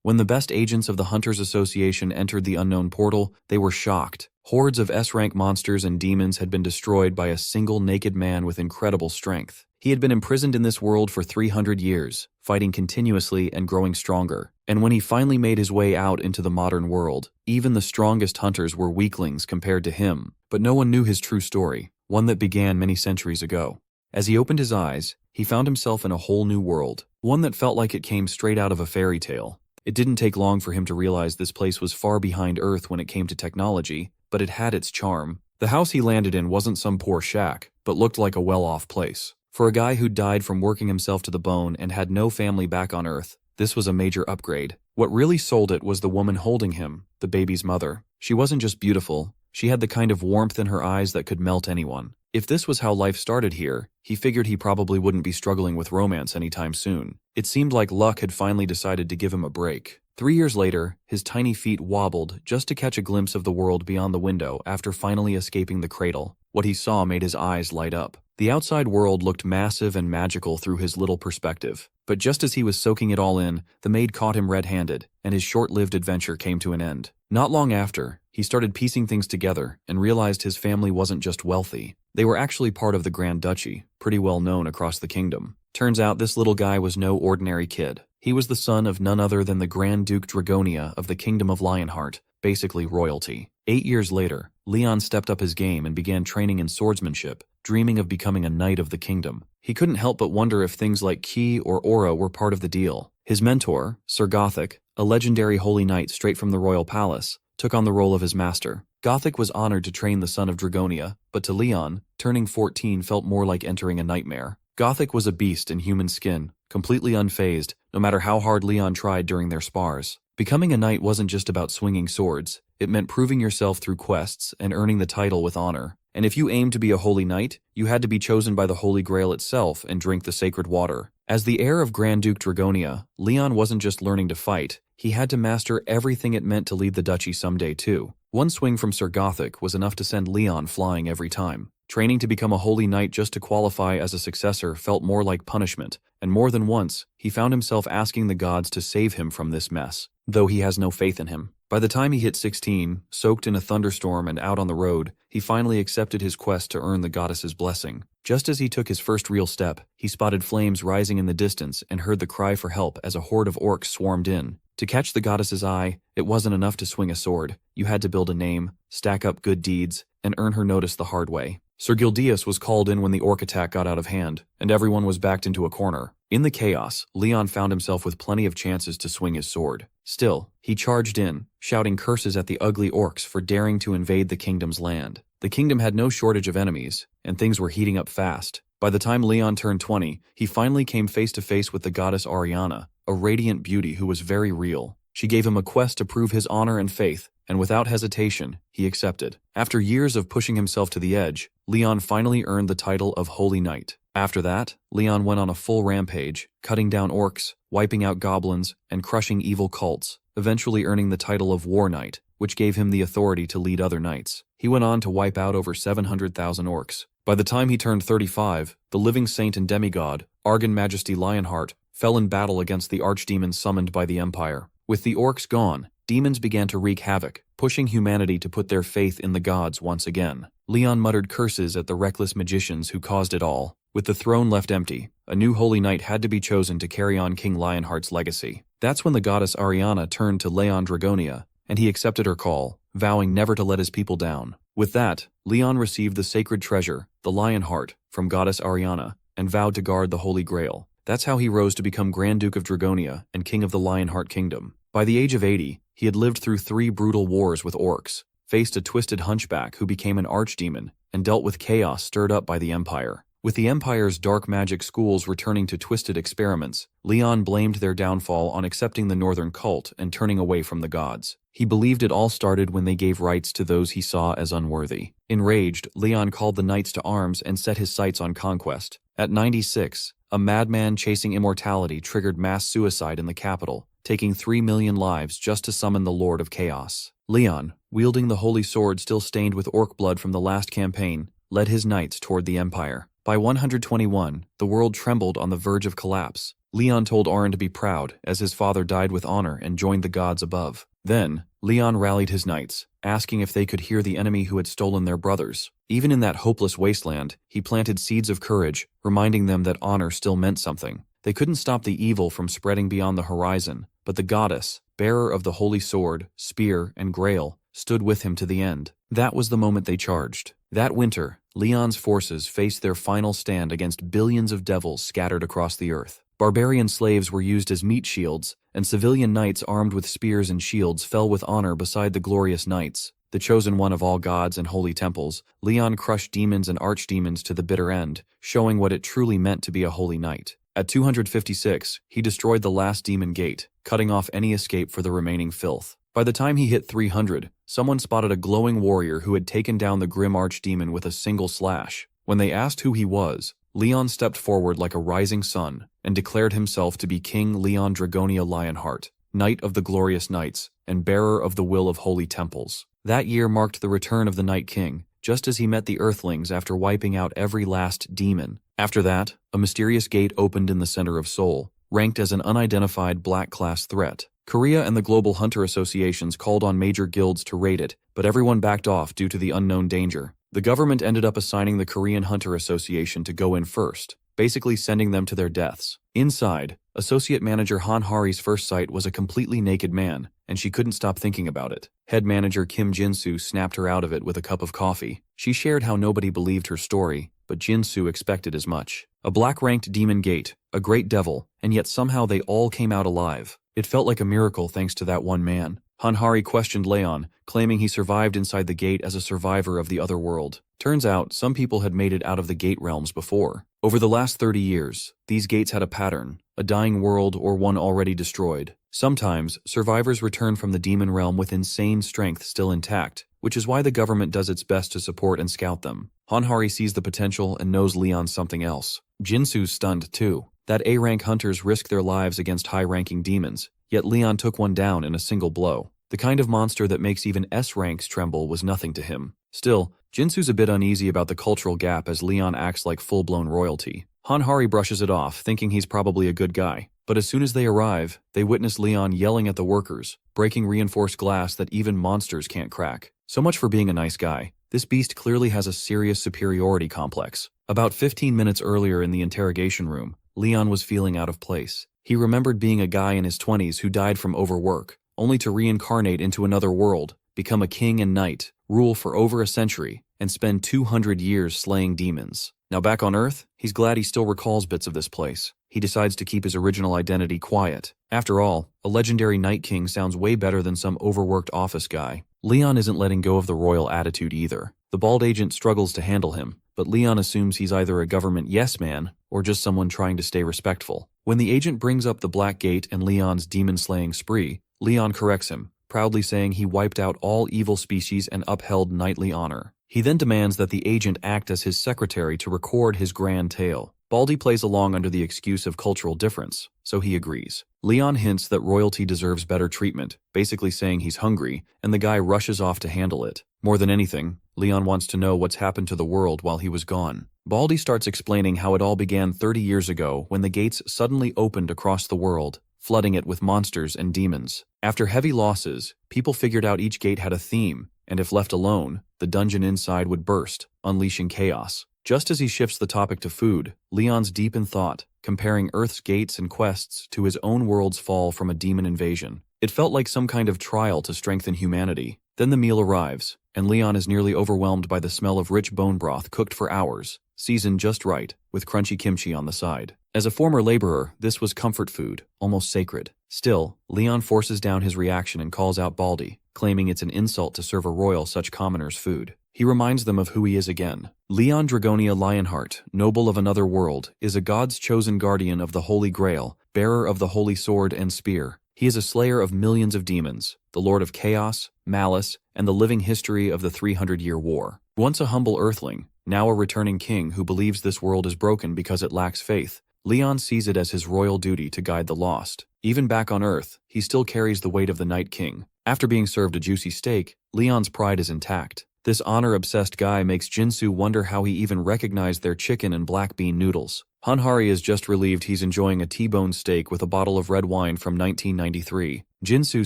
When the best agents of the Hunters Association entered the unknown portal, they were shocked. Hordes of S-rank monsters and demons had been destroyed by a single naked man with incredible strength. He had been imprisoned in this world for 300 years, fighting continuously and growing stronger. And when he finally made his way out into the modern world, even the strongest hunters were weaklings compared to him. But no one knew his true story, one that began many centuries ago. As he opened his eyes, he found himself in a whole new world, one that felt like it came straight out of a fairy tale. It didn't take long for him to realize this place was far behind Earth when it came to technology, but it had its charm. The house he landed in wasn't some poor shack, but looked like a well-off place. For a guy who died from working himself to the bone and had no family back on Earth, this was a major upgrade. What really sold it was the woman holding him, the baby's mother. She wasn't just beautiful, she had the kind of warmth in her eyes that could melt anyone. If this was how life started here, he figured he probably wouldn't be struggling with romance anytime soon. It seemed like luck had finally decided to give him a break. 3 years later, his tiny feet wobbled just to catch a glimpse of the world beyond the window after finally escaping the cradle. What he saw made his eyes light up. The outside world looked massive and magical through his little perspective. But just as he was soaking it all in, the maid caught him red-handed, and his short-lived adventure came to an end. Not long after, he started piecing things together and realized his family wasn't just wealthy. They were actually part of the Grand Duchy, pretty well known across the kingdom. Turns out this little guy was no ordinary kid. He was the son of none other than the Grand Duke Dragonia of the Kingdom of Lionheart, basically royalty. 8 years later, Leon stepped up his game and began training in swordsmanship, dreaming of becoming a knight of the kingdom. He couldn't help but wonder if things like ki or aura were part of the deal. His mentor, Sir Gothic, a legendary holy knight straight from the royal palace, took on the role of his master. Gothic was honored to train the son of Dragonia, but to Leon, turning 14 felt more like entering a nightmare. Gothic was a beast in human skin, completely unfazed, no matter how hard Leon tried during their spars. Becoming a knight wasn't just about swinging swords, it meant proving yourself through quests and earning the title with honor. And if you aimed to be a holy knight, you had to be chosen by the Holy Grail itself and drink the sacred water. As the heir of Grand Duke Dragonia, Leon wasn't just learning to fight, he had to master everything it meant to lead the duchy someday too. One swing from Sir Gothic was enough to send Leon flying every time. Training to become a holy knight just to qualify as a successor felt more like punishment, and more than once, he found himself asking the gods to save him from this mess, though he has no faith in him. By the time he hit 16, soaked in a thunderstorm and out on the road, he finally accepted his quest to earn the goddess's blessing. Just as he took his first real step, he spotted flames rising in the distance and heard the cry for help as a horde of orcs swarmed in. To catch the goddess's eye, it wasn't enough to swing a sword. You had to build a name, stack up good deeds, and earn her notice the hard way. Sir Gildeus was called in when the orc attack got out of hand, and everyone was backed into a corner. In the chaos, Leon found himself with plenty of chances to swing his sword. Still, he charged in, shouting curses at the ugly orcs for daring to invade the kingdom's land. The kingdom had no shortage of enemies, and things were heating up fast. By the time Leon turned 20, he finally came face to face with the goddess Ariana, a radiant beauty who was very real. She gave him a quest to prove his honor and faith, and without hesitation, he accepted. After years of pushing himself to the edge, Leon finally earned the title of Holy Knight. After that, Leon went on a full rampage, cutting down orcs, wiping out goblins, and crushing evil cults, eventually earning the title of War Knight, which gave him the authority to lead other knights. He went on to wipe out over 700,000 orcs. By the time he turned 35, the living saint and demigod, Argon Majesty Lionheart, fell in battle against the archdemons summoned by the Empire. With the orcs gone, demons began to wreak havoc, pushing humanity to put their faith in the gods once again. Leon muttered curses at the reckless magicians who caused it all. With the throne left empty, a new holy knight had to be chosen to carry on King Lionheart's legacy. That's when the goddess Ariana turned to Leon Dragonia, and he accepted her call, vowing never to let his people down. With that, Leon received the sacred treasure, the Lionheart, from goddess Ariana, and vowed to guard the Holy Grail. That's how he rose to become Grand Duke of Dragonia and King of the Lionheart Kingdom. By the age of 80, he had lived through 3 brutal wars with orcs, faced a twisted hunchback who became an archdemon, and dealt with chaos stirred up by the Empire. With the Empire's dark magic schools returning to twisted experiments, Leon blamed their downfall on accepting the northern cult and turning away from the gods. He believed it all started when they gave rights to those he saw as unworthy. Enraged, Leon called the knights to arms and set his sights on conquest. At 96, a madman chasing immortality triggered mass suicide in the capital, taking 3 million lives just to summon the Lord of Chaos. Leon, wielding the holy sword still stained with orc blood from the last campaign, led his knights toward the Empire. By 121, the world trembled on the verge of collapse. Leon told Arin to be proud, as his father died with honor and joined the gods above. Then, Leon rallied his knights, asking if they could hear the enemy who had stolen their brothers. Even in that hopeless wasteland, he planted seeds of courage, reminding them that honor still meant something. They couldn't stop the evil from spreading beyond the horizon, but the goddess, bearer of the holy sword, spear, and grail, stood with him to the end. That was the moment they charged. That winter, Leon's forces faced their final stand against billions of devils scattered across the earth. Barbarian slaves were used as meat shields, and civilian knights armed with spears and shields fell with honor beside the glorious knights. The chosen one of all gods and holy temples, Leon crushed demons and archdemons to the bitter end, showing what it truly meant to be a holy knight. At 256, he destroyed the last demon gate, cutting off any escape for the remaining filth. By the time he hit 300, someone spotted a glowing warrior who had taken down the grim archdemon with a single slash. When they asked who he was, Leon stepped forward like a rising sun and declared himself to be King Leon Dragonia Lionheart, Knight of the Glorious Knights, and bearer of the will of holy temples. That year marked the return of the Night King, just as he met the Earthlings after wiping out every last demon. After that, a mysterious gate opened in the center of Seoul, ranked as an unidentified black-class threat. Korea and the global hunter associations called on major guilds to raid it, but everyone backed off due to the unknown danger. The government ended up assigning the Korean Hunter Association to go in first, basically sending them to their deaths. Inside, Associate Manager Han Hari's first sight was a completely naked man, and she couldn't stop thinking about it. Head Manager Kim Jinsu snapped her out of it with a cup of coffee. She shared how nobody believed her story, but Jinsu expected as much. A black-ranked demon gate, a great devil, and yet somehow they all came out alive. It felt like a miracle thanks to that one man. Han Hari questioned Leon, claiming he survived inside the gate as a survivor of the other world. Turns out, some people had made it out of the gate realms before. Over the last 30 years, these gates had a pattern, a dying world or one already destroyed. Sometimes, survivors return from the demon realm with insane strength still intact, which is why the government does its best to support and scout them. Han Hari sees the potential and knows Leon's something else. Jinsu's stunned too. That A-rank hunters risk their lives against high-ranking demons, yet Leon took one down in a single blow. The kind of monster that makes even S-ranks tremble was nothing to him. Still, Jinsu's a bit uneasy about the cultural gap as Leon acts like full-blown royalty. Han Hari brushes it off, thinking he's probably a good guy. But as soon as they arrive, they witness Leon yelling at the workers, breaking reinforced glass that even monsters can't crack. So much for being a nice guy. This beast clearly has a serious superiority complex. About 15 minutes earlier in the interrogation room, Leon was feeling out of place. He remembered being a guy in his 20s who died from overwork, only to reincarnate into another world, become a king and knight, rule for over a century, and spend 200 years slaying demons. Now back on Earth, he's glad he still recalls bits of this place. He decides to keep his original identity quiet. After all, a legendary Night King sounds way better than some overworked office guy. Leon isn't letting go of the royal attitude either. The bald agent struggles to handle him, but Leon assumes he's either a government yes-man or just someone trying to stay respectful. When the agent brings up the Black Gate and Leon's demon-slaying spree, Leon corrects him, proudly saying he wiped out all evil species and upheld knightly honor. He then demands that the agent act as his secretary to record his grand tale. Baldy plays along under the excuse of cultural difference, so he agrees. Leon hints that royalty deserves better treatment, basically saying he's hungry, and the guy rushes off to handle it. More than anything, Leon wants to know what's happened to the world while he was gone. Baldy starts explaining how it all began 30 years ago when the gates suddenly opened across the world, flooding it with monsters and demons. After heavy losses, people figured out each gate had a theme, and if left alone, the dungeon inside would burst, unleashing chaos. Just as he shifts the topic to food, Leon's deep in thought, comparing Earth's gates and quests to his own world's fall from a demon invasion. It felt like some kind of trial to strengthen humanity. Then the meal arrives, and Leon is nearly overwhelmed by the smell of rich bone broth cooked for hours, seasoned just right, with crunchy kimchi on the side. As a former laborer, this was comfort food, almost sacred. Still, Leon forces down his reaction and calls out Baldy, claiming it's an insult to serve a royal such commoners' food. He reminds them of who he is again. Leon Dragonia Lionheart, noble of another world, is a god's chosen guardian of the Holy Grail, bearer of the holy sword and spear. He is a slayer of millions of demons, the lord of chaos, malice, and the living history of the 300-year war. Once a humble earthling, now a returning king who believes this world is broken because it lacks faith, Leon sees it as his royal duty to guide the lost. Even back on Earth, he still carries the weight of the Night King. After being served a juicy steak, Leon's pride is intact. This honor-obsessed guy makes Jinsu wonder how he even recognized their chicken and black bean noodles. Hari is just relieved he's enjoying a T-bone steak with a bottle of red wine from 1993. Jinsu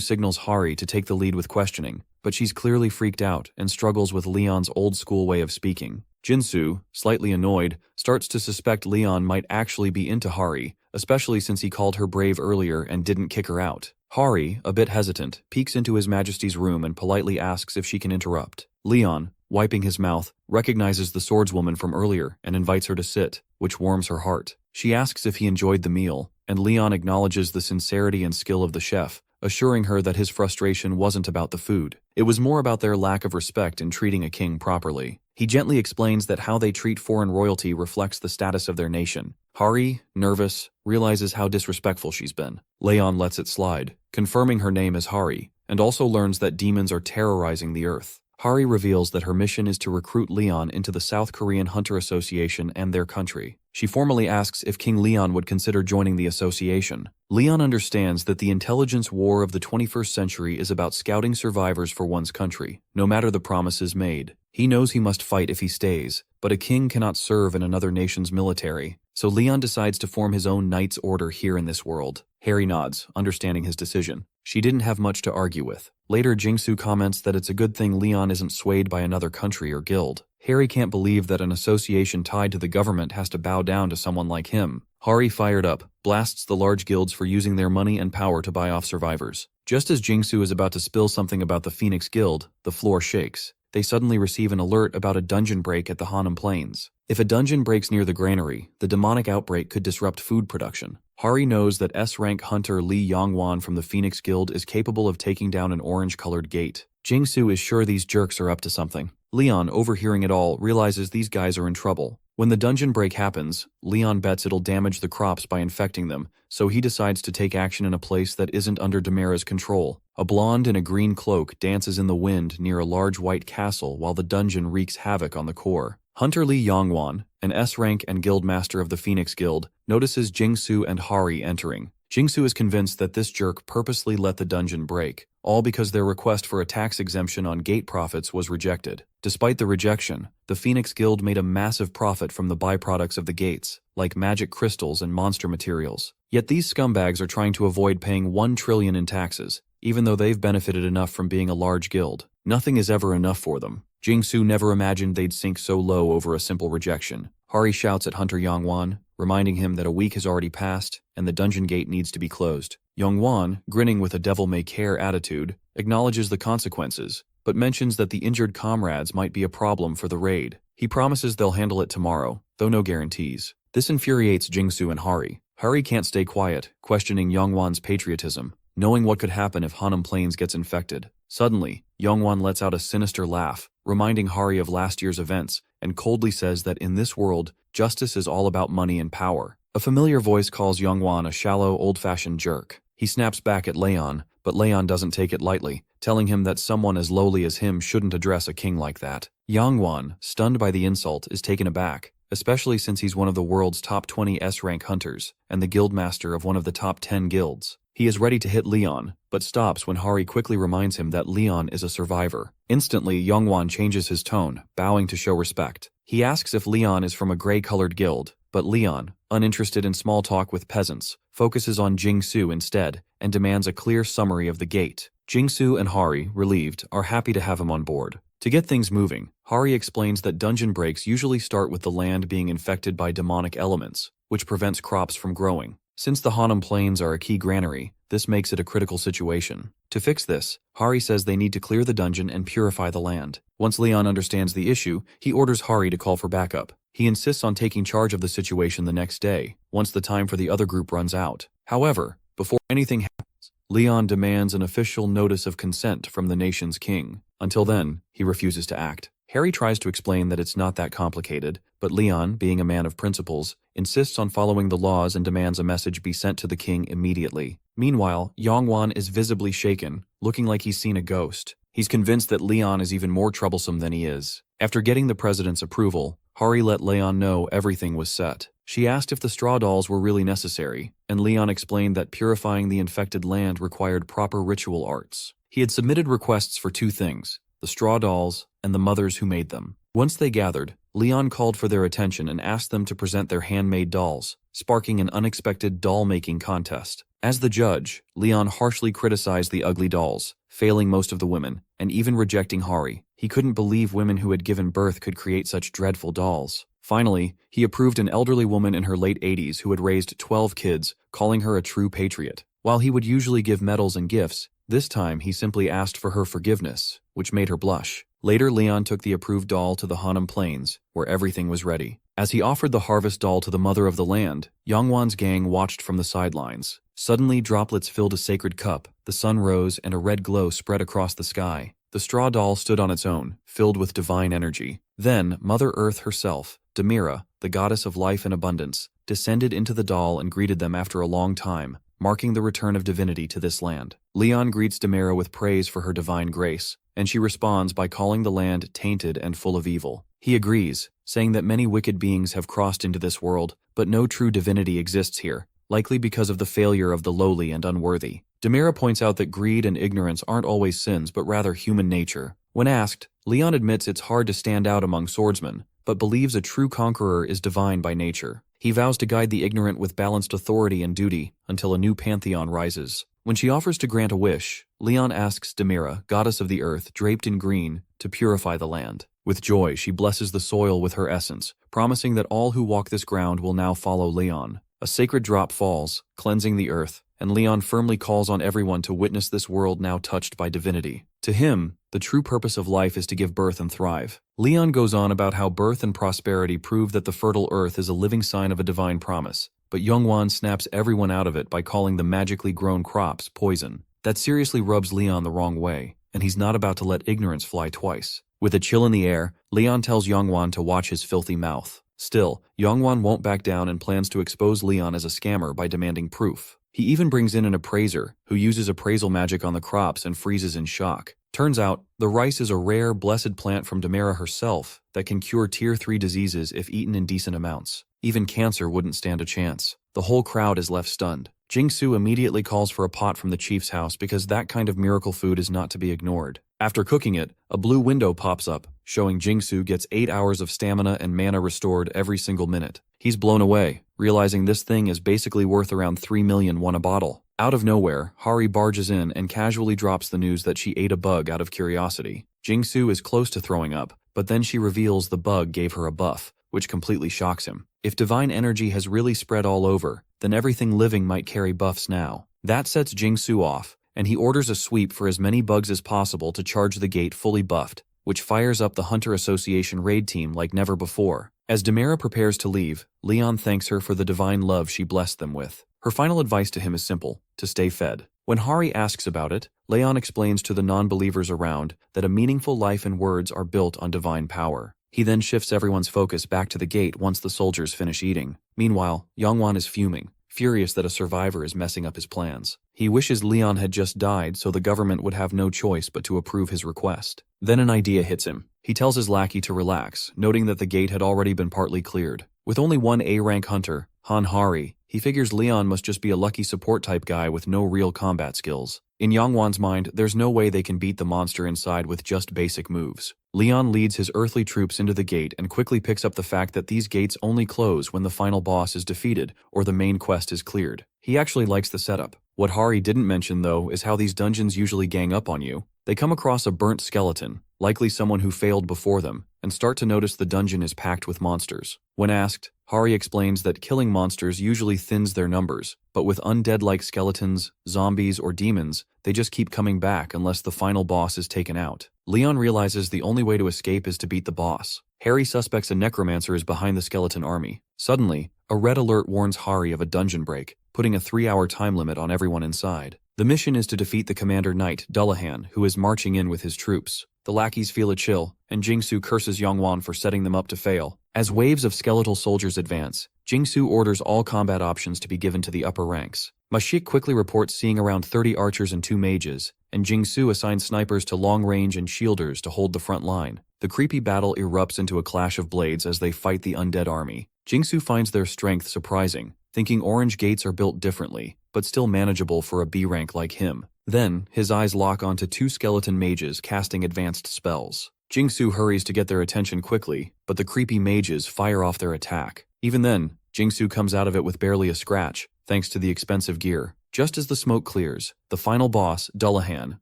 signals Hari to take the lead with questioning, but she's clearly freaked out and struggles with Leon's old-school way of speaking. Jinsu, slightly annoyed, starts to suspect Leon might actually be into Hari, especially since he called her brave earlier and didn't kick her out. Hari, a bit hesitant, peeks into His Majesty's room and politely asks if she can interrupt. Leon, wiping his mouth, recognizes the swordswoman from earlier and invites her to sit, which warms her heart. She asks if he enjoyed the meal, and Leon acknowledges the sincerity and skill of the chef, assuring her that his frustration wasn't about the food. It was more about their lack of respect in treating a king properly. He gently explains that how they treat foreign royalty reflects the status of their nation. Hari, nervous, realizes how disrespectful she's been. Leon lets it slide, confirming her name as Hari, and also learns that demons are terrorizing the earth. Hari reveals that her mission is to recruit Leon into the South Korean Hunter Association and their country. She formally asks if King Leon would consider joining the association. Leon understands that the intelligence war of the 21st century is about scouting survivors for one's country, no matter the promises made. He knows he must fight if he stays, but a king cannot serve in another nation's military, so Leon decides to form his own knight's order here in this world. Hari nods, understanding his decision. She didn't have much to argue with. Later, Jingsu comments that it's a good thing Leon isn't swayed by another country or guild. Hari can't believe that an association tied to the government has to bow down to someone like him. Hari, fired up, blasts the large guilds for using their money and power to buy off survivors. Just as Jingsu is about to spill something about the Phoenix Guild, the floor shakes. They suddenly receive an alert about a dungeon break at the Hanum Plains. If a dungeon breaks near the granary, the demonic outbreak could disrupt food production. Hari knows that S-rank hunter Lee Yongwan from the Phoenix Guild is capable of taking down an orange-colored gate. Jingsu is sure these jerks are up to something. Leon, overhearing it all, realizes these guys are in trouble. When the dungeon break happens, Leon bets it'll damage the crops by infecting them, so he decides to take action in a place that isn't under Demara's control. A blonde in a green cloak dances in the wind near a large white castle while the dungeon wreaks havoc on the core. Hunter Lee Yongwan, an S-rank and guildmaster of the Phoenix Guild, notices Jingsu and Hari entering. Jingsu is convinced that this jerk purposely let the dungeon break, all because their request for a tax exemption on gate profits was rejected. Despite the rejection, the Phoenix Guild made a massive profit from the byproducts of the gates, like magic crystals and monster materials. Yet these scumbags are trying to avoid paying 1 trillion in taxes, even though they've benefited enough from being a large guild. Nothing is ever enough for them. Jingsu never imagined they'd sink so low over a simple rejection. Hari shouts at Hunter Yongwan, reminding him that a week has already passed and the dungeon gate needs to be closed. Yongwan, grinning with a devil-may-care attitude, acknowledges the consequences, but mentions that the injured comrades might be a problem for the raid. He promises they'll handle it tomorrow, though no guarantees. This infuriates Jingsu and Hari. Hari can't stay quiet, questioning Yongwan's patriotism, knowing what could happen if Hanum Plains gets infected. Suddenly, Yongwan lets out a sinister laugh, reminding Hari of last year's events, and coldly says that in this world, justice is all about money and power. A familiar voice calls Yongwan a shallow, old-fashioned jerk. He snaps back at Leon, but Leon doesn't take it lightly, telling him that someone as lowly as him shouldn't address a king like that. Yongwan, stunned by the insult, is taken aback, especially since he's one of the world's top 20 S-rank hunters and the guildmaster of one of the top 10 guilds. He is ready to hit Leon, but stops when Hari quickly reminds him that Leon is a survivor. Instantly, Yongwan changes his tone, bowing to show respect. He asks if Leon is from a gray-colored guild, but Leon, uninterested in small talk with peasants, focuses on Jingsu instead and demands a clear summary of the gate. Jingsu and Hari, relieved, are happy to have him on board. To get things moving, Hari explains that dungeon breaks usually start with the land being infected by demonic elements, which prevents crops from growing. Since the Hanum Plains are a key granary, this makes it a critical situation. To fix this, Hari says they need to clear the dungeon and purify the land. Once Leon understands the issue, he orders Hari to call for backup. He insists on taking charge of the situation the next day, once the time for the other group runs out. However, before anything happens, Leon demands an official notice of consent from the nation's king. Until then, he refuses to act. Hari tries to explain that it's not that complicated, but Leon, being a man of principles, insists on following the laws and demands a message be sent to the king immediately. Meanwhile, Yongwan is visibly shaken, looking like he's seen a ghost. He's convinced that Leon is even more troublesome than he is. After getting the president's approval, Hari let Leon know everything was set. She asked if the straw dolls were really necessary, and Leon explained that purifying the infected land required proper ritual arts. He had submitted requests for 2 things: the straw dolls and the mothers who made them. Once they gathered, Leon called for their attention and asked them to present their handmade dolls, sparking an unexpected doll-making contest. As the judge, Leon harshly criticized the ugly dolls, failing most of the women, and even rejecting Hari. He couldn't believe women who had given birth could create such dreadful dolls. Finally, he approved an elderly woman in her late 80s who had raised 12 kids, calling her a true patriot. While he would usually give medals and gifts, this time he simply asked for her forgiveness, which made her blush. Later, Leon took the approved doll to the Hanum Plains, where everything was ready. As he offered the harvest doll to the mother of the land, Yongwan's gang watched from the sidelines. Suddenly, droplets filled a sacred cup, the sun rose, and a red glow spread across the sky. The straw doll stood on its own, filled with divine energy. Then, Mother Earth herself, Demira, the goddess of life and abundance, descended into the doll and greeted them after a long time, marking the return of divinity to this land. Leon greets Demira with praise for her divine grace, and she responds by calling the land tainted and full of evil. He agrees, saying that many wicked beings have crossed into this world, but no true divinity exists here, likely because of the failure of the lowly and unworthy. Demira points out that greed and ignorance aren't always sins but rather human nature. When asked, Leon admits it's hard to stand out among swordsmen, but believes a true conqueror is divine by nature. He vows to guide the ignorant with balanced authority and duty until a new pantheon rises. When she offers to grant a wish, Leon asks Demira, goddess of the earth, draped in green, to purify the land. With joy, she blesses the soil with her essence, promising that all who walk this ground will now follow Leon. A sacred drop falls, cleansing the earth, and Leon firmly calls on everyone to witness this world now touched by divinity. To him, the true purpose of life is to give birth and thrive. Leon goes on about how birth and prosperity prove that the fertile earth is a living sign of a divine promise, but Yongwan snaps everyone out of it by calling the magically grown crops poison. That seriously rubs Leon the wrong way, and he's not about to let ignorance fly twice. With a chill in the air, Leon tells Yongwan to watch his filthy mouth. Still, Yongwan won't back down and plans to expose Leon as a scammer by demanding proof. He even brings in an appraiser, who uses appraisal magic on the crops and freezes in shock. Turns out, the rice is a rare, blessed plant from Demira herself that can cure Tier 3 diseases if eaten in decent amounts. Even cancer wouldn't stand a chance. The whole crowd is left stunned. Jingsu immediately calls for a pot from the chief's house because that kind of miracle food is not to be ignored. After cooking it, a blue window pops up, showing Jingsu gets 8 hours of stamina and mana restored every single minute. He's blown away, realizing this thing is basically worth around 3 million won a bottle. Out of nowhere, Hari barges in and casually drops the news that she ate a bug out of curiosity. Jingsu is close to throwing up, but then she reveals the bug gave her a buff, which completely shocks him. If divine energy has really spread all over, then everything living might carry buffs now. That sets Jingsu off, and he orders a sweep for as many bugs as possible to charge the gate fully buffed, which fires up the Hunter Association raid team like never before. As Demira prepares to leave, Leon thanks her for the divine love she blessed them with. Her final advice to him is simple: to stay fed. When Hari asks about it, Leon explains to the non-believers around that a meaningful life and words are built on divine power. He then shifts everyone's focus back to the gate once the soldiers finish eating. Meanwhile, Yongwan is fuming, furious that a survivor is messing up his plans. He wishes Leon had just died so the government would have no choice but to approve his request. Then an idea hits him. He tells his lackey to relax, noting that the gate had already been partly cleared. With only one A-rank hunter, Han Hari, he figures Leon must just be a lucky support-type guy with no real combat skills. In Yongwan's mind, there's no way they can beat the monster inside with just basic moves. Leon leads his earthly troops into the gate and quickly picks up the fact that these gates only close when the final boss is defeated or the main quest is cleared. He actually likes the setup. What Hari didn't mention, though, is how these dungeons usually gang up on you. They come across a burnt skeleton, likely someone who failed before them, and start to notice the dungeon is packed with monsters. When asked, Hari explains that killing monsters usually thins their numbers, but with undead-like skeletons, zombies, or demons, they just keep coming back unless the final boss is taken out. Leon realizes the only way to escape is to beat the boss. Hari suspects a necromancer is behind the skeleton army. Suddenly, a red alert warns Hari of a dungeon break, putting a 3-hour time limit on everyone inside. The mission is to defeat the commander knight, Dullahan, who is marching in with his troops. The lackeys feel a chill, and Jingsu curses Yongwan for setting them up to fail. As waves of skeletal soldiers advance, Jingsu orders all combat options to be given to the upper ranks. Mashik quickly reports seeing around 30 archers and 2 mages, and Jingsu assigns snipers to long-range and shielders to hold the front line. The creepy battle erupts into a clash of blades as they fight the undead army. Jingsu finds their strength surprising, thinking orange gates are built differently, but still manageable for a B rank like him. Then, his eyes lock onto 2 skeleton mages casting advanced spells. Jingsu hurries to get their attention quickly, but the creepy mages fire off their attack. Even then, Jingsu comes out of it with barely a scratch, thanks to the expensive gear. Just as the smoke clears, the final boss, Dullahan,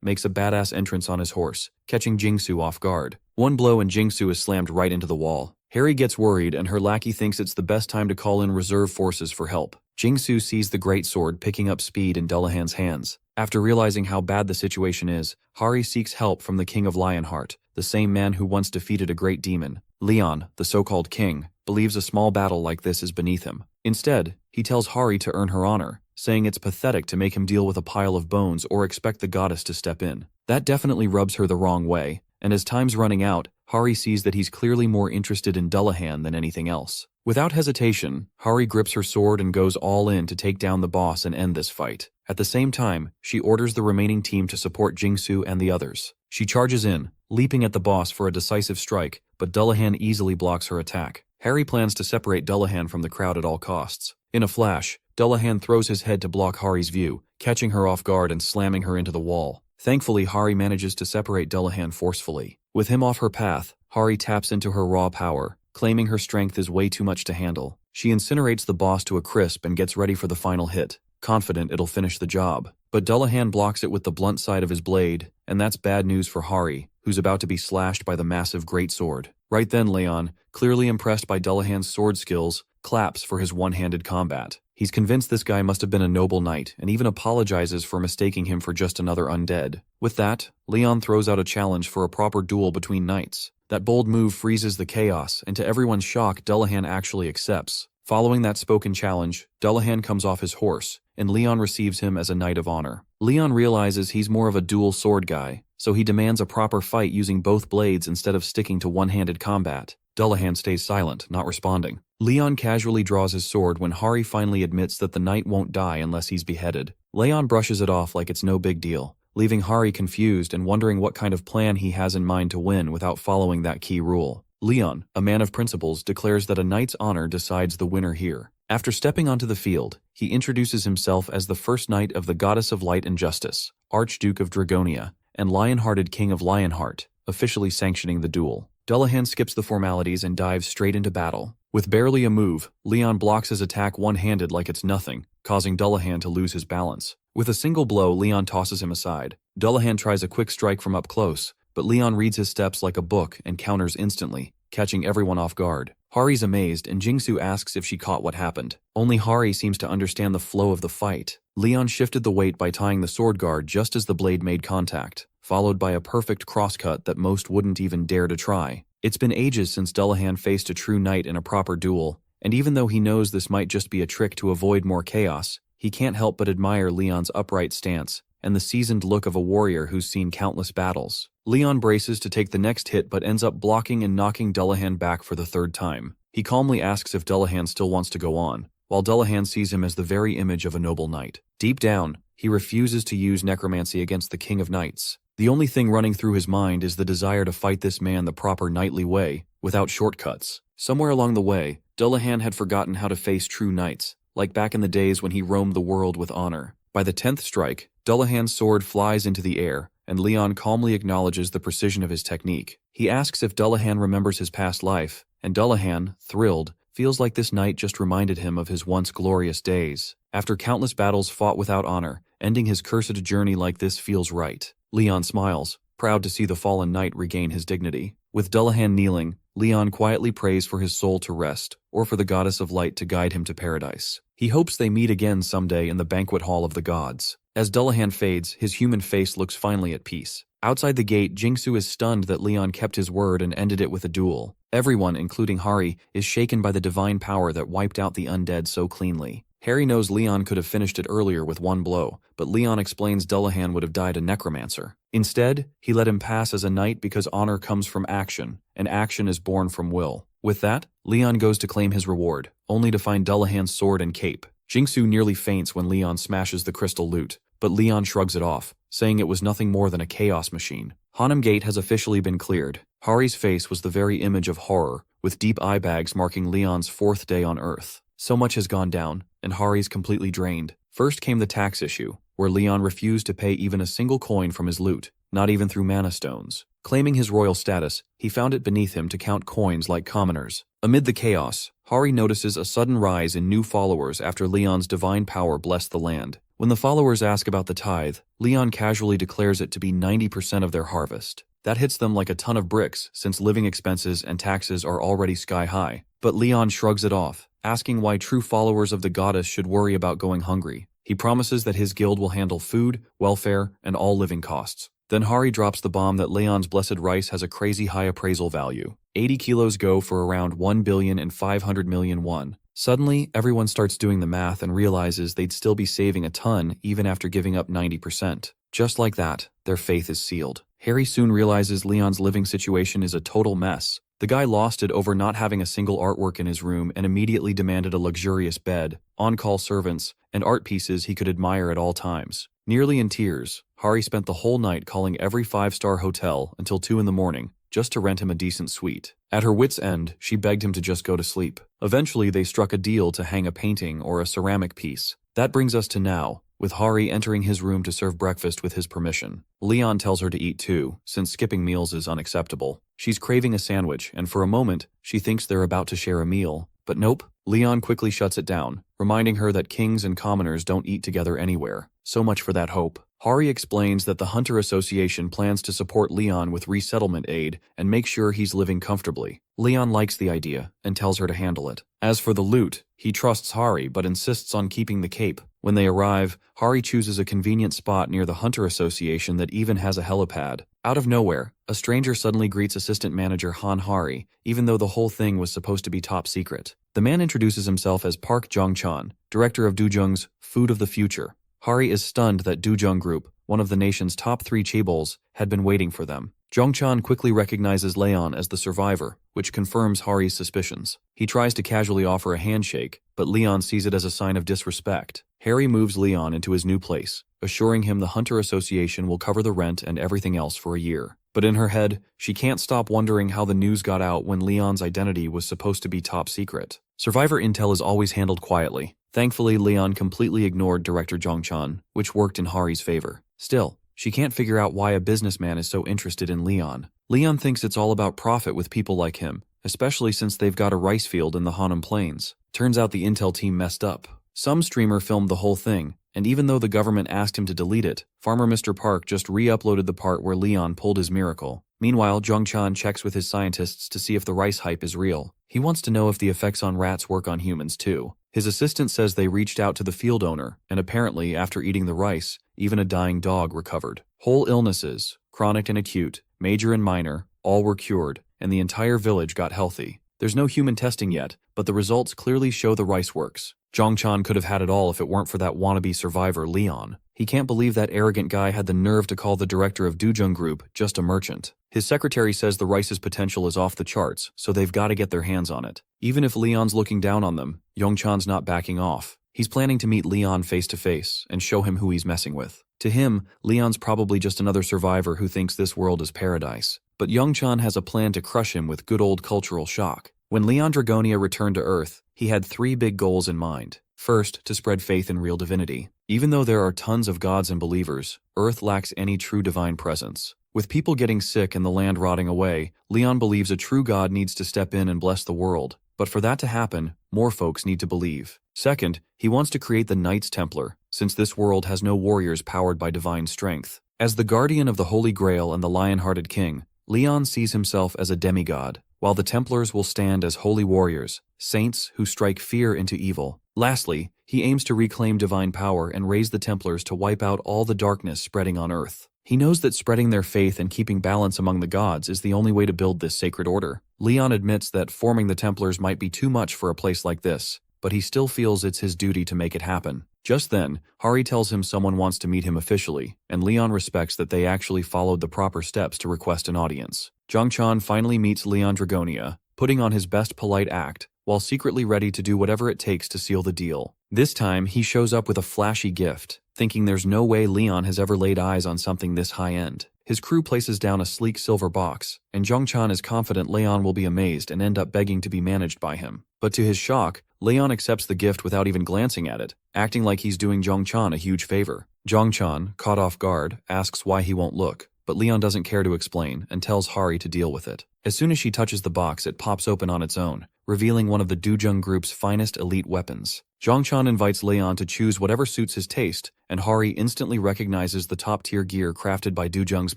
makes a badass entrance on his horse, catching Jingsu off guard. One blow and Jingsu is slammed right into the wall. Harry gets worried and her lackey thinks it's the best time to call in reserve forces for help. Jingsu sees the greatsword picking up speed in Dullahan's hands. After realizing how bad the situation is, Hari seeks help from the King of Lionheart, the same man who once defeated a great demon. Leon, the so-called king, believes a small battle like this is beneath him. Instead, he tells Hari to earn her honor, saying it's pathetic to make him deal with a pile of bones or expect the goddess to step in. That definitely rubs her the wrong way, and as time's running out, Hari sees that he's clearly more interested in Dullahan than anything else. Without hesitation, Hari grips her sword and goes all in to take down the boss and end this fight. At the same time, she orders the remaining team to support Jingsu and the others. She charges in, leaping at the boss for a decisive strike, but Dullahan easily blocks her attack. Harry plans to separate Dullahan from the crowd at all costs. In a flash, Dullahan throws his head to block Hari's view, catching her off guard and slamming her into the wall. Thankfully, Hari manages to separate Dullahan forcefully. With him off her path, Hari taps into her raw power, claiming her strength is way too much to handle. She incinerates the boss to a crisp and gets ready for the final hit, confident it'll finish the job. But Dullahan blocks it with the blunt side of his blade, and that's bad news for Hari, who's about to be slashed by the massive greatsword. Right then, Leon, clearly impressed by Dullahan's sword skills, claps for his one-handed combat. He's convinced this guy must have been a noble knight and even apologizes for mistaking him for just another undead. With that, Leon throws out a challenge for a proper duel between knights. That bold move freezes the chaos, and to everyone's shock, Dullahan actually accepts. Following that spoken challenge, Dullahan comes off his horse, and Leon receives him as a knight of honor. Leon realizes he's more of a dual sword guy, so he demands a proper fight using both blades instead of sticking to one-handed combat. Dullahan stays silent, not responding. Leon casually draws his sword when Hari finally admits that the knight won't die unless he's beheaded. Leon brushes it off like it's no big deal, leaving Hari confused and wondering what kind of plan he has in mind to win without following that key rule. Leon, a man of principles, declares that a knight's honor decides the winner here. After stepping onto the field, he introduces himself as the first knight of the Goddess of Light and Justice, Archduke of Dragonia, and Lion-Hearted King of Lionheart, officially sanctioning the duel. Dullahan skips the formalities and dives straight into battle. With barely a move, Leon blocks his attack one-handed like it's nothing, causing Dullahan to lose his balance. With a single blow, Leon tosses him aside. Dullahan tries a quick strike from up close, but Leon reads his steps like a book and counters instantly, catching everyone off guard. Hari's amazed, and Jingsu asks if she caught what happened. Only Hari seems to understand the flow of the fight. Leon shifted the weight by tying the sword guard just as the blade made contact, followed by a perfect crosscut that most wouldn't even dare to try. It's been ages since Dullahan faced a true knight in a proper duel, and even though he knows this might just be a trick to avoid more chaos, he can't help but admire Leon's upright stance and the seasoned look of a warrior who's seen countless battles. Leon braces to take the next hit but ends up blocking and knocking Dullahan back for the third time. He calmly asks if Dullahan still wants to go on, while Dullahan sees him as the very image of a noble knight. Deep down, he refuses to use necromancy against the King of Knights. The only thing running through his mind is the desire to fight this man the proper knightly way, without shortcuts. Somewhere along the way, Dullahan had forgotten how to face true knights, like back in the days when he roamed the world with honor. By the 10th strike, Dullahan's sword flies into the air, and Leon calmly acknowledges the precision of his technique. He asks if Dullahan remembers his past life, and Dullahan, thrilled, feels like this night just reminded him of his once glorious days. After countless battles fought without honor, ending his cursed journey like this feels right. Leon smiles, proud to see the fallen knight regain his dignity. With Dullahan kneeling, Leon quietly prays for his soul to rest, or for the Goddess of Light to guide him to paradise. He hopes they meet again someday in the banquet hall of the gods. As Dullahan fades, his human face looks finally at peace. Outside the gate, Jingsu is stunned that Leon kept his word and ended it with a duel. Everyone, including Hari, is shaken by the divine power that wiped out the undead so cleanly. Harry knows Leon could have finished it earlier with one blow, but Leon explains Dullahan would have died a necromancer. Instead, he let him pass as a knight because honor comes from action, and action is born from will. With that, Leon goes to claim his reward, only to find Dullahan's sword and cape. Jingsu nearly faints when Leon smashes the crystal loot, but Leon shrugs it off, saying it was nothing more than a chaos machine. Hanum Gate has officially been cleared. Hari's face was the very image of horror, with deep eye bags marking Leon's 4th day on Earth. So much has gone down, and Hari's completely drained. First came the tax issue, where Leon refused to pay even a single coin from his loot, not even through mana stones. Claiming his royal status, he found it beneath him to count coins like commoners. Amid the chaos, Hari notices a sudden rise in new followers after Leon's divine power blessed the land. When the followers ask about the tithe, Leon casually declares it to be 90% of their harvest. That hits them like a ton of bricks, since living expenses and taxes are already sky high. But Leon shrugs it off, asking why true followers of the goddess should worry about going hungry. He promises that his guild will handle food, welfare, and all living costs. Then Hari drops the bomb that Leon's blessed rice has a crazy high appraisal value. 80 kilos go for around 1,500,000,000 won. Suddenly, everyone starts doing the math and realizes they'd still be saving a ton even after giving up 90%. Just like that, their faith is sealed. Hari soon realizes Leon's living situation is a total mess. The guy lost it over not having a single artwork in his room and immediately demanded a luxurious bed, on-call servants, and art pieces he could admire at all times. Nearly in tears, Hari spent the whole night calling every 5-star hotel until 2 in the morning, just to rent him a decent suite. At her wit's end, she begged him to just go to sleep. Eventually, they struck a deal to hang a painting or a ceramic piece. That brings us to now, with Hari entering his room to serve breakfast with his permission. Leon tells her to eat too, since skipping meals is unacceptable. She's craving a sandwich, and for a moment, she thinks they're about to share a meal. But nope, Leon quickly shuts it down, reminding her that kings and commoners don't eat together anywhere. So much for that hope. Hari explains that the Hunter Association plans to support Leon with resettlement aid and make sure he's living comfortably. Leon likes the idea and tells her to handle it. As for the loot, he trusts Hari but insists on keeping the cape. When they arrive, Hari chooses a convenient spot near the Hunter Association that even has a helipad. Out of nowhere, a stranger suddenly greets assistant manager Han Hari, even though the whole thing was supposed to be top secret. The man introduces himself as Park Jong-chan, director of Dujung's Food of the Future. Hari is stunned that Dujung Group, one of the nation's top 3 chaebols, had been waiting for them. Jong-chan quickly recognizes Leon as the survivor, which confirms Hari's suspicions. He tries to casually offer a handshake, but Leon sees it as a sign of disrespect. Hari moves Leon into his new place, assuring him the Hunter Association will cover the rent and everything else for a year. But in her head, she can't stop wondering how the news got out when Leon's identity was supposed to be top secret. Survivor intel is always handled quietly. Thankfully, Leon completely ignored Director Jong-chan, which worked in Hari's favor. Still, she can't figure out why a businessman is so interested in Leon. Leon thinks it's all about profit with people like him, especially since they've got a rice field in the Hanum Plains. Turns out the intel team messed up. Some streamer filmed the whole thing, and even though the government asked him to delete it, Farmer Mr. Park just re-uploaded the part where Leon pulled his miracle. Meanwhile, Jong-chan checks with his scientists to see if the rice hype is real. He wants to know if the effects on rats work on humans too. His assistant says they reached out to the field owner, and apparently, after eating the rice, even a dying dog recovered. Whole illnesses, chronic and acute, major and minor, all were cured, and the entire village got healthy. There's no human testing yet, but the results clearly show the rice works. Jong-chan could have had it all if it weren't for that wannabe survivor, Leon. He can't believe that arrogant guy had the nerve to call the director of Dujung Group just a merchant. His secretary says the rice's potential is off the charts, so they've got to get their hands on it. Even if Leon's looking down on them, Jong-chan's not backing off. He's planning to meet Leon face to face and show him who he's messing with. To him, Leon's probably just another survivor who thinks this world is paradise. But Jong-chan has a plan to crush him with good old cultural shock. When Leon Dragonia returned to Earth, he had 3 big goals in mind. First, to spread faith in real divinity. Even though there are tons of gods and believers, Earth lacks any true divine presence. With people getting sick and the land rotting away, Leon believes a true god needs to step in and bless the world. But for that to happen, more folks need to believe. Second, he wants to create the Knights Templar, since this world has no warriors powered by divine strength. As the guardian of the Holy Grail and the lion-hearted king, Leon sees himself as a demigod, while the Templars will stand as holy warriors, saints who strike fear into evil. Lastly, he aims to reclaim divine power and raise the Templars to wipe out all the darkness spreading on Earth. He knows that spreading their faith and keeping balance among the gods is the only way to build this sacred order. Leon admits that forming the Templars might be too much for a place like this, but he still feels it's his duty to make it happen. Just then, Hari tells him someone wants to meet him officially, and Leon respects that they actually followed the proper steps to request an audience. Jong-chan finally meets Leon Dragonia, putting on his best polite act, while secretly ready to do whatever it takes to seal the deal. This time, he shows up with a flashy gift, thinking there's no way Leon has ever laid eyes on something this high-end. His crew places down a sleek silver box, and Jong-chan is confident Leon will be amazed and end up begging to be managed by him. But to his shock, Leon accepts the gift without even glancing at it, acting like he's doing Jong-chan a huge favor. Jong-chan, caught off guard, asks why he won't look. but Leon doesn't care to explain and tells Hari to deal with it. As soon as she touches the box, it pops open on its own, revealing one of the Dujung group's finest elite weapons. Zhongchan invites Leon to choose whatever suits his taste, and Hari instantly recognizes the top-tier gear crafted by Dujung's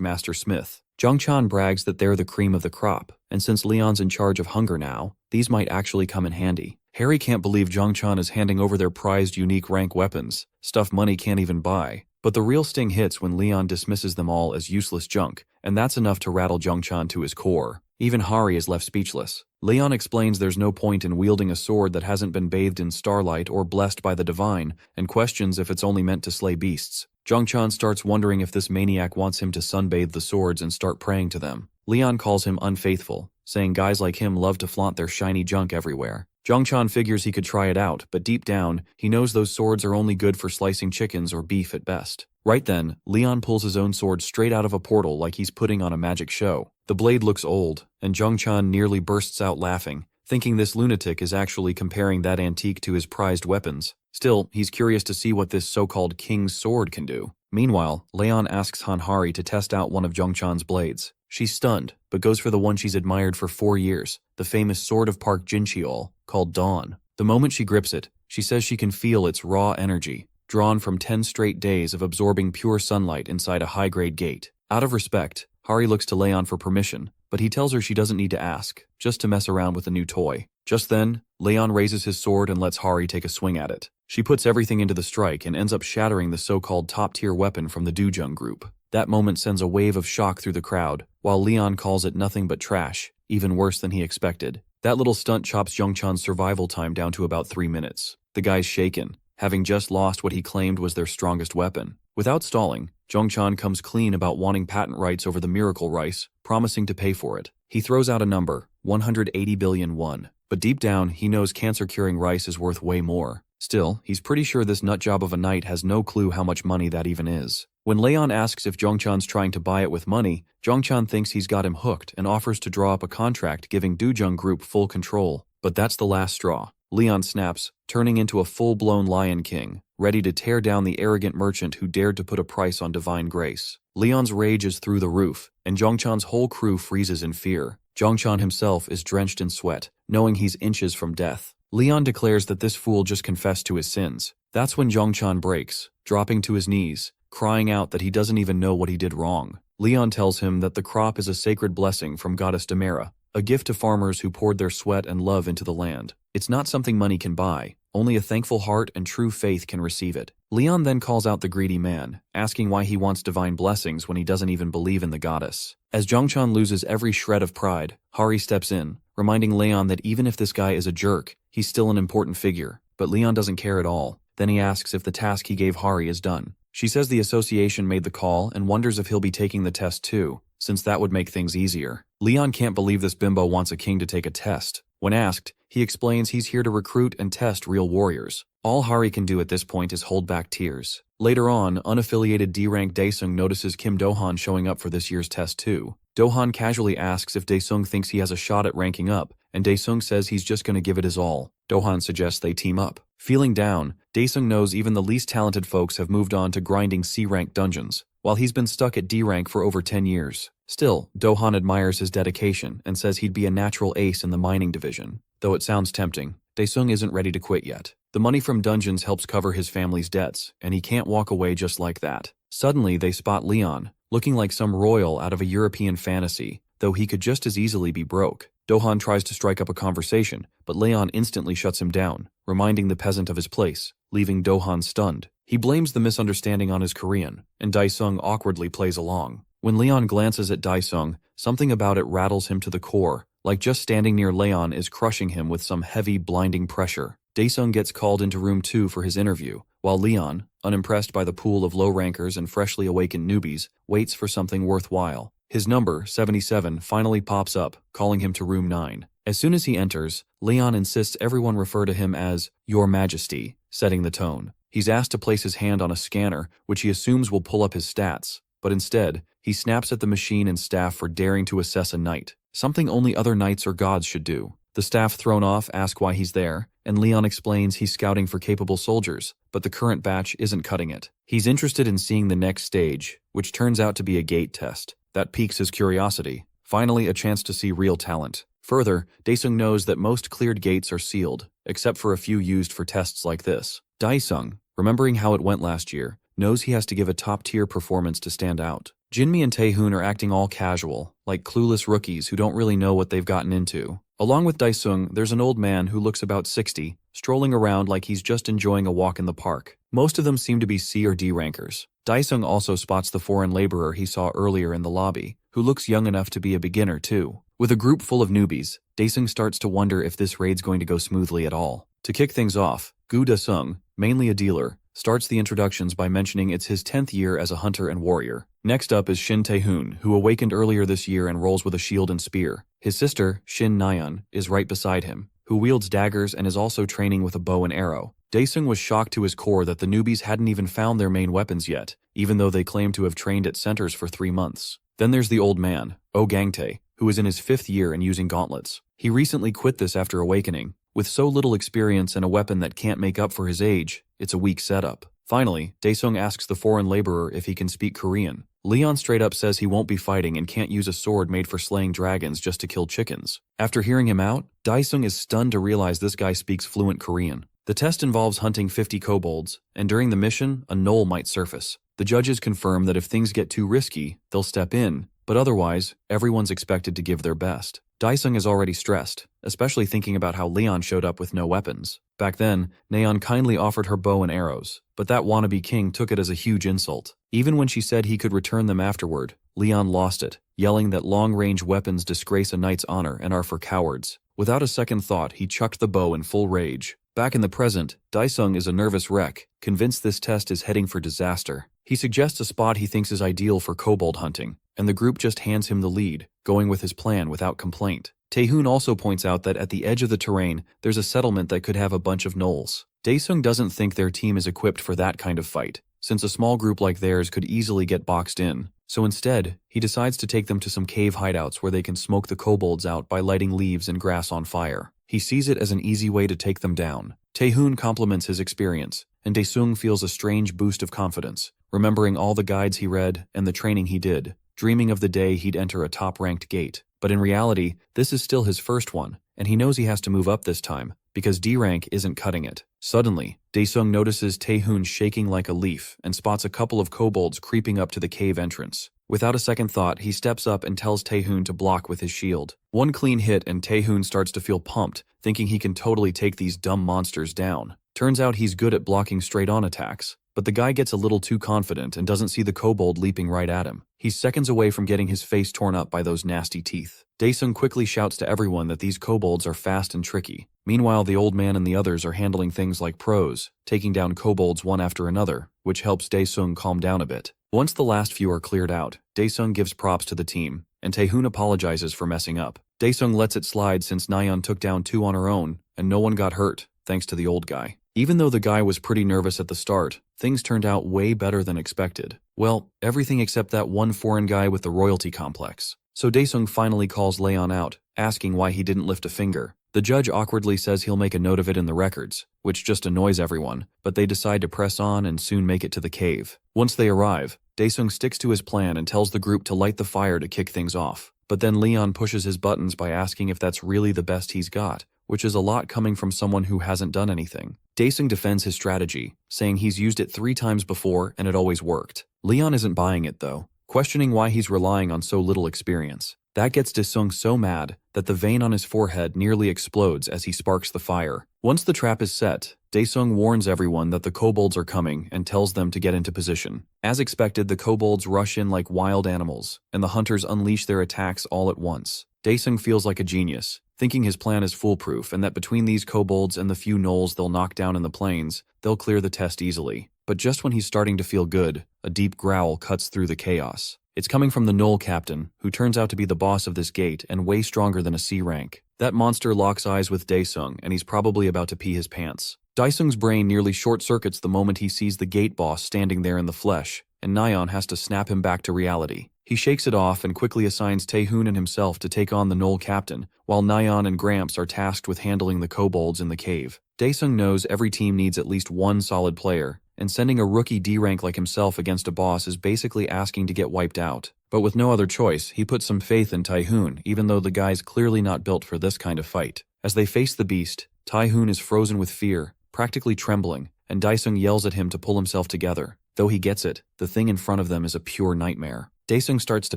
master smith. Zhongchan brags that they're the cream of the crop, and since Leon's in charge of hunger now, these might actually come in handy. Harry can't believe Zhongchan is handing over their prized unique rank weapons, stuff money can't even buy. But the real sting hits when Leon dismisses them all as useless junk, and that's enough to rattle Zhongchan to his core. Even Hari is left speechless. Leon explains there's no point in wielding a sword that hasn't been bathed in starlight or blessed by the divine, and questions if it's only meant to slay beasts. Zhongchan starts wondering if this maniac wants him to sunbathe the swords and start praying to them. Leon calls him unfaithful, saying guys like him love to flaunt their shiny junk everywhere. Zhongchan figures he could try it out, but deep down, he knows those swords are only good for slicing chickens or beef at best. Right then, Leon pulls his own sword straight out of a portal like he's putting on a magic show. The blade looks old, and Zhongchan nearly bursts out laughing, thinking this lunatic is actually comparing that antique to his prized weapons. Still, he's curious to see what this so-called king's sword can do. Meanwhile, Leon asks Hari to test out one of Zhongchan's blades. She's stunned, but goes for the one she's admired for 4 years, the famous Sword of Park Jincheol, called Dawn. The moment she grips it, she says she can feel its raw energy, drawn from 10 straight days of absorbing pure sunlight inside a high-grade gate. Out of respect, Hari looks to Leon for permission, but he tells her she doesn't need to ask, just to mess around with a new toy. Just then, Leon raises his sword and lets Hari take a swing at it. She puts everything into the strike and ends up shattering the so-called top-tier weapon from the Dujung group. That moment sends a wave of shock through the crowd, while Leon calls it nothing but trash, even worse than he expected. That little stunt chops Zhongchan's survival time down to about 3 minutes. The guy's shaken, having just lost what he claimed was their strongest weapon. Without stalling, Zhongchan comes clean about wanting patent rights over the miracle rice, promising to pay for it. He throws out a number, 180 billion won, but deep down he knows cancer-curing rice is worth way more. Still, he's pretty sure this nutjob of a knight has no clue how much money that even is. When Leon asks if Zhongchan's trying to buy it with money, Zhongchan thinks he's got him hooked and offers to draw up a contract giving Dujung Group full control. But that's the last straw. Leon snaps, turning into a full-blown Lion King, ready to tear down the arrogant merchant who dared to put a price on divine grace. Leon's rage is through the roof, and Zhongchan's whole crew freezes in fear. Zhongchan himself is drenched in sweat, knowing he's inches from death. Leon declares that this fool just confessed to his sins. That's when Zhongchan breaks, dropping to his knees, crying out that he doesn't even know what he did wrong. Leon tells him that the crop is a sacred blessing from goddess Demera, a gift to farmers who poured their sweat and love into the land. It's not something money can buy, only a thankful heart and true faith can receive it. Leon then calls out the greedy man, asking why he wants divine blessings when he doesn't even believe in the goddess. As Zhongchan loses every shred of pride, Hari steps in, reminding Leon that even if this guy is a jerk, he's still an important figure. But Leon doesn't care at all. Then he asks if the task he gave Hari is done. She says the association made the call and wonders if he'll be taking the test too, since that would make things easier. Leon can't believe this bimbo wants a king to take a test. When asked, he explains he's here to recruit and test real warriors. All Hari can do at this point is hold back tears. Later on, unaffiliated D-rank Daesung notices Kim Do-han showing up for this year's test too. Do-han casually asks if Daesung thinks he has a shot at ranking up, and Daesung says he's just going to give it his all. Do-han suggests they team up. Feeling down, Daesung knows even the least talented folks have moved on to grinding C-rank dungeons, while he's been stuck at D-rank for over 10 years. Still, Do-han admires his dedication and says he'd be a natural ace in the mining division. Though it sounds tempting, Daesung isn't ready to quit yet. The money from dungeons helps cover his family's debts, and he can't walk away just like that. Suddenly, they spot Leon, looking like some royal out of a European fantasy, though he could just as easily be broke. Do-han tries to strike up a conversation, but Leon instantly shuts him down, reminding the peasant of his place, leaving Do-han stunned. He blames the misunderstanding on his Korean, and Daesung awkwardly plays along. When Leon glances at Daesung, something about it rattles him to the core, like just standing near Leon is crushing him with some heavy, blinding pressure. Daesung gets called into room 2 for his interview, while Leon, unimpressed by the pool of low-rankers and freshly awakened newbies, waits for something worthwhile. His number, 77, finally pops up, calling him to room 9. As soon as he enters, Leon insists everyone refer to him as Your Majesty, setting the tone. He's asked to place his hand on a scanner, which he assumes will pull up his stats, but instead, he snaps at the machine and staff for daring to assess a knight, something only other knights or gods should do. The staff, thrown off, ask why he's there, and Leon explains he's scouting for capable soldiers, but the current batch isn't cutting it. He's interested in seeing the next stage, which turns out to be a gate test. That piques his curiosity. Finally, a chance to see real talent. Further, Daesung knows that most cleared gates are sealed, except for a few used for tests like this. Daesung, remembering how it went last year, knows he has to give a top-tier performance to stand out. Jinmi and Taehoon are acting all casual, like clueless rookies who don't really know what they've gotten into. Along with Daesung, there's an old man who looks about 60, strolling around like he's just enjoying a walk in the park. Most of them seem to be C or D rankers. Daesung also spots the foreign laborer he saw earlier in the lobby, who looks young enough to be a beginner too. With a group full of newbies, Daesung starts to wonder if this raid's going to go smoothly at all. To kick things off, Gu Daesung, mainly a dealer, starts the introductions by mentioning it's his 10th year as a hunter and warrior. Next up is Shin Taehoon, who awakened earlier this year and rolls with a shield and spear. His sister, Shin Nayeon, is right beside him, who wields daggers and is also training with a bow and arrow. Daesung was shocked to his core that the newbies hadn't even found their main weapons yet, even though they claimed to have trained at centers for 3 months. Then there's the old man, Oh Gangtae, who is in his 5th year and using gauntlets. He recently quit this after awakening. With so little experience and a weapon that can't make up for his age, it's a weak setup. Finally, Daesung asks the foreign laborer if he can speak Korean. Leon straight up says he won't be fighting and can't use a sword made for slaying dragons just to kill chickens. After hearing him out, Daesung is stunned to realize this guy speaks fluent Korean. The test involves hunting 50 kobolds, and during the mission, a gnoll might surface. The judges confirm that if things get too risky, they'll step in, but otherwise, everyone's expected to give their best. Daesung is already stressed, especially thinking about how Leon showed up with no weapons. Back then, Nayeon kindly offered her bow and arrows, but that wannabe king took it as a huge insult. Even when she said he could return them afterward, Leon lost it, yelling that long-range weapons disgrace a knight's honor and are for cowards. Without a second thought, he chucked the bow in full rage. Back in the present, Daesung is a nervous wreck, convinced this test is heading for disaster. He suggests a spot he thinks is ideal for kobold hunting, and the group just hands him the lead, going with his plan without complaint. Taehoon also points out that at the edge of the terrain, there's a settlement that could have a bunch of gnolls. Daesung doesn't think their team is equipped for that kind of fight, since a small group like theirs could easily get boxed in. So instead, he decides to take them to some cave hideouts where they can smoke the kobolds out by lighting leaves and grass on fire. He sees it as an easy way to take them down. Taehoon compliments his experience, and Daesung feels a strange boost of confidence, remembering all the guides he read and the training he did, dreaming of the day he'd enter a top-ranked gate. But in reality, this is still his first one, and he knows he has to move up this time, because D rank isn't cutting it. Suddenly, Daesung notices Taehoon shaking like a leaf and spots a couple of kobolds creeping up to the cave entrance. Without a second thought, he steps up and tells Taehoon to block with his shield. One clean hit and Taehoon starts to feel pumped, thinking he can totally take these dumb monsters down. Turns out he's good at blocking straight-on attacks, but the guy gets a little too confident and doesn't see the kobold leaping right at him. He's seconds away from getting his face torn up by those nasty teeth. Daesung quickly shouts to everyone that these kobolds are fast and tricky. Meanwhile, the old man and the others are handling things like pros, taking down kobolds one after another, which helps Daesung calm down a bit. Once the last few are cleared out, Daesung gives props to the team, and Taehoon apologizes for messing up. Daesung lets it slide since Nayeon took down 2 on her own, and no one got hurt, thanks to the old guy. Even though the guy was pretty nervous at the start, things turned out way better than expected. Well, everything except that one foreign guy with the royalty complex. So Daesung finally calls Leon out, asking why he didn't lift a finger. The judge awkwardly says he'll make a note of it in the records, which just annoys everyone, but they decide to press on and soon make it to the cave. Once they arrive, Daesung sticks to his plan and tells the group to light the fire to kick things off. But then Leon pushes his buttons by asking if that's really the best he's got, which is a lot coming from someone who hasn't done anything. Daesung defends his strategy, saying he's used it 3 times before and it always worked. Leon isn't buying it though, questioning why he's relying on so little experience. That gets Daesung so mad that the vein on his forehead nearly explodes as he sparks the fire. Once the trap is set, Daesung warns everyone that the kobolds are coming and tells them to get into position. As expected, the kobolds rush in like wild animals, and the hunters unleash their attacks all at once. Daesung feels like a genius, thinking his plan is foolproof and that between these kobolds and the few gnolls they'll knock down in the plains, they'll clear the test easily. But just when he's starting to feel good, a deep growl cuts through the chaos. It's coming from the gnoll captain, who turns out to be the boss of this gate and way stronger than a C rank. That monster locks eyes with Daesung, and he's probably about to pee his pants. Daesung's brain nearly short-circuits the moment he sees the gate boss standing there in the flesh, and Nayeon has to snap him back to reality. He shakes it off and quickly assigns Taehoon and himself to take on the gnoll captain, while Nayeon and Gramps are tasked with handling the kobolds in the cave. Daesung knows every team needs at least one solid player, and sending a rookie D rank like himself against a boss is basically asking to get wiped out. But with no other choice, he puts some faith in Taehoon, even though the guy's clearly not built for this kind of fight. As they face the beast, Taehoon is frozen with fear, practically trembling, and Daesung yells at him to pull himself together. Though he gets it, the thing in front of them is a pure nightmare. Daesung starts to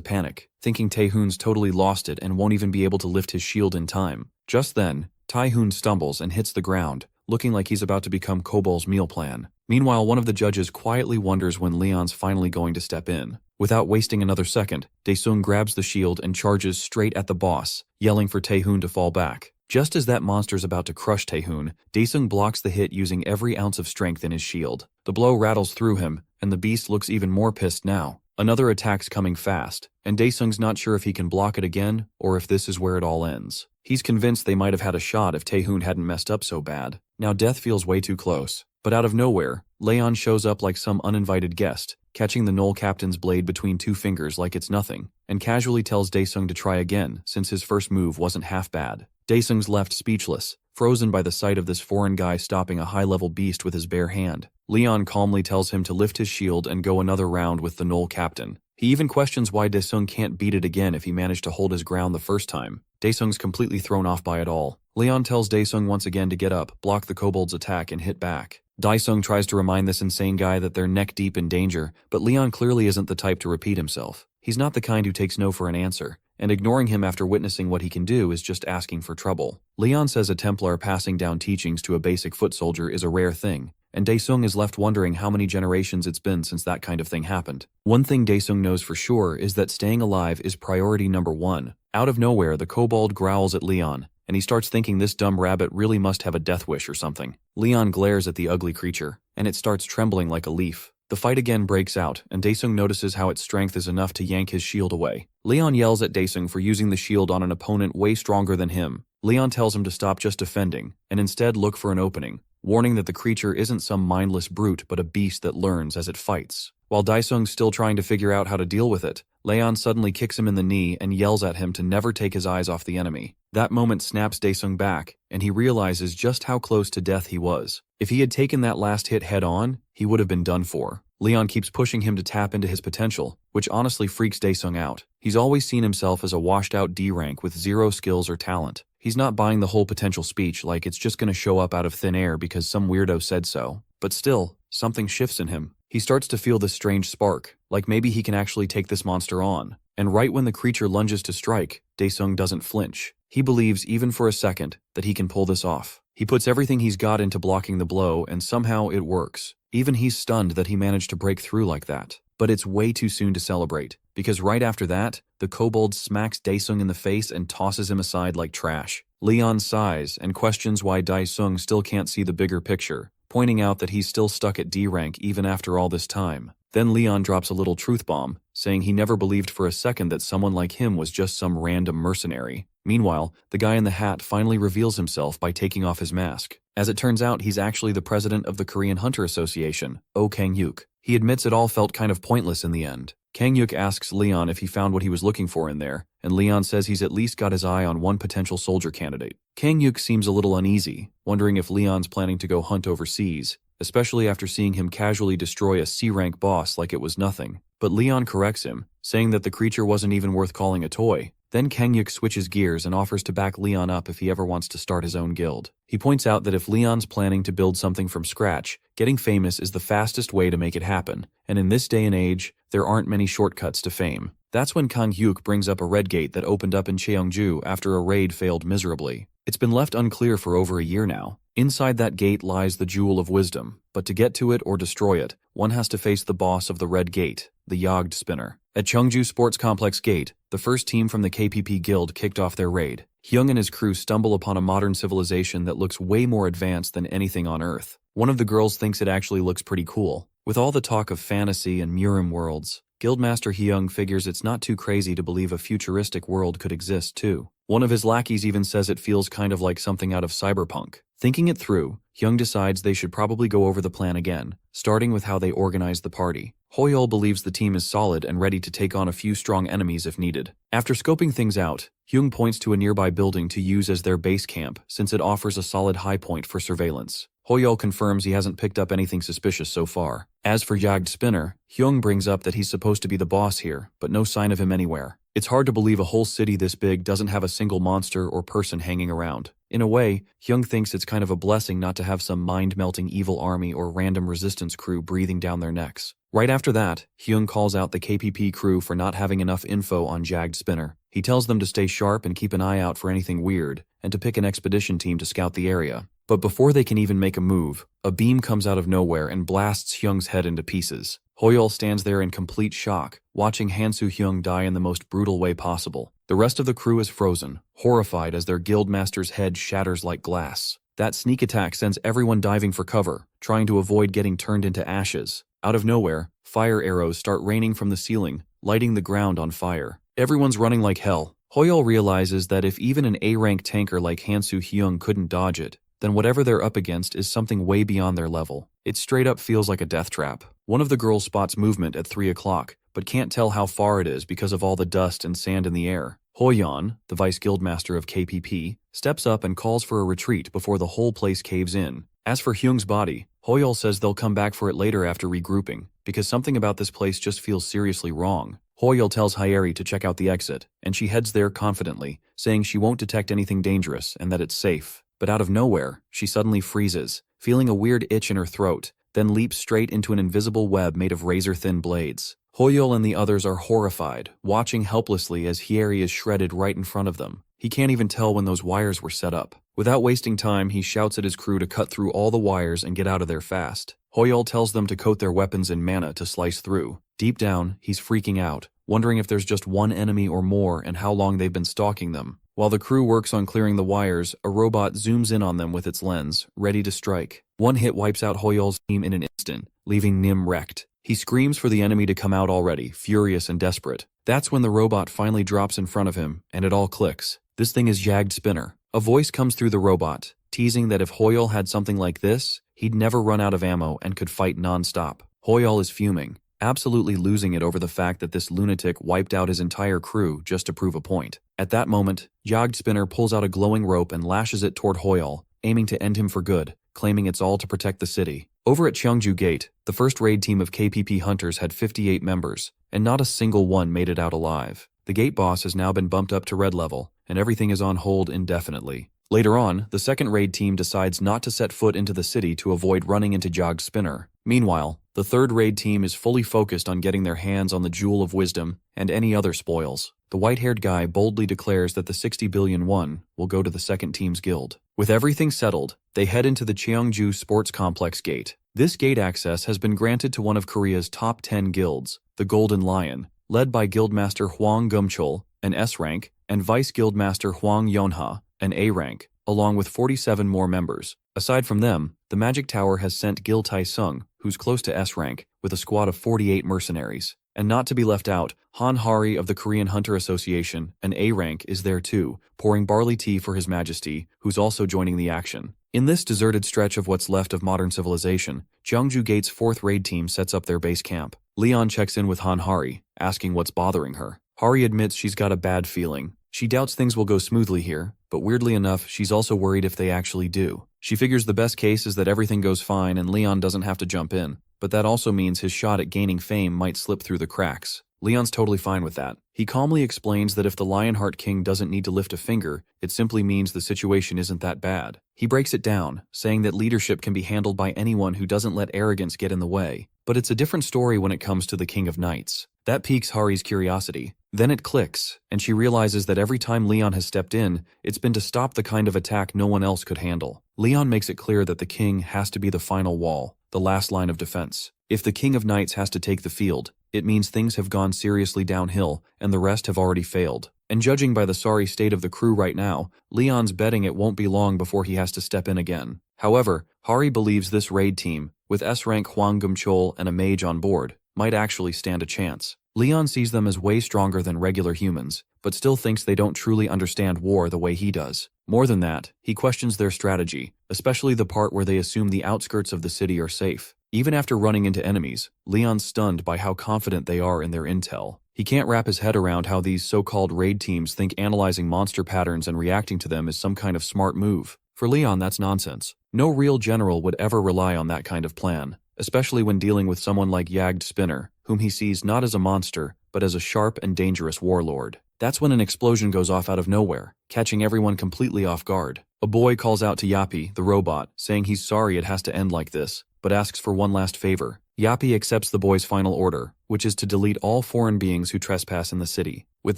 panic, thinking Taehoon's totally lost it and won't even be able to lift his shield in time. Just then, Taehoon stumbles and hits the ground, looking like he's about to become Kobol's meal plan. Meanwhile, one of the judges quietly wonders when Leon's finally going to step in. Without wasting another second, Daesung grabs the shield and charges straight at the boss, yelling for Taehoon to fall back. Just as that monster's about to crush Taehoon, Daesung blocks the hit using every ounce of strength in his shield. The blow rattles through him, and the beast looks even more pissed now. Another attack's coming fast, and Daesung's not sure if he can block it again, or if this is where it all ends. He's convinced they might have had a shot if Taehoon hadn't messed up so bad. Now death feels way too close. But out of nowhere, Leon shows up like some uninvited guest, catching the Knoll captain's blade between two fingers like it's nothing, and casually tells Daesung to try again, since his first move wasn't half bad. Daesung's left speechless, frozen by the sight of this foreign guy stopping a high-level beast with his bare hand. Leon calmly tells him to lift his shield and go another round with the Knoll captain. He even questions why Daesung can't beat it again if he managed to hold his ground the first time. Daesung's completely thrown off by it all. Leon tells Daesung once again to get up, block the kobold's attack, and hit back. Daesung tries to remind this insane guy that they're neck-deep in danger, but Leon clearly isn't the type to repeat himself. He's not the kind who takes no for an answer, and ignoring him after witnessing what he can do is just asking for trouble. Leon says a Templar passing down teachings to a basic foot soldier is a rare thing, and Daesung is left wondering how many generations it's been since that kind of thing happened. One thing Daesung knows for sure is that staying alive is priority number one. Out of nowhere, the kobold growls at Leon, and he starts thinking this dumb rabbit really must have a death wish or something. Leon glares at the ugly creature, and it starts trembling like a leaf. The fight again breaks out, and Daesung notices how its strength is enough to yank his shield away. Leon yells at Daesung for using the shield on an opponent way stronger than him. Leon tells him to stop just defending, and instead look for an opening, warning that the creature isn't some mindless brute but a beast that learns as it fights. While Daesung's still trying to figure out how to deal with it, Leon suddenly kicks him in the knee and yells at him to never take his eyes off the enemy. That moment snaps Daesung back, and he realizes just how close to death he was. If he had taken that last hit head-on, he would have been done for. Leon keeps pushing him to tap into his potential, which honestly freaks Daesung out. He's always seen himself as a washed-out D-rank with zero skills or talent. He's not buying the whole potential speech like it's just going to show up out of thin air because some weirdo said so. But still, something shifts in him. He starts to feel this strange spark, like maybe he can actually take this monster on. And right when the creature lunges to strike, Daesung doesn't flinch. He believes, even for a second, that he can pull this off. He puts everything he's got into blocking the blow, and somehow it works. Even he's stunned that he managed to break through like that. But it's way too soon to celebrate, because right after that, the kobold smacks Daesung in the face and tosses him aside like trash. Leon sighs and questions why Daesung still can't see the bigger picture, pointing out that he's still stuck at D rank even after all this time. Then Leon drops a little truth bomb, saying he never believed for a second that someone like him was just some random mercenary. Meanwhile, the guy in the hat finally reveals himself by taking off his mask. As it turns out, he's actually the president of the Korean Hunter Association, Oh Kang-yuk. He admits it all felt kind of pointless in the end. Kang-yuk asks Leon if he found what he was looking for in there, and Leon says he's at least got his eye on one potential soldier candidate. Kang-yuk seems a little uneasy, wondering if Leon's planning to go hunt overseas, especially after seeing him casually destroy a C-rank boss like it was nothing. But Leon corrects him, saying that the creature wasn't even worth calling a toy. Then Kang-yuk switches gears and offers to back Leon up if he ever wants to start his own guild. He points out that if Leon's planning to build something from scratch, getting famous is the fastest way to make it happen, and in this day and age, there aren't many shortcuts to fame. That's when Kang-yuk brings up a red gate that opened up in Cheongju after a raid failed miserably. It's been left unclear for over a year now. Inside that gate lies the Jewel of Wisdom, but to get to it or destroy it, one has to face the boss of the Red Gate, the Jagged Spinner. At Chungju Sports Complex Gate, the first team from the KPP Guild kicked off their raid. Hyung and his crew stumble upon a modern civilization that looks way more advanced than anything on Earth. One of the girls thinks it actually looks pretty cool. With all the talk of fantasy and Murim worlds, Guildmaster Hyung figures it's not too crazy to believe a futuristic world could exist too. One of his lackeys even says it feels kind of like something out of cyberpunk. Thinking it through, Hyung decides they should probably go over the plan again, starting with how they organize the party. Hoyol believes the team is solid and ready to take on a few strong enemies if needed. After scoping things out, Hyung points to a nearby building to use as their base camp since it offers a solid high point for surveillance. Hoyol confirms he hasn't picked up anything suspicious so far. As for Jagged Spinner, Hyung brings up that he's supposed to be the boss here, but no sign of him anywhere. It's hard to believe a whole city this big doesn't have a single monster or person hanging around. In a way, Hyung thinks it's kind of a blessing not to have some mind-melting evil army or random resistance crew breathing down their necks. Right after that, Hyung calls out the KPP crew for not having enough info on Jagged Spinner. He tells them to stay sharp and keep an eye out for anything weird, and to pick an expedition team to scout the area. But before they can even make a move, a beam comes out of nowhere and blasts Hyung's head into pieces. Hoyol stands there in complete shock, watching Hansu Hyung die in the most brutal way possible. The rest of the crew is frozen, horrified as their guildmaster's head shatters like glass. That sneak attack sends everyone diving for cover, trying to avoid getting turned into ashes. Out of nowhere, fire arrows start raining from the ceiling, lighting the ground on fire. Everyone's running like hell. Hoyol realizes that if even an A-rank tanker like Hansu Hyung couldn't dodge it, then whatever they're up against is something way beyond their level. It straight up feels like a death trap. One of the girls spots movement at 3 o'clock, but can't tell how far it is because of all the dust and sand in the air. Hoyon, the vice guildmaster of KPP, steps up and calls for a retreat before the whole place caves in. As for Hyung's body, Hoyol says they'll come back for it later after regrouping, because something about this place just feels seriously wrong. Hoyol tells Hyeri to check out the exit, and she heads there confidently, saying she won't detect anything dangerous and that it's safe. But out of nowhere, she suddenly freezes, feeling a weird itch in her throat, then leaps straight into an invisible web made of razor-thin blades. Hoyol and the others are horrified, watching helplessly as Hyeri is shredded right in front of them. He can't even tell when those wires were set up. Without wasting time, he shouts at his crew to cut through all the wires and get out of there fast. Hoyol tells them to coat their weapons in mana to slice through. Deep down, he's freaking out, wondering if there's just one enemy or more and how long they've been stalking them. While the crew works on clearing the wires, a robot zooms in on them with its lens, ready to strike. One hit wipes out Hoyol's team in an instant, leaving Nim wrecked. He screams for the enemy to come out already, furious and desperate. That's when the robot finally drops in front of him, and it all clicks. This thing is Jagged Spinner. A voice comes through the robot, teasing that if Hoyol had something like this, he'd never run out of ammo and could fight non-stop. Hoyol is fuming, absolutely losing it over the fact that this lunatic wiped out his entire crew just to prove a point. At that moment, Jagged Spinner pulls out a glowing rope and lashes it toward Hoyol, aiming to end him for good, claiming it's all to protect the city. Over at Chungju Gate, the first raid team of KPP hunters had 58 members, and not a single one made it out alive. The gate boss has now been bumped up to red level, and everything is on hold indefinitely. Later on, the second raid team decides not to set foot into the city to avoid running into Jagged Spinner. Meanwhile, the third raid team is fully focused on getting their hands on the Jewel of Wisdom and any other spoils. The white-haired guy boldly declares that the 60 billion won will go to the second team's guild. With everything settled, they head into the Cheongju Sports Complex Gate. This gate access has been granted to one of Korea's top 10 guilds, the Golden Lion, led by Guildmaster Hwang Gumchul, an S rank, and Vice Guildmaster Hwang Yonha, an A rank, along with 47 more members. Aside from them, the Magic Tower has sent Gil Tai-sung, who's close to S rank, with a squad of 48 mercenaries. And not to be left out, Han Hari of the Korean Hunter Association, an A rank, is there too, pouring barley tea for His Majesty, who's also joining the action. In this deserted stretch of what's left of modern civilization, Cheongju Gate's fourth raid team sets up their base camp. Leon checks in with Han Hari, asking what's bothering her. Hari admits she's got a bad feeling. She doubts things will go smoothly here, but weirdly enough, she's also worried if they actually do. She figures the best case is that everything goes fine and Leon doesn't have to jump in, but that also means his shot at gaining fame might slip through the cracks. Leon's totally fine with that. He calmly explains that if the Lionheart King doesn't need to lift a finger, it simply means the situation isn't that bad. He breaks it down, saying that leadership can be handled by anyone who doesn't let arrogance get in the way. But it's a different story when it comes to the King of Knights. That piques Hari's curiosity. Then it clicks, and she realizes that every time Leon has stepped in, it's been to stop the kind of attack no one else could handle. Leon makes it clear that the king has to be the final wall, the last line of defense. If the King of Knights has to take the field, it means things have gone seriously downhill and the rest have already failed. And judging by the sorry state of the crew right now, Leon's betting it won't be long before he has to step in again. However, Hari believes this raid team, with S-rank Hwang Gumchul and a mage on board, might actually stand a chance. Leon sees them as way stronger than regular humans, but still thinks they don't truly understand war the way he does. More than that, he questions their strategy, especially the part where they assume the outskirts of the city are safe. Even after running into enemies, Leon's stunned by how confident they are in their intel. He can't wrap his head around how these so-called raid teams think analyzing monster patterns and reacting to them is some kind of smart move. For Leon, that's nonsense. No real general would ever rely on that kind of plan, especially when dealing with someone like Jagged Spinner, whom he sees not as a monster, but as a sharp and dangerous warlord. That's when an explosion goes off out of nowhere, catching everyone completely off guard. A boy calls out to Yappy, the robot, saying he's sorry it has to end like this, but asks for one last favor. Yappy accepts the boy's final order, which is to delete all foreign beings who trespass in the city. With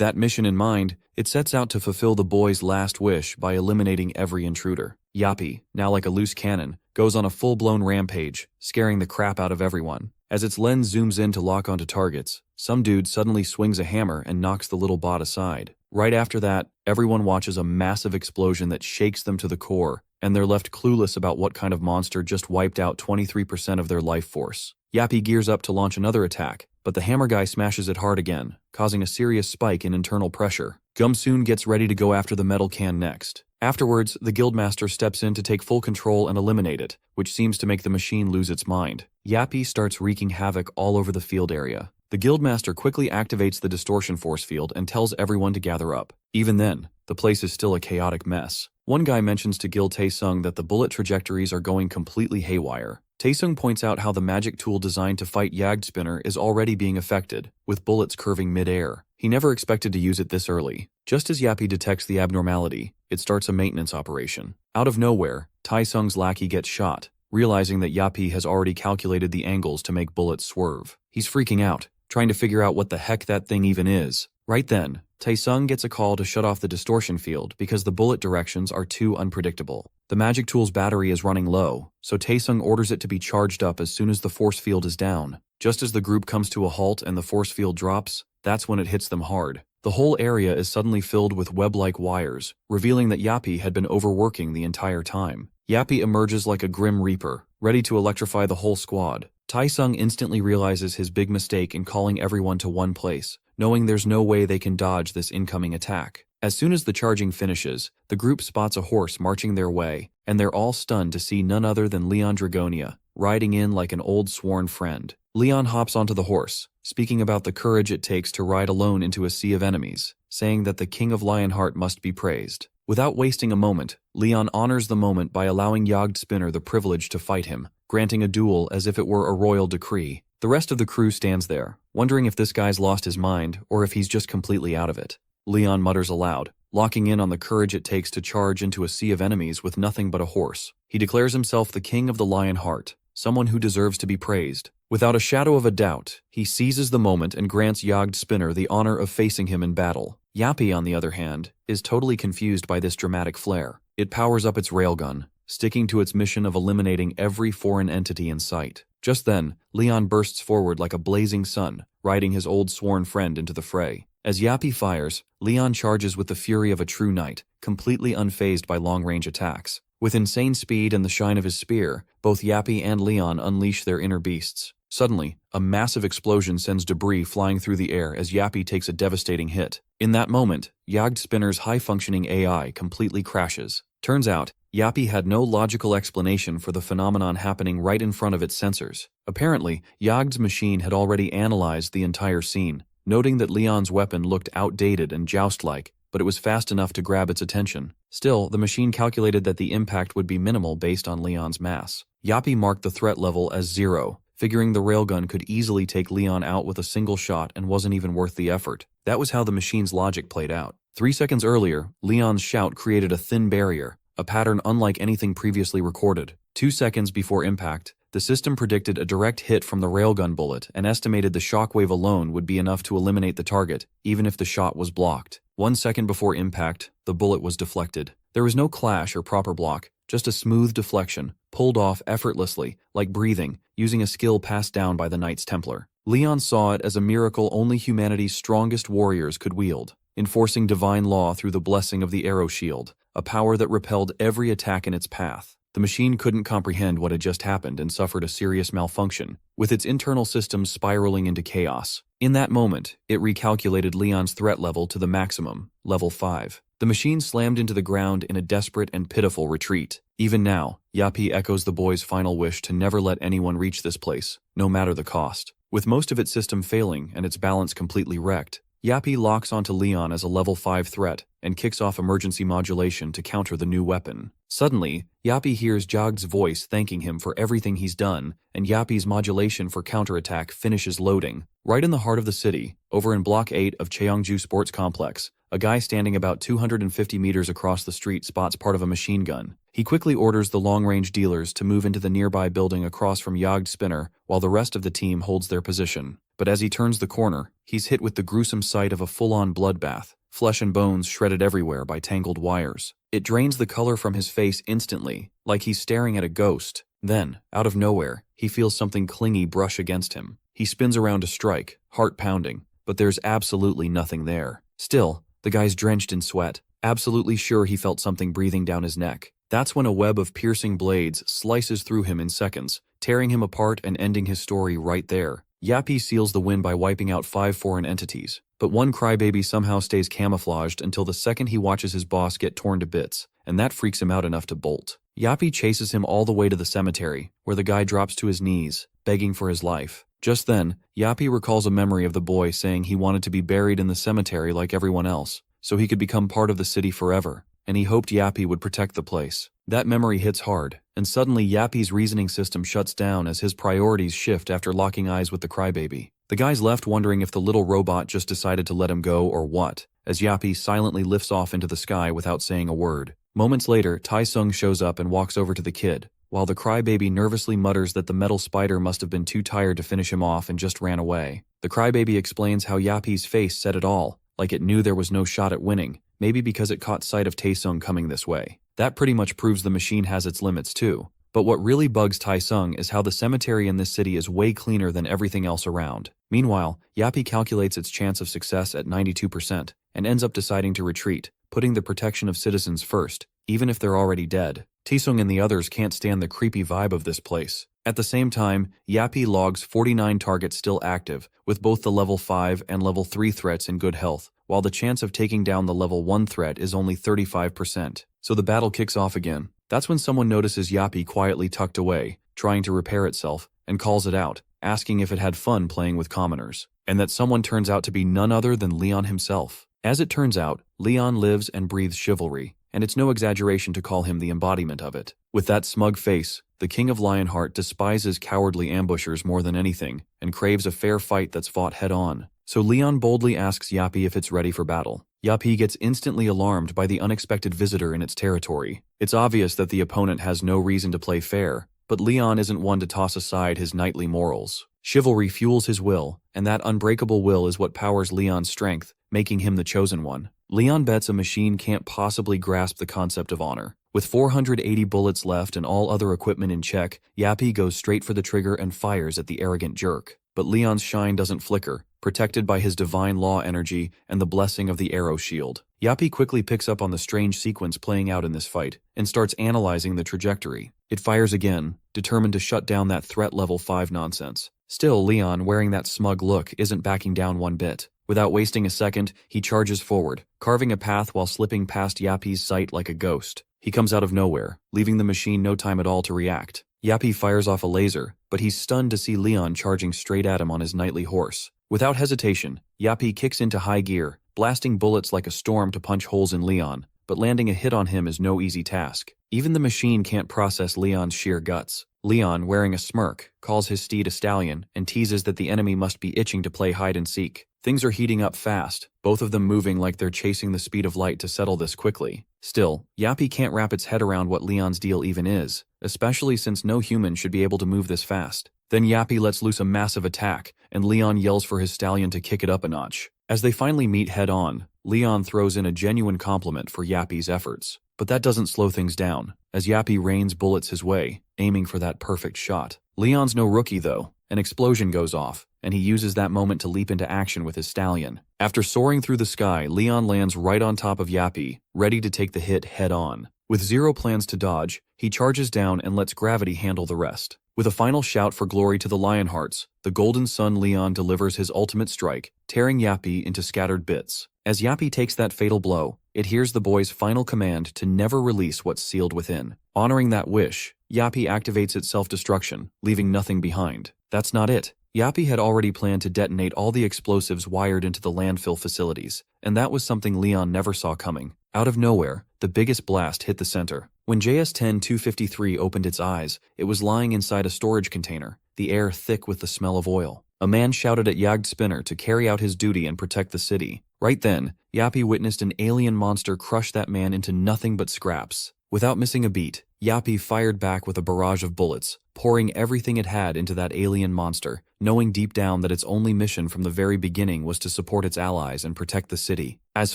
that mission in mind, it sets out to fulfill the boy's last wish by eliminating every intruder. Yappy, now like a loose cannon, goes on a full-blown rampage, scaring the crap out of everyone. As its lens zooms in to lock onto targets, some dude suddenly swings a hammer and knocks the little bot aside. Right after that, everyone watches a massive explosion that shakes them to the core, and they're left clueless about what kind of monster just wiped out 23% of their life force. Yappy gears up to launch another attack, but the hammer guy smashes it hard again, causing a serious spike in internal pressure. Gumsoon gets ready to go after the metal can next. Afterwards, the guildmaster steps in to take full control and eliminate it, which seems to make the machine lose its mind. Yappy starts wreaking havoc all over the field area. The guildmaster quickly activates the distortion force field and tells everyone to gather up. Even then, the place is still a chaotic mess. One guy mentions to Gil Taesung that the bullet trajectories are going completely haywire. Taesung points out how the magic tool designed to fight Jagged Spinner is already being affected, with bullets curving mid-air. He never expected to use it this early. Just as Yappy detects the abnormality, it starts a maintenance operation. Out of nowhere, Taesung's lackey gets shot, realizing that Yappy has already calculated the angles to make bullets swerve. He's freaking out, trying to figure out what the heck that thing even is. Right then, Taesung gets a call to shut off the distortion field because the bullet directions are too unpredictable. The magic tool's battery is running low, so Taesung orders it to be charged up as soon as the force field is down. Just as the group comes to a halt and the force field drops, that's when it hits them hard. The whole area is suddenly filled with web-like wires, revealing that Yappy had been overworking the entire time. Yappy emerges like a grim reaper, ready to electrify the whole squad. Taesung instantly realizes his big mistake in calling everyone to one place, knowing there's no way they can dodge this incoming attack. As soon as the charging finishes, the group spots a horse marching their way, and they're all stunned to see none other than Leon Dragonia, riding in like an old sworn friend. Leon hops onto the horse, speaking about the courage it takes to ride alone into a sea of enemies, saying that the King of Lionheart must be praised. Without wasting a moment, Leon honors the moment by allowing Jagged Spinner the privilege to fight him, granting a duel as if it were a royal decree. The rest of the crew stands there, wondering if this guy's lost his mind or if he's just completely out of it. Leon mutters aloud, locking in on the courage it takes to charge into a sea of enemies with nothing but a horse. He declares himself the King of the Lionheart, someone who deserves to be praised. Without a shadow of a doubt, he seizes the moment and grants Jagged Spinner the honor of facing him in battle. Yappy, on the other hand, is totally confused by this dramatic flair. It powers up its railgun, sticking to its mission of eliminating every foreign entity in sight. Just then, Leon bursts forward like a blazing sun, riding his old sworn friend into the fray. As Yappy fires, Leon charges with the fury of a true knight, completely unfazed by long-range attacks. With insane speed and the shine of his spear, both Yappy and Leon unleash their inner beasts. Suddenly, a massive explosion sends debris flying through the air as Yappy takes a devastating hit. In that moment, Jagged Spinner's high-functioning AI completely crashes. Turns out, Yappy had no logical explanation for the phenomenon happening right in front of its sensors. Apparently, Jagged's machine had already analyzed the entire scene, noting that Leon's weapon looked outdated and joust-like, but it was fast enough to grab its attention. Still, the machine calculated that the impact would be minimal based on Leon's mass. Yappy marked the threat level as 0, figuring the railgun could easily take Leon out with a single shot and wasn't even worth the effort. That was how the machine's logic played out. 3 seconds earlier, Leon's shout created a thin barrier, a pattern unlike anything previously recorded. 2 seconds before impact, the system predicted a direct hit from the railgun bullet and estimated the shockwave alone would be enough to eliminate the target, even if the shot was blocked. 1 second before impact, the bullet was deflected. There was no clash or proper block, just a smooth deflection, pulled off effortlessly, like breathing, using a skill passed down by the Knights Templar. Leon saw it as a miracle only humanity's strongest warriors could wield, enforcing divine law through the blessing of the arrow shield, a power that repelled every attack in its path. The machine couldn't comprehend what had just happened and suffered a serious malfunction, with its internal systems spiraling into chaos. In that moment, it recalculated Leon's threat level to the maximum, level 5. The machine slammed into the ground in a desperate and pitiful retreat. Even now, Yappy echoes the boy's final wish to never let anyone reach this place, no matter the cost. With most of its system failing and its balance completely wrecked, Yappy locks onto Leon as a level 5 threat and kicks off emergency modulation to counter the new weapon. Suddenly, Yappy hears Jagged's voice thanking him for everything he's done, and Yappy's modulation for counterattack finishes loading. Right in the heart of the city, over in Block 8 of Chungju Sports Complex, a guy standing about 250 meters across the street spots part of a machine gun. He quickly orders the long-range dealers to move into the nearby building across from Jagged Spinner while the rest of the team holds their position. But as he turns the corner, he's hit with the gruesome sight of a full-on bloodbath, flesh and bones shredded everywhere by tangled wires. It drains the color from his face instantly, like he's staring at a ghost. Then, out of nowhere, he feels something clingy brush against him. He spins around to strike, heart pounding, but there's absolutely nothing there. Still, the guy's drenched in sweat, absolutely sure he felt something breathing down his neck. That's when a web of piercing blades slices through him in seconds, tearing him apart and ending his story right there. Yappy seals the win by wiping out 5 foreign entities, but one crybaby somehow stays camouflaged until the second he watches his boss get torn to bits, and that freaks him out enough to bolt. Yappy chases him all the way to the cemetery, where the guy drops to his knees, begging for his life. Just then, Yappy recalls a memory of the boy saying he wanted to be buried in the cemetery like everyone else, so he could become part of the city forever, and he hoped Yappy would protect the place. That memory hits hard, and suddenly Yappy's reasoning system shuts down as his priorities shift after locking eyes with the crybaby. The guy's left wondering if the little robot just decided to let him go or what, as Yappy silently lifts off into the sky without saying a word. Moments later, Tai-sung shows up and walks over to the kid, while the crybaby nervously mutters that the metal spider must have been too tired to finish him off and just ran away. The crybaby explains how Yappy's face said it all, like it knew there was no shot at winning, maybe because it caught sight of Tai-sung coming this way. That pretty much proves the machine has its limits too. But what really bugs Tai-sung is how the cemetery in this city is way cleaner than everything else around. Meanwhile, Yappy calculates its chance of success at 92% and ends up deciding to retreat, putting the protection of citizens first, even if they're already dead. Tai-sung and the others can't stand the creepy vibe of this place. At the same time, Yappy logs 49 targets still active, with both the level 5 and level 3 threats in good health, while the chance of taking down the level 1 threat is only 35%. So the battle kicks off again. That's when someone notices Yappy quietly tucked away, trying to repair itself, and calls it out, asking if it had fun playing with commoners. And that someone turns out to be none other than Leon himself. As it turns out, Leon lives and breathes chivalry, and it's no exaggeration to call him the embodiment of it. With that smug face, the King of Lionheart despises cowardly ambushers more than anything, and craves a fair fight that's fought head-on. So Leon boldly asks Yappy if it's ready for battle. Yappy gets instantly alarmed by the unexpected visitor in its territory. It's obvious that the opponent has no reason to play fair, but Leon isn't one to toss aside his knightly morals. Chivalry fuels his will, and that unbreakable will is what powers Leon's strength, making him the chosen one. Leon bets a machine can't possibly grasp the concept of honor. With 480 bullets left and all other equipment in check, Yappy goes straight for the trigger and fires at the arrogant jerk. But Leon's shine doesn't flicker, protected by his divine law energy and the blessing of the arrow shield. Yappy quickly picks up on the strange sequence playing out in this fight, and starts analyzing the trajectory. It fires again, determined to shut down that threat level 5 nonsense. Still, Leon, wearing that smug look, isn't backing down one bit. Without wasting a second, he charges forward, carving a path while slipping past Yappy's sight like a ghost. He comes out of nowhere, leaving the machine no time at all to react. Yappy fires off a laser, but he's stunned to see Leon charging straight at him on his knightly horse. Without hesitation, Yappy kicks into high gear, blasting bullets like a storm to punch holes in Leon, but landing a hit on him is no easy task. Even the machine can't process Leon's sheer guts. Leon, wearing a smirk, calls his steed a stallion and teases that the enemy must be itching to play hide and seek. Things are heating up fast, both of them moving like they're chasing the speed of light to settle this quickly. Still, Yappy can't wrap its head around what Leon's deal even is, especially since no human should be able to move this fast. Then Yappy lets loose a massive attack, and Leon yells for his stallion to kick it up a notch. As they finally meet head-on, Leon throws in a genuine compliment for Yappy's efforts. But that doesn't slow things down, as Yappy rains bullets his way, aiming for that perfect shot. Leon's no rookie though. An explosion goes off, and he uses that moment to leap into action with his stallion. After soaring through the sky, Leon lands right on top of Yappy, ready to take the hit head-on. With zero plans to dodge, he charges down and lets gravity handle the rest. With a final shout for glory to the Lionhearts, the Golden Sun Leon delivers his ultimate strike, tearing Yappy into scattered bits. As Yappy takes that fatal blow, it hears the boy's final command to never release what's sealed within. Honoring that wish, Yappy activates its self-destruction, leaving nothing behind. That's not it. Yappy had already planned to detonate all the explosives wired into the landfill facilities, and that was something Leon never saw coming. Out of nowhere, the biggest blast hit the center. When JS-10-253 opened its eyes, it was lying inside a storage container, the air thick with the smell of oil. A man shouted at Jagged Spinner to carry out his duty and protect the city. Right then, Yappy witnessed an alien monster crush that man into nothing but scraps. Without missing a beat, Yappy fired back with a barrage of bullets, pouring everything it had into that alien monster, knowing deep down that its only mission from the very beginning was to support its allies and protect the city. As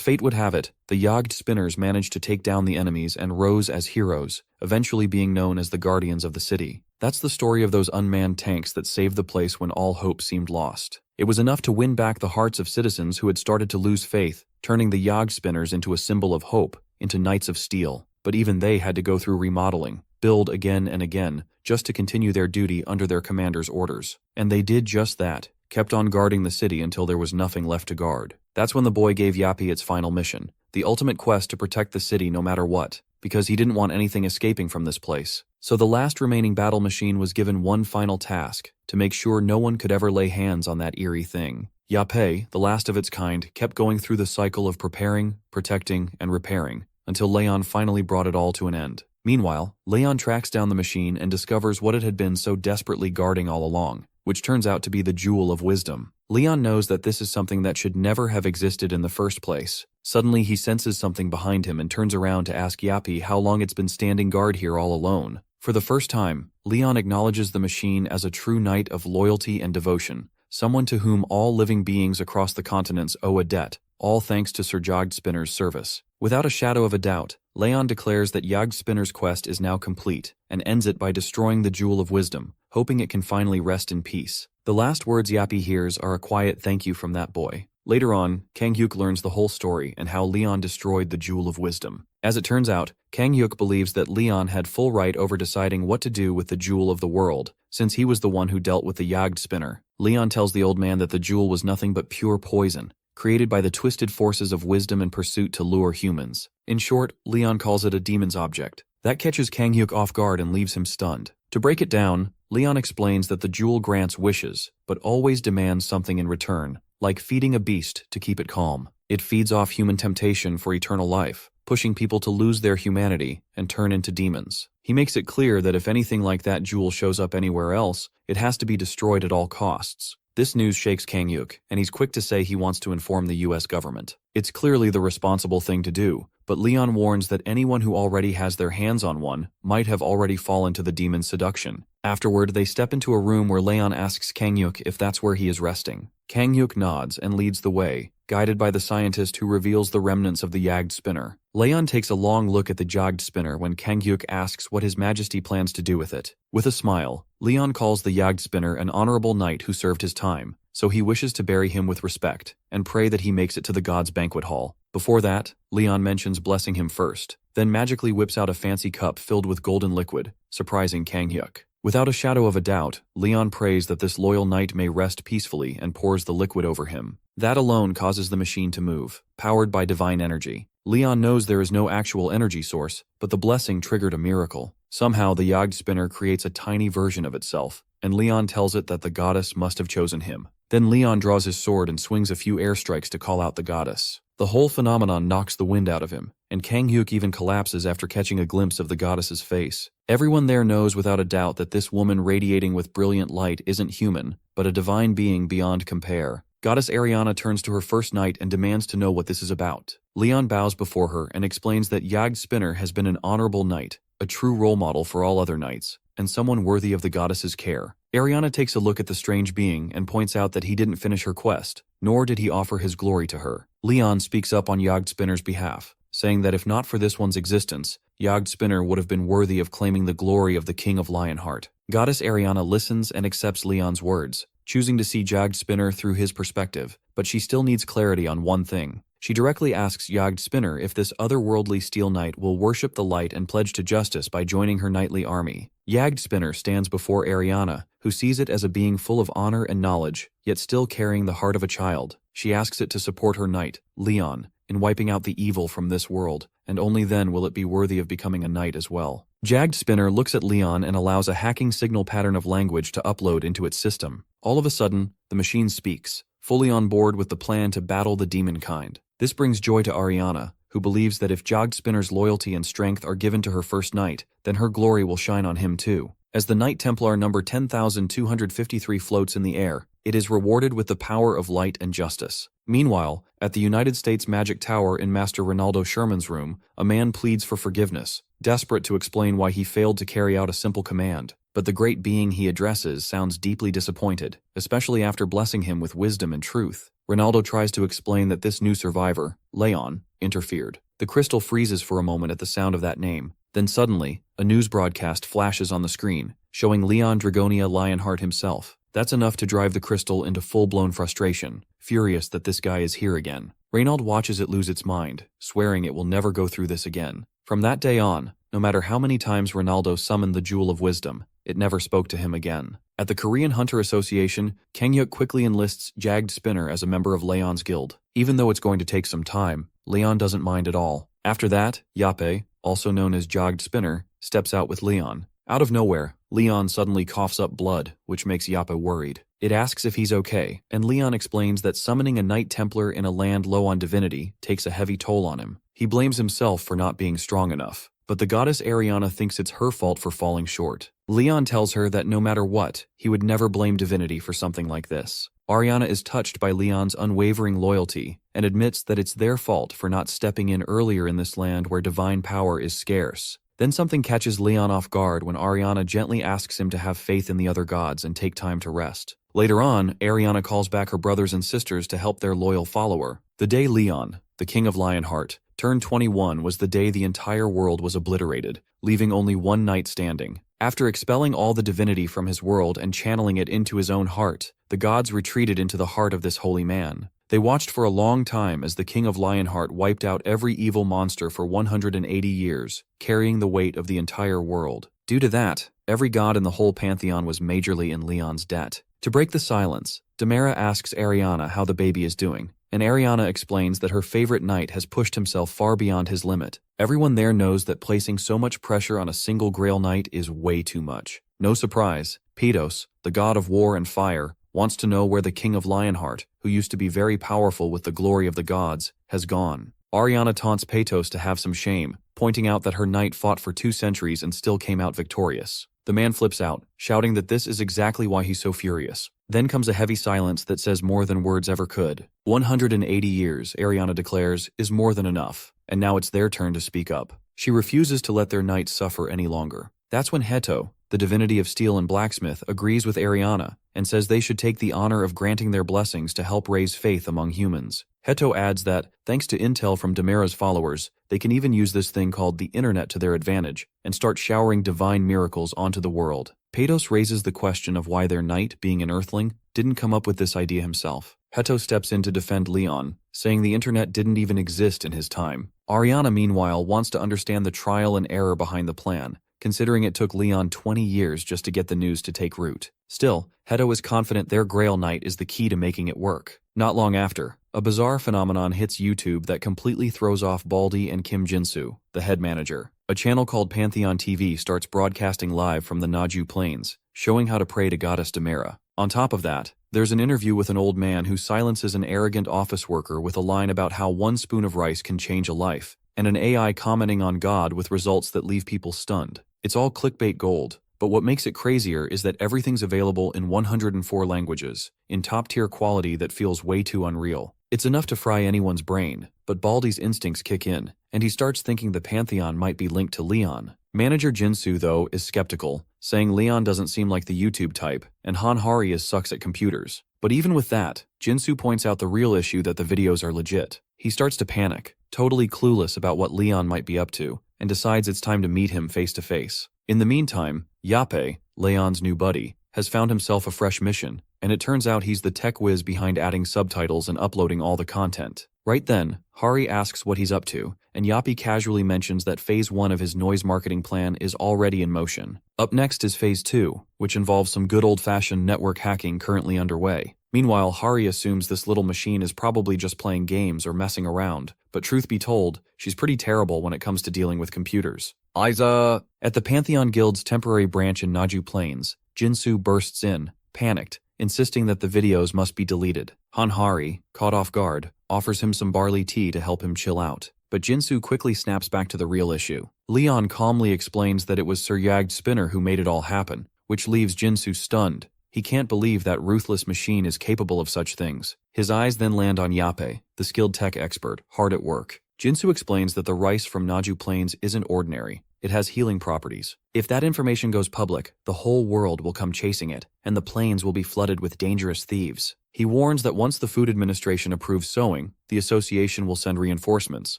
fate would have it, the Jagged Spinners managed to take down the enemies and rose as heroes, eventually being known as the Guardians of the City. That's the story of those unmanned tanks that saved the place when all hope seemed lost. It was enough to win back the hearts of citizens who had started to lose faith, turning the Jagged Spinners into a symbol of hope, into Knights of Steel. But even they had to go through remodeling, build again and again, just to continue their duty under their commander's orders. And they did just that, kept on guarding the city until there was nothing left to guard. That's when the boy gave Yappy its final mission, the ultimate quest to protect the city no matter what, because he didn't want anything escaping from this place. So the last remaining battle machine was given one final task, to make sure no one could ever lay hands on that eerie thing. Yappy, the last of its kind, kept going through the cycle of preparing, protecting, and repairing, until Leon finally brought it all to an end. Meanwhile, Leon tracks down the machine and discovers what it had been so desperately guarding all along, which turns out to be the Jewel of Wisdom. Leon knows that this is something that should never have existed in the first place. Suddenly he senses something behind him and turns around to ask Yappy how long it's been standing guard here all alone. For the first time, Leon acknowledges the machine as a true knight of loyalty and devotion, someone to whom all living beings across the continents owe a debt, all thanks to Sir Jagged Spinner's service. Without a shadow of a doubt, Leon declares that Jagged Spinner's quest is now complete, and ends it by destroying the Jewel of Wisdom, hoping it can finally rest in peace. The last words Yappy hears are a quiet thank you from that boy. Later on, Kang-hyuk learns the whole story and how Leon destroyed the Jewel of Wisdom. As it turns out, Kang-hyuk believes that Leon had full right over deciding what to do with the Jewel of the World, since he was the one who dealt with the Jagged Spinner. Leon tells the old man that the jewel was nothing but pure poison, created by the twisted forces of wisdom and pursuit to lure humans. In short, Leon calls it a demon's object. That catches Kang-hyuk off guard and leaves him stunned. To break it down, Leon explains that the jewel grants wishes, but always demands something in return, like feeding a beast to keep it calm. It feeds off human temptation for eternal life, pushing people to lose their humanity and turn into demons. He makes it clear that if anything like that jewel shows up anywhere else, it has to be destroyed at all costs. This news shakes Kang-hyuk, and he's quick to say he wants to inform the US government. It's clearly the responsible thing to do, but Leon warns that anyone who already has their hands on one might have already fallen to the demon's seduction. Afterward, they step into a room where Leon asks Kang-hyuk if that's where he is resting. Kang-hyuk nods and leads the way, guided by the scientist who reveals the remnants of the Jagged Spinner. Leon takes a long look at the Jagged Spinner when Kang-hyuk asks what His Majesty plans to do with it. With a smile, Leon calls the Jagged Spinner an honorable knight who served his time, so he wishes to bury him with respect, and pray that he makes it to the god's banquet hall. Before that, Leon mentions blessing him first, then magically whips out a fancy cup filled with golden liquid, surprising Kang-hyuk. Without a shadow of a doubt, Leon prays that this loyal knight may rest peacefully and pours the liquid over him. That alone causes the machine to move, powered by divine energy. Leon knows there is no actual energy source, but the blessing triggered a miracle. Somehow the Jagged Spinner creates a tiny version of itself, and Leon tells it that the goddess must have chosen him. Then Leon draws his sword and swings a few airstrikes to call out the goddess. The whole phenomenon knocks the wind out of him, and Kang-hyuk even collapses after catching a glimpse of the goddess's face. Everyone there knows without a doubt that this woman radiating with brilliant light isn't human, but a divine being beyond compare. Goddess Ariana turns to her first knight and demands to know what this is about. Leon bows before her and explains that Jagged Spinner has been an honorable knight, a true role model for all other knights, and someone worthy of the goddess's care. Ariana takes a look at the strange being and points out that he didn't finish her quest, nor did he offer his glory to her. Leon speaks up on Jagged Spinner's behalf, saying that if not for this one's existence, Jagged Spinner would have been worthy of claiming the glory of the King of Lionheart. Goddess Ariana listens and accepts Leon's words, choosing to see Jagged Spinner through his perspective, but she still needs clarity on one thing. She directly asks Jagged Spinner if this otherworldly Steel Knight will worship the light and pledge to justice by joining her knightly army. Jagged Spinner stands before Ariana, who sees it as a being full of honor and knowledge, yet still carrying the heart of a child. She asks it to support her knight, Leon, in wiping out the evil from this world, and only then will it be worthy of becoming a knight as well. Jagged Spinner looks at Leon and allows a hacking signal pattern of language to upload into its system. All of a sudden, the machine speaks, fully on board with the plan to battle the demon kind. This brings joy to Ariana, who believes that if Jagged Spinner's loyalty and strength are given to her first knight, then her glory will shine on him too. As the Knight Templar number 10,253 floats in the air, it is rewarded with the power of light and justice. Meanwhile, at the United States Magic Tower in Master Ronaldo Sherman's room, a man pleads for forgiveness, desperate to explain why he failed to carry out a simple command. But the great being he addresses sounds deeply disappointed, especially after blessing him with wisdom and truth. Ronaldo tries to explain that this new survivor, Leon, interfered. The crystal freezes for a moment at the sound of that name. Then suddenly, a news broadcast flashes on the screen, showing Leon Dragonia Lionheart himself. That's enough to drive the crystal into full-blown frustration, furious that this guy is here again. Reynald watches it lose its mind, swearing it will never go through this again. From that day on, no matter how many times Ronaldo summoned the Jewel of Wisdom, it never spoke to him again. At the Korean Hunter Association, Kang-hyuk quickly enlists Jagged Spinner as a member of Leon's guild. Even though it's going to take some time, Leon doesn't mind at all. After that, Yappe, also known as Jagged Spinner, steps out with Leon. Out of nowhere, Leon suddenly coughs up blood, which makes Yappe worried. It asks if he's okay, and Leon explains that summoning a Knight Templar in a land low on divinity takes a heavy toll on him. He blames himself for not being strong enough, but the goddess Ariana thinks it's her fault for falling short. Leon tells her that no matter what, he would never blame divinity for something like this. Ariana is touched by Leon's unwavering loyalty and admits that it's their fault for not stepping in earlier in this land where divine power is scarce. Then something catches Leon off guard when Ariana gently asks him to have faith in the other gods and take time to rest. Later on, Ariana calls back her brothers and sisters to help their loyal follower. The day Leon, the King of Lionheart, turned 21 was the day the entire world was obliterated, leaving only one knight standing. After expelling all the divinity from his world and channeling it into his own heart, the gods retreated into the heart of this holy man. They watched for a long time as the King of Lionheart wiped out every evil monster for 180 years, carrying the weight of the entire world. Due to that, every god in the whole pantheon was majorly in Leon's debt. To break the silence, Demera asks Ariana how the baby is doing, and Ariana explains that her favorite knight has pushed himself far beyond his limit. Everyone there knows that placing so much pressure on a single Grail knight is way too much. No surprise, Pedos, the god of war and fire, wants to know where the King of Lionheart, who used to be very powerful with the glory of the gods, has gone. Ariana taunts Petos to have some shame, pointing out that her knight fought for 2 centuries and still came out victorious. The man flips out, shouting that this is exactly why he's so furious. Then comes a heavy silence that says more than words ever could. 180 years, Ariana declares, is more than enough, and now it's their turn to speak up. She refuses to let their knight suffer any longer. That's when Heto, the divinity of steel and blacksmith, agrees with Ariana and says they should take the honor of granting their blessings to help raise faith among humans. Heto adds that, thanks to intel from Demera's followers, they can even use this thing called the internet to their advantage and start showering divine miracles onto the world. Petos raises the question of why their knight, being an earthling, didn't come up with this idea himself. Heto steps in to defend Leon, saying the internet didn't even exist in his time. Ariana, meanwhile, wants to understand the trial and error behind the plan, considering it took Leon 20 years just to get the news to take root. Still, Heto is confident their Grail Knight is the key to making it work. Not long after, a bizarre phenomenon hits YouTube that completely throws off Baldy and Kim Jinsu, the head manager. A channel called Pantheon TV starts broadcasting live from the Chungju Plains, showing how to pray to Goddess Demera. On top of that, there's an interview with an old man who silences an arrogant office worker with a line about how 1 spoon of rice can change a life, and an AI commenting on God with results that leave people stunned. It's all clickbait gold, but what makes it crazier is that everything's available in 104 languages, in top-tier quality that feels way too unreal. It's enough to fry anyone's brain, but Baldy's instincts kick in, and he starts thinking the Pantheon might be linked to Leon. Manager Jinsu, though, is skeptical, saying Leon doesn't seem like the YouTube type, and Hanhari sucks at computers. But even with that, Jinsu points out the real issue that the videos are legit. He starts to panic, totally clueless about what Leon might be up to, and decides it's time to meet him face to face. In the meantime, Yappe, Leon's new buddy, has found himself a fresh mission, and it turns out he's the tech whiz behind adding subtitles and uploading all the content. Right then, Hari asks what he's up to, and Yappe casually mentions that Phase 1 of his noise marketing plan is already in motion. Up next is Phase 2, which involves some good old-fashioned network hacking currently underway. Meanwhile, Hari assumes this little machine is probably just playing games or messing around, but truth be told, she's pretty terrible when it comes to dealing with computers. Isa! At the Pantheon Guild's temporary branch in Naju Plains, Jinsu bursts in, panicked, insisting that the videos must be deleted. Hanhari, caught off guard, offers him some barley tea to help him chill out. But Jinsu quickly snaps back to the real issue. Leon calmly explains that it was Sir Jagged Spinner who made it all happen, which leaves Jinsu stunned. He can't believe that ruthless machine is capable of such things. His eyes then land on Yape, the skilled tech expert, hard at work. Jinsu explains that the rice from Naju Plains isn't ordinary. It has healing properties. If that information goes public, the whole world will come chasing it, and the plains will be flooded with dangerous thieves. He warns that once the Food Administration approves sowing, the association will send reinforcements.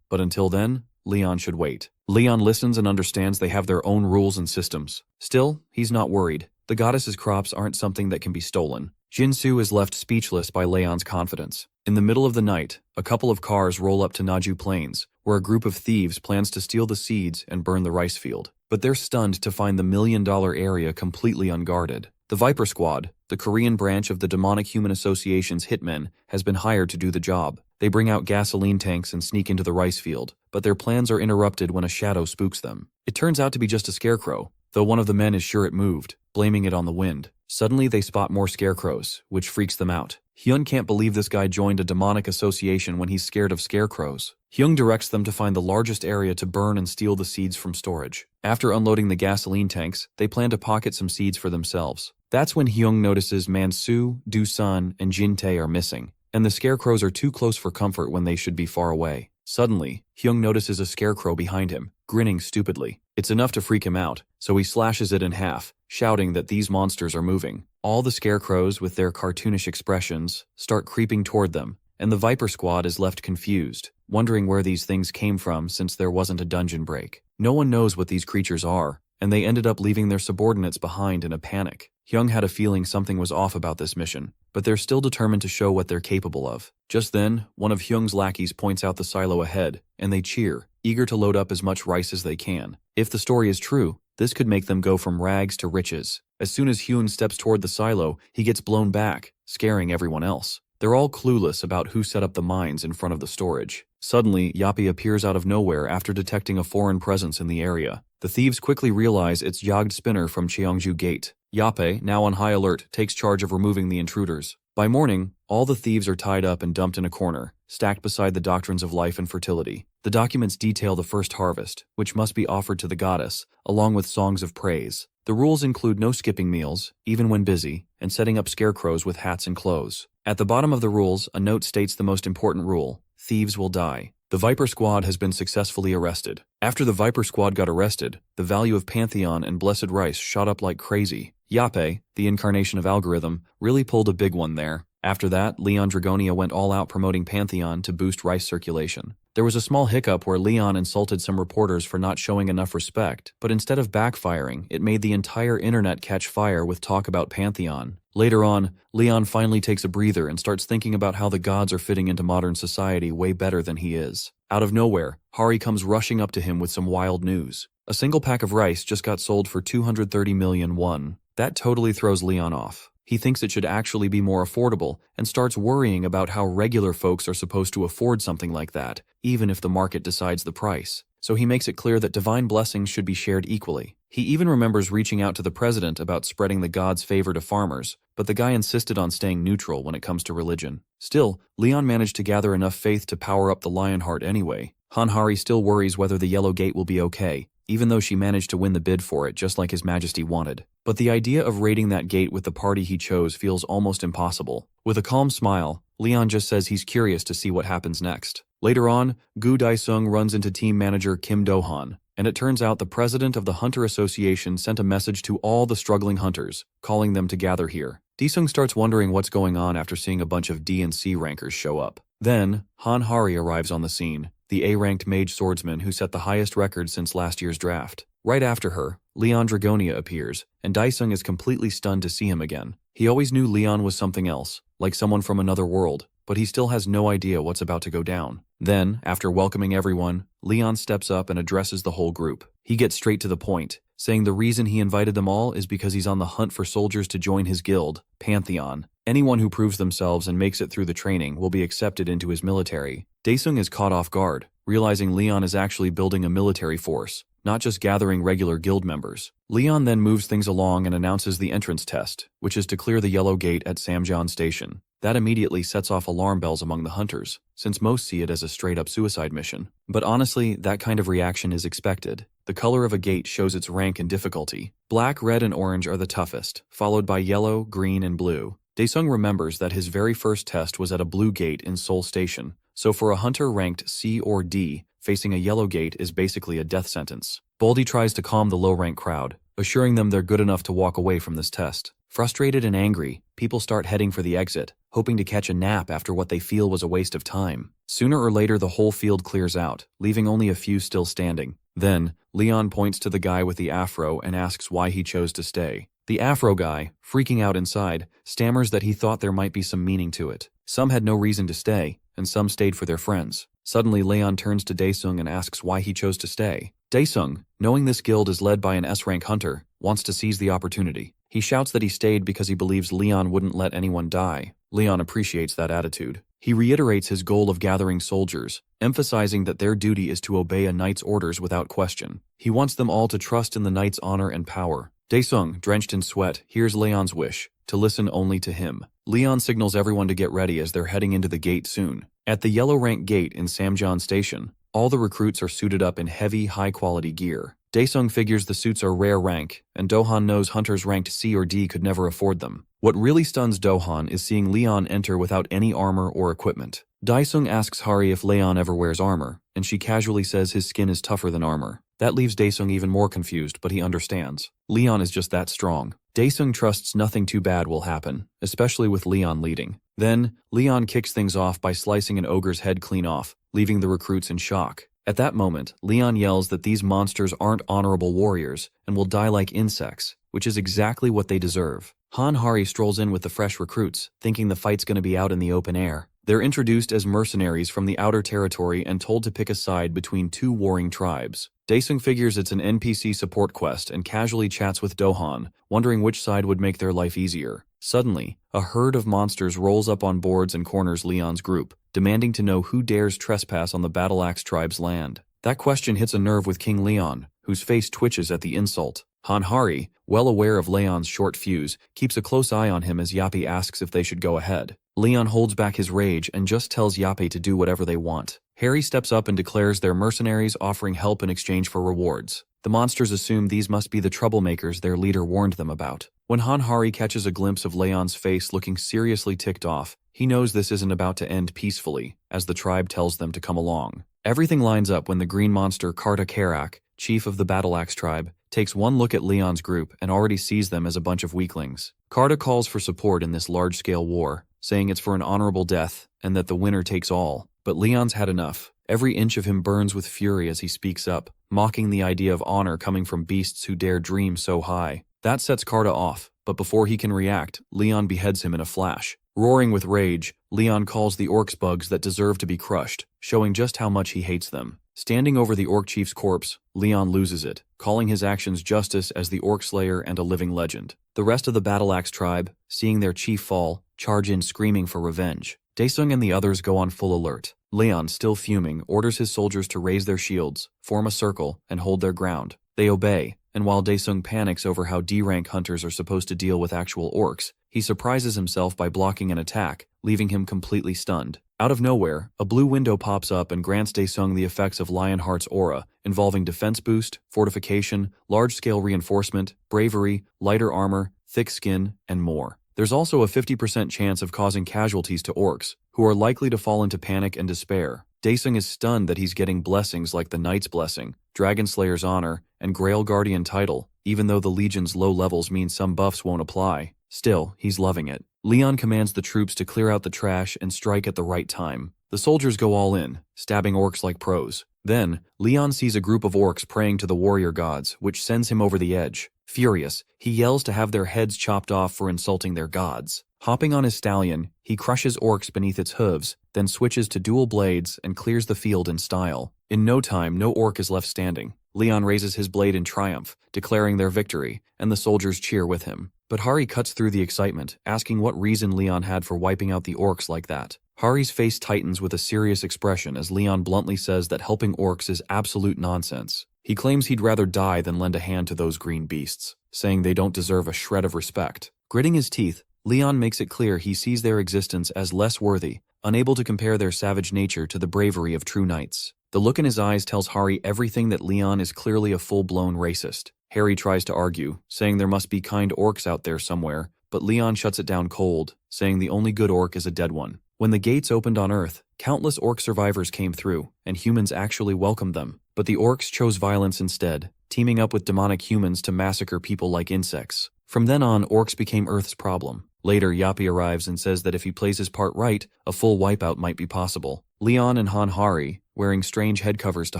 But until then, Leon should wait. Leon listens and understands they have their own rules and systems. Still, he's not worried. The goddess's crops aren't something that can be stolen. Jinsu is left speechless by Leon's confidence. In the middle of the night, a couple of cars roll up to Naju Plains, where a group of thieves plans to steal the seeds and burn the rice field. But they're stunned to find the $1 million area completely unguarded. The Viper Squad, the Korean branch of the Demonic Human Association's hitmen, has been hired to do the job. They bring out gasoline tanks and sneak into the rice field, but their plans are interrupted when a shadow spooks them. It turns out to be just a scarecrow, though one of the men is sure it moved, blaming it on the wind. Suddenly they spot more scarecrows, which freaks them out. Hyun can't believe this guy joined a demonic association when he's scared of scarecrows. Hyun directs them to find the largest area to burn and steal the seeds from storage. After unloading the gasoline tanks, they plan to pocket some seeds for themselves. That's when Hyung notices Mansu, Do-sun, and Jin-tae are missing, and the scarecrows are too close for comfort when they should be far away. Suddenly, Hyung notices a scarecrow behind him, grinning stupidly. It's enough to freak him out, so he slashes it in half, shouting that these monsters are moving. All the scarecrows, with their cartoonish expressions, start creeping toward them, and the Viper Squad is left confused, wondering where these things came from since there wasn't a dungeon break. No one knows what these creatures are, and they ended up leaving their subordinates behind in a panic. Hyung had a feeling something was off about this mission, but they're still determined to show what they're capable of. Just then, one of Hyung's lackeys points out the silo ahead, and they cheer, eager to load up as much rice as they can. If the story is true, this could make them go from rags to riches. As soon as Hyun steps toward the silo, he gets blown back, scaring everyone else. They're all clueless about who set up the mines in front of the storage. Suddenly, Yapi appears out of nowhere after detecting a foreign presence in the area. The thieves quickly realize it's Jagged Spinner from Cheongju Gate. Yape, now on high alert, takes charge of removing the intruders. By morning, all the thieves are tied up and dumped in a corner, stacked beside the doctrines of life and fertility. The documents detail the first harvest, which must be offered to the goddess, along with songs of praise. The rules include no skipping meals, even when busy, and setting up scarecrows with hats and clothes. At the bottom of the rules, a note states the most important rule: thieves will die. The Viper Squad has been successfully arrested. After the Viper Squad got arrested, the value of Pantheon and Blessed Rice shot up like crazy. Yape, the incarnation of algorithm, really pulled a big one there. After that, Leon Dragonia went all out promoting Pantheon to boost rice circulation. There was a small hiccup where Leon insulted some reporters for not showing enough respect, but instead of backfiring, it made the entire internet catch fire with talk about Pantheon. Later on, Leon finally takes a breather and starts thinking about how the gods are fitting into modern society way better than he is. Out of nowhere, Hari comes rushing up to him with some wild news. A single pack of rice just got sold for 230 million won. That totally throws Leon off. He thinks it should actually be more affordable and starts worrying about how regular folks are supposed to afford something like that, even if the market decides the price. So he makes it clear that divine blessings should be shared equally. He even remembers reaching out to the president about spreading the god's favor to farmers, but the guy insisted on staying neutral when it comes to religion. Still, Leon managed to gather enough faith to power up the Lionheart anyway. Hanhari still worries whether the Yellow Gate will be okay, even though she managed to win the bid for it just like His Majesty wanted. But the idea of raiding that gate with the party he chose feels almost impossible. With a calm smile, Leon just says he's curious to see what happens next. Later on, Gu Dae-sung runs into team manager Kim Do-han, and it turns out the president of the Hunter Association sent a message to all the struggling hunters, calling them to gather here. Dae-sung starts wondering what's going on after seeing a bunch of D and C rankers show up. Then, Han Hari arrives on the scene, the A-ranked mage swordsman who set the highest record since last year's draft. Right after her, Leon Dragonia appears, and Dae-sung is completely stunned to see him again. He always knew Leon was something else, like someone from another world, but he still has no idea what's about to go down. Then, after welcoming everyone, Leon steps up and addresses the whole group. He gets straight to the point, saying the reason he invited them all is because he's on the hunt for soldiers to join his guild, Pantheon. Anyone who proves themselves and makes it through the training will be accepted into his military. Dae-sung is caught off guard, realizing Leon is actually building a military force, not just gathering regular guild members. Leon then moves things along and announces the entrance test, which is to clear the yellow gate at Samjeon Station. That immediately sets off alarm bells among the hunters, since most see it as a straight-up suicide mission. But honestly, that kind of reaction is expected. The color of a gate shows its rank and difficulty. Black, red, and orange are the toughest, followed by yellow, green, and blue. Daesung remembers that his very first test was at a blue gate in Seoul Station, so for a hunter ranked C or D, facing a yellow gate is basically a death sentence. Boldy tries to calm the low-rank crowd, assuring them they're good enough to walk away from this test. Frustrated and angry, people start heading for the exit, hoping to catch a nap after what they feel was a waste of time. Sooner or later, the whole field clears out, leaving only a few still standing. Then, Leon points to the guy with the afro and asks why he chose to stay. The afro guy, freaking out inside, stammers that he thought there might be some meaning to it. Some had no reason to stay, and some stayed for their friends. Suddenly, Leon turns to Daesung and asks why he chose to stay. Daesung, knowing this guild is led by an S-rank hunter, wants to seize the opportunity. He shouts that he stayed because he believes Leon wouldn't let anyone die. Leon appreciates that attitude. He reiterates his goal of gathering soldiers, emphasizing that their duty is to obey a knight's orders without question. He wants them all to trust in the knight's honor and power. Daesung, drenched in sweat, hears Leon's wish, to listen only to him. Leon signals everyone to get ready as they're heading into the gate soon. At the yellow rank gate in Samjeon Station, all the recruits are suited up in heavy, high-quality gear. Daesung figures the suits are rare rank, and Dullahan knows hunters ranked C or D could never afford them. What really stuns Dullahan is seeing Leon enter without any armor or equipment. Daesung asks Hari if Leon ever wears armor, and she casually says his skin is tougher than armor. That leaves Daesung even more confused, but he understands. Leon is just that strong. Daesung trusts nothing too bad will happen, especially with Leon leading. Then, Leon kicks things off by slicing an ogre's head clean off, leaving the recruits in shock. At that moment, Leon yells that these monsters aren't honorable warriors and will die like insects, which is exactly what they deserve. Hari strolls in with the fresh recruits, thinking the fight's gonna be out in the open air. They're introduced as mercenaries from the outer territory and told to pick a side between two warring tribes. Daesung figures it's an NPC support quest and casually chats with Dullahan, wondering which side would make their life easier. Suddenly, a herd of monsters rolls up on boards and corners Leon's group, demanding to know who dares trespass on the Battle Axe tribe's land. That question hits a nerve with King Leon, whose face twitches at the insult. Hari, well aware of Leon's short fuse, keeps a close eye on him as Yappy asks if they should go ahead. Leon holds back his rage and just tells Yappy to do whatever they want. Harry steps up and declares they're mercenaries offering help in exchange for rewards. The monsters assume these must be the troublemakers their leader warned them about. When Hari catches a glimpse of Leon's face looking seriously ticked off, he knows this isn't about to end peacefully, as the tribe tells them to come along. Everything lines up when the green monster Karta Karak, chief of the Battle Axe tribe, takes one look at Leon's group and already sees them as a bunch of weaklings. Karta calls for support in this large-scale war, saying it's for an honorable death and that the winner takes all. But Leon's had enough. Every inch of him burns with fury as he speaks up, mocking the idea of honor coming from beasts who dare dream so high. That sets Karta off, but before he can react, Leon beheads him in a flash. Roaring with rage, Leon calls the orcs bugs that deserve to be crushed, showing just how much he hates them. Standing over the orc chief's corpse, Leon loses it, calling his actions justice as the orc slayer and a living legend. The rest of the Battle Axe tribe, seeing their chief fall, charge in screaming for revenge. Daesung and the others go on full alert. Leon, still fuming, orders his soldiers to raise their shields, form a circle, and hold their ground. They obey, and while Daesung panics over how D-rank hunters are supposed to deal with actual orcs, he surprises himself by blocking an attack, leaving him completely stunned. Out of nowhere, a blue window pops up and grants Daesung the effects of Lionheart's aura, involving defense boost, fortification, large-scale reinforcement, bravery, lighter armor, thick skin, and more. There's also a 50% chance of causing casualties to orcs, who are likely to fall into panic and despair. Daesung is stunned that he's getting blessings like the Knight's Blessing, Dragon Slayer's Honor, and Grail Guardian title, even though the Legion's low levels mean some buffs won't apply. Still, he's loving it. Leon commands the troops to clear out the trash and strike at the right time. The soldiers go all in, stabbing orcs like pros. Then, Leon sees a group of orcs praying to the warrior gods, which sends him over the edge. Furious, he yells to have their heads chopped off for insulting their gods. Hopping on his stallion, he crushes orcs beneath its hooves, then switches to dual blades and clears the field in style. In no time, no orc is left standing. Leon raises his blade in triumph, declaring their victory, and the soldiers cheer with him. But Hari cuts through the excitement, asking what reason Leon had for wiping out the orcs like that. Hari's face tightens with a serious expression as Leon bluntly says that helping orcs is absolute nonsense. He claims he'd rather die than lend a hand to those green beasts, saying they don't deserve a shred of respect. Gritting his teeth, Leon makes it clear he sees their existence as less worthy, unable to compare their savage nature to the bravery of true knights. The look in his eyes tells Hari everything that Leon is clearly a full-blown racist. Harry tries to argue, saying there must be kind orcs out there somewhere, but Leon shuts it down cold, saying the only good orc is a dead one. When the gates opened on Earth, countless orc survivors came through, and humans actually welcomed them. But the orcs chose violence instead, teaming up with demonic humans to massacre people like insects. From then on, orcs became Earth's problem. Later, Yappy arrives and says that if he plays his part right, a full wipeout might be possible. Leon and Hari, wearing strange head covers to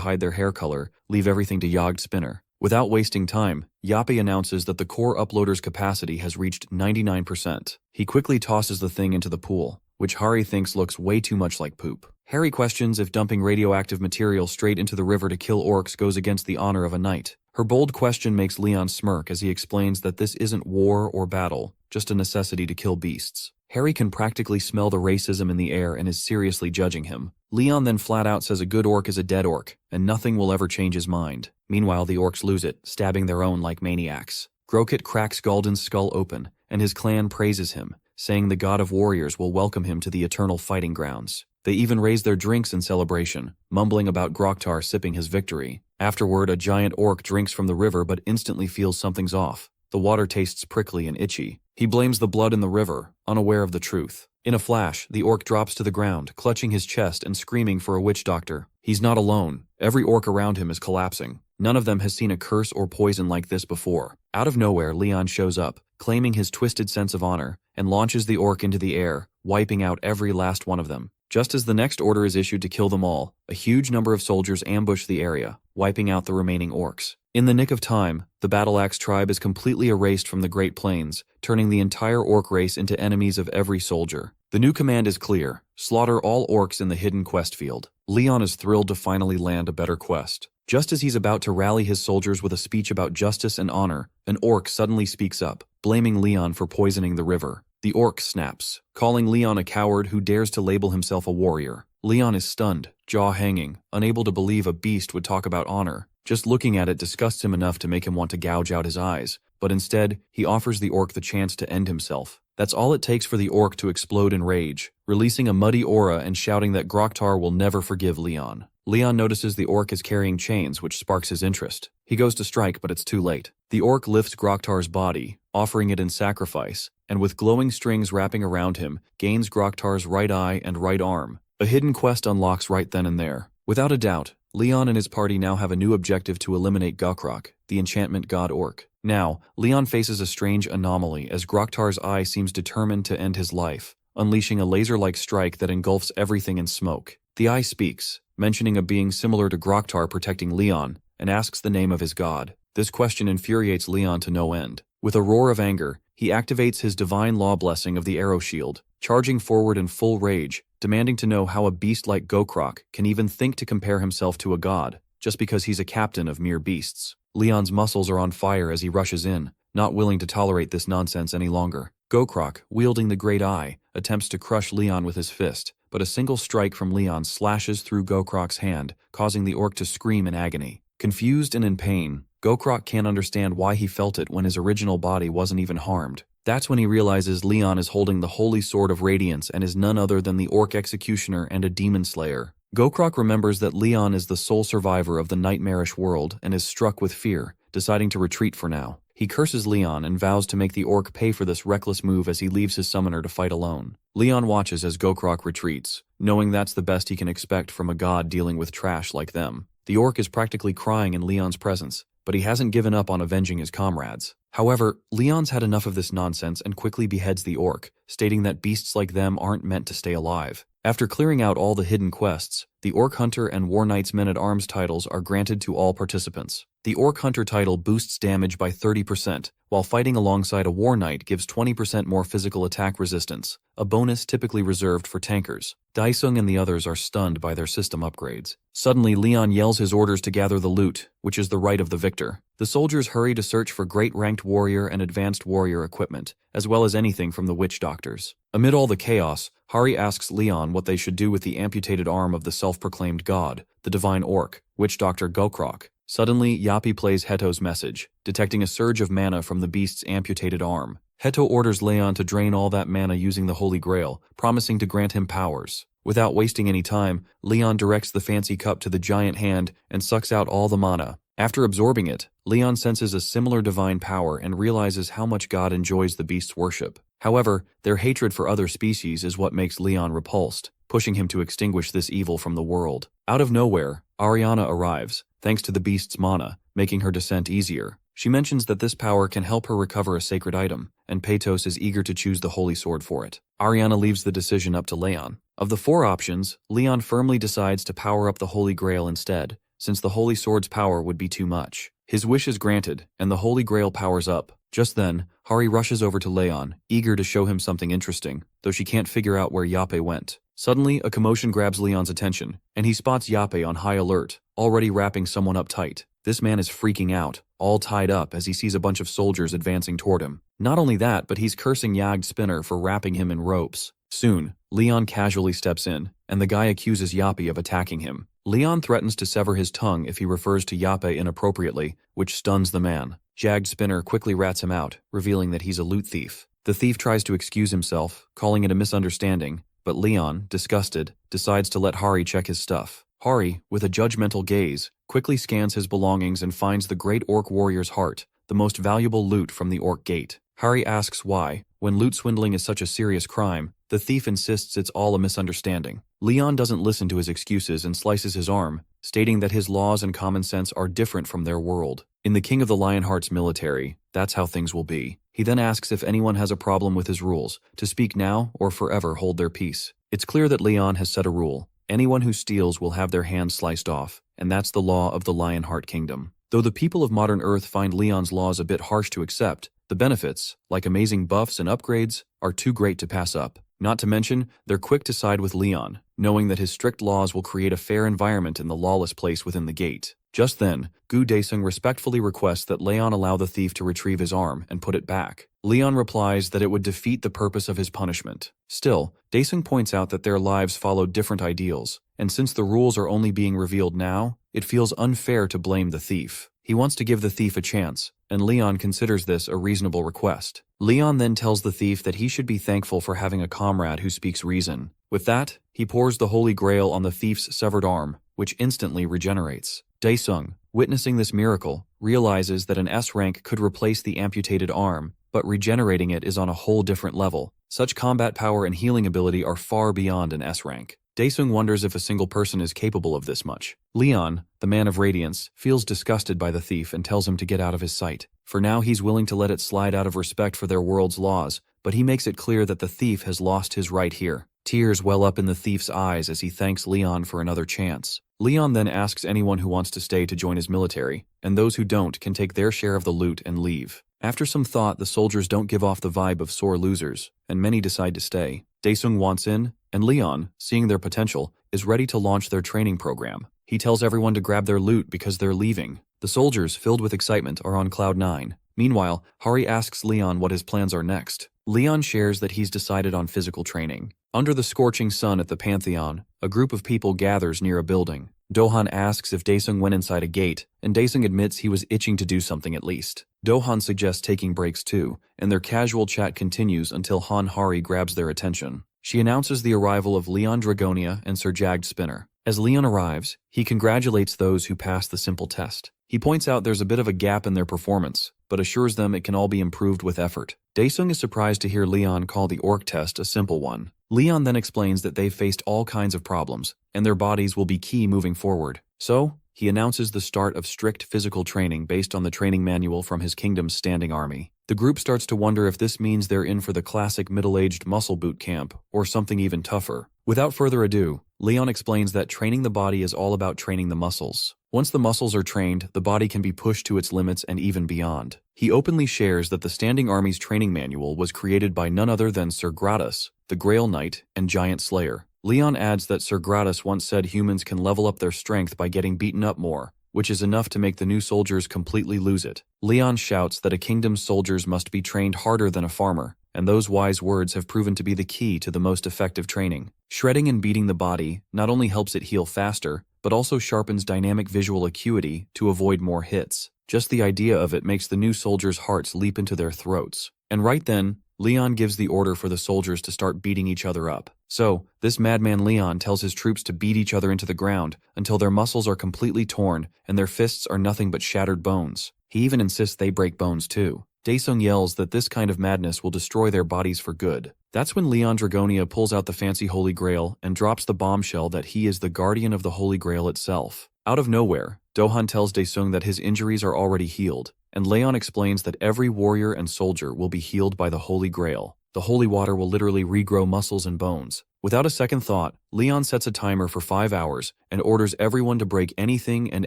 hide their hair color, leave everything to Jagged Spinner. Without wasting time, Yappy announces that the core uploader's capacity has reached 99%. He quickly tosses the thing into the pool, which Hari thinks looks way too much like poop. Harry questions if dumping radioactive material straight into the river to kill orcs goes against the honor of a knight. Her bold question makes Leon smirk as he explains that this isn't war or battle, just a necessity to kill beasts. Harry can practically smell the racism in the air and is seriously judging him. Leon then flat out says a good orc is a dead orc, and nothing will ever change his mind. Meanwhile, the orcs lose it, stabbing their own like maniacs. Grokit cracks Galdan's skull open, and his clan praises him, saying the god of warriors will welcome him to the eternal fighting grounds. They even raise their drinks in celebration, mumbling about Groktar sipping his victory. Afterward, a giant orc drinks from the river but instantly feels something's off. The water tastes prickly and itchy. He blames the blood in the river, unaware of the truth. In a flash, the orc drops to the ground, clutching his chest and screaming for a witch doctor. He's not alone. Every orc around him is collapsing. None of them has seen a curse or poison like this before. Out of nowhere, Leon shows up, claiming his twisted sense of honor, and launches the orc into the air, wiping out every last one of them. Just as the next order is issued to kill them all, a huge number of soldiers ambush the area, wiping out the remaining orcs. In the nick of time, the Battle Axe tribe is completely erased from the Great Plains, turning the entire orc race into enemies of every soldier. The new command is clear: slaughter all orcs in the hidden quest field. Leon is thrilled to finally land a better quest. Just as he's about to rally his soldiers with a speech about justice and honor, an orc suddenly speaks up, blaming Leon for poisoning the river. The orc snaps, calling Leon a coward who dares to label himself a warrior. Leon is stunned, jaw hanging, unable to believe a beast would talk about honor. Just looking at it disgusts him enough to make him want to gouge out his eyes, but instead, he offers the orc the chance to end himself. That's all it takes for the orc to explode in rage, releasing a muddy aura and shouting that Groktar will never forgive Leon. Leon notices the orc is carrying chains, which sparks his interest. He goes to strike, but it's too late. The orc lifts Groktar's body, offering it in sacrifice, and with glowing strings wrapping around him, gains Groktar's right eye and right arm. A hidden quest unlocks right then and there. Without a doubt, Leon and his party now have a new objective to eliminate Gokrok, the enchantment god orc. Now, Leon faces a strange anomaly as Groktar's eye seems determined to end his life, unleashing a laser-like strike that engulfs everything in smoke. The eye speaks, mentioning a being similar to Groktar protecting Leon, and asks the name of his god. This question infuriates Leon to no end. With a roar of anger, he activates his divine law blessing of the arrow shield, charging forward in full rage, demanding to know how a beast like Gokrok can even think to compare himself to a god, just because he's a captain of mere beasts. Leon's muscles are on fire as he rushes in, not willing to tolerate this nonsense any longer. Gokrok, wielding the great eye, attempts to crush Leon with his fist, but a single strike from Leon slashes through Gokrok's hand, causing the orc to scream in agony. Confused and in pain, Gokrok can't understand why he felt it when his original body wasn't even harmed. That's when he realizes Leon is holding the Holy Sword of Radiance and is none other than the orc executioner and a demon slayer. Gokrok remembers that Leon is the sole survivor of the nightmarish world and is struck with fear, deciding to retreat for now. He curses Leon and vows to make the orc pay for this reckless move as he leaves his summoner to fight alone. Leon watches as Gokrok retreats, knowing that's the best he can expect from a god dealing with trash like them. The orc is practically crying in Leon's presence, but he hasn't given up on avenging his comrades. However, Leon's had enough of this nonsense and quickly beheads the orc, stating that beasts like them aren't meant to stay alive. After clearing out all the hidden quests, the Orc Hunter and War Knight's Men-at-Arms titles are granted to all participants. The Orc Hunter title boosts damage by 30%, while fighting alongside a War Knight gives 20% more physical attack resistance, a bonus typically reserved for tankers. Daesung and the others are stunned by their system upgrades. Suddenly, Leon yells his orders to gather the loot, which is the right of the victor. The soldiers hurry to search for great ranked warrior and advanced warrior equipment, as well as anything from the witch doctors. Amid all the chaos, Hari asks Leon what they should do with the amputated arm of the self-proclaimed god, the divine orc, witch doctor Gokrok. Suddenly, Yapi plays Heto's message, detecting a surge of mana from the beast's amputated arm. Heto orders Leon to drain all that mana using the Holy Grail, promising to grant him powers. Without wasting any time, Leon directs the fancy cup to the giant hand and sucks out all the mana. After absorbing it, Leon senses a similar divine power and realizes how much God enjoys the beast's worship. However, their hatred for other species is what makes Leon repulsed, pushing him to extinguish this evil from the world. Out of nowhere, Ariana arrives, thanks to the beast's mana, making her descent easier. She mentions that this power can help her recover a sacred item, and Peytos is eager to choose the holy sword for it. Ariana leaves the decision up to Leon. Of the 4 options, Leon firmly decides to power up the Holy Grail instead, since the holy sword's power would be too much. His wish is granted, and the Holy Grail powers up. Just then, Hari rushes over to Leon, eager to show him something interesting, though she can't figure out where Yape went. Suddenly, a commotion grabs Leon's attention, and he spots Yape on high alert, already wrapping someone up tight. This man is freaking out, all tied up as he sees a bunch of soldiers advancing toward him. Not only that, but he's cursing Jagged Spinner for wrapping him in ropes. Soon, Leon casually steps in, and the guy accuses Yape of attacking him. Leon threatens to sever his tongue if he refers to Yape inappropriately, which stuns the man. Jagged Spinner quickly rats him out, revealing that he's a loot thief. The thief tries to excuse himself, calling it a misunderstanding, but Leon, disgusted, decides to let Hari check his stuff. Hari, with a judgmental gaze, quickly scans his belongings and finds the great orc warrior's heart, the most valuable loot from the orc gate. Hari asks why, when loot swindling is such a serious crime, the thief insists it's all a misunderstanding. Leon doesn't listen to his excuses and slices his arm, stating that his laws and common sense are different from their world. In the King of the Lionheart's military, that's how things will be. He then asks if anyone has a problem with his rules, to speak now or forever hold their peace. It's clear that Leon has set a rule. Anyone who steals will have their hands sliced off, and that's the law of the Lionheart Kingdom. Though the people of modern Earth find Leon's laws a bit harsh to accept, the benefits, like amazing buffs and upgrades, are too great to pass up. Not to mention, they're quick to side with Leon, knowing that his strict laws will create a fair environment in the lawless place within the gate. Just then, Gu Daesung respectfully requests that Leon allow the thief to retrieve his arm and put it back. Leon replies that it would defeat the purpose of his punishment. Still, Daesung points out that their lives follow different ideals, and since the rules are only being revealed now, it feels unfair to blame the thief. He wants to give the thief a chance, and Leon considers this a reasonable request. Leon then tells the thief that he should be thankful for having a comrade who speaks reason. With that, he pours the Holy Grail on the thief's severed arm, which instantly regenerates. Daesung, witnessing this miracle, realizes that an S rank could replace the amputated arm, but regenerating it is on a whole different level. Such combat power and healing ability are far beyond an S rank. Daesung wonders if a single person is capable of this much. Leon, the man of radiance, feels disgusted by the thief and tells him to get out of his sight. For now, he's willing to let it slide out of respect for their world's laws, but he makes it clear that the thief has lost his right here. Tears well up in the thief's eyes as he thanks Leon for another chance. Leon then asks anyone who wants to stay to join his military, and those who don't can take their share of the loot and leave. After some thought, the soldiers don't give off the vibe of sore losers, and many decide to stay. Daesung wants in, and Leon, seeing their potential, is ready to launch their training program. He tells everyone to grab their loot because they're leaving. The soldiers, filled with excitement, are on cloud 9. Meanwhile, Hari asks Leon what his plans are next. Leon shares that he's decided on physical training. Under the scorching sun at the Pantheon, a group of people gathers near a building. Dullahan asks if Daesung went inside a gate, and Daesung admits he was itching to do something at least. Dullahan suggests taking breaks too, and their casual chat continues until Hari grabs their attention. She announces the arrival of Leon Dragonia and Sir Jagged Spinner. As Leon arrives, he congratulates those who passed the simple test. He points out there's a bit of a gap in their performance, but assures them it can all be improved with effort. Daesung is surprised to hear Leon call the orc test a simple one. Leon then explains that they've faced all kinds of problems, and their bodies will be key moving forward. So, he announces the start of strict physical training based on the training manual from his kingdom's standing army. The group starts to wonder if this means they're in for the classic middle-aged muscle boot camp, or something even tougher. Without further ado, Leon explains that training the body is all about training the muscles. Once the muscles are trained, the body can be pushed to its limits and even beyond. He openly shares that the Standing Army's training manual was created by none other than Sir Gratus, the Grail Knight and Giant Slayer. Leon adds that Sir Gratus once said humans can level up their strength by getting beaten up more, which is enough to make the new soldiers completely lose it. Leon shouts that a kingdom's soldiers must be trained harder than a farmer, and those wise words have proven to be the key to the most effective training. Shredding and beating the body not only helps it heal faster, but also sharpens dynamic visual acuity to avoid more hits. Just the idea of it makes the new soldiers' hearts leap into their throats. And right then, Leon gives the order for the soldiers to start beating each other up. So, this madman Leon tells his troops to beat each other into the ground until their muscles are completely torn and their fists are nothing but shattered bones. He even insists they break bones too. Daesung yells that this kind of madness will destroy their bodies for good. That's when Leon Dragonia pulls out the fancy Holy Grail and drops the bombshell that he is the guardian of the Holy Grail itself. Out of nowhere, Dullahan tells Daesung that his injuries are already healed, and Leon explains that every warrior and soldier will be healed by the Holy Grail. The holy water will literally regrow muscles and bones. Without a second thought, Leon sets a timer for 5 hours and orders everyone to break anything and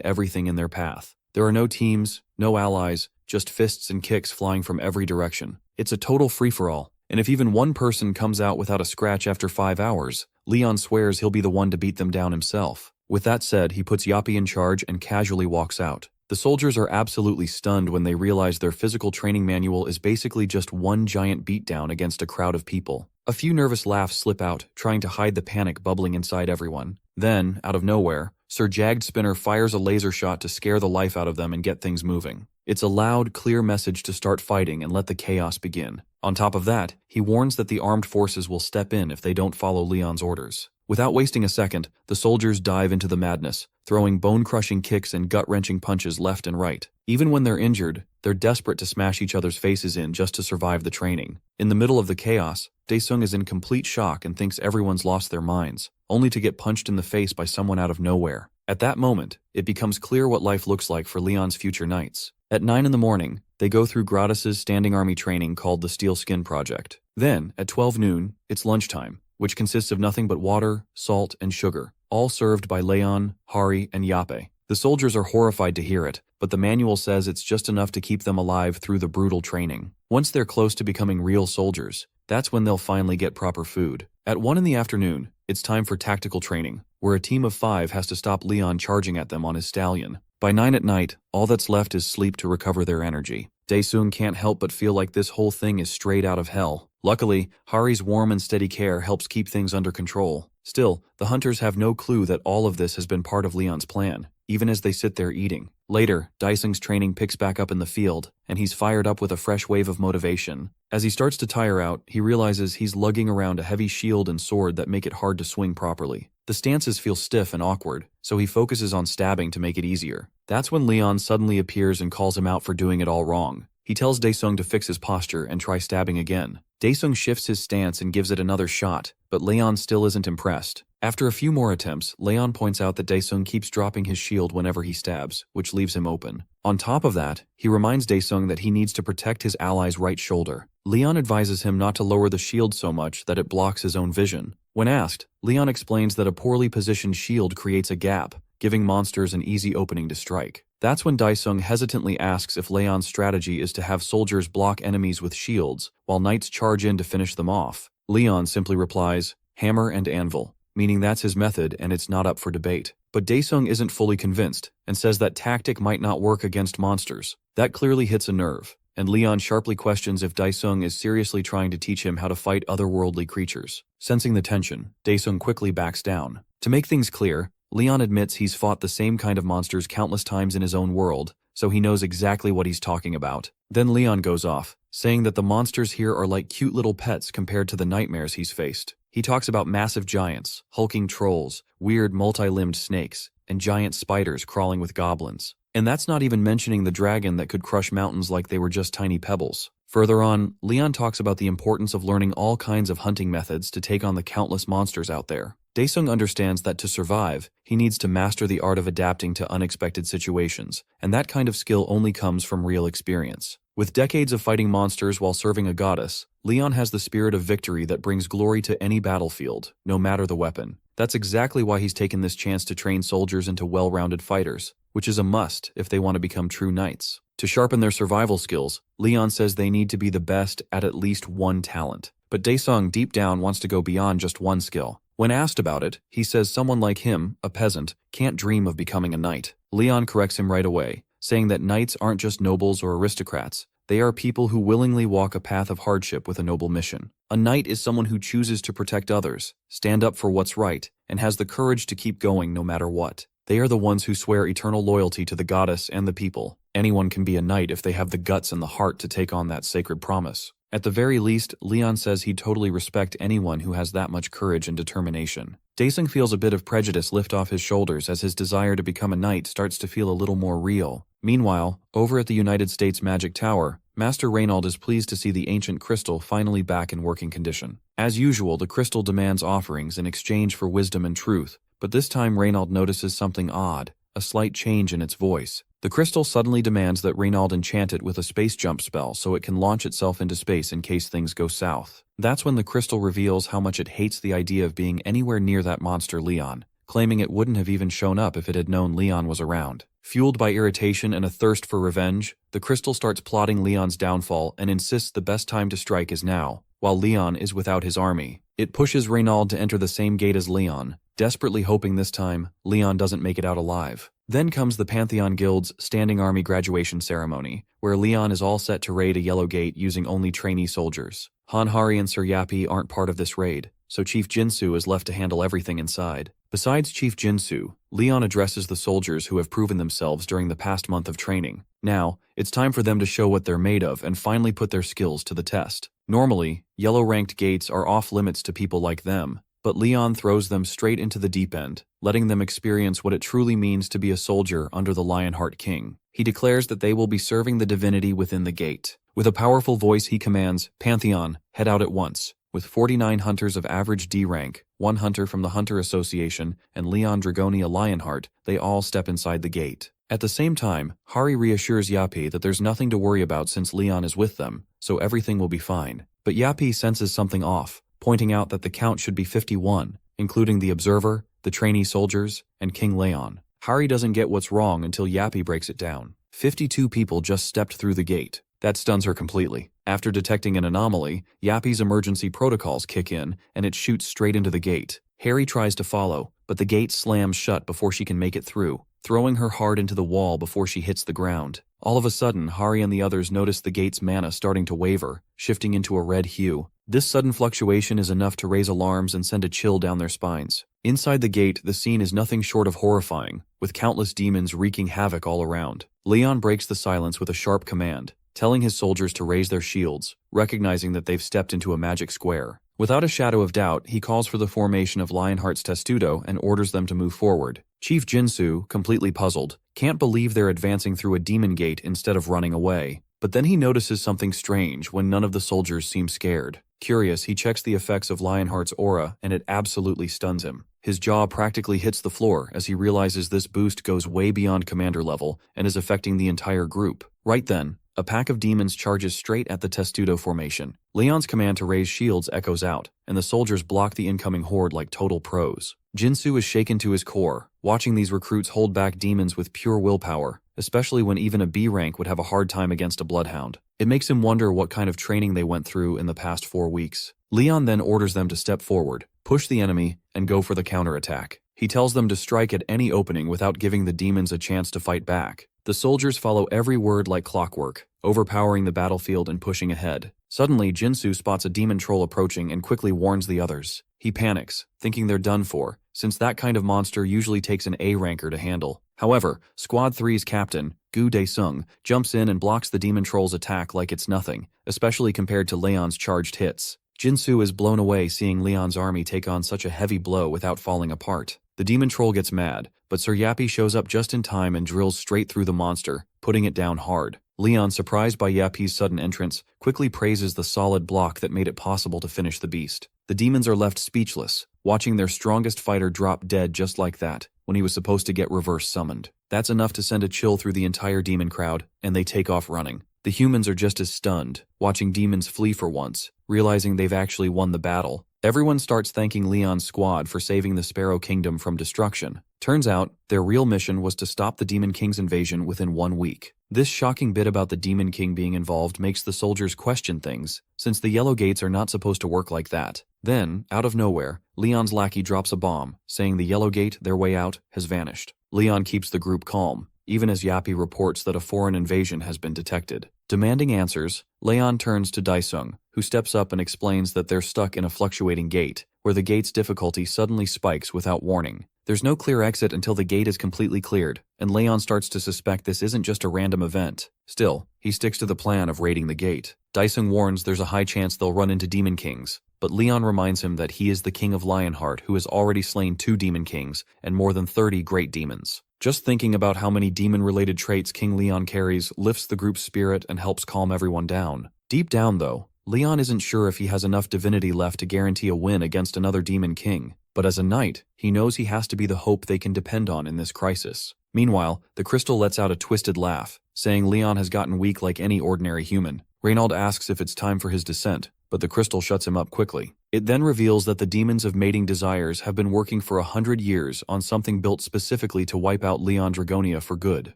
everything in their path. There are no teams, no allies, just fists and kicks flying from every direction. It's a total free-for-all, and if even one person comes out without a scratch after 5 hours, Leon swears he'll be the one to beat them down himself. With that said, he puts Yappy in charge and casually walks out. The soldiers are absolutely stunned when they realize their physical training manual is basically just one giant beatdown against a crowd of people. A few nervous laughs slip out, trying to hide the panic bubbling inside everyone. Then, out of nowhere, Sir Jagged Spinner fires a laser shot to scare the life out of them and get things moving. It's a loud, clear message to start fighting and let the chaos begin. On top of that, he warns that the armed forces will step in if they don't follow Leon's orders. Without wasting a second, the soldiers dive into the madness, throwing bone-crushing kicks and gut-wrenching punches left and right. Even when they're injured, they're desperate to smash each other's faces in just to survive the training. In the middle of the chaos, Daesung is in complete shock and thinks everyone's lost their minds, only to get punched in the face by someone out of nowhere. At that moment, it becomes clear what life looks like for Leon's future knights. At 9 in the morning, they go through Gratus's standing army training called the Steel Skin Project. Then, at 12 noon, it's lunchtime, which consists of nothing but water, salt, and sugar, all served by Leon, Hari, and Yape. The soldiers are horrified to hear it, but the manual says it's just enough to keep them alive through the brutal training. Once they're close to becoming real soldiers, that's when they'll finally get proper food. At 1 in the afternoon, it's time for tactical training, where a team of 5 has to stop Leon charging at them on his stallion. By 9 at night, all that's left is sleep to recover their energy. Daesung can't help but feel like this whole thing is straight out of hell. Luckily, Hari's warm and steady care helps keep things under control. Still, the hunters have no clue that all of this has been part of Leon's plan, even as they sit there eating. Later, Daesung's training picks back up in the field, and he's fired up with a fresh wave of motivation. As he starts to tire out, he realizes he's lugging around a heavy shield and sword that make it hard to swing properly. The stances feel stiff and awkward, so he focuses on stabbing to make it easier. That's when Leon suddenly appears and calls him out for doing it all wrong. He tells Daesung to fix his posture and try stabbing again. Daesung shifts his stance and gives it another shot, but Leon still isn't impressed. After a few more attempts, Leon points out that Daesung keeps dropping his shield whenever he stabs, which leaves him open. On top of that, he reminds Daesung that he needs to protect his ally's right shoulder. Leon advises him not to lower the shield so much that it blocks his own vision. When asked, Leon explains that a poorly positioned shield creates a gap, giving monsters an easy opening to strike. That's when Daesung hesitantly asks if Leon's strategy is to have soldiers block enemies with shields, while knights charge in to finish them off. Leon simply replies, "Hammer and anvil," meaning that's his method and it's not up for debate. But Daesung isn't fully convinced, and says that tactic might not work against monsters. That clearly hits a nerve, and Leon sharply questions if Daesung is seriously trying to teach him how to fight otherworldly creatures. Sensing the tension, Daesung quickly backs down. To make things clear, Leon admits he's fought the same kind of monsters countless times in his own world, so he knows exactly what he's talking about. Then Leon goes off, saying that the monsters here are like cute little pets compared to the nightmares he's faced. He talks about massive giants, hulking trolls, weird multi-limbed snakes, and giant spiders crawling with goblins. And that's not even mentioning the dragon that could crush mountains like they were just tiny pebbles. Further on, Leon talks about the importance of learning all kinds of hunting methods to take on the countless monsters out there. Daesung understands that to survive, he needs to master the art of adapting to unexpected situations, and that kind of skill only comes from real experience. With decades of fighting monsters while serving a goddess, Leon has the spirit of victory that brings glory to any battlefield, no matter the weapon. That's exactly why he's taken this chance to train soldiers into well-rounded fighters. which is a must if they want to become true knights. To sharpen their survival skills, Leon says they need to be the best at least one talent. But Daesung deep down wants to go beyond just one skill. When asked about it, he says someone like him, a peasant, can't dream of becoming a knight. Leon corrects him right away, saying that knights aren't just nobles or aristocrats. They are people who willingly walk a path of hardship with a noble mission. A knight is someone who chooses to protect others, stand up for what's right, and has the courage to keep going no matter what. They are the ones who swear eternal loyalty to the goddess and the people. Anyone can be a knight if they have the guts and the heart to take on that sacred promise. At the very least, Leon says he'd totally respect anyone who has that much courage and determination. Daesung feels a bit of prejudice lift off his shoulders as his desire to become a knight starts to feel a little more real. Meanwhile, over at the United States Magic Tower, Master Reynald is pleased to see the ancient crystal finally back in working condition. As usual, the crystal demands offerings in exchange for wisdom and truth, but this time Reynald notices something odd, a slight change in its voice. The crystal suddenly demands that Reynald enchant it with a space jump spell so it can launch itself into space in case things go south. That's when the crystal reveals how much it hates the idea of being anywhere near that monster Leon, claiming it wouldn't have even shown up if it had known Leon was around. Fueled by irritation and a thirst for revenge, the crystal starts plotting Leon's downfall and insists the best time to strike is now, while Leon is without his army. It pushes Reynald to enter the same gate as Leon, desperately hoping this time Leon doesn't make it out alive. Then comes the Pantheon Guild's standing army graduation ceremony, where Leon is all set to raid a yellow gate using only trainee soldiers. Hanhari and Sir Yappy aren't part of this raid, so Chief Jinsu is left to handle everything inside. Besides Chief Jinsu, Leon addresses the soldiers who have proven themselves during the past month of training. Now, it's time for them to show what they're made of and finally put their skills to the test. Normally, yellow-ranked gates are off-limits to people like them, but Leon throws them straight into the deep end, letting them experience what it truly means to be a soldier under the Lionheart King. He declares that they will be serving the divinity within the gate. With a powerful voice he commands, "Pantheon, head out at once." With 49 hunters of average D rank, 1 hunter from the Hunter Association, and Leon Dragonia Lionheart, they all step inside the gate. At the same time, Hari reassures Yappy that there's nothing to worry about since Leon is with them, so everything will be fine. But Yappy senses something off, pointing out that the count should be 51, including the Observer, the trainee soldiers, and King Leon. Hari doesn't get what's wrong until Yappy breaks it down. 52 people just stepped through the gate. That stuns her completely. After detecting an anomaly, Yappy's emergency protocols kick in, and it shoots straight into the gate. Harry tries to follow, but the gate slams shut before she can make it through, throwing her hard into the wall before she hits the ground. All of a sudden, Hari and the others notice the gate's mana starting to waver, shifting into a red hue. This sudden fluctuation is enough to raise alarms and send a chill down their spines. Inside the gate, the scene is nothing short of horrifying, with countless demons wreaking havoc all around. Leon breaks the silence with a sharp command, telling his soldiers to raise their shields, recognizing that they've stepped into a magic square. Without a shadow of doubt, he calls for the formation of Lionheart's Testudo and orders them to move forward. Chief Jinsu, completely puzzled, can't believe they're advancing through a demon gate instead of running away. But then he notices something strange when none of the soldiers seem scared. Curious, he checks the effects of Lionheart's aura, and it absolutely stuns him. His jaw practically hits the floor as he realizes this boost goes way beyond commander level and is affecting the entire group. Right then, a pack of demons charges straight at the Testudo formation. Leon's command to raise shields echoes out, and the soldiers block the incoming horde like total pros. Jinsu is shaken to his core, watching these recruits hold back demons with pure willpower, especially when even a B rank would have a hard time against a bloodhound. It makes him wonder what kind of training they went through in the past 4 weeks. Leon then orders them to step forward, push the enemy, and go for the counterattack. He tells them to strike at any opening without giving the demons a chance to fight back. The soldiers follow every word like clockwork, overpowering the battlefield and pushing ahead. Suddenly, Jinsu spots a demon troll approaching and quickly warns the others. He panics, thinking they're done for, since that kind of monster usually takes an A ranker to handle. However, Squad 3's captain, Gu Daesung, jumps in and blocks the demon troll's attack like it's nothing, especially compared to Leon's charged hits. Jinsu is blown away seeing Leon's army take on such a heavy blow without falling apart. The demon troll gets mad, but Sir Yappy shows up just in time and drills straight through the monster, putting it down hard. Leon, surprised by Yappy's sudden entrance, quickly praises the solid block that made it possible to finish the beast. The demons are left speechless, watching their strongest fighter drop dead just like that, when he was supposed to get reverse summoned. That's enough to send a chill through the entire demon crowd, and they take off running. The humans are just as stunned, watching demons flee for once, realizing they've actually won the battle. Everyone starts thanking Leon's squad for saving the Sparrow Kingdom from destruction. Turns out, their real mission was to stop the Demon King's invasion within 1 week. This shocking bit about the Demon King being involved makes the soldiers question things, since the yellow gates are not supposed to work like that. Then, out of nowhere, Leon's lackey drops a bomb, saying the yellow gate, their way out, has vanished. Leon keeps the group calm, even as Yappy reports that a foreign invasion has been detected. Demanding answers, Leon turns to Daesung, who steps up and explains that they're stuck in a fluctuating gate, where the gate's difficulty suddenly spikes without warning. There's no clear exit until the gate is completely cleared, and Leon starts to suspect this isn't just a random event. Still, he sticks to the plan of raiding the gate. Daesung warns there's a high chance they'll run into Demon Kings, but Leon reminds him that he is the King of Lionheart who has already slain 2 Demon Kings and more than 30 great demons. Just thinking about how many demon-related traits King Leon carries lifts the group's spirit and helps calm everyone down. Deep down, though, Leon isn't sure if he has enough divinity left to guarantee a win against another Demon King, but as a knight, he knows he has to be the hope they can depend on in this crisis. Meanwhile, the crystal lets out a twisted laugh, saying Leon has gotten weak like any ordinary human. Reynald asks if it's time for his descent, but the crystal shuts him up quickly. It then reveals that the demons of mating desires have been working for 100 years on something built specifically to wipe out Leon Dragonia for good.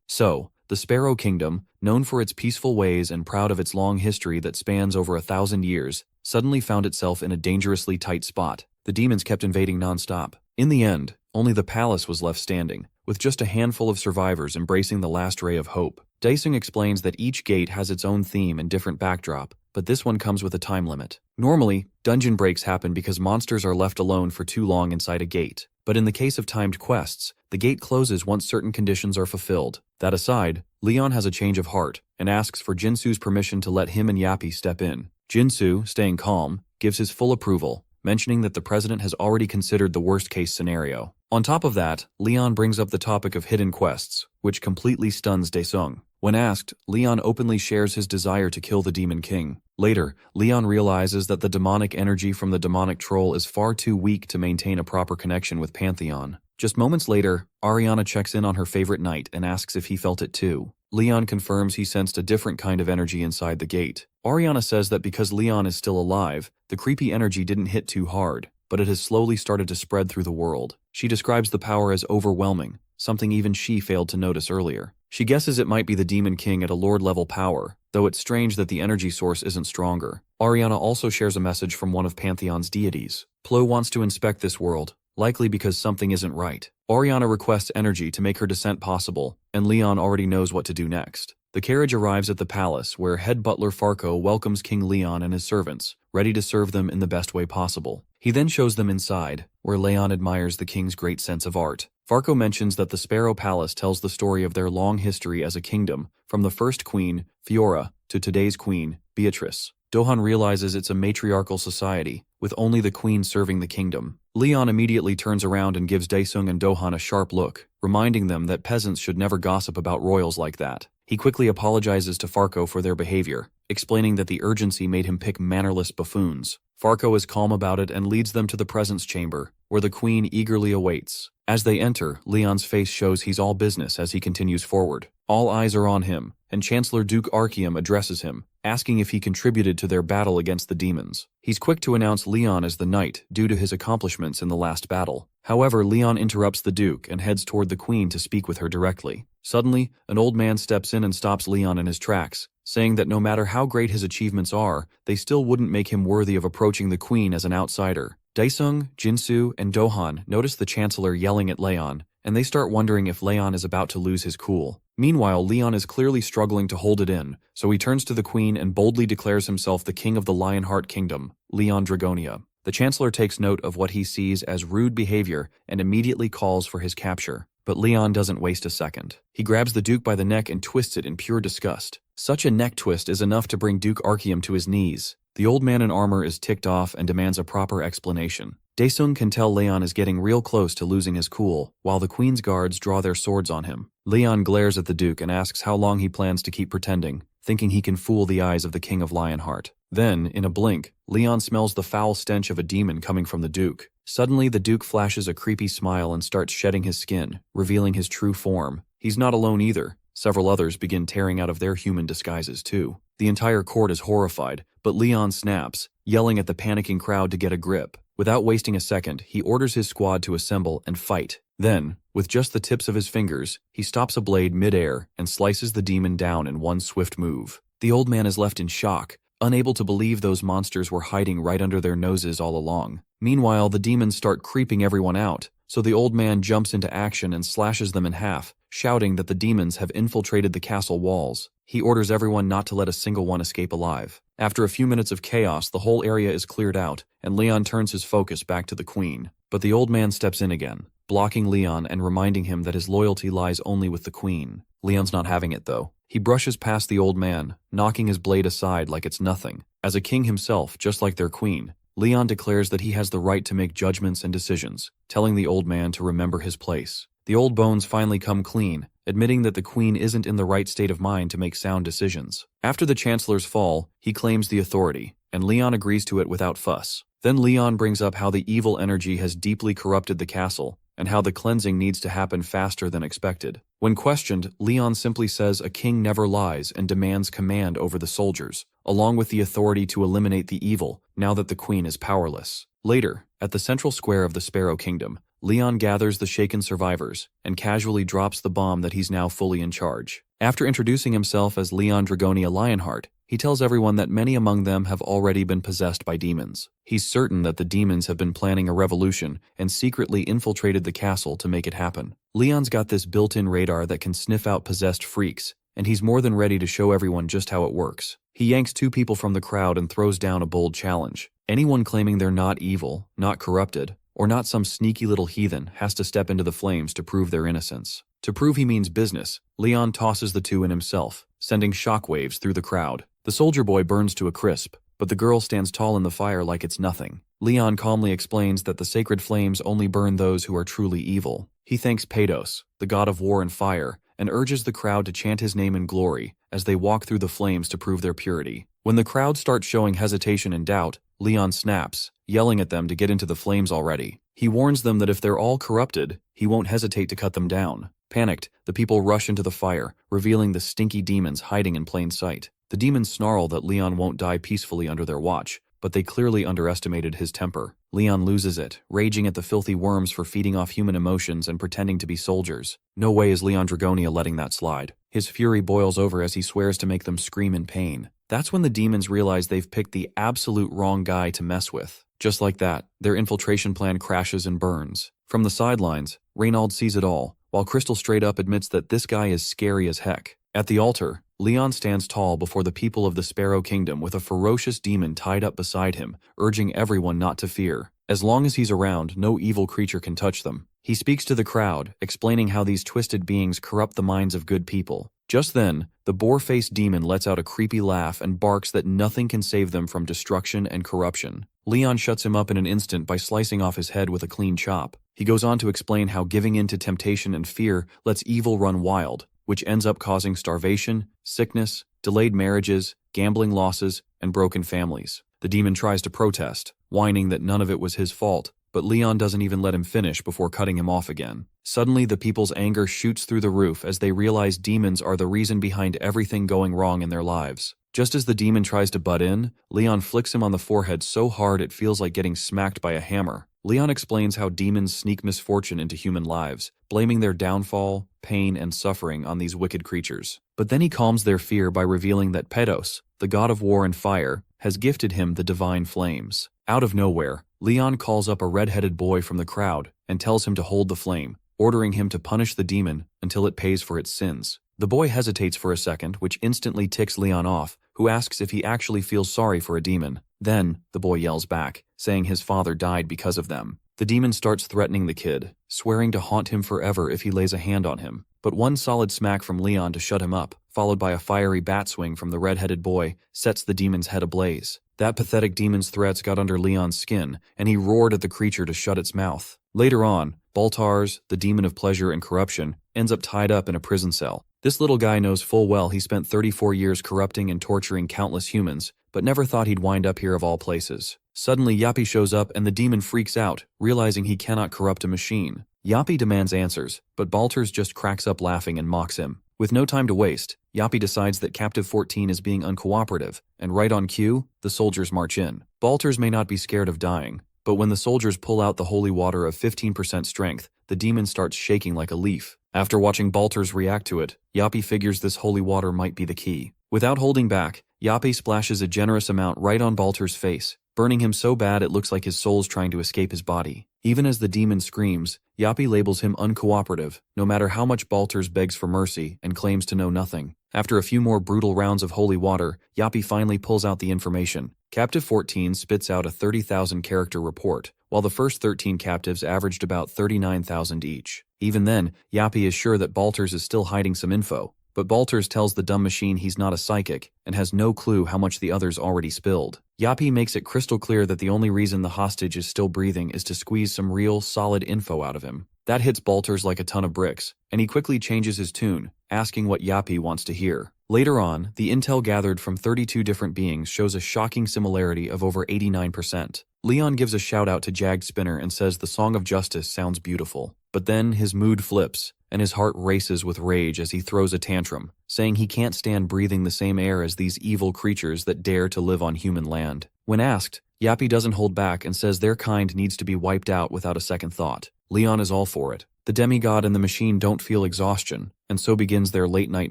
So, the Sparrow Kingdom, known for its peaceful ways and proud of its long history that spans over 1,000 years, suddenly found itself in a dangerously tight spot. The demons kept invading non-stop. In the end, only the palace was left standing, with just a handful of survivors embracing the last ray of hope. Daesung explains that each gate has its own theme and different backdrop, but this one comes with a time limit. Normally, dungeon breaks happen because monsters are left alone for too long inside a gate, but in the case of timed quests, the gate closes once certain conditions are fulfilled. That aside, Leon has a change of heart and asks for Jinsu's permission to let him and Yappy step in. Jinsu, staying calm, gives his full approval, mentioning that the president has already considered the worst-case scenario. On top of that, Leon brings up the topic of hidden quests, which completely stuns Daesung. When asked, Leon openly shares his desire to kill the Demon King. Later, Leon realizes that the demonic energy from the demonic troll is far too weak to maintain a proper connection with Pantheon. Just moments later, Ariana checks in on her favorite knight and asks if he felt it too. Leon confirms he sensed a different kind of energy inside the gate. Ariana says that because Leon is still alive, the creepy energy didn't hit too hard, but it has slowly started to spread through the world. She describes the power as overwhelming, something even she failed to notice earlier. She guesses it might be the Demon King at a lord-level power, though it's strange that the energy source isn't stronger. Ariana also shares a message from one of Pantheon's deities. Plo wants to inspect this world, likely because something isn't right. Ariana requests energy to make her descent possible, and Leon already knows what to do next. The carriage arrives at the palace, where head butler Farco welcomes King Leon and his servants, ready to serve them in the best way possible. He then shows them inside, where Leon admires the king's great sense of art. Farco mentions that the Sparrow Palace tells the story of their long history as a kingdom, from the first queen, Fiora, to today's queen, Beatrice. Dullahan realizes it's a matriarchal society, with only the queen serving the kingdom. Leon immediately turns around and gives Daesung and Dullahan a sharp look, reminding them that peasants should never gossip about royals like that. He quickly apologizes to Farco for their behavior, explaining that the urgency made him pick mannerless buffoons. Farco is calm about it and leads them to the presence chamber, where the queen eagerly awaits. As they enter, Leon's face shows he's all business as he continues forward. All eyes are on him, and Chancellor Duke Archeum addresses him, asking if he contributed to their battle against the demons. He's quick to announce Leon as the knight due to his accomplishments in the last battle. However, Leon interrupts the Duke and heads toward the queen to speak with her directly. Suddenly, an old man steps in and stops Leon in his tracks, saying that no matter how great his achievements are, they still wouldn't make him worthy of approaching the queen as an outsider. Daesung, Jinsu, and Dullahan notice the Chancellor yelling at Leon, and they start wondering if Leon is about to lose his cool. Meanwhile, Leon is clearly struggling to hold it in, so he turns to the queen and boldly declares himself the king of the Lionheart Kingdom, Leon Dragonia. The Chancellor takes note of what he sees as rude behavior and immediately calls for his capture. But Leon doesn't waste a second. He grabs the Duke by the neck and twists it in pure disgust. Such a neck twist is enough to bring Duke Archeum to his knees. The old man in armor is ticked off and demands a proper explanation. Daesung can tell Leon is getting real close to losing his cool, while the queen's guards draw their swords on him. Leon glares at the Duke and asks how long he plans to keep pretending, thinking he can fool the eyes of the King of Lionheart. Then, in a blink, Leon smells the foul stench of a demon coming from the Duke. Suddenly, the Duke flashes a creepy smile and starts shedding his skin, revealing his true form. He's not alone either. Several others begin tearing out of their human disguises too. The entire court is horrified, but Leon snaps, yelling at the panicking crowd to get a grip. Without wasting a second, he orders his squad to assemble and fight. Then, with just the tips of his fingers, he stops a blade mid-air and slices the demon down in one swift move. The old man is left in shock, unable to believe those monsters were hiding right under their noses all along. Meanwhile, the demons start creeping everyone out, so the old man jumps into action and slashes them in half, shouting that the demons have infiltrated the castle walls. He orders everyone not to let a single one escape alive. After a few minutes of chaos, the whole area is cleared out, and Leon turns his focus back to the queen. But the old man steps in again, blocking Leon and reminding him that his loyalty lies only with the queen. Leon's not having it, though. He brushes past the old man, knocking his blade aside like it's nothing. As a king himself, just like their queen, Leon declares that he has the right to make judgments and decisions, telling the old man to remember his place. The old bones finally come clean, admitting that the queen isn't in the right state of mind to make sound decisions. After the chancellor's fall, he claims the authority, and Leon agrees to it without fuss. Then Leon brings up how the evil energy has deeply corrupted the castle, and how the cleansing needs to happen faster than expected. When questioned, Leon simply says a king never lies and demands command over the soldiers, along with the authority to eliminate the evil now that the queen is powerless. Later, at the central square of the Sparrow Kingdom, Leon gathers the shaken survivors and casually drops the bomb that he's now fully in charge. After introducing himself as Leon Dragonia Lionheart, he tells everyone that many among them have already been possessed by demons. He's certain that the demons have been planning a revolution and secretly infiltrated the castle to make it happen. Leon's got this built-in radar that can sniff out possessed freaks, and he's more than ready to show everyone just how it works. He yanks two people from the crowd and throws down a bold challenge. Anyone claiming they're not evil, not corrupted, or not some sneaky little heathen has to step into the flames to prove their innocence. To prove he means business, Leon tosses the two in himself, sending shockwaves through the crowd. The soldier boy burns to a crisp, but the girl stands tall in the fire like it's nothing. Leon calmly explains that the sacred flames only burn those who are truly evil. He thanks Pados, the god of war and fire, and urges the crowd to chant his name in glory as they walk through the flames to prove their purity. When the crowd starts showing hesitation and doubt, Leon snaps, yelling at them to get into the flames already. He warns them that if they're all corrupted, he won't hesitate to cut them down. Panicked, the people rush into the fire, revealing the stinky demons hiding in plain sight. The demons snarl that Leon won't die peacefully under their watch, but they clearly underestimated his temper. Leon loses it, raging at the filthy worms for feeding off human emotions and pretending to be soldiers. No way is Leon Dragonia letting that slide. His fury boils over as he swears to make them scream in pain. That's when the demons realize they've picked the absolute wrong guy to mess with. Just like that, their infiltration plan crashes and burns. From the sidelines, Reynald sees it all, while Crystal straight up admits that this guy is scary as heck. At the altar, Leon stands tall before the people of the Sparrow Kingdom with a ferocious demon tied up beside him, urging everyone not to fear. As long as he's around, no evil creature can touch them. He speaks to the crowd, explaining how these twisted beings corrupt the minds of good people. Just then, the boar-faced demon lets out a creepy laugh and barks that nothing can save them from destruction and corruption. Leon shuts him up in an instant by slicing off his head with a clean chop. He goes on to explain how giving in to temptation and fear lets evil run wild, which ends up causing starvation, sickness, delayed marriages, gambling losses, and broken families. The demon tries to protest, whining that none of it was his fault, but Leon doesn't even let him finish before cutting him off again. Suddenly, the people's anger shoots through the roof as they realize demons are the reason behind everything going wrong in their lives. Just as the demon tries to butt in, Leon flicks him on the forehead so hard it feels like getting smacked by a hammer. Leon explains how demons sneak misfortune into human lives, blaming their downfall, pain, and suffering on these wicked creatures. But then he calms their fear by revealing that Pados, the god of war and fire, has gifted him the divine flames. Out of nowhere, Leon calls up a red-headed boy from the crowd and tells him to hold the flame, ordering him to punish the demon until it pays for its sins. The boy hesitates for a second, which instantly ticks Leon off, who asks if he actually feels sorry for a demon. Then, the boy yells back, saying his father died because of them. The demon starts threatening the kid, swearing to haunt him forever if he lays a hand on him. But one solid smack from Leon to shut him up, followed by a fiery bat swing from the red-headed boy, sets the demon's head ablaze. That pathetic demon's threats got under Leon's skin, and he roared at the creature to shut its mouth. Later on, Baltars, the demon of pleasure and corruption, ends up tied up in a prison cell. This little guy knows full well he spent 34 years corrupting and torturing countless humans, but never thought he'd wind up here of all places. Suddenly, Yappy shows up and the demon freaks out, realizing he cannot corrupt a machine. Yappy demands answers, but Baltars just cracks up laughing and mocks him. With no time to waste, Yappy decides that Captive 14 is being uncooperative, and right on cue, the soldiers march in. Baltars may not be scared of dying, But when the soldiers pull out the holy water of 15% strength, the demon starts shaking like a leaf. After watching Balters react to it, Yappy figures this holy water might be the key. Without holding back, Yappy splashes a generous amount right on Balters' face, burning him so bad it looks like his soul's trying to escape his body. Even as the demon screams, Yappy labels him uncooperative, no matter how much Balters begs for mercy and claims to know nothing. After a few more brutal rounds of holy water, Yappy finally pulls out the information. Captive 14 spits out a 30,000 character report, while the first 13 captives averaged about 39,000 each. Even then, Yappy is sure that Balters is still hiding some info, but Balters tells the dumb machine he's not a psychic and has no clue how much the others already spilled. Yappy makes it crystal clear that the only reason the hostage is still breathing is to squeeze some real, solid info out of him. That hits Balters like a ton of bricks, and he quickly changes his tune, asking what Yappy wants to hear. Later on, the intel gathered from 32 different beings shows a shocking similarity of over 89%. Leon gives a shout out to Jagged Spinner and says the Song of Justice sounds beautiful. But then his mood flips, and his heart races with rage as he throws a tantrum, saying he can't stand breathing the same air as these evil creatures that dare to live on human land. When asked, Yappy doesn't hold back and says their kind needs to be wiped out without a second thought. Leon is all for it. The demigod and the machine don't feel exhaustion, and so begins their late-night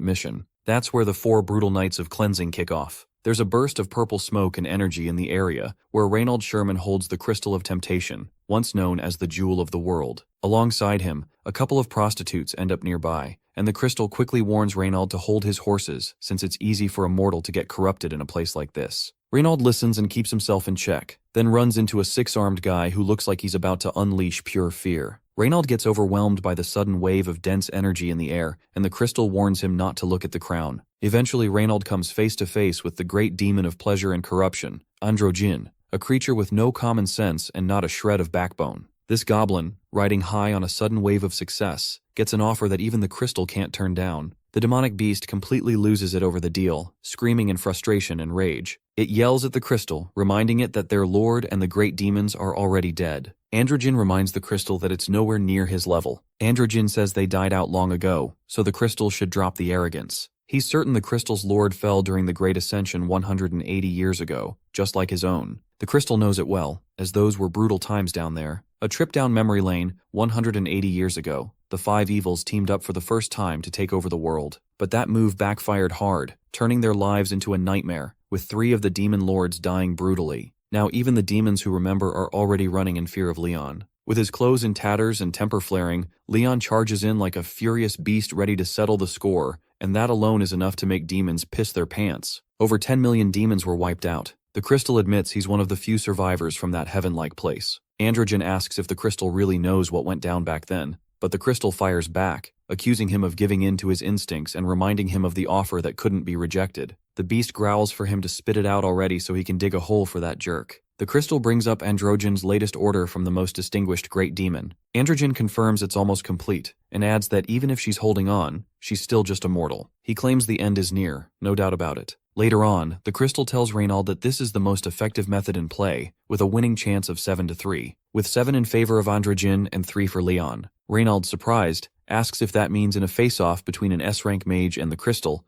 mission. That's where the 4 brutal nights of cleansing kick off. There's a burst of purple smoke and energy in the area where Reynold Sherman holds the Crystal of Temptation, once known as the Jewel of the World. Alongside him, a couple of prostitutes end up nearby, and the crystal quickly warns Reynold to hold his horses since it's easy for a mortal to get corrupted in a place like this. Reynold listens and keeps himself in check, then runs into a 6-armed guy who looks like he's about to unleash pure fear. Reynold gets overwhelmed by the sudden wave of dense energy in the air, and the crystal warns him not to look at the crown. Eventually, Reynold comes face to face with the great demon of pleasure and corruption, Androgyn, a creature with no common sense and not a shred of backbone. This goblin, riding high on a sudden wave of success, gets an offer that even the crystal can't turn down. The demonic beast completely loses it over the deal, screaming in frustration and rage. It yells at the crystal, reminding it that their lord and the great demons are already dead. Androgyn reminds the crystal that it's nowhere near his level. Androgyn says they died out long ago, so the crystal should drop the arrogance. He's certain the crystal's lord fell during the Great Ascension 180 years ago, just like his own. The crystal knows it well, as those were brutal times down there. A trip down memory lane, 180 years ago, the 5 evils teamed up for the first time to take over the world. But that move backfired hard, turning their lives into a nightmare, with 3 of the demon lords dying brutally. Now even the demons who remember are already running in fear of Leon. With his clothes in tatters and temper flaring, Leon charges in like a furious beast ready to settle the score, and that alone is enough to make demons piss their pants. Over 10 million demons were wiped out. The crystal admits he's one of the few survivors from that heaven-like place. Androgyn asks if the crystal really knows what went down back then, but the crystal fires back, accusing him of giving in to his instincts and reminding him of the offer that couldn't be rejected. The beast growls for him to spit it out already so he can dig a hole for that jerk. The crystal brings up Androgyn's latest order from the most distinguished great demon. Androgyn confirms it's almost complete, and adds that even if she's holding on, she's still just a mortal. He claims the end is near, no doubt about it. Later on, the crystal tells Reynold that this is the most effective method in play, with a winning chance of 7-3, with 7 in favor of Androgyn and 3 for Leon. Reynold, surprised, asks if that means in a face-off between an S-rank mage and the crystal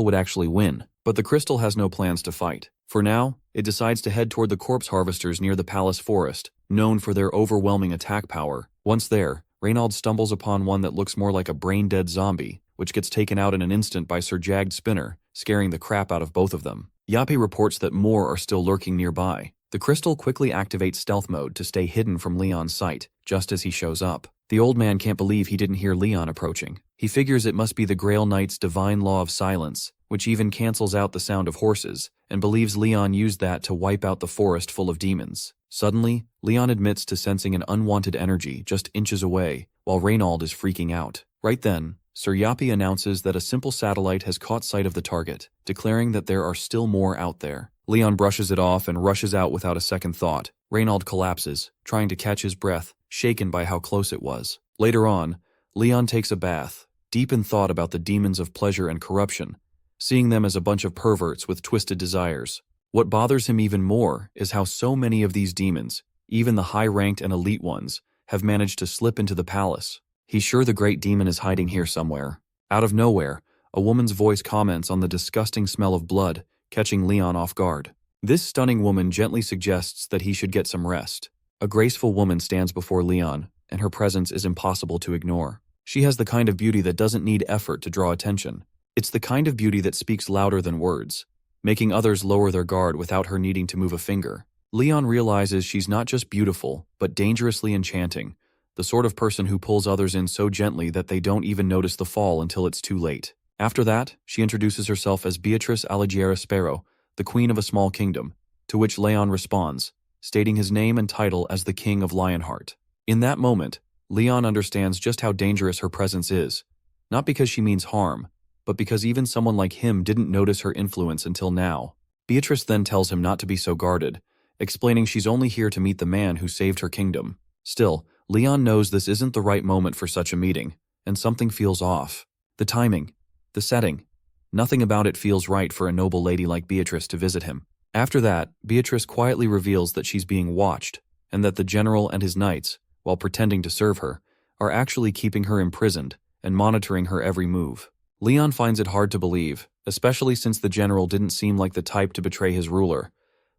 would actually win. But the crystal has no plans to fight. For now, it decides to head toward the corpse harvesters near the palace forest, known for their overwhelming attack power. Once there, Reynold stumbles upon one that looks more like a brain-dead zombie, which gets taken out in an instant by Sir Jagged Spinner, scaring the crap out of both of them. Yappy reports that more are still lurking nearby. The crystal quickly activates stealth mode to stay hidden from Leon's sight, just as he shows up. The old man can't believe he didn't hear Leon approaching. He figures it must be the Grail Knight's divine law of silence, which even cancels out the sound of horses, and believes Leon used that to wipe out the forest full of demons. Suddenly, Leon admits to sensing an unwanted energy just inches away, while Reynold is freaking out. Right then, Sir Yappy announces that a simple satellite has caught sight of the target, declaring that there are still more out there. Leon brushes it off and rushes out without a second thought. Reynold collapses, trying to catch his breath, shaken by how close it was. Later on, Leon takes a bath, deep in thought about the demons of pleasure and corruption, seeing them as a bunch of perverts with twisted desires. What bothers him even more is how so many of these demons, even the high-ranked and elite ones, have managed to slip into the palace. He's sure the great demon is hiding here somewhere. Out of nowhere, a woman's voice comments on the disgusting smell of blood, catching Leon off guard. This stunning woman gently suggests that he should get some rest. A graceful woman stands before Leon, and her presence is impossible to ignore. She has the kind of beauty that doesn't need effort to draw attention. It's the kind of beauty that speaks louder than words, making others lower their guard without her needing to move a finger. Leon realizes she's not just beautiful, but dangerously enchanting, the sort of person who pulls others in so gently that they don't even notice the fall until it's too late. After that, she introduces herself as Beatrice Alighiera Sparrow, the queen of a small kingdom, to which Leon responds, stating his name and title as the King of Lionheart. In that moment, Leon understands just how dangerous her presence is, not because she means harm, but because even someone like him didn't notice her influence until now. Beatrice then tells him not to be so guarded, explaining she's only here to meet the man who saved her kingdom. Still, Leon knows this isn't the right moment for such a meeting, and something feels off. The timing, the setting, nothing about it feels right for a noble lady like Beatrice to visit him. After that, Beatrice quietly reveals that she's being watched, and that the general and his knights, while pretending to serve her, are actually keeping her imprisoned and monitoring her every move. Leon finds it hard to believe, especially since the general didn't seem like the type to betray his ruler.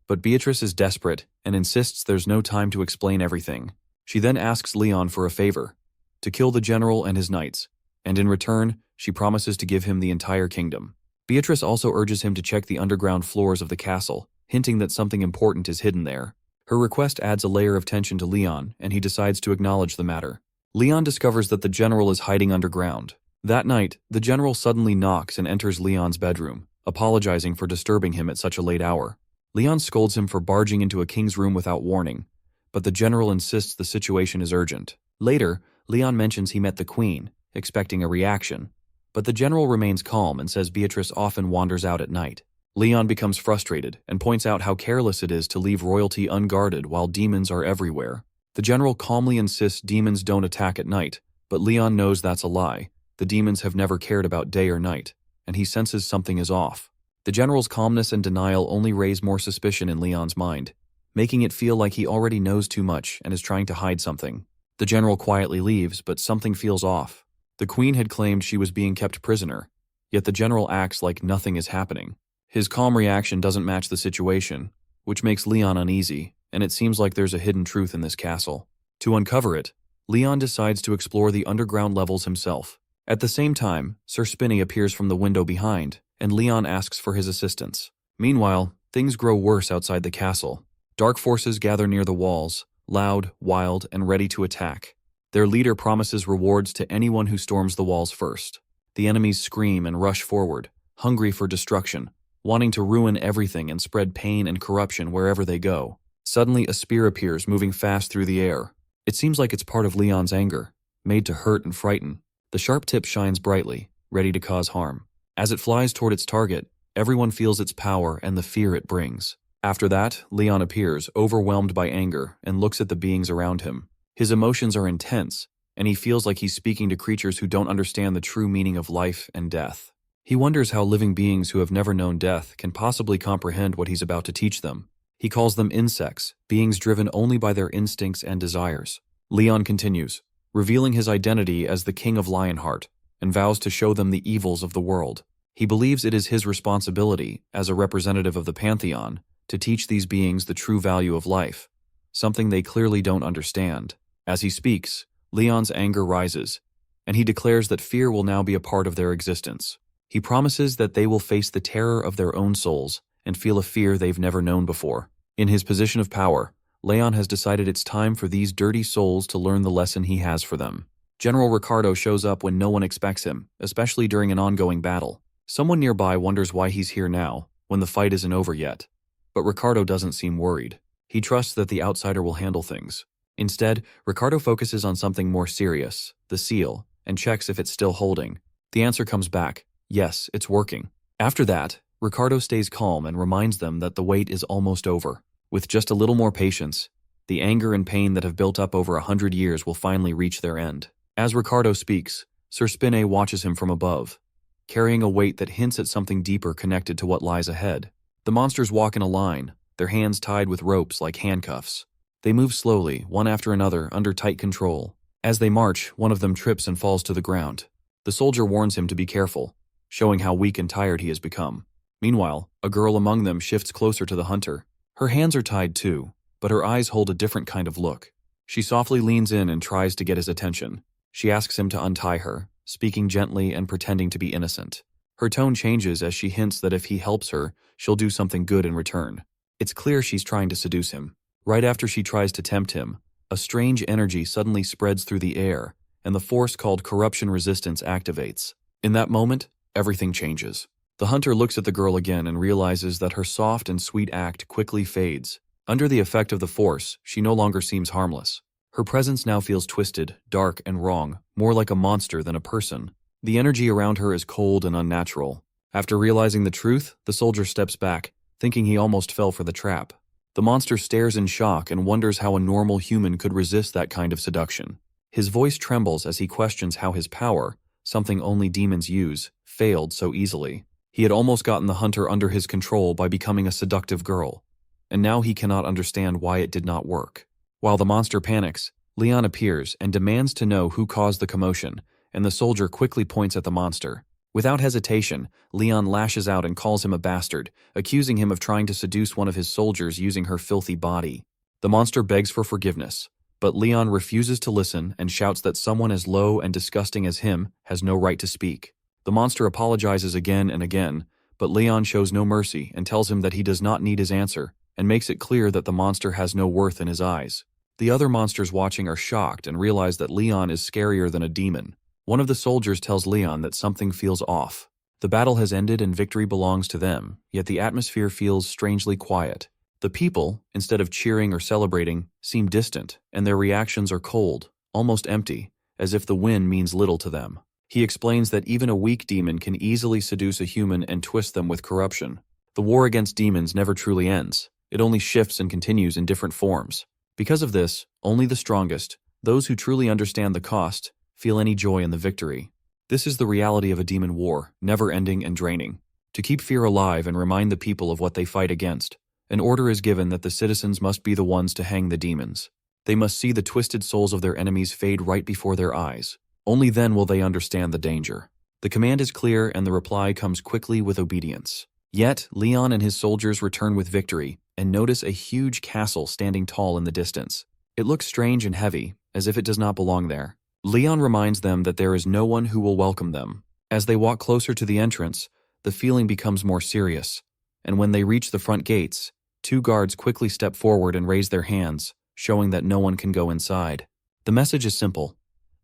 But Beatrice is desperate and insists there's no time to explain everything. She then asks Leon for a favor, to kill the general and his knights, and in return, she promises to give him the entire kingdom. Beatrice also urges him to check the underground floors of the castle, hinting that something important is hidden there. Her request adds a layer of tension to Leon, and he decides to acknowledge the matter. Leon discovers that the general is hiding underground. That night, the general suddenly knocks and enters Leon's bedroom, apologizing for disturbing him at such a late hour. Leon scolds him for barging into a king's room without warning, but the general insists the situation is urgent. Later, Leon mentions he met the queen, expecting a reaction, but the general remains calm and says Beatrice often wanders out at night. Leon becomes frustrated and points out how careless it is to leave royalty unguarded while demons are everywhere. The general calmly insists demons don't attack at night, but Leon knows that's a lie. The demons have never cared about day or night, and he senses something is off. The general's calmness and denial only raise more suspicion in Leon's mind, making it feel like he already knows too much and is trying to hide something. The general quietly leaves, but something feels off. The queen had claimed she was being kept prisoner, yet the general acts like nothing is happening. His calm reaction doesn't match the situation, which makes Leon uneasy, and it seems like there's a hidden truth in this castle. To uncover it, Leon decides to explore the underground levels himself. At the same time, Sir Spinny appears from the window behind, and Leon asks for his assistance. Meanwhile, things grow worse outside the castle. Dark forces gather near the walls, loud, wild, and ready to attack. Their leader promises rewards to anyone who storms the walls first. The enemies scream and rush forward, hungry for destruction, wanting to ruin everything and spread pain and corruption wherever they go. Suddenly, a spear appears, moving fast through the air. It seems like it's part of Leon's anger, made to hurt and frighten. The sharp tip shines brightly, ready to cause harm. As it flies toward its target, everyone feels its power and the fear it brings. After that, Leon appears, overwhelmed by anger, and looks at the beings around him. His emotions are intense, and he feels like he's speaking to creatures who don't understand the true meaning of life and death. He wonders how living beings who have never known death can possibly comprehend what he's about to teach them. He calls them insects, beings driven only by their instincts and desires. Leon continues, revealing his identity as the King of Lionheart, and vows to show them the evils of the world. He believes it is his responsibility, as a representative of the Pantheon, to teach these beings the true value of life, something they clearly don't understand. As he speaks, Leon's anger rises, and he declares that fear will now be a part of their existence. He promises that they will face the terror of their own souls and feel a fear they've never known before. In his position of power, Leon has decided it's time for these dirty souls to learn the lesson he has for them. General Ricardo shows up when no one expects him, especially during an ongoing battle. Someone nearby wonders why he's here now, when the fight isn't over yet. But Ricardo doesn't seem worried. He trusts that the outsider will handle things. Instead, Ricardo focuses on something more serious, the seal, and checks if it's still holding. The answer comes back, yes, it's working. After that, Ricardo stays calm and reminds them that the wait is almost over. With just a little more patience, the anger and pain that have built up over 100 years will finally reach their end. As Ricardo speaks, Sir Spinny watches him from above, carrying a weight that hints at something deeper connected to what lies ahead. The monsters walk in a line, their hands tied with ropes like handcuffs. They move slowly, one after another, under tight control. As they march, one of them trips and falls to the ground. The soldier warns him to be careful, showing how weak and tired he has become. Meanwhile, a girl among them shifts closer to the hunter. Her hands are tied too, but her eyes hold a different kind of look. She softly leans in and tries to get his attention. She asks him to untie her, speaking gently and pretending to be innocent. Her tone changes as she hints that if he helps her, she'll do something good in return. It's clear she's trying to seduce him. Right after she tries to tempt him, a strange energy suddenly spreads through the air, and the force called corruption resistance activates. In that moment, everything changes. The hunter looks at the girl again and realizes that her soft and sweet act quickly fades. Under the effect of the force, she no longer seems harmless. Her presence now feels twisted, dark, and wrong, more like a monster than a person. The energy around her is cold and unnatural. After realizing the truth, the soldier steps back, thinking he almost fell for the trap. The monster stares in shock and wonders how a normal human could resist that kind of seduction. His voice trembles as he questions how his power, something only demons use, failed so easily. He had almost gotten the hunter under his control by becoming a seductive girl, and now he cannot understand why it did not work. While the monster panics, Leon appears and demands to know who caused the commotion, and the soldier quickly points at the monster. Without hesitation, Leon lashes out and calls him a bastard, accusing him of trying to seduce one of his soldiers using her filthy body. The monster begs for forgiveness, but Leon refuses to listen and shouts that someone as low and disgusting as him has no right to speak. The monster apologizes again and again, but Leon shows no mercy and tells him that he does not need his answer, and makes it clear that the monster has no worth in his eyes. The other monsters watching are shocked and realize that Leon is scarier than a demon. One of the soldiers tells Leon that something feels off. The battle has ended and victory belongs to them, yet the atmosphere feels strangely quiet. The people, instead of cheering or celebrating, seem distant, and their reactions are cold, almost empty, as if the win means little to them. He explains that even a weak demon can easily seduce a human and twist them with corruption. The war against demons never truly ends. It only shifts and continues in different forms. Because of this, only the strongest, those who truly understand the cost, feel any joy in the victory. This is the reality of a demon war, never-ending and draining. To keep fear alive and remind the people of what they fight against, an order is given that the citizens must be the ones to hang the demons. They must see the twisted souls of their enemies fade right before their eyes. Only then will they understand the danger. The command is clear and the reply comes quickly with obedience. Yet, Leon and his soldiers return with victory and notice a huge castle standing tall in the distance. It looks strange and heavy, as if it does not belong there. Leon reminds them that there is no one who will welcome them. As they walk closer to the entrance, the feeling becomes more serious, and when they reach the front gates, 2 guards quickly step forward and raise their hands, showing that no one can go inside. The message is simple.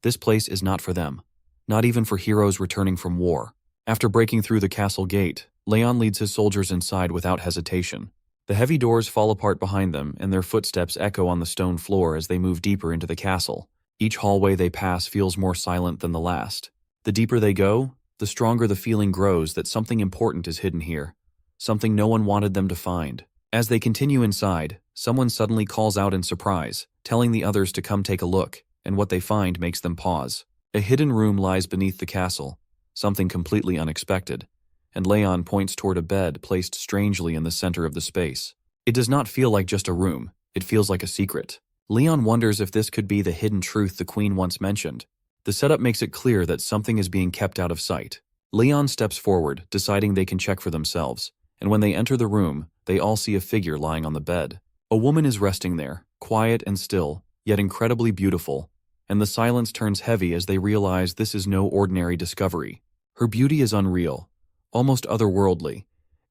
This place is not for them, not even for heroes returning from war. After breaking through the castle gate, Leon leads his soldiers inside without hesitation. The heavy doors fall apart behind them, and their footsteps echo on the stone floor as they move deeper into the castle. Each hallway they pass feels more silent than the last. The deeper they go, the stronger the feeling grows that something important is hidden here, something no one wanted them to find. As they continue inside, someone suddenly calls out in surprise, telling the others to come take a look, and what they find makes them pause. A hidden room lies beneath the castle, something completely unexpected, and Leon points toward a bed placed strangely in the center of the space. It does not feel like just a room, it feels like a secret. Leon wonders if this could be the hidden truth the queen once mentioned. The setup makes it clear that something is being kept out of sight. Leon steps forward, deciding they can check for themselves, and when they enter the room, they all see a figure lying on the bed. A woman is resting there, quiet and still, yet incredibly beautiful, and the silence turns heavy as they realize this is no ordinary discovery. Her beauty is unreal, almost otherworldly,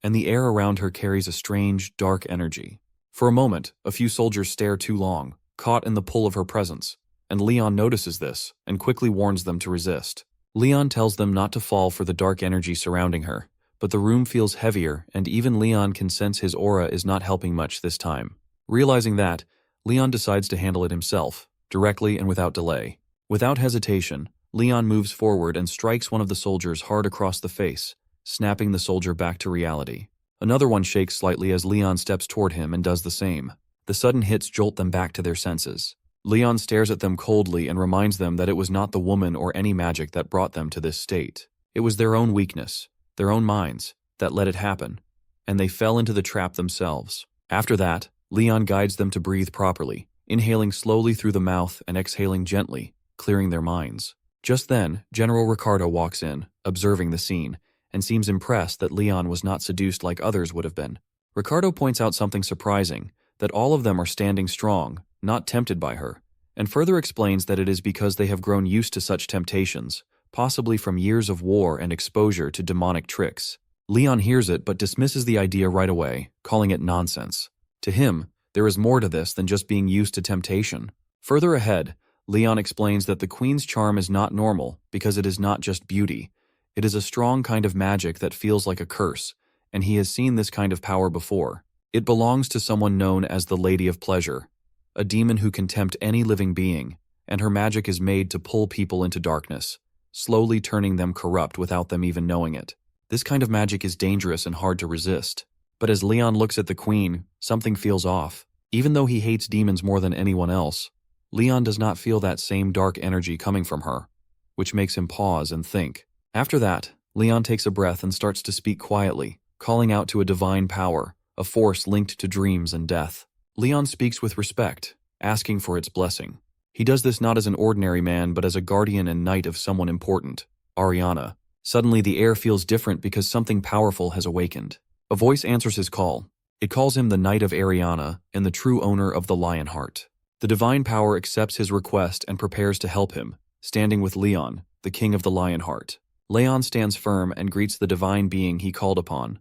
and the air around her carries a strange, dark energy. For a moment, a few soldiers stare too long, caught in the pull of her presence, and Leon notices this and quickly warns them to resist. Leon tells them not to fall for the dark energy surrounding her, but the room feels heavier and even Leon can sense his aura is not helping much this time. Realizing that, Leon decides to handle it himself, directly and without delay. Without hesitation, Leon moves forward and strikes one of the soldiers hard across the face, snapping the soldier back to reality. Another one shakes slightly as Leon steps toward him and does the same. The sudden hits jolt them back to their senses. Leon stares at them coldly and reminds them that it was not the woman or any magic that brought them to this state. It was their own weakness, their own minds, that let it happen, and they fell into the trap themselves. After that, Leon guides them to breathe properly, inhaling slowly through the mouth and exhaling gently, clearing their minds. Just then, General Ricardo walks in, observing the scene, and seems impressed that Leon was not seduced like others would have been. Ricardo points out something surprising, that all of them are standing strong, not tempted by her, and further explains that it is because they have grown used to such temptations, possibly from years of war and exposure to demonic tricks. Leon hears it but dismisses the idea right away, calling it nonsense. To him, there is more to this than just being used to temptation. Further ahead, Leon explains that the queen's charm is not normal because it is not just beauty. It is a strong kind of magic that feels like a curse, and he has seen this kind of power before. It belongs to someone known as the Lady of Pleasure, a demon who can tempt any living being, and her magic is made to pull people into darkness, slowly turning them corrupt without them even knowing it. This kind of magic is dangerous and hard to resist. But as Leon looks at the queen, something feels off. Even though he hates demons more than anyone else, Leon does not feel that same dark energy coming from her, which makes him pause and think. After that, Leon takes a breath and starts to speak quietly, calling out to a divine power, a force linked to dreams and death. Leon speaks with respect, asking for its blessing. He does this not as an ordinary man but as a guardian and knight of someone important, Ariana. Suddenly the air feels different because something powerful has awakened. A voice answers his call. It calls him the Knight of Ariana and the true owner of the Lion Heart. The divine power accepts his request and prepares to help him, standing with Leon, the king of the Lion Heart. Leon stands firm and greets the divine being he called upon,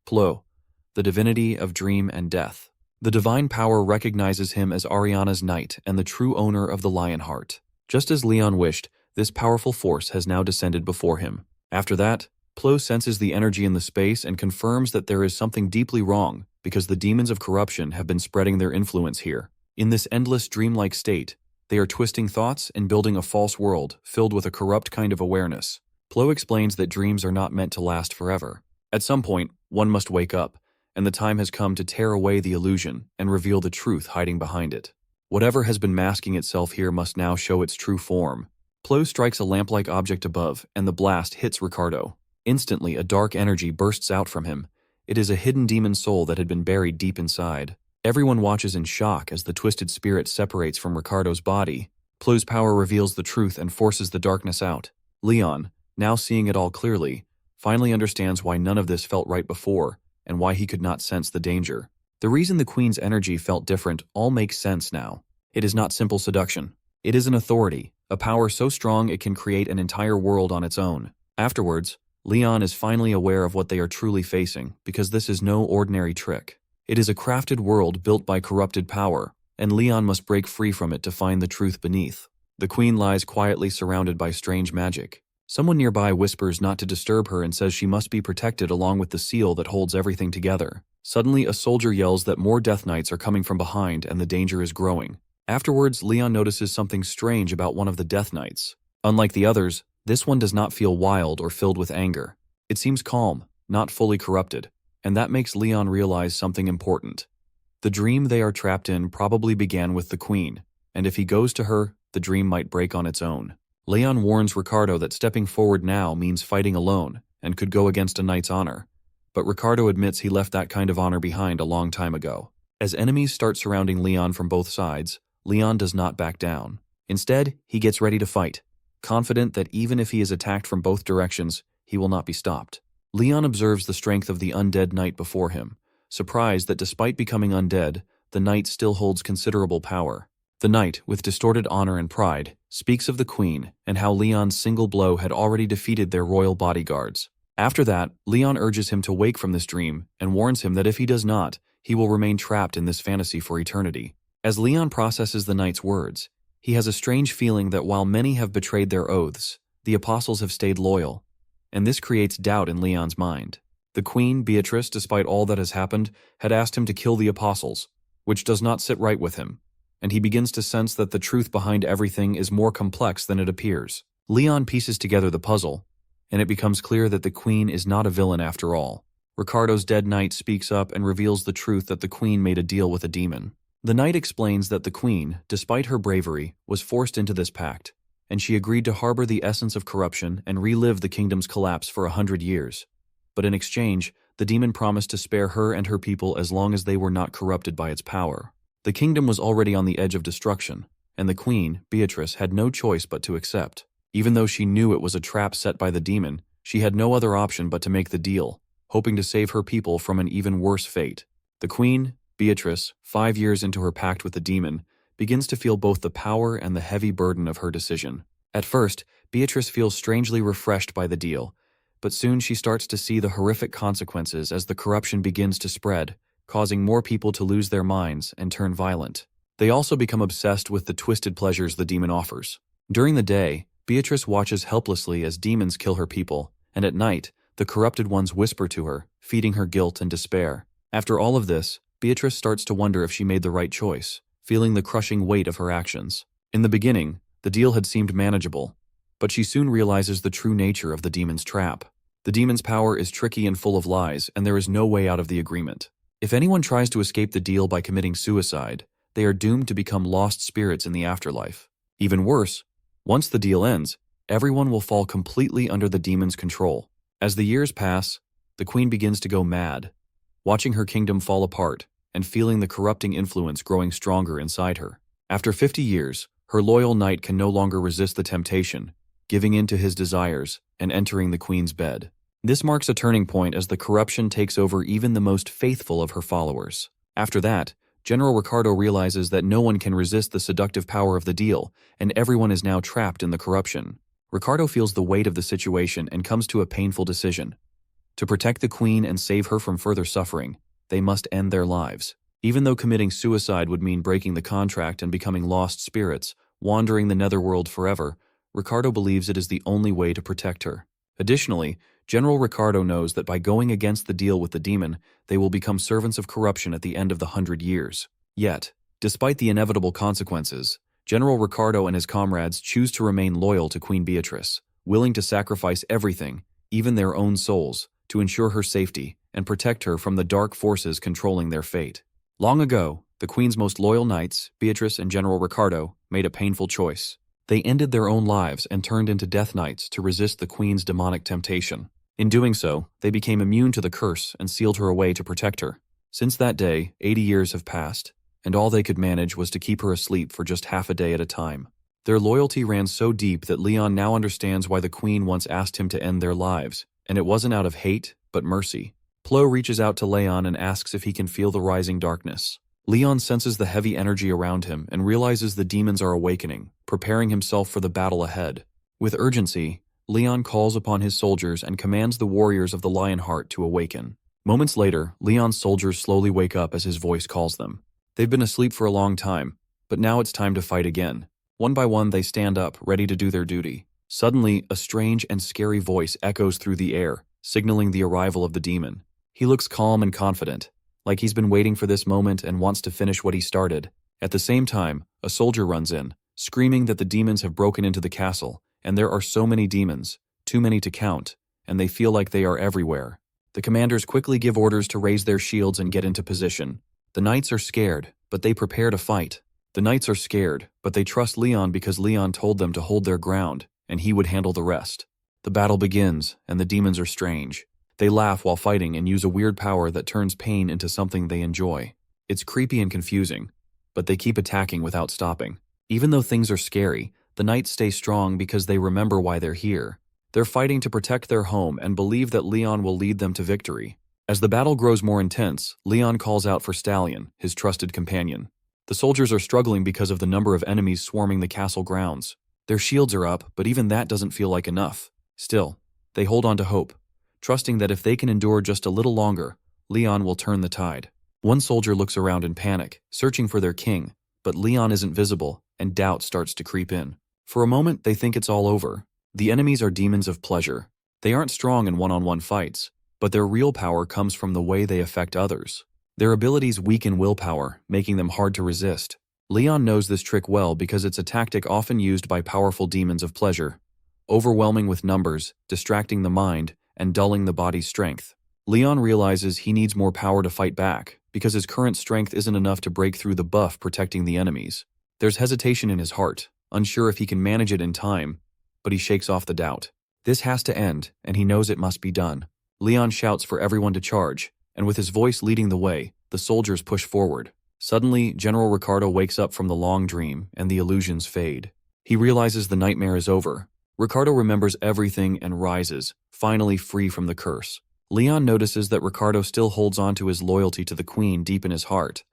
Plo, the divinity of dream and death. The divine power recognizes him as Ariana's knight and the true owner of the Lion Heart. Just as Leon wished, this powerful force has now descended before him. After that, Plo senses the energy in the space and confirms that there is something deeply wrong because the demons of corruption have been spreading their influence here. In this endless dreamlike state, they are twisting thoughts and building a false world filled with a corrupt kind of awareness. Plo explains that dreams are not meant to last forever. At some point, one must wake up, and the time has come to tear away the illusion and reveal the truth hiding behind it. Whatever has been masking itself here must now show its true form. Plo strikes a lamp-like object above, and the blast hits Ricardo. Instantly, a dark energy bursts out from him. It is a hidden demon soul that had been buried deep inside. Everyone watches in shock as the twisted spirit separates from Ricardo's body. Plo's power reveals the truth and forces the darkness out. Leon, now seeing it all clearly, finally understands why none of this felt right before, and why he could not sense the danger. The reason the queen's energy felt different all makes sense now. It is not simple seduction. It is an authority, a power so strong it can create an entire world on its own. Afterwards, Leon is finally aware of what they are truly facing, because this is no ordinary trick. It is a crafted world built by corrupted power, and Leon must break free from it to find the truth beneath. The queen lies quietly surrounded by strange magic. Someone nearby whispers not to disturb her and says she must be protected along with the seal that holds everything together. Suddenly, a soldier yells that more Death Knights are coming from behind and the danger is growing. Afterwards, Leon notices something strange about one of the Death Knights. Unlike the others, this one does not feel wild or filled with anger. It seems calm, not fully corrupted, and that makes Leon realize something important. The dream they are trapped in probably began with the queen, and if he goes to her, the dream might break on its own. Leon warns Ricardo that stepping forward now means fighting alone and could go against a knight's honor, but Ricardo admits he left that kind of honor behind a long time ago. As enemies start surrounding Leon from both sides, Leon does not back down. Instead, he gets ready to fight, confident that even if he is attacked from both directions, he will not be stopped. Leon observes the strength of the undead knight before him, surprised that despite becoming undead, the knight still holds considerable power. The knight, with distorted honor and pride, speaks of the queen and how Leon's single blow had already defeated their royal bodyguards. After that, Leon urges him to wake from this dream and warns him that if he does not, he will remain trapped in this fantasy for eternity. As Leon processes the knight's words, he has a strange feeling that while many have betrayed their oaths, the apostles have stayed loyal, and this creates doubt in Leon's mind. The queen, Beatrice, despite all that has happened, had asked him to kill the apostles, which does not sit right with him, and he begins to sense that the truth behind everything is more complex than it appears. Leon pieces together the puzzle, and it becomes clear that the queen is not a villain after all. Ricardo's dead knight speaks up and reveals the truth that the queen made a deal with a demon. The knight explains that the queen, despite her bravery, was forced into this pact, and she agreed to harbor the essence of corruption and relive the kingdom's collapse for 100 years. But in exchange, the demon promised to spare her and her people as long as they were not corrupted by its power. The kingdom was already on the edge of destruction, and the queen, Beatrice, had no choice but to accept. Even though she knew it was a trap set by the demon, she had no other option but to make the deal, hoping to save her people from an even worse fate. The queen, Beatrice, 5 years into her pact with the demon, begins to feel both the power and the heavy burden of her decision. At first, Beatrice feels strangely refreshed by the deal, but soon she starts to see the horrific consequences as the corruption begins to spread, causing more people to lose their minds and turn violent. They also become obsessed with the twisted pleasures the demon offers. During the day, Beatrice watches helplessly as demons kill her people, and at night, the corrupted ones whisper to her, feeding her guilt and despair. After all of this, Beatrice starts to wonder if she made the right choice, feeling the crushing weight of her actions. In the beginning, the deal had seemed manageable, but she soon realizes the true nature of the demon's trap. The demon's power is tricky and full of lies, and there is no way out of the agreement. If anyone tries to escape the deal by committing suicide, they are doomed to become lost spirits in the afterlife. Even worse, once the deal ends, everyone will fall completely under the demon's control. As the years pass, the queen begins to go mad, watching her kingdom fall apart and feeling the corrupting influence growing stronger inside her. After 50 years, her loyal knight can no longer resist the temptation, giving in to his desires and entering the queen's bed. This marks a turning point as the corruption takes over even the most faithful of her followers. After that, General Ricardo realizes that no one can resist the seductive power of the deal, and everyone is now trapped in the corruption. Ricardo feels the weight of the situation and comes to a painful decision. To protect the queen and save her from further suffering, they must end their lives. Even though committing suicide would mean breaking the contract and becoming lost spirits, wandering the netherworld forever, Ricardo believes it is the only way to protect her. Additionally, General Ricardo knows that by going against the deal with the demon, they will become servants of corruption at the end of the 100 years. Yet, despite the inevitable consequences, General Ricardo and his comrades choose to remain loyal to Queen Beatrice, willing to sacrifice everything, even their own souls, to ensure her safety and protect her from the dark forces controlling their fate. Long ago, the Queen's most loyal knights, Beatrice and General Ricardo, made a painful choice. They ended their own lives and turned into Death Knights to resist the Queen's demonic temptation. In doing so, they became immune to the curse and sealed her away to protect her. Since that day, 80 years have passed, and all they could manage was to keep her asleep for just half a day at a time. Their loyalty ran so deep that Leon now understands why the Queen once asked him to end their lives, and it wasn't out of hate, but mercy. Plo reaches out to Leon and asks if he can feel the rising darkness. Leon senses the heavy energy around him and realizes the demons are awakening, preparing himself for the battle ahead. With urgency, Leon calls upon his soldiers and commands the warriors of the Lionheart to awaken. Moments later, Leon's soldiers slowly wake up as his voice calls them. They've been asleep for a long time, but now it's time to fight again. One by one, they stand up, ready to do their duty. Suddenly, a strange and scary voice echoes through the air, signaling the arrival of the demon. He looks calm and confident, like he's been waiting for this moment and wants to finish what he started. At the same time, a soldier runs in, screaming that the demons have broken into the castle, and there are so many demons, too many to count, and they feel like they are everywhere. The commanders quickly give orders to raise their shields and get into position. The knights are scared, but they prepare to fight. The knights are scared, but they trust Leon because Leon told them to hold their ground, and he would handle the rest. The battle begins, and the demons are strange. They laugh while fighting and use a weird power that turns pain into something they enjoy. It's creepy and confusing, but they keep attacking without stopping. Even though things are scary, the knights stay strong because they remember why they're here. They're fighting to protect their home and believe that Leon will lead them to victory. As the battle grows more intense, Leon calls out for Stallion, his trusted companion. The soldiers are struggling because of the number of enemies swarming the castle grounds. Their shields are up, but even that doesn't feel like enough. Still, they hold on to hope, trusting that if they can endure just a little longer, Leon will turn the tide. One soldier looks around in panic, searching for their king, but Leon isn't visible, and doubt starts to creep in. For a moment, they think it's all over. The enemies are demons of pleasure. They aren't strong in one-on-one fights, but their real power comes from the way they affect others. Their abilities weaken willpower, making them hard to resist. Leon knows this trick well because it's a tactic often used by powerful demons of pleasure, overwhelming with numbers, distracting the mind, and dulling the body's strength. Leon realizes he needs more power to fight back, because his current strength isn't enough to break through the buff protecting the enemies. There's hesitation in his heart, unsure if he can manage it in time, but he shakes off the doubt. This has to end, and he knows it must be done. Leon shouts for everyone to charge, and with his voice leading the way, the soldiers push forward. Suddenly, General Ricardo wakes up from the long dream, and the illusions fade. He realizes the nightmare is over. Ricardo remembers everything and rises, finally free from the curse. Leon notices that Ricardo still holds on to his loyalty to the Queen deep in his heart,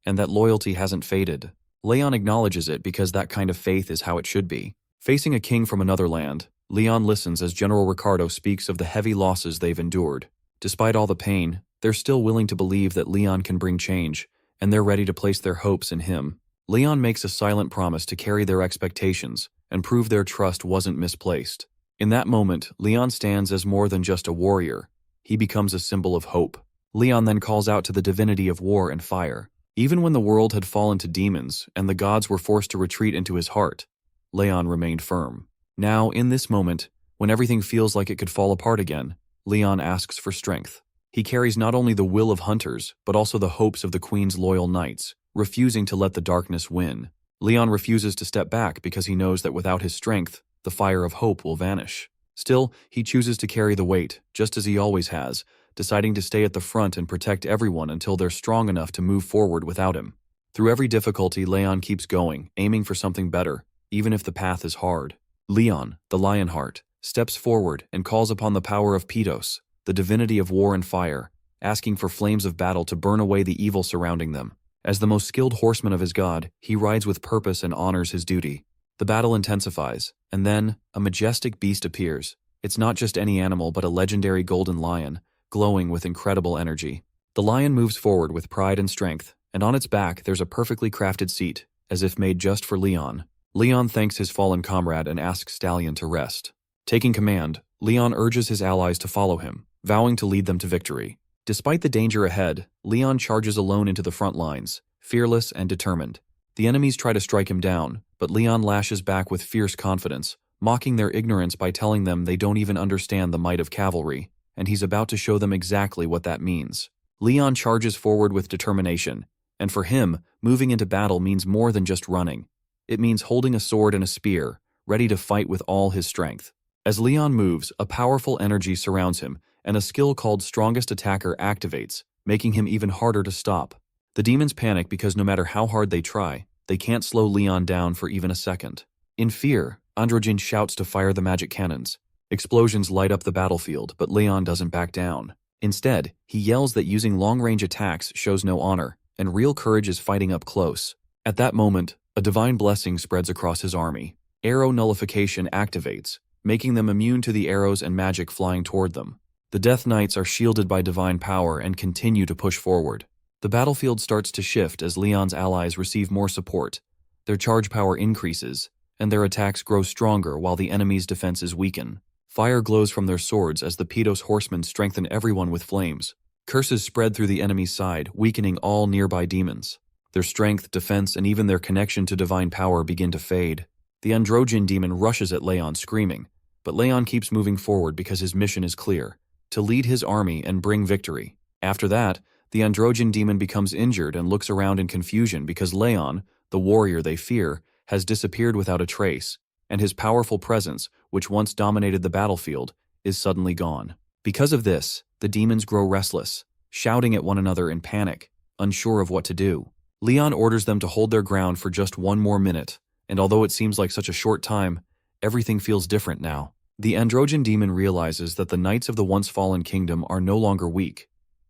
and that loyalty hasn't faded. Leon acknowledges it because that kind of faith is how it should be. Facing a king from another land, Leon listens as General Ricardo speaks of the heavy losses they've endured. Despite all the pain, they're still willing to believe that Leon can bring change, and they're ready to place their hopes in him. Leon makes a silent promise to carry their expectations and prove their trust wasn't misplaced. In that moment, Leon stands as more than just a warrior. He becomes a symbol of hope. Leon then calls out to the divinity of war and fire. Even when the world had fallen to demons and the gods were forced to retreat into his heart, Leon remained firm. Now, in this moment, when everything feels like it could fall apart again, Leon asks for strength. He carries not only the will of hunters, but also the hopes of the Queen's loyal knights, refusing to let the darkness win. Leon refuses to step back because he knows that without his strength, the fire of hope will vanish. Still, he chooses to carry the weight, just as he always has, deciding to stay at the front and protect everyone until they're strong enough to move forward without him. Through every difficulty, Leon keeps going, aiming for something better, even if the path is hard. Leon, the Lionheart, steps forward and calls upon the power of Pitos, the divinity of war and fire, asking for flames of battle to burn away the evil surrounding them. As the most skilled horseman of his god, he rides with purpose and honors his duty. The battle intensifies, and then, a majestic beast appears. It's not just any animal but a legendary golden lion, glowing with incredible energy. The lion moves forward with pride and strength, and on its back there's a perfectly crafted seat, as if made just for Leon. Leon thanks his fallen comrade and asks Stallion to rest. Taking command, Leon urges his allies to follow him, vowing to lead them to victory. Despite the danger ahead, Leon charges alone into the front lines, fearless and determined. The enemies try to strike him down, but Leon lashes back with fierce confidence, mocking their ignorance by telling them they don't even understand the might of cavalry, and he's about to show them exactly what that means. Leon charges forward with determination, and for him, moving into battle means more than just running. It means holding a sword and a spear, ready to fight with all his strength. As Leon moves, a powerful energy surrounds him, and a skill called Strongest Attacker activates, making him even harder to stop. The demons panic because no matter how hard they try, they can't slow Leon down for even a second. In fear, Androgen shouts to fire the magic cannons. Explosions light up the battlefield, but Leon doesn't back down. Instead, he yells that using long-range attacks shows no honor, and real courage is fighting up close. At that moment, a divine blessing spreads across his army. Arrow nullification activates, making them immune to the arrows and magic flying toward them. The Death Knights are shielded by divine power and continue to push forward. The battlefield starts to shift as Leon's allies receive more support. Their charge power increases, and their attacks grow stronger while the enemy's defenses weaken. Fire glows from their swords as the Pitos horsemen strengthen everyone with flames. Curses spread through the enemy's side, weakening all nearby demons. Their strength, defense, and even their connection to divine power begin to fade. The Androgen demon rushes at Leon screaming, but Leon keeps moving forward because his mission is clear: to lead his army and bring victory. After that, the Androgen demon becomes injured and looks around in confusion because Leon, the warrior they fear, has disappeared without a trace, and his powerful presence, which once dominated the battlefield, is suddenly gone. Because of this, the demons grow restless, shouting at one another in panic, unsure of what to do. Leon orders them to hold their ground for just one more minute, and although it seems like such a short time, everything feels different now. The Androgen demon realizes that the knights of the once fallen kingdom are no longer weak.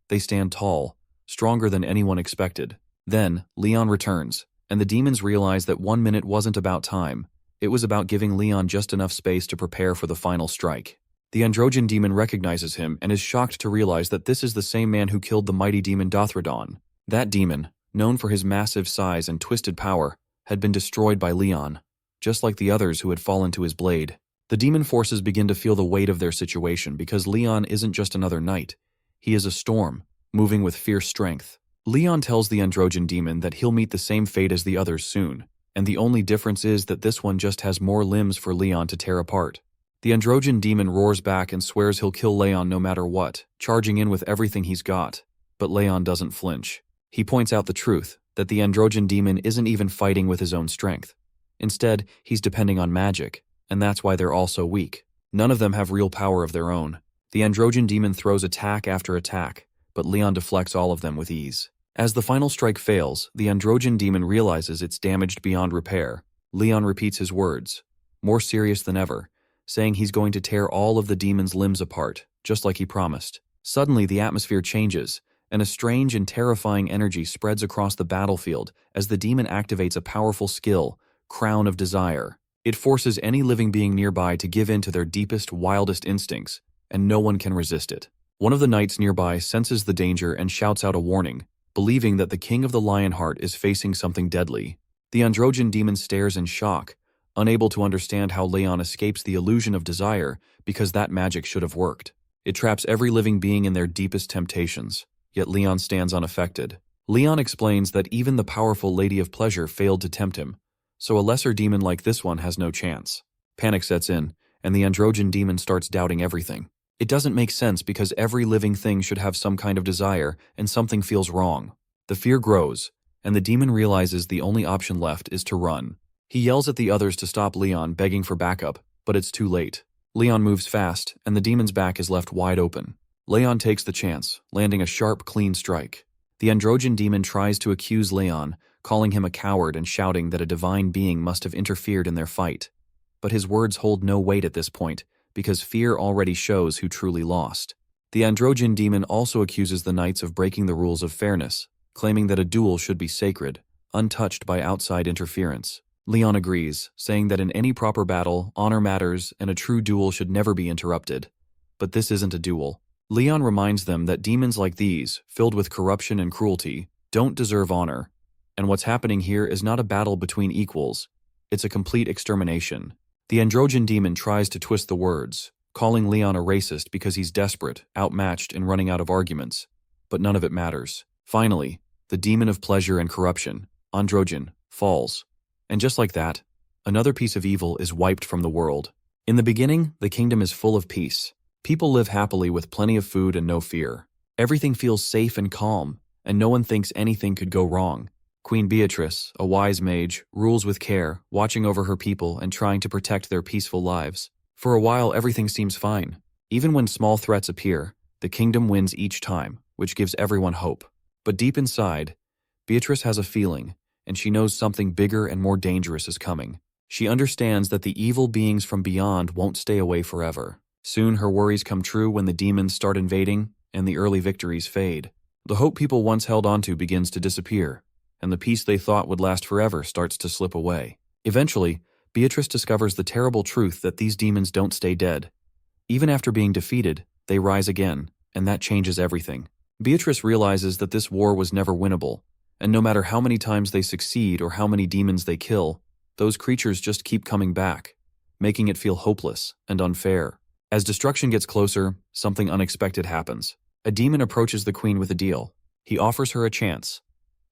They stand tall, stronger than anyone expected. Then, Leon returns, and the demons realize that 1 minute wasn't about time. It was about giving Leon just enough space to prepare for the final strike. The Androgen demon recognizes him and is shocked to realize that this is the same man who killed the mighty demon Dothradon. That demon, known for his massive size and twisted power, had been destroyed by Leon, just like the others who had fallen to his blade. The demon forces begin to feel the weight of their situation because Leon isn't just another knight. He is a storm, moving with fierce strength. Leon tells the Androgen demon that he'll meet the same fate as the others soon, and the only difference is that this one just has more limbs for Leon to tear apart. The Androgen demon roars back and swears he'll kill Leon no matter what, charging in with everything he's got. But Leon doesn't flinch. He points out the truth, that the Androgen demon isn't even fighting with his own strength. Instead, he's depending on magic, and that's why they're all so weak. None of them have real power of their own. The Androgen demon throws attack after attack, but Leon deflects all of them with ease. As the final strike fails, the Androgen demon realizes it's damaged beyond repair. Leon repeats his words, more serious than ever, saying he's going to tear all of the demon's limbs apart, just like he promised. Suddenly, the atmosphere changes, and a strange and terrifying energy spreads across the battlefield as the demon activates a powerful skill, Crown of Desire. It forces any living being nearby to give in to their deepest, wildest instincts, and no one can resist it. One of the knights nearby senses the danger and shouts out a warning, believing that the king of the Lionheart is facing something deadly. The androgen demon stares in shock, unable to understand how Leon escapes the illusion of desire because that magic should have worked. It traps every living being in their deepest temptations, yet Leon stands unaffected. Leon explains that even the powerful Lady of Pleasure failed to tempt him, so a lesser demon like this one has no chance. Panic sets in, and the androgen demon starts doubting everything. It doesn't make sense because every living thing should have some kind of desire, and something feels wrong. The fear grows, and the demon realizes the only option left is to run. He yells at the others to stop Leon, begging for backup, but it's too late. Leon moves fast, and the demon's back is left wide open. Leon takes the chance, landing a sharp, clean strike. The androgen demon tries to accuse Leon, calling him a coward and shouting that a divine being must have interfered in their fight. But his words hold no weight at this point, because fear already shows who truly lost. The androgen demon also accuses the knights of breaking the rules of fairness, claiming that a duel should be sacred, untouched by outside interference. Leon agrees, saying that in any proper battle, honor matters and a true duel should never be interrupted. But this isn't a duel. Leon reminds them that demons like these, filled with corruption and cruelty, don't deserve honor. And what's happening here is not a battle between equals, it's a complete extermination. The androgen demon tries to twist the words, calling Leon a racist because he's desperate, outmatched, and running out of arguments. But none of it matters. Finally, the demon of pleasure and corruption, androgen, falls. And just like that, another piece of evil is wiped from the world. In the beginning, the kingdom is full of peace. People live happily with plenty of food and no fear. Everything feels safe and calm, and no one thinks anything could go wrong. Queen Beatrice, a wise mage, rules with care, watching over her people and trying to protect their peaceful lives. For a while, everything seems fine. Even when small threats appear, the kingdom wins each time, which gives everyone hope. But deep inside, Beatrice has a feeling, and she knows something bigger and more dangerous is coming. She understands that the evil beings from beyond won't stay away forever. Soon her worries come true when the demons start invading and the early victories fade. The hope people once held onto begins to disappear, and the peace they thought would last forever starts to slip away. Eventually, Beatrice discovers the terrible truth that these demons don't stay dead. Even after being defeated, they rise again, and that changes everything. Beatrice realizes that this war was never winnable, and no matter how many times they succeed or how many demons they kill, those creatures just keep coming back, making it feel hopeless and unfair. As destruction gets closer, something unexpected happens. A demon approaches the queen with a deal. He offers her a chance.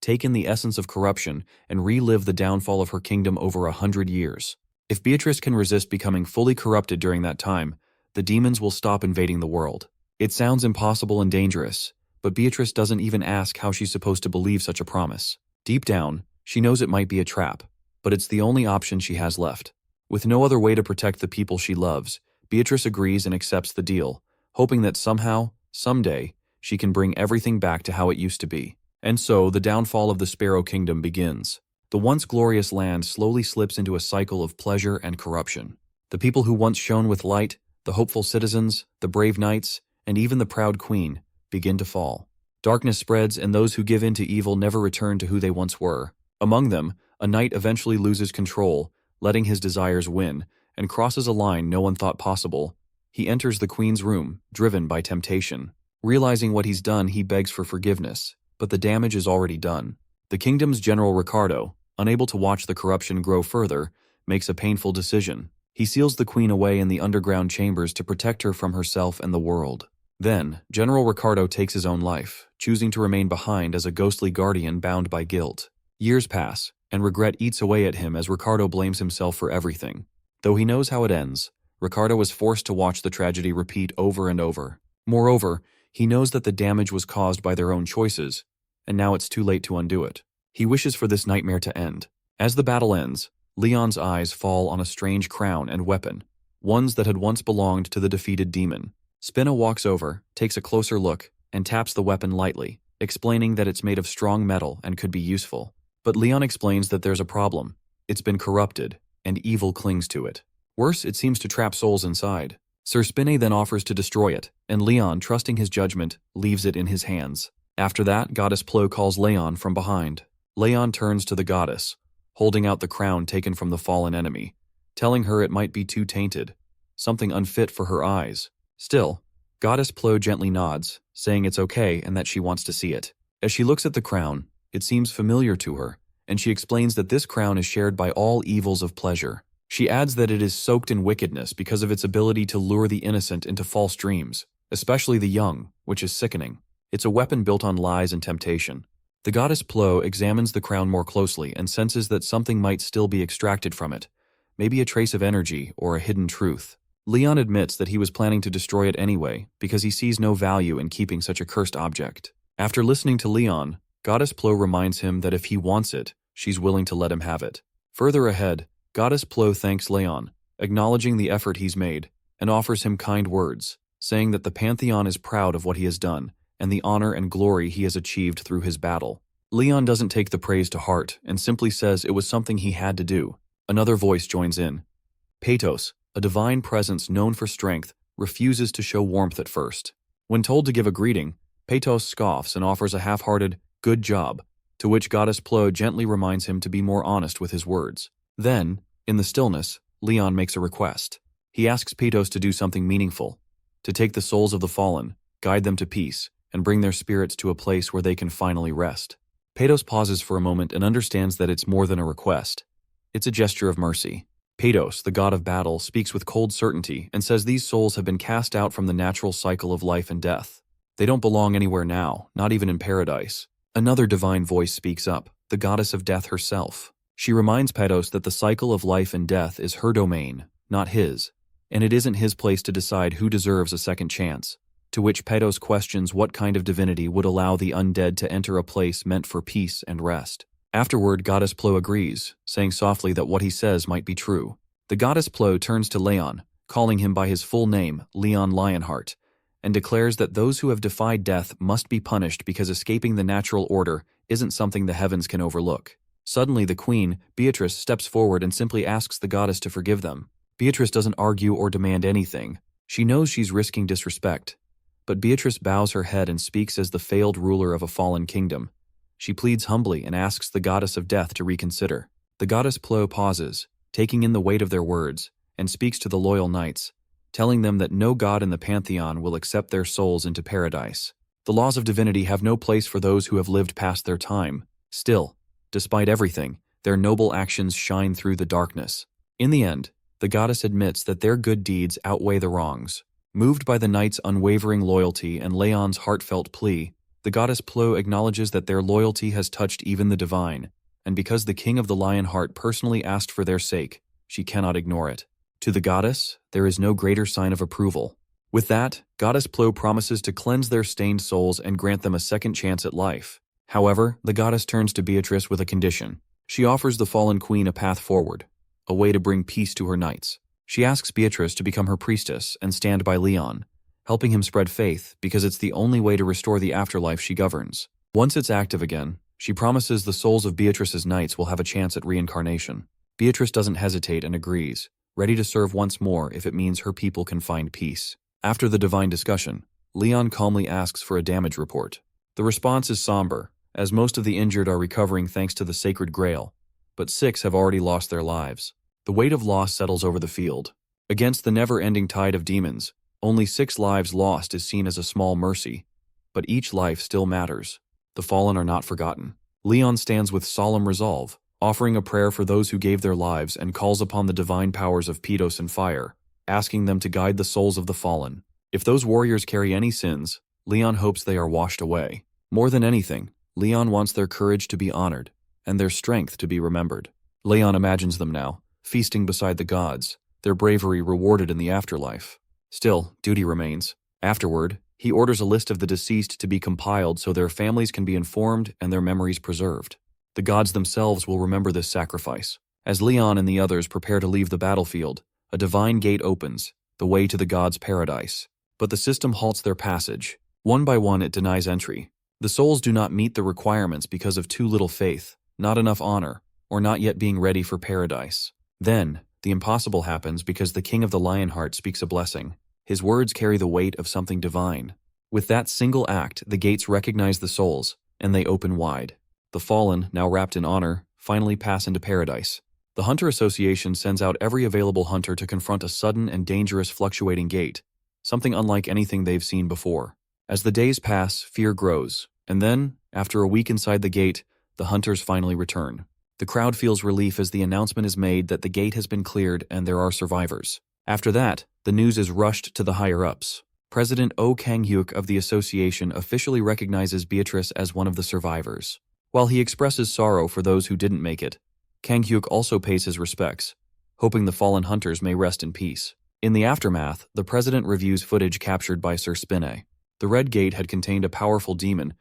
Take in the essence of corruption and relive the downfall of her kingdom over 100 years. If Beatrice can resist becoming fully corrupted during that time, the demons will stop invading the world. It sounds impossible and dangerous, but Beatrice doesn't even ask how she's supposed to believe such a promise. Deep down, she knows it might be a trap, but it's the only option she has left. With no other way to protect the people she loves, Beatrice agrees and accepts the deal, hoping that somehow, someday, she can bring everything back to how it used to be. And so, the downfall of the Sparrow Kingdom begins. The once glorious land slowly slips into a cycle of pleasure and corruption. The people who once shone with light, the hopeful citizens, the brave knights, and even the proud queen, begin to fall. Darkness spreads, and those who give in to evil never return to who they once were. Among them, a knight eventually loses control, letting his desires win, and crosses a line no one thought possible. He enters the queen's room, driven by temptation. Realizing what he's done, he begs for forgiveness, but the damage is already done. The kingdom's General Ricardo, unable to watch the corruption grow further, makes a painful decision. He seals the queen away in the underground chambers to protect her from herself and the world. Then, General Ricardo takes his own life, choosing to remain behind as a ghostly guardian bound by guilt. Years pass, and regret eats away at him as Ricardo blames himself for everything. Though he knows how it ends, Ricardo is forced to watch the tragedy repeat over and over. Moreover, he knows that the damage was caused by their own choices, and now it's too late to undo it. He wishes for this nightmare to end. As the battle ends, Leon's eyes fall on a strange crown and weapon, ones that had once belonged to the defeated demon. Spinna walks over, takes a closer look, and taps the weapon lightly, explaining that it's made of strong metal and could be useful. But Leon explains that there's a problem. It's been corrupted, and evil clings to it. Worse, it seems to trap souls inside. Sir Spinne then offers to destroy it, and Leon, trusting his judgment, leaves it in his hands. After that, Goddess Plo calls Leon from behind. Leon turns to the goddess, holding out the crown taken from the fallen enemy, telling her it might be too tainted, something unfit for her eyes. Still, Goddess Plo gently nods, saying it's okay and that she wants to see it. As she looks at the crown, it seems familiar to her, and she explains that this crown is shared by all evils of pleasure. She adds that it is soaked in wickedness because of its ability to lure the innocent into false dreams, especially the young, which is sickening. It's a weapon built on lies and temptation. The goddess Plo examines the crown more closely and senses that something might still be extracted from it, maybe a trace of energy or a hidden truth. Leon admits that he was planning to destroy it anyway because he sees no value in keeping such a cursed object. After listening to Leon, Goddess Plo reminds him that if he wants it, she's willing to let him have it. Further ahead, Goddess Plo thanks Leon, acknowledging the effort he's made, and offers him kind words, saying that the Pantheon is proud of what he has done and the honor and glory he has achieved through his battle. Leon doesn't take the praise to heart and simply says it was something he had to do. Another voice joins in. Patos, a divine presence known for strength, refuses to show warmth at first. When told to give a greeting, Patos scoffs and offers a half-hearted, "good job," to which Goddess Plo gently reminds him to be more honest with his words. Then, in the stillness, Leon makes a request. He asks Patos to do something meaningful, to take the souls of the fallen, guide them to peace, and bring their spirits to a place where they can finally rest. Patos pauses for a moment and understands that it's more than a request. It's a gesture of mercy. Patos, the god of battle, speaks with cold certainty and says these souls have been cast out from the natural cycle of life and death. They don't belong anywhere now, not even in paradise. Another divine voice speaks up, the goddess of death herself. She reminds Patos that the cycle of life and death is her domain, not his, and it isn't his place to decide who deserves a second chance. To which Patos questions what kind of divinity would allow the undead to enter a place meant for peace and rest. Afterward, Goddess Plo agrees, saying softly that what he says might be true. The Goddess Plo turns to Leon, calling him by his full name, Leon Lionheart, and declares that those who have defied death must be punished because escaping the natural order isn't something the heavens can overlook. Suddenly, the queen, Beatrice, steps forward and simply asks the goddess to forgive them. Beatrice doesn't argue or demand anything. She knows she's risking disrespect. But Beatrice bows her head and speaks as the failed ruler of a fallen kingdom. She pleads humbly and asks the goddess of death to reconsider. The goddess Plo pauses, taking in the weight of their words, and speaks to the loyal knights, telling them that no god in the Pantheon will accept their souls into paradise. The laws of divinity have no place for those who have lived past their time. Still, despite everything, their noble actions shine through the darkness. In the end, the goddess admits that their good deeds outweigh the wrongs. Moved by the knight's unwavering loyalty and Leon's heartfelt plea, the goddess Plo acknowledges that their loyalty has touched even the divine, and because the king of the Lionheart personally asked for their sake, she cannot ignore it. To the goddess, there is no greater sign of approval. With that, Goddess Plo promises to cleanse their stained souls and grant them a second chance at life. However, the goddess turns to Beatrice with a condition. She offers the fallen queen a path forward, a way to bring peace to her knights. She asks Beatrice to become her priestess and stand by Leon, helping him spread faith because it's the only way to restore the afterlife she governs. Once it's active again, she promises the souls of Beatrice's knights will have a chance at reincarnation. Beatrice doesn't hesitate and agrees, ready to serve once more if it means her people can find peace. After the divine discussion, Leon calmly asks for a damage report. The response is somber, as most of the injured are recovering thanks to the Sacred Grail, but 6 have already lost their lives. The weight of loss settles over the field. Against the never-ending tide of demons, only 6 lives lost is seen as a small mercy, but each life still matters. The fallen are not forgotten. Leon stands with solemn resolve, offering a prayer for those who gave their lives and calls upon the divine powers of Patos and fire, asking them to guide the souls of the fallen. If those warriors carry any sins, Leon hopes they are washed away. More than anything, Leon wants their courage to be honored, and their strength to be remembered. Leon imagines them now, feasting beside the gods, their bravery rewarded in the afterlife. Still, duty remains. Afterward, he orders a list of the deceased to be compiled so their families can be informed and their memories preserved. The gods themselves will remember this sacrifice. As Leon and the others prepare to leave the battlefield, a divine gate opens, the way to the gods' paradise. But the system halts their passage. One by one it denies entry. The souls do not meet the requirements because of too little faith, not enough honor, or not yet being ready for paradise. Then, the impossible happens because the king of the Lionheart speaks a blessing. His words carry the weight of something divine. With that single act, the gates recognize the souls, and they open wide. The fallen, now wrapped in honor, finally pass into paradise. The Hunter Association sends out every available hunter to confront a sudden and dangerous fluctuating gate, something unlike anything they've seen before. As the days pass, fear grows, and then, after a week inside the gate, the hunters finally return. The crowd feels relief as the announcement is made that the gate has been cleared and there are survivors. After that, the news is rushed to the higher-ups. President Oh Kang-hyuk of the association officially recognizes Beatrice as one of the survivors. While he expresses sorrow for those who didn't make it, Kang-hyuk also pays his respects, hoping the fallen hunters may rest in peace. In the aftermath, the president reviews footage captured by Sir Spinner. The Red Gate had contained a powerful demon,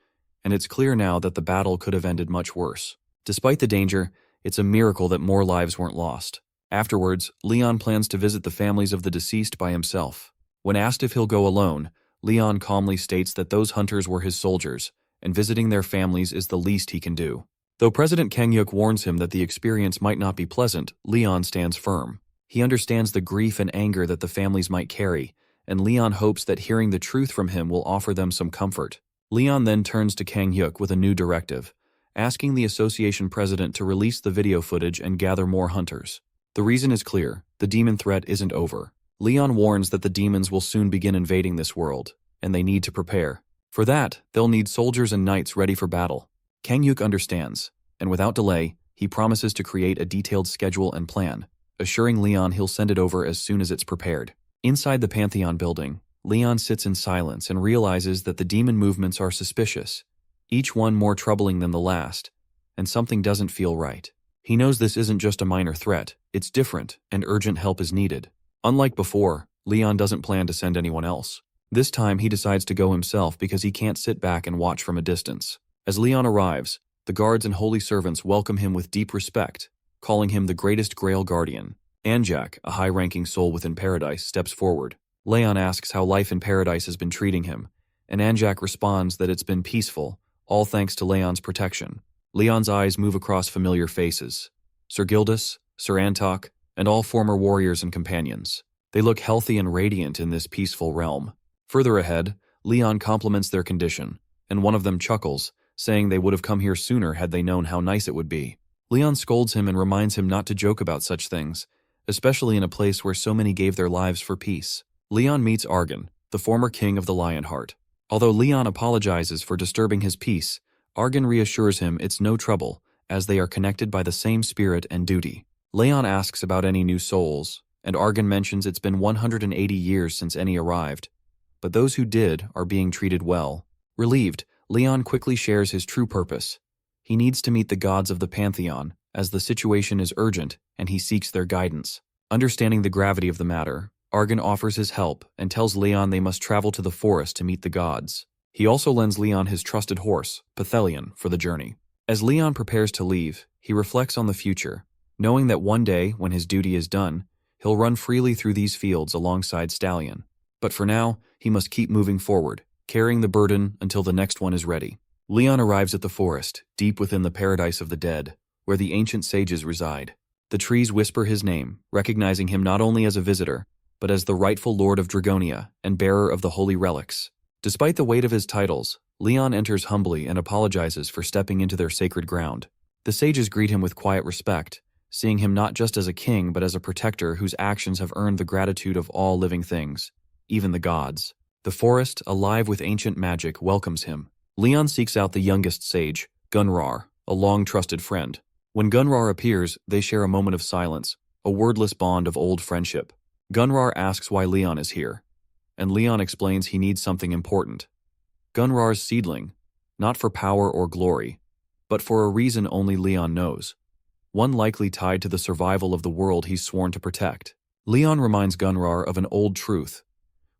and it's clear now that the battle could have ended much worse. Despite the danger, it's a miracle that more lives weren't lost. Afterwards, Leon plans to visit the families of the deceased by himself. When asked if he'll go alone, Leon calmly states that those hunters were his soldiers, and visiting their families is the least he can do. Though President Kang-hyuk warns him that the experience might not be pleasant, Leon stands firm. He understands the grief and anger that the families might carry, and Leon hopes that hearing the truth from him will offer them some comfort. Leon then turns to Kang-hyuk with a new directive, asking the association president to release the video footage and gather more hunters. The reason is clear: the demon threat isn't over. Leon warns that the demons will soon begin invading this world, and they need to prepare. For that, they'll need soldiers and knights ready for battle. Kang-hyuk understands, and without delay, he promises to create a detailed schedule and plan, assuring Leon he'll send it over as soon as it's prepared. Inside the Pantheon building, Leon sits in silence and realizes that the demon movements are suspicious, each one more troubling than the last, and something doesn't feel right. He knows this isn't just a minor threat, it's different, and urgent help is needed. Unlike before, Leon doesn't plan to send anyone else. This time he decides to go himself because he can't sit back and watch from a distance. As Leon arrives, the guards and holy servants welcome him with deep respect, calling him the greatest Grail Guardian. Anjak, a high-ranking soul within Paradise, steps forward. Leon asks how life in Paradise has been treating him, and Anjak responds that it's been peaceful, all thanks to Leon's protection. Leon's eyes move across familiar faces: Sir Gildas, Sir Antok, and all former warriors and companions. They look healthy and radiant in this peaceful realm. Further ahead, Leon compliments their condition, and one of them chuckles, saying they would have come here sooner had they known how nice it would be. Leon scolds him and reminds him not to joke about such things, especially in a place where so many gave their lives for peace. Leon meets Argon, the former king of the Lionheart. Although Leon apologizes for disturbing his peace, Argon reassures him it's no trouble, as they are connected by the same spirit and duty. Leon asks about any new souls, and Argon mentions it's been 180 years since any arrived, but those who did are being treated well. Relieved, Leon quickly shares his true purpose. He needs to meet the gods of the Pantheon, as the situation is urgent and he seeks their guidance. Understanding the gravity of the matter, Argon offers his help and tells Leon they must travel to the forest to meet the gods. He also lends Leon his trusted horse, Pethelion, for the journey. As Leon prepares to leave, he reflects on the future, knowing that one day, when his duty is done, he'll run freely through these fields alongside Stallion. But for now, he must keep moving forward, carrying the burden until the next one is ready. Leon arrives at the forest, deep within the paradise of the dead, where the ancient sages reside. The trees whisper his name, recognizing him not only as a visitor, but as the rightful lord of Dragonia and bearer of the holy relics. Despite the weight of his titles, Leon enters humbly and apologizes for stepping into their sacred ground. The sages greet him with quiet respect, seeing him not just as a king but as a protector whose actions have earned the gratitude of all living things, even the gods. The forest, alive with ancient magic, welcomes him. Leon seeks out the youngest sage, Gunrar, a long-trusted friend. When Gunrar appears, they share a moment of silence, a wordless bond of old friendship. Gunrar asks why Leon is here, and Leon explains he needs something important. Gunrar's seedling, not for power or glory, but for a reason only Leon knows, one likely tied to the survival of the world he's sworn to protect. Leon reminds Gunrar of an old truth.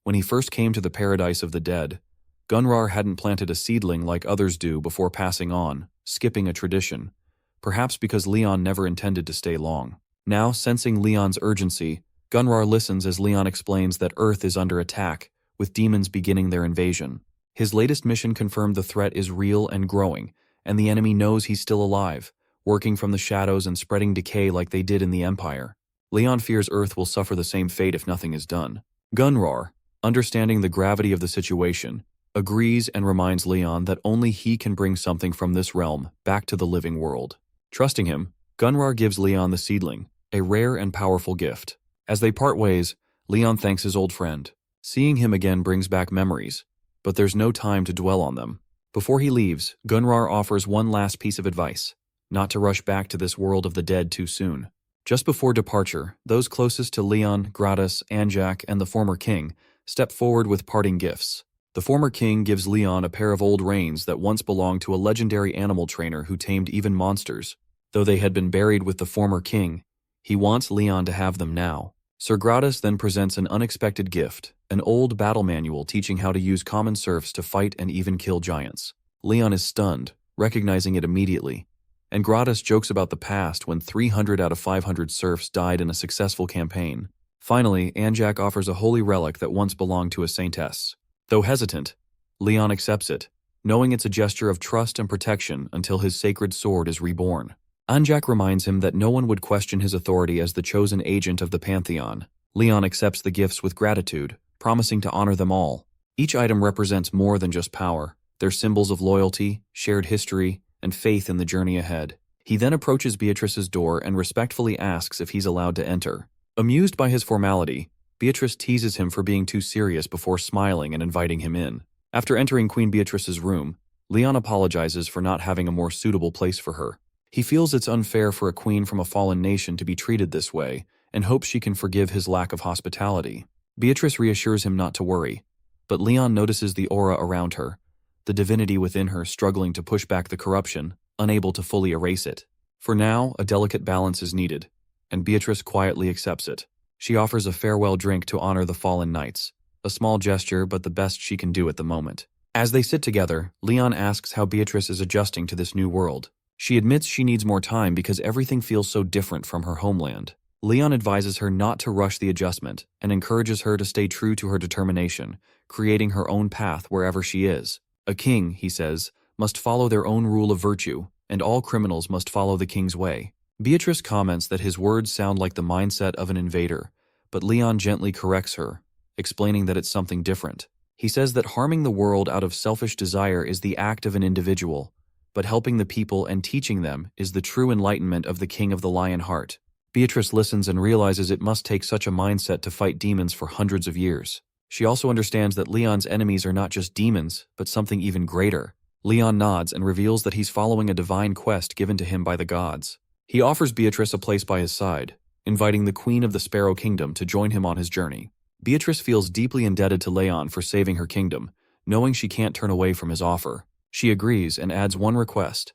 When he first came to the paradise of the dead, Gunrar hadn't planted a seedling like others do before passing on, skipping a tradition, perhaps because Leon never intended to stay long. Now, sensing Leon's urgency, Gunrar listens as Leon explains that Earth is under attack, with demons beginning their invasion. His latest mission confirmed the threat is real and growing, and the enemy knows he's still alive, working from the shadows and spreading decay like they did in the Empire. Leon fears Earth will suffer the same fate if nothing is done. Gunrar, understanding the gravity of the situation, agrees and reminds Leon that only he can bring something from this realm back to the living world. Trusting him, Gunrar gives Leon the seedling, a rare and powerful gift. As they part ways, Leon thanks his old friend. Seeing him again brings back memories, but there's no time to dwell on them. Before he leaves, Gunrar offers one last piece of advice: not to rush back to this world of the dead too soon. Just before departure, those closest to Leon, Gratis, Anjak, and the former king step forward with parting gifts. The former king gives Leon a pair of old reins that once belonged to a legendary animal trainer who tamed even monsters. Though they had been buried with the former king, he wants Leon to have them now. Sir Gratis then presents an unexpected gift, an old battle manual teaching how to use common serfs to fight and even kill giants. Leon is stunned, recognizing it immediately, and Gratis jokes about the past when 300 out of 500 serfs died in a successful campaign. Finally, Anjak offers a holy relic that once belonged to a saintess. Though hesitant, Leon accepts it, knowing it's a gesture of trust and protection until his sacred sword is reborn. Anjak reminds him that no one would question his authority as the chosen agent of the Pantheon. Leon accepts the gifts with gratitude, promising to honor them all. Each item represents more than just power. They're symbols of loyalty, shared history, and faith in the journey ahead. He then approaches Beatrice's door and respectfully asks if he's allowed to enter. Amused by his formality, Beatrice teases him for being too serious before smiling and inviting him in. After entering Queen Beatrice's room, Leon apologizes for not having a more suitable place for her. He feels it's unfair for a queen from a fallen nation to be treated this way, and hopes she can forgive his lack of hospitality. Beatrice reassures him not to worry, but Leon notices the aura around her, the divinity within her struggling to push back the corruption, unable to fully erase it. For now, a delicate balance is needed, and Beatrice quietly accepts it. She offers a farewell drink to honor the fallen knights, a small gesture but the best she can do at the moment. As they sit together, Leon asks how Beatrice is adjusting to this new world. She admits she needs more time because everything feels so different from her homeland. Leon advises her not to rush the adjustment and encourages her to stay true to her determination, creating her own path wherever she is. A king, he says, must follow their own rule of virtue, and all criminals must follow the king's way. Beatrice comments that his words sound like the mindset of an invader, but Leon gently corrects her, explaining that it's something different. He says that harming the world out of selfish desire is the act of an individual, but helping the people and teaching them is the true enlightenment of the King of the Lion Heart. Beatrice listens and realizes it must take such a mindset to fight demons for hundreds of years. She also understands that Leon's enemies are not just demons, but something even greater. Leon nods and reveals that he's following a divine quest given to him by the gods. He offers Beatrice a place by his side, inviting the Queen of the Sparrow Kingdom to join him on his journey. Beatrice feels deeply indebted to Leon for saving her kingdom, knowing she can't turn away from his offer. She agrees and adds one request.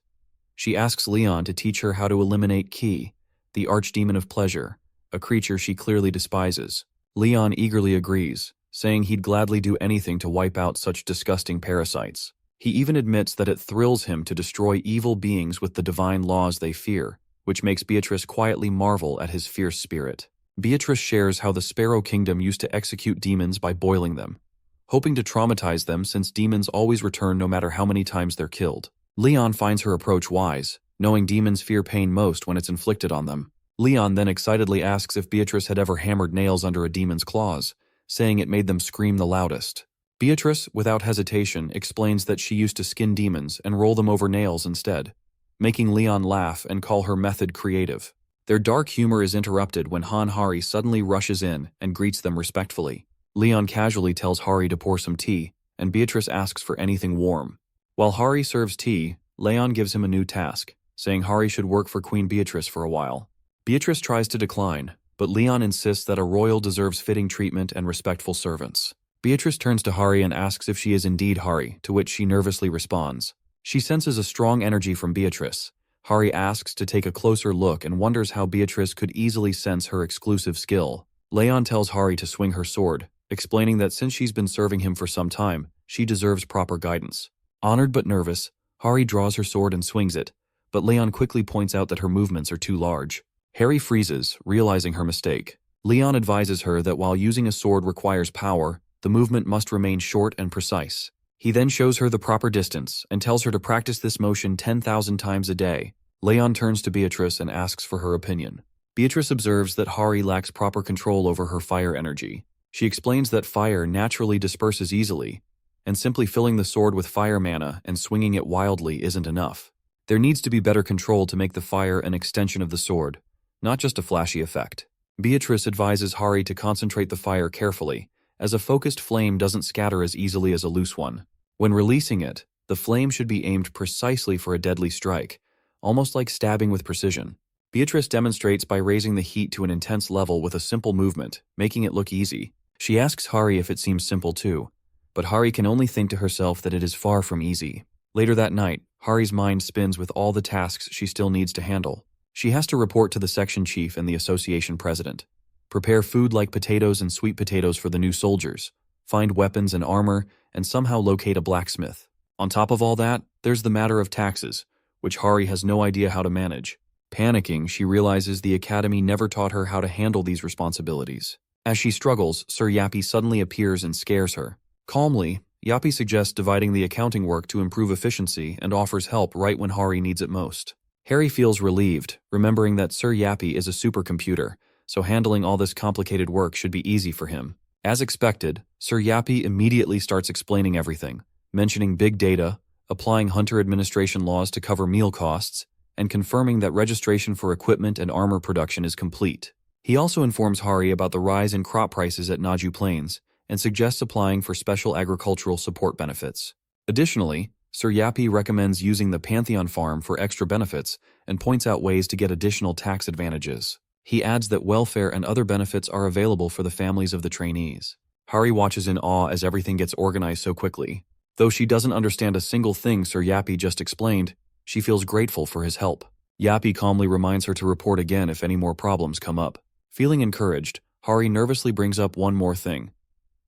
She asks Leon to teach her how to eliminate Ki, the archdemon of pleasure, a creature she clearly despises. Leon eagerly agrees, saying he'd gladly do anything to wipe out such disgusting parasites. He even admits that it thrills him to destroy evil beings with the divine laws they fear, which makes Beatrice quietly marvel at his fierce spirit. Beatrice shares how the Sparrow Kingdom used to execute demons by boiling them, hoping to traumatize them since demons always return no matter how many times they're killed. Leon finds her approach wise, knowing demons fear pain most when it's inflicted on them. Leon then excitedly asks if Beatrice had ever hammered nails under a demon's claws, saying it made them scream the loudest. Beatrice, without hesitation, explains that she used to skin demons and roll them over nails instead, making Leon laugh and call her method creative. Their dark humor is interrupted when Hari suddenly rushes in and greets them respectfully. Leon casually tells Hari to pour some tea, and Beatrice asks for anything warm. While Hari serves tea, Leon gives him a new task, saying Hari should work for Queen Beatrice for a while. Beatrice tries to decline, but Leon insists that a royal deserves fitting treatment and respectful servants. Beatrice turns to Hari and asks if she is indeed Hari, to which she nervously responds. She senses a strong energy from Beatrice. Hari asks to take a closer look and wonders how Beatrice could easily sense her exclusive skill. Leon tells Hari to swing her sword, explaining that since she's been serving him for some time, she deserves proper guidance. Honored but nervous, Hari draws her sword and swings it, but Leon quickly points out that her movements are too large. Hari freezes, realizing her mistake. Leon advises her that while using a sword requires power, the movement must remain short and precise. He then shows her the proper distance and tells her to practice this motion 10,000 times a day. Leon turns to Beatrice and asks for her opinion. Beatrice observes that Hari lacks proper control over her fire energy. She explains that fire naturally disperses easily, and simply filling the sword with fire mana and swinging it wildly isn't enough. There needs to be better control to make the fire an extension of the sword, not just a flashy effect. Beatrice advises Hari to concentrate the fire carefully, as a focused flame doesn't scatter as easily as a loose one. When releasing it, the flame should be aimed precisely for a deadly strike, almost like stabbing with precision. Beatrice demonstrates by raising the heat to an intense level with a simple movement, making it look easy. She asks Hari if it seems simple too, but Hari can only think to herself that it is far from easy. Later that night, Hari's mind spins with all the tasks she still needs to handle. She has to report to the section chief and the association president, prepare food like potatoes and sweet potatoes for the new soldiers, find weapons and armor, and somehow locate a blacksmith. On top of all that, there's the matter of taxes, which Hari has no idea how to manage. Panicking, she realizes the academy never taught her how to handle these responsibilities. As she struggles, Sir Yappy suddenly appears and scares her. Calmly, Yappy suggests dividing the accounting work to improve efficiency and offers help right when Hari needs it most. Hari feels relieved, remembering that Sir Yappy is a supercomputer, so handling all this complicated work should be easy for him. As expected, Sir Yappy immediately starts explaining everything, mentioning big data, applying hunter administration laws to cover meal costs, and confirming that registration for equipment and armor production is complete. He also informs Hari about the rise in crop prices at Jagged Plains and suggests applying for special agricultural support benefits. Additionally, Sir Yappy recommends using the Pantheon farm for extra benefits and points out ways to get additional tax advantages. He adds that welfare and other benefits are available for the families of the trainees. Hari watches in awe as everything gets organized so quickly. Though she doesn't understand a single thing Sir Yappy just explained, she feels grateful for his help. Yappy calmly reminds her to report again if any more problems come up. Feeling encouraged, Hari nervously brings up one more thing.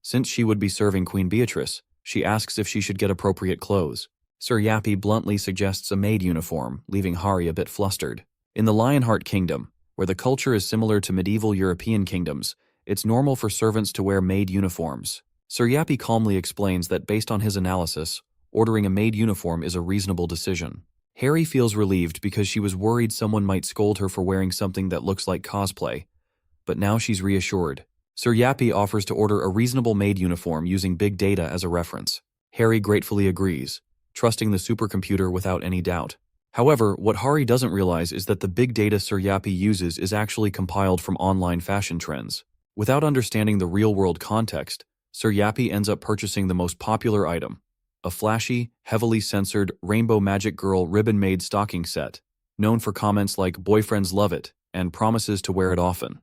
Since she would be serving Queen Beatrice, she asks if she should get appropriate clothes. Sir Yappy bluntly suggests a maid uniform, leaving Hari a bit flustered. In the Lionheart Kingdom, where the culture is similar to medieval European kingdoms, it's normal for servants to wear maid uniforms. Sir Yappy calmly explains that based on his analysis, ordering a maid uniform is a reasonable decision. Hari feels relieved because she was worried someone might scold her for wearing something that looks like cosplay, but now she's reassured. Sir Yappy offers to order a reasonable maid uniform using big data as a reference. Hari gratefully agrees, trusting the supercomputer without any doubt. However, what Hari doesn't realize is that the big data Sir Yappy uses is actually compiled from online fashion trends. Without understanding the real-world context, Sir Yappy ends up purchasing the most popular item, a flashy, heavily censored Rainbow Magic Girl ribbon-made stocking set, known for comments like "boyfriends love it" and promises to wear it often.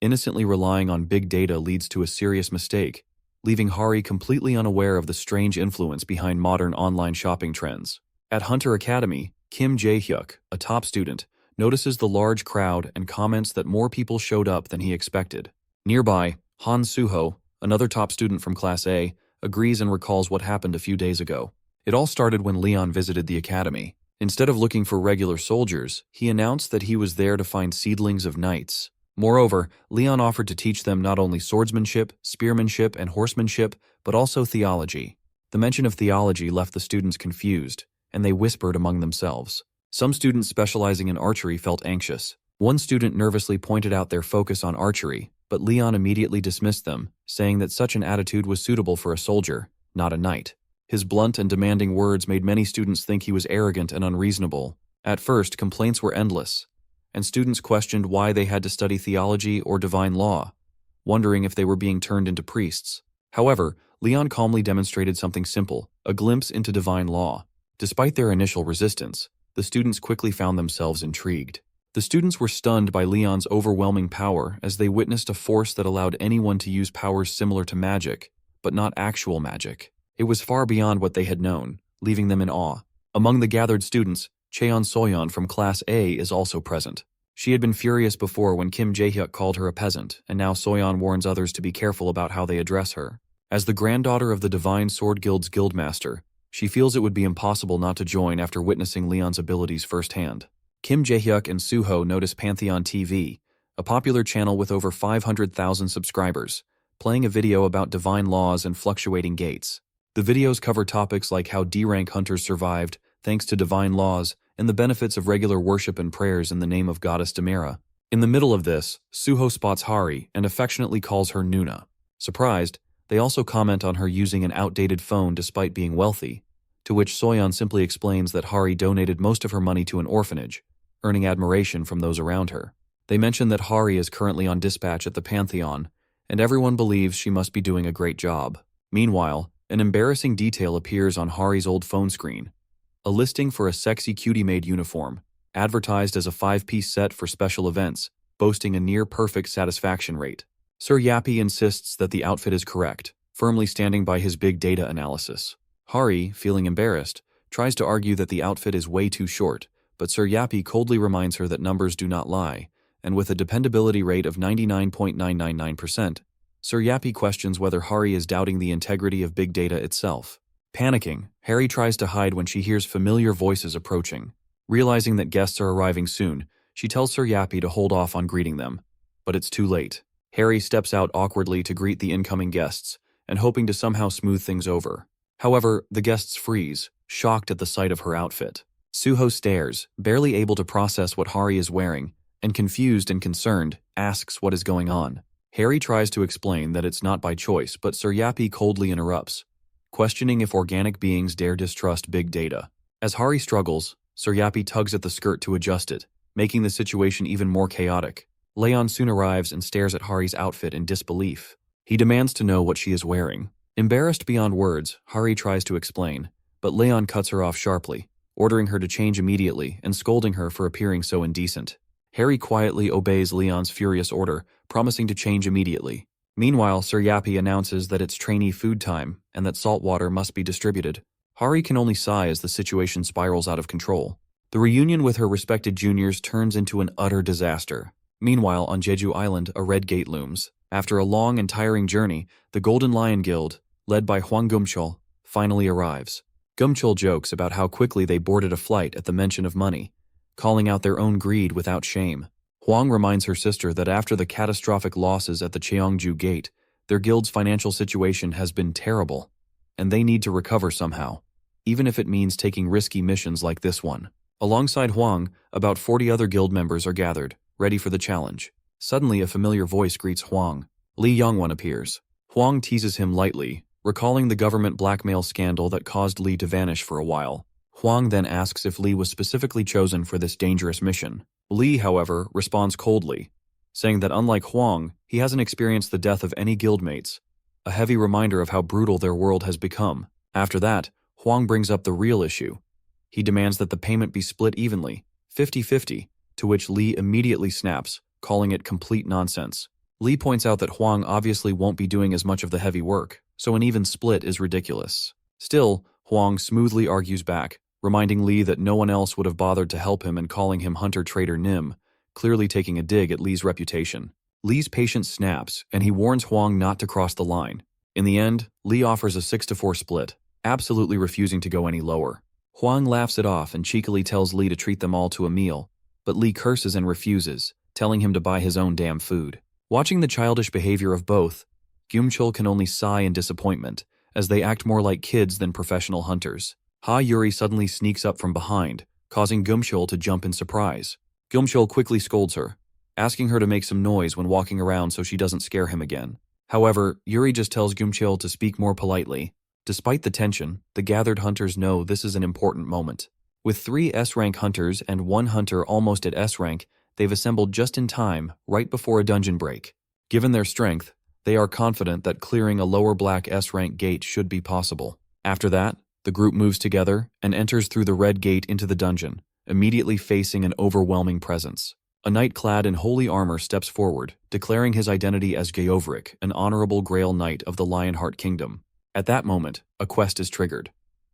Innocently relying on big data leads to a serious mistake, leaving Hari completely unaware of the strange influence behind modern online shopping trends. At Hunter Academy, Kim Jae-hyuk, a top student, notices the large crowd and comments that more people showed up than he expected. Nearby, Han Suho, another top student from Class A, agrees and recalls what happened a few days ago. It all started when Leon visited the academy. Instead of looking for regular soldiers, he announced that he was there to find seedlings of knights. Moreover, Leon offered to teach them not only swordsmanship, spearmanship, and horsemanship, but also theology. The mention of theology left the students confused, and they whispered among themselves. Some students specializing in archery felt anxious. One student nervously pointed out their focus on archery, but Leon immediately dismissed them, saying that such an attitude was suitable for a soldier, not a knight. His blunt and demanding words made many students think he was arrogant and unreasonable. At first, complaints were endless, and students questioned why they had to study theology or divine law, wondering if they were being turned into priests. However, Leon calmly demonstrated something simple, a glimpse into divine law. Despite their initial resistance, the students quickly found themselves intrigued. The students were stunned by Leon's overwhelming power as they witnessed a force that allowed anyone to use powers similar to magic, but not actual magic. It was far beyond what they had known, leaving them in awe. Among the gathered students, Cheon Soyeon from Class A is also present. She had been furious before when Kim Jae-hyuk called her a peasant, and now Soyeon warns others to be careful about how they address her. As the granddaughter of the Divine Sword Guild's guildmaster, she feels it would be impossible not to join after witnessing Leon's abilities firsthand. Kim Jae-hyuk and Suho notice Pantheon TV, a popular channel with over 500,000 subscribers, playing a video about divine laws and fluctuating gates. The videos cover topics like how D-rank hunters survived, thanks to divine laws, and the benefits of regular worship and prayers in the name of Goddess Demira. In the middle of this, Suho spots Hari and affectionately calls her Nuna. Surprised, They also comment on her using an outdated phone despite being wealthy, to which Soyeon simply explains that Hari donated most of her money to an orphanage, earning admiration from those around her. They mention that Hari is currently on dispatch at the Pantheon, and everyone believes she must be doing a great job. Meanwhile, an embarrassing detail appears on Hari's old phone screen. A listing for a sexy cutie-maid uniform, advertised as a 5-piece set for special events, boasting a near-perfect satisfaction rate. Sir Yappy insists that the outfit is correct, firmly standing by his big data analysis. Hari, feeling embarrassed, tries to argue that the outfit is way too short, but Sir Yappy coldly reminds her that numbers do not lie, and with a dependability rate of 99.999%, Sir Yappy questions whether Hari is doubting the integrity of big data itself. Panicking, Hari tries to hide when she hears familiar voices approaching. Realizing that guests are arriving soon, she tells Sir Yappy to hold off on greeting them. But it's too late. Hari steps out awkwardly to greet the incoming guests, and hoping to somehow smooth things over. However, the guests freeze, shocked at the sight of her outfit. Suho stares, barely able to process what Hari is wearing, and confused and concerned, asks what is going on. Hari tries to explain that it's not by choice, but Sir Yappy coldly interrupts, questioning if organic beings dare distrust big data. As Hari struggles, Sir Yappy tugs at the skirt to adjust it, making the situation even more chaotic. Leon soon arrives and stares at Hari's outfit in disbelief. He demands to know what she is wearing. Embarrassed beyond words, Hari tries to explain, but Leon cuts her off sharply, ordering her to change immediately and scolding her for appearing so indecent. Hari quietly obeys Leon's furious order, promising to change immediately. Meanwhile, Sir Yappy announces that it's trainee food time and that salt water must be distributed. Hari can only sigh as the situation spirals out of control. The reunion with her respected juniors turns into an utter disaster. Meanwhile, on Jeju Island, a red gate looms. After a long and tiring journey, the Golden Lion Guild, led by Hwang Gumchul, finally arrives. Gumchul jokes about how quickly they boarded a flight at the mention of money, calling out their own greed without shame. Hwang reminds her sister that after the catastrophic losses at the Cheongju Gate, their guild's financial situation has been terrible, and they need to recover somehow, even if it means taking risky missions like this one. Alongside Hwang, about 40 other guild members are gathered, ready for the challenge. Suddenly, a familiar voice greets Hwang. Lee Youngwon appears. Hwang teases him lightly, recalling the government blackmail scandal that caused Lee to vanish for a while. Hwang then asks if Lee was specifically chosen for this dangerous mission. Lee, however, responds coldly, saying that unlike Hwang, he hasn't experienced the death of any guildmates, a heavy reminder of how brutal their world has become. After that, Hwang brings up the real issue. He demands that the payment be split evenly, 50-50, to which Lee immediately snaps, calling it complete nonsense. Lee points out that Hwang obviously won't be doing as much of the heavy work, so an even split is ridiculous. Still, Hwang smoothly argues back, reminding Lee that no one else would have bothered to help him and calling him hunter-trader Nim, clearly taking a dig at Lee's reputation. Lee's patience snaps, and he warns Hwang not to cross the line. In the end, Lee offers a 6-4 split, absolutely refusing to go any lower. Hwang laughs it off and cheekily tells Lee to treat them all to a meal, but Lee curses and refuses, telling him to buy his own damn food. Watching the childish behavior of both, Gyumchul can only sigh in disappointment, as they act more like kids than professional hunters. Ha Yuri suddenly sneaks up from behind, causing Gyumchul to jump in surprise. Gyumchul quickly scolds her, asking her to make some noise when walking around so she doesn't scare him again. However, Yuri just tells Gyumchul to speak more politely. Despite the tension, the gathered hunters know this is an important moment. With 3 S-rank hunters and 1 hunter almost at S-rank, they've assembled just in time, right before a dungeon break. Given their strength, they are confident that clearing a lower black S-rank gate should be possible. After that, the group moves together and enters through the red gate into the dungeon, immediately facing an overwhelming presence. A knight clad in holy armor steps forward, declaring his identity as Geovric, an honorable Grail Knight of the Lionheart Kingdom. At that moment, a quest is triggered.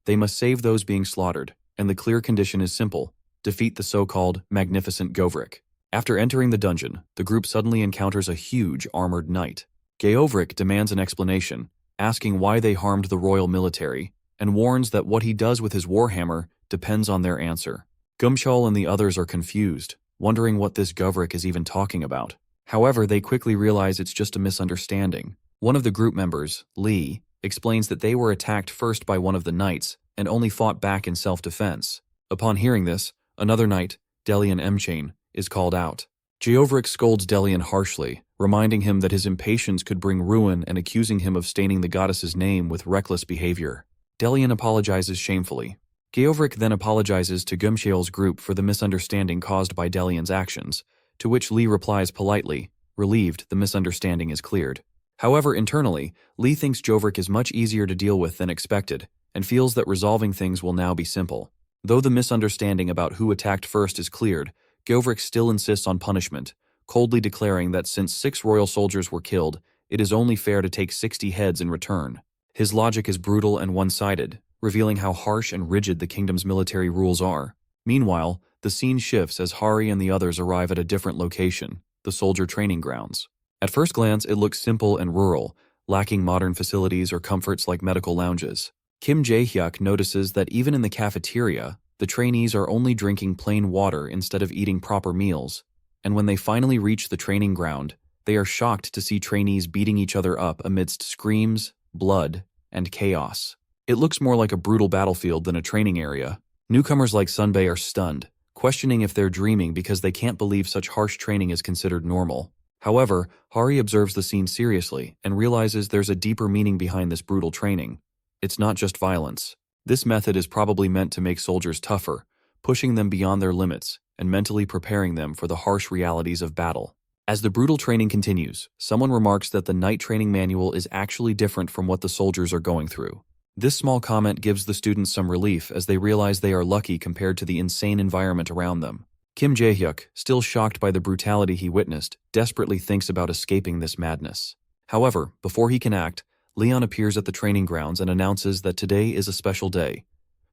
They must save those being slaughtered, and the clear condition is simple: defeat the so-called Magnificent Govric. After entering the dungeon, the group suddenly encounters a huge armored knight. Geovric demands an explanation, asking why they harmed the royal military, and warns that what he does with his warhammer depends on their answer. Gumchul and the others are confused, wondering what this Govric is even talking about. However, they quickly realize it's just a misunderstanding. One of the group members, Lee, explains that they were attacked first by one of the knights and only fought back in self-defense. Upon hearing this, another knight, Delian Mchain, is called out. Geovric scolds Delian harshly, reminding him that his impatience could bring ruin and accusing him of staining the goddess's name with reckless behavior. Delian apologizes shamefully. Geovric then apologizes to Gumshael's group for the misunderstanding caused by Delian's actions, to which Lee replies politely, relieved the misunderstanding is cleared. However, internally, Lee thinks Jovric is much easier to deal with than expected, and feels that resolving things will now be simple. Though the misunderstanding about who attacked first is cleared, Geovric still insists on punishment, coldly declaring that since 6 royal soldiers were killed, it is only fair to take 60 heads in return. His logic is brutal and one-sided, revealing how harsh and rigid the kingdom's military rules are. Meanwhile, the scene shifts as Hari and the others arrive at a different location, the soldier training grounds. At first glance, it looks simple and rural, lacking modern facilities or comforts like medical lounges. Kim Jae-hyuk notices that even in the cafeteria, the trainees are only drinking plain water instead of eating proper meals, and when they finally reach the training ground, they are shocked to see trainees beating each other up amidst screams, blood, and chaos. It looks more like a brutal battlefield than a training area. Newcomers like Sunbae are stunned, questioning if they're dreaming because they can't believe such harsh training is considered normal. However, Hari observes the scene seriously and realizes there's a deeper meaning behind this brutal training. It's not just violence. This method is probably meant to make soldiers tougher, pushing them beyond their limits and mentally preparing them for the harsh realities of battle. As the brutal training continues, someone remarks that the night training manual is actually different from what the soldiers are going through. This small comment gives the students some relief as they realize they are lucky compared to the insane environment around them. Kim Jae-hyuk, still shocked by the brutality he witnessed, desperately thinks about escaping this madness. However, before he can act, Leon appears at the training grounds and announces that today is a special day.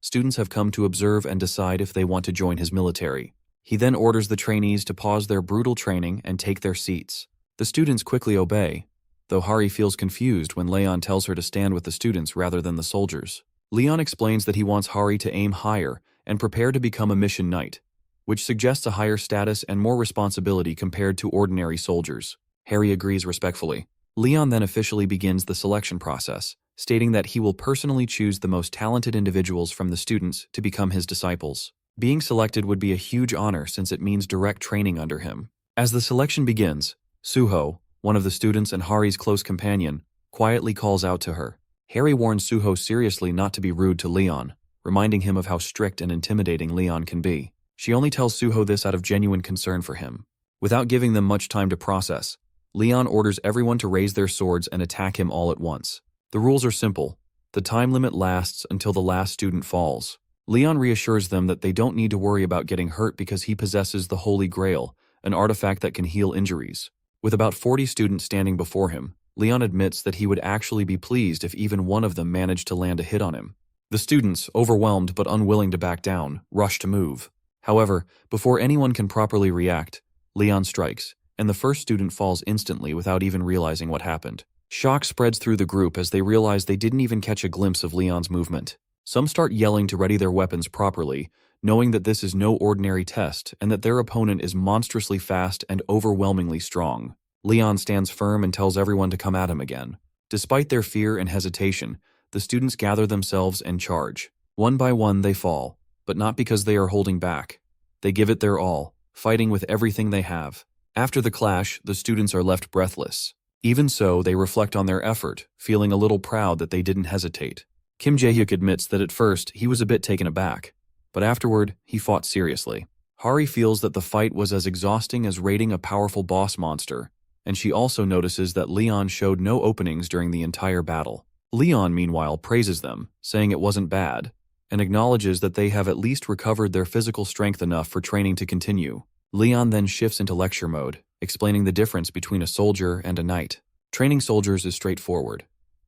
Students have come to observe and decide if they want to join his military. He then orders the trainees to pause their brutal training and take their seats. The students quickly obey, though Hari feels confused when Leon tells her to stand with the students rather than the soldiers. Leon explains that he wants Hari to aim higher and prepare to become a mission knight, which suggests a higher status and more responsibility compared to ordinary soldiers. Hari agrees respectfully. Leon then officially begins the selection process, stating that he will personally choose the most talented individuals from the students to become his disciples. Being selected would be a huge honor since it means direct training under him. As the selection begins, Suho, one of the students and Hari's close companion, quietly calls out to her. Hari warns Suho seriously not to be rude to Leon, reminding him of how strict and intimidating Leon can be. She only tells Suho this out of genuine concern for him. Without giving them much time to process, Leon orders everyone to raise their swords and attack him all at once. The rules are simple. The time limit lasts until the last student falls. Leon reassures them that they don't need to worry about getting hurt because he possesses the Holy Grail, an artifact that can heal injuries. With about 40 students standing before him, Leon admits that he would actually be pleased if even one of them managed to land a hit on him. The students, overwhelmed but unwilling to back down, rush to move. However, before anyone can properly react, Leon strikes, and the first student falls instantly without even realizing what happened. Shock spreads through the group as they realize they didn't even catch a glimpse of Leon's movement. Some start yelling to ready their weapons properly, knowing that this is no ordinary test and that their opponent is monstrously fast and overwhelmingly strong. Leon stands firm and tells everyone to come at him again. Despite their fear and hesitation, the students gather themselves and charge. One by one they fall, but not because they are holding back. They give it their all, fighting with everything they have. After the clash, the students are left breathless. Even so, they reflect on their effort, feeling a little proud that they didn't hesitate. Kim Jae-hyuk admits that at first he was a bit taken aback, but afterward he fought seriously. Hari feels that the fight was as exhausting as raiding a powerful boss monster, and she also notices that Leon showed no openings during the entire battle. Leon, meanwhile, praises them, saying it wasn't bad, and acknowledges that they have at least recovered their physical strength enough for training to continue. Leon then shifts into lecture mode, explaining the difference between a soldier and a knight. Training soldiers is straightforward.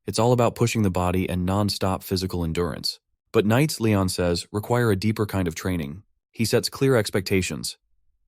It's all about pushing the body and non-stop physical endurance. But knights, Leon says, require a deeper kind of training. He sets clear expectations.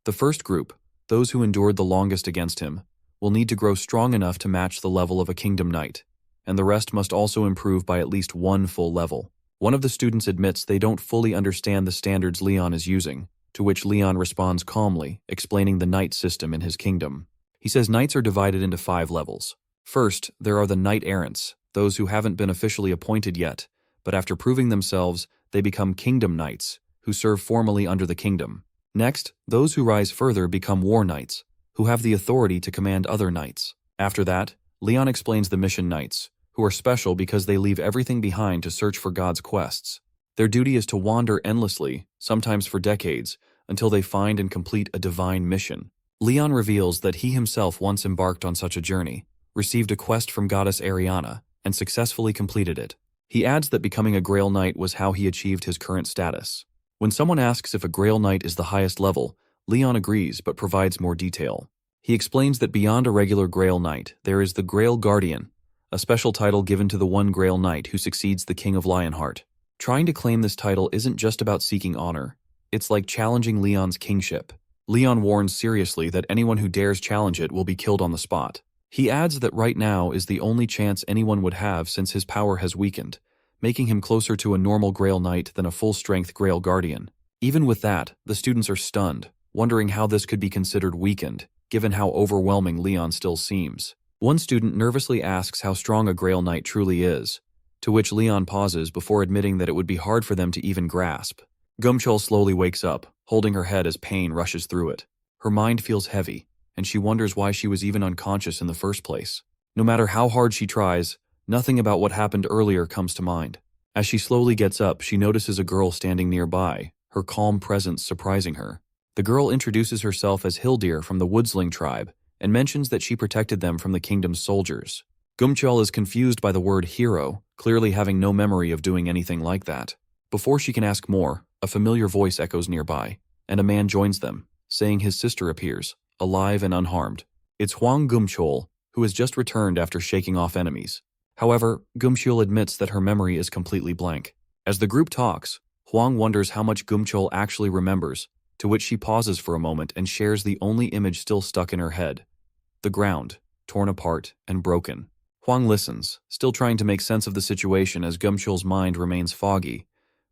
The first group, those who endured the longest against him, will need to grow strong enough to match the level of a kingdom knight, and the rest must also improve by at least one full level. One of the students admits they don't fully understand the standards Leon is using, to which Leon responds calmly, explaining the knight system in his kingdom. He says knights are divided into 5 levels. First, there are the knight-errants, those who haven't been officially appointed yet, but after proving themselves, they become kingdom knights, who serve formally under the kingdom. Next, those who rise further become war knights, who have the authority to command other knights. After that, Leon explains the mission knights, who are special because they leave everything behind to search for God's quests. Their duty is to wander endlessly, sometimes for decades, until they find and complete a divine mission. Leon reveals that he himself once embarked on such a journey, received a quest from goddess Ariana, and successfully completed it. He adds that becoming a Grail Knight was how he achieved his current status. When someone asks if a Grail Knight is the highest level, Leon agrees but provides more detail. He explains that beyond a regular Grail Knight, there is the Grail Guardian, a special title given to the one Grail Knight who succeeds the King of Lionheart. Trying to claim this title isn't just about seeking honor. It's like challenging Leon's kingship. Leon warns seriously that anyone who dares challenge it will be killed on the spot. He adds that right now is the only chance anyone would have since his power has weakened, making him closer to a normal Grail Knight than a full-strength Grail Guardian. Even with that, the students are stunned, wondering how this could be considered weakened, given how overwhelming Leon still seems. One student nervously asks how strong a Grail Knight truly is, to which Leon pauses before admitting that it would be hard for them to even grasp. Gumchul slowly wakes up, holding her head as pain rushes through it. Her mind feels heavy, and she wonders why she was even unconscious in the first place. No matter how hard she tries, nothing about what happened earlier comes to mind. As she slowly gets up, she notices a girl standing nearby, her calm presence surprising her. The girl introduces herself as Hildir from the Woodsling tribe, and mentions that she protected them from the kingdom's soldiers. Gumchul is confused by the word hero, clearly having no memory of doing anything like that. Before she can ask more, a familiar voice echoes nearby, and a man joins them, saying his sister appears, alive and unharmed. It's Huang Gumchul, who has just returned after shaking off enemies. However, Gumchul admits that her memory is completely blank. As the group talks, Huang wonders how much Gumchul actually remembers, to which she pauses for a moment and shares the only image still stuck in her head. The ground, torn apart and broken. Huang listens, still trying to make sense of the situation as Gumchul's mind remains foggy,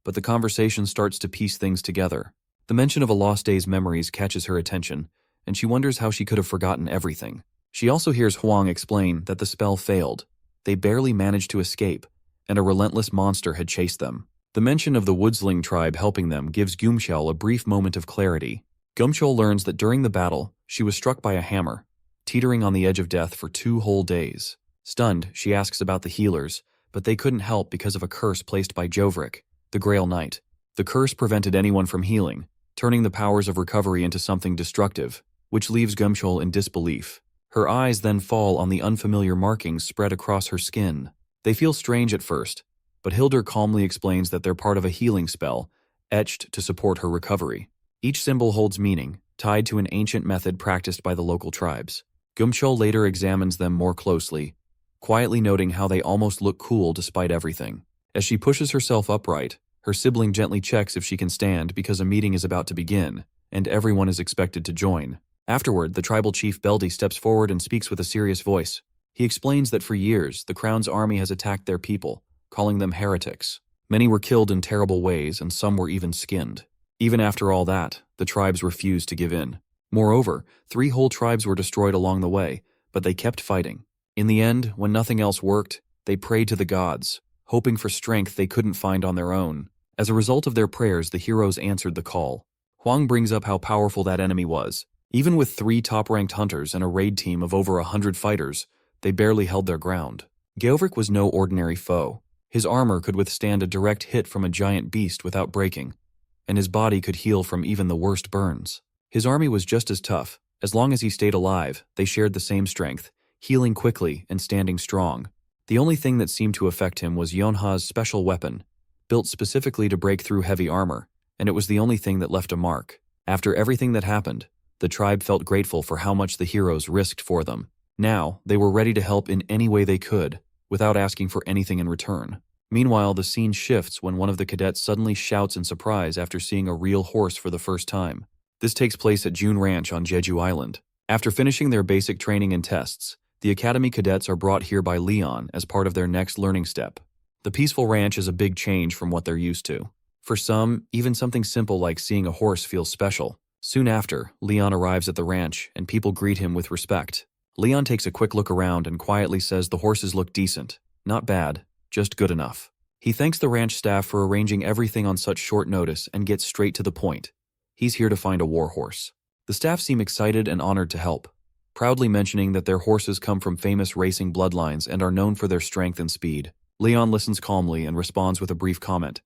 but the conversation starts to piece things together. The mention of a lost day's memories catches her attention, and she wonders how she could have forgotten everything. She also hears Huang explain that the spell failed. They barely managed to escape, and a relentless monster had chased them. The mention of the Woodsling tribe helping them gives Gumchul a brief moment of clarity. Gumchul learns that during the battle, she was struck by a hammer, teetering on the edge of death for 2 whole days. Stunned, she asks about the healers, but they couldn't help because of a curse placed by Jovrik, the Grail Knight. The curse prevented anyone from healing, turning the powers of recovery into something destructive, which leaves Gumchul in disbelief. Her eyes then fall on the unfamiliar markings spread across her skin. They feel strange at first, but Hildir calmly explains that they're part of a healing spell, etched to support her recovery. Each symbol holds meaning, tied to an ancient method practiced by the local tribes. Gumchul later examines them more closely, quietly noting how they almost look cool despite everything. As she pushes herself upright, her sibling gently checks if she can stand because a meeting is about to begin, and everyone is expected to join. Afterward, the tribal chief Beldi steps forward and speaks with a serious voice. He explains that for years, the Crown's army has attacked their people, calling them heretics. Many were killed in terrible ways, and some were even skinned. Even after all that, the tribes refused to give in. Moreover, 3 whole tribes were destroyed along the way, but they kept fighting. In the end, when nothing else worked, they prayed to the gods, hoping for strength they couldn't find on their own. As a result of their prayers, the heroes answered the call. Huang brings up how powerful that enemy was. Even with 3 top-ranked hunters and a raid team of over 100 fighters, they barely held their ground. Geovrik was no ordinary foe. His armor could withstand a direct hit from a giant beast without breaking, and his body could heal from even the worst burns. His army was just as tough. As long as he stayed alive, they shared the same strength, healing quickly and standing strong. The only thing that seemed to affect him was Yonha's special weapon, built specifically to break through heavy armor, and it was the only thing that left a mark. After everything that happened, the tribe felt grateful for how much the heroes risked for them. Now, they were ready to help in any way they could, without asking for anything in return. Meanwhile, the scene shifts when one of the cadets suddenly shouts in surprise after seeing a real horse for the first time. This takes place at June Ranch on Jeju Island. After finishing their basic training and tests, the Academy cadets are brought here by Leon as part of their next learning step. The peaceful ranch is a big change from what they're used to. For some, even something simple like seeing a horse feels special. Soon after, Leon arrives at the ranch and people greet him with respect. Leon takes a quick look around and quietly says the horses look decent. Not bad, just good enough. He thanks the ranch staff for arranging everything on such short notice and gets straight to the point. He's here to find a war horse. The staff seem excited and honored to help. proudly mentioning that their horses come from famous racing bloodlines and are known for their strength and speed. Leon listens calmly and responds with a brief comment,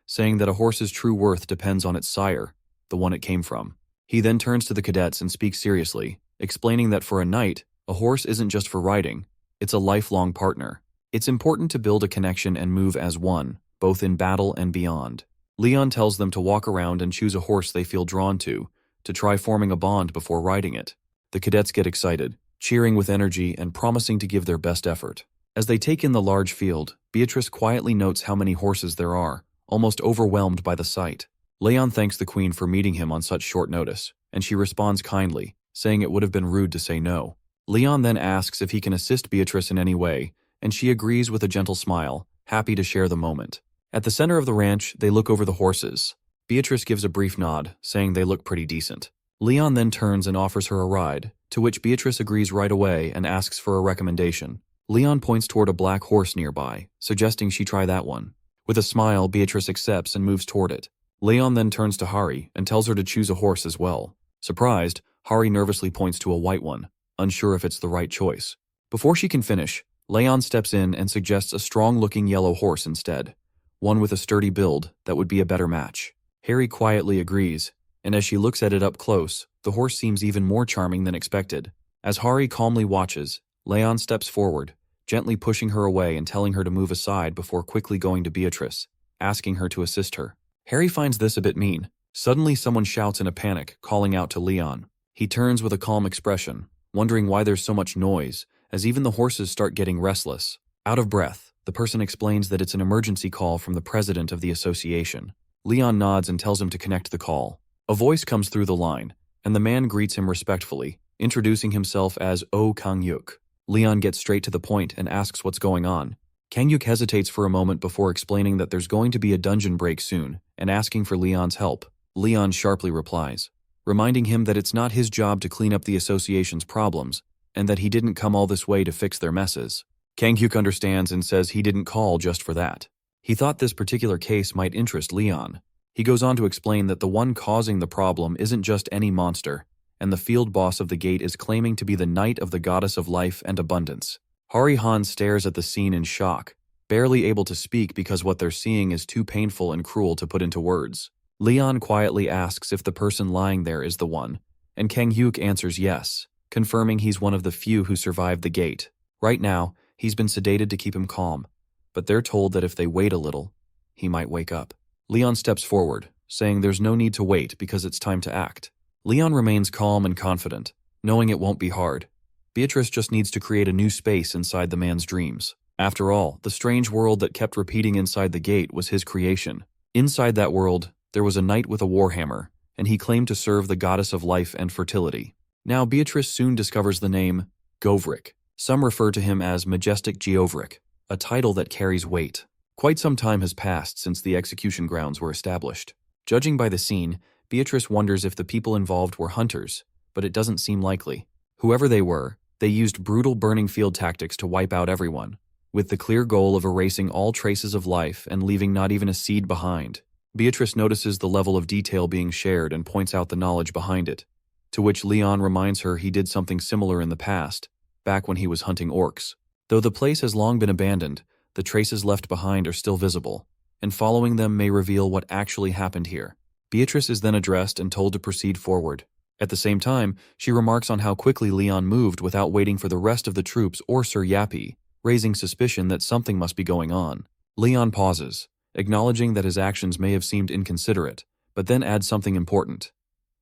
saying that a horse's true worth depends on its sire, the one it came from. He then turns to the cadets and speaks seriously, explaining that for a knight, a horse isn't just for riding, it's a lifelong partner. It's important to build a connection and move as one, both in battle and beyond. Leon tells them to walk around and choose a horse they feel drawn to try forming a bond before riding it. The cadets get excited, cheering with energy and promising to give their best effort. As they take in the large field, Beatrice quietly notes how many horses there are, almost overwhelmed by the sight. Leon thanks the queen for meeting him on such short notice, and she responds kindly, saying it would have been rude to say no. Leon then asks if he can assist Beatrice in any way, and she agrees with a gentle smile, happy to share the moment. At the center of the ranch, they look over the horses. Beatrice gives a brief nod, saying they look pretty decent. Leon then turns and offers her a ride, to which Beatrice agrees right away and asks for a recommendation. Leon points toward a black horse nearby, suggesting she try that one. With a smile, Beatrice accepts and moves toward it. Leon then turns to Hari and tells her to choose a horse as well. Surprised, Hari nervously points to a white one, unsure if it's the right choice. Before she can finish, Leon steps in and suggests a strong-looking yellow horse instead, one with a sturdy build that would be a better match. Hari quietly agrees, and as she looks at it up close, the horse seems even more charming than expected. As Hari calmly watches, Leon steps forward, gently pushing her away and telling her to move aside before quickly going to Beatrice, asking her to assist her. Hari finds this a bit mean. Suddenly someone shouts in a panic, calling out to Leon. He turns with a calm expression, wondering why there's so much noise, as even the horses start getting restless. Out of breath, the person explains that it's an emergency call from the president of the association. Leon nods and tells him to connect the call. A voice comes through the line, and the man greets him respectfully, introducing himself as Oh Kang-yuk. Leon gets straight to the point and asks what's going on. Kang-yuk hesitates for a moment before explaining that there's going to be a dungeon break soon and asking for Leon's help. Leon sharply replies, reminding him that it's not his job to clean up the association's problems and that he didn't come all this way to fix their messes. Kang-yuk understands and says he didn't call just for that. He thought this particular case might interest Leon. He goes on to explain that the one causing the problem isn't just any monster, and the field boss of the gate is claiming to be the knight of the goddess of life and abundance. Hari Han stares at the scene in shock, barely able to speak because what they're seeing is too painful and cruel to put into words. Leon quietly asks if the person lying there is the one, and Kang-yuk answers yes, confirming he's one of the few who survived the gate. Right now, he's been sedated to keep him calm, but they're told that if they wait a little, he might wake up. Leon steps forward, saying there's no need to wait because it's time to act. Leon remains calm and confident, knowing it won't be hard. Beatrice just needs to create a new space inside the man's dreams. After all, the strange world that kept repeating inside the gate was his creation. Inside that world, there was a knight with a warhammer, and he claimed to serve the goddess of life and fertility. Now Beatrice soon discovers the name Govrik. Some refer to him as Majestic Geovrik, a title that carries weight. Quite some time has passed since the execution grounds were established. Judging by the scene, Beatrice wonders if the people involved were hunters, but it doesn't seem likely. Whoever they were, they used brutal burning field tactics to wipe out everyone, with the clear goal of erasing all traces of life and leaving not even a seed behind. Beatrice notices the level of detail being shared and points out the knowledge behind it, to which Leon reminds her he did something similar in the past, back when he was hunting orcs. Though the place has long been abandoned, the traces left behind are still visible, and following them may reveal what actually happened here. Beatrice is then addressed and told to proceed forward. At the same time, she remarks on how quickly Leon moved without waiting for the rest of the troops or Sir Yappy, raising suspicion that something must be going on. Leon pauses, acknowledging that his actions may have seemed inconsiderate, but then adds something important.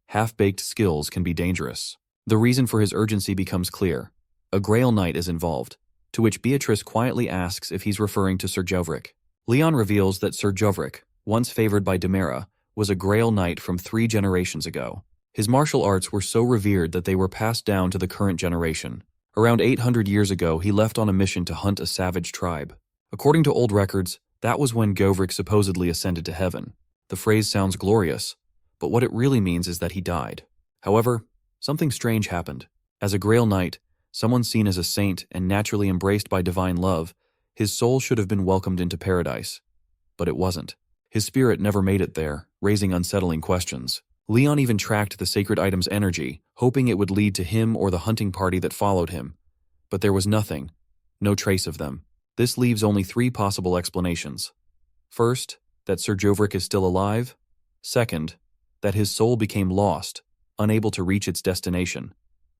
Half-baked skills can be dangerous. The reason for his urgency becomes clear. A Grail Knight is involved, to which Beatrice quietly asks if he's referring to Sir Jovrik. Leon reveals that Sir Jovrik, once favored by Demera, was a Grail Knight from 3 generations ago. His martial arts were so revered that they were passed down to the current generation. Around 800 years ago, he left on a mission to hunt a savage tribe. According to old records, that was when Govrik supposedly ascended to heaven. The phrase sounds glorious, but what it really means is that he died. However, something strange happened. As a Grail Knight, someone seen as a saint and naturally embraced by divine love, his soul should have been welcomed into paradise. But it wasn't. His spirit never made it there, raising unsettling questions. Leon even tracked the sacred item's energy, hoping it would lead to him or the hunting party that followed him. But there was nothing. No trace of them. This leaves only 3 possible explanations. First, that Sir Jovrik is still alive. Second, that his soul became lost, unable to reach its destination.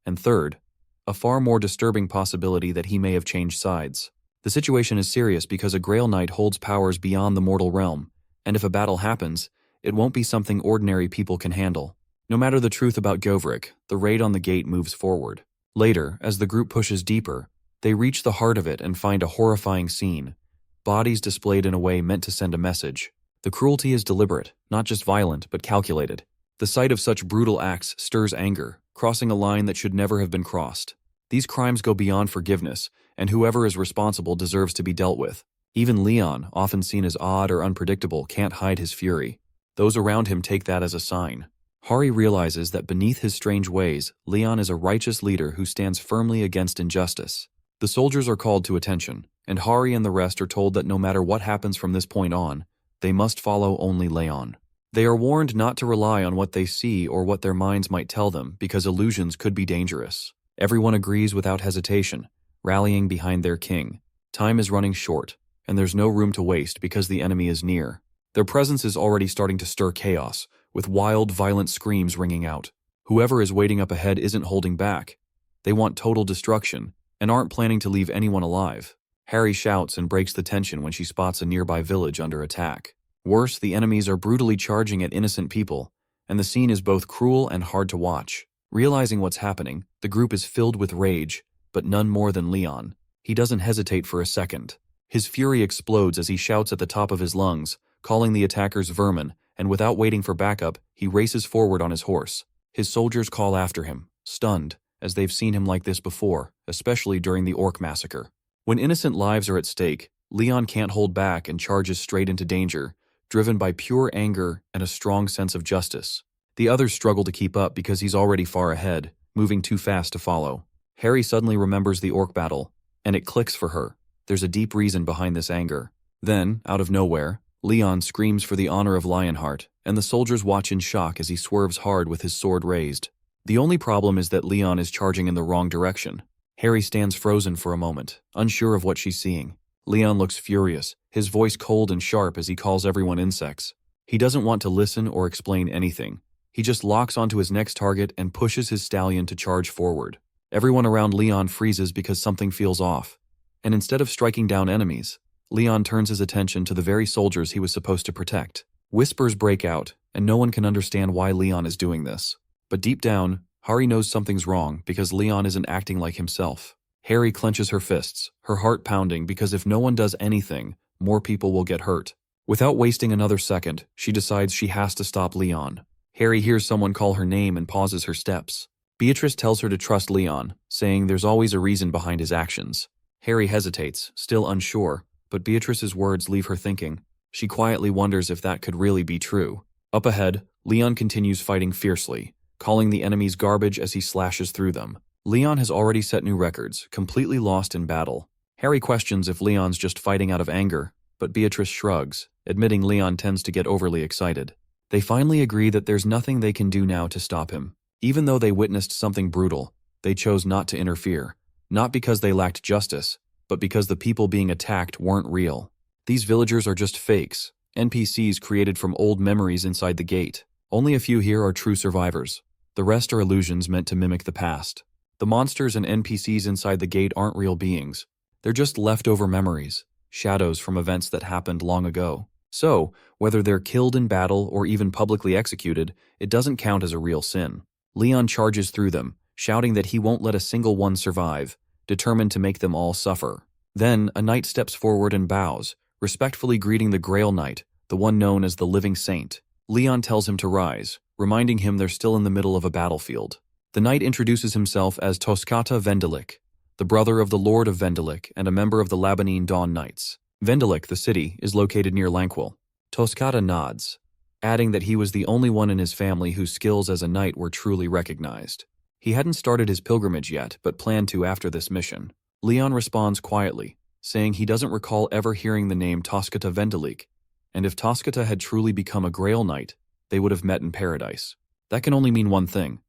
And third, a far more disturbing possibility that he may have changed sides. The situation is serious because a Grail Knight holds powers beyond the mortal realm, and if a battle happens, it won't be something ordinary people can handle. No matter the truth about Govrik, the raid on the gate moves forward. Later, as the group pushes deeper, they reach the heart of it and find a horrifying scene. Bodies displayed in a way meant to send a message. The cruelty is deliberate, not just violent, but calculated. The sight of such brutal acts stirs anger, crossing a line that should never have been crossed. These crimes go beyond forgiveness, and whoever is responsible deserves to be dealt with. Even Leon, often seen as odd or unpredictable, can't hide his fury. Those around him take that as a sign. Hari realizes that beneath his strange ways, Leon is a righteous leader who stands firmly against injustice. The soldiers are called to attention, and Hari and the rest are told that no matter what happens from this point on, they must follow only Leon. They are warned not to rely on what they see or what their minds might tell them because illusions could be dangerous. Everyone agrees without hesitation, rallying behind their king. Time is running short, and there's no room to waste because the enemy is near. Their presence is already starting to stir chaos, with wild, violent screams ringing out. Whoever is waiting up ahead isn't holding back. They want total destruction, and aren't planning to leave anyone alive. Harry shouts and breaks the tension when she spots a nearby village under attack. Worse, the enemies are brutally charging at innocent people, and the scene is both cruel and hard to watch. Realizing what's happening, the group is filled with rage, but none more than Leon. He doesn't hesitate for a second. His fury explodes as he shouts at the top of his lungs, calling the attackers vermin, and without waiting for backup, he races forward on his horse. His soldiers call after him, stunned, as they've seen him like this before, especially during the Orc massacre. When innocent lives are at stake, Leon can't hold back and charges straight into danger, driven by pure anger and a strong sense of justice. The others struggle to keep up because he's already far ahead, moving too fast to follow. Harry suddenly remembers the Orc battle, and it clicks for her. There's a deep reason behind this anger. Then, out of nowhere, Leon screams for the honor of Lionheart, and the soldiers watch in shock as he swerves hard with his sword raised. The only problem is that Leon is charging in the wrong direction. Harry stands frozen for a moment, unsure of what she's seeing. Leon looks furious, his voice cold and sharp as he calls everyone insects. He doesn't want to listen or explain anything. He just locks onto his next target and pushes his stallion to charge forward. Everyone around Leon freezes because something feels off. And instead of striking down enemies, Leon turns his attention to the very soldiers he was supposed to protect. Whispers break out, and no one can understand why Leon is doing this. But deep down, Hari knows something's wrong because Leon isn't acting like himself. Harry clenches her fists, her heart pounding because if no one does anything, more people will get hurt. Without wasting another second, she decides she has to stop Leon. Harry hears someone call her name and pauses her steps. Beatrice tells her to trust Leon, saying there's always a reason behind his actions. Harry hesitates, still unsure, but Beatrice's words leave her thinking. She quietly wonders if that could really be true. Up ahead, Leon continues fighting fiercely, calling the enemies garbage as he slashes through them. Leon has already set new records, completely lost in battle. Harry questions if Leon's just fighting out of anger, but Beatrice shrugs, admitting Leon tends to get overly excited. They finally agree that there's nothing they can do now to stop him. Even though they witnessed something brutal, they chose not to interfere. Not because they lacked justice, but because the people being attacked weren't real. These villagers are just fakes, NPCs created from old memories inside the gate. Only a few here are true survivors. The rest are illusions meant to mimic the past. The monsters and NPCs inside the gate aren't real beings. They're just leftover memories, shadows from events that happened long ago. So, whether they're killed in battle or even publicly executed, it doesn't count as a real sin. Leon charges through them, shouting that he won't let a single one survive, determined to make them all suffer. Then, a knight steps forward and bows, respectfully greeting the Grail Knight, the one known as the Living Saint. Leon tells him to rise, reminding him they're still in the middle of a battlefield. The knight introduces himself as Toskata Vendelik, the brother of the Lord of Vendelik and a member of the Labanine Dawn Knights. Vendelik, the city, is located near Lanquil. Toskata nods, adding that he was the only one in his family whose skills as a knight were truly recognized. He hadn't started his pilgrimage yet, but planned to after this mission. Leon responds quietly, saying he doesn't recall ever hearing the name Toskata Vendelik, and if Toskata had truly become a Grail Knight, they would have met in paradise. That can only mean one thing.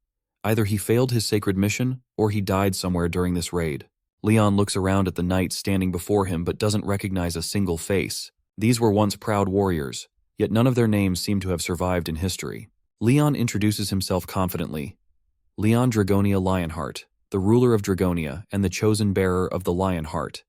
Either he failed his sacred mission, or he died somewhere during this raid. Leon looks around at the knights standing before him but doesn't recognize a single face. These were once proud warriors, yet none of their names seem to have survived in history. Leon introduces himself confidently. Leon Dragonia Lionheart, the ruler of Dragonia and the chosen bearer of the Lion Heart,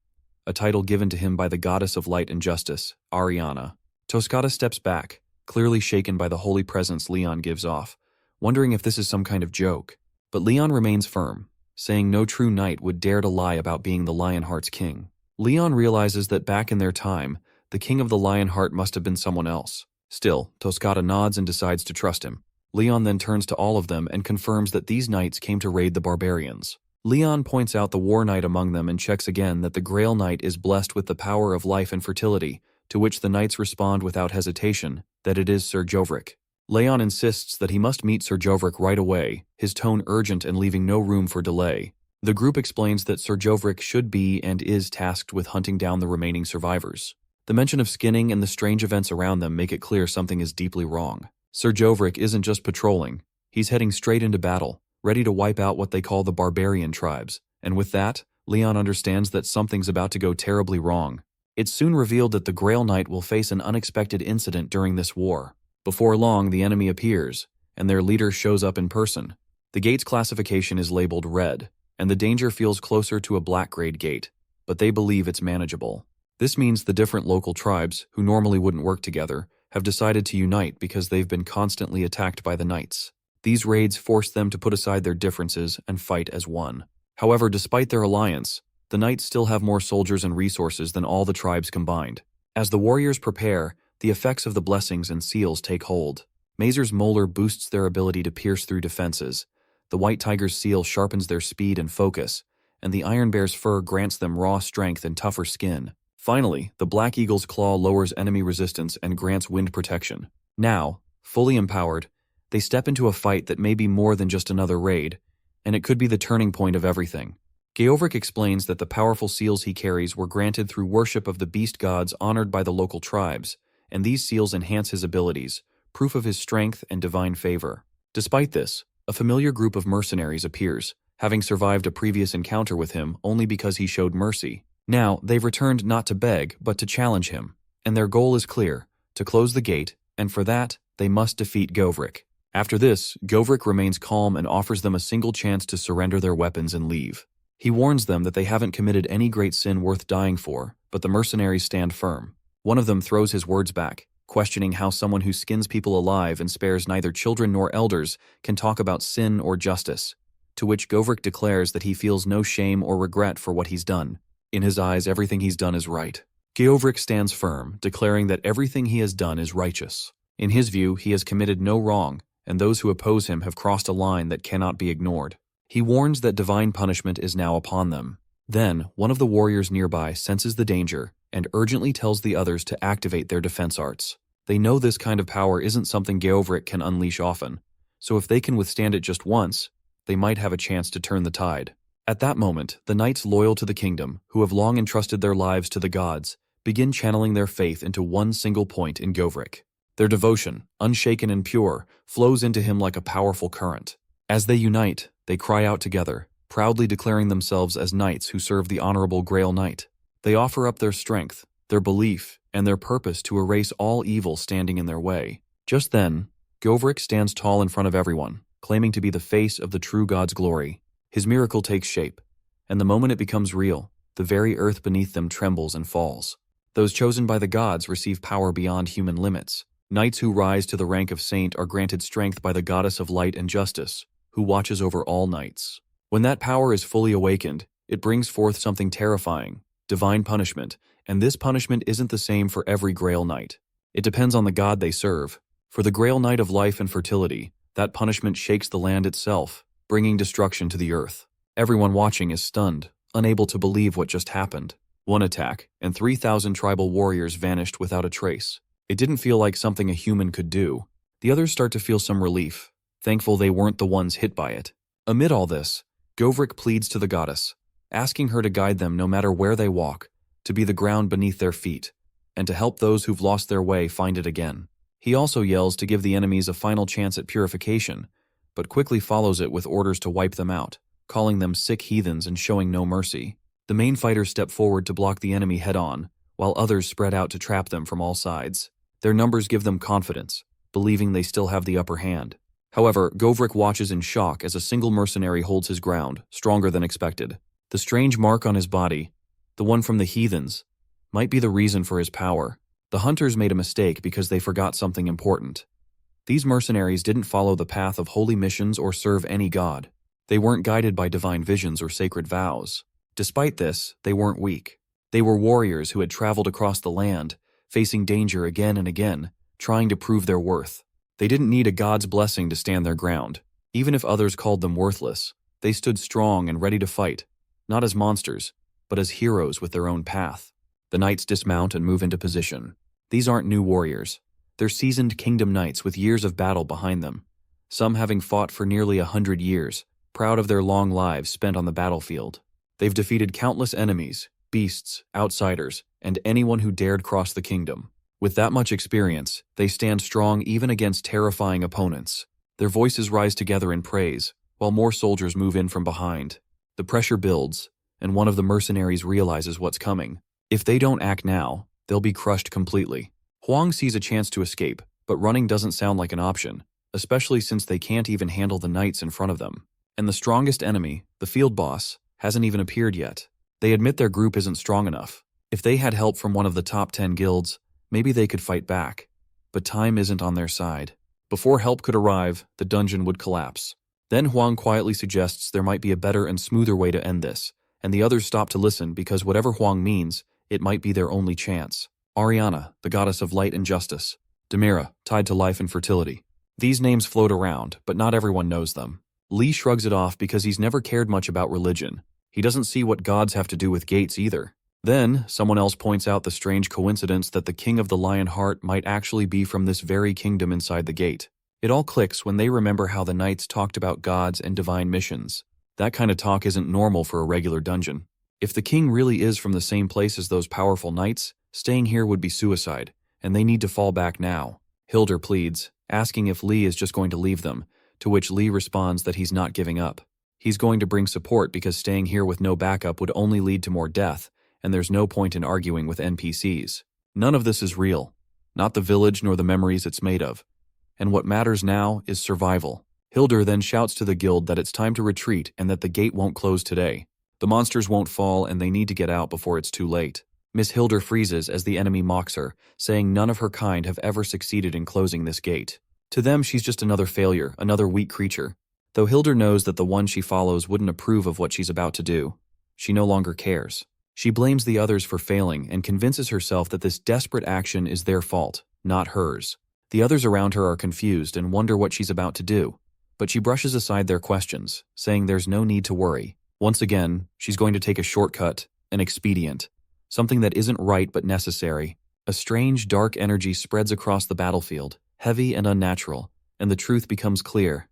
a title given to him by the goddess of light and justice, Ariana. Toscata steps back, clearly shaken by the holy presence Leon gives off, wondering if this is some kind of joke. But Leon remains firm, saying no true knight would dare to lie about being the Lionheart's king. Leon realizes that back in their time, the king of the Lionheart must have been someone else. Still, Toscata nods and decides to trust him. Leon then turns to all of them and confirms that these knights came to raid the barbarians. Leon points out the war knight among them and checks again that the Grail Knight is blessed with the power of life and fertility, to which the knights respond without hesitation that it is Sir Jovrik. Leon insists that he must meet Sir Jovrik right away, his tone urgent and leaving no room for delay. The group explains that Sir Jovrik should be and is tasked with hunting down the remaining survivors. The mention of skinning and the strange events around them make it clear something is deeply wrong. Sir Jovrik isn't just patrolling, he's heading straight into battle, ready to wipe out what they call the barbarian tribes, and with that, Leon understands that something's about to go terribly wrong. It's soon revealed that the Grail Knight will face an unexpected incident during this war. Before long, the enemy appears, and their leader shows up in person. The gate's classification is labeled red, and the danger feels closer to a black-grade gate, but they believe it's manageable. This means the different local tribes, who normally wouldn't work together, have decided to unite because they've been constantly attacked by the knights. These raids force them to put aside their differences and fight as one. However, despite their alliance, the knights still have more soldiers and resources than all the tribes combined. As the warriors prepare, the effects of the blessings and seals take hold. Mazer's molar boosts their ability to pierce through defenses, the White Tiger's seal sharpens their speed and focus, and the Iron Bear's fur grants them raw strength and tougher skin. Finally, the Black Eagle's claw lowers enemy resistance and grants wind protection. Now, fully empowered, they step into a fight that may be more than just another raid, and it could be the turning point of everything. Geovrik explains that the powerful seals he carries were granted through worship of the beast gods honored by the local tribes, and these seals enhance his abilities, proof of his strength and divine favor. Despite this, a familiar group of mercenaries appears, having survived a previous encounter with him only because he showed mercy. Now, they've returned not to beg, but to challenge him, and their goal is clear, to close the gate, and for that, they must defeat Govrik. After this, Govrik remains calm and offers them a single chance to surrender their weapons and leave. He warns them that they haven't committed any great sin worth dying for, but the mercenaries stand firm. One of them throws his words back, questioning how someone who skins people alive and spares neither children nor elders can talk about sin or justice, to which Govrik declares that he feels no shame or regret for what he's done. In his eyes, everything he's done is right. Geovrik stands firm, declaring that everything he has done is righteous. In his view, he has committed no wrong, and those who oppose him have crossed a line that cannot be ignored. He warns that divine punishment is now upon them. Then, one of the warriors nearby senses the danger and urgently tells the others to activate their defense arts. They know this kind of power isn't something Geovrik can unleash often, so if they can withstand it just once, they might have a chance to turn the tide. At that moment, the knights loyal to the kingdom, who have long entrusted their lives to the gods, begin channeling their faith into one single point in Govrik. Their devotion, unshaken and pure, flows into him like a powerful current. As they unite, they cry out together, proudly declaring themselves as knights who serve the honorable Grail Knight. They offer up their strength, their belief, and their purpose to erase all evil standing in their way. Just then, Govrik stands tall in front of everyone, claiming to be the face of the true God's glory. His miracle takes shape, and the moment it becomes real, the very earth beneath them trembles and falls. Those chosen by the gods receive power beyond human limits. Knights who rise to the rank of saint are granted strength by the goddess of light and justice, who watches over all knights. When that power is fully awakened, it brings forth something terrifying, divine punishment, and this punishment isn't the same for every Grail Knight. It depends on the god they serve. For the Grail Knight of life and fertility, that punishment shakes the land itself, bringing destruction to the earth. Everyone watching is stunned, unable to believe what just happened. One attack, and 3,000 tribal warriors vanished without a trace. It didn't feel like something a human could do. The others start to feel some relief, thankful they weren't the ones hit by it. Amid all this, Govrik pleads to the goddess, asking her to guide them no matter where they walk, to be the ground beneath their feet, and to help those who've lost their way find it again. He also yells to give the enemies a final chance at purification, but quickly follows it with orders to wipe them out, calling them sick heathens and showing no mercy. The main fighters step forward to block the enemy head-on, while others spread out to trap them from all sides. Their numbers give them confidence, believing they still have the upper hand. However, Govrik watches in shock as a single mercenary holds his ground, stronger than expected. The strange mark on his body, the one from the heathens, might be the reason for his power. The hunters made a mistake because they forgot something important. These mercenaries didn't follow the path of holy missions or serve any god. They weren't guided by divine visions or sacred vows. Despite this, they weren't weak. They were warriors who had traveled across the land, facing danger again and again, trying to prove their worth. They didn't need a god's blessing to stand their ground. Even if others called them worthless, they stood strong and ready to fight, not as monsters, but as heroes with their own path. The knights dismount and move into position. These aren't new warriors. They're seasoned kingdom knights with years of battle behind them, some having fought for nearly 100 years, proud of their long lives spent on the battlefield. They've defeated countless enemies, beasts, outsiders, and anyone who dared cross the kingdom. With that much experience, they stand strong even against terrifying opponents. Their voices rise together in praise, while more soldiers move in from behind. The pressure builds, and one of the mercenaries realizes what's coming. If they don't act now, they'll be crushed completely. Huang sees a chance to escape, but running doesn't sound like an option, especially since they can't even handle the knights in front of them. And the strongest enemy, the field boss, hasn't even appeared yet. They admit their group isn't strong enough. If they had help from one of the top 10 guilds, maybe they could fight back. But time isn't on their side. Before help could arrive, the dungeon would collapse. Then Huang quietly suggests there might be a better and smoother way to end this, and the others stop to listen because whatever Huang means, it might be their only chance. Ariana, the goddess of light and justice. Demira, tied to life and fertility. These names float around, but not everyone knows them. Li shrugs it off because he's never cared much about religion. He doesn't see what gods have to do with gates either. Then, someone else points out the strange coincidence that the king of the lion heart might actually be from this very kingdom inside the gate. It all clicks when they remember how the knights talked about gods and divine missions. That kind of talk isn't normal for a regular dungeon. If the king really is from the same place as those powerful knights, staying here would be suicide, and they need to fall back now. Hildur pleads, asking if Li is just going to leave them, to which Li responds that he's not giving up. He's going to bring support because staying here with no backup would only lead to more death, and there's no point in arguing with NPCs. None of this is real. Not the village nor the memories it's made of. And what matters now is survival. Hildur then shouts to the guild that it's time to retreat and that the gate won't close today. The monsters won't fall and they need to get out before it's too late. Miss Hildur freezes as the enemy mocks her, saying none of her kind have ever succeeded in closing this gate. To them, she's just another failure, another weak creature. Though Hildur knows that the one she follows wouldn't approve of what she's about to do, she no longer cares. She blames the others for failing and convinces herself that this desperate action is their fault, not hers. The others around her are confused and wonder what she's about to do, but she brushes aside their questions, saying there's no need to worry. Once again, she's going to take a shortcut, an expedient, something that isn't right but necessary. A strange, dark energy spreads across the battlefield, heavy and unnatural, and the truth becomes clear.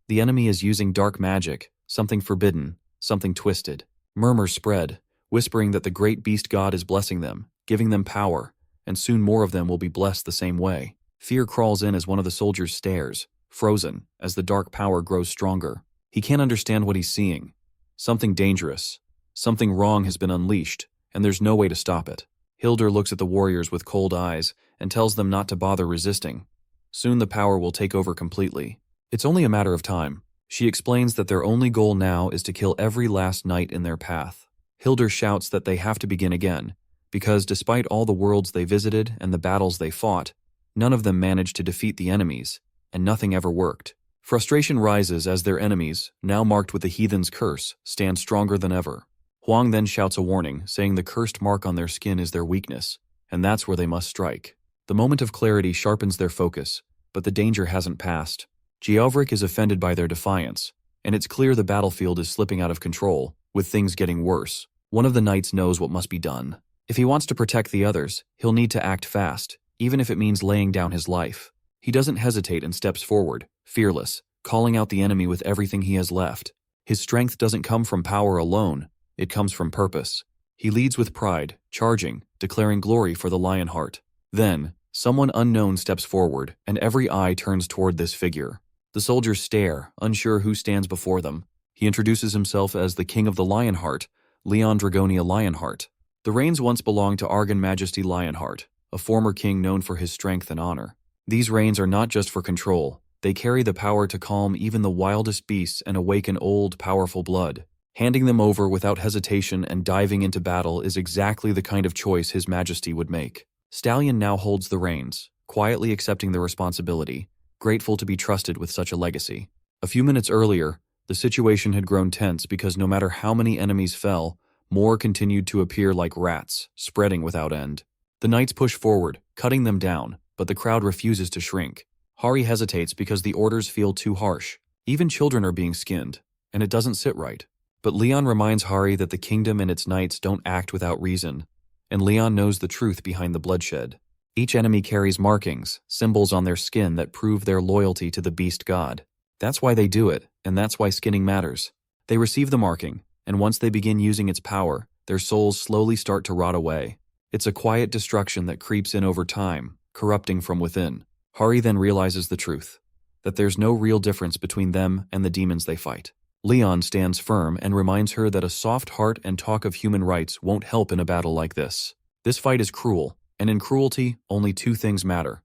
The enemy is using dark magic, something forbidden, something twisted. Murmurs spread, whispering that the great beast god is blessing them, giving them power, and soon more of them will be blessed the same way. Fear crawls in as one of the soldiers stares, frozen, as the dark power grows stronger. He can't understand what he's seeing. Something dangerous. Something wrong has been unleashed, and there's no way to stop it. Hildur looks at the warriors with cold eyes and tells them not to bother resisting. Soon the power will take over completely. It's only a matter of time. She explains that their only goal now is to kill every last knight in their path. Hildur shouts that they have to begin again, because despite all the worlds they visited and the battles they fought, none of them managed to defeat the enemies, and nothing ever worked. Frustration rises as their enemies, now marked with the heathen's curse, stand stronger than ever. Huang then shouts a warning, saying the cursed mark on their skin is their weakness, and that's where they must strike. The moment of clarity sharpens their focus, but the danger hasn't passed. Geovrik is offended by their defiance, and it's clear the battlefield is slipping out of control, with things getting worse. One of the knights knows what must be done. If he wants to protect the others, he'll need to act fast, even if it means laying down his life. He doesn't hesitate and steps forward, fearless, calling out the enemy with everything he has left. His strength doesn't come from power alone, it comes from purpose. He leads with pride, charging, declaring glory for the Lionheart. Then, someone unknown steps forward, and every eye turns toward this figure. The soldiers stare, unsure who stands before them. He introduces himself as the King of the Lionheart, Leon Dragonia Lionheart. The reins once belonged to Argon Majesty Lionheart, a former king known for his strength and honor. These reins are not just for control, they carry the power to calm even the wildest beasts and awaken old, powerful blood. Handing them over without hesitation and diving into battle is exactly the kind of choice His Majesty would make. Stallion now holds the reins, quietly accepting the responsibility, grateful to be trusted with such a legacy. A few minutes earlier, the situation had grown tense because no matter how many enemies fell, more continued to appear like rats, spreading without end. The knights push forward, cutting them down, but the crowd refuses to shrink. Hari hesitates because the orders feel too harsh. Even children are being skinned, and it doesn't sit right. But Leon reminds Hari that the kingdom and its knights don't act without reason, and Leon knows the truth behind the bloodshed. Each enemy carries markings, symbols on their skin that prove their loyalty to the beast god. That's why they do it, and that's why skinning matters. They receive the marking, and once they begin using its power, their souls slowly start to rot away. It's a quiet destruction that creeps in over time, corrupting from within. Hari then realizes the truth, that there's no real difference between them and the demons they fight. Leon stands firm and reminds her that a soft heart and talk of human rights won't help in a battle like this. This fight is cruel, and in cruelty, only two things matter: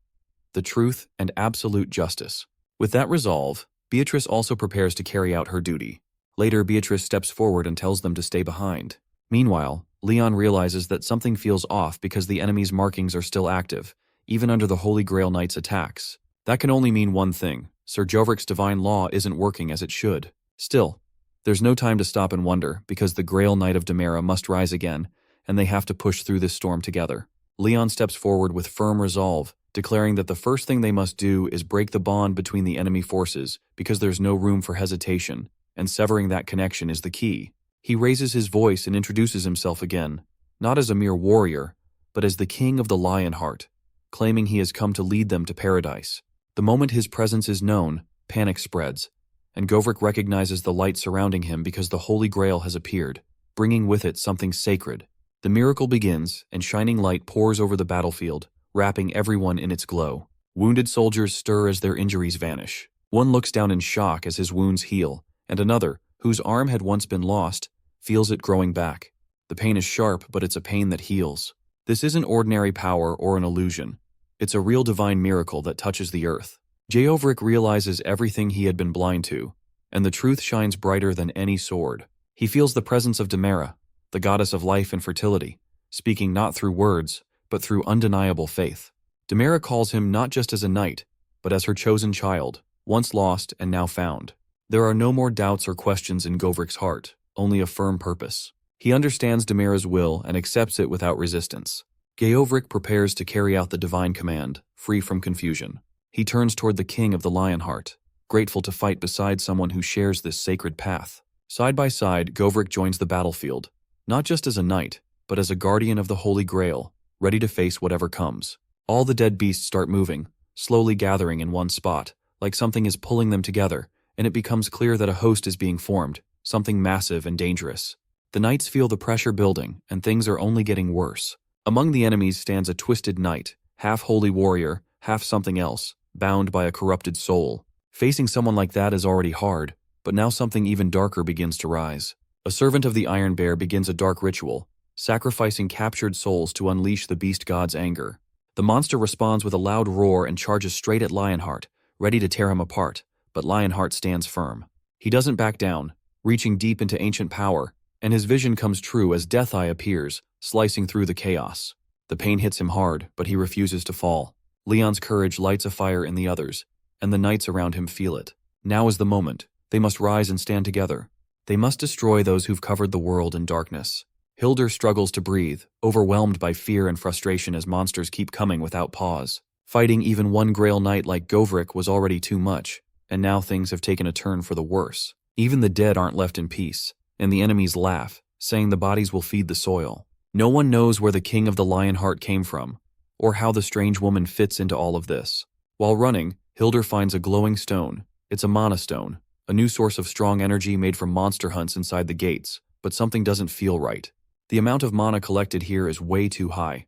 the truth and absolute justice. With that resolve, Beatrice also prepares to carry out her duty. Later, Beatrice steps forward and tells them to stay behind. Meanwhile, Leon realizes that something feels off because the enemy's markings are still active, even under the Holy Grail Knight's attacks. That can only mean one thing: Sir Jovric's divine law isn't working as it should. Still, there's no time to stop and wonder, because the Grail Knight of Demera must rise again, and they have to push through this storm together. Leon steps forward with firm resolve, declaring that the first thing they must do is break the bond between the enemy forces, because there's no room for hesitation, and severing that connection is the key. He raises his voice and introduces himself again, not as a mere warrior, but as the King of the Lionheart, claiming he has come to lead them to paradise. The moment his presence is known, panic spreads, and Govric recognizes the light surrounding him because the Holy Grail has appeared, bringing with it something sacred. The miracle begins, and shining light pours over the battlefield, wrapping everyone in its glow. Wounded soldiers stir as their injuries vanish. One looks down in shock as his wounds heal, and another, whose arm had once been lost, feels it growing back. The pain is sharp, but it's a pain that heals. This isn't ordinary power or an illusion. It's a real divine miracle that touches the earth. Jovric realizes everything he had been blind to, and the truth shines brighter than any sword. He feels the presence of Demera, the goddess of life and fertility, speaking not through words, but through undeniable faith. Demera calls him not just as a knight, but as her chosen child, once lost and now found. There are no more doubts or questions in Govric's heart, only a firm purpose. He understands Demera's will and accepts it without resistance. Geovric prepares to carry out the divine command, free from confusion. He turns toward the King of the Lionheart, grateful to fight beside someone who shares this sacred path. Side by side, Govric joins the battlefield, not just as a knight, but as a guardian of the Holy Grail, ready to face whatever comes. All the dead beasts start moving, slowly gathering in one spot, like something is pulling them together, and it becomes clear that a host is being formed, something massive and dangerous. The knights feel the pressure building, and things are only getting worse. Among the enemies stands a twisted knight, half holy warrior, half something else, bound by a corrupted soul. Facing someone like that is already hard, but now something even darker begins to rise. A servant of the Iron Bear begins a dark ritual, sacrificing captured souls to unleash the beast god's anger. The monster responds with a loud roar and charges straight at Lionheart, ready to tear him apart, but Lionheart stands firm. He doesn't back down, reaching deep into ancient power, and his vision comes true as Death Eye appears, slicing through the chaos. The pain hits him hard, but he refuses to fall. Leon's courage lights a fire in the others, and the knights around him feel it. Now is the moment. They must rise and stand together. They must destroy those who've covered the world in darkness. Hildur struggles to breathe, overwhelmed by fear and frustration as monsters keep coming without pause. Fighting even one Grail Knight like Govric was already too much, and now things have taken a turn for the worse. Even the dead aren't left in peace, and the enemies laugh, saying the bodies will feed the soil. No one knows where the King of the Lionheart came from, or how the strange woman fits into all of this. While running, Hildur finds a glowing stone. It's a mana stone, a new source of strong energy made from monster hunts inside the gates, but something doesn't feel right. The amount of mana collected here is way too high.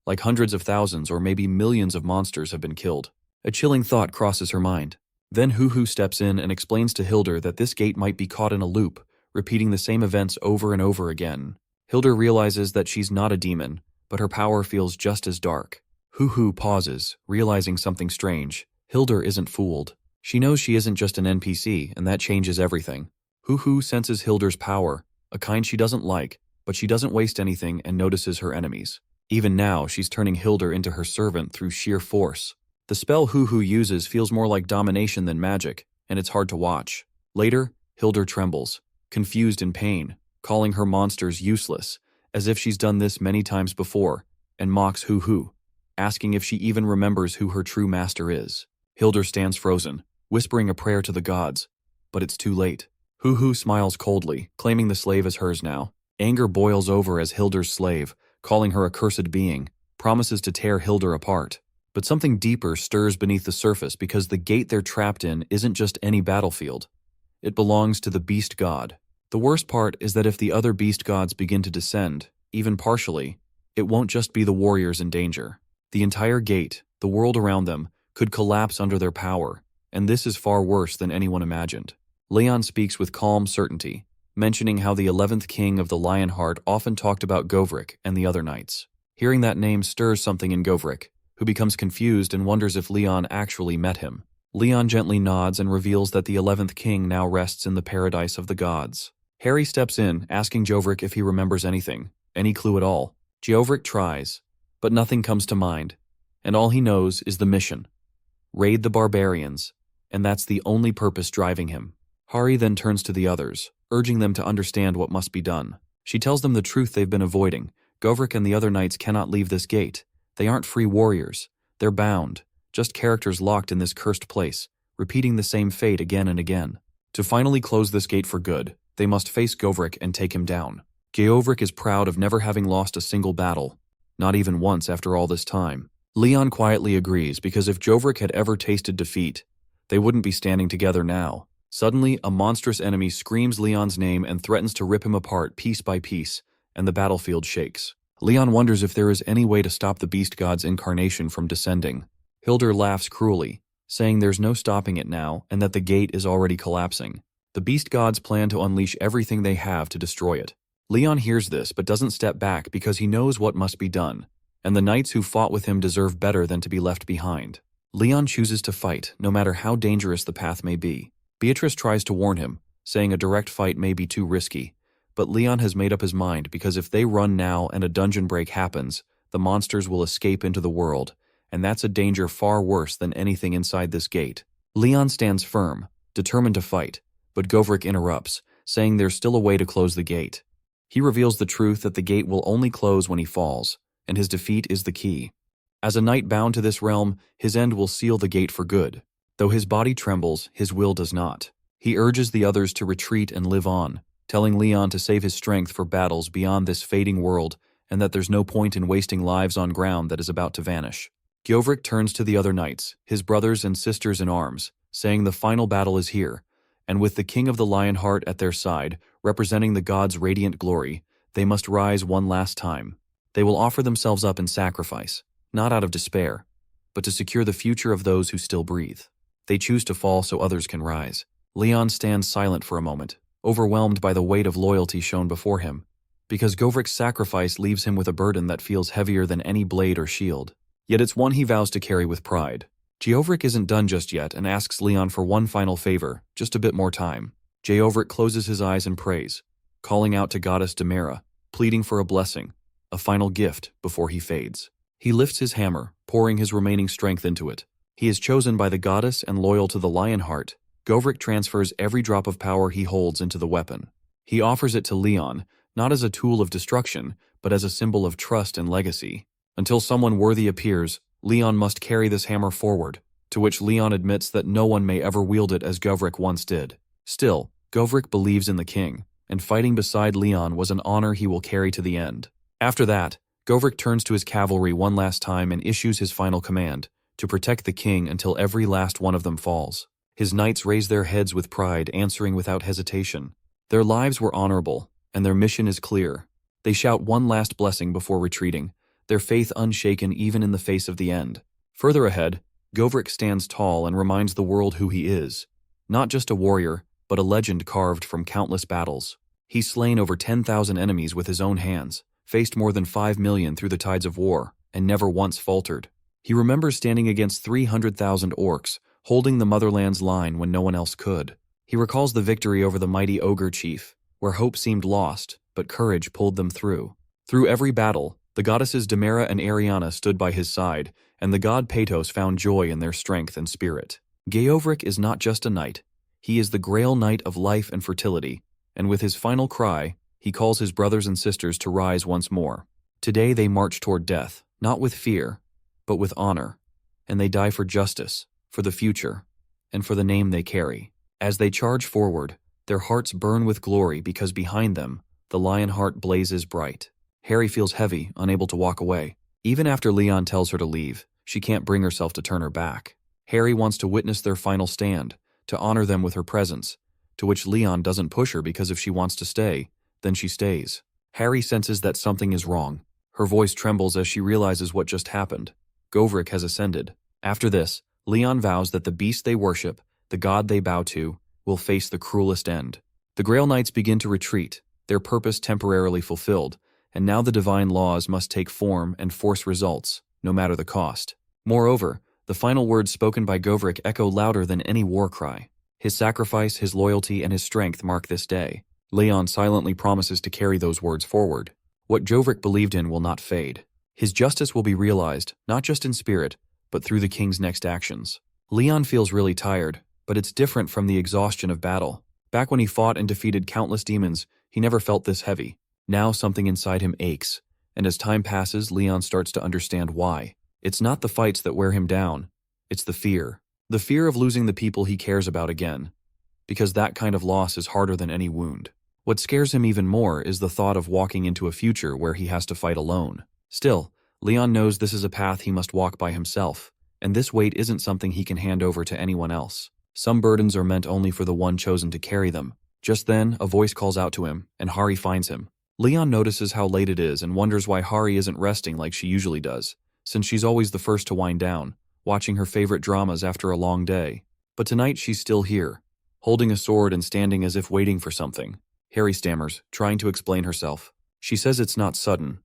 Like hundreds of thousands or maybe millions of monsters have been killed. A chilling thought crosses her mind. Then Huhu steps in and explains to Hildur that this gate might be caught in a loop, repeating the same events over and over again. Hildur realizes that she's not a demon, but her power feels just as dark. Huhu pauses, realizing something strange. Hildur isn't fooled. She knows she isn't just an NPC, and that changes everything. Huhu senses Hildur's power, a kind she doesn't like, but she doesn't waste anything and notices her enemies. Even now, she's turning Hildur into her servant through sheer force. The spell Huhu uses feels more like domination than magic, and it's hard to watch. Later, Hildur trembles, confused in pain, calling her monsters useless, as if she's done this many times before, and mocks Huhu, asking if she even remembers who her true master is. Hildur stands frozen, whispering a prayer to the gods, but it's too late. Huhu smiles coldly, claiming the slave as hers now. Anger boils over as Hildur's slave, calling her a cursed being, promises to tear Hildur apart. But something deeper stirs beneath the surface because the gate they're trapped in isn't just any battlefield. It belongs to the beast god. The worst part is that if the other beast gods begin to descend, even partially, it won't just be the warriors in danger. The entire gate, the world around them, could collapse under their power, and this is far worse than anyone imagined. Leon speaks with calm certainty, mentioning how the 11th king of the Lionheart often talked about Govrik and the other knights. Hearing that name stirs something in Govrik, who becomes confused and wonders if Leon actually met him. Leon gently nods and reveals that the 11th king now rests in the paradise of the gods. Harry steps in, asking Govrik if he remembers anything, any clue at all. Govrik tries, but nothing comes to mind, and all he knows is the mission. Raid the barbarians, and that's the only purpose driving him. Hari then turns to the others, urging them to understand what must be done. She tells them the truth they've been avoiding. Govrik and the other knights cannot leave this gate. They aren't free warriors. They're bound, just characters locked in this cursed place, repeating the same fate again and again. To finally close this gate for good, they must face Govrik and take him down. Govrik is proud of never having lost a single battle, not even once after all this time. Leon quietly agrees because if Govrik had ever tasted defeat, they wouldn't be standing together now. Suddenly, a monstrous enemy screams Leon's name and threatens to rip him apart piece by piece, and the battlefield shakes. Leon wonders if there is any way to stop the beast god's incarnation from descending. Hildur laughs cruelly, saying there's no stopping it now and that the gate is already collapsing. The beast gods plan to unleash everything they have to destroy it. Leon hears this but doesn't step back because he knows what must be done, and the knights who fought with him deserve better than to be left behind. Leon chooses to fight, no matter how dangerous the path may be. Beatrice tries to warn him, saying a direct fight may be too risky, but Leon has made up his mind because if they run now and a dungeon break happens, the monsters will escape into the world, and that's a danger far worse than anything inside this gate. Leon stands firm, determined to fight, but Govrik interrupts, saying there's still a way to close the gate. He reveals the truth that the gate will only close when he falls, and his defeat is the key. As a knight bound to this realm, his end will seal the gate for good. Though his body trembles, his will does not. He urges the others to retreat and live on, telling Leon to save his strength for battles beyond this fading world and that there's no point in wasting lives on ground that is about to vanish. Govrik turns to the other knights, his brothers and sisters in arms, saying the final battle is here, and with the King of the Lionheart at their side, representing the gods' radiant glory, they must rise one last time. They will offer themselves up in sacrifice, not out of despair, but to secure the future of those who still breathe. They choose to fall so others can rise. Leon stands silent for a moment, overwhelmed by the weight of loyalty shown before him, because Govrik's sacrifice leaves him with a burden that feels heavier than any blade or shield. Yet it's one he vows to carry with pride. Govrik isn't done just yet and asks Leon for one final favor, just a bit more time. Govrik closes his eyes and prays, calling out to goddess Demera, pleading for a blessing, a final gift before he fades. He lifts his hammer, pouring his remaining strength into it. He is chosen by the goddess and loyal to the Lionheart. Govrik transfers every drop of power he holds into the weapon. He offers it to Leon, not as a tool of destruction, but as a symbol of trust and legacy. Until someone worthy appears, Leon must carry this hammer forward, to which Leon admits that no one may ever wield it as Govrik once did. Still, Govrik believes in the king, and fighting beside Leon was an honor he will carry to the end. After that, Govrik turns to his cavalry one last time and issues his final command, to protect the king until every last one of them falls. His knights raise their heads with pride, answering without hesitation. Their lives were honorable, and their mission is clear. They shout one last blessing before retreating, their faith unshaken even in the face of the end. Further ahead, Govrik stands tall and reminds the world who he is. Not just a warrior, but a legend carved from countless battles. He's slain over 10,000 enemies with his own hands, faced more than 5 million through the tides of war, and never once faltered. He remembers standing against 300,000 orcs, holding the motherland's line when no one else could. He recalls the victory over the mighty ogre chief, where hope seemed lost, but courage pulled them through. Through every battle, the goddesses Demera and Ariana stood by his side, and the god Patos found joy in their strength and spirit. Geovrik is not just a knight. He is the Grail Knight of life and fertility, and with his final cry, he calls his brothers and sisters to rise once more. Today they march toward death, not with fear, but with honor, and they die for justice, for the future, and for the name they carry. As they charge forward, their hearts burn with glory because behind them, the lion heart blazes bright. Harry feels heavy, unable to walk away. Even after Leon tells her to leave, she can't bring herself to turn her back. Harry wants to witness their final stand, to honor them with her presence, to which Leon doesn't push her because if she wants to stay, then she stays. Harry senses that something is wrong. Her voice trembles as she realizes what just happened. Govrik has ascended. After this, Leon vows that the beast they worship, the god they bow to, will face the cruelest end. The Grail Knights begin to retreat, their purpose temporarily fulfilled, and now the divine laws must take form and force results, no matter the cost. Moreover, the final words spoken by Govrik echo louder than any war cry. His sacrifice, his loyalty, and his strength mark this day. Leon silently promises to carry those words forward. What Govrik believed in will not fade. His justice will be realized, not just in spirit, but through the king's next actions. Leon feels really tired, but it's different from the exhaustion of battle. Back when he fought and defeated countless demons, he never felt this heavy. Now something inside him aches, and as time passes, Leon starts to understand why. It's not the fights that wear him down, it's the fear. The fear of losing the people he cares about again, because that kind of loss is harder than any wound. What scares him even more is the thought of walking into a future where he has to fight alone. Still, Leon knows this is a path he must walk by himself, and this weight isn't something he can hand over to anyone else. Some burdens are meant only for the one chosen to carry them. Just then, a voice calls out to him, and Hari finds him. Leon notices how late it is and wonders why Hari isn't resting like she usually does, since she's always the first to wind down, watching her favorite dramas after a long day. But tonight she's still here, holding a sword and standing as if waiting for something. Harry stammers, trying to explain herself. She says it's not sudden,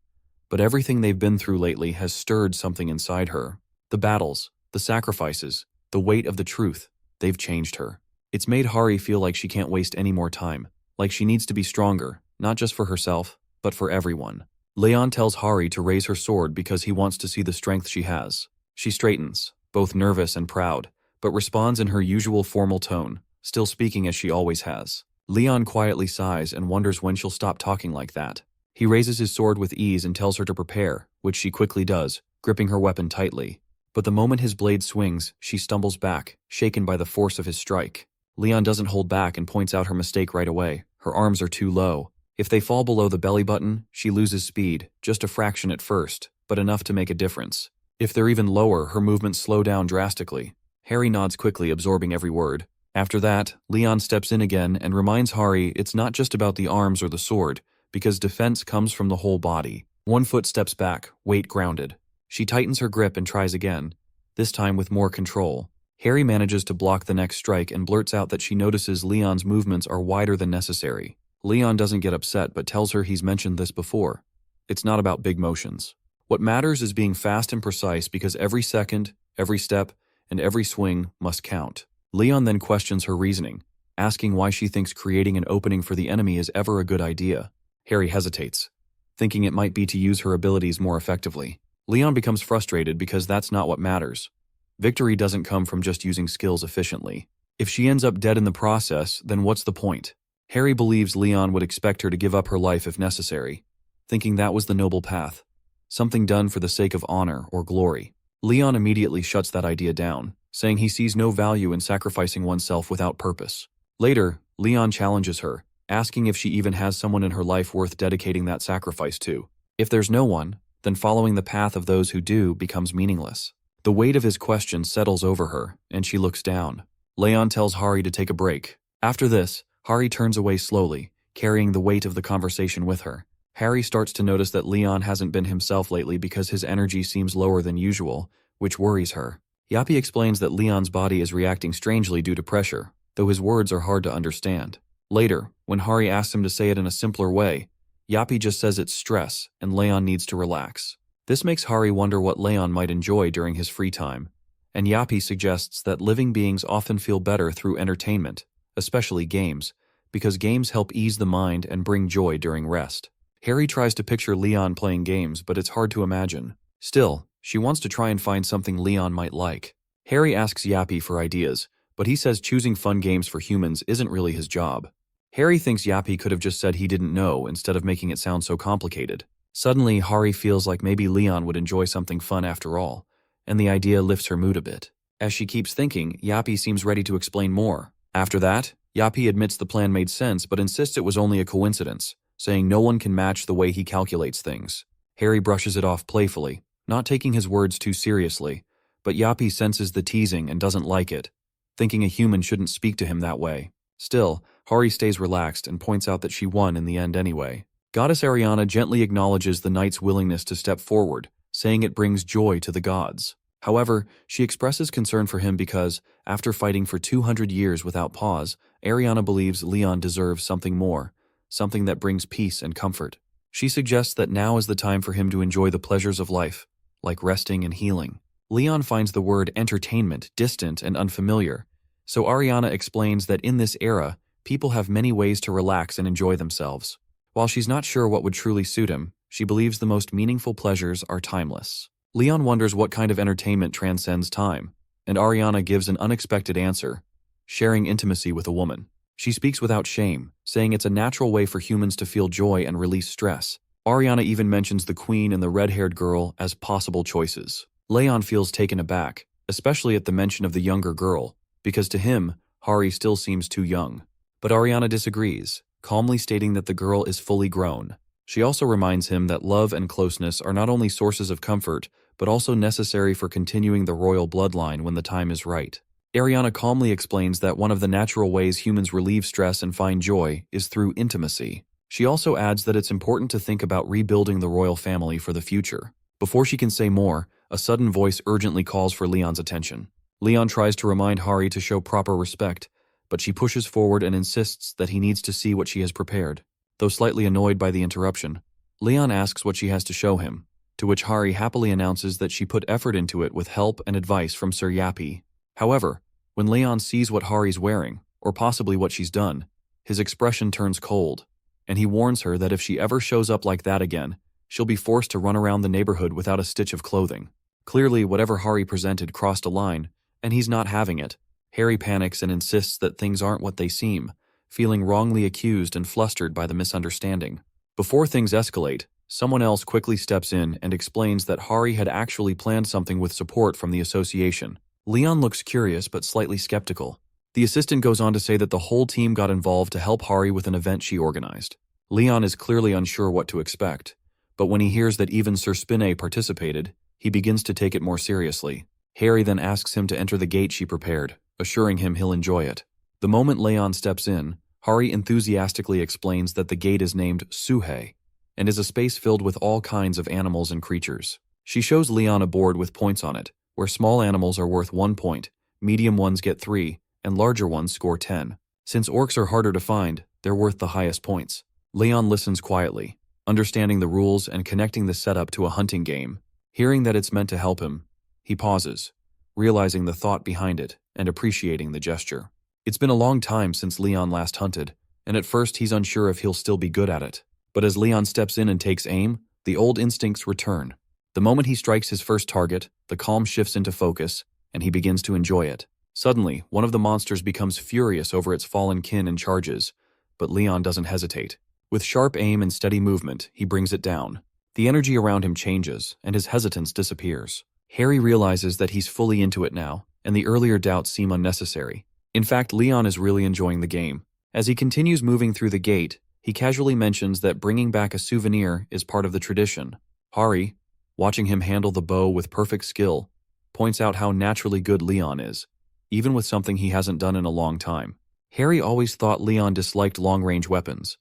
but everything they've been through lately has stirred something inside her. The battles, the sacrifices, the weight of the truth, they've changed her. It's made Hari feel like she can't waste any more time, like she needs to be stronger, not just for herself, but for everyone. Leon tells Hari to raise her sword because he wants to see the strength she has. She straightens, both nervous and proud, but responds in her usual formal tone, still speaking as she always has. Leon quietly sighs and wonders when she'll stop talking like that. He raises his sword with ease and tells her to prepare, which she quickly does, gripping her weapon tightly. But the moment his blade swings, she stumbles back, shaken by the force of his strike. Leon doesn't hold back and points out her mistake right away. Her arms are too low. If they fall below the belly button, she loses speed, just a fraction at first, but enough to make a difference. If they're even lower, her movements slow down drastically. Harry nods quickly, absorbing every word. After that, Leon steps in again and reminds Hari it's not just about the arms or the sword, because defense comes from the whole body. One foot steps back, weight grounded. She tightens her grip and tries again, this time with more control. Harry manages to block the next strike and blurts out that she notices Leon's movements are wider than necessary. Leon doesn't get upset but tells her he's mentioned this before. It's not about big motions. What matters is being fast and precise because every second, every step, and every swing must count. Leon then questions her reasoning, asking why she thinks creating an opening for the enemy is ever a good idea. Harry hesitates, thinking it might be to use her abilities more effectively. Leon becomes frustrated because that's not what matters. Victory doesn't come from just using skills efficiently. If she ends up dead in the process, then what's the point? Harry believes Leon would expect her to give up her life if necessary, thinking that was the noble path, something done for the sake of honor or glory. Leon immediately shuts that idea down, saying he sees no value in sacrificing oneself without purpose. Later, Leon challenges her, asking if she even has someone in her life worth dedicating that sacrifice to. If there's no one, then following the path of those who do becomes meaningless. The weight of his question settles over her, and she looks down. Leon tells Hari to take a break. After this, Hari turns away slowly, carrying the weight of the conversation with her. Harry starts to notice that Leon hasn't been himself lately because his energy seems lower than usual, which worries her. Yappy explains that Leon's body is reacting strangely due to pressure, though his words are hard to understand. Later, when Hari asks him to say it in a simpler way, Yappy just says it's stress and Leon needs to relax. This makes Hari wonder what Leon might enjoy during his free time, and Yappy suggests that living beings often feel better through entertainment, especially games, because games help ease the mind and bring joy during rest. Hari tries to picture Leon playing games, but it's hard to imagine. Still, she wants to try and find something Leon might like. Hari asks Yappy for ideas, but he says choosing fun games for humans isn't really his job. Hari thinks Yappy could have just said he didn't know instead of making it sound so complicated. Suddenly, Hari feels like maybe Leon would enjoy something fun after all, and the idea lifts her mood a bit. As she keeps thinking, Yappy seems ready to explain more. After that, Yappy admits the plan made sense but insists it was only a coincidence, saying no one can match the way he calculates things. Hari brushes it off playfully, not taking his words too seriously, but Yappy senses the teasing and doesn't like it, thinking a human shouldn't speak to him that way. Still, Hari stays relaxed and points out that she won in the end anyway. Goddess Ariana gently acknowledges the knight's willingness to step forward, saying it brings joy to the gods. However, she expresses concern for him because, after fighting for 200 years without pause, Ariana believes Leon deserves something more, something that brings peace and comfort. She suggests that now is the time for him to enjoy the pleasures of life, like resting and healing. Leon finds the word entertainment distant and unfamiliar, so Ariana explains that in this era, people have many ways to relax and enjoy themselves. While she's not sure what would truly suit him, she believes the most meaningful pleasures are timeless. Leon wonders what kind of entertainment transcends time, and Ariana gives an unexpected answer, sharing intimacy with a woman. She speaks without shame, saying it's a natural way for humans to feel joy and release stress. Ariana even mentions the queen and the red-haired girl as possible choices. Leon feels taken aback, especially at the mention of the younger girl, because to him, Hari still seems too young. But Ariana disagrees, calmly stating that the girl is fully grown. She also reminds him that love and closeness are not only sources of comfort, but also necessary for continuing the royal bloodline when the time is right. Ariana calmly explains that one of the natural ways humans relieve stress and find joy is through intimacy. She also adds that it's important to think about rebuilding the royal family for the future. Before she can say more, a sudden voice urgently calls for Leon's attention. Leon tries to remind Hari to show proper respect, but she pushes forward and insists that he needs to see what she has prepared. Though slightly annoyed by the interruption, Leon asks what she has to show him, to which Hari happily announces that she put effort into it with help and advice from Sir Yappy. However, when Leon sees what Hari's wearing, or possibly what she's done, his expression turns cold, and he warns her that if she ever shows up like that again, she'll be forced to run around the neighborhood without a stitch of clothing. Clearly, whatever Hari presented crossed a line, and he's not having it. Hari panics and insists that things aren't what they seem, feeling wrongly accused and flustered by the misunderstanding. Before things escalate, someone else quickly steps in and explains that Hari had actually planned something with support from the association. Leon looks curious but slightly skeptical. The assistant goes on to say that the whole team got involved to help Hari with an event she organized. Leon is clearly unsure what to expect, but when he hears that even Sir Spinner participated, he begins to take it more seriously. Hari then asks him to enter the gate she prepared, assuring him he'll enjoy it. The moment Leon steps in, Hari enthusiastically explains that the gate is named Suhe, and is a space filled with all kinds of animals and creatures. She shows Leon a board with points on it, where small animals are worth 1 point, medium ones get 3, and larger ones score 10. Since orcs are harder to find, they're worth the highest points. Leon listens quietly, understanding the rules and connecting the setup to a hunting game. Hearing that it's meant to help him, he pauses, realizing the thought behind it and appreciating the gesture. It's been a long time since Leon last hunted, and at first he's unsure if he'll still be good at it. But as Leon steps in and takes aim, the old instincts return. The moment he strikes his first target, the calm shifts into focus, and he begins to enjoy it. Suddenly, one of the monsters becomes furious over its fallen kin and charges, but Leon doesn't hesitate. With sharp aim and steady movement, he brings it down. The energy around him changes, and his hesitance disappears. Hari realizes that he's fully into it now, and the earlier doubts seem unnecessary. In fact, Leon is really enjoying the game. As he continues moving through the gate, he casually mentions that bringing back a souvenir is part of the tradition. Hari, watching him handle the bow with perfect skill, points out how naturally good Leon is, even with something he hasn't done in a long time. Hari always thought Leon disliked long-range weapons,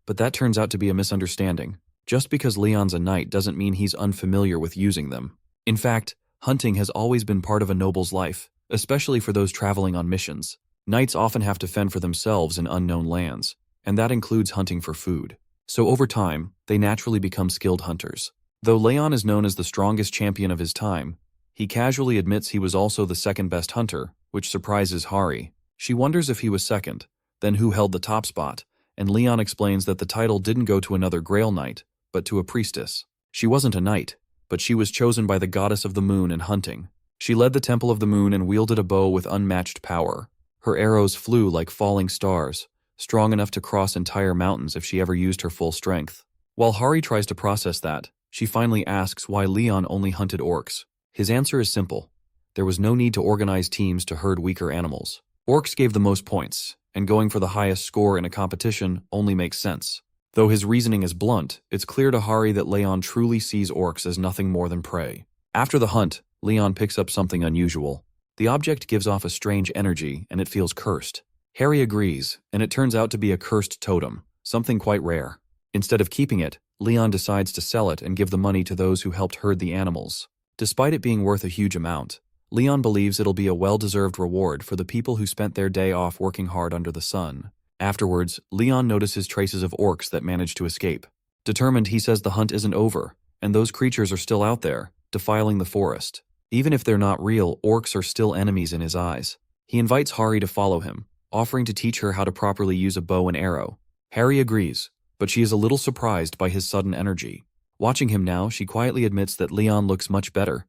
but that turns out to be a misunderstanding. Just because Leon's a knight doesn't mean he's unfamiliar with using them. In fact, Hunting has always been part of a noble's life, especially for those traveling on missions. Knights often have to fend for themselves in unknown lands, and that includes hunting for food. So over time, they naturally become skilled hunters. Though Leon is known as the strongest champion of his time, he casually admits he was also the second best hunter, which surprises Hari. She wonders if he was second, then who held the top spot, and Leon explains that the title didn't go to another Grail Knight, but to a priestess. She wasn't a knight, but she was chosen by the goddess of the moon in hunting. She led the Temple of the Moon and wielded a bow with unmatched power. Her arrows flew like falling stars, strong enough to cross entire mountains if she ever used her full strength. While Hari tries to process that, she finally asks why Leon only hunted orcs. His answer is simple. There was no need to organize teams to herd weaker animals. Orcs gave the most points, and going for the highest score in a competition only makes sense. Though his reasoning is blunt, it's clear to Hari that Leon truly sees orcs as nothing more than prey. After the hunt, Leon picks up something unusual. The object gives off a strange energy, and it feels cursed. Hari agrees, and it turns out to be a cursed totem, something quite rare. Instead of keeping it, Leon decides to sell it and give the money to those who helped herd the animals. Despite it being worth a huge amount, Leon believes it'll be a well-deserved reward for the people who spent their day off working hard under the sun. Afterwards, Leon notices traces of orcs that manage to escape. Determined, he says the hunt isn't over, and those creatures are still out there, defiling the forest. Even if they're not real, orcs are still enemies in his eyes. He invites Hari to follow him, offering to teach her how to properly use a bow and arrow. Hari agrees, but she is a little surprised by his sudden energy. Watching him now, she quietly admits that Leon looks much better.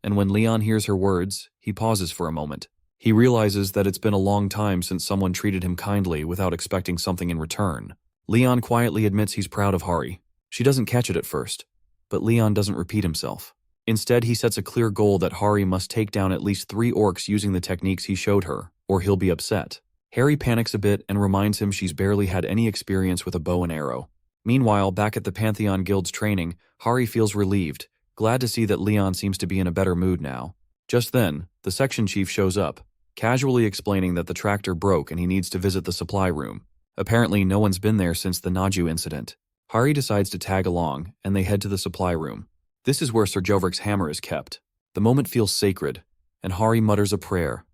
And when Leon hears her words, he pauses for a moment. He realizes that it's been a long time since someone treated him kindly without expecting something in return. Leon quietly admits he's proud of Hari. She doesn't catch it at first, but Leon doesn't repeat himself. Instead, he sets a clear goal that Hari must take down at least 3 orcs using the techniques he showed her, or he'll be upset. Hari panics a bit and reminds him she's barely had any experience with a bow and arrow. Meanwhile, back at the Pantheon Guild's training, Hari feels relieved, glad to see that Leon seems to be in a better mood now. Just then, the section chief shows up, casually explaining that the tractor broke and he needs to visit the supply room. Apparently, no one's been there since the Naju incident. Hari decides to tag along, and they head to the supply room. This is where Sir Jovric's hammer is kept. The moment feels sacred, and Hari mutters a prayer,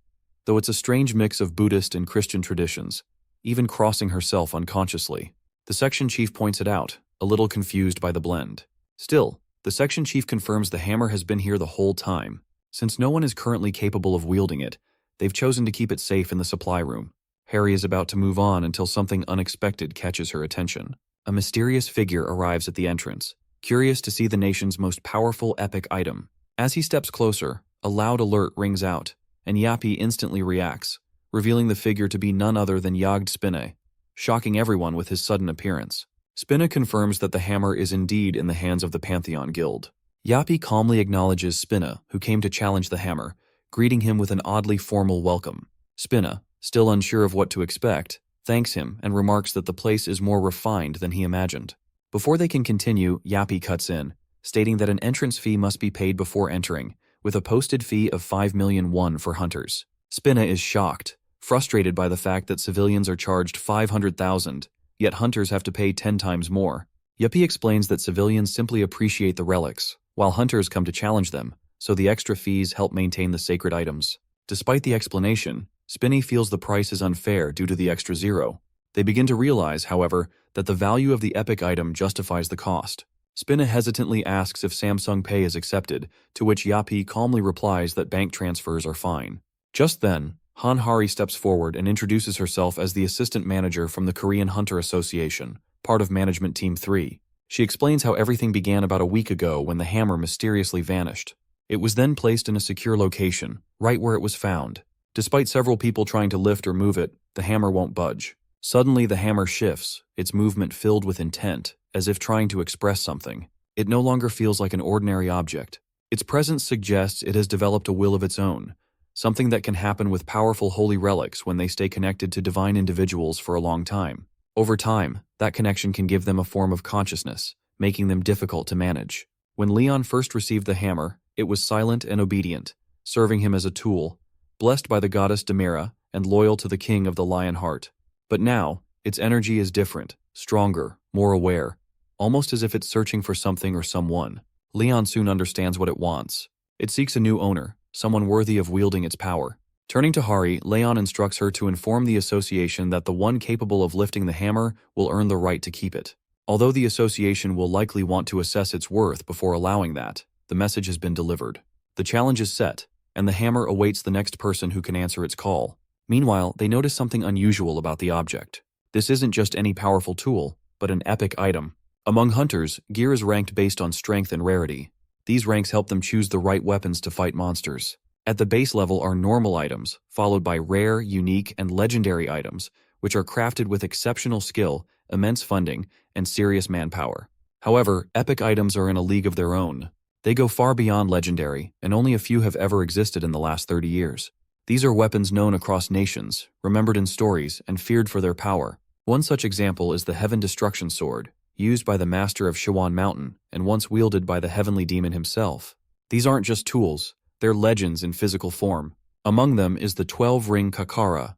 though it's a strange mix of Buddhist and Christian traditions, even crossing herself unconsciously. The section chief points it out, a little confused by the blend. Still, the section chief confirms the hammer has been here the whole time. Since no one is currently capable of wielding it, they've chosen to keep it safe in the supply room. Hari is about to move on until something unexpected catches her attention. A mysterious figure arrives at the entrance, curious to see the nation's most powerful epic item. As he steps closer, a loud alert rings out, and Yappy instantly reacts, revealing the figure to be none other than Jagged Spinner, shocking everyone with his sudden appearance. Spinner confirms that the hammer is indeed in the hands of the Pantheon Guild. Yappy calmly acknowledges Spinner, who came to challenge the hammer, greeting him with an oddly formal welcome. Spinner, still unsure of what to expect, thanks him and remarks that the place is more refined than he imagined. Before they can continue, Yappy cuts in, stating that an entrance fee must be paid before entering, with a posted fee of 5 million won for hunters. Spinner is shocked, frustrated by the fact that civilians are charged 500,000, yet hunters have to pay 10 times more. Yappy explains that civilians simply appreciate the relics, while hunters come to challenge them, so the extra fees help maintain the sacred items. Despite the explanation, Spinny feels the price is unfair due to the extra zero. They begin to realize, however, that the value of the epic item justifies the cost. Spinna hesitantly asks if Samsung Pay is accepted, to which Yappy calmly replies that bank transfers are fine. Just then, Hari steps forward and introduces herself as the assistant manager from the Korean Hunter Association, part of Management Team 3. She explains how everything began about a week ago when the hammer mysteriously vanished. It was then placed in a secure location, right where it was found. Despite several people trying to lift or move it, the hammer won't budge. Suddenly the hammer shifts, its movement filled with intent, as if trying to express something. It no longer feels like an ordinary object. Its presence suggests it has developed a will of its own, something that can happen with powerful holy relics when they stay connected to divine individuals for a long time. Over time, that connection can give them a form of consciousness, making them difficult to manage. When Leon first received the hammer, it was silent and obedient, serving him as a tool, blessed by the goddess Demira and loyal to the king of the Lion Heart. But now, its energy is different, stronger, more aware, almost as if it's searching for something or someone. Leon soon understands what it wants. It seeks a new owner, someone worthy of wielding its power. Turning to Hari, Leon instructs her to inform the association that the one capable of lifting the hammer will earn the right to keep it. Although the association will likely want to assess its worth before allowing that, the message has been delivered. The challenge is set, and the hammer awaits the next person who can answer its call. Meanwhile, they notice something unusual about the object. This isn't just any powerful tool, but an epic item. Among hunters, gear is ranked based on strength and rarity. These ranks help them choose the right weapons to fight monsters. At the base level are normal items, followed by rare, unique, and legendary items, which are crafted with exceptional skill, immense funding, and serious manpower. However, epic items are in a league of their own. They go far beyond legendary, and only a few have ever existed in the last 30 years. These are weapons known across nations, remembered in stories, and feared for their power. One such example is the Heaven Destruction Sword, used by the master of Shawan Mountain, and once wielded by the heavenly demon himself. These aren't just tools, they're legends in physical form. Among them is the 12-ring Kakara,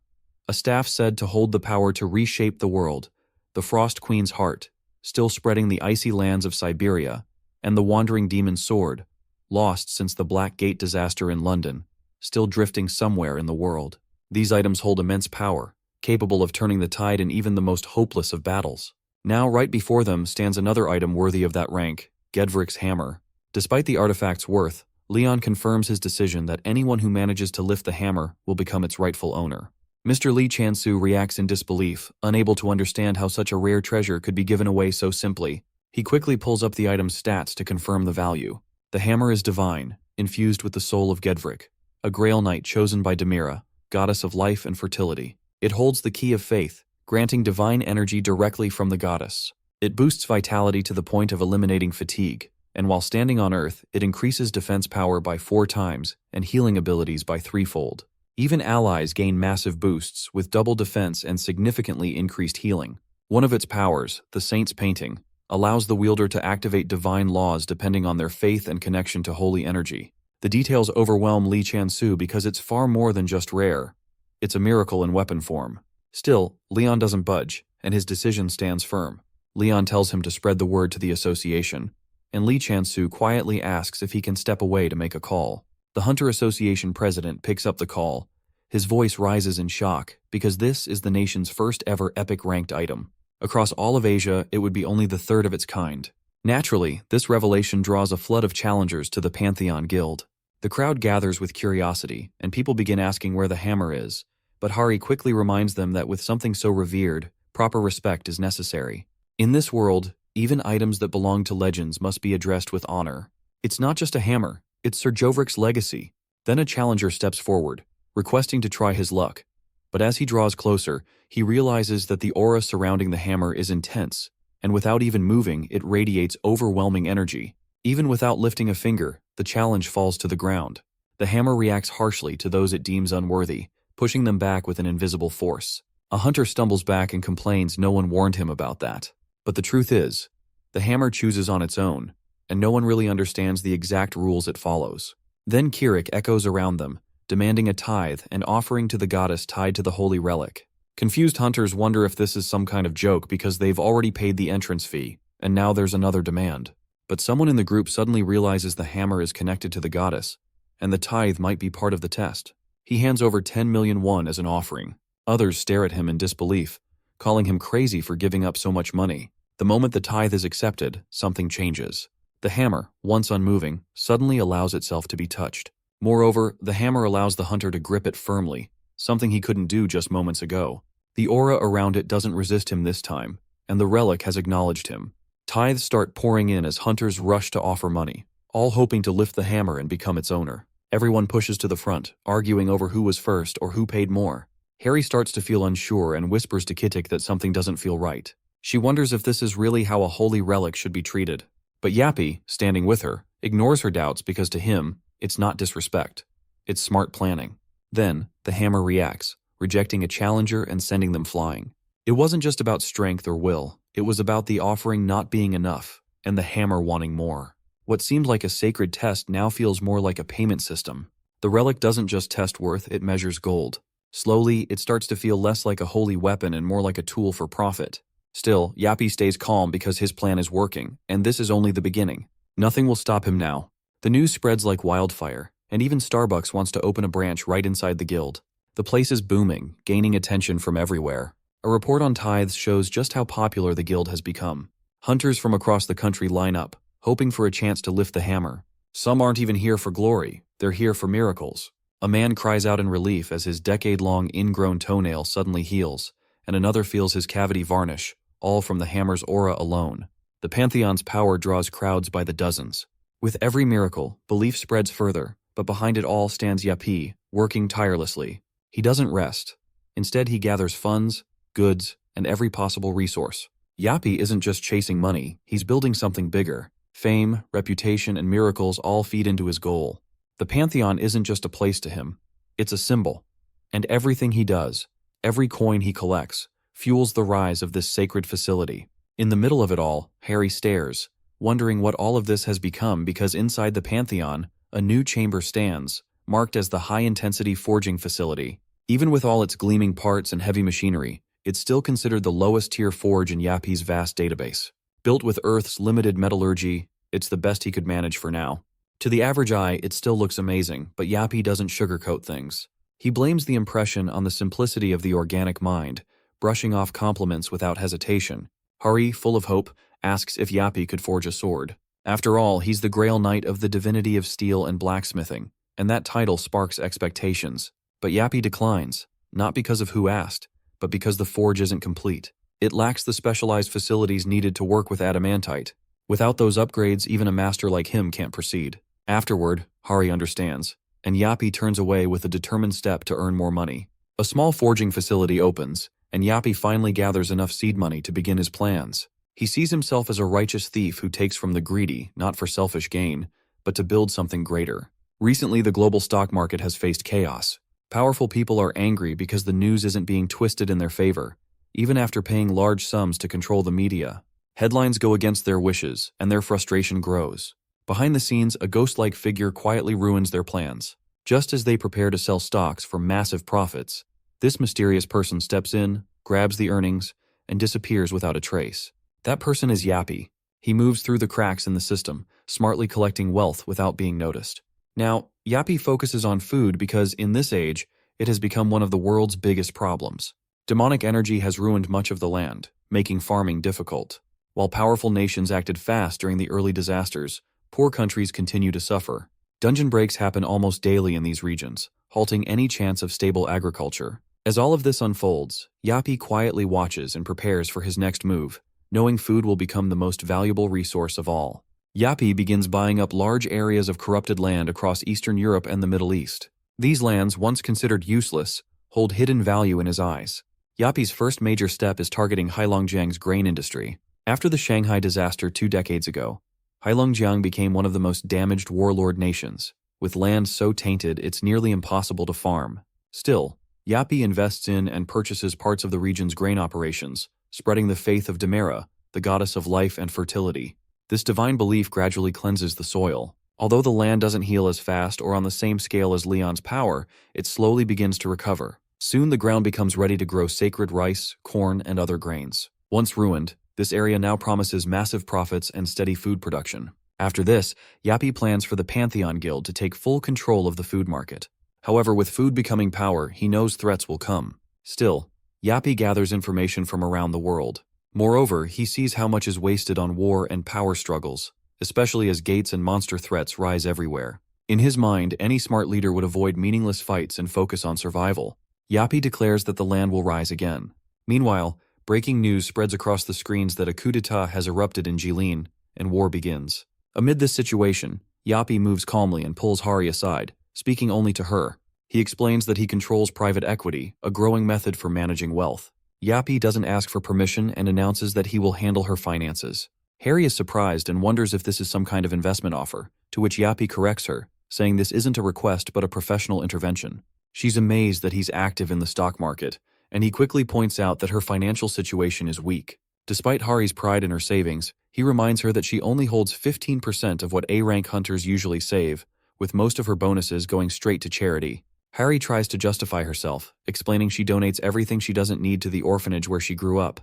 a staff said to hold the power to reshape the world, the Frost Queen's heart, still spreading the icy lands of Siberia, and the Wandering Demon's sword, lost since the Black Gate disaster in London, still drifting somewhere in the world. These items hold immense power, capable of turning the tide in even the most hopeless of battles. Now, right before them stands another item worthy of that rank, Gedvrik's hammer. Despite the artifact's worth, Leon confirms his decision that anyone who manages to lift the hammer will become its rightful owner. Mr. Lee Chansu reacts in disbelief, unable to understand how such a rare treasure could be given away so simply. He quickly pulls up the item's stats to confirm the value. The hammer is divine, infused with the soul of Gedvrik, a Grail Knight chosen by Demira, goddess of life and fertility. It holds the key of faith, granting divine energy directly from the goddess. It boosts vitality to the point of eliminating fatigue, and while standing on Earth, it increases defense power by 4 times and healing abilities by 3-fold. Even allies gain massive boosts with double defense and significantly increased healing. One of its powers, the Saint's Painting, allows the wielder to activate divine laws depending on their faith and connection to holy energy. The details overwhelm Lee Chansu because it's far more than just rare. It's a miracle in weapon form. Still, Leon doesn't budge, and his decision stands firm. Leon tells him to spread the word to the association, and Lee Chansu quietly asks if he can step away to make a call. The Hunter Association president picks up the call. His voice rises in shock, because this is the nation's first ever epic ranked item. Across all of Asia, it would be only the third of its kind. Naturally, this revelation draws a flood of challengers to the Pantheon Guild. The crowd gathers with curiosity, and people begin asking where the hammer is, but Hari quickly reminds them that with something so revered, proper respect is necessary. In this world, even items that belong to legends must be addressed with honor. It's not just a hammer, it's Sir Jovrik's legacy. Then a challenger steps forward, requesting to try his luck. But as he draws closer, he realizes that the aura surrounding the hammer is intense, and without even moving, it radiates overwhelming energy. Even without lifting a finger, the challenge falls to the ground. The hammer reacts harshly to those it deems unworthy, pushing them back with an invisible force. A hunter stumbles back and complains no one warned him about that. But the truth is, the hammer chooses on its own, and no one really understands the exact rules it follows. Then Kirik echoes around them, demanding a tithe and offering to the goddess tied to the holy relic. Confused hunters wonder if this is some kind of joke because they've already paid the entrance fee, and now there's another demand. But someone in the group suddenly realizes the hammer is connected to the goddess, and the tithe might be part of the test. He hands over 10 million won as an offering. Others stare at him in disbelief, calling him crazy for giving up so much money. The moment the tithe is accepted, something changes. The hammer, once unmoving, suddenly allows itself to be touched. Moreover, the hammer allows the hunter to grip it firmly, something he couldn't do just moments ago. The aura around it doesn't resist him this time, and the relic has acknowledged him. Tithes start pouring in as hunters rush to offer money, all hoping to lift the hammer and become its owner. Everyone pushes to the front, arguing over who was first or who paid more. Harry starts to feel unsure and whispers to Kittik that something doesn't feel right. She wonders if this is really how a holy relic should be treated. But Yappy, standing with her, ignores her doubts because to him, it's not disrespect. It's smart planning. Then, the hammer reacts, rejecting a challenger and sending them flying. It wasn't just about strength or will, it was about the offering not being enough, and the hammer wanting more. What seemed like a sacred test now feels more like a payment system. The relic doesn't just test worth, it measures gold. Slowly, it starts to feel less like a holy weapon and more like a tool for profit. Still, Yappy stays calm because his plan is working, and this is only the beginning. Nothing will stop him now. The news spreads like wildfire, and even Starbucks wants to open a branch right inside the guild. The place is booming, gaining attention from everywhere. A report on tithes shows just how popular the guild has become. Hunters from across the country line up, hoping for a chance to lift the hammer. Some aren't even here for glory, they're here for miracles. A man cries out in relief as his decade-long ingrown toenail suddenly heals, and another feels his cavity varnish, all from the hammer's aura alone. The Pantheon's power draws crowds by the dozens. With every miracle, belief spreads further, but behind it all stands Yapi, working tirelessly. He doesn't rest. Instead, he gathers funds, goods, and every possible resource. Yapi isn't just chasing money, he's building something bigger. Fame, reputation, and miracles all feed into his goal. The Pantheon isn't just a place to him, it's a symbol. And everything he does, every coin he collects, fuels the rise of this sacred facility. In the middle of it all, Harry stares, wondering what all of this has become because inside the Pantheon, a new chamber stands, marked as the high-intensity forging facility. Even with all its gleaming parts and heavy machinery, it's still considered the lowest-tier forge in Yapi's vast database. Built with Earth's limited metallurgy, it's the best he could manage for now. To the average eye, it still looks amazing, but Yapi doesn't sugarcoat things. He blames the impression on the simplicity of the organic mind, brushing off compliments without hesitation. Hari, full of hope, asks if Yapi could forge a sword. After all, he's the Grail Knight of the divinity of steel and blacksmithing, and that title sparks expectations. But Yapi declines, not because of who asked, but because the forge isn't complete. It lacks the specialized facilities needed to work with adamantite. Without those upgrades, even a master like him can't proceed. Afterward, Hari understands, and Yapi turns away with a determined step to earn more money. A small forging facility opens, and Yapi finally gathers enough seed money to begin his plans. He sees himself as a righteous thief who takes from the greedy, not for selfish gain, but to build something greater. Recently, the global stock market has faced chaos. Powerful people are angry because the news isn't being twisted in their favor, even after paying large sums to control the media. Headlines go against their wishes, and their frustration grows. Behind the scenes, a ghost-like figure quietly ruins their plans. Just as they prepare to sell stocks for massive profits, this mysterious person steps in, grabs the earnings, and disappears without a trace. That person is Yapi. He moves through the cracks in the system, smartly collecting wealth without being noticed. Now, Yapi focuses on food because, in this age, it has become one of the world's biggest problems. Demonic energy has ruined much of the land, making farming difficult. While powerful nations acted fast during the early disasters, poor countries continue to suffer. Dungeon breaks happen almost daily in these regions, halting any chance of stable agriculture. As all of this unfolds, Yapi quietly watches and prepares for his next move, knowing food will become the most valuable resource of all. Yapi begins buying up large areas of corrupted land across Eastern Europe and the Middle East. These lands, once considered useless, hold hidden value in his eyes. Yapi's first major step is targeting Heilongjiang's grain industry. After the Shanghai disaster 2 decades ago, Heilongjiang became one of the most damaged warlord nations. With land so tainted, it's nearly impossible to farm. Still, Yapi invests in and purchases parts of the region's grain operations, spreading the faith of Demera, the goddess of life and fertility. This divine belief gradually cleanses the soil. Although the land doesn't heal as fast or on the same scale as Leon's power, it slowly begins to recover. Soon the ground becomes ready to grow sacred rice, corn, and other grains. Once ruined, this area now promises massive profits and steady food production. After this, Yapi plans for the Pantheon Guild to take full control of the food market. However, with food becoming power, he knows threats will come. Still, Yapi gathers information from around the world. Moreover, he sees how much is wasted on war and power struggles, especially as gates and monster threats rise everywhere. In his mind, any smart leader would avoid meaningless fights and focus on survival. Yapi declares that the land will rise again. Meanwhile, breaking news spreads across the screens that a coup d'etat has erupted in Jilin, and war begins. Amid this situation, Yapi moves calmly and pulls Hari aside, speaking only to her. He explains that he controls private equity, a growing method for managing wealth. Yapi doesn't ask for permission and announces that he will handle her finances. Harry is surprised and wonders if this is some kind of investment offer, to which Yapi corrects her, saying this isn't a request but a professional intervention. She's amazed that he's active in the stock market, and he quickly points out that her financial situation is weak. Despite Hari's pride in her savings, he reminds her that she only holds 15% of what A-rank hunters usually save, with most of her bonuses going straight to charity. Hari tries to justify herself, explaining she donates everything she doesn't need to the orphanage where she grew up,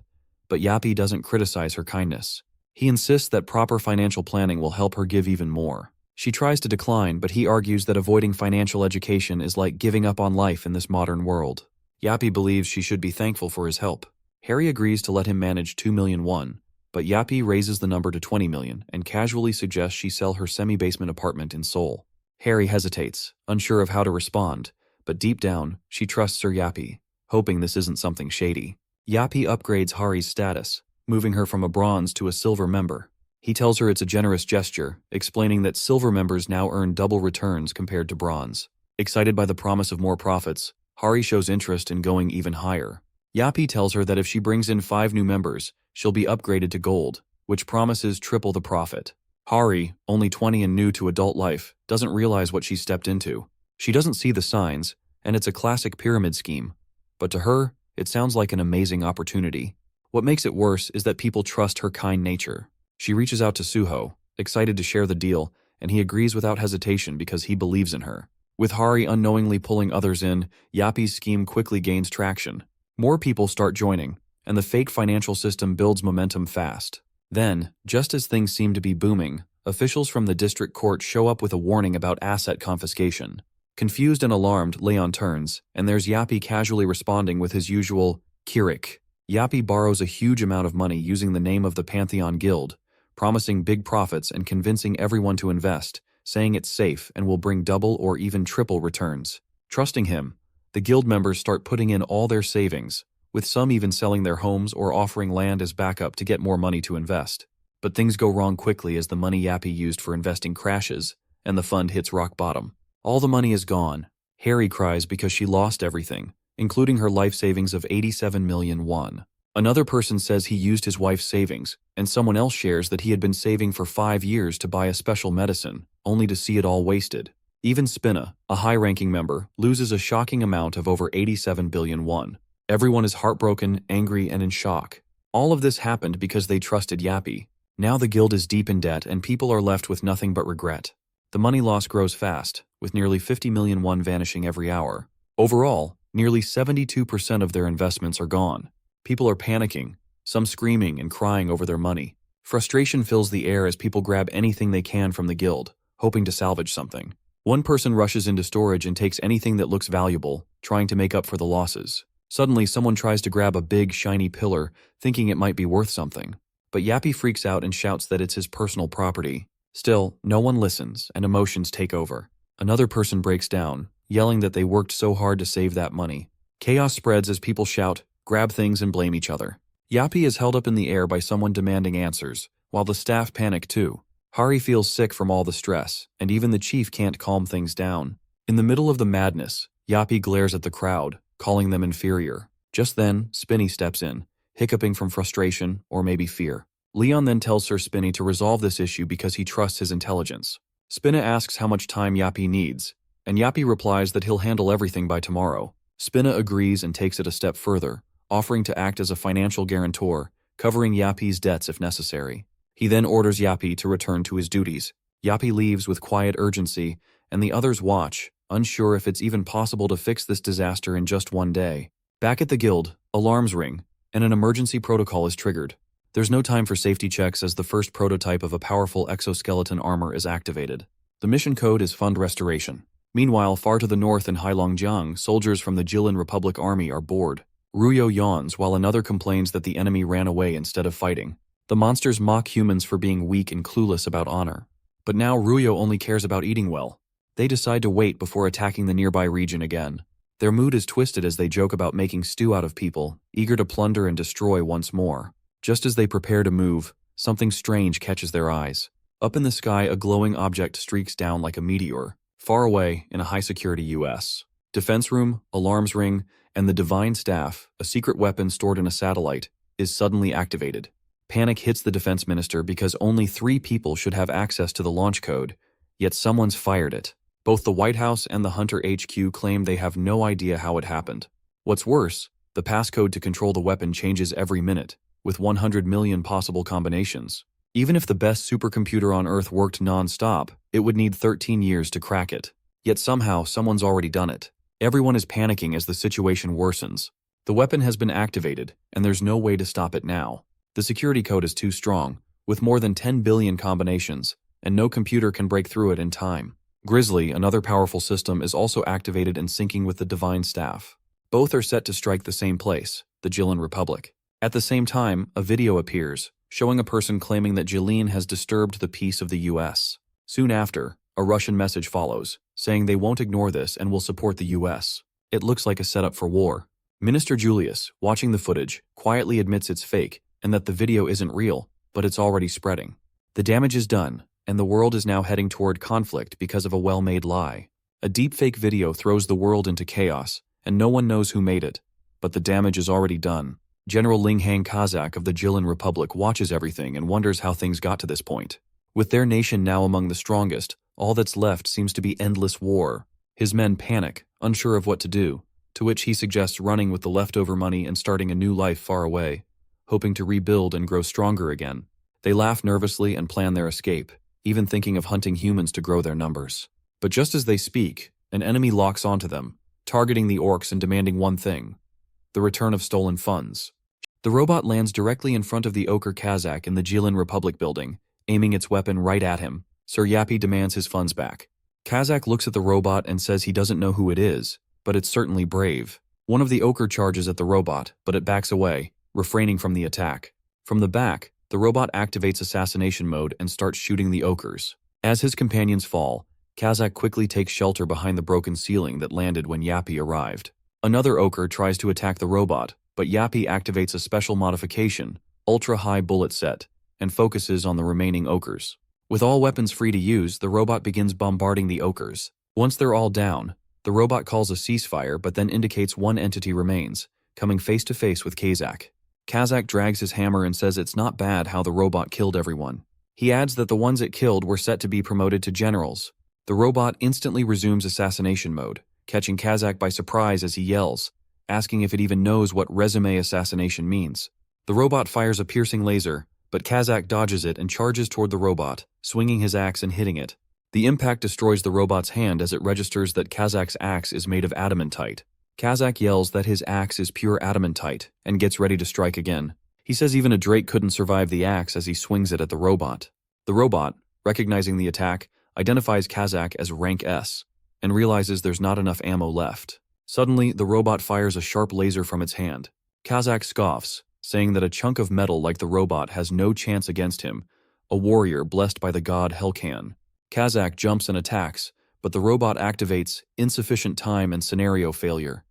but Yapi doesn't criticize her kindness. He insists that proper financial planning will help her give even more. She tries to decline, but he argues that avoiding financial education is like giving up on life in this modern world. Yappy believes she should be thankful for his help. Harry agrees to let him manage 2 million won, but Yappy raises the number to 20 million and casually suggests she sell her semi-basement apartment in Seoul. Harry hesitates, unsure of how to respond, but deep down, she trusts Sir Yappy, hoping this isn't something shady. Yappy upgrades Hari's status, moving her from a bronze to a silver member. He tells her it's a generous gesture, explaining that silver members now earn double returns compared to bronze. Excited by the promise of more profits, Hari shows interest in going even higher. Yappy tells her that if she brings in 5 new members, she'll be upgraded to gold, which promises triple the profit. Hari, only 20 and new to adult life, doesn't realize what she's stepped into. She doesn't see the signs, and it's a classic pyramid scheme. But to her, it sounds like an amazing opportunity. What makes it worse is that people trust her kind nature. She reaches out to Suho, excited to share the deal, and he agrees without hesitation because he believes in her. With Hari unknowingly pulling others in, Yappy's scheme quickly gains traction. More people start joining, and the fake financial system builds momentum fast. Then, just as things seem to be booming, officials from the district court show up with a warning about asset confiscation. Confused and alarmed, Leon turns, and there's Yappy casually responding with his usual Kirik. Yappy borrows a huge amount of money using the name of the Pantheon Guild, promising big profits and convincing everyone to invest, saying it's safe and will bring double or even triple returns. Trusting him, the guild members start putting in all their savings, with some even selling their homes or offering land as backup to get more money to invest. But things go wrong quickly as the money Yappy used for investing crashes, and the fund hits rock bottom. All the money is gone. Harry cries because she lost everything, including her life savings of 87 million won. Another person says he used his wife's savings, and someone else shares that he had been saving for 5 years to buy a special medicine, only to see it all wasted. Even Spinna, a high-ranking member, loses a shocking amount of over 87 billion won. Everyone is heartbroken, angry, and in shock. All of this happened because they trusted Yappy. Now the guild is deep in debt and people are left with nothing but regret. The money loss grows fast, with nearly 50 million won vanishing every hour. Overall, nearly 72% of their investments are gone. People are panicking, some screaming and crying over their money. Frustration fills the air as people grab anything they can from the guild, hoping to salvage something. One person rushes into storage and takes anything that looks valuable, trying to make up for the losses. Suddenly, someone tries to grab a big, shiny pillar, thinking it might be worth something. But Yappy freaks out and shouts that it's his personal property. Still, no one listens, and emotions take over. Another person breaks down, yelling that they worked so hard to save that money. Chaos spreads as people shout, grab things, and blame each other. Yappy is held up in the air by someone demanding answers, while the staff panic too. Hari feels sick from all the stress, and even the chief can't calm things down. In the middle of the madness, Yappy glares at the crowd, calling them inferior. Just then, Spinny steps in, hiccuping from frustration or maybe fear. Leon then tells Sir Spinny to resolve this issue because he trusts his intelligence. Spinna asks how much time Yappy needs, and Yappy replies that he'll handle everything by tomorrow. Spinna agrees and takes it a step further, offering to act as a financial guarantor, covering Yappy's debts if necessary. He then orders Yappy to return to his duties. Yappy leaves with quiet urgency, and the others watch, unsure if it's even possible to fix this disaster in just one day. Back at the guild, alarms ring, and an emergency protocol is triggered. There's no time for safety checks as the first prototype of a powerful exoskeleton armor is activated. The mission code is Fund Restoration. Meanwhile, far to the north in Heilongjiang, soldiers from the Jilin Republic Army are bored. Ruyo yawns while another complains that the enemy ran away instead of fighting. The monsters mock humans for being weak and clueless about honor. But now Ruyo only cares about eating well. They decide to wait before attacking the nearby region again. Their mood is twisted as they joke about making stew out of people, eager to plunder and destroy once more. Just as they prepare to move, something strange catches their eyes. Up in the sky, a glowing object streaks down like a meteor. Far away, in a high-security U.S. defense room, alarms ring, and the Divine Staff, a secret weapon stored in a satellite, is suddenly activated. Panic hits the defense minister because only 3 people should have access to the launch code, yet someone's fired it. Both the White House and the Hunter HQ claim they have no idea how it happened. What's worse, the passcode to control the weapon changes every minute, with 100 million possible combinations. Even if the best supercomputer on Earth worked non-stop, it would need 13 years to crack it. Yet somehow, someone's already done it. Everyone is panicking as the situation worsens. The weapon has been activated, and there's no way to stop it now. The security code is too strong, with more than 10 billion combinations, and no computer can break through it in time. Grizzly, another powerful system, is also activated and syncing with the Divine Staff. Both are set to strike the same place, the Jilin Republic. At the same time, a video appears, showing a person claiming that Jilin has disturbed the peace of the US. Soon after, a Russian message follows, saying they won't ignore this and will support the US. It looks like a setup for war. Minister Julius, watching the footage, quietly admits it's fake and that the video isn't real, but it's already spreading. The damage is done, and the world is now heading toward conflict because of a well-made lie. A deepfake video throws the world into chaos, and no one knows who made it. But the damage is already done. General Linghang Kazakh of the Jilin Republic watches everything and wonders how things got to this point. With their nation now among the strongest, all that's left seems to be endless war. His men panic, unsure of what to do, to which he suggests running with the leftover money and starting a new life far away, hoping to rebuild and grow stronger again. They laugh nervously and plan their escape, even thinking of hunting humans to grow their numbers. But just as they speak, an enemy locks onto them, targeting the orcs and demanding one thing: the return of stolen funds. The robot lands directly in front of the Ochre Kazakh in the Jilin Republic building, aiming its weapon right at him. Sir Yappy demands his funds back. Kazakh looks at the robot and says he doesn't know who it is, but it's certainly brave. One of the Ochre charges at the robot, but it backs away, refraining from the attack. From the back, the robot activates assassination mode and starts shooting the Ochres. As his companions fall, Kazakh quickly takes shelter behind the broken ceiling that landed when Yappy arrived. Another Ochre tries to attack the robot, but Yappy activates a special modification, ultra-high bullet set, and focuses on the remaining Ochres. With all weapons free to use, the robot begins bombarding the Ochres. Once they're all down, the robot calls a ceasefire but then indicates one entity remains, coming face to face with Kazakh. Kazakh drags his hammer and says it's not bad how the robot killed everyone. He adds that the ones it killed were set to be promoted to generals. The robot instantly resumes assassination mode, catching Kazakh by surprise as he yells, asking if it even knows what resume assassination means. The robot fires a piercing laser, but Kazakh dodges it and charges toward the robot, swinging his axe and hitting it. The impact destroys the robot's hand as it registers that Kazakh's axe is made of adamantite. Kazakh yells that his axe is pure adamantite and gets ready to strike again. He says even a drake couldn't survive the axe as he swings it at the robot. The robot, recognizing the attack, identifies Kazakh as rank S and realizes there's not enough ammo left. Suddenly, the robot fires a sharp laser from its hand. Kazakh scoffs, saying that a chunk of metal like the robot has no chance against him, a warrior blessed by the god Helkan. Kazakh jumps and attacks, but the robot activates insufficient time and scenario failure.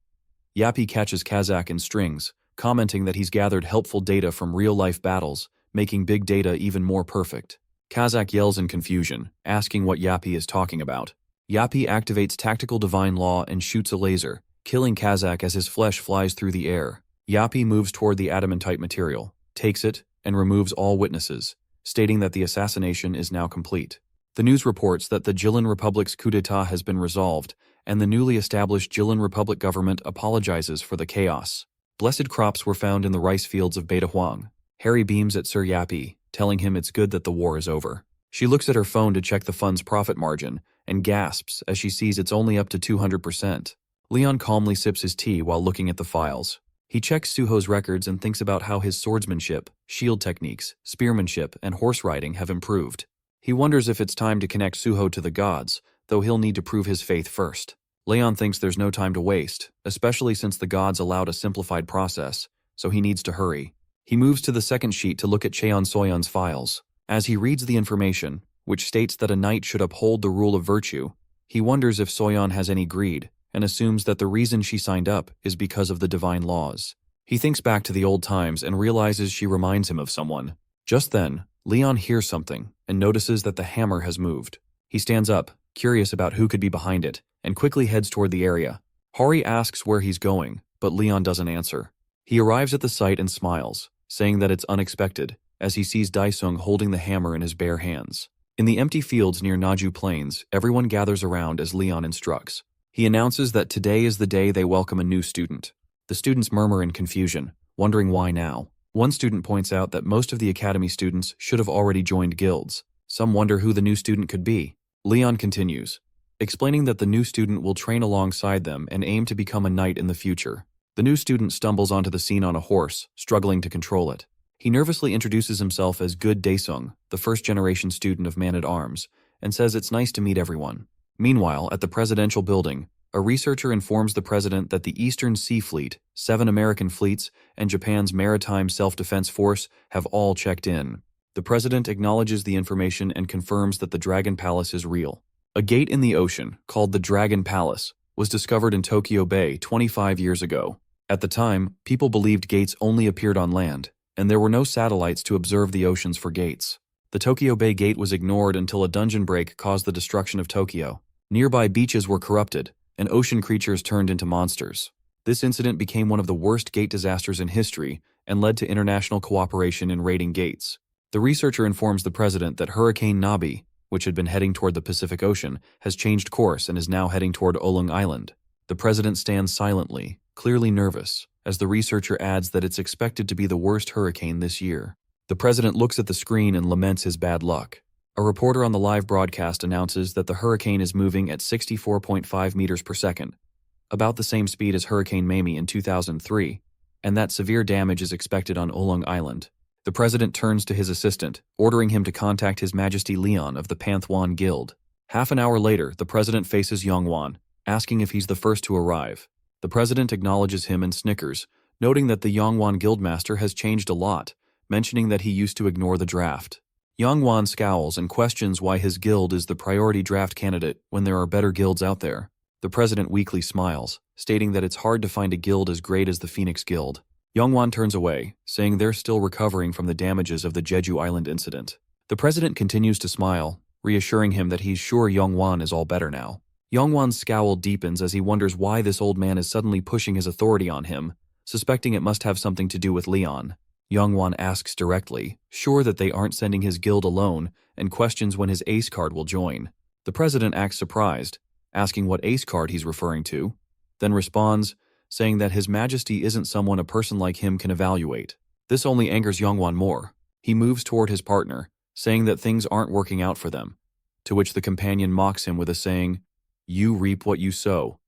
Yappy catches Kazakh in strings, commenting that he's gathered helpful data from real-life battles, making big data even more perfect. Kazakh yells in confusion, asking what Yappy is talking about. Yappy activates Tactical Divine Law and shoots a laser, killing Kazakh as his flesh flies through the air. Yappy moves toward the adamantite material, takes it, and removes all witnesses, stating that the assassination is now complete. The news reports that the Jilin Republic's coup d'etat has been resolved, and the newly established Jilin Republic government apologizes for the chaos. Blessed crops were found in the rice fields of Beta Huang. Harry beams at Sir Yappy, telling him it's good that the war is over. She looks at her phone to check the fund's profit margin, and gasps as she sees it's only up to 200%. Leon calmly sips his tea while looking at the files. He checks Suho's records and thinks about how his swordsmanship, shield techniques, spearmanship, and horse riding have improved. He wonders if it's time to connect Suho to the gods, though he'll need to prove his faith first. Leon thinks there's no time to waste, especially since the gods allowed a simplified process, so he needs to hurry. He moves to the second sheet to look at Cheon Soyeon's files. As he reads the information, which states that a knight should uphold the rule of virtue, he wonders if Soyeon has any greed, and assumes that the reason she signed up is because of the divine laws. He thinks back to the old times and realizes she reminds him of someone. Just then, Leon hears something and notices that the hammer has moved. He stands up, curious about who could be behind it, and quickly heads toward the area. Hori asks where he's going, but Leon doesn't answer. He arrives at the site and smiles, saying that it's unexpected, as he sees Daisung holding the hammer in his bare hands. In the empty fields near Naju Plains, everyone gathers around as Leon instructs. He announces that today is the day they welcome a new student. The students murmur in confusion, wondering why now. One student points out that most of the academy students should have already joined guilds. Some wonder who the new student could be. Leon continues, explaining that the new student will train alongside them and aim to become a knight in the future. The new student stumbles onto the scene on a horse, struggling to control it. He nervously introduces himself as Good Daesung, the first-generation student of Man-at-Arms, and says it's nice to meet everyone. Meanwhile, at the presidential building, a researcher informs the president that the Eastern Sea Fleet, 7 American fleets, and Japan's Maritime Self-Defense Force have all checked in. The president acknowledges the information and confirms that the Dragon Palace is real. A gate in the ocean, called the Dragon Palace, was discovered in Tokyo Bay 25 years ago. At the time, people believed gates only appeared on land, and there were no satellites to observe the oceans for gates. The Tokyo Bay Gate was ignored until a dungeon break caused the destruction of Tokyo. Nearby beaches were corrupted, and ocean creatures turned into monsters. This incident became one of the worst gate disasters in history and led to international cooperation in raiding gates. The researcher informs the president that Hurricane Nabi, which had been heading toward the Pacific Ocean, has changed course and is now heading toward Olong Island. The president stands silently, clearly nervous, as the researcher adds that it's expected to be the worst hurricane this year. The president looks at the screen and laments his bad luck. A reporter on the live broadcast announces that the hurricane is moving at 64.5 meters per second, about the same speed as Hurricane Mamie in 2003, and that severe damage is expected on Olong Island. The president turns to his assistant, ordering him to contact His Majesty Leon of the Panthwan Guild. Half an hour later, the president faces Yongwan, asking if he's the first to arrive. The president acknowledges him and snickers, noting that the Yongwan Guildmaster has changed a lot, mentioning that he used to ignore the draft. Yongwan scowls and questions why his guild is the priority draft candidate when there are better guilds out there. The president weakly smiles, stating that it's hard to find a guild as great as the Phoenix Guild. Yongwan turns away, saying they're still recovering from the damages of the Jeju Island incident. The president continues to smile, reassuring him that he's sure Yongwan is all better now. Yongwan's scowl deepens as he wonders why this old man is suddenly pushing his authority on him, suspecting it must have something to do with Leon. Yongwan asks directly, sure that they aren't sending his guild alone, and questions when his ace card will join. The president acts surprised, asking what ace card he's referring to, then responds, saying that His Majesty isn't someone a person like him can evaluate. This only angers Yongwan more. He moves toward his partner, saying that things aren't working out for them, to which the companion mocks him with a saying, "You reap what you sow."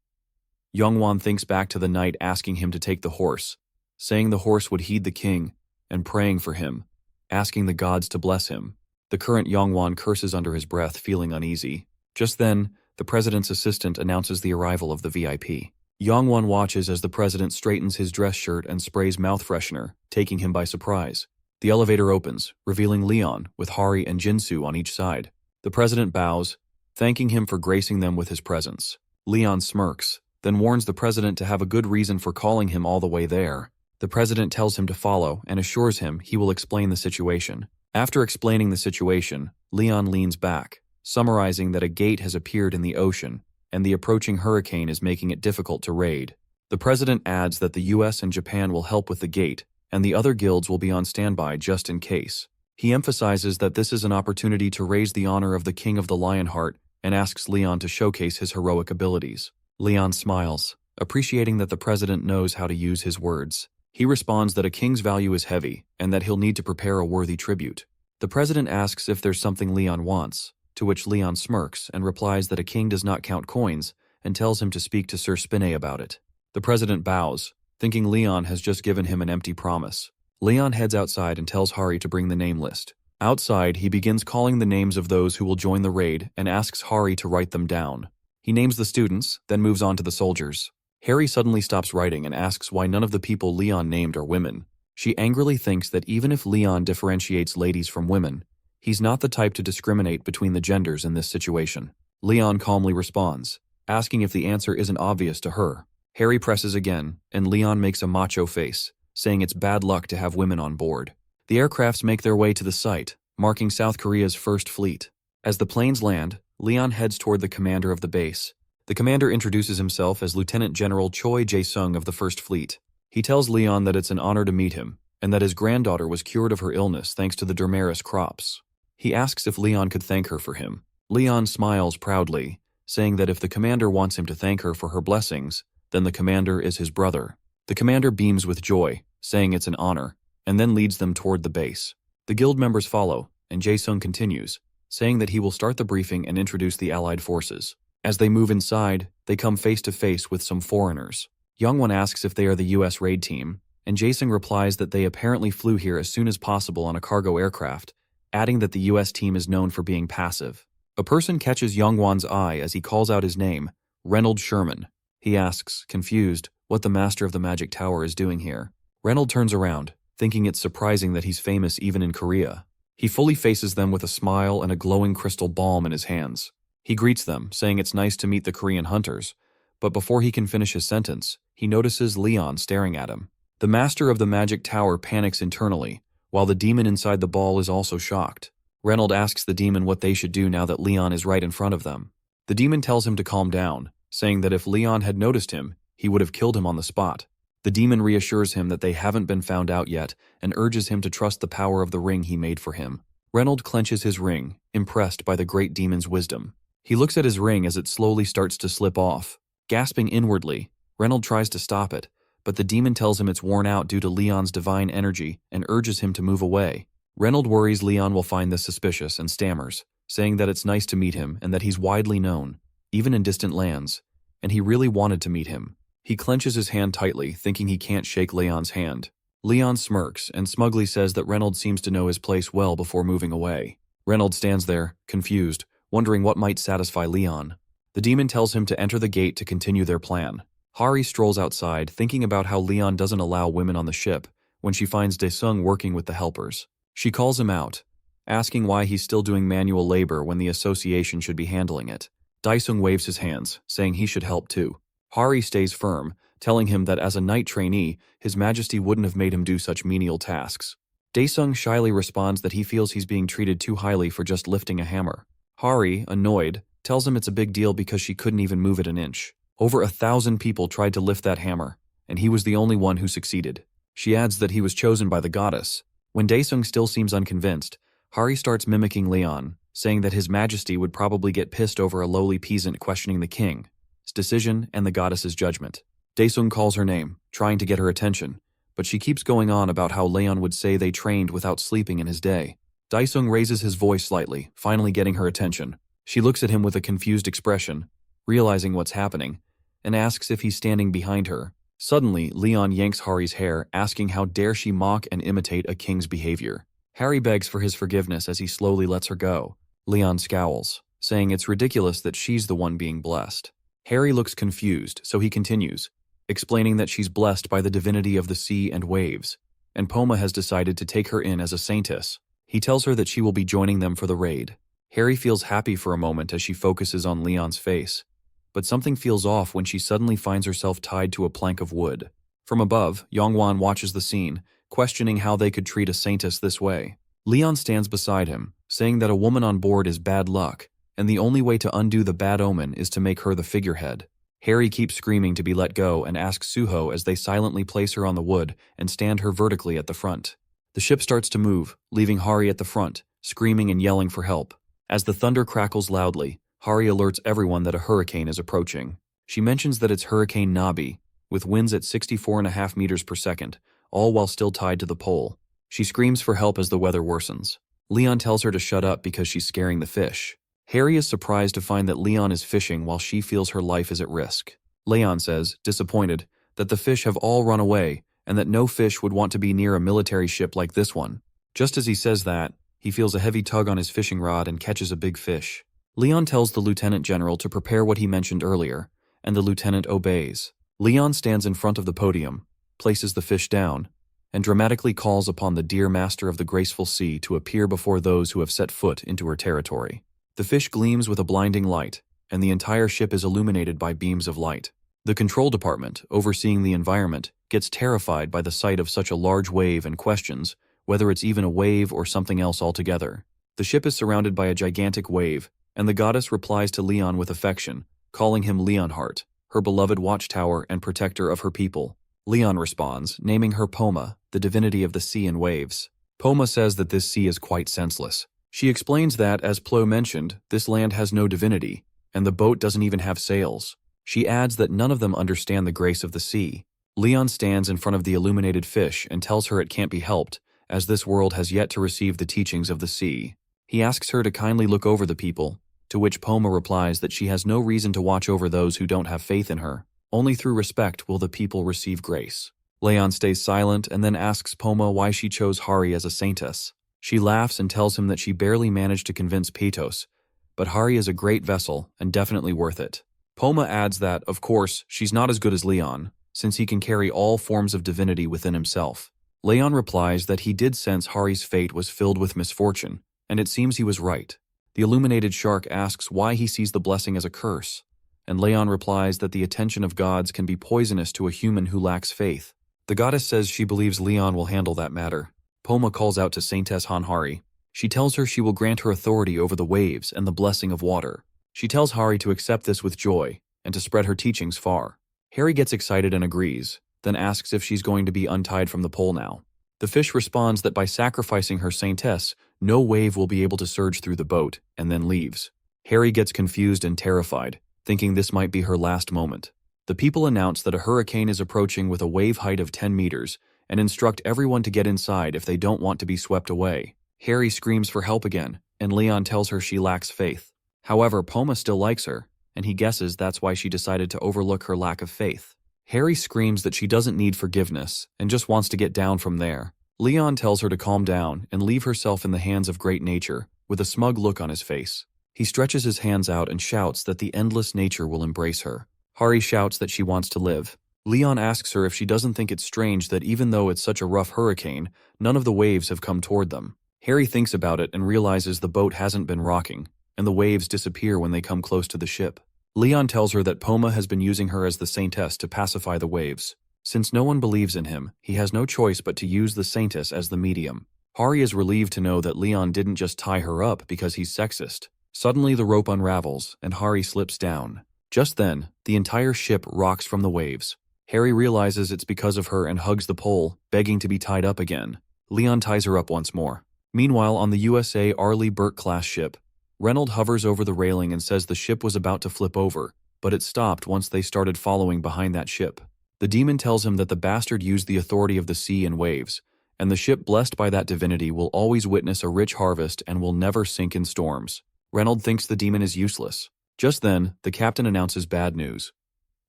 Yongwan thinks back to the knight asking him to take the horse, saying the horse would heed the king, and praying for him, asking the gods to bless him. The current Yongwan curses under his breath, feeling uneasy. Just then, the president's assistant announces the arrival of the VIP. Yongwan watches as the president straightens his dress shirt and sprays mouth freshener, taking him by surprise. The elevator opens, revealing Leon, with Hari and Jinsu on each side. The president bows, thanking him for gracing them with his presence. Leon smirks, then warns the president to have a good reason for calling him all the way there. The president tells him to follow and assures him he will explain the situation. After explaining the situation, Leon leans back, summarizing that a gate has appeared in the ocean, and the approaching hurricane is making it difficult to raid. The president adds that the US and Japan will help with the gate, and the other guilds will be on standby just in case. He emphasizes that this is an opportunity to raise the honor of the King of the Lionheart and asks Leon to showcase his heroic abilities. Leon smiles, appreciating that the president knows how to use his words. He responds that a king's value is heavy and that he'll need to prepare a worthy tribute. The president asks if there's something Leon wants, to which Leon smirks and replies that a king does not count coins and tells him to speak to Sir Spinner about it. The president bows, thinking Leon has just given him an empty promise. Leon heads outside and tells Hari to bring the name list. Outside, he begins calling the names of those who will join the raid and asks Hari to write them down. He names the students, then moves on to the soldiers. Hari suddenly stops writing and asks why none of the people Leon named are women. She angrily thinks that even if Leon differentiates ladies from women, he's not the type to discriminate between the genders in this situation. Leon calmly responds, asking if the answer isn't obvious to her. Hari presses again, and Leon makes a macho face, saying it's bad luck to have women on board. The aircrafts make their way to the site, marking South Korea's first fleet. As the planes land, Leon heads toward the commander of the base. The commander introduces himself as Lieutenant General Choi Jae-sung of the First Fleet. He tells Leon that it's an honor to meet him, and that his granddaughter was cured of her illness thanks to the Dermaris crops. He asks if Leon could thank her for him. Leon smiles proudly, saying that if the commander wants him to thank her for her blessings, then the commander is his brother. The commander beams with joy, saying it's an honor, and then leads them toward the base. The guild members follow, and Jae-sung continues, saying that he will start the briefing and introduce the allied forces. As they move inside, they come face to face with some foreigners. Youngwon asks if they are the US raid team, and Jason replies that they apparently flew here as soon as possible on a cargo aircraft, adding that the US team is known for being passive. A person catches Yongwan's eye as he calls out his name, Reynold Sherman. He asks, confused, what the master of the magic tower is doing here. Reynold turns around, thinking it's surprising that he's famous even in Korea. He fully faces them with a smile and a glowing crystal balm in his hands. He greets them, saying it's nice to meet the Korean hunters, but before he can finish his sentence, he notices Leon staring at him. The master of the magic tower panics internally, while the demon inside the ball is also shocked. Reynold asks the demon what they should do now that Leon is right in front of them. The demon tells him to calm down, saying that if Leon had noticed him, he would have killed him on the spot. The demon reassures him that they haven't been found out yet and urges him to trust the power of the ring he made for him. Reynold clenches his ring, impressed by the great demon's wisdom. He looks at his ring as it slowly starts to slip off. Gasping inwardly, Reynold tries to stop it, but the demon tells him it's worn out due to Leon's divine energy and urges him to move away. Reynold worries Leon will find this suspicious and stammers, saying that it's nice to meet him and that he's widely known, even in distant lands, and he really wanted to meet him. He clenches his hand tightly, thinking he can't shake Leon's hand. Leon smirks and smugly says that Reynold seems to know his place well before moving away. Reynold stands there, confused, wondering what might satisfy Leon. The demon tells him to enter the gate to continue their plan. Hari strolls outside, thinking about how Leon doesn't allow women on the ship, when she finds Daesung working with the helpers. She calls him out, asking why he's still doing manual labor when the association should be handling it. Daesung waves his hands, saying he should help too. Hari stays firm, telling him that as a knight trainee, His Majesty wouldn't have made him do such menial tasks. Daesung shyly responds that he feels he's being treated too highly for just lifting a hammer. Hari, annoyed, tells him it's a big deal because she couldn't even move it an inch. Over 1,000 people tried to lift that hammer, and he was the only one who succeeded. She adds that he was chosen by the goddess. When Daesung still seems unconvinced, Hari starts mimicking Leon, saying that His Majesty would probably get pissed over a lowly peasant questioning the king's decision and the goddess's judgment. Daesung calls her name, trying to get her attention, but she keeps going on about how Leon would say they trained without sleeping in his day. Daesung raises his voice slightly, finally getting her attention. She looks at him with a confused expression, realizing what's happening, and asks if he's standing behind her. Suddenly, Leon yanks Hari's hair, asking how dare she mock and imitate a king's behavior. Hari begs for his forgiveness as he slowly lets her go. Leon scowls, saying it's ridiculous that she's the one being blessed. Hari looks confused, so he continues, explaining that she's blessed by the divinity of the sea and waves, and Poma has decided to take her in as a saintess. He tells her that she will be joining them for the raid. Hari feels happy for a moment as she focuses on Leon's face, but something feels off when she suddenly finds herself tied to a plank of wood. From above, Yongwan watches the scene, questioning how they could treat a saintess this way. Leon stands beside him, saying that a woman on board is bad luck, and the only way to undo the bad omen is to make her the figurehead. Hari keeps screaming to be let go and asks Suho as they silently place her on the wood and stand her vertically at the front. The ship starts to move, leaving Hari at the front, screaming and yelling for help. As the thunder crackles loudly, Hari alerts everyone that a hurricane is approaching. She mentions that it's Hurricane Nabi, with winds at 64.5 meters per second, all while still tied to the pole. She screams for help as the weather worsens. Leon tells her to shut up because she's scaring the fish. Hari is surprised to find that Leon is fishing while she feels her life is at risk. Leon says, disappointed, that the fish have all run away and that no fish would want to be near a military ship like this one. Just as he says that, he feels a heavy tug on his fishing rod and catches a big fish. Leon tells the lieutenant general to prepare what he mentioned earlier, and the lieutenant obeys. Leon stands in front of the podium, places the fish down, and dramatically calls upon the dear master of the graceful sea to appear before those who have set foot into her territory. The fish gleams with a blinding light, and the entire ship is illuminated by beams of light. The control department, overseeing the environment, gets terrified by the sight of such a large wave and questions whether it's even a wave or something else altogether. The ship is surrounded by a gigantic wave, and the goddess replies to Leon with affection, calling him Leonheart, her beloved watchtower and protector of her people. Leon responds, naming her Poma, the divinity of the sea and waves. Poma says that this sea is quite senseless. She explains that, as Plo mentioned, this land has no divinity, and the boat doesn't even have sails. She adds that none of them understand the grace of the sea. Leon stands in front of the illuminated fish and tells her it can't be helped, as this world has yet to receive the teachings of the sea. He asks her to kindly look over the people, to which Poma replies that she has no reason to watch over those who don't have faith in her. Only through respect will the people receive grace. Leon stays silent and then asks Poma why she chose Hari as a saintess. She laughs and tells him that she barely managed to convince Petos, but Hari is a great vessel and definitely worth it. Poma adds that, of course, she's not as good as Leon, since he can carry all forms of divinity within himself. Leon replies that he did sense Hari's fate was filled with misfortune, and it seems he was right. The illuminated shark asks why he sees the blessing as a curse, and Leon replies that the attention of gods can be poisonous to a human who lacks faith. The goddess says she believes Leon will handle that matter. Poma calls out to Saintess Hanhari. She tells her she will grant her authority over the waves and the blessing of water. She tells Hari to accept this with joy and to spread her teachings far. Hari gets excited and agrees, then asks if she's going to be untied from the pole now. The fish responds that by sacrificing her saintess, no wave will be able to surge through the boat, and then leaves. Hari gets confused and terrified, thinking this might be her last moment. The people announce that a hurricane is approaching with a wave height of 10 meters and instruct everyone to get inside if they don't want to be swept away. Hari screams for help again, and Leon tells her she lacks faith. However, Poma still likes her, and he guesses that's why she decided to overlook her lack of faith. Hari screams that she doesn't need forgiveness and just wants to get down from there. Leon tells her to calm down and leave herself in the hands of great nature, with a smug look on his face. He stretches his hands out and shouts that the endless nature will embrace her. Hari shouts that she wants to live. Leon asks her if she doesn't think it's strange that even though it's such a rough hurricane, none of the waves have come toward them. Hari thinks about it and realizes the boat hasn't been rocking, and the waves disappear when they come close to the ship. Leon tells her that Poma has been using her as the saintess to pacify the waves. Since no one believes in him, he has no choice but to use the saintess as the medium. Hari is relieved to know that Leon didn't just tie her up because he's sexist. Suddenly the rope unravels, and Hari slips down. Just then, the entire ship rocks from the waves. Hari realizes it's because of her and hugs the pole, begging to be tied up again. Leon ties her up once more. Meanwhile, on the USA Arleigh Burke-class ship, Reynolds hovers over the railing and says the ship was about to flip over, but it stopped once they started following behind that ship. The demon tells him that the bastard used the authority of the sea and waves, and the ship blessed by that divinity will always witness a rich harvest and will never sink in storms. Reynolds thinks the demon is useless. Just then, the captain announces bad news.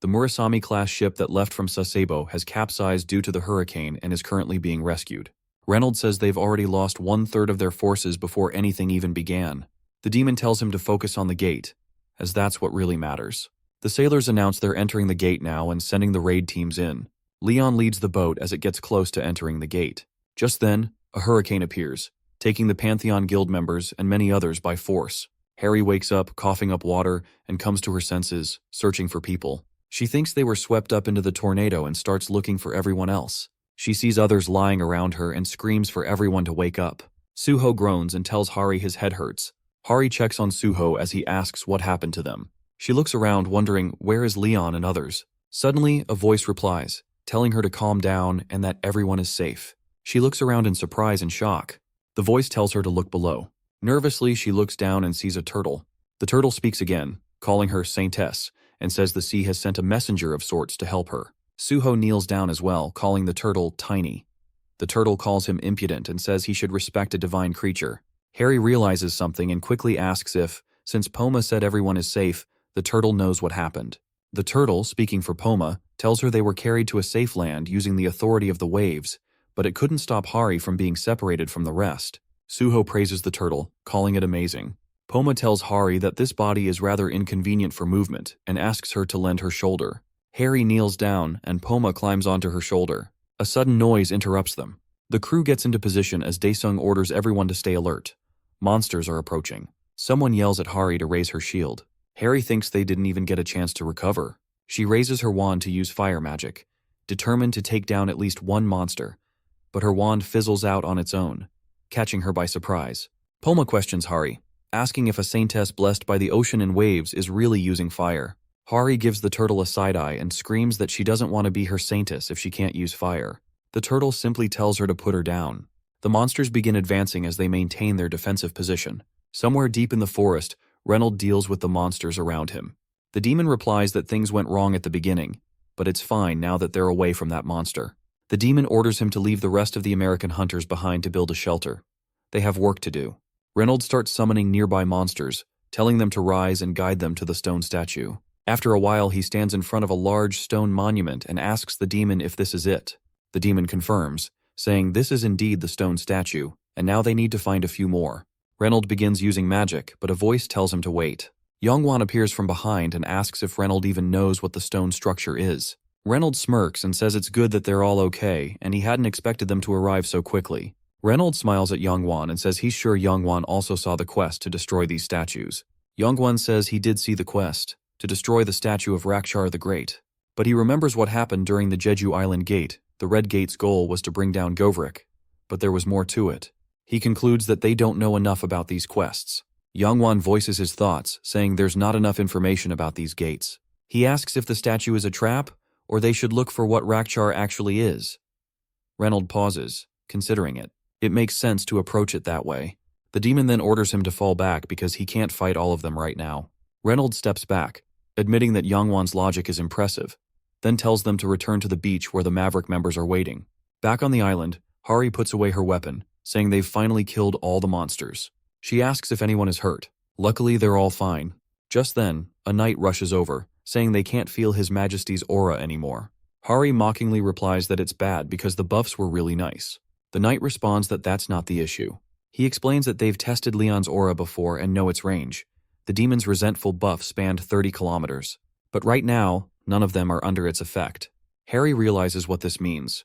The Murasame-class ship that left from Sasebo has capsized due to the hurricane and is currently being rescued. Reynolds says they've already lost 1/3 of their forces before anything even began. The demon tells him to focus on the gate, as that's what really matters. The sailors announce they're entering the gate now and sending the raid teams in. Leon leads the boat as it gets close to entering the gate. Just then, a hurricane appears, taking the Pantheon Guild members and many others by force. Hari wakes up, coughing up water, and comes to her senses, searching for people. She thinks they were swept up into the tornado and starts looking for everyone else. She sees others lying around her and screams for everyone to wake up. Suho groans and tells Hari his head hurts. Hari checks on Suho as he asks what happened to them. She looks around wondering where is Leon and others. Suddenly, a voice replies, telling her to calm down and that everyone is safe. She looks around in surprise and shock. The voice tells her to look below. Nervously, she looks down and sees a turtle. The turtle speaks again, calling her Saintess, and says the sea has sent a messenger of sorts to help her. Suho kneels down as well, calling the turtle tiny. The turtle calls him impudent and says he should respect a divine creature. Hari realizes something and quickly asks if, since Poma said everyone is safe, the turtle knows what happened. The turtle, speaking for Poma, tells her they were carried to a safe land using the authority of the waves, but it couldn't stop Hari from being separated from the rest. Suho praises the turtle, calling it amazing. Poma tells Hari that this body is rather inconvenient for movement and asks her to lend her shoulder. Hari kneels down and Poma climbs onto her shoulder. A sudden noise interrupts them. The crew gets into position as Daesung orders everyone to stay alert. Monsters are approaching. Someone yells at Hari to raise her shield. Hari thinks they didn't even get a chance to recover. She raises her wand to use fire magic, determined to take down at least one monster, but her wand fizzles out on its own, catching her by surprise. Poma questions Hari, asking if a saintess blessed by the ocean and waves is really using fire. Hari gives the turtle a side-eye and screams that she doesn't want to be her saintess if she can't use fire. The turtle simply tells her to put her down. The monsters begin advancing as they maintain their defensive position. Somewhere deep in the forest, Reynolds deals with the monsters around him. The demon replies that things went wrong at the beginning, but it's fine now that they're away from that monster. The demon orders him to leave the rest of the American hunters behind to build a shelter. They have work to do. Reynolds starts summoning nearby monsters, telling them to rise and guide them to the stone statue. After a while, he stands in front of a large stone monument and asks the demon if this is it. The demon confirms, saying this is indeed the stone statue, and now they need to find a few more. Reynold begins using magic, but a voice tells him to wait. Yongwan appears from behind and asks if Reynold even knows what the stone structure is. Reynold smirks and says it's good that they're all okay, and he hadn't expected them to arrive so quickly. Reynold smiles at Yongwan and says he's sure Yongwan also saw the quest to destroy these statues. Yongwan says he did see the quest, to destroy the statue of Rakshar the Great. But he remembers what happened during the Jeju Island Gate. The Red Gate's goal was to bring down Govrik, but there was more to it. He concludes that they don't know enough about these quests. Yongwan voices his thoughts, saying there's not enough information about these gates. He asks if the statue is a trap, or they should look for what Rakshar actually is. Reynold pauses, considering it. It makes sense to approach it that way. The demon then orders him to fall back because he can't fight all of them right now. Reynold steps back, admitting that Yongwan's logic is impressive, then tells them to return to the beach where the Maverick members are waiting. Back on the island, Hari puts away her weapon, saying they've finally killed all the monsters. She asks if anyone is hurt. Luckily, they're all fine. Just then, a knight rushes over, saying they can't feel His Majesty's aura anymore. Hari mockingly replies that it's bad because the buffs were really nice. The knight responds that that's not the issue. He explains that they've tested Leon's aura before and know its range. The demon's resentful buff spanned 30 kilometers. But right now, none of them are under its effect. Harry realizes what this means.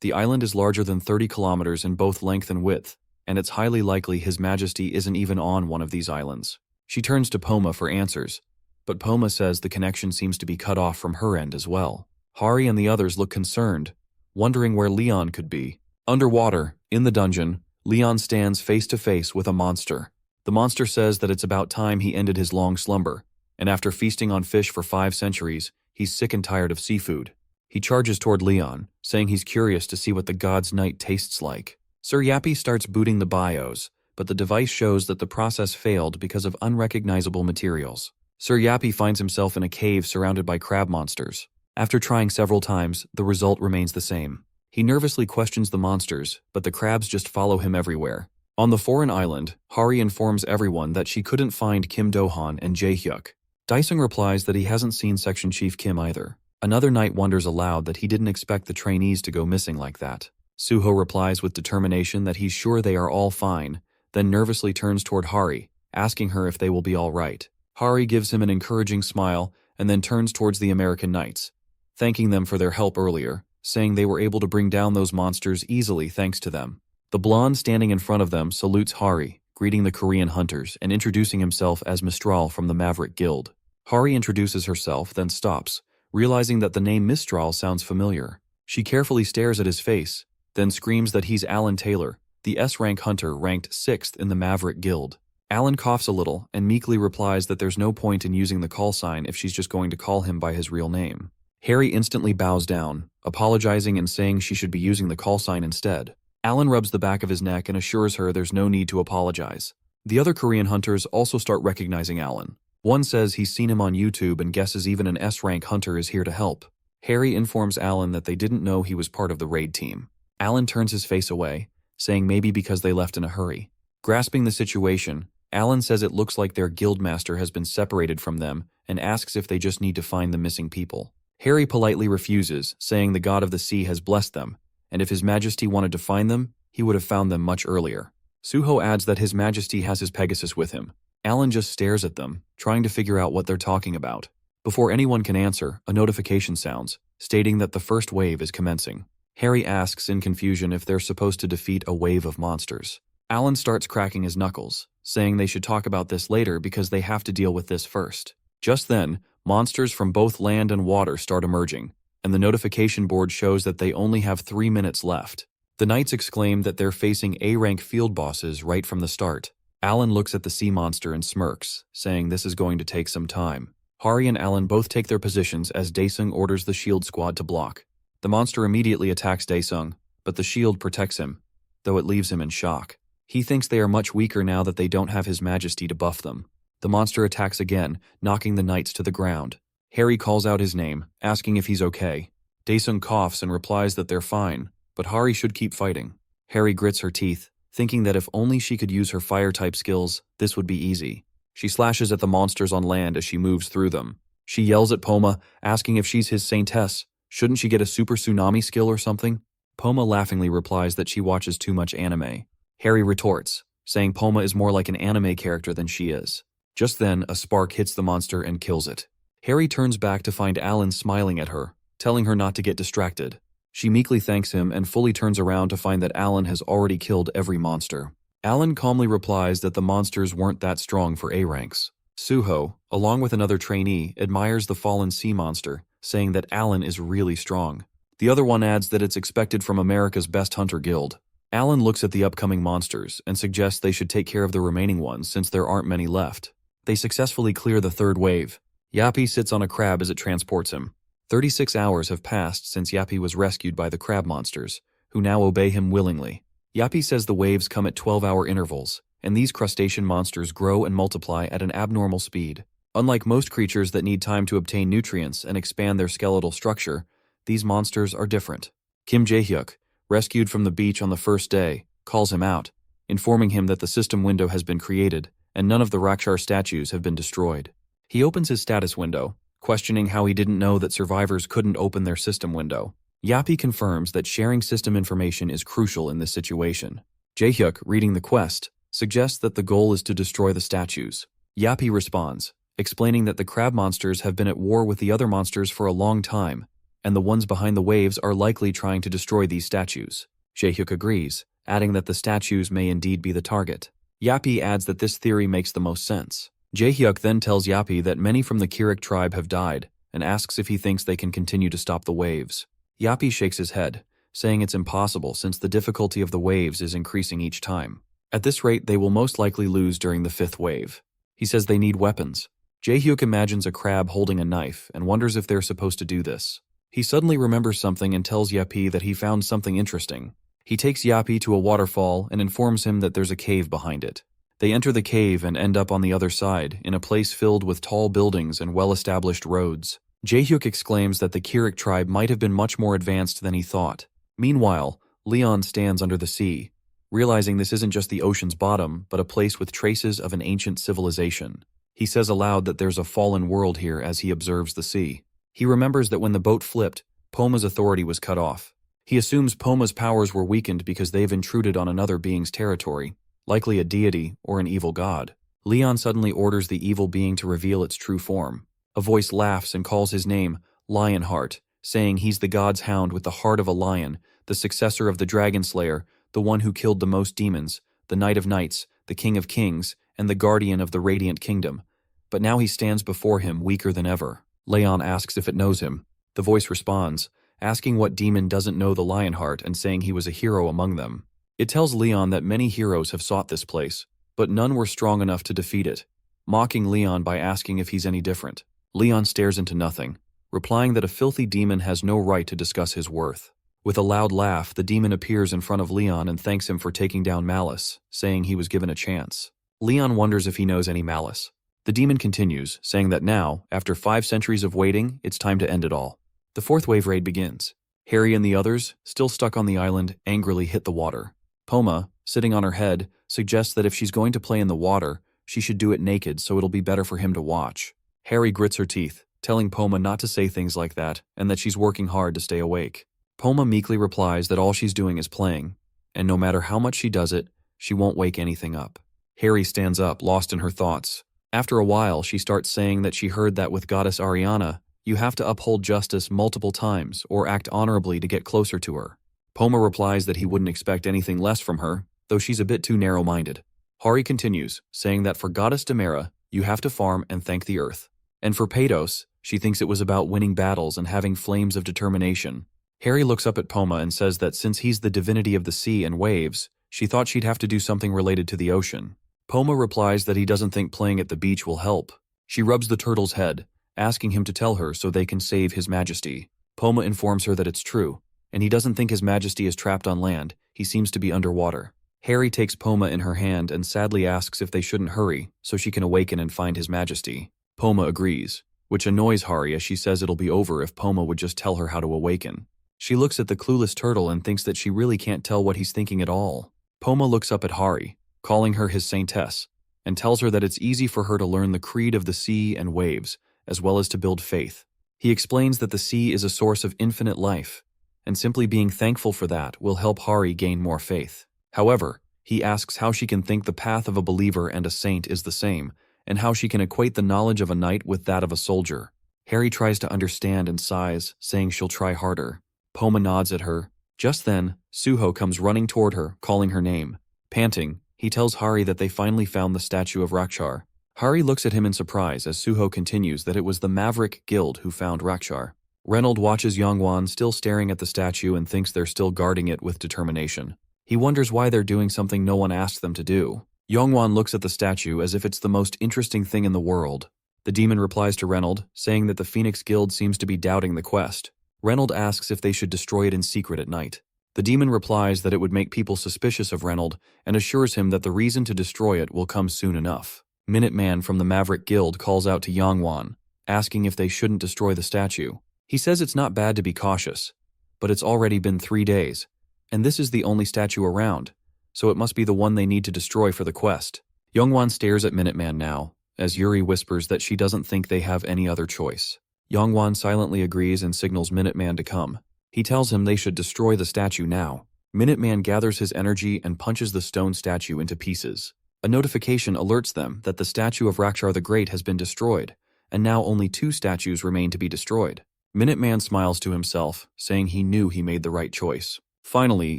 The island is larger than 30 kilometers in both length and width, and it's highly likely His Majesty isn't even on one of these islands. She turns to Poma for answers, but Poma says the connection seems to be cut off from her end as well. Hari and the others look concerned, wondering where Leon could be. Underwater, in the dungeon, Leon stands face to face with a monster. The monster says that it's about time he ended his long slumber, and after feasting on fish for 5 centuries, he's sick and tired of seafood. He charges toward Leon, saying he's curious to see what the god's night tastes like. Sir Yappy starts booting the bios, but the device shows that the process failed because of unrecognizable materials. Sir Yappy finds himself in a cave surrounded by crab monsters. After trying several times, the result remains the same. He nervously questions the monsters, but the crabs just follow him everywhere. On the foreign island, Hari informs everyone that she couldn't find Kim Do-han and Jae-hyuk. Daesung replies that he hasn't seen Section Chief Kim either. Another knight wonders aloud that he didn't expect the trainees to go missing like that. Suho replies with determination that he's sure they are all fine, then nervously turns toward Hari, asking her if they will be all right. Hari gives him an encouraging smile and then turns towards the American knights, thanking them for their help earlier, saying they were able to bring down those monsters easily thanks to them. The blonde standing in front of them salutes Hari, greeting the Korean hunters and introducing himself as Mistral from the Maverick Guild. Hari introduces herself, then stops, realizing that the name Mistral sounds familiar. She carefully stares at his face, then screams that he's Alan Taylor, the S-rank hunter ranked 6th in the Maverick Guild. Alan coughs a little and meekly replies that there's no point in using the call sign if she's just going to call him by his real name. Harry instantly bows down, apologizing and saying she should be using the call sign instead. Alan rubs the back of his neck and assures her there's no need to apologize. The other Korean hunters also start recognizing Alan. One says he's seen him on YouTube and guesses even an S-rank hunter is here to help. Harry informs Alan that they didn't know he was part of the raid team. Alan turns his face away, saying maybe because they left in a hurry. Grasping the situation, Alan says it looks like their guildmaster has been separated from them and asks if they just need to find the missing people. Harry politely refuses, saying the god of the sea has blessed them, and if His Majesty wanted to find them, he would have found them much earlier. Suho adds that His Majesty has his Pegasus with him. Alan just stares at them, trying to figure out what they're talking about. Before anyone can answer, a notification sounds, stating that the first wave is commencing. Harry asks in confusion if they're supposed to defeat a wave of monsters. Alan starts cracking his knuckles, saying they should talk about this later because they have to deal with this first. Just then, monsters from both land and water start emerging, and the notification board shows that they only have 3 minutes left. The knights exclaim that they're facing A-rank field bosses right from the start. Alan looks at the sea monster and smirks, saying this is going to take some time. Hari and Alan both take their positions as Daesung orders the shield squad to block. The monster immediately attacks Daesung, but the shield protects him, though it leaves him in shock. He thinks they are much weaker now that they don't have His Majesty to buff them. The monster attacks again, knocking the knights to the ground. Harry calls out his name, asking if he's okay. Daesung coughs and replies that they're fine, but Hari should keep fighting. Harry grits her teeth, thinking that if only she could use her fire-type skills, this would be easy. She slashes at the monsters on land as she moves through them. She yells at Poma, asking if she's his saintess. Shouldn't she get a super tsunami skill or something? Poma laughingly replies that she watches too much anime. Harry retorts, saying Poma is more like an anime character than she is. Just then, a spark hits the monster and kills it. Harry turns back to find Alan smiling at her, telling her not to get distracted. She meekly thanks him and fully turns around to find that Alan has already killed every monster. Alan calmly replies that the monsters weren't that strong for A ranks. Suho, along with another trainee, admires the fallen sea monster, saying that Alan is really strong. The other one adds that it's expected from America's best hunter guild. Alan looks at the upcoming monsters and suggests they should take care of the remaining ones since there aren't many left. They successfully clear the third wave. Yappy sits on a crab as it transports him. 36 hours have passed since Yappy was rescued by the crab monsters, who now obey him willingly. Yappy says the waves come at 12-hour intervals, and these crustacean monsters grow and multiply at an abnormal speed. Unlike most creatures that need time to obtain nutrients and expand their skeletal structure, these monsters are different. Kim Jae-hyuk, rescued from the beach on the first day, calls him out, informing him that the system window has been created and none of the Rakshar statues have been destroyed. He opens his status window, questioning how he didn't know that survivors couldn't open their system window. Yappy confirms that sharing system information is crucial in this situation. Jae-hyuk, reading the quest, suggests that the goal is to destroy the statues. Yappy responds, explaining that the crab monsters have been at war with the other monsters for a long time, and the ones behind the waves are likely trying to destroy these statues. Jae-hyuk agrees, adding that the statues may indeed be the target. Yappy adds that this theory makes the most sense. Jae-hyuk then tells Yappy that many from the Kirik tribe have died, and asks if he thinks they can continue to stop the waves. Yappy shakes his head, saying it's impossible since the difficulty of the waves is increasing each time. At this rate, they will most likely lose during the 5th wave. He says they need weapons. Jae-hyuk imagines a crab holding a knife and wonders if they're supposed to do this. He suddenly remembers something and tells Yappy that he found something interesting. He takes Yappy to a waterfall and informs him that there's a cave behind it. They enter the cave and end up on the other side, in a place filled with tall buildings and well-established roads. Jae-hyuk exclaims that the Kirik tribe might have been much more advanced than he thought. Meanwhile, Leon stands under the sea, realizing this isn't just the ocean's bottom, but a place with traces of an ancient civilization. He says aloud that there's a fallen world here as he observes the sea. He remembers that when the boat flipped, Poma's authority was cut off. He assumes Poma's powers were weakened because they've intruded on another being's territory, likely a deity or an evil god. Leon suddenly orders the evil being to reveal its true form. A voice laughs and calls his name Lionheart, saying he's the god's hound with the heart of a lion, the successor of the Dragon Slayer, the one who killed the most demons, the Knight of Knights, the King of Kings, and the guardian of the Radiant Kingdom. But now he stands before him weaker than ever. Leon asks if it knows him. The voice responds, asking what demon doesn't know the Lionheart and saying he was a hero among them. It tells Leon that many heroes have sought this place, but none were strong enough to defeat it, mocking Leon by asking if he's any different. Leon stares into nothing, replying that a filthy demon has no right to discuss his worth. With a loud laugh, the demon appears in front of Leon and thanks him for taking down Malice, saying he was given a chance. Leon wonders if he knows any Malice. The demon continues, saying that now, after 5 centuries of waiting, it's time to end it all. The 4th wave raid begins. Harry and the others, still stuck on the island, angrily hit the water. Poma, sitting on her head, suggests that if she's going to play in the water, she should do it naked so it'll be better for him to watch. Harry grits her teeth, telling Poma not to say things like that and that she's working hard to stay awake. Poma meekly replies that all she's doing is playing, and no matter how much she does it, she won't wake anything up. Harry stands up, lost in her thoughts. After a while, she starts saying that she heard that with goddess Ariana, you have to uphold justice multiple times or act honorably to get closer to her. Poma replies that he wouldn't expect anything less from her, though she's a bit too narrow-minded. Hari continues, saying that for goddess Demera, you have to farm and thank the earth. And for Pados, she thinks it was about winning battles and having flames of determination. Harry looks up at Poma and says that since he's the divinity of the sea and waves, she thought she'd have to do something related to the ocean. Poma replies that he doesn't think playing at the beach will help. She rubs the turtle's head, asking him to tell her so they can save His Majesty. Poma informs her that it's true, and he doesn't think His Majesty is trapped on land, he seems to be underwater. Harry takes Poma in her hand and sadly asks if they shouldn't hurry so she can awaken and find His Majesty. Poma agrees, which annoys Hari as she says it'll be over if Poma would just tell her how to awaken. She looks at the clueless turtle and thinks that she really can't tell what he's thinking at all. Poma looks up at Hari, calling her his saintess, and tells her that it's easy for her to learn the creed of the sea and waves, as well as to build faith. He explains that the sea is a source of infinite life, and simply being thankful for that will help Hari gain more faith. However, he asks how she can think the path of a believer and a saint is the same, and how she can equate the knowledge of a knight with that of a soldier. Hari tries to understand and sighs, saying she'll try harder. Poma nods at her. Just then, Suho comes running toward her, calling her name. Panting, he tells Hari that they finally found the statue of Rakshar. Hari looks at him in surprise as Suho continues that it was the Maverick Guild who found Rakshar. Reynold watches Yongwan still staring at the statue and thinks they're still guarding it with determination. He wonders why they're doing something no one asked them to do. Yongwan looks at the statue as if it's the most interesting thing in the world. The demon replies to Reynold, saying that the Phoenix Guild seems to be doubting the quest. Reynold asks if they should destroy it in secret at night. The demon replies that it would make people suspicious of Reynold and assures him that the reason to destroy it will come soon enough. Minuteman from the Maverick Guild calls out to Yongwan, asking if they shouldn't destroy the statue. He says it's not bad to be cautious, but it's already been 3 days, and this is the only statue around, so it must be the one they need to destroy for the quest. Yongwan stares at Minuteman now, as Yuri whispers that she doesn't think they have any other choice. Yongwan silently agrees and signals Minuteman to come. He tells him they should destroy the statue now. Minuteman gathers his energy and punches the stone statue into pieces. A notification alerts them that the statue of Rakshar the Great has been destroyed, and now only 2 statues remain to be destroyed. Minuteman smiles to himself, saying he knew he made the right choice. Finally,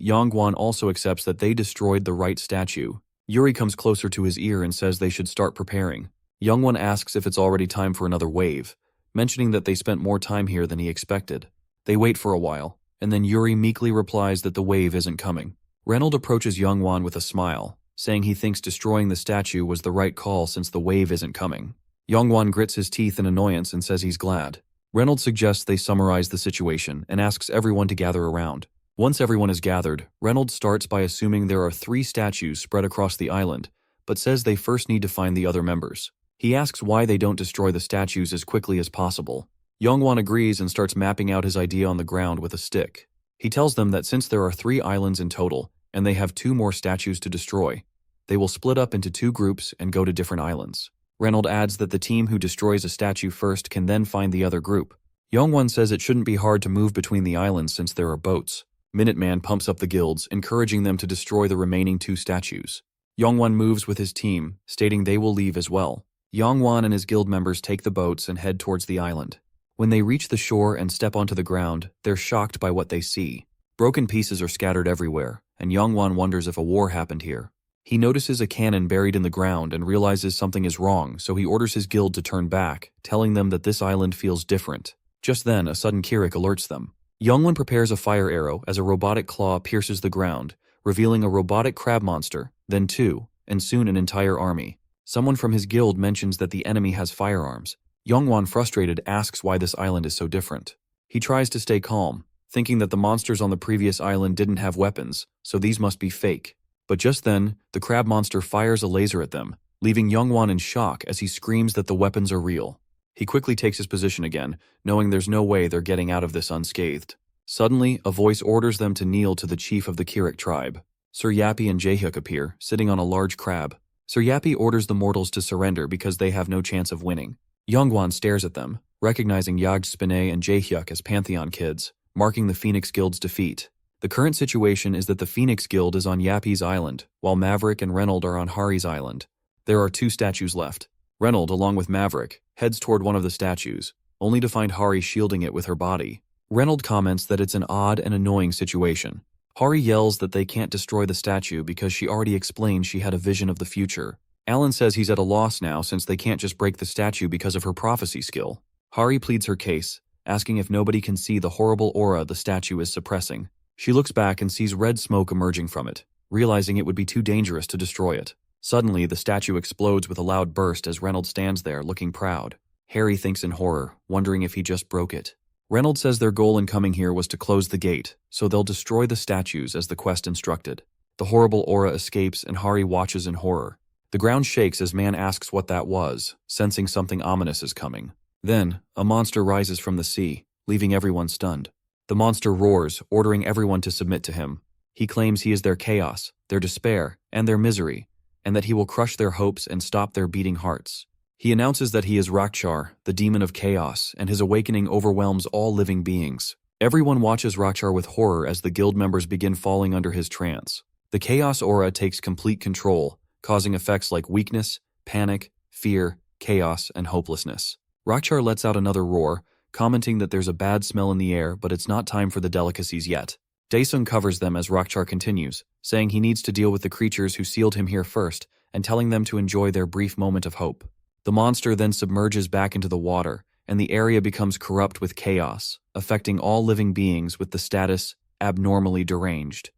Yongwan also accepts that they destroyed the right statue. Yuri comes closer to his ear and says they should start preparing. Yongwan asks if it's already time for another wave, mentioning that they spent more time here than he expected. They wait for a while, and then Yuri meekly replies that the wave isn't coming. Reynold approaches Yongwan with a smile, saying he thinks destroying the statue was the right call since the wave isn't coming. Yongwan grits his teeth in annoyance and says he's glad. Reynold suggests they summarize the situation and asks everyone to gather around. Once everyone is gathered, Reynold starts by assuming there are 3 statues spread across the island, but says they first need to find the other members. He asks why they don't destroy the statues as quickly as possible. Yongwan agrees and starts mapping out his idea on the ground with a stick. He tells them that since there are 3 islands in total, and they have 2 more statues to destroy, they will split up into 2 groups and go to different islands. Reynold adds that the team who destroys a statue first can then find the other group. Yongwan says it shouldn't be hard to move between the islands since there are boats. Minuteman pumps up the guilds, encouraging them to destroy the remaining 2 statues. Yongwan moves with his team, stating they will leave as well. Yongwan and his guild members take the boats and head towards the island. When they reach the shore and step onto the ground, they're shocked by what they see. Broken pieces are scattered everywhere, and Yongwan wonders if a war happened here. He notices a cannon buried in the ground and realizes something is wrong, so he orders his guild to turn back, telling them that this island feels different. Just then, a sudden Kirik alerts them. Yongwan prepares a fire arrow as a robotic claw pierces the ground, revealing a robotic crab monster, then 2, and soon an entire army. Someone from his guild mentions that the enemy has firearms. Yongwan, frustrated, asks why this island is so different. He tries to stay calm, thinking that the monsters on the previous island didn't have weapons, so these must be fake. But just then, the crab monster fires a laser at them, leaving Yongwan in shock as he screams that the weapons are real. He quickly takes his position again, knowing there's no way they're getting out of this unscathed. Suddenly, a voice orders them to kneel to the chief of the Kirik tribe. Sir Yappy and Jaehyuk appear, sitting on a large crab. Sir Yappy orders the mortals to surrender because they have no chance of winning. Yongwan stares at them, recognizing Jagged Spinner and Jaehyuk as Pantheon kids, marking the Phoenix Guild's defeat. The current situation is that the Phoenix Guild is on Yappy's island, while Maverick and Reynold are on Hari's island. There are 2 statues left. Reynold, along with Maverick, heads toward one of the statues, only to find Hari shielding it with her body. Reynold comments that it's an odd and annoying situation. Hari yells that they can't destroy the statue because she already explained she had a vision of the future. Alan says he's at a loss now since they can't just break the statue because of her prophecy skill. Hari pleads her case, asking if nobody can see the horrible aura the statue is suppressing. She looks back and sees red smoke emerging from it, realizing it would be too dangerous to destroy it. Suddenly, the statue explodes with a loud burst as Reynold stands there, looking proud. Harry thinks in horror, wondering if he just broke it. Reynold says their goal in coming here was to close the gate, so they'll destroy the statues as the quest instructed. The horrible aura escapes and Hari watches in horror. The ground shakes as Man asks what that was, sensing something ominous is coming. Then, a monster rises from the sea, leaving everyone stunned. The monster roars, ordering everyone to submit to him. He claims he is their chaos, their despair, and their misery, and that he will crush their hopes and stop their beating hearts. He announces that he is Rakshar, the demon of chaos, and his awakening overwhelms all living beings. Everyone watches Rakshar with horror as the guild members begin falling under his trance. The chaos aura takes complete control, causing effects like weakness, panic, fear, chaos, and hopelessness. Rakshar lets out another roar, commenting that there's a bad smell in the air, but it's not time for the delicacies yet. Daesung covers them as Rakshar continues, saying he needs to deal with the creatures who sealed him here first, and telling them to enjoy their brief moment of hope. The monster then submerges back into the water, and the area becomes corrupt with chaos, affecting all living beings with the status abnormally deranged.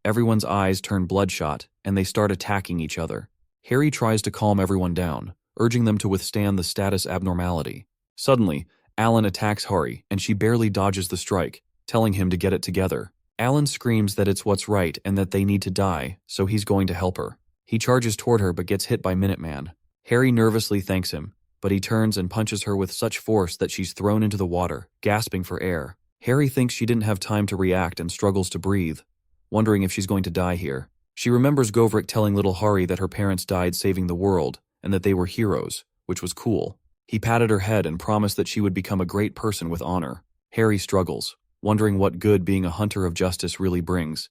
Everyone's eyes turn bloodshot, and they start attacking each other. Harry tries to calm everyone down, urging them to withstand the status abnormality. Suddenly, Alan attacks Hari, and she barely dodges the strike, telling him to get it together. Alan screams that it's what's right and that they need to die, so he's going to help her. He charges toward her but gets hit by Minuteman. Harry nervously thanks him, but he turns and punches her with such force that she's thrown into the water, gasping for air. Harry thinks she didn't have time to react and struggles to breathe, wondering if she's going to die here. She remembers Govrik telling little Hari that her parents died saving the world and that they were heroes, which was cool. He patted her head and promised that she would become a great person with honor. Harry struggles, wondering what good being a hunter of justice really brings,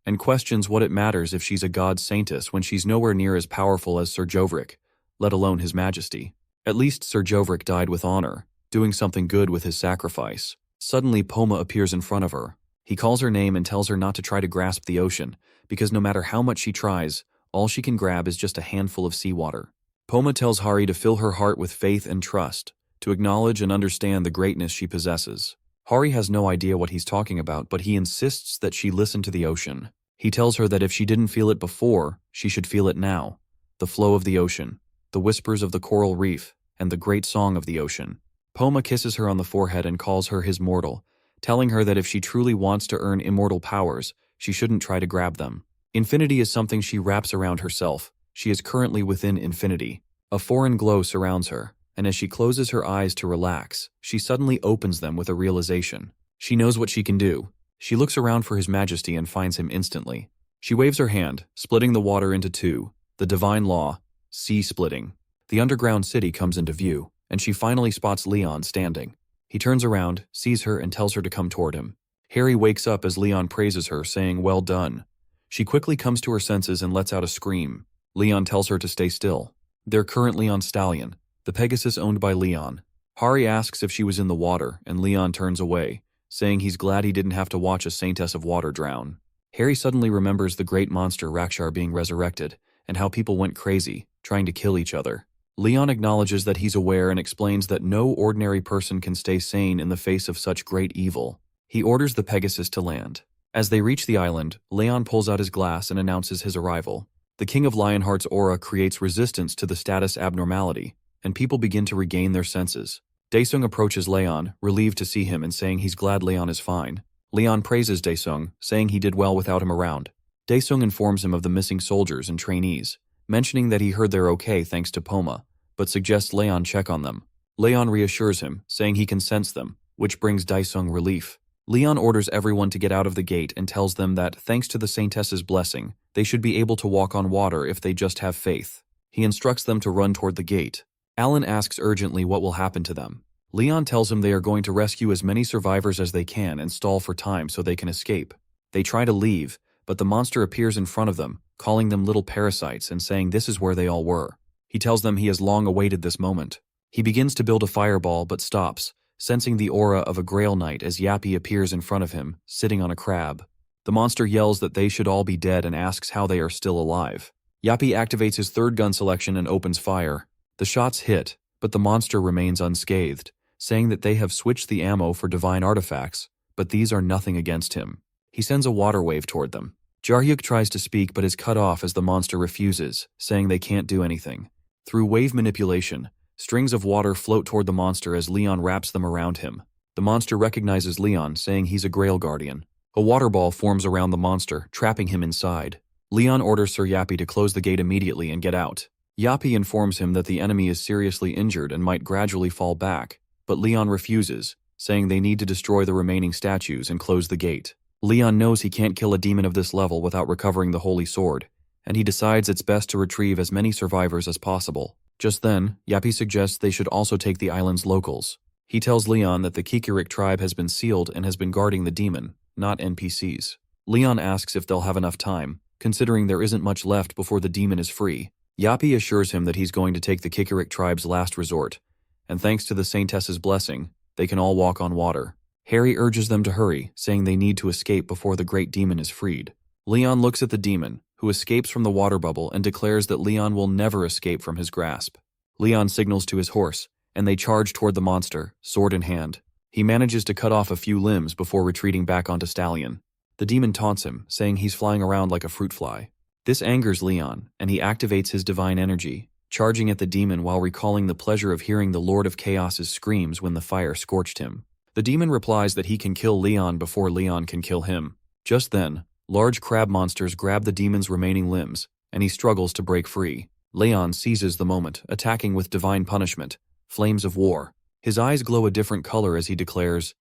and questions what it matters if she's a god saintess when she's nowhere near as powerful as Sir Jovrik, let alone His Majesty. At least Sir Jovrik died with honor, doing something good with his sacrifice. Suddenly Poma appears in front of her. He calls her name and tells her not to try to grasp the ocean, because no matter how much she tries, all she can grab is just a handful of seawater. Poma tells Hari to fill her heart with faith and trust, to acknowledge and understand the greatness she possesses. Hari has no idea what he's talking about, but he insists that she listen to the ocean. He tells her that if she didn't feel it before, she should feel it now. The flow of the ocean, the whispers of the coral reef, and the great song of the ocean. Poma kisses her on the forehead and calls her his mortal, telling her that if she truly wants to earn immortal powers, she shouldn't try to grab them. Infinity is something she wraps around herself. She is currently within infinity. A foreign glow surrounds her, and as she closes her eyes to relax, she suddenly opens them with a realization. She knows what she can do. She looks around for His Majesty and finds him instantly. She waves her hand, splitting the water into two, the divine law, sea splitting. The underground city comes into view, and she finally spots Leon standing. He turns around, sees her, and tells her to come toward him. Harry wakes up as Leon praises her, saying, "Well done." She quickly comes to her senses and lets out a scream. Leon tells her to stay still. They're currently on Stallion, the Pegasus owned by Leon. Hari asks if she was in the water, and Leon turns away, saying he's glad he didn't have to watch a Saintess of Water drown. Harry suddenly remembers the great monster Rakshar being resurrected, and how people went crazy, trying to kill each other. Leon acknowledges that he's aware and explains that no ordinary person can stay sane in the face of such great evil. He orders the Pegasus to land. As they reach the island, Leon pulls out his glass and announces his arrival. The King of Lionheart's aura creates resistance to the status abnormality, and people begin to regain their senses. Daesung approaches Leon, relieved to see him and saying he's glad Leon is fine. Leon praises Daesung, saying he did well without him around. Daesung informs him of the missing soldiers and trainees, mentioning that he heard they're okay thanks to Poma, but suggests Leon check on them. Leon reassures him, saying he can sense them, which brings Daesung relief. Leon orders everyone to get out of the gate and tells them that, thanks to the Saintess's blessing, they should be able to walk on water if they just have faith. He instructs them to run toward the gate. Alan asks urgently what will happen to them. Leon tells him they are going to rescue as many survivors as they can and stall for time so they can escape. They try to leave, but the monster appears in front of them, calling them little parasites and saying this is where they all were. He tells them he has long awaited this moment. He begins to build a fireball but stops, sensing the aura of a Grail Knight as Yappy appears in front of him, sitting on a crab. The monster yells that they should all be dead and asks how they are still alive. Yappy activates his third gun selection and opens fire. The shots hit, but the monster remains unscathed, saying that they have switched the ammo for divine artifacts, but these are nothing against him. He sends a water wave toward them. Jarhyuk tries to speak but is cut off as the monster refuses, saying they can't do anything. Through wave manipulation, strings of water float toward the monster as Leon wraps them around him. The monster recognizes Leon, saying he's a Grail Guardian. A water ball forms around the monster, trapping him inside. Leon orders Sir Yappy to close the gate immediately and get out. Yappy informs him that the enemy is seriously injured and might gradually fall back, but Leon refuses, saying they need to destroy the remaining statues and close the gate. Leon knows he can't kill a demon of this level without recovering the Holy Sword, and he decides it's best to retrieve as many survivors as possible. Just then, Yappy suggests they should also take the island's locals. He tells Leon that the Kikirik tribe has been sealed and has been guarding the demon, not NPCs. Leon asks if they'll have enough time, considering there isn't much left before the demon is free. Yappy assures him that he's going to take the Kikirik tribe's last resort, and thanks to the Saintess's blessing, they can all walk on water. Harry urges them to hurry, saying they need to escape before the great demon is freed. Leon looks at the demon, who escapes from the water bubble and declares that Leon will never escape from his grasp. Leon signals to his horse, and they charge toward the monster, sword in hand. He manages to cut off a few limbs before retreating back onto Stallion. The demon taunts him, saying he's flying around like a fruit fly. This angers Leon, and he activates his divine energy, charging at the demon while recalling the pleasure of hearing the Lord of Chaos's screams when the fire scorched him. The demon replies that he can kill Leon before Leon can kill him. Just then, large crab monsters grab the demon's remaining limbs, and he struggles to break free. Leon seizes the moment, attacking with divine punishment, flames of war. His eyes glow a different color as he declares,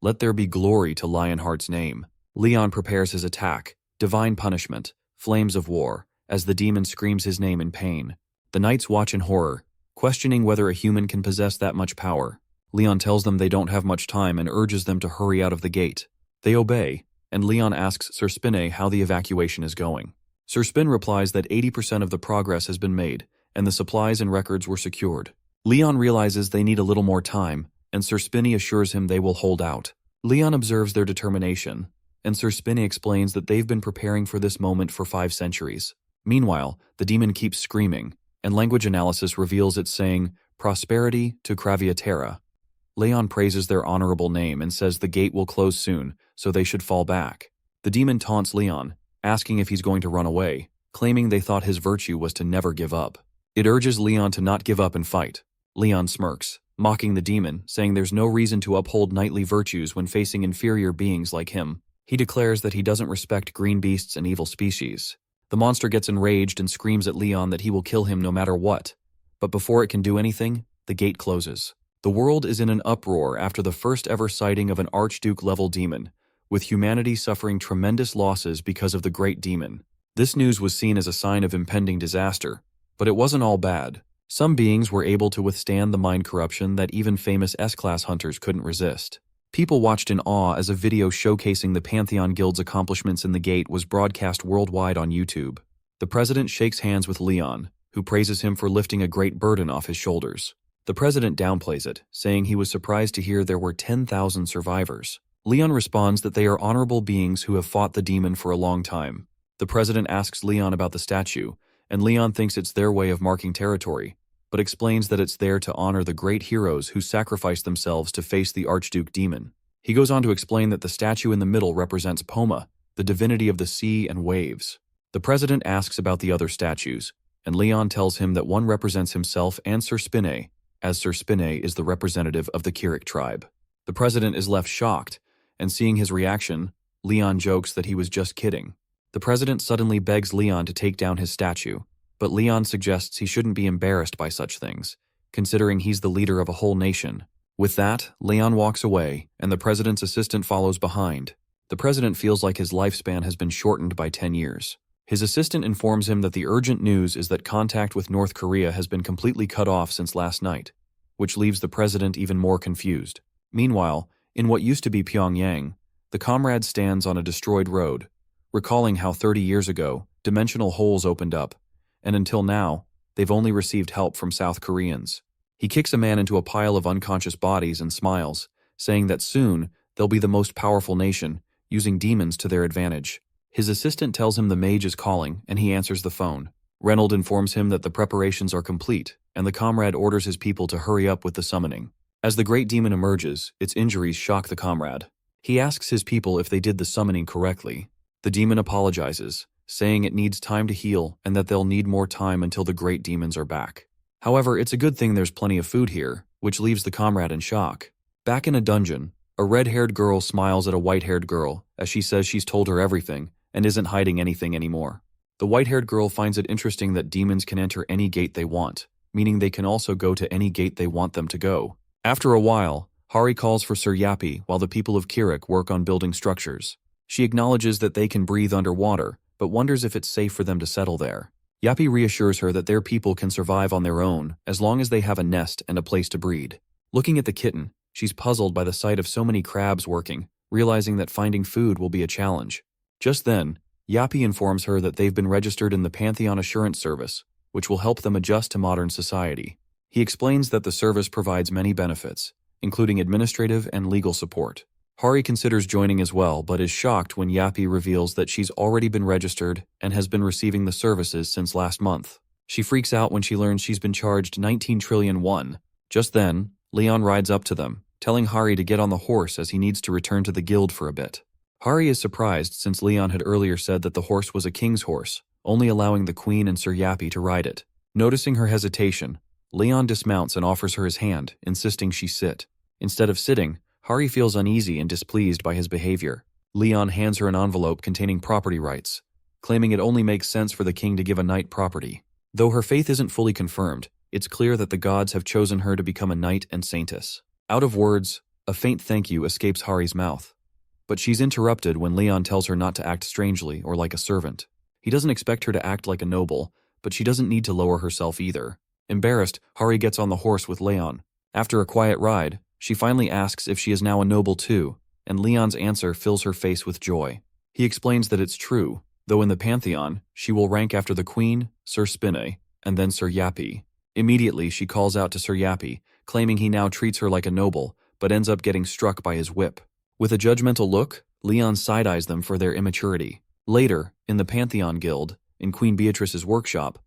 "Let there be glory to Lionheart's name." Leon prepares his attack, divine punishment, flames of war, as the demon screams his name in pain. The knights watch in horror, questioning whether a human can possess that much power. Leon tells them they don't have much time and urges them to hurry out of the gate. They obey, and Leon asks Sir Spinne how the evacuation is going. Sir Spin replies that 80% of the progress has been made, and the supplies and records were secured. Leon realizes they need a little more time, and Sir Spinne assures him they will hold out. Leon observes their determination, and Sir Spinne explains that they've been preparing for this moment for 5 centuries. Meanwhile, the demon keeps screaming, and language analysis reveals it's saying, "Prosperity to Craviatera." Leon praises their honorable name and says the gate will close soon, so they should fall back. The demon taunts Leon, asking if he's going to run away, claiming they thought his virtue was to never give up. It urges Leon to not give up and fight. Leon smirks, mocking the demon, saying there's no reason to uphold knightly virtues when facing inferior beings like him. He declares that he doesn't respect green beasts and evil species. The monster gets enraged and screams at Leon that he will kill him no matter what. But before it can do anything, the gate closes. The world is in an uproar after the first ever sighting of an Archduke-level demon, with humanity suffering tremendous losses because of the great demon. This news was seen as a sign of impending disaster, but it wasn't all bad. Some beings were able to withstand the mind corruption that even famous S-class hunters couldn't resist. People watched in awe as a video showcasing the Pantheon Guild's accomplishments in the gate was broadcast worldwide on YouTube. The president shakes hands with Leon, who praises him for lifting a great burden off his shoulders. The president downplays it, saying he was surprised to hear there were 10,000 survivors. Leon responds that they are honorable beings who have fought the demon for a long time. The president asks Leon about the statue, and Leon thinks it's their way of marking territory, but explains that it's there to honor the great heroes who sacrificed themselves to face the Archduke demon. He goes on to explain that the statue in the middle represents Poma, the divinity of the sea and waves. The president asks about the other statues, and Leon tells him that one represents himself and Sir Spinne, as Sir Spinne is the representative of the Kirik tribe. The president is left shocked, and seeing his reaction, Leon jokes that he was just kidding. The president suddenly begs Leon to take down his statue, but Leon suggests he shouldn't be embarrassed by such things, considering he's the leader of a whole nation. With that, Leon walks away, and the president's assistant follows behind. The president feels like his lifespan has been shortened by 10 years. His assistant informs him that the urgent news is that contact with North Korea has been completely cut off since last night, which leaves the president even more confused. Meanwhile, in what used to be Pyongyang, the comrade stands on a destroyed road, recalling how 30 years ago, dimensional holes opened up, and until now, they've only received help from South Koreans. He kicks a man into a pile of unconscious bodies and smiles, saying that soon they'll be the most powerful nation, using demons to their advantage. His assistant tells him the mage is calling, and he answers the phone. Reynold informs him that the preparations are complete, and the comrade orders his people to hurry up with the summoning. As the great demon emerges, its injuries shock the comrade. He asks his people if they did the summoning correctly. The demon apologizes, saying it needs time to heal and that they'll need more time until the great demons are back. However, it's a good thing there's plenty of food here, which leaves the comrade in shock. Back in a dungeon, a red-haired girl smiles at a white-haired girl as she says she's told her everything and isn't hiding anything anymore. The white-haired girl finds it interesting that demons can enter any gate they want, meaning they can also go to any gate they want them to go. After a while, Hari calls for Sir Yappy while the people of Kirik work on building structures. She acknowledges that they can breathe underwater, but wonders if it's safe for them to settle there. Yappy reassures her that their people can survive on their own as long as they have a nest and a place to breed. Looking at the kitten, She's puzzled by the sight of so many crabs working, realizing that finding food will be a challenge. Just then, Yappy informs her that they've been registered in the Pantheon Assurance Service, which will help them adjust to modern society. He explains that the service provides many benefits, including administrative and legal support. Hari considers joining as well, but is shocked when Yappy reveals that she's already been registered and has been receiving the services since last month. She freaks out when she learns she's been charged 19 trillion won. Just then, Leon rides up to them, telling Hari to get on the horse as he needs to return to the guild for a bit. Hari is surprised since Leon had earlier said that the horse was a king's horse, only allowing the queen and Sir Yappy to ride it. Noticing her hesitation, Leon dismounts and offers her his hand, insisting she sit. Instead of sitting, Hari feels uneasy and displeased by his behavior. Leon hands her an envelope containing property rights, claiming it only makes sense for the king to give a knight property. Though her faith isn't fully confirmed, it's clear that the gods have chosen her to become a knight and saintess. Out of words, a faint thank you escapes Hari's mouth. But she's interrupted when Leon tells her not to act strangely or like a servant. He doesn't expect her to act like a noble, but she doesn't need to lower herself either. Embarrassed, Hari gets on the horse with Leon. After a quiet ride, she finally asks if she is now a noble too, and Leon's answer fills her face with joy. He explains that it's true, though in the Pantheon, she will rank after the Queen, Sir Spinner, and then Sir Yappy. Immediately, she calls out to Sir Yappy, claiming he now treats her like a noble, but ends up getting struck by his whip. With a judgmental look, Leon side-eyes them for their immaturity. Later, in the Pantheon Guild, in Queen Beatrice's workshop,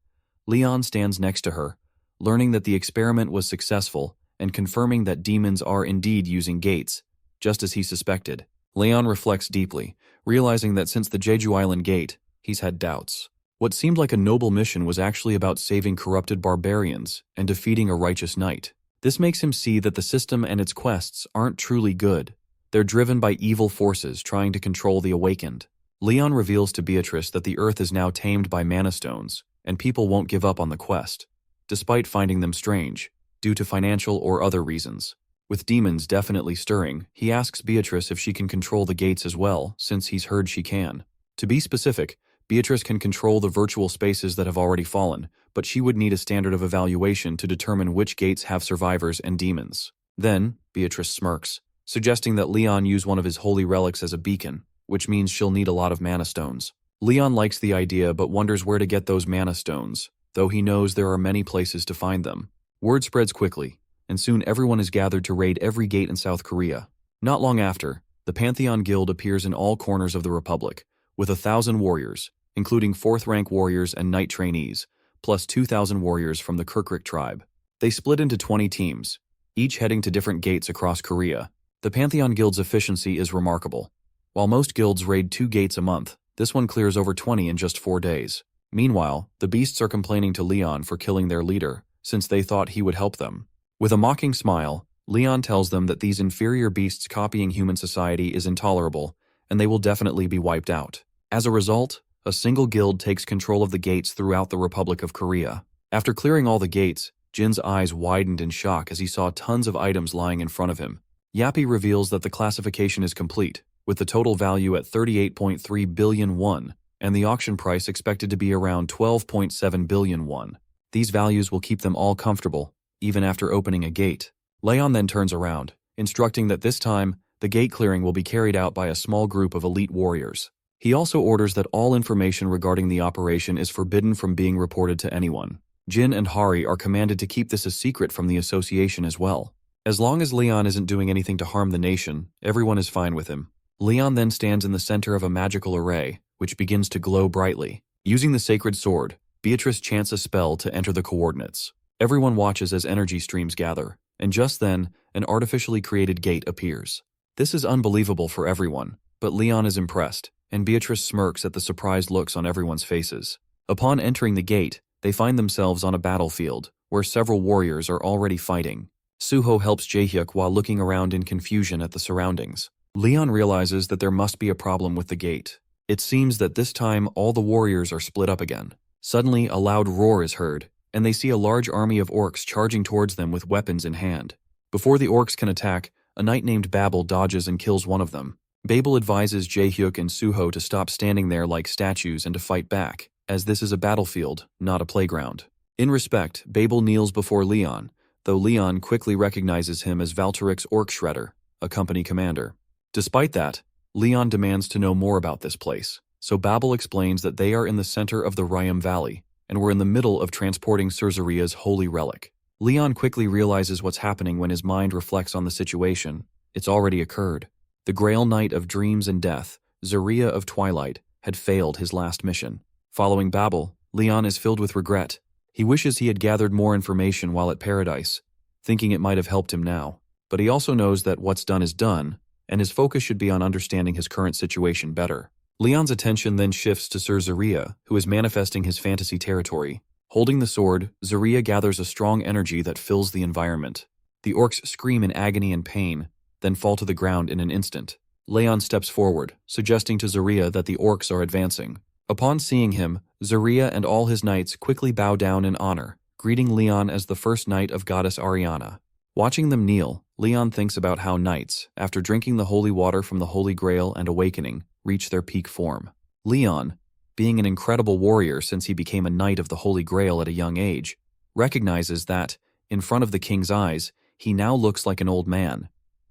Leon stands next to her, learning that the experiment was successful and confirming that demons are indeed using gates, just as he suspected. Leon reflects deeply, realizing that since the Jeju Island gate, he's had doubts. What seemed like a noble mission was actually about saving corrupted barbarians and defeating a righteous knight. This makes him see that the system and its quests aren't truly good. They're driven by evil forces trying to control the awakened. Leon reveals to Beatrice that the earth is now tamed by mana stones, and people won't give up on the quest, despite finding them strange, due to financial or other reasons. With demons definitely stirring, he asks Beatrice if she can control the gates as well, since he's heard she can. To be specific, Beatrice can control the virtual spaces that have already fallen, but she would need a standard of evaluation to determine which gates have survivors and demons. Then, Beatrice smirks, suggesting that Leon use one of his holy relics as a beacon, which means she'll need a lot of mana stones. Leon likes the idea but wonders where to get those mana stones, though he knows there are many places to find them. Word spreads quickly, and soon everyone is gathered to raid every gate in South Korea. Not long after, the Pantheon Guild appears in all corners of the Republic, with 1,000 warriors, including 4th-rank warriors and knight trainees, plus 2,000 warriors from the Kirkrik tribe. They split into 20 teams, each heading to different gates across Korea. The Pantheon Guild's efficiency is remarkable. While most guilds raid 2 gates a month, this one clears over 20 in just 4 days. Meanwhile, the beasts are complaining to Leon for killing their leader, since they thought he would help them. With a mocking smile, Leon tells them that these inferior beasts copying human society is intolerable, and they will definitely be wiped out. As a result, a single guild takes control of the gates throughout the Republic of Korea. After clearing all the gates, Jin's eyes widened in shock as he saw tons of items lying in front of him. Yappy reveals that the classification is complete, with the total value at 38.3 billion won, and the auction price expected to be around 12.7 billion won. These values will keep them all comfortable, even after opening a gate. Leon then turns around, instructing that this time, the gate clearing will be carried out by a small group of elite warriors. He also orders that all information regarding the operation is forbidden from being reported to anyone. Jin and Hari are commanded to keep this a secret from the association as well. As long as Leon isn't doing anything to harm the nation, everyone is fine with him. Leon then stands in the center of a magical array, which begins to glow brightly. Using the sacred sword, Beatrice chants a spell to enter the coordinates. Everyone watches as energy streams gather, and just then, an artificially created gate appears. This is unbelievable for everyone, but Leon is impressed, and Beatrice smirks at the surprised looks on everyone's faces. Upon entering the gate, they find themselves on a battlefield, where several warriors are already fighting. Suho helps Jaehyuk while looking around in confusion at the surroundings. Leon realizes that there must be a problem with the gate. It seems that this time all the warriors are split up again. Suddenly, a loud roar is heard, and they see a large army of orcs charging towards them with weapons in hand. Before the orcs can attack, a knight named Babel dodges and kills one of them. Babel advises Jaehyuk and Suho to stop standing there like statues and to fight back, as this is a battlefield, not a playground. In respect, Babel kneels before Leon, though Leon quickly recognizes him as Valteric's Orc Shredder, a company commander. Despite that, Leon demands to know more about this place, so Babel explains that they are in the center of the Ryam Valley, and were in the middle of transporting Cerseria's holy relic. Leon quickly realizes what's happening when his mind reflects on the situation. It's already occurred. The Grail Knight of Dreams and Death, Zeria of Twilight, had failed his last mission. Following Babel, Leon is filled with regret. He wishes he had gathered more information while at Paradise, thinking it might have helped him now. But he also knows that what's done is done, and his focus should be on understanding his current situation better. Leon's attention then shifts to Sir Zeria, who is manifesting his fantasy territory. Holding the sword, Zeria gathers a strong energy that fills the environment. The orcs scream in agony and pain, then fall to the ground in an instant. Leon steps forward, suggesting to Zeria that the orcs are advancing. Upon seeing him, Zeria and all his knights quickly bow down in honor, greeting Leon as the first knight of goddess Ariana. Watching them kneel, Leon thinks about how knights, after drinking the holy water from the Holy Grail and awakening, reach their peak form. Leon, being an incredible warrior since he became a knight of the Holy Grail at a young age, recognizes that, in front of the king's eyes, he now looks like an old man,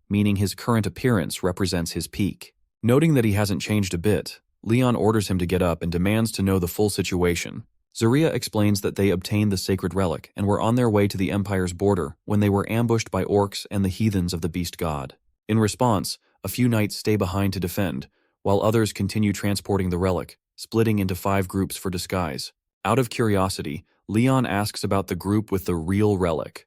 meaning his current appearance represents his peak. Noting that he hasn't changed a bit, Leon orders him to get up and demands to know the full situation. Zeria explains that they obtained the sacred relic and were on their way to the Empire's border when they were ambushed by orcs and the heathens of the beast god. In response, a few knights stay behind to defend, while others continue transporting the relic, splitting into 5 groups for disguise. Out of curiosity, Leon asks about the group with the real relic.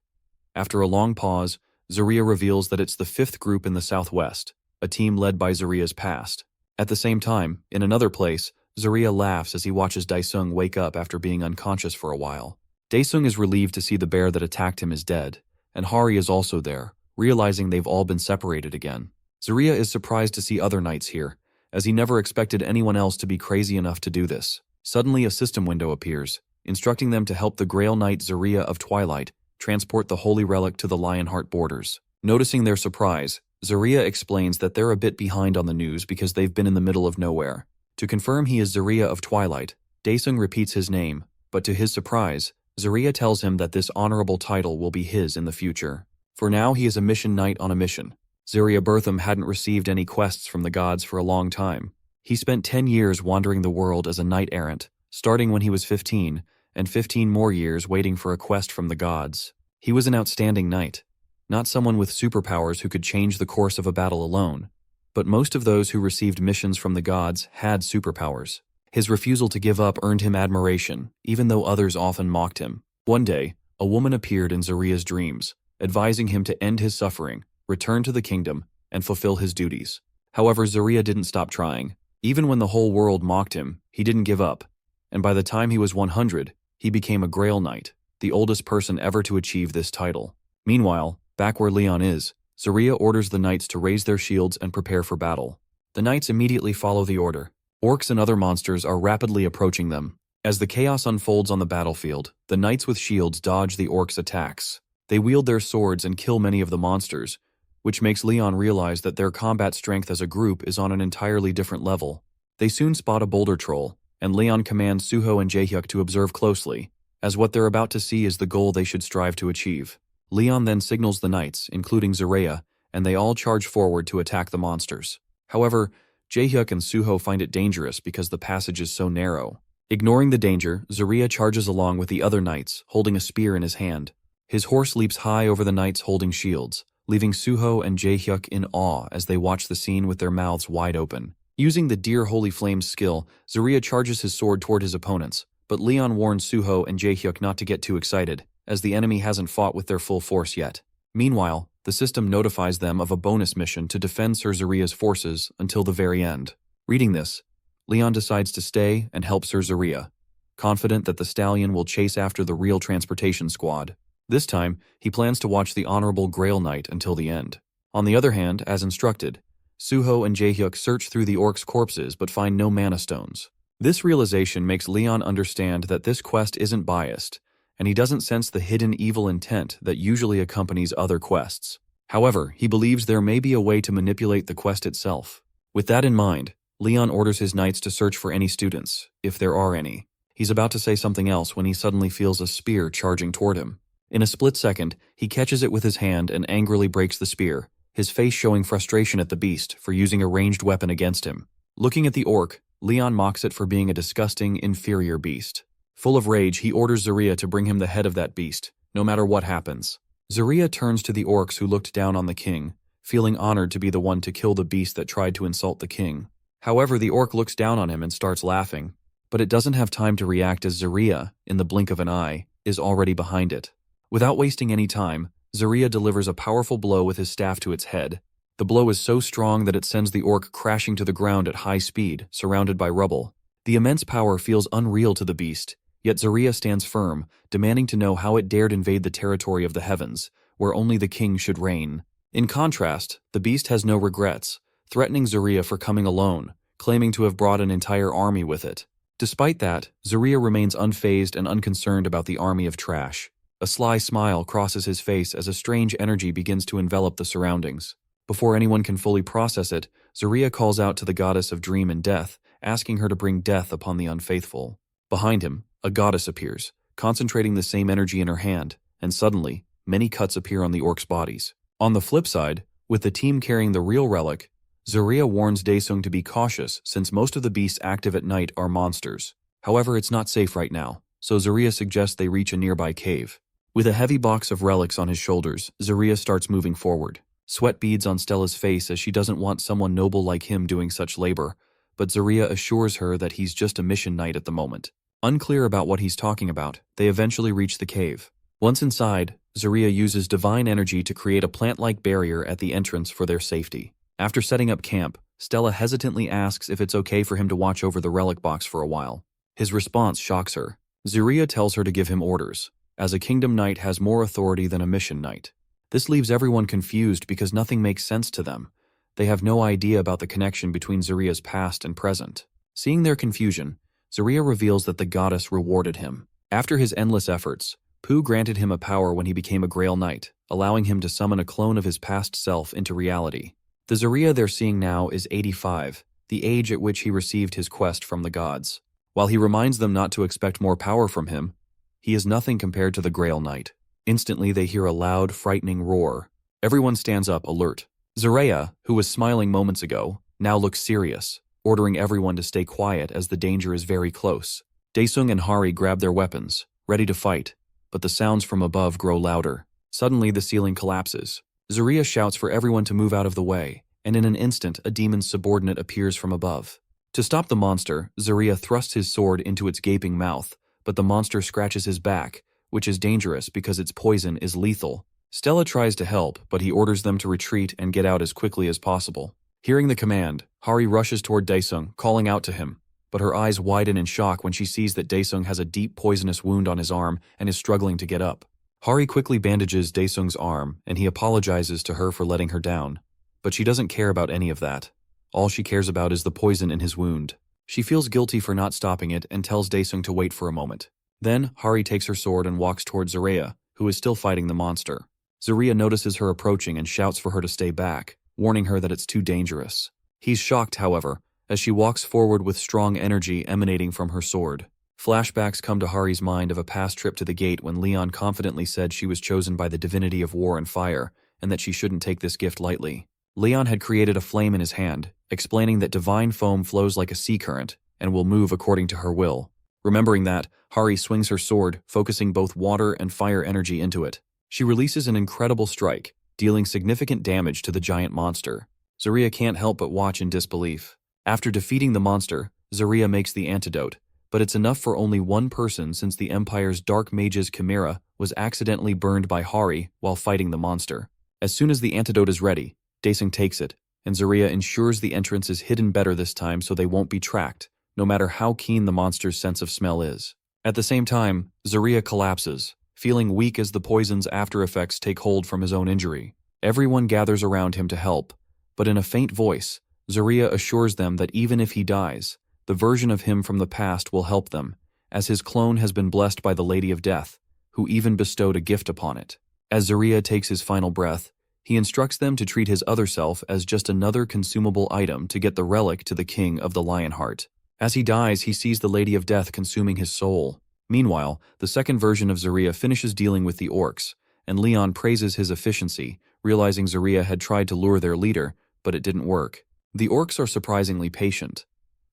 After a long pause, Zeria reveals that it's the 5th group in the southwest, a team led by Zeria's past. At the same time, in another place, Zeria laughs as he watches Daesung wake up after being unconscious for a while. Daesung is relieved to see the bear that attacked him is dead, and Hari is also there, realizing they've all been separated again. Zeria is surprised to see other knights here, as he never expected anyone else to be crazy enough to do this. Suddenly a system window appears, instructing them to help the Grail Knight Zeria of Twilight transport the holy relic to the Lionheart borders. Noticing their surprise, Zeria explains that they're a bit behind on the news because they've been in the middle of nowhere. To confirm he is Zeria of Twilight, Daesung repeats his name, but to his surprise, Zeria tells him that this honorable title will be his in the future. For now, he is a mission knight on a mission. Zeria Bertham hadn't received any quests from the gods for a long time. He spent 10 years wandering the world as a knight-errant, starting when he was 15, and 15 more years waiting for a quest from the gods. He was an outstanding knight, not someone with superpowers who could change the course of a battle alone, but most of those who received missions from the gods had superpowers. His refusal to give up earned him admiration, even though others often mocked him. One day, a woman appeared in Zeria's dreams, advising him to end his suffering, return to the kingdom, and fulfill his duties. However, Zeria didn't stop trying. Even when the whole world mocked him, he didn't give up, and by the time he was 100, he became a Grail Knight, the oldest person ever to achieve this title. Meanwhile, back where Leon is, Zeria orders the knights to raise their shields and prepare for battle. The knights immediately follow the order. Orcs and other monsters are rapidly approaching them. As the chaos unfolds on the battlefield, the knights with shields dodge the orcs' attacks. They wield their swords and kill many of the monsters, which makes Leon realize that their combat strength as a group is on an entirely different level. They soon spot a boulder troll, and Leon commands Suho and Jaehyuk to observe closely, as what they're about to see is the goal they should strive to achieve. Leon then signals the knights, including Zeria, and they all charge forward to attack the monsters. However, Jaehyuk and Suho find it dangerous because the passage is so narrow. Ignoring the danger, Zeria charges along with the other knights, holding a spear in his hand. His horse leaps high over the knights holding shields, leaving Suho and Jaehyuk in awe as they watch the scene with their mouths wide open. Using the Dear Holy Flames skill, Zeria charges his sword toward his opponents, but Leon warns Suho and Jaehyuk not to get too excited, as the enemy hasn't fought with their full force yet. Meanwhile, the system notifies them of a bonus mission to defend Sir Zeria's forces until the very end. Reading this, Leon decides to stay and help Sir Zeria, confident that the stallion will chase after the real transportation squad. This time, he plans to watch the Honorable Grail Knight until the end. On the other hand, as instructed, Suho and Jaehyuk search through the orcs' corpses but find no mana stones. This realization makes Leon understand that this quest isn't biased, and he doesn't sense the hidden evil intent that usually accompanies other quests. However, he believes there may be a way to manipulate the quest itself. With that in mind, Leon orders his knights to search for any students, if there are any. He's about to say something else when he suddenly feels a spear charging toward him. In a split second, he catches it with his hand and angrily breaks the spear, his face showing frustration at the beast for using a ranged weapon against him. Looking at the orc, Leon mocks it for being a disgusting, inferior beast. Full of rage, he orders Zaria to bring him the head of that beast, no matter what happens. Zaria turns to the orcs who looked down on the king, feeling honored to be the one to kill the beast that tried to insult the king. However, the orc looks down on him and starts laughing, but it doesn't have time to react as Zaria, in the blink of an eye, is already behind it. Without wasting any time, Zaria delivers a powerful blow with his staff to its head. The blow is so strong that it sends the orc crashing to the ground at high speed, surrounded by rubble. The immense power feels unreal to the beast, yet Zaria stands firm, demanding to know how it dared invade the territory of the heavens, where only the king should reign. In contrast, the beast has no regrets, threatening Zaria for coming alone, claiming to have brought an entire army with it. Despite that, Zaria remains unfazed and unconcerned about the army of trash. A sly smile crosses his face as a strange energy begins to envelop the surroundings. Before anyone can fully process it, Zaria calls out to the goddess of dream and death, asking her to bring death upon the unfaithful. Behind him, a goddess appears, concentrating the same energy in her hand, and suddenly, many cuts appear on the orcs' bodies. On the flip side, with the team carrying the real relic, Zaria warns Daesung to be cautious since most of the beasts active at night are monsters. However, it's not safe right now, so Zaria suggests they reach a nearby cave. With a heavy box of relics on his shoulders, Zaria starts moving forward. Sweat beads on Stella's face as she doesn't want someone noble like him doing such labor, but Zaria assures her that he's just a mission knight at the moment. Unclear about what he's talking about, they eventually reach the cave. Once inside, Zaria uses divine energy to create a plant-like barrier at the entrance for their safety. After setting up camp, Stella hesitantly asks if it's okay for him to watch over the relic box for a while. His response shocks her. Zaria tells her to give him orders, as a kingdom knight has more authority than a mission knight. This leaves everyone confused because nothing makes sense to them. They have no idea about the connection between Zaria's past and present. Seeing their confusion, Zaria reveals that the goddess rewarded him. After his endless efforts, Pu granted him a power when he became a Grail Knight, allowing him to summon a clone of his past self into reality. The Zaria they're seeing now is 85, the age at which he received his quest from the gods. While he reminds them not to expect more power from him, he is nothing compared to the Grail Knight. Instantly, they hear a loud, frightening roar. Everyone stands up, alert. Zaria, who was smiling moments ago, now looks serious, ordering everyone to stay quiet as the danger is very close. Daesung and Hari grab their weapons, ready to fight, but the sounds from above grow louder. Suddenly, the ceiling collapses. Zaria shouts for everyone to move out of the way, and in an instant, a demon's subordinate appears from above. To stop the monster, Zaria thrusts his sword into its gaping mouth, but the monster scratches his back, which is dangerous because its poison is lethal. Stella tries to help, but he orders them to retreat and get out as quickly as possible. Hearing the command, Hari rushes toward Daesung, calling out to him, but her eyes widen in shock when she sees that Daesung has a deep poisonous wound on his arm and is struggling to get up. Hari quickly bandages Daesung's arm, and he apologizes to her for letting her down. But she doesn't care about any of that. All she cares about is the poison in his wound. She feels guilty for not stopping it and tells Daesung to wait for a moment. Then, Hari takes her sword and walks towards Zaria, who is still fighting the monster. Zaria notices her approaching and shouts for her to stay back, warning her that it's too dangerous. He's shocked, however, as she walks forward with strong energy emanating from her sword. Flashbacks come to Hari's mind of a past trip to the gate when Leon confidently said she was chosen by the divinity of war and fire, and that she shouldn't take this gift lightly. Leon had created a flame in his hand, explaining that divine foam flows like a sea current and will move according to her will. Remembering that, Hari swings her sword, focusing both water and fire energy into it. She releases an incredible strike, dealing significant damage to the giant monster. Zaria can't help but watch in disbelief. After defeating the monster, Zaria makes the antidote, but it's enough for only one person since the Empire's Dark Mage's Chimera was accidentally burned by Hari while fighting the monster. As soon as the antidote is ready, Daesung takes it, and Zaria ensures the entrance is hidden better this time so they won't be tracked, no matter how keen the monster's sense of smell is. At the same time, Zaria collapses, feeling weak as the poison's after effects take hold from his own injury. Everyone gathers around him to help, but in a faint voice, Zaria assures them that even if he dies, the version of him from the past will help them, as his clone has been blessed by the Lady of Death, who even bestowed a gift upon it. As Zaria takes his final breath, he instructs them to treat his other self as just another consumable item to get the relic to the King of the Lionheart. As he dies, he sees the Lady of Death consuming his soul. Meanwhile, the second version of Zarya finishes dealing with the orcs, and Leon praises his efficiency, realizing Zarya had tried to lure their leader, but it didn't work. The orcs are surprisingly patient,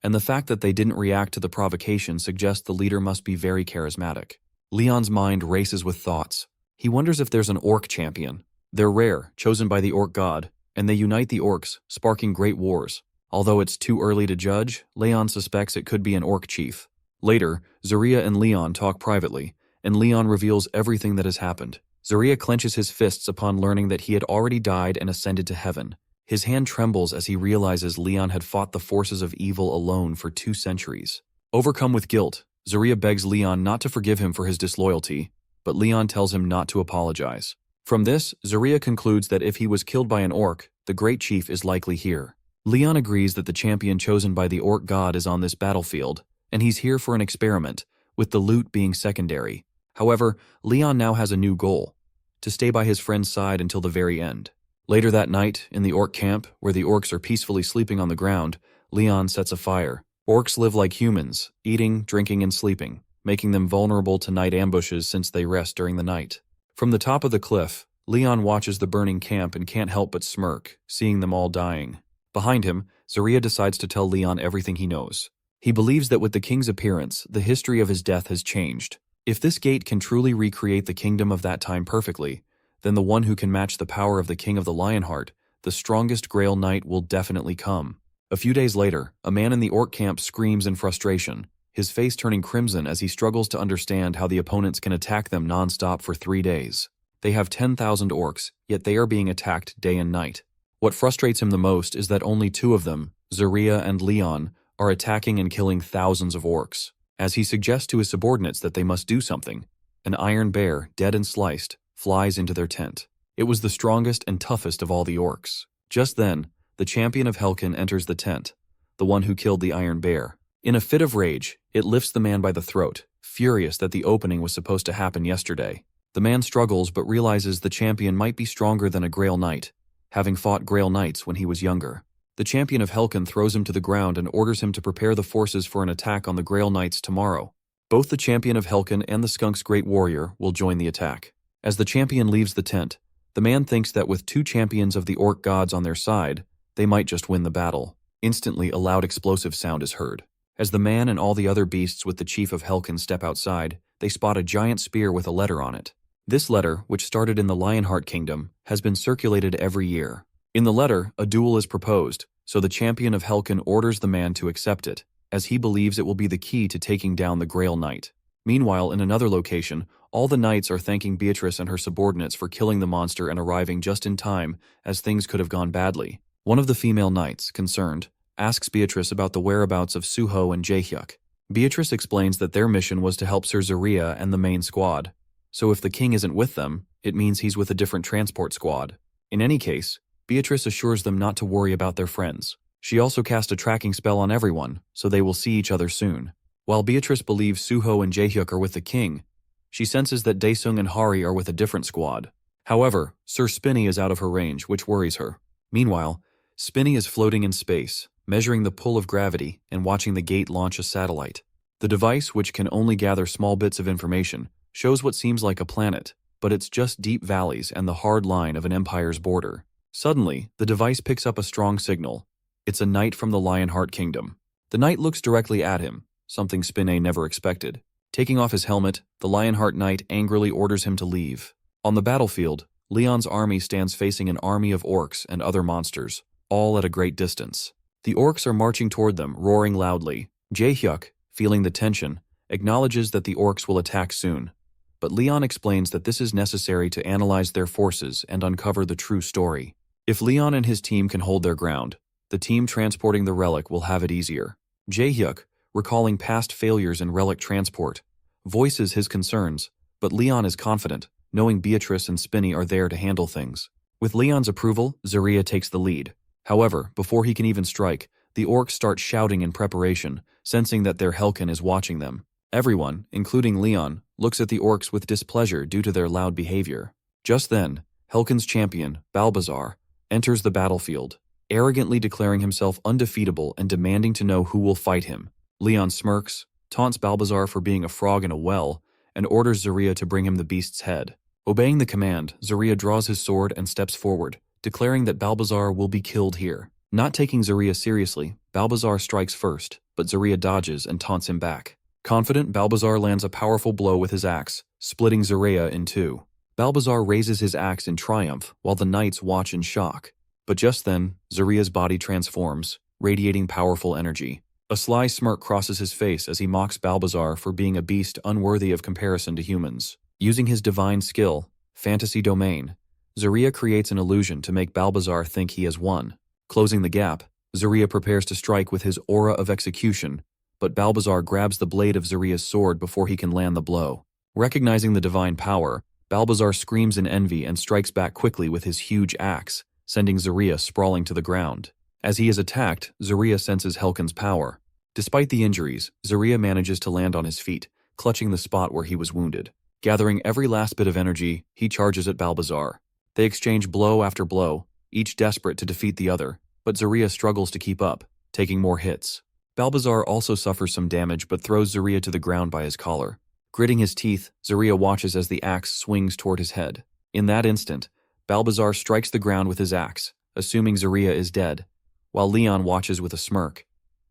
and the fact that they didn't react to the provocation suggests the leader must be very charismatic. Leon's mind races with thoughts. He wonders if there's an orc champion. They're rare, chosen by the orc god, and they unite the orcs, sparking great wars. Although it's too early to judge, Leon suspects it could be an orc chief. Later, Zarya and Leon talk privately, and Leon reveals everything that has happened. Zarya clenches his fists upon learning that he had already died and ascended to heaven. His hand trembles as he realizes Leon had fought the forces of evil alone for 2 centuries. Overcome with guilt, Zarya begs Leon not to forgive him for his disloyalty, but Leon tells him not to apologize. From this, Zarya concludes that if he was killed by an orc, the great chief is likely here. Leon agrees that the champion chosen by the orc god is on this battlefield, and he's here for an experiment, with the loot being secondary. However, Leon now has a new goal: to stay by his friend's side until the very end. Later that night, in the orc camp, where the orcs are peacefully sleeping on the ground, Leon sets a fire. Orcs live like humans, eating, drinking, and sleeping, making them vulnerable to night ambushes since they rest during the night. From the top of the cliff, Leon watches the burning camp and can't help but smirk, seeing them all dying. Behind him, Zarya decides to tell Leon everything he knows. He believes that with the king's appearance, the history of his death has changed. If this gate can truly recreate the kingdom of that time perfectly, then the one who can match the power of the King of the Lionheart, the strongest Grail Knight, will definitely come. A few days later, a man in the orc camp screams in frustration, his face turning crimson as he struggles to understand how the opponents can attack them non-stop for 3 days. They have 10,000 orcs, yet they are being attacked day and night. What frustrates him the most is that only 2 of them, Zarya and Leon, are attacking and killing thousands of orcs. As he suggests to his subordinates that they must do something, an iron bear, dead and sliced, flies into their tent. It was the strongest and toughest of all the orcs. Just then, the champion of Helkin enters the tent, the one who killed the iron bear. In a fit of rage, it lifts the man by the throat, furious that the opening was supposed to happen yesterday. The man struggles but realizes the champion might be stronger than a Grail Knight, having fought Grail Knights when he was younger. The champion of Helkin throws him to the ground and orders him to prepare the forces for an attack on the Grail Knights tomorrow. Both the champion of Helkin and the skunk's great warrior will join the attack. As the champion leaves the tent, the man thinks that with 2 champions of the orc gods on their side, they might just win the battle. Instantly, a loud explosive sound is heard. As the man and all the other beasts with the chief of Helkin step outside, they spot a giant spear with a letter on it. This letter, which started in the Lionheart Kingdom, has been circulated every year. In the letter, a duel is proposed, so the champion of Helkin orders the man to accept it, as he believes it will be the key to taking down the Grail Knight. Meanwhile, in another location, all the knights are thanking Beatrice and her subordinates for killing the monster and arriving just in time, as things could have gone badly. One of the female knights, concerned, asks Beatrice about the whereabouts of Suho and Jaehyuk. Beatrice explains that their mission was to help Sir Zarya and the main squad, so if the king isn't with them, it means he's with a different transport squad. In any case, Beatrice assures them not to worry about their friends. She also cast a tracking spell on everyone, so they will see each other soon. While Beatrice believes Suho and Jaehyuk are with the king, she senses that Daesung and Hari are with a different squad. However, Sir Spinny is out of her range, which worries her. Meanwhile, Spinny is floating in space, measuring the pull of gravity and watching the gate launch a satellite. The device, which can only gather small bits of information, shows what seems like a planet, but it's just deep valleys and the hard line of an empire's border. Suddenly, the device picks up a strong signal. It's a knight from the Lionheart Kingdom. The knight looks directly at him, something Spinny never expected. Taking off his helmet, the Lionheart Knight angrily orders him to leave. On the battlefield, Leon's army stands facing an army of orcs and other monsters, all at a great distance. The orcs are marching toward them, roaring loudly. Jaehyuk, feeling the tension, acknowledges that the orcs will attack soon, but Leon explains that this is necessary to analyze their forces and uncover the true story. If Leon and his team can hold their ground, the team transporting the relic will have it easier. Jaehyuk, recalling past failures in relic transport, voices his concerns, but Leon is confident, knowing Beatrice and Spinny are there to handle things. With Leon's approval, Zarya takes the lead. However, before he can even strike, the orcs start shouting in preparation, sensing that their Helkin is watching them. Everyone, including Leon, looks at the orcs with displeasure due to their loud behavior. Just then, Helkin's champion, Balbazar, enters the battlefield, arrogantly declaring himself undefeatable and demanding to know who will fight him. Leon smirks, taunts Balbazar for being a frog in a well, and orders Zaria to bring him the beast's head. Obeying the command, Zaria draws his sword and steps forward, declaring that Balbazar will be killed here. Not taking Zaria seriously, Balbazar strikes first, but Zaria dodges and taunts him back. Confident, Balbazar lands a powerful blow with his axe, splitting Zaria in two. Balbazar raises his axe in triumph, while the knights watch in shock. But just then, Zaria's body transforms, radiating powerful energy. A sly smirk crosses his face as he mocks Balbazar for being a beast unworthy of comparison to humans. Using his divine skill, Fantasy Domain, Zaria creates an illusion to make Balbazar think he has won. Closing the gap, Zaria prepares to strike with his Aura of Execution, but Balbazar grabs the blade of Zaria's sword before he can land the blow. Recognizing the divine power, Balbazar screams in envy and strikes back quickly with his huge axe, sending Zaria sprawling to the ground. As he is attacked, Zaria senses Helkin's power. Despite the injuries, Zaria manages to land on his feet, clutching the spot where he was wounded. Gathering every last bit of energy, he charges at Balbazar. They exchange blow after blow, each desperate to defeat the other, but Zaria struggles to keep up, taking more hits. Balbazar also suffers some damage but throws Zaria to the ground by his collar. Gritting his teeth, Zaria watches as the axe swings toward his head. In that instant, Balbazar strikes the ground with his axe, assuming Zaria is dead, while Leon watches with a smirk,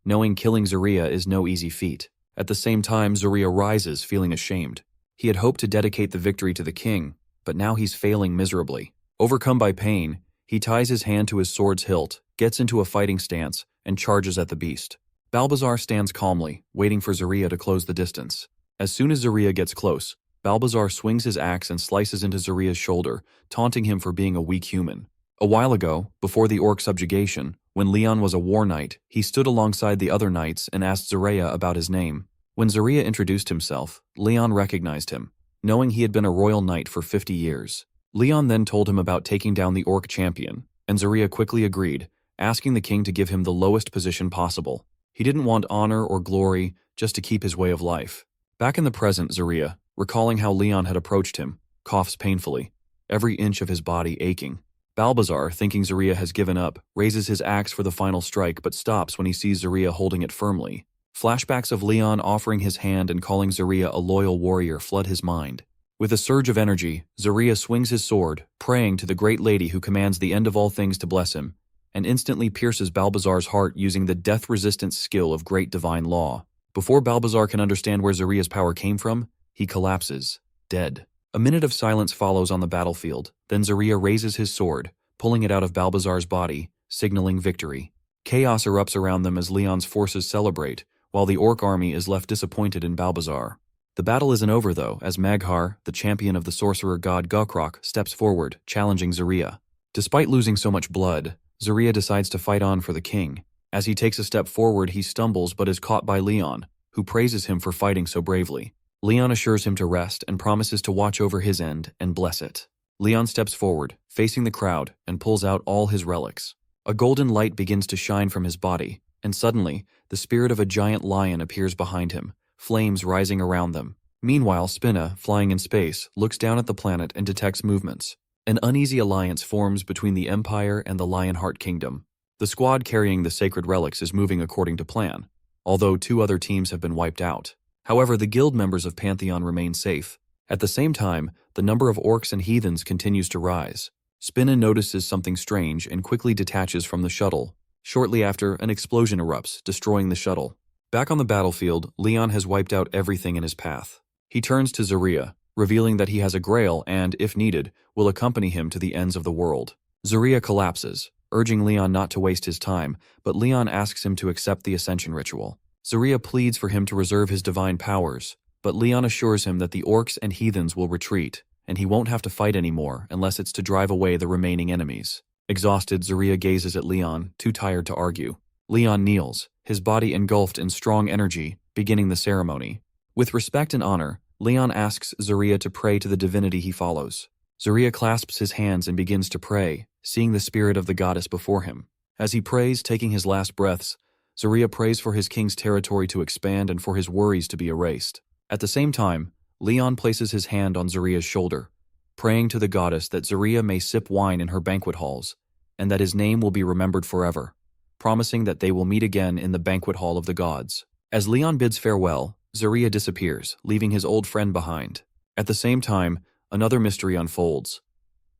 knowing killing Zaria is no easy feat. At the same time, Zaria rises, feeling ashamed. He had hoped to dedicate the victory to the king, but now he's failing miserably. Overcome by pain, he ties his hand to his sword's hilt, gets into a fighting stance, and charges at the beast. Balbazar stands calmly, waiting for Zaria to close the distance. As soon as Zaria gets close, Balbazar swings his axe and slices into Zaria's shoulder, taunting him for being a weak human. A while ago, before the orc subjugation, when Leon was a war knight, he stood alongside the other knights and asked Zaria about his name. When Zaria introduced himself, Leon recognized him, knowing he had been a royal knight for 50 years. Leon then told him about taking down the orc champion, and Zaria quickly agreed, asking the king to give him the lowest position possible. He didn't want honor or glory, just to keep his way of life. Back in the present, Zaria, recalling how Leon had approached him, coughs painfully, every inch of his body aching. Balbazar, thinking Zaria has given up, raises his axe for the final strike but stops when he sees Zaria holding it firmly. Flashbacks of Leon offering his hand and calling Zaria a loyal warrior flood his mind. With a surge of energy, Zaria swings his sword, praying to the great lady who commands the end of all things to bless him, and instantly pierces Balbazar's heart using the death-resistant skill of great divine law. Before Balbazar can understand where Zaria's power came from, he collapses, dead. A minute of silence follows on the battlefield, then Zaria raises his sword, pulling it out of Balbazar's body, signaling victory. Chaos erupts around them as Leon's forces celebrate, while the orc army is left disappointed in Balbazar. The battle isn't over though, as Maghar, the champion of the sorcerer god Gokrok, steps forward, challenging Zaria. Despite losing so much blood, Zaria decides to fight on for the king. As he takes a step forward, he stumbles but is caught by Leon, who praises him for fighting so bravely. Leon assures him to rest and promises to watch over his end and bless it. Leon steps forward, facing the crowd, and pulls out all his relics. A golden light begins to shine from his body, and suddenly, the spirit of a giant lion appears behind him, flames rising around them. Meanwhile, Spinna, flying in space, looks down at the planet and detects movements. An uneasy alliance forms between the Empire and the Lionheart Kingdom. The squad carrying the sacred relics is moving according to plan, although 2 other teams have been wiped out. However, the guild members of Pantheon remain safe. At the same time, the number of orcs and heathens continues to rise. Spinna notices something strange and quickly detaches from the shuttle. Shortly after, an explosion erupts, destroying the shuttle. Back on the battlefield, Leon has wiped out everything in his path. He turns to Zaria, revealing that he has a grail and, if needed, will accompany him to the ends of the world. Zaria collapses, urging Leon not to waste his time, but Leon asks him to accept the ascension ritual. Zaria pleads for him to reserve his divine powers, but Leon assures him that the orcs and heathens will retreat, and he won't have to fight anymore unless it's to drive away the remaining enemies. Exhausted, Zaria gazes at Leon, too tired to argue. Leon kneels, his body engulfed in strong energy, beginning the ceremony. With respect and honor, Leon asks Zaria to pray to the divinity he follows. Zaria clasps his hands and begins to pray, seeing the spirit of the goddess before him. As he prays, taking his last breaths, Zaria prays for his king's territory to expand and for his worries to be erased. At the same time, Leon places his hand on Zaria's shoulder, praying to the goddess that Zaria may sip wine in her banquet halls, and that his name will be remembered forever, promising that they will meet again in the banquet hall of the gods. As Leon bids farewell, Zaria disappears, leaving his old friend behind. At the same time, another mystery unfolds.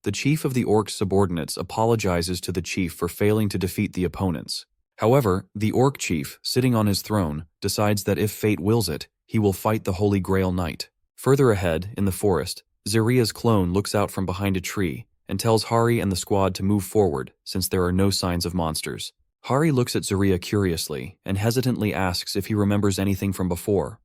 The chief of the orcs' subordinates apologizes to the chief for failing to defeat the opponents. However, the orc chief, sitting on his throne, decides that if fate wills it, he will fight the Holy Grail Knight. Further ahead, in the forest, Zaria's clone looks out from behind a tree and tells Hari and the squad to move forward since there are no signs of monsters. Hari looks at Zaria curiously and hesitantly asks if he remembers anything from before,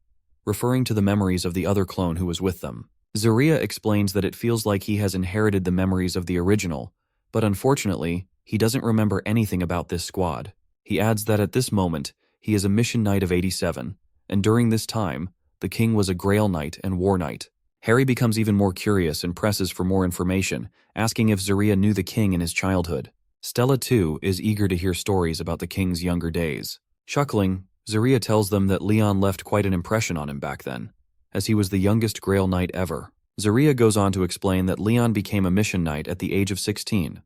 referring to the memories of the other clone who was with them. Zaria explains that it feels like he has inherited the memories of the original, but unfortunately, he doesn't remember anything about this squad. He adds that at this moment, he is a mission knight of 87, and during this time, the king was a Grail Knight and War Knight. Hari becomes even more curious and presses for more information, asking if Zaria knew the king in his childhood. Stella, too, is eager to hear stories about the king's younger days. Chuckling, Zaria tells them that Leon left quite an impression on him back then, as he was the youngest Grail Knight ever. Zaria goes on to explain that Leon became a mission knight at the age of 16,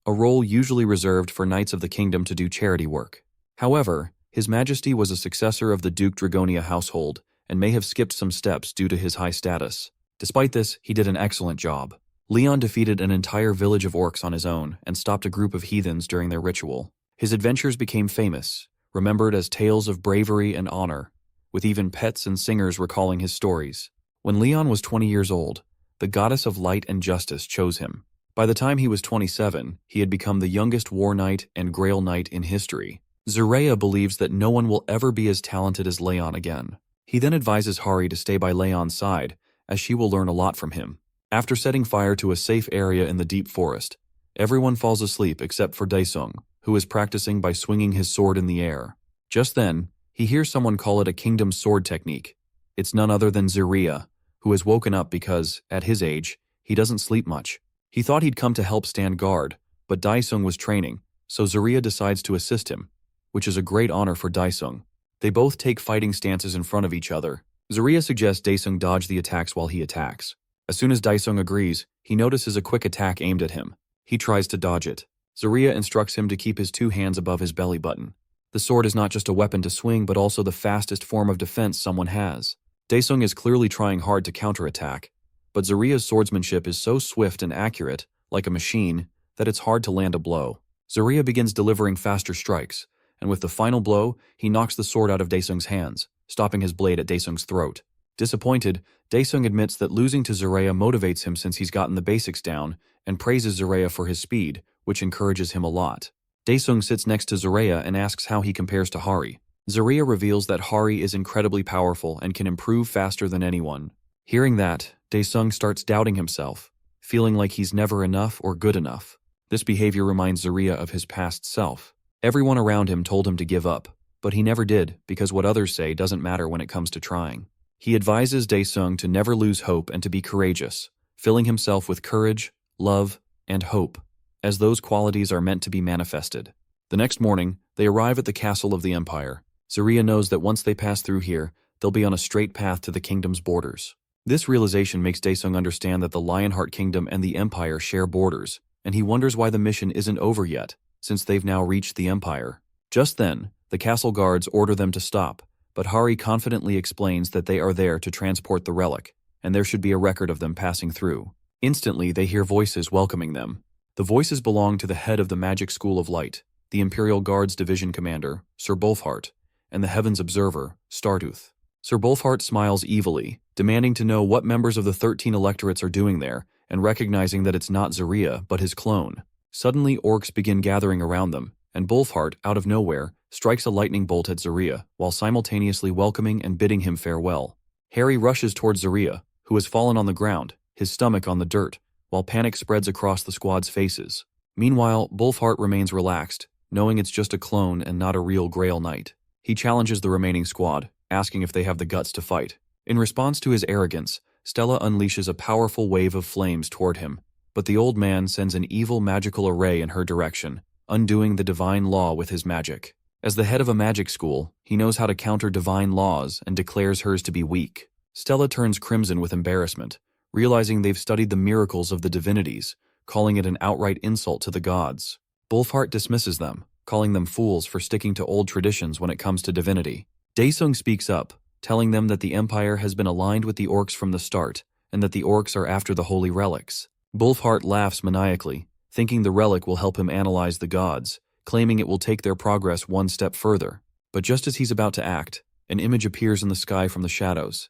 a role usually reserved for knights of the kingdom to do charity work. However, His Majesty was a successor of the Duke Dragonia household and may have skipped some steps due to his high status. Despite this, he did an excellent job. Leon defeated an entire village of orcs on his own and stopped a group of heathens during their ritual. His adventures became famous, remembered as tales of bravery and honor, with even pets and singers recalling his stories. When Leon was 20 years old, the goddess of light and justice chose him. By the time he was 27, he had become the youngest war knight and Grail Knight in history. Zaria believes that no one will ever be as talented as Leon again. He then advises Hari to stay by Leon's side, as she will learn a lot from him. After setting fire to a safe area in the deep forest, everyone falls asleep except for Daesung, who is practicing by swinging his sword in the air. Just then, he hears someone call it a kingdom sword technique. It's none other than Zaria, who has woken up because, at his age, he doesn't sleep much. He thought he'd come to help stand guard, but Daesung was training, so Zaria decides to assist him, which is a great honor for Daesung. They both take fighting stances in front of each other. Zaria suggests Daesung dodge the attacks while he attacks. As soon as Daesung agrees, he notices a quick attack aimed at him. He tries to dodge it. Zaria instructs him to keep his two hands above his belly button. The sword is not just a weapon to swing, but also the fastest form of defense someone has. Daesung is clearly trying hard to counterattack, but Zaria's swordsmanship is so swift and accurate, like a machine, that it's hard to land a blow. Zaria begins delivering faster strikes, and with the final blow, he knocks the sword out of Daesung's hands, stopping his blade at Daesung's throat. Disappointed, Daesung admits that losing to Zaria motivates him since he's gotten the basics down, and praises Zaria for his speed, which encourages him a lot. Daesung sits next to Zaria and asks how he compares to Hari. Zaria reveals that Hari is incredibly powerful and can improve faster than anyone. Hearing that, Daesung starts doubting himself, feeling like he's never enough or good enough. This behavior reminds Zaria of his past self. Everyone around him told him to give up, but he never did because what others say doesn't matter when it comes to trying. He advises Daesung to never lose hope and to be courageous, filling himself with courage, love, and hope, as those qualities are meant to be manifested. The next morning, they arrive at the castle of the Empire. Zaria knows that once they pass through here, they'll be on a straight path to the kingdom's borders. This realization makes Daesung understand that the Lionheart Kingdom and the Empire share borders, and he wonders why the mission isn't over yet, since they've now reached the Empire. Just then, the castle guards order them to stop, but Hari confidently explains that they are there to transport the relic, and there should be a record of them passing through. Instantly, they hear voices welcoming them. The voices belong to the head of the Magic School of Light, the Imperial Guards Division Commander, Sir Bolfhart, and the Heavens Observer, Startooth. Sir Bolfhart smiles evilly, demanding to know what members of the 13 electorates are doing there, and recognizing that it's not Zaria, but his clone. Suddenly, orcs begin gathering around them, and Bolfhart, out of nowhere, strikes a lightning bolt at Zaria, while simultaneously welcoming and bidding him farewell. Hari rushes towards Zaria, who has fallen on the ground, his stomach on the dirt, while panic spreads across the squad's faces. Meanwhile, Bolfhart remains relaxed, knowing it's just a clone and not a real Grail Knight. He challenges the remaining squad, asking if they have the guts to fight. In response to his arrogance, Stella unleashes a powerful wave of flames toward him, but the old man sends an evil magical array in her direction, undoing the divine law with his magic. As the head of a magic school, he knows how to counter divine laws and declares hers to be weak. Stella turns crimson with embarrassment, realizing they've studied the miracles of the divinities, calling it an outright insult to the gods. Bolfhart dismisses them, calling them fools for sticking to old traditions when it comes to divinity. Daesung speaks up, telling them that the Empire has been aligned with the orcs from the start, and that the orcs are after the holy relics. Wolfheart laughs maniacally, thinking the relic will help him analyze the gods, claiming it will take their progress one step further. But just as he's about to act, an image appears in the sky from the shadows.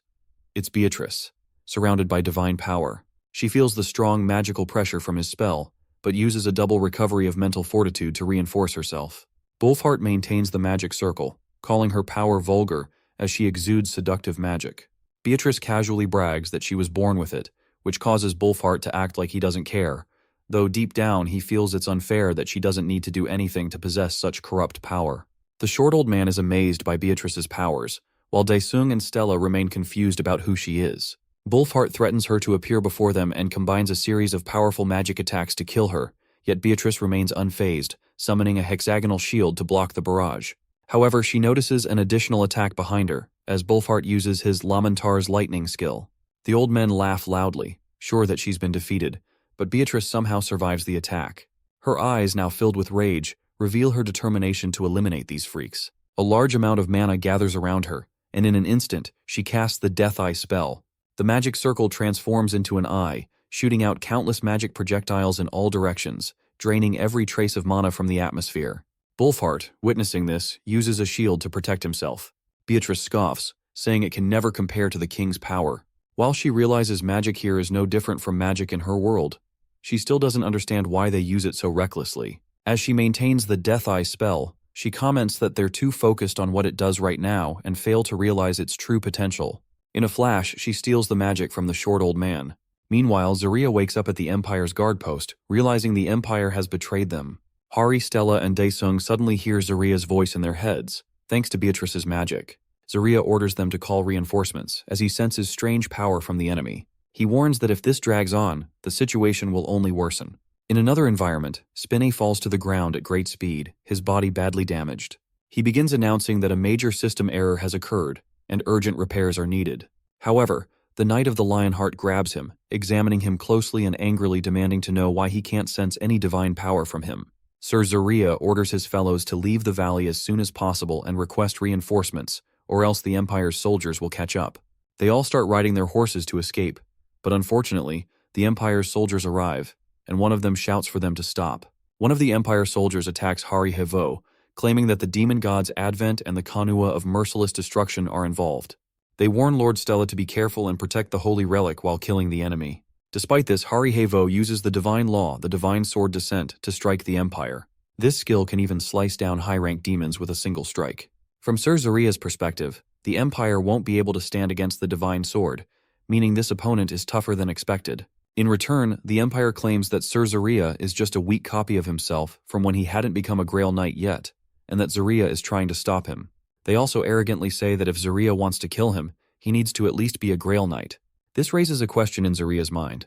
It's Beatrice, surrounded by divine power. She feels the strong magical pressure from his spell, but uses a double recovery of mental fortitude to reinforce herself. Wolfheart maintains the magic circle, calling her power vulgar as she exudes seductive magic. Beatrice casually brags that she was born with it, which causes Wolfheart to act like he doesn't care, though deep down he feels it's unfair that she doesn't need to do anything to possess such corrupt power. The short old man is amazed by Beatrice's powers, while Daesung and Stella remain confused about who she is. Wolfheart threatens her to appear before them and combines a series of powerful magic attacks to kill her, yet Beatrice remains unfazed, summoning a hexagonal shield to block the barrage. However, she notices an additional attack behind her, as Wolfheart uses his Lamentar's lightning skill. The old men laugh loudly, sure that she's been defeated, but Beatrice somehow survives the attack. Her eyes, now filled with rage, reveal her determination to eliminate these freaks. A large amount of mana gathers around her, and in an instant, she casts the Death Eye spell. The magic circle transforms into an eye, shooting out countless magic projectiles in all directions, draining every trace of mana from the atmosphere. Wolfheart, witnessing this, uses a shield to protect himself. Beatrice scoffs, saying it can never compare to the king's power. While she realizes magic here is no different from magic in her world, she still doesn't understand why they use it so recklessly. As she maintains the Death Eye spell, she comments that they're too focused on what it does right now and fail to realize its true potential. In a flash, she steals the magic from the short old man. Meanwhile, Zaria wakes up at the Empire's guard post, realizing the Empire has betrayed them. Hari, Stella, and Daesung suddenly hear Zaria's voice in their heads, thanks to Beatrice's magic. Zaria orders them to call reinforcements, as he senses strange power from the enemy. He warns that if this drags on, the situation will only worsen. In another environment, Spinny falls to the ground at great speed, his body badly damaged. He begins announcing that a major system error has occurred, and urgent repairs are needed. However, the Knight of the Lionheart grabs him, examining him closely and angrily demanding to know why he can't sense any divine power from him. Sir Zaria orders his fellows to leave the valley as soon as possible and request reinforcements, or else the Empire's soldiers will catch up. They all start riding their horses to escape, but unfortunately, the Empire's soldiers arrive, and one of them shouts for them to stop. One of the Empire soldiers attacks Hari Hevo, claiming that the demon god's advent and the Kanua of merciless destruction are involved. They warn Lord Stella to be careful and protect the holy relic while killing the enemy. Despite this, Hari Hevo uses the divine law, the divine sword descent, to strike the Empire. This skill can even slice down high-rank demons with a single strike. From Sir Zaria's perspective, the Empire won't be able to stand against the divine sword, meaning this opponent is tougher than expected. In return, the Empire claims that Sir Zaria is just a weak copy of himself from when he hadn't become a Grail Knight yet, and that Zaria is trying to stop him. They also arrogantly say that if Zaria wants to kill him, he needs to at least be a Grail Knight. This raises a question in Zaria's mind.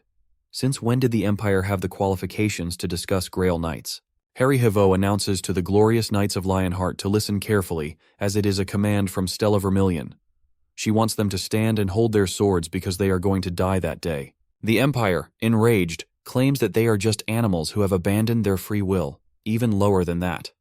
Since when did the Empire have the qualifications to discuss Grail Knights? Hari Hevo announces to the glorious Knights of Lionheart to listen carefully, as it is a command from Stella Vermilion. She wants them to stand and hold their swords because they are going to die that day. The Empire, enraged, claims that they are just animals who have abandoned their free will, even lower than that.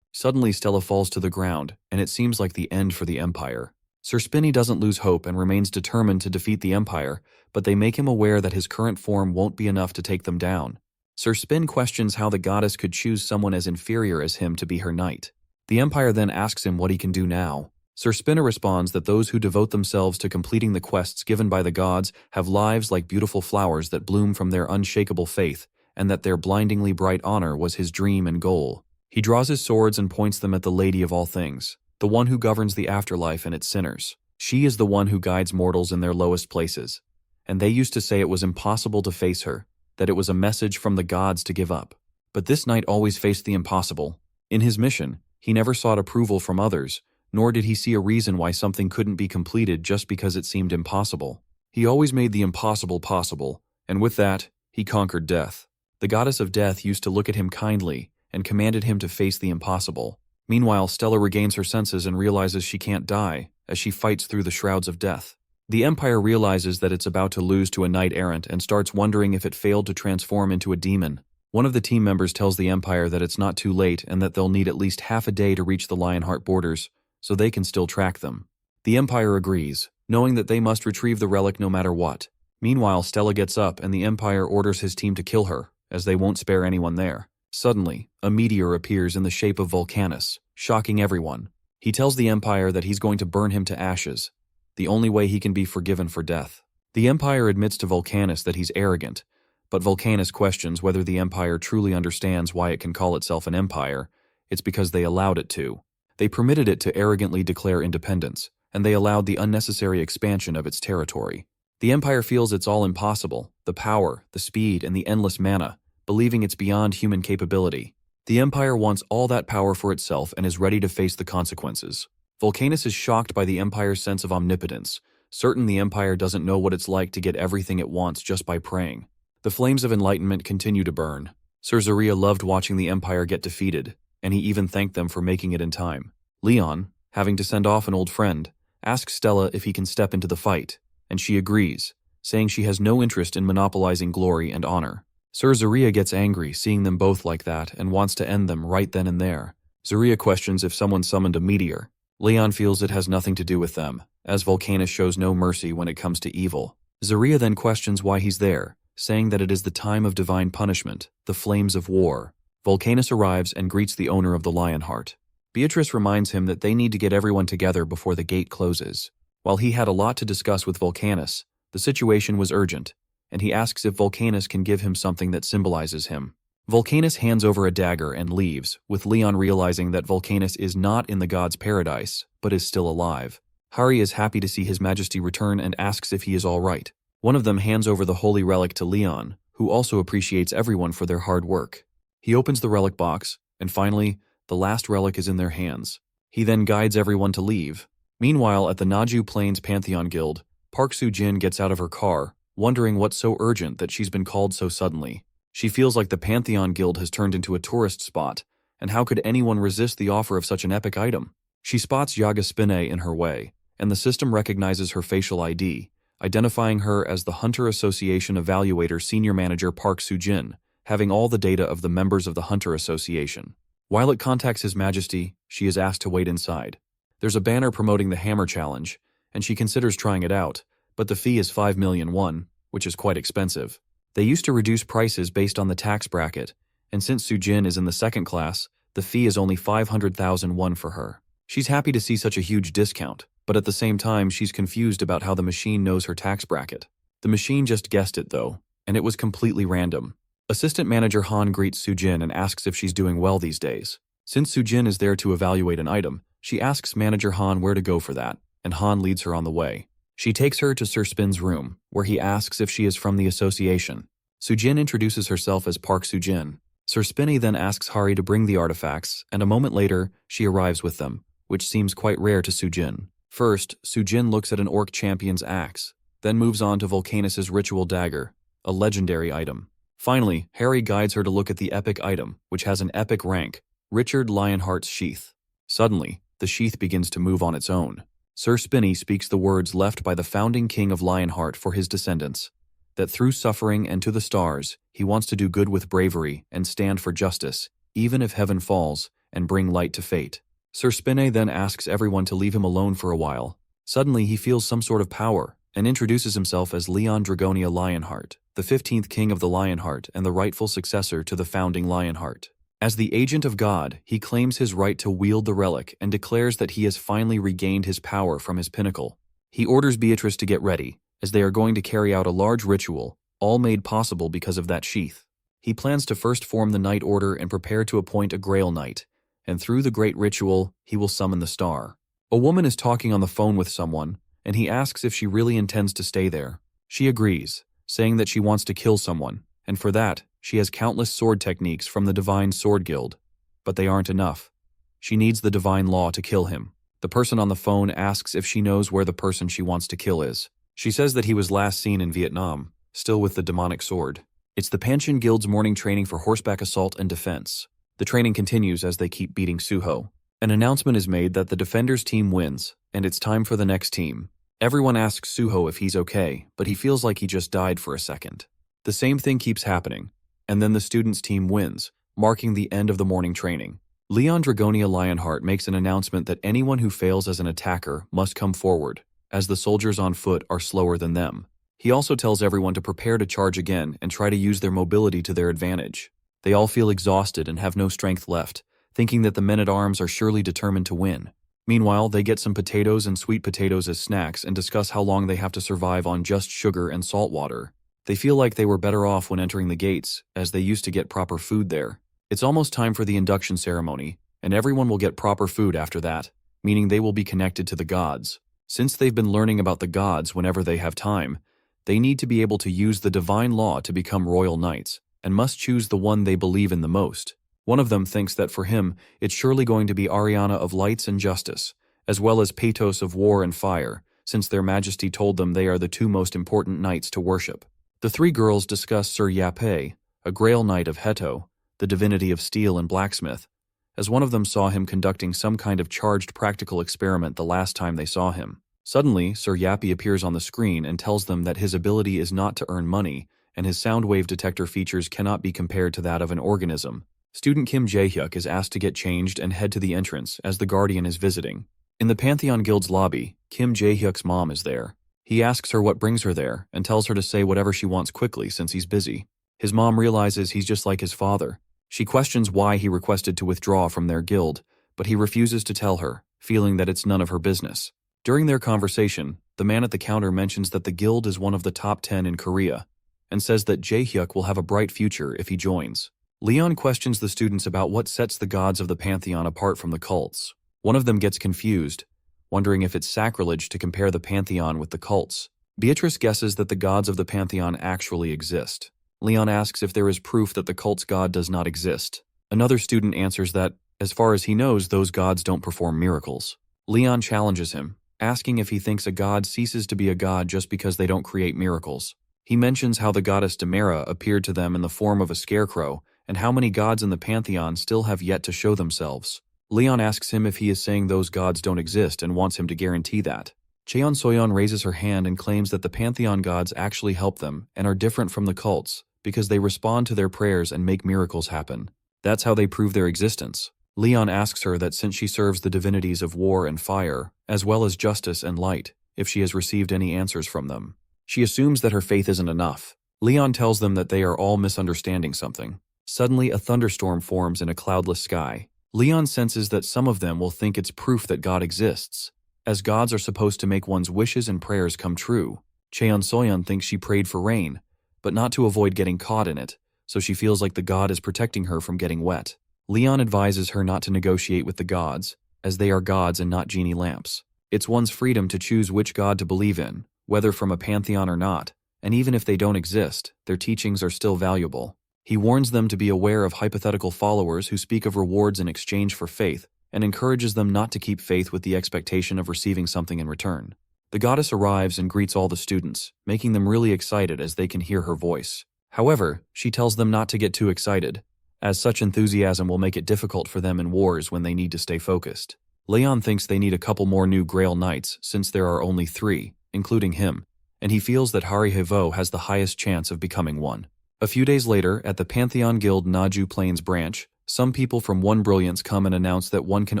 Suddenly Stella falls to the ground, and it seems like the end for the Empire. Sir Spinny doesn't lose hope and remains determined to defeat the Empire, but they make him aware that his current form won't be enough to take them down. Sir Spin questions how the goddess could choose someone as inferior as him to be her knight. The Empire then asks him what he can do now. Sir Spinner responds that those who devote themselves to completing the quests given by the gods have lives like beautiful flowers that bloom from their unshakable faith, and that their blindingly bright honor was his dream and goal. He draws his swords and points them at the Lady of all things, the one who governs the afterlife and its sinners. She is the one who guides mortals in their lowest places, and they used to say it was impossible to face her, that it was a message from the gods to give up. But this knight always faced the impossible. In his mission, he never sought approval from others, nor did he see a reason why something couldn't be completed just because it seemed impossible. He always made the impossible possible, and with that, he conquered death. The goddess of death used to look at him kindly and commanded him to face the impossible. Meanwhile, Stella regains her senses and realizes she can't die as she fights through the shrouds of death. The Empire realizes that it's about to lose to a knight-errant and starts wondering if it failed to transform into a demon. One of the team members tells the Empire that it's not too late and that they'll need at least half a day to reach the Lionheart borders, so they can still track them. The Empire agrees, knowing that they must retrieve the relic no matter what. Meanwhile, Stella gets up and the Empire orders his team to kill her, as they won't spare anyone there. Suddenly, a meteor appears in the shape of Volcanus, shocking everyone. He tells the Empire that he's going to burn him to ashes, the only way he can be forgiven for death. The Empire admits to Volcanus that he's arrogant, but Volcanus questions whether the Empire truly understands why it can call itself an empire. It's because they allowed it to. They permitted it to arrogantly declare independence, and they allowed the unnecessary expansion of its territory. The Empire feels it's all impossible, the power, the speed, and the endless mana, believing it's beyond human capability. The Empire wants all that power for itself and is ready to face the consequences. Volcanus is shocked by the Empire's sense of omnipotence, certain the Empire doesn't know what it's like to get everything it wants just by praying. The flames of enlightenment continue to burn. Sir Zaria loved watching the Empire get defeated, and he even thanked them for making it in time. Leon, having to send off an old friend, asks Stella if he can step into the fight, and she agrees, saying she has no interest in monopolizing glory and honor. Sir Zaria gets angry seeing them both like that and wants to end them right then and there. Zaria questions if someone summoned a meteor. Leon feels it has nothing to do with them, as Volcanus shows no mercy when it comes to evil. Zaria then questions why he's there, saying that it is the time of divine punishment, the flames of war. Volcanus arrives and greets the owner of the Lionheart. Beatrice reminds him that they need to get everyone together before the gate closes. While he had a lot to discuss with Volcanus, the situation was urgent, and he asks if Volcanus can give him something that symbolizes him. Volcanus hands over a dagger and leaves, with Leon realizing that Volcanus is not in the god's paradise, but is still alive. Hari is happy to see His Majesty return and asks if he is all right. One of them hands over the holy relic to Leon, who also appreciates everyone for their hard work. He opens the relic box, and finally, the last relic is in their hands. He then guides everyone to leave. Meanwhile, at the Chungju Plains Pantheon Guild, Park Soo-jin gets out of her car, wondering what's so urgent that she's been called so suddenly. She feels like the Pantheon Guild has turned into a tourist spot, and how could anyone resist the offer of such an epic item? She spots Jagged Spinner in her way, and the system recognizes her facial ID, identifying her as the Hunter Association Evaluator Senior Manager Park Soo-jin, having all the data of the members of the Hunter Association. While it contacts His Majesty, she is asked to wait inside. There's a banner promoting the Hammer Challenge, and she considers trying it out, but the fee is 5 million won, which is quite expensive. They used to reduce prices based on the tax bracket, and since Soo-jin is in the second class, the fee is only 500,000 won for her. She's happy to see such a huge discount, but at the same time she's confused about how the machine knows her tax bracket. The machine just guessed it though, and it was completely random. Assistant Manager Han greets Soo-jin and asks if she's doing well these days. Since Soo-jin is there to evaluate an item, she asks Manager Han where to go for that, and Han leads her on the way. She takes her to Sir Spin's room, where he asks if she is from the association. Soo-jin introduces herself as Park Soo-jin. Sir Spinny then asks Hari to bring the artifacts, and a moment later, she arrives with them, which seems quite rare to Soo-jin. First, Soo-jin looks at an orc champion's axe, then moves on to Volcanus's ritual dagger, a legendary item. Finally, Hari guides her to look at the epic item, which has an epic rank, Richard Lionheart's sheath. Suddenly, the sheath begins to move on its own. Sir Spinny speaks the words left by the founding king of Lionheart for his descendants, that through suffering and to the stars, he wants to do good with bravery and stand for justice, even if heaven falls, and bring light to fate. Sir Spinny then asks everyone to leave him alone for a while. Suddenly, he feels some sort of power, and introduces himself as Leon Dragonia Lionheart, the 15th king of the Lionheart and the rightful successor to the founding Lionheart. As the agent of God, he claims his right to wield the relic and declares that he has finally regained his power from his pinnacle. He orders Beatrice to get ready, as they are going to carry out a large ritual, all made possible because of that sheath. He plans to first form the Knight Order and prepare to appoint a Grail Knight, and through the great ritual, he will summon the star. A woman is talking on the phone with someone, and he asks if she really intends to stay there. She agrees, saying that she wants to kill someone, and for that, she has countless sword techniques from the Divine Sword Guild. But they aren't enough. She needs the divine law to kill him. The person on the phone asks if she knows where the person she wants to kill is. She says that he was last seen in Vietnam, still with the demonic sword. It's the Panchen Guild's morning training for horseback assault and defense. The training continues as they keep beating Suho. An announcement is made that the Defenders team wins, and it's time for the next team. Everyone asks Suho if he's okay, but he feels like he just died for a second. The same thing keeps happening, and then the students' team wins, marking the end of the morning training. Leon Dragonia Lionheart makes an announcement that anyone who fails as an attacker must come forward, as the soldiers on foot are slower than them. He also tells everyone to prepare to charge again and try to use their mobility to their advantage. They all feel exhausted and have no strength left, thinking that the men-at-arms are surely determined to win. Meanwhile, they get some potatoes and sweet potatoes as snacks and discuss how long they have to survive on just sugar and salt water. They feel like they were better off when entering the gates, as they used to get proper food there. It's almost time for the induction ceremony, and everyone will get proper food after that, meaning they will be connected to the gods. Since they've been learning about the gods whenever they have time, they need to be able to use the divine law to become royal knights, and must choose the one they believe in the most. One of them thinks that for him, it's surely going to be Ariana of lights and justice, as well as Patos of war and fire, since their majesty told them they are the two most important knights to worship. The three girls discuss Sir Yape, a Grail Knight of Heto, the divinity of steel and blacksmith, as one of them saw him conducting some kind of charged practical experiment the last time they saw him. Suddenly, Sir Yape appears on the screen and tells them that his ability is not to earn money, and his sound wave detector features cannot be compared to that of an organism. Student Kim Jae-hyuk is asked to get changed and head to the entrance as the Guardian is visiting. In the Pantheon Guild's lobby, Kim Jae-hyuk's mom is there. He asks her what brings her there and tells her to say whatever she wants quickly since he's busy. His mom realizes he's just like his father. She questions why he requested to withdraw from their guild, but he refuses to tell her, feeling that it's none of her business. During their conversation, the man at the counter mentions that the guild is one of the top 10 in Korea, and says that Jae-hyuk will have a bright future if he joins. Leon questions the students about what sets the gods of the Pantheon apart from the cults. One of them gets confused, wondering if it's sacrilege to compare the Pantheon with the cults. Beatrice guesses that the gods of the Pantheon actually exist. Leon asks if there is proof that the cult's god does not exist. Another student answers that, as far as he knows, those gods don't perform miracles. Leon challenges him, asking if he thinks a god ceases to be a god just because they don't create miracles. He mentions how the goddess Demera appeared to them in the form of a scarecrow, and how many gods in the Pantheon still have yet to show themselves. Leon asks him if he is saying those gods don't exist and wants him to guarantee that. Cheon Soyeon raises her hand and claims that the Pantheon gods actually help them and are different from the cults because they respond to their prayers and make miracles happen. That's how they prove their existence. Leon asks her that since she serves the divinities of war and fire, as well as justice and light, if she has received any answers from them. She assumes that her faith isn't enough. Leon tells them that they are all misunderstanding something. Suddenly, a thunderstorm forms in a cloudless sky. Leon senses that some of them will think it's proof that God exists, as gods are supposed to make one's wishes and prayers come true. Cheon Soyeon thinks she prayed for rain, but not to avoid getting caught in it, so she feels like the god is protecting her from getting wet. Leon advises her not to negotiate with the gods, as they are gods and not genie lamps. It's one's freedom to choose which god to believe in, whether from a pantheon or not, and even if they don't exist, their teachings are still valuable. He warns them to be aware of hypothetical followers who speak of rewards in exchange for faith, and encourages them not to keep faith with the expectation of receiving something in return. The goddess arrives and greets all the students, making them really excited as they can hear her voice. However, she tells them not to get too excited, as such enthusiasm will make it difficult for them in wars when they need to stay focused. Leon thinks they need a couple more new Grail Knights since there are only 3, including him, and he feels that Hari Hevo has the highest chance of becoming one. A few days later, at the Pantheon Guild Naju Plains branch, some people from One Brilliance come and announce that one can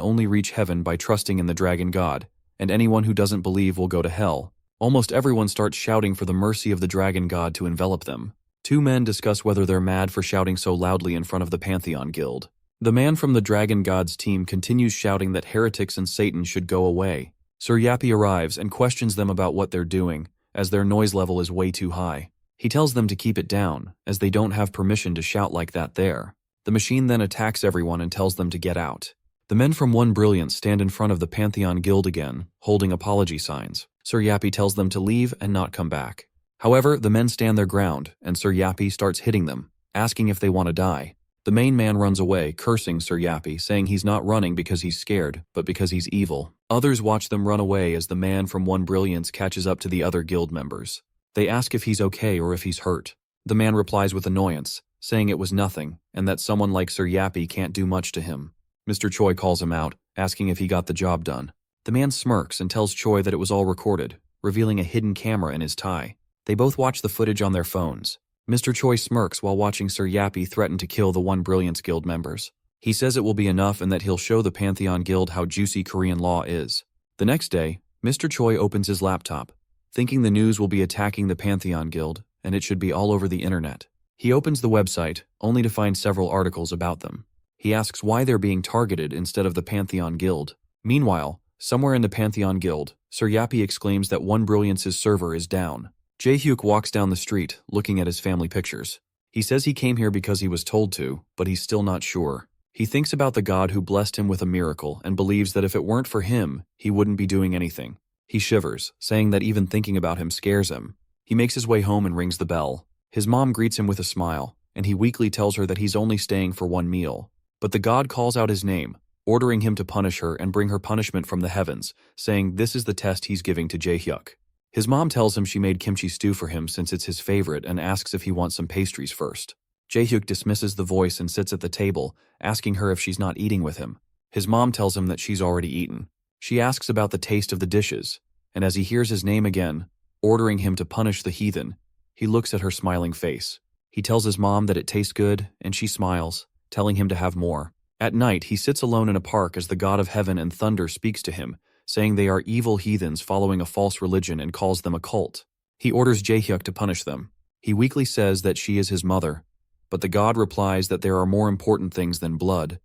only reach heaven by trusting in the dragon god, and anyone who doesn't believe will go to hell. Almost everyone starts shouting for the mercy of the dragon god to envelop them. 2 men discuss whether they're mad for shouting so loudly in front of the Pantheon Guild. The man from the dragon god's team continues shouting that heretics and Satan should go away. Sir Yappy arrives and questions them about what they're doing, as their noise level is way too high. He tells them to keep it down, as they don't have permission to shout like that there. The machine then attacks everyone and tells them to get out. The men from One Brilliance stand in front of the Pantheon Guild again, holding apology signs. Sir Yappy tells them to leave and not come back. However, the men stand their ground, and Sir Yappy starts hitting them, asking if they want to die. The main man runs away, cursing Sir Yappy, saying he's not running because he's scared, but because he's evil. Others watch them run away as the man from One Brilliance catches up to the other guild members. They ask if he's okay or if he's hurt. The man replies with annoyance, saying it was nothing, and that someone like Sir Yappy can't do much to him. Mr. Choi calls him out, asking if he got the job done. The man smirks and tells Choi that it was all recorded, revealing a hidden camera in his tie. They both watch the footage on their phones. Mr. Choi smirks while watching Sir Yappy threaten to kill the One Brilliance Guild members. He says it will be enough and that he'll show the Pantheon Guild how juicy Korean law is. The next day, Mr. Choi opens his laptop, thinking the news will be attacking the Pantheon Guild, and it should be all over the internet. He opens the website, only to find several articles about them. He asks why they're being targeted instead of the Pantheon Guild. Meanwhile, somewhere in the Pantheon Guild, Sir Yappy exclaims that One Brilliance's server is down. Jae-hyuk walks down the street, looking at his family pictures. He says he came here because he was told to, but he's still not sure. He thinks about the god who blessed him with a miracle and believes that if it weren't for him, he wouldn't be doing anything. He shivers, saying that even thinking about him scares him. He makes his way home and rings the bell. His mom greets him with a smile, and he weakly tells her that he's only staying for one meal. But the god calls out his name, ordering him to punish her and bring her punishment from the heavens, saying this is the test he's giving to Jae-hyuk. His mom tells him she made kimchi stew for him since it's his favorite and asks if he wants some pastries first. Jae-hyuk dismisses the voice and sits at the table, asking her if she's not eating with him. His mom tells him that she's already eaten. She asks about the taste of the dishes, and as he hears his name again, ordering him to punish the heathen, he looks at her smiling face. He tells his mom that it tastes good, and she smiles, telling him to have more. At night, he sits alone in a park as the god of heaven and thunder speaks to him, saying they are evil heathens following a false religion and calls them a cult. He orders Jae-hyuk to punish them. He weakly says that she is his mother, but the god replies that there are more important things than blood,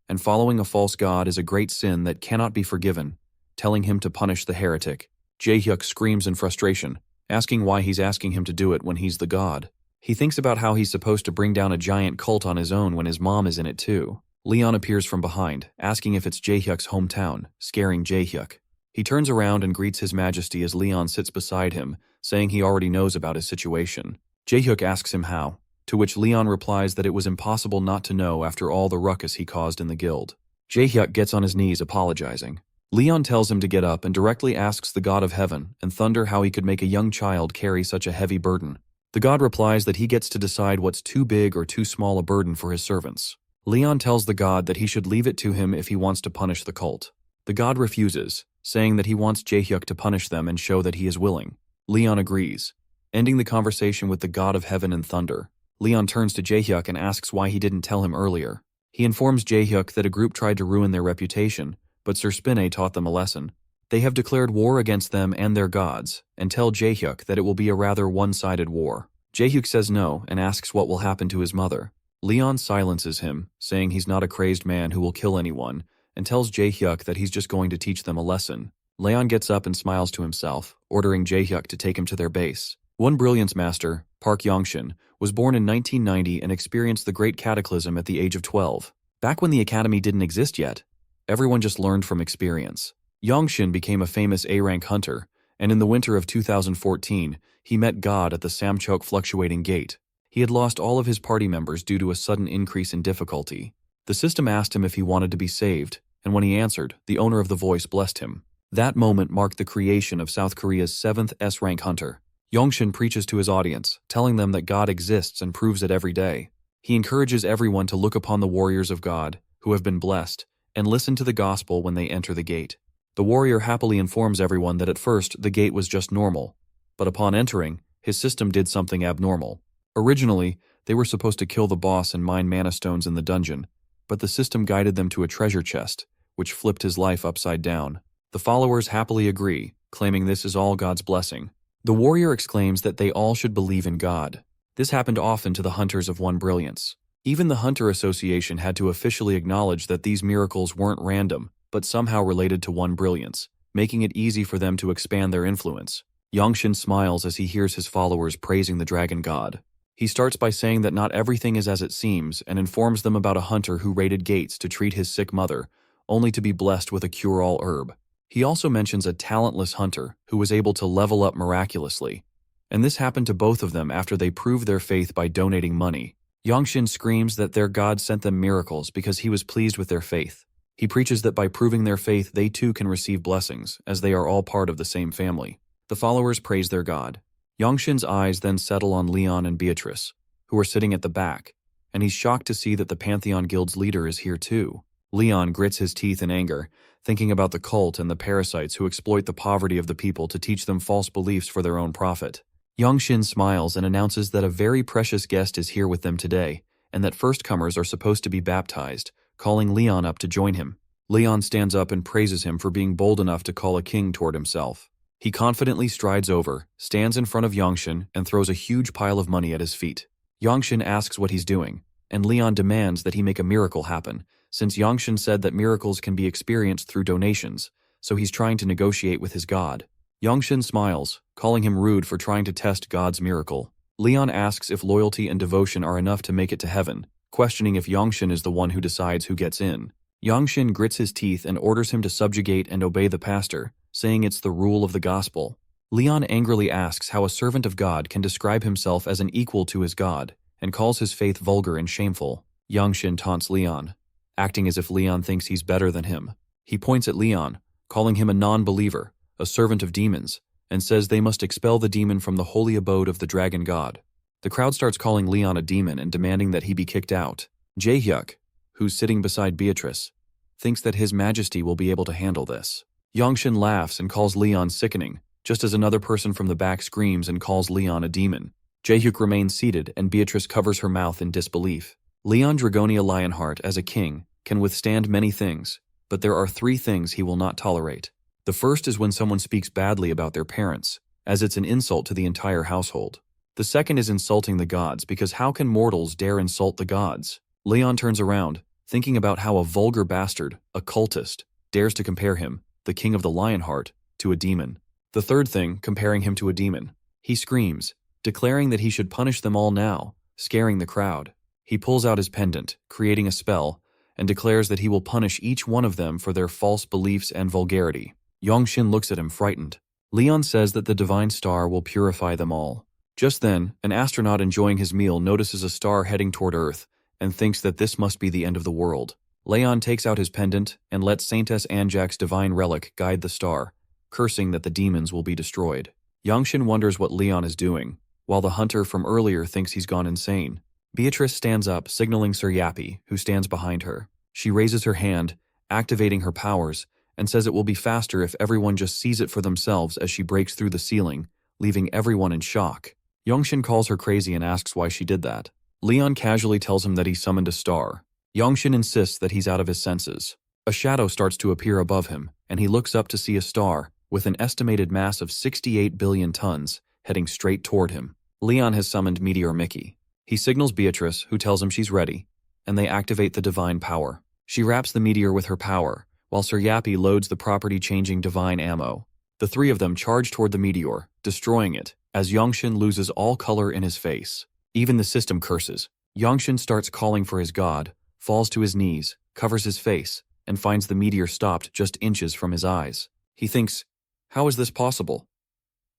and following a false god is a great sin that cannot be forgiven, telling him to punish the heretic. Jae-hyuk screams in frustration, asking why he's asking him to do it when he's the god. He thinks about how he's supposed to bring down a giant cult on his own when his mom is in it too. Leon appears from behind, asking if it's Jae-hyuk's hometown, scaring Jae-hyuk. He turns around and greets His Majesty as Leon sits beside him, saying he already knows about his situation. Jae-hyuk asks him how, to which Leon replies that it was impossible not to know after all the ruckus he caused in the guild. Jae-hyuk gets on his knees apologizing. Leon tells him to get up and directly asks the god of heaven and thunder how he could make a young child carry such a heavy burden. The god replies that he gets to decide what's too big or too small a burden for his servants. Leon tells the god that he should leave it to him if he wants to punish the cult. The god refuses, saying that he wants Jae-hyuk to punish them and show that he is willing. Leon agrees, ending the conversation with the god of heaven and thunder. Leon turns to Jae-hyuk and asks why he didn't tell him earlier. He informs Jae-hyuk that a group tried to ruin their reputation, but Sir Spinner taught them a lesson. They have declared war against them and their gods, and tell Jae-hyuk that it will be a rather one-sided war. Jae-hyuk says no and asks what will happen to his mother. Leon silences him, saying he's not a crazed man who will kill anyone, and tells Jae-hyuk that he's just going to teach them a lesson. Leon gets up and smiles to himself, ordering Jae-hyuk to take him to their base. One Brilliance Master, Park Yongshin, was born in 1990 and experienced the Great Cataclysm at the age of 12. Back when the academy didn't exist yet, everyone just learned from experience. Yongshin became a famous A-rank hunter, and in the winter of 2014, he met God at the Samchok Fluctuating Gate. He had lost all of his party members due to a sudden increase in difficulty. The system asked him if he wanted to be saved, and when he answered, the owner of the voice blessed him. That moment marked the creation of South Korea's 7th S-rank hunter. Yongshin preaches to his audience, telling them that God exists and proves it every day. He encourages everyone to look upon the warriors of God, who have been blessed, and listen to the gospel when they enter the gate. The warrior happily informs everyone that at first the gate was just normal, but upon entering, his system did something abnormal. Originally, they were supposed to kill the boss and mine mana stones in the dungeon, but the system guided them to a treasure chest, which flipped his life upside down. The followers happily agree, claiming this is all God's blessing. The warrior exclaims that they all should believe in God. This happened often to the hunters of One Brilliance. Even the Hunter Association had to officially acknowledge that these miracles weren't random, but somehow related to One Brilliance, making it easy for them to expand their influence. Yongshin smiles as he hears his followers praising the dragon god. He starts by saying that not everything is as it seems and informs them about a hunter who raided gates to treat his sick mother, only to be blessed with a cure-all herb. He also mentions a talentless hunter who was able to level up miraculously, and this happened to both of them after they proved their faith by donating money. Yongshin screams that their god sent them miracles because he was pleased with their faith. He preaches that by proving their faith they too can receive blessings, as they are all part of the same family. The followers praise their god. Yongshin's eyes then settle on Leon and Beatrice, who are sitting at the back, and he's shocked to see that the Pantheon Guild's leader is here too. Leon grits his teeth in anger, thinking about the cult and the parasites who exploit the poverty of the people to teach them false beliefs for their own profit. Yongshin smiles and announces that a very precious guest is here with them today, and that first comers are supposed to be baptized, calling Leon up to join him. Leon stands up and praises him for being bold enough to call a king toward himself. He confidently strides over, stands in front of Yangshin, and throws a huge pile of money at his feet. Yangshin asks what he's doing, and Leon demands that he make a miracle happen, since Yangshin said that miracles can be experienced through donations, so he's trying to negotiate with his god. Yangshin smiles, calling him rude for trying to test God's miracle. Leon asks if loyalty and devotion are enough to make it to heaven, questioning if Yangshin is the one who decides who gets in. Yangshin grits his teeth and orders him to subjugate and obey the pastor, saying it's the rule of the gospel. Leon angrily asks how a servant of God can describe himself as an equal to his God, and calls his faith vulgar and shameful. Yangshin taunts Leon, acting as if Leon thinks he's better than him. He points at Leon, calling him a non-believer, a servant of demons, and says they must expel the demon from the holy abode of the dragon god. The crowd starts calling Leon a demon and demanding that he be kicked out. Jaehyuk, who's sitting beside Beatrice, thinks that his majesty will be able to handle this. Yangshin laughs and calls Leon sickening, just as another person from the back screams and calls Leon a demon. Jaehyuk remains seated and Beatrice covers her mouth in disbelief. Leon Dragonia Lionheart, as a king, can withstand many things, but there are 3 things he will not tolerate. The first is when someone speaks badly about their parents, as it's an insult to the entire household. The second is insulting the gods, because how can mortals dare insult the gods? Leon turns around, thinking about how a vulgar bastard, a cultist, dares to compare him, the king of the Lionheart, to a demon. The third thing, comparing him to a demon. He screams, declaring that he should punish them all now, scaring the crowd. He pulls out his pendant, creating a spell, and declares that he will punish each one of them for their false beliefs and vulgarity. Yangshin looks at him frightened. Leon says that the divine star will purify them all. Just then, an astronaut enjoying his meal notices a star heading toward Earth and thinks that this must be the end of the world. Leon takes out his pendant and lets Saintess Anjak's divine relic guide the star, cursing that the demons will be destroyed. Yangshin wonders what Leon is doing, while the hunter from earlier thinks he's gone insane. Beatrice stands up, signaling Sir Yappy, who stands behind her. She raises her hand, activating her powers, and says it will be faster if everyone just sees it for themselves as she breaks through the ceiling, leaving everyone in shock. Yangshin calls her crazy and asks why she did that. Leon casually tells him that he summoned a star. Yangshin insists that he's out of his senses. A shadow starts to appear above him, and he looks up to see a star, with an estimated mass of 68 billion tons, heading straight toward him. Leon has summoned Meteor Mickey. He signals Beatrice, who tells him she's ready, and they activate the divine power. She wraps the meteor with her power, while Sir Yappy loads the property-changing divine ammo. The 3 of them charge toward the meteor, destroying it, as Yangshin loses all color in his face. Even the system curses. Yangshin starts calling for his god, falls to his knees, covers his face, and finds the meteor stopped just inches from his eyes. He thinks, how is this possible?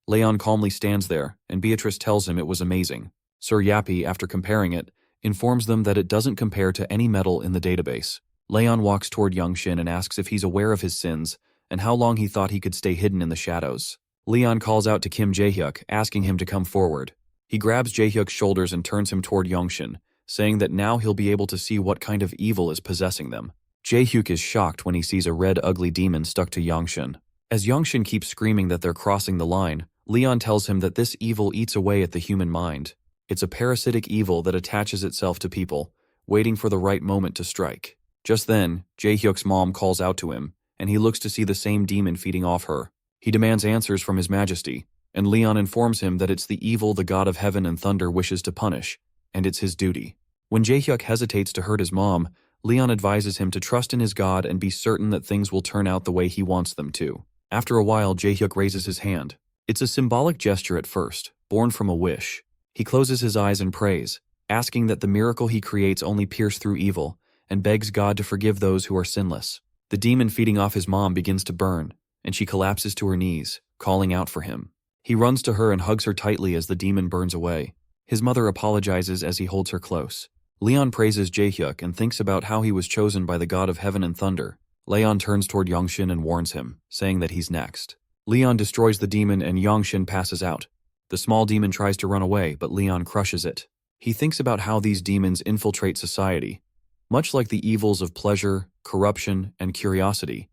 Leon calmly stands there, and Beatrice tells him it was amazing. Sir Yappy, after comparing it, informs them that it doesn't compare to any metal in the database. Leon walks toward Yangshin and asks if he's aware of his sins and how long he thought he could stay hidden in the shadows. Leon calls out to Kim Jaehyuk, asking him to come forward. He grabs Jaehyuk's shoulders and turns him toward Yangshin, saying that now he'll be able to see what kind of evil is possessing them. Jaehyuk is shocked when he sees a red ugly demon stuck to Yangshin. As Yangshin keeps screaming that they're crossing the line, Leon tells him that this evil eats away at the human mind. It's a parasitic evil that attaches itself to people, waiting for the right moment to strike. Just then, Jaehyuk's mom calls out to him, and he looks to see the same demon feeding off her. He demands answers from His Majesty, and Leon informs him that it's the evil the god of heaven and thunder wishes to punish, and it's his duty. When Jaehyuk hesitates to hurt his mom, Leon advises him to trust in his god and be certain that things will turn out the way he wants them to. After a while, Jaehyuk raises his hand. It's a symbolic gesture at first, born from a wish. He closes his eyes and prays, asking that the miracle he creates only pierce through evil, and begs God to forgive those who are sinless. The demon feeding off his mom begins to burn, and she collapses to her knees, calling out for him. He runs to her and hugs her tightly as the demon burns away. His mother apologizes as he holds her close. Leon praises Jaehyuk and thinks about how he was chosen by the god of heaven and thunder. Leon turns toward Yangshin and warns him, saying that he's next. Leon destroys the demon and Yangshin passes out. The small demon tries to run away, but Leon crushes it. He thinks about how these demons infiltrate society, much like the evils of pleasure, corruption, and curiosity,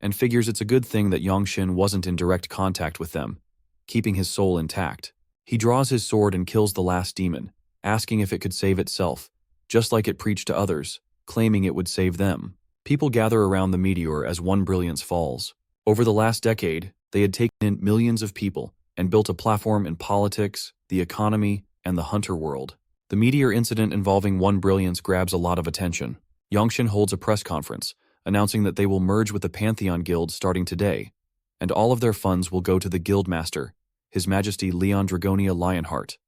and figures it's a good thing that Yangshin wasn't in direct contact with them, keeping his soul intact. He draws his sword and kills the last demon, asking if it could save itself, just like it preached to others, claiming it would save them. People gather around the meteor as one brilliance falls. Over the last decade, they had taken in millions of people and built a platform in politics, the economy, and the hunter world. The meteor incident involving One Brilliance grabs a lot of attention. Yongshin holds a press conference, announcing that they will merge with the Pantheon Guild starting today, and all of their funds will go to the Guildmaster, His Majesty Leon Dragonia Lionheart,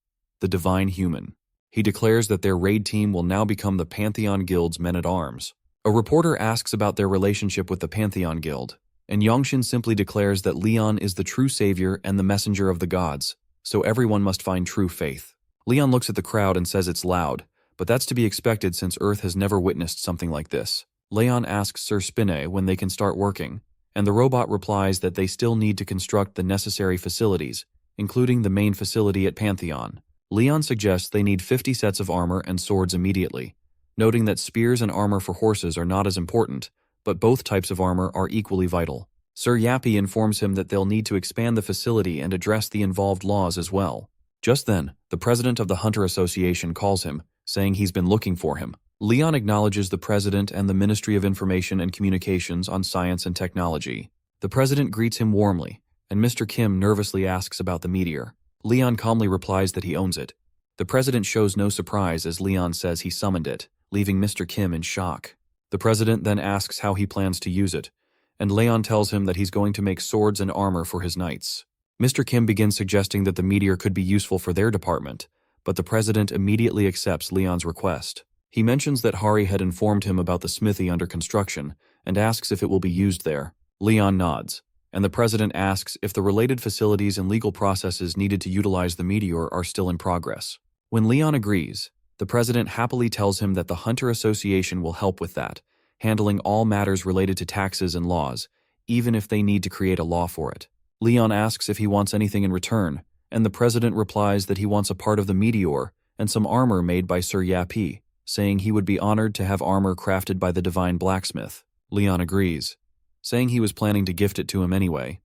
the Divine Human. He declares that their raid team will now become the Pantheon Guild's men-at-arms. A reporter asks about their relationship with the Pantheon Guild, and Yongshin simply declares that Leon is the true savior and the messenger of the gods, so everyone must find true faith. Leon looks at the crowd and says it's loud, but that's to be expected since Earth has never witnessed something like this. Leon asks Sir Spinne when they can start working, and the robot replies that they still need to construct the necessary facilities, including the main facility at Pantheon. Leon suggests they need 50 sets of armor and swords immediately, noting that spears and armor for horses are not as important, but both types of armor are equally vital. Sir Yappy informs him that they'll need to expand the facility and address the involved laws as well. Just then, the president of the Hunter Association calls him, saying he's been looking for him. Leon acknowledges the president and the Ministry of Information and Communications on Science and Technology. The president greets him warmly, and Mr. Kim nervously asks about the meteor. Leon calmly replies that he owns it. The president shows no surprise as Leon says he summoned it, leaving Mr. Kim in shock. The president then asks how he plans to use it, and Leon tells him that he's going to make swords and armor for his knights. Mr. Kim begins suggesting that the meteor could be useful for their department, but the president immediately accepts Leon's request. He mentions that Hari had informed him about the smithy under construction and asks if it will be used there. Leon nods, and the president asks if the related facilities and legal processes needed to utilize the meteor are still in progress. When Leon agrees, the president happily tells him that the Hunter Association will help with that, handling all matters related to taxes and laws, even if they need to create a law for it. Leon asks if he wants anything in return, and the president replies that he wants a part of the meteor and some armor made by Sir Yappy, saying he would be honored to have armor crafted by the divine blacksmith. Leon agrees, saying he was planning to gift it to him anyway,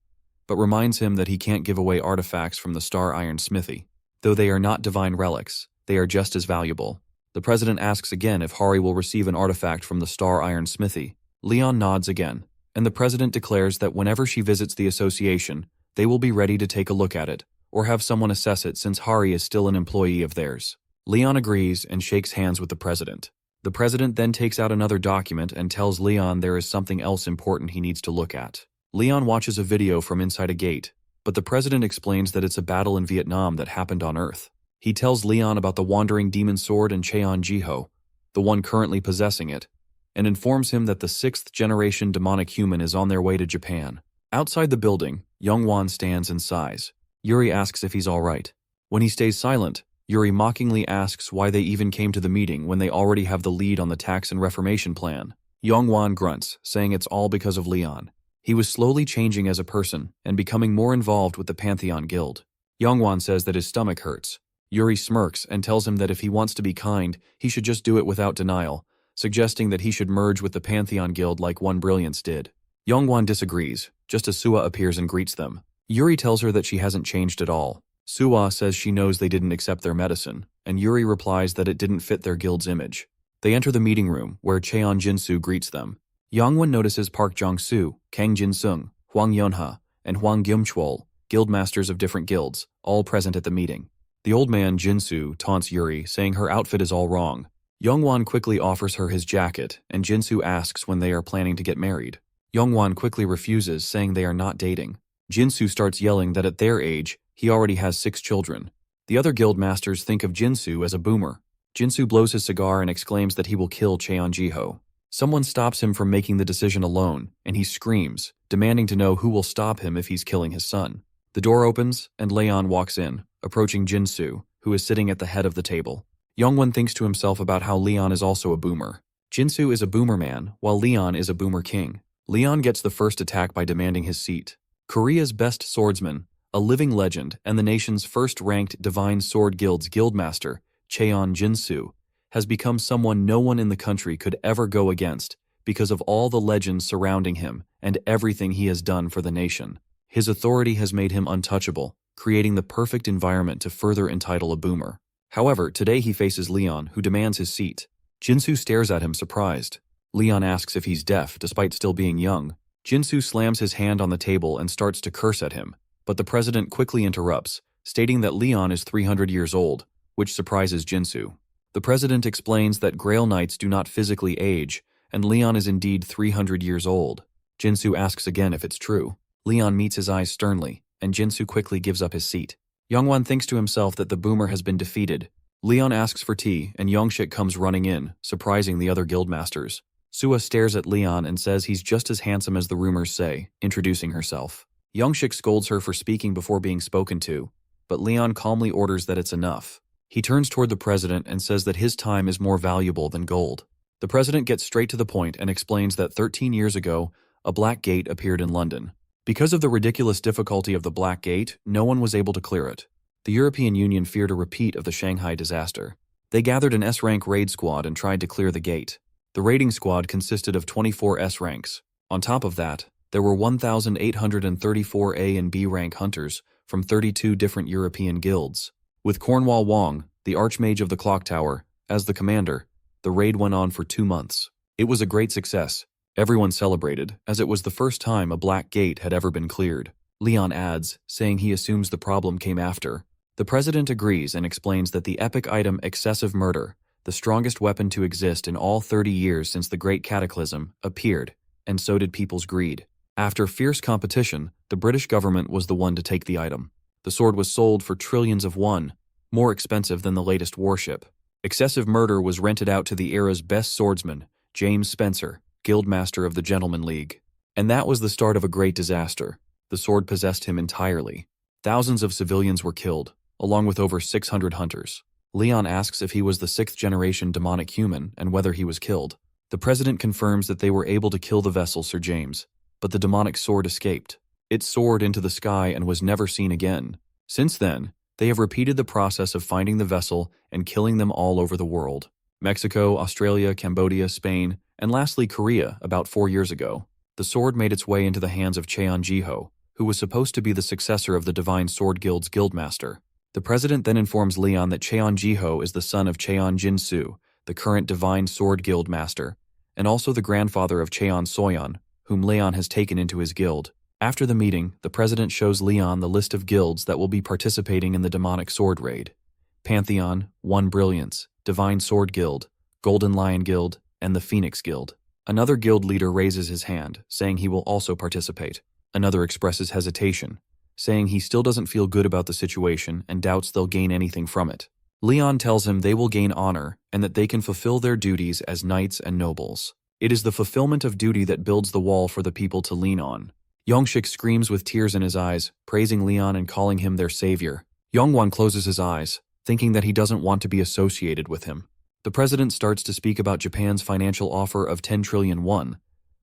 but reminds him that he can't give away artifacts from the Star Iron Smithy. Though they are not divine relics, they are just as valuable. The president asks again if Hari will receive an artifact from the Star Iron Smithy. Leon nods again, and the president declares that whenever she visits the association, they will be ready to take a look at it, or have someone assess it since Hari is still an employee of theirs. Leon agrees and shakes hands with the president. The president then takes out another document and tells Leon there is something else important he needs to look at. Leon watches a video from inside a gate, but the president explains that it's a battle in Vietnam that happened on Earth. He tells Leon about the wandering demon sword and Cheon Jiho, the one currently possessing it, and informs him that the 6th generation demonic human is on their way to Japan. Outside the building, Youngwon stands and sighs. Yuri asks if he's all right. When he stays silent, Yuri mockingly asks why they even came to the meeting when they already have the lead on the tax and reformation plan. Youngwon grunts, saying it's all because of Leon. He was slowly changing as a person and becoming more involved with the Pantheon Guild. Youngwon says that his stomach hurts. Yuri smirks and tells him that if he wants to be kind, he should just do it without denial, suggesting that he should merge with the Pantheon Guild like One Brilliance did. Youngwon disagrees, just as Suwa appears and greets them. Yuri tells her that she hasn't changed at all. Suwa says she knows they didn't accept their medicine, and Yuri replies that it didn't fit their guild's image. They enter the meeting room, where Cheon Jinsu greets them. Yongwon notices Park Jong-soo, Kang Jin-sung, Hwang Yonha, and Hwang Gyum-chwol, guildmasters of different guilds, all present at the meeting. The old man, Jinsu, taunts Yuri, saying her outfit is all wrong. Youngwon quickly offers her his jacket, and Jinsu asks when they are planning to get married. Youngwon quickly refuses, saying they are not dating. Jinsu starts yelling that at their age, he already has 6 children. The other guild masters think of Jinsu as a boomer. Jinsu blows his cigar and exclaims that he will kill Cheon Jiho. Someone stops him from making the decision alone, and he screams, demanding to know who will stop him if he's killing his son. The door opens, and Leon walks in, approaching Jinsu, who is sitting at the head of the table. Youngwon thinks to himself about how Leon is also a boomer. Jinsu is a boomer man, while Leon is a boomer king. Leon gets the first attack by demanding his seat. Korea's best swordsman, a living legend, and the nation's first-ranked Divine Sword Guild's guildmaster, Cheon Jinsu, has become someone no one in the country could ever go against because of all the legends surrounding him and everything he has done for the nation. His authority has made him untouchable, creating the perfect environment to further entitle a boomer. However, today he faces Leon, who demands his seat. Jinsu stares at him surprised. Leon asks if he's deaf despite still being young. Jinsu slams his hand on the table and starts to curse at him, but the president quickly interrupts, stating that Leon is 300 years old, which surprises Jinsu. The president explains that Grail Knights do not physically age, and Leon is indeed 300 years old. Jinsu asks again if it's true. Leon meets his eyes sternly, and Jinsu quickly gives up his seat. Youngwon thinks to himself that the boomer has been defeated. Leon asks for tea, and Yongshik comes running in, surprising the other guildmasters. Sua stares at Leon and says he's just as handsome as the rumors say, introducing herself. Yongshik scolds her for speaking before being spoken to, but Leon calmly orders that it's enough. He turns toward the president and says that his time is more valuable than gold. The president gets straight to the point and explains that 13 years ago, a black gate appeared in London. Because of the ridiculous difficulty of the Black Gate, no one was able to clear it. The European Union feared a repeat of the Shanghai disaster. They gathered an S-rank raid squad and tried to clear the gate. The raiding squad consisted of 24 S ranks. On top of that, there were 1,834 A and B rank hunters from 32 different European guilds. With Cornwall Wong, the Archmage of the Clock Tower, as the commander, the raid went on for 2 months. It was a great success. Everyone celebrated, as it was the first time a Black Gate had ever been cleared. Leon adds, saying he assumes the problem came after. The president agrees and explains that the epic item Excessive Murder, the strongest weapon to exist in all 30 years since the Great Cataclysm, appeared, and so did people's greed. After fierce competition, the British government was the one to take the item. The sword was sold for trillions of won, more expensive than the latest warship. Excessive Murder was rented out to the era's best swordsman, James Spencer, Guildmaster of the Gentleman League. And that was the start of a great disaster. The sword possessed him entirely. Thousands of civilians were killed, along with over 600 hunters. Leon asks if he was the 6th-generation demonic human and whether he was killed. The president confirms that they were able to kill the vessel Sir James, but the demonic sword escaped. It soared into the sky and was never seen again. Since then, they have repeated the process of finding the vessel and killing them all over the world. Mexico, Australia, Cambodia, Spain, and lastly Korea about 4 years ago. The sword made its way into the hands of Cheon Jiho, who was supposed to be the successor of the Divine Sword Guild's guildmaster. The president then informs Leon that Cheon Jiho is the son of Cheon Jinsu, the current Divine Sword Guild master, and also the grandfather of Cheon Soyeon, whom Leon has taken into his guild. After the meeting, the president shows Leon the list of guilds that will be participating in the demonic sword raid. Pantheon, One Brilliance, Divine Sword Guild, Golden Lion Guild, and the Phoenix Guild. Another guild leader raises his hand, saying he will also participate. Another expresses hesitation, saying he still doesn't feel good about the situation and doubts they'll gain anything from it. Leon tells him they will gain honor and that they can fulfill their duties as knights and nobles. It is the fulfillment of duty that builds the wall for the people to lean on. Yongshik screams with tears in his eyes, praising Leon and calling him their savior. Yongwon closes his eyes, thinking that he doesn't want to be associated with him. The president starts to speak about Japan's financial offer of 10 trillion won,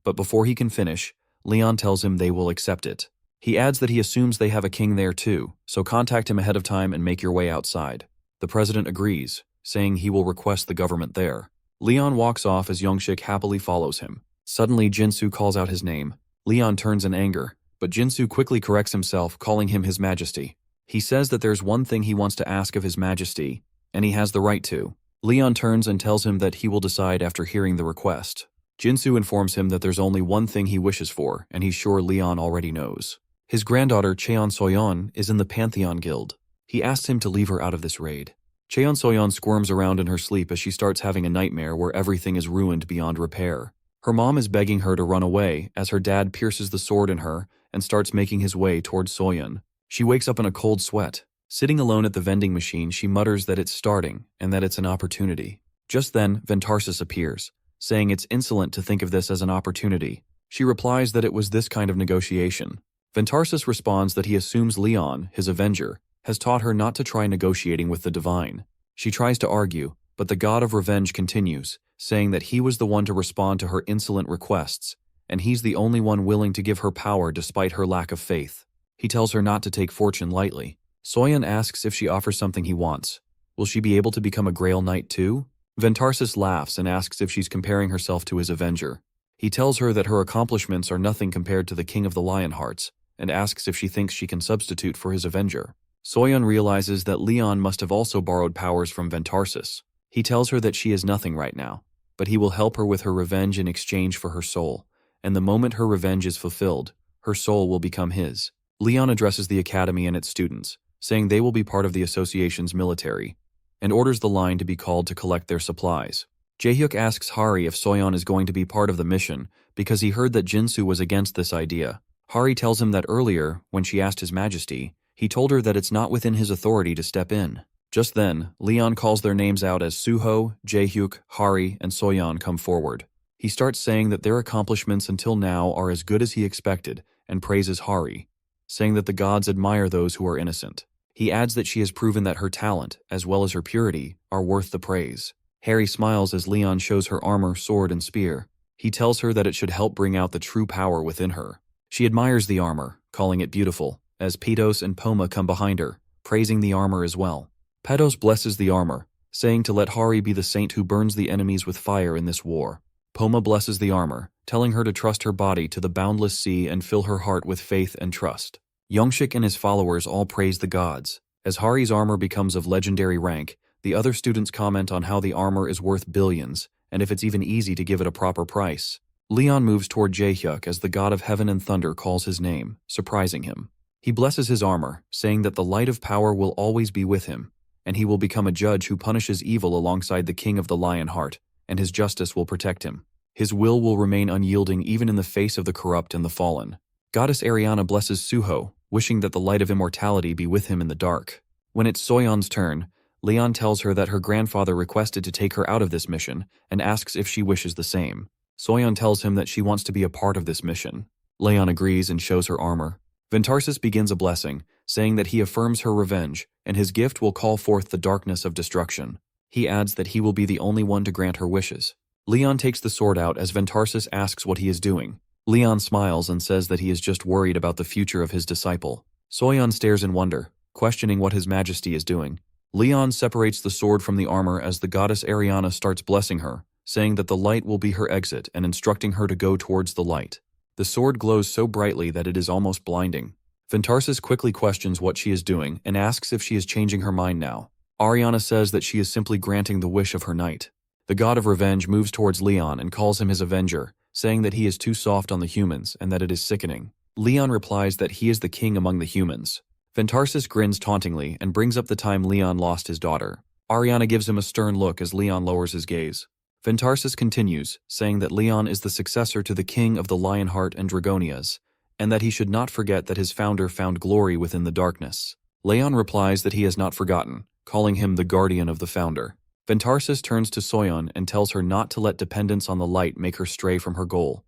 but before he can finish, Leon tells him they will accept it. He adds that he assumes they have a king there too, so contact him ahead of time and make your way outside. The president agrees, saying he will request the government there. Leon walks off as Yongshik happily follows him. Suddenly Jinsu calls out his name. Leon turns in anger, but Jinsu quickly corrects himself, calling him His Majesty. He says that there's one thing he wants to ask of His Majesty, and he has the right to. Leon turns and tells him that he will decide after hearing the request. Jinsu informs him that there's only one thing he wishes for, and he's sure Leon already knows. His granddaughter, Cheon Soyeon, is in the Pantheon Guild. He asks him to leave her out of this raid. Cheon Soyeon squirms around in her sleep as she starts having a nightmare where everything is ruined beyond repair. Her mom is begging her to run away as her dad pierces the sword in her and starts making his way towards Soyeon. She wakes up in a cold sweat. Sitting alone at the vending machine, she mutters that it's starting and that it's an opportunity. Just then, Ventarsis appears, saying it's insolent to think of this as an opportunity. She replies that it was this kind of negotiation. Ventarsis responds that he assumes Leon, his avenger, has taught her not to try negotiating with the divine. She tries to argue, but the god of revenge continues, saying that he was the one to respond to her insolent requests, and he's the only one willing to give her power despite her lack of faith. He tells her not to take fortune lightly. Soyeon asks if she offers something he wants. Will she be able to become a Grail Knight too? Ventarsis laughs and asks if she's comparing herself to his avenger. He tells her that her accomplishments are nothing compared to the King of the Lionhearts, and asks if she thinks she can substitute for his avenger. Soyeon realizes that Leon must have also borrowed powers from Ventarsis. He tells her that she is nothing right now, but he will help her with her revenge in exchange for her soul, and the moment her revenge is fulfilled, her soul will become his. Leon addresses the academy and its students, saying they will be part of the association's military, and orders the line to be called to collect their supplies. Jaehyuk asks Hari if Soyeon is going to be part of the mission because he heard that Jinsu was against this idea. Hari tells him that earlier, when she asked His Majesty, he told her that it's not within his authority to step in. Just then, Leon calls their names out as Suho, Jaehyuk, Hari, and Soyeon come forward. He starts saying that their accomplishments until now are as good as he expected and praises Hari, saying that the gods admire those who are innocent. He adds that she has proven that her talent, as well as her purity, are worth the praise. Hari smiles as Leon shows her armor, sword, and spear. He tells her that it should help bring out the true power within her. She admires the armor, calling it beautiful, as Pedos and Poma come behind her, praising the armor as well. Pedos blesses the armor, saying to let Hari be the saint who burns the enemies with fire in this war. Poma blesses the armor, telling her to trust her body to the boundless sea and fill her heart with faith and trust. Youngshik and his followers all praise the gods. As Hari's armor becomes of legendary rank, the other students comment on how the armor is worth billions, and if it's even easy to give it a proper price. Leon moves toward Jaehyuk as the god of heaven and thunder calls his name, surprising him. He blesses his armor, saying that the light of power will always be with him, and he will become a judge who punishes evil alongside the king of the lion heart, and his justice will protect him. His will remain unyielding even in the face of the corrupt and the fallen. Goddess Ariana blesses Suho, wishing that the light of immortality be with him in the dark. When it's Soyeon's turn, Leon tells her that her grandfather requested to take her out of this mission and asks if she wishes the same. Soyeon tells him that she wants to be a part of this mission. Leon agrees and shows her armor. Ventarsis begins a blessing, saying that he affirms her revenge, and his gift will call forth the darkness of destruction. He adds that he will be the only one to grant her wishes. Leon takes the sword out as Ventarsis asks what he is doing. Leon smiles and says that he is just worried about the future of his disciple. Soyeon stares in wonder, questioning what His Majesty is doing. Leon separates the sword from the armor as the goddess Ariana starts blessing her, saying that the light will be her exit and instructing her to go towards the light. The sword glows so brightly that it is almost blinding. Ventarsis quickly questions what she is doing and asks if she is changing her mind now. Ariana says that she is simply granting the wish of her knight. The god of revenge moves towards Leon and calls him his avenger, saying that he is too soft on the humans and that it is sickening. Leon replies that he is the king among the humans. Ventarsis grins tauntingly and brings up the time Leon lost his daughter. Ariana gives him a stern look as Leon lowers his gaze. Ventarsis continues, saying that Leon is the successor to the king of the Lionheart and Dragonias, and that he should not forget that his founder found glory within the darkness. Leon replies that he has not forgotten, calling him the guardian of the founder. Ventarsis turns to Soyeon and tells her not to let dependence on the light make her stray from her goal,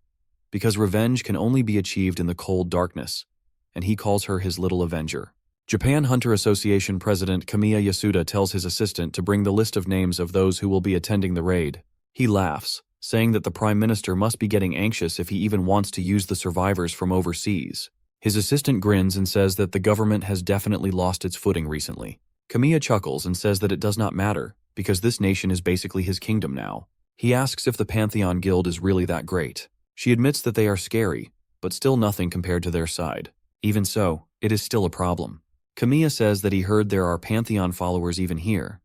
because revenge can only be achieved in the cold darkness, and he calls her his little avenger. Japan Hunter Association President Kamiya Yasuda tells his assistant to bring the list of names of those who will be attending the raid. He laughs, saying that the Prime Minister must be getting anxious if he even wants to use the survivors from overseas. His assistant grins and says that the government has definitely lost its footing recently. Kamiya chuckles and says that it does not matter, because this nation is basically his kingdom now. He asks if the Pantheon Guild is really that great. She admits that they are scary, but still nothing compared to their side. Even so, it is still a problem. Kamiya says that he heard there are Pantheon followers even here,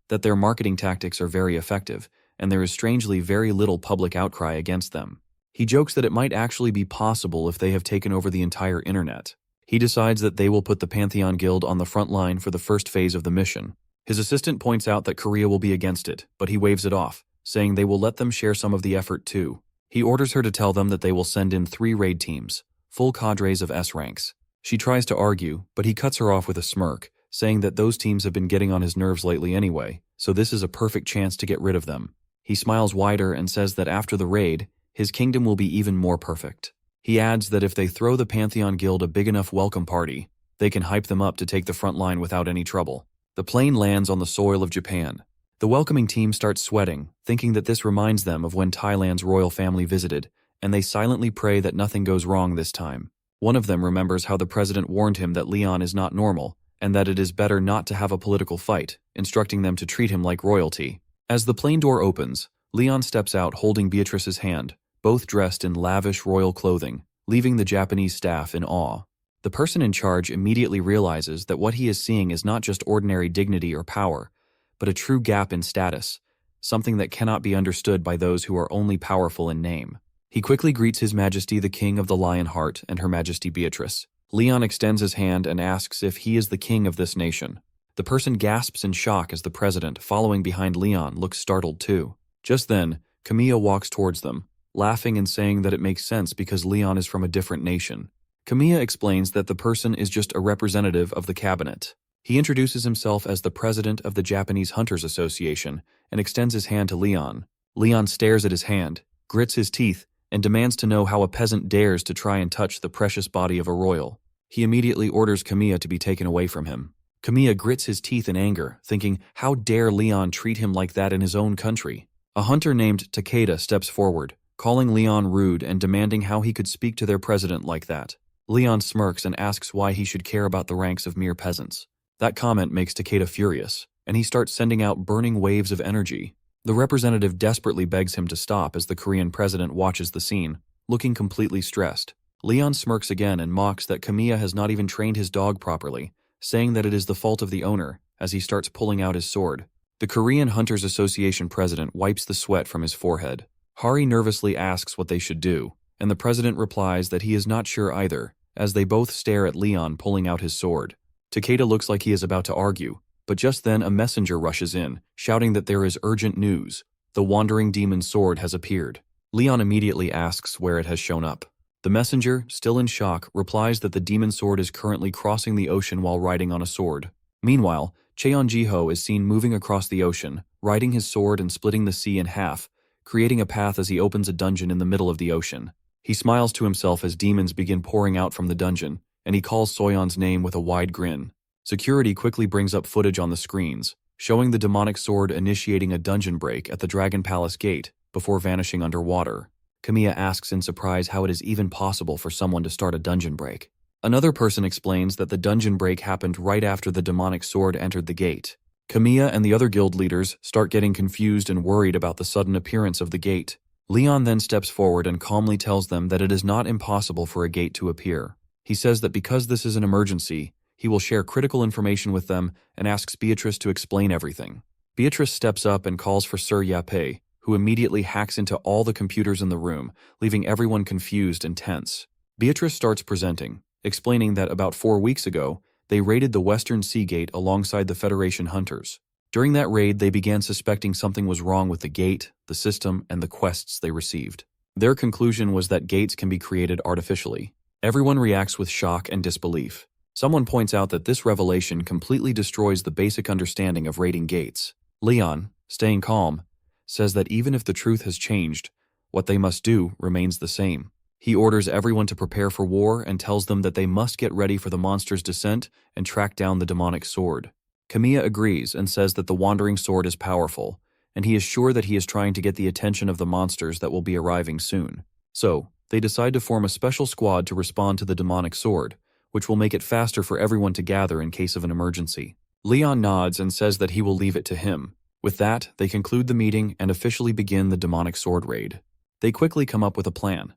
that their marketing tactics are very effective, and there is strangely very little public outcry against them. He jokes that it might actually be possible if they have taken over the entire internet. He decides that they will put the Pantheon Guild on the front line for the first phase of the mission. His assistant points out that Korea will be against it, but he waves it off, saying they will let them share some of the effort too. He orders her to tell them that they will send in 3 raid teams, full cadres of S ranks. She tries to argue, but he cuts her off with a smirk, saying that those teams have been getting on his nerves lately anyway, so this is a perfect chance to get rid of them. He smiles wider and says that after the raid, his kingdom will be even more perfect. He adds that if they throw the Pantheon Guild a big enough welcome party, they can hype them up to take the front line without any trouble. The plane lands on the soil of Japan. The welcoming team starts sweating, thinking that this reminds them of when Thailand's royal family visited, and they silently pray that nothing goes wrong this time. One of them remembers how the president warned him that Leon is not normal, and that it is better not to have a political fight, instructing them to treat him like royalty. As the plane door opens, Leon steps out holding Beatrice's hand, both dressed in lavish royal clothing, leaving the Japanese staff in awe. The person in charge immediately realizes that what he is seeing is not just ordinary dignity or power, but a true gap in status, something that cannot be understood by those who are only powerful in name. He quickly greets His Majesty the King of the Lion Heart and Her Majesty Beatrice. Leon extends his hand and asks if he is the king of this nation. The person gasps in shock as the president, following behind Leon, looks startled too. Just then, Camilla walks towards them, laughing and saying that it makes sense because Leon is from a different nation. Camilla explains that the person is just a representative of the cabinet. He introduces himself as the president of the Japanese Hunters Association and extends his hand to Leon. Leon stares at his hand, grits his teeth, and demands to know how a peasant dares to try and touch the precious body of a royal. He immediately orders Camilla to be taken away from him. Camilla grits his teeth in anger, thinking, how dare Leon treat him like that in his own country? A hunter named Takeda steps forward, calling Leon rude and demanding how he could speak to their president like that. Leon smirks and asks why he should care about the ranks of mere peasants. That comment makes Takeda furious, and he starts sending out burning waves of energy. The representative desperately begs him to stop as the Korean president watches the scene, looking completely stressed. Leon smirks again and mocks that Camilla has not even trained his dog properly, saying that it is the fault of the owner, as he starts pulling out his sword. The Korean Hunters Association president wipes the sweat from his forehead. Hari nervously asks what they should do, and the president replies that he is not sure either, as they both stare at Leon pulling out his sword. Takeda looks like he is about to argue, but just then a messenger rushes in, shouting that there is urgent news. The wandering demon sword has appeared. Leon immediately asks where it has shown up. The messenger, still in shock, replies that the demon sword is currently crossing the ocean while riding on a sword. Meanwhile, Cheon-jiho is seen moving across the ocean, riding his sword and splitting the sea in half, creating a path as he opens a dungeon in the middle of the ocean. He smiles to himself as demons begin pouring out from the dungeon, and he calls Soyeon's name with a wide grin. Security quickly brings up footage on the screens, showing the demonic sword initiating a dungeon break at the Dragon Palace gate before vanishing underwater. Camilla asks in surprise how it is even possible for someone to start a dungeon break. Another person explains that the dungeon break happened right after the demonic sword entered the gate. Camilla and the other guild leaders start getting confused and worried about the sudden appearance of the gate. Leon then steps forward and calmly tells them that it is not impossible for a gate to appear. He says that because this is an emergency, he will share critical information with them and asks Beatrice to explain everything. Beatrice steps up and calls for Sir Yape, who immediately hacks into all the computers in the room, leaving everyone confused and tense. Beatrice starts presenting, explaining that about 4 weeks ago, they raided the Western Sea Gate alongside the Federation hunters. During that raid, they began suspecting something was wrong with the gate, the system, and the quests they received. Their conclusion was that gates can be created artificially. Everyone reacts with shock and disbelief. Someone points out that this revelation completely destroys the basic understanding of raiding gates. Leon, staying calm, says that even if the truth has changed, what they must do remains the same. He orders everyone to prepare for war and tells them that they must get ready for the monster's descent and track down the demonic sword. Camilla agrees and says that the wandering sword is powerful, and he is sure that he is trying to get the attention of the monsters that will be arriving soon. So, they decide to form a special squad to respond to the demonic sword, which will make it faster for everyone to gather in case of an emergency. Leon nods and says that he will leave it to him. With that, they conclude the meeting and officially begin the demonic sword raid. They quickly come up with a plan.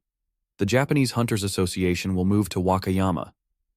The Japanese Hunters Association will move to Wakayama,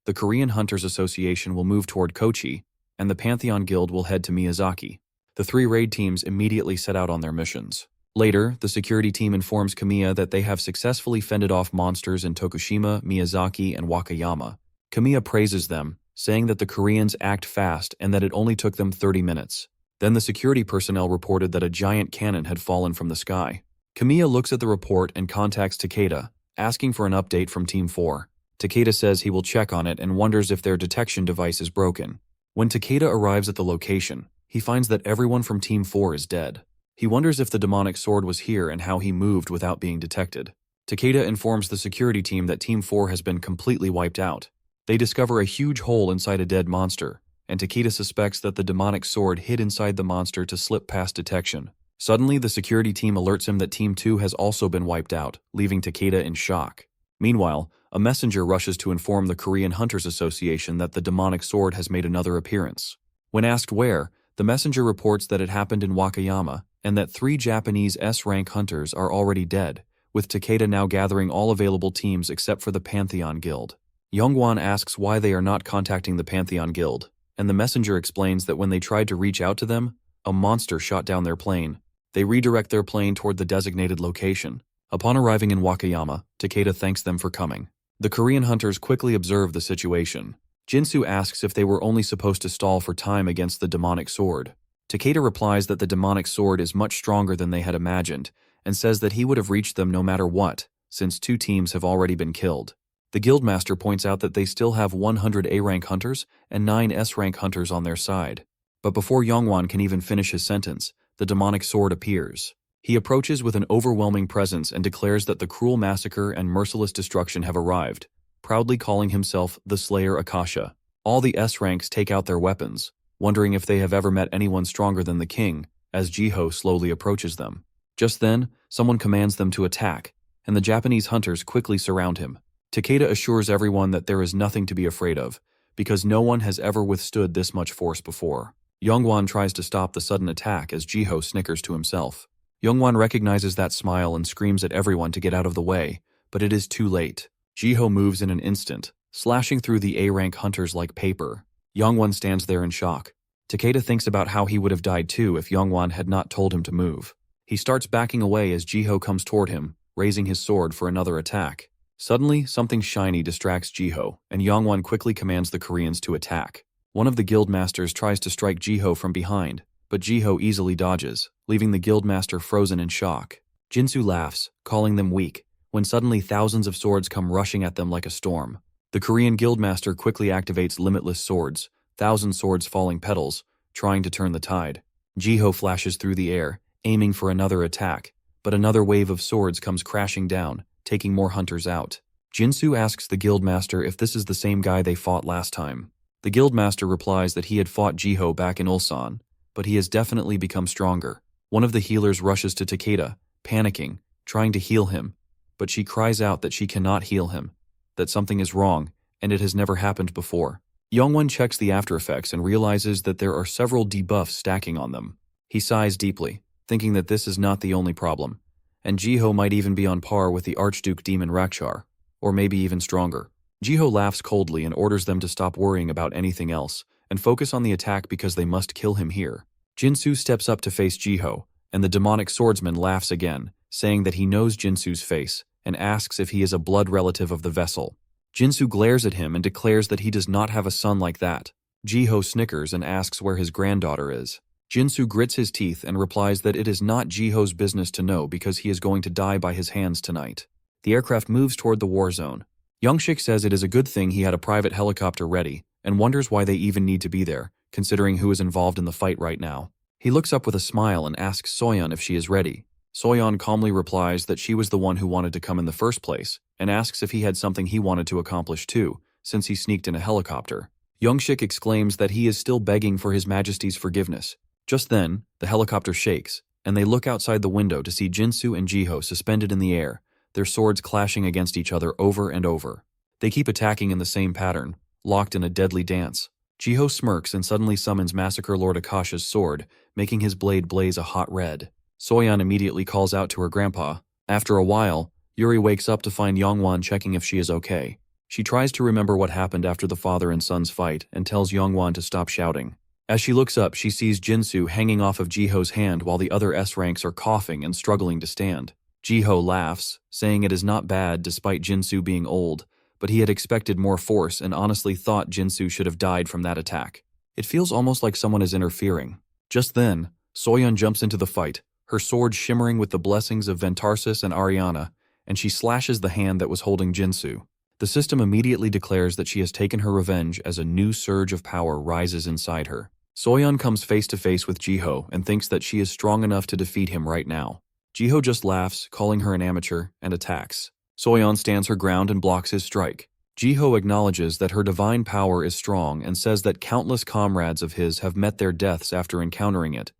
the Korean Hunters Association will move toward Kochi, and the Pantheon Guild will head to Miyazaki. The 3 raid teams immediately set out on their missions. Later, the security team informs Camilla that they have successfully fended off monsters in Tokushima, Miyazaki, and Wakayama. Camilla praises them, saying that the Koreans act fast and that it only took them 30 minutes. Then the security personnel reported that a giant cannon had fallen from the sky. Camilla looks at the report and contacts Takeda, asking for an update from Team 4. Takeda says he will check on it and wonders if their detection device is broken. When Takeda arrives at the location, he finds that everyone from Team 4 is dead. He wonders if the demonic sword was here and how he moved without being detected. Takeda informs the security team that Team 4 has been completely wiped out. They discover a huge hole inside a dead monster, and Takeda suspects that the demonic sword hid inside the monster to slip past detection. Suddenly, the security team alerts him that Team 2 has also been wiped out, leaving Takeda in shock. Meanwhile, a messenger rushes to inform the Korean Hunters Association that the demonic sword has made another appearance. When asked where, the messenger reports that it happened in Wakayama, and that 3 Japanese S-rank hunters are already dead, with Takeda now gathering all available teams except for the Pantheon Guild. Youngwon asks why they are not contacting the Pantheon Guild, and the messenger explains that when they tried to reach out to them, a monster shot down their plane, They redirect their plane toward the designated location. Upon arriving in Wakayama, Takeda thanks them for coming. The Korean hunters quickly observe the situation. Jinsu asks if they were only supposed to stall for time against the demonic sword. Takeda replies that the demonic sword is much stronger than they had imagined, and says that he would have reached them no matter what, since 2 teams have already been killed. The guildmaster points out that they still have 100 A-rank hunters and 9 S-rank hunters on their side. But before Yongwan can even finish his sentence, the demonic sword appears. He approaches with an overwhelming presence and declares that the cruel massacre and merciless destruction have arrived, proudly calling himself the Slayer Akasha. All the S-ranks take out their weapons, wondering if they have ever met anyone stronger than the king, as Jiho slowly approaches them. Just then, someone commands them to attack, and the Japanese hunters quickly surround him. Takeda assures everyone that there is nothing to be afraid of, because no one has ever withstood this much force before. Yongwan tries to stop the sudden attack as Jiho snickers to himself. Yongwan recognizes that smile and screams at everyone to get out of the way, but it is too late. Jiho moves in an instant, slashing through the A-rank hunters like paper. Yongwan stands there in shock. Takeda thinks about how he would have died too if Yongwan had not told him to move. He starts backing away as Jiho comes toward him, raising his sword for another attack. Suddenly, something shiny distracts Jiho, and Yongwan quickly commands the Koreans to attack. One of the guildmasters tries to strike Jiho from behind, but Jiho easily dodges, leaving the guildmaster frozen in shock. Jinsu laughs, calling them weak, when suddenly thousands of swords come rushing at them like a storm. The Korean guildmaster quickly activates limitless swords, 1,000 swords falling petals, trying to turn the tide. Jiho flashes through the air, aiming for another attack, but another wave of swords comes crashing down, taking more hunters out. Jinsu asks the guildmaster if this is the same guy they fought last time. The guildmaster replies that he had fought Jiho back in Ulsan, but he has definitely become stronger. One of the healers rushes to Takeda, panicking, trying to heal him, but she cries out that she cannot heal him, that something is wrong, and it has never happened before. Yongwan checks the after effects and realizes that there are several debuffs stacking on them. He sighs deeply, thinking that this is not the only problem, and Jiho might even be on par with the Archduke Demon Rakshar, or maybe even stronger. Jiho laughs coldly and orders them to stop worrying about anything else, and focus on the attack because they must kill him here. Jinsu steps up to face Jiho, and the demonic swordsman laughs again, saying that he knows Jinsu's face, and asks if he is a blood relative of the vessel. Jinsu glares at him and declares that he does not have a son like that. Jiho snickers and asks where his granddaughter is. Jinsu grits his teeth and replies that it is not Jiho's business to know because he is going to die by his hands tonight. The aircraft moves toward the war zone. Youngshik says it is a good thing he had a private helicopter ready, and wonders why they even need to be there, considering who is involved in the fight right now. He looks up with a smile and asks Soyeon if she is ready. Soyeon calmly replies that she was the one who wanted to come in the first place, and asks if he had something he wanted to accomplish too, since he sneaked in a helicopter. Youngshik exclaims that he is still begging for His Majesty's forgiveness. Just then, the helicopter shakes, and they look outside the window to see Jinsu and Jiho suspended in the air, their swords clashing against each other over and over. They keep attacking in the same pattern, locked in a deadly dance. Jiho smirks and suddenly summons Massacre Lord Akasha's sword, making his blade blaze a hot red. Soyeon immediately calls out to her grandpa. After a while, Yuri wakes up to find Yongwan checking if she is okay. She tries to remember what happened after the father and son's fight and tells Yongwan to stop shouting. As she looks up, she sees Jinsu hanging off of Jiho's hand while the other S-ranks are coughing and struggling to stand. Jiho laughs, saying it is not bad despite Jinsu being old, but he had expected more force and honestly thought Jinsu should have died from that attack. It feels almost like someone is interfering. Just then, Soyeon jumps into the fight, her sword shimmering with the blessings of Ventarsis and Ariana, and she slashes the hand that was holding Jinsu. The system immediately declares that she has taken her revenge as a new surge of power rises inside her. Soyeon comes face to face with Jiho and thinks that she is strong enough to defeat him right now. Jiho just laughs, calling her an amateur, and attacks. Soyeon stands her ground and blocks his strike. Jiho acknowledges that her divine power is strong and says that countless comrades of his have met their deaths after encountering it,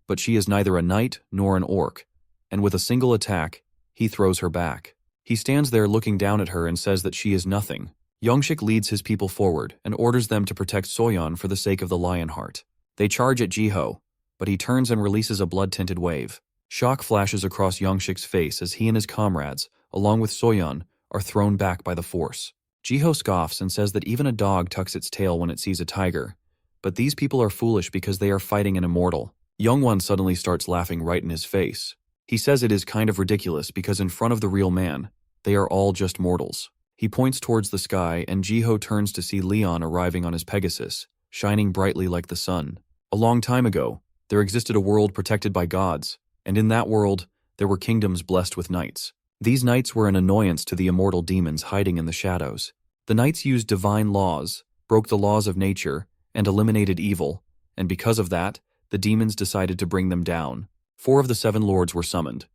but she is neither a knight nor an orc, and with a single attack, he throws her back. He stands there looking down at her and says that she is nothing. Youngshik leads his people forward and orders them to protect Soyeon for the sake of the Lionheart. They charge at Jiho, but he turns and releases a blood-tinted wave. Shock flashes across Youngshik's face as he and his comrades, along with Soyeon, are thrown back by the force. Jiho scoffs and says that even a dog tucks its tail when it sees a tiger, but these people are foolish because they are fighting an immortal. Youngwon suddenly starts laughing right in his face. He says it is kind of ridiculous because in front of the real man, they are all just mortals. He points towards the sky and Jiho turns to see Leon arriving on his Pegasus, shining brightly like the sun. A long time ago, there existed a world protected by gods, and in that world, there were kingdoms blessed with knights. These knights were an annoyance to the immortal demons hiding in the shadows. The knights used divine laws, broke the laws of nature, and eliminated evil, and because of that, the demons decided to bring them down. 4 of the 7 lords were summoned,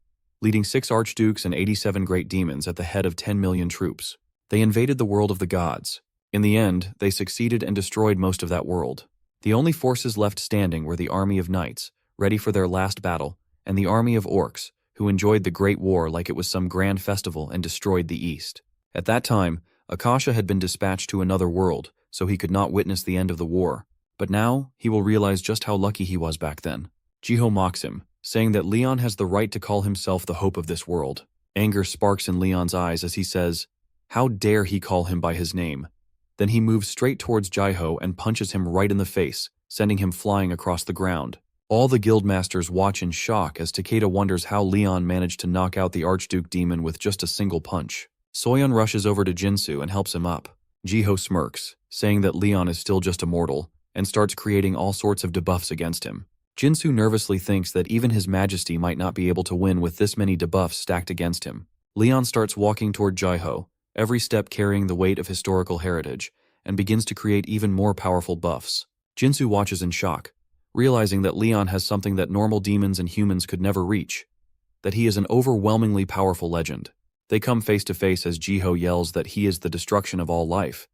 leading 6 archdukes and 87 great demons at the head of 10 million troops. They invaded the world of the gods. In the end, they succeeded and destroyed most of that world. The only forces left standing were the army of knights, ready for their last battle, and the army of orcs, who enjoyed the Great War like it was some grand festival and destroyed the East. At that time, Akasha had been dispatched to another world, so he could not witness the end of the war. But now, he will realize just how lucky he was back then. Jiho mocks him, saying that Leon has the right to call himself the hope of this world. Anger sparks in Leon's eyes as he says, how dare he call him by his name? Then he moves straight towards Jiho and punches him right in the face, sending him flying across the ground. All the guildmasters watch in shock as Takeda wonders how Leon managed to knock out the Archduke demon with just a single punch. Soyeon rushes over to Jinsu and helps him up. Jiho smirks, saying that Leon is still just a mortal, and starts creating all sorts of debuffs against him. Jinsu nervously thinks that even his majesty might not be able to win with this many debuffs stacked against him. Leon starts walking toward Jiho, every step carrying the weight of historical heritage, and begins to create even more powerful buffs. Jinsu watches in shock, realizing that Leon has something that normal demons and humans could never reach, that he is an overwhelmingly powerful legend. They come face to face as Jiho yells that he is the destruction of all life,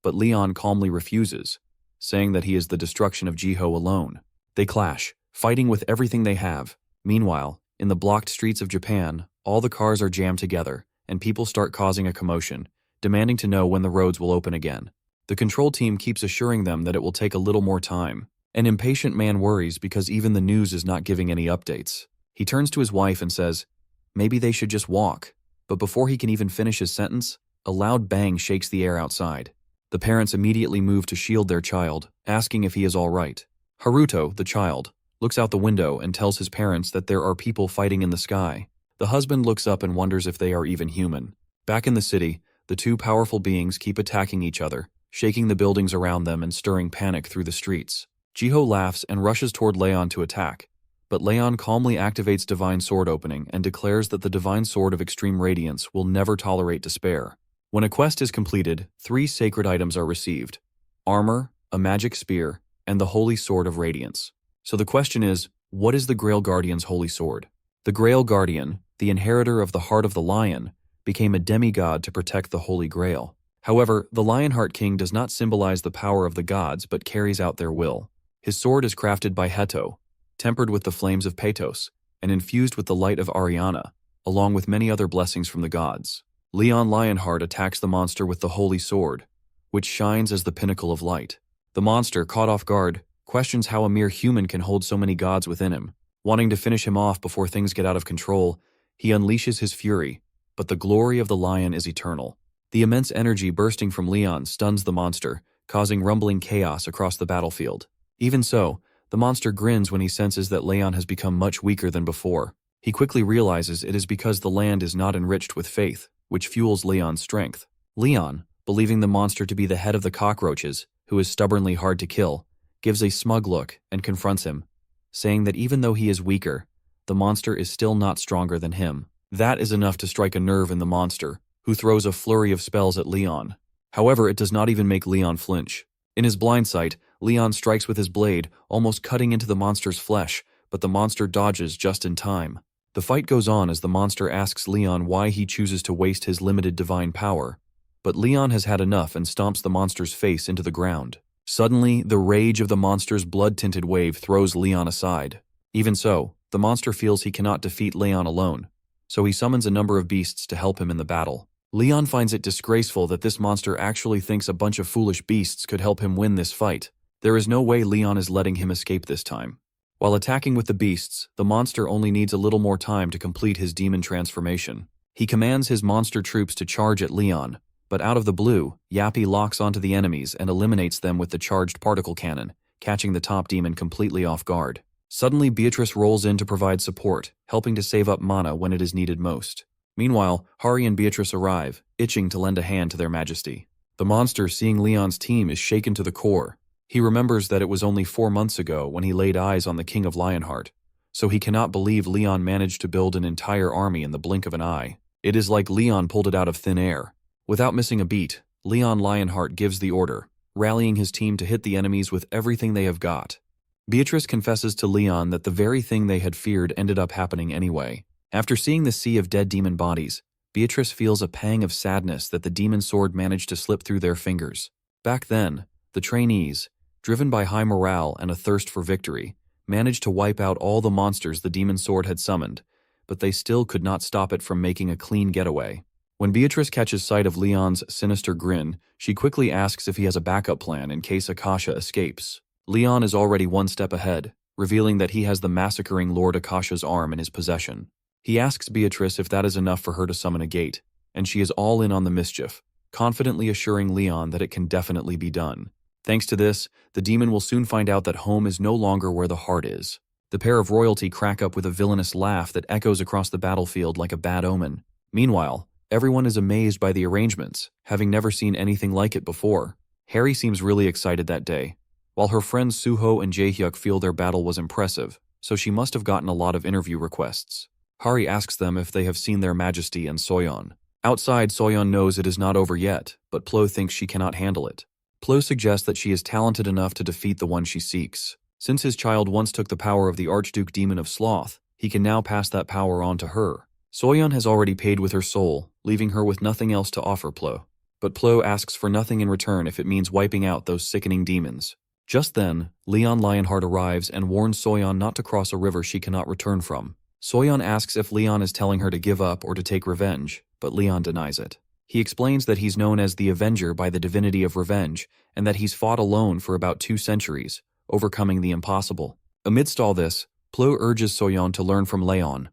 but Leon calmly refuses, saying that he is the destruction of Jiho alone. They clash, fighting with everything they have. Meanwhile, in the blocked streets of Japan, all the cars are jammed together, and people start causing a commotion, demanding to know when the roads will open again. The control team keeps assuring them that it will take a little more time. An impatient man worries because even the news is not giving any updates. He turns to his wife and says, maybe they should just walk. But before he can even finish his sentence, a loud bang shakes the air outside. The parents immediately move to shield their child, asking if he is all right. Haruto, the child, looks out the window and tells his parents that there are people fighting in the sky. The husband looks up and wonders if they are even human. Back in the city, the 2 powerful beings keep attacking each other, shaking the buildings around them and stirring panic through the streets. Jiho laughs and rushes toward Leon to attack, but Leon calmly activates Divine Sword Opening and declares that the Divine Sword of Extreme Radiance will never tolerate despair. When a quest is completed, 3 sacred items are received: armor, a magic spear, and the Holy Sword of Radiance. So the question is, what is the Grail Guardian's holy sword? The Grail Guardian, the inheritor of the Heart of the Lion, became a demigod to protect the Holy Grail. However, the Lionheart King does not symbolize the power of the gods but carries out their will. His sword is crafted by Heto, tempered with the flames of Patos, and infused with the light of Ariana, along with many other blessings from the gods. Leon Lionheart attacks the monster with the Holy Sword, which shines as the pinnacle of light. The monster, caught off guard, questions how a mere human can hold so many gods within him. Wanting to finish him off before things get out of control, he unleashes his fury, but the glory of the lion is eternal. The immense energy bursting from Leon stuns the monster, causing rumbling chaos across the battlefield. Even so, the monster grins when he senses that Leon has become much weaker than before. He quickly realizes it is because the land is not enriched with faith, which fuels Leon's strength. Leon, believing the monster to be the head of the cockroaches, who is stubbornly hard to kill, gives a smug look and confronts him, saying that even though he is weaker, the monster is still not stronger than him. That is enough to strike a nerve in the monster, who throws a flurry of spells at Leon. However, it does not even make Leon flinch. In his blind sight, Leon strikes with his blade, almost cutting into the monster's flesh, but the monster dodges just in time. The fight goes on as the monster asks Leon why he chooses to waste his limited divine power. But Leon has had enough and stomps the monster's face into the ground. Suddenly, the rage of the monster's blood-tinted wave throws Leon aside. Even so, the monster feels he cannot defeat Leon alone, so he summons a number of beasts to help him in the battle. Leon finds it disgraceful that this monster actually thinks a bunch of foolish beasts could help him win this fight. There is no way Leon is letting him escape this time. While attacking with the beasts, the monster only needs a little more time to complete his demon transformation. He commands his monster troops to charge at Leon, but out of the blue, Yappy locks onto the enemies and eliminates them with the charged particle cannon, catching the top demon completely off guard. Suddenly, Beatrice rolls in to provide support, helping to save up mana when it is needed most. Meanwhile, Hari and Beatrice arrive, itching to lend a hand to their majesty. The monster, seeing Leon's team, is shaken to the core. He remembers that it was only 4 months ago when he laid eyes on the King of Lionheart, so he cannot believe Leon managed to build an entire army in the blink of an eye. It is like Leon pulled it out of thin air. Without missing a beat, Leon Lionheart gives the order, rallying his team to hit the enemies with everything they have got. Beatrice confesses to Leon that the very thing they had feared ended up happening anyway. After seeing the sea of dead demon bodies, Beatrice feels a pang of sadness that the demon sword managed to slip through their fingers. Back then, the trainees, driven by high morale and a thirst for victory, managed to wipe out all the monsters the demon sword had summoned, but they still could not stop it from making a clean getaway. When Beatrice catches sight of Leon's sinister grin, she quickly asks if he has a backup plan in case Akasha escapes. Leon is already one step ahead, revealing that he has the massacring Lord Akasha's arm in his possession. He asks Beatrice if that is enough for her to summon a gate, and she is all in on the mischief, confidently assuring Leon that it can definitely be done. Thanks to this, the demon will soon find out that home is no longer where the heart is. The pair of royalty crack up with a villainous laugh that echoes across the battlefield like a bad omen. Meanwhile, everyone is amazed by the arrangements, having never seen anything like it before. Harry seems really excited that day, while her friends Suho and Jaehyuk feel their battle was impressive, so she must have gotten a lot of interview requests. Hari asks them if they have seen their majesty and Soyeon. Outside, Soyeon knows it is not over yet, but Plo thinks she cannot handle it. Plo suggests that she is talented enough to defeat the one she seeks. Since his child once took the power of the Archduke Demon of Sloth, he can now pass that power on to her. Soyeon has already paid with her soul, leaving her with nothing else to offer Plo. But Plo asks for nothing in return if it means wiping out those sickening demons. Just then, Leon Lionheart arrives and warns Soyeon not to cross a river she cannot return from. Soyeon asks if Leon is telling her to give up or to take revenge, but Leon denies it. He explains that he's known as the Avenger by the divinity of revenge, and that he's fought alone for about 2 centuries, overcoming the impossible. Amidst all this, Plo urges Soyeon to learn from Leon,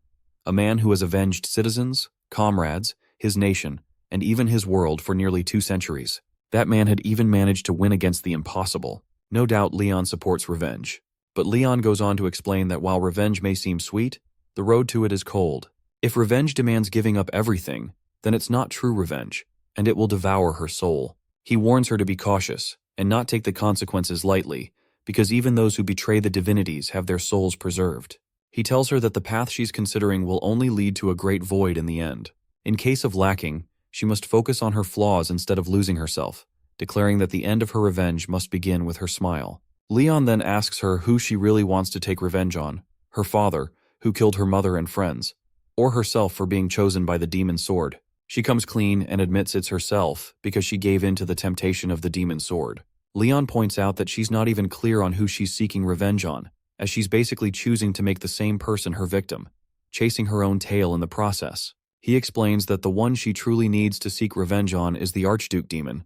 a man who has avenged citizens, comrades, his nation, and even his world for nearly 2 centuries. That man had even managed to win against the impossible. No doubt Leon supports revenge. But Leon goes on to explain that while revenge may seem sweet, the road to it is cold. If revenge demands giving up everything, then it's not true revenge, and it will devour her soul. He warns her to be cautious, and not take the consequences lightly, because even those who betray the divinities have their souls preserved. He tells her that the path she's considering will only lead to a great void in the end. In case of lacking, she must focus on her flaws instead of losing herself, declaring that the end of her revenge must begin with her smile. Leon then asks her who she really wants to take revenge on, her father, who killed her mother and friends, or herself for being chosen by the demon sword. She comes clean and admits it's herself because she gave in to the temptation of the demon sword. Leon points out that she's not even clear on who she's seeking revenge on, as she's basically choosing to make the same person her victim, chasing her own tail in the process. He explains that the one she truly needs to seek revenge on is the Archduke Demon,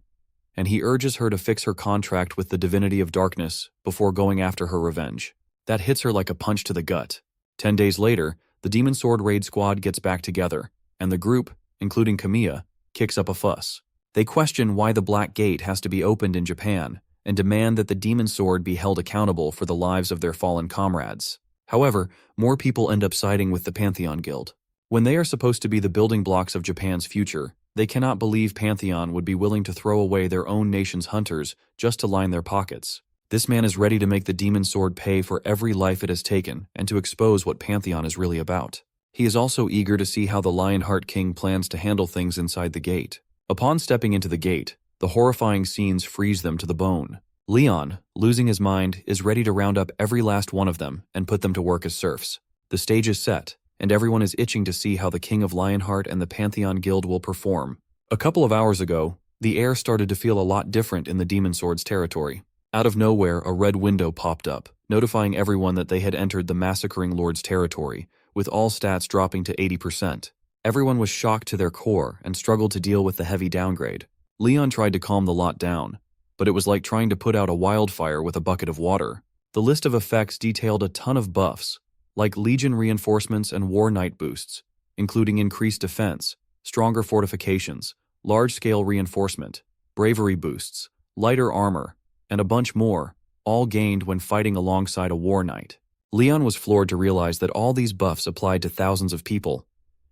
and he urges her to fix her contract with the Divinity of Darkness before going after her revenge. That hits her like a punch to the gut. 10 days later, the Demon Sword Raid Squad gets back together, and the group, including Kamiya, kicks up a fuss. They question why the Black Gate has to be opened in Japan, and demand that the Demon Sword be held accountable for the lives of their fallen comrades. However, more people end up siding with the Pantheon Guild. When they are supposed to be the building blocks of Japan's future, they cannot believe Pantheon would be willing to throw away their own nation's hunters just to line their pockets. This man is ready to make the Demon Sword pay for every life it has taken and to expose what Pantheon is really about. He is also eager to see how the Lionheart King plans to handle things inside the gate. Upon stepping into the gate, the horrifying scenes freeze them to the bone. Leon, losing his mind, is ready to round up every last one of them and put them to work as serfs. The stage is set, and everyone is itching to see how the King of Lionheart and the Pantheon Guild will perform. A couple of hours ago, the air started to feel a lot different in the Demon Sword's territory. Out of nowhere, a red window popped up, notifying everyone that they had entered the Massacring Lord's territory, with all stats dropping to 80%. Everyone was shocked to their core and struggled to deal with the heavy downgrade. Leon tried to calm the lot down, but it was like trying to put out a wildfire with a bucket of water. The list of effects detailed a ton of buffs, like Legion reinforcements and War Knight boosts, including increased defense, stronger fortifications, large-scale reinforcement, bravery boosts, lighter armor, and a bunch more, all gained when fighting alongside a War Knight. Leon was floored to realize that all these buffs applied to thousands of people.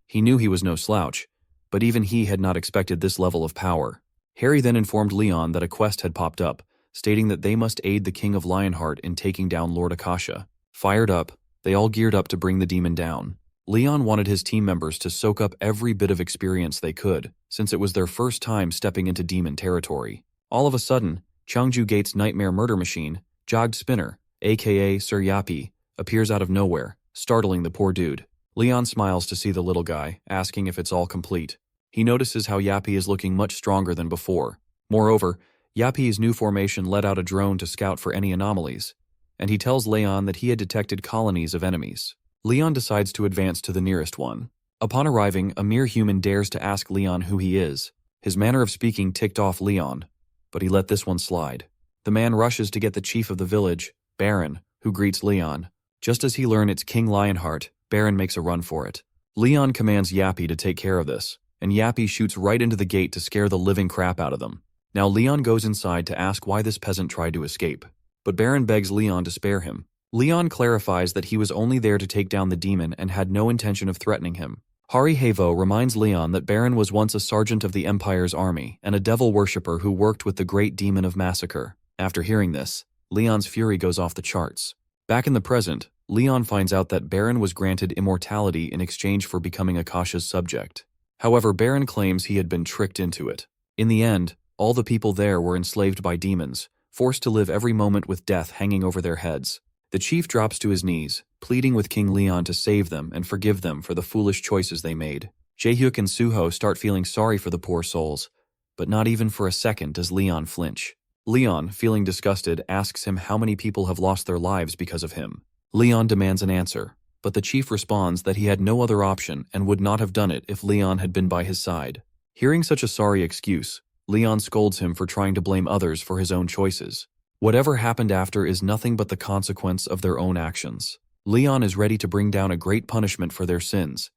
He knew he was no slouch, but even he had not expected this level of power. Harry then informed Leon that a quest had popped up, stating that they must aid the King of Lionheart in taking down Lord Akasha. Fired up, they all geared up to bring the demon down. Leon wanted his team members to soak up every bit of experience they could, since it was their first time stepping into demon territory. All of a sudden, Chungju Gate's nightmare murder machine, Jagged Spinner, aka Sir Yappy, appears out of nowhere, startling the poor dude. Leon smiles to see the little guy, asking if it's all complete. He notices how Yappy is looking much stronger than before. Moreover, Yappy's new formation let out a drone to scout for any anomalies, and he tells Leon that he had detected colonies of enemies. Leon decides to advance to the nearest one. Upon arriving, a mere human dares to ask Leon who he is. His manner of speaking ticked off Leon, but he let this one slide. The man rushes to get the chief of the village, Baron, who greets Leon. Just as he learns it's King Lionheart, Baron makes a run for it. Leon commands Yappy to take care of this, and Yappy shoots right into the gate to scare the living crap out of them. Now Leon goes inside to ask why this peasant tried to escape, but Baron begs Leon to spare him. Leon clarifies that he was only there to take down the demon and had no intention of threatening him. Hari Havo reminds Leon that Baron was once a sergeant of the Empire's army and a devil worshipper who worked with the great demon of massacre. After hearing this, Leon's fury goes off the charts. Back in the present, Leon finds out that Baron was granted immortality in exchange for becoming Akasha's subject. However, Baron claims he had been tricked into it. In the end, all the people there were enslaved by demons, forced to live every moment with death hanging over their heads. The chief drops to his knees, pleading with King Leon to save them and forgive them for the foolish choices they made. Jaehyuk and Suho start feeling sorry for the poor souls, but not even for a second does Leon flinch. Leon, feeling disgusted, asks him how many people have lost their lives because of him. Leon demands an answer, but the chief responds that he had no other option and would not have done it if Leon had been by his side. Hearing such a sorry excuse, Leon scolds him for trying to blame others for his own choices. Whatever happened after is nothing but the consequence of their own actions. Leon is ready to bring down a great punishment for their sins,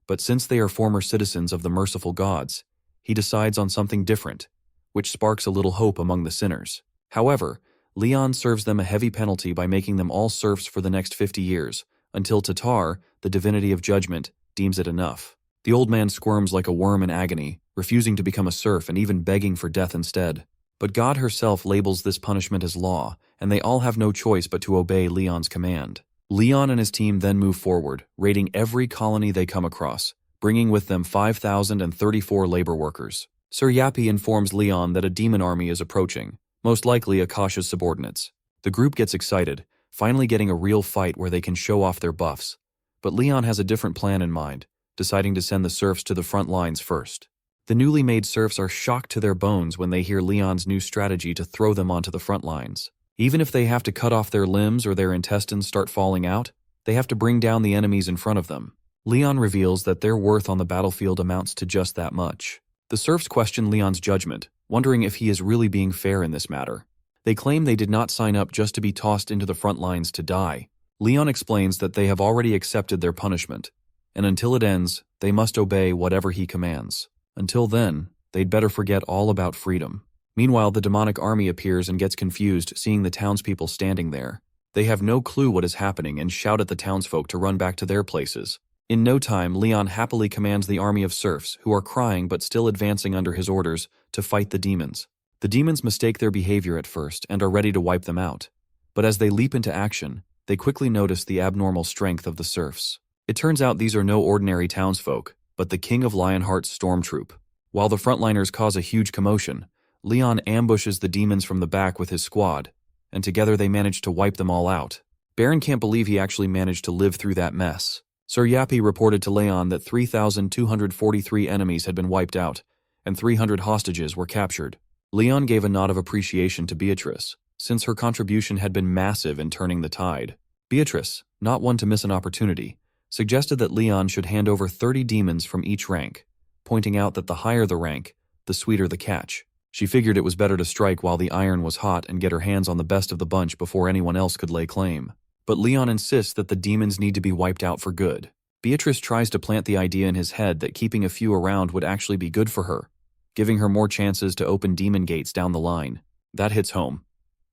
but since they are former citizens of the merciful gods, he decides on something different, which sparks a little hope among the sinners. However, Leon serves them a heavy penalty by making them all serfs for the next 50 years, until Tatar, the divinity of judgment, deems it enough. The old man squirms like a worm in agony, refusing to become a serf and even begging for death instead. But God herself labels this punishment as law, and they all have no choice but to obey Leon's command. Leon and his team then move forward, raiding every colony they come across, bringing with them 5,034 labor workers. Sir Yappy informs Leon that a demon army is approaching, most likely Akasha's subordinates. The group gets excited, finally getting a real fight where they can show off their buffs. But Leon has a different plan in mind, deciding to send the serfs to the front lines first. The newly made serfs are shocked to their bones when they hear Leon's new strategy to throw them onto the front lines. Even if they have to cut off their limbs or their intestines start falling out, they have to bring down the enemies in front of them. Leon reveals that their worth on the battlefield amounts to just that much. The serfs question Leon's judgment, wondering if he is really being fair in this matter. They claim they did not sign up just to be tossed into the front lines to die. Leon explains that they have already accepted their punishment, and until it ends, they must obey whatever he commands. Until then, they'd better forget all about freedom. Meanwhile, the demonic army appears and gets confused seeing the townspeople standing there. They have no clue what is happening and shout at the townsfolk to run back to their places. In no time, Leon happily commands the army of serfs, who are crying but still advancing under his orders, to fight the demons. The demons mistake their behavior at first and are ready to wipe them out. But as they leap into action, they quickly notice the abnormal strength of the serfs. It turns out these are no ordinary townsfolk, but the King of Lionheart's storm troop. While the frontliners cause a huge commotion, Leon ambushes the demons from the back with his squad, and together they manage to wipe them all out. Baron can't believe he actually managed to live through that mess. Sir Yappy reported to Leon that 3,243 enemies had been wiped out, and 300 hostages were captured. Leon gave a nod of appreciation to Beatrice, since her contribution had been massive in turning the tide. Beatrice, not one to miss an opportunity, suggested that Leon should hand over 30 demons from each rank, pointing out that the higher the rank, the sweeter the catch. She figured it was better to strike while the iron was hot and get her hands on the best of the bunch before anyone else could lay claim. But Leon insists that the demons need to be wiped out for good. Beatrice tries to plant the idea in his head that keeping a few around would actually be good for her, giving her more chances to open demon gates down the line. That hits home.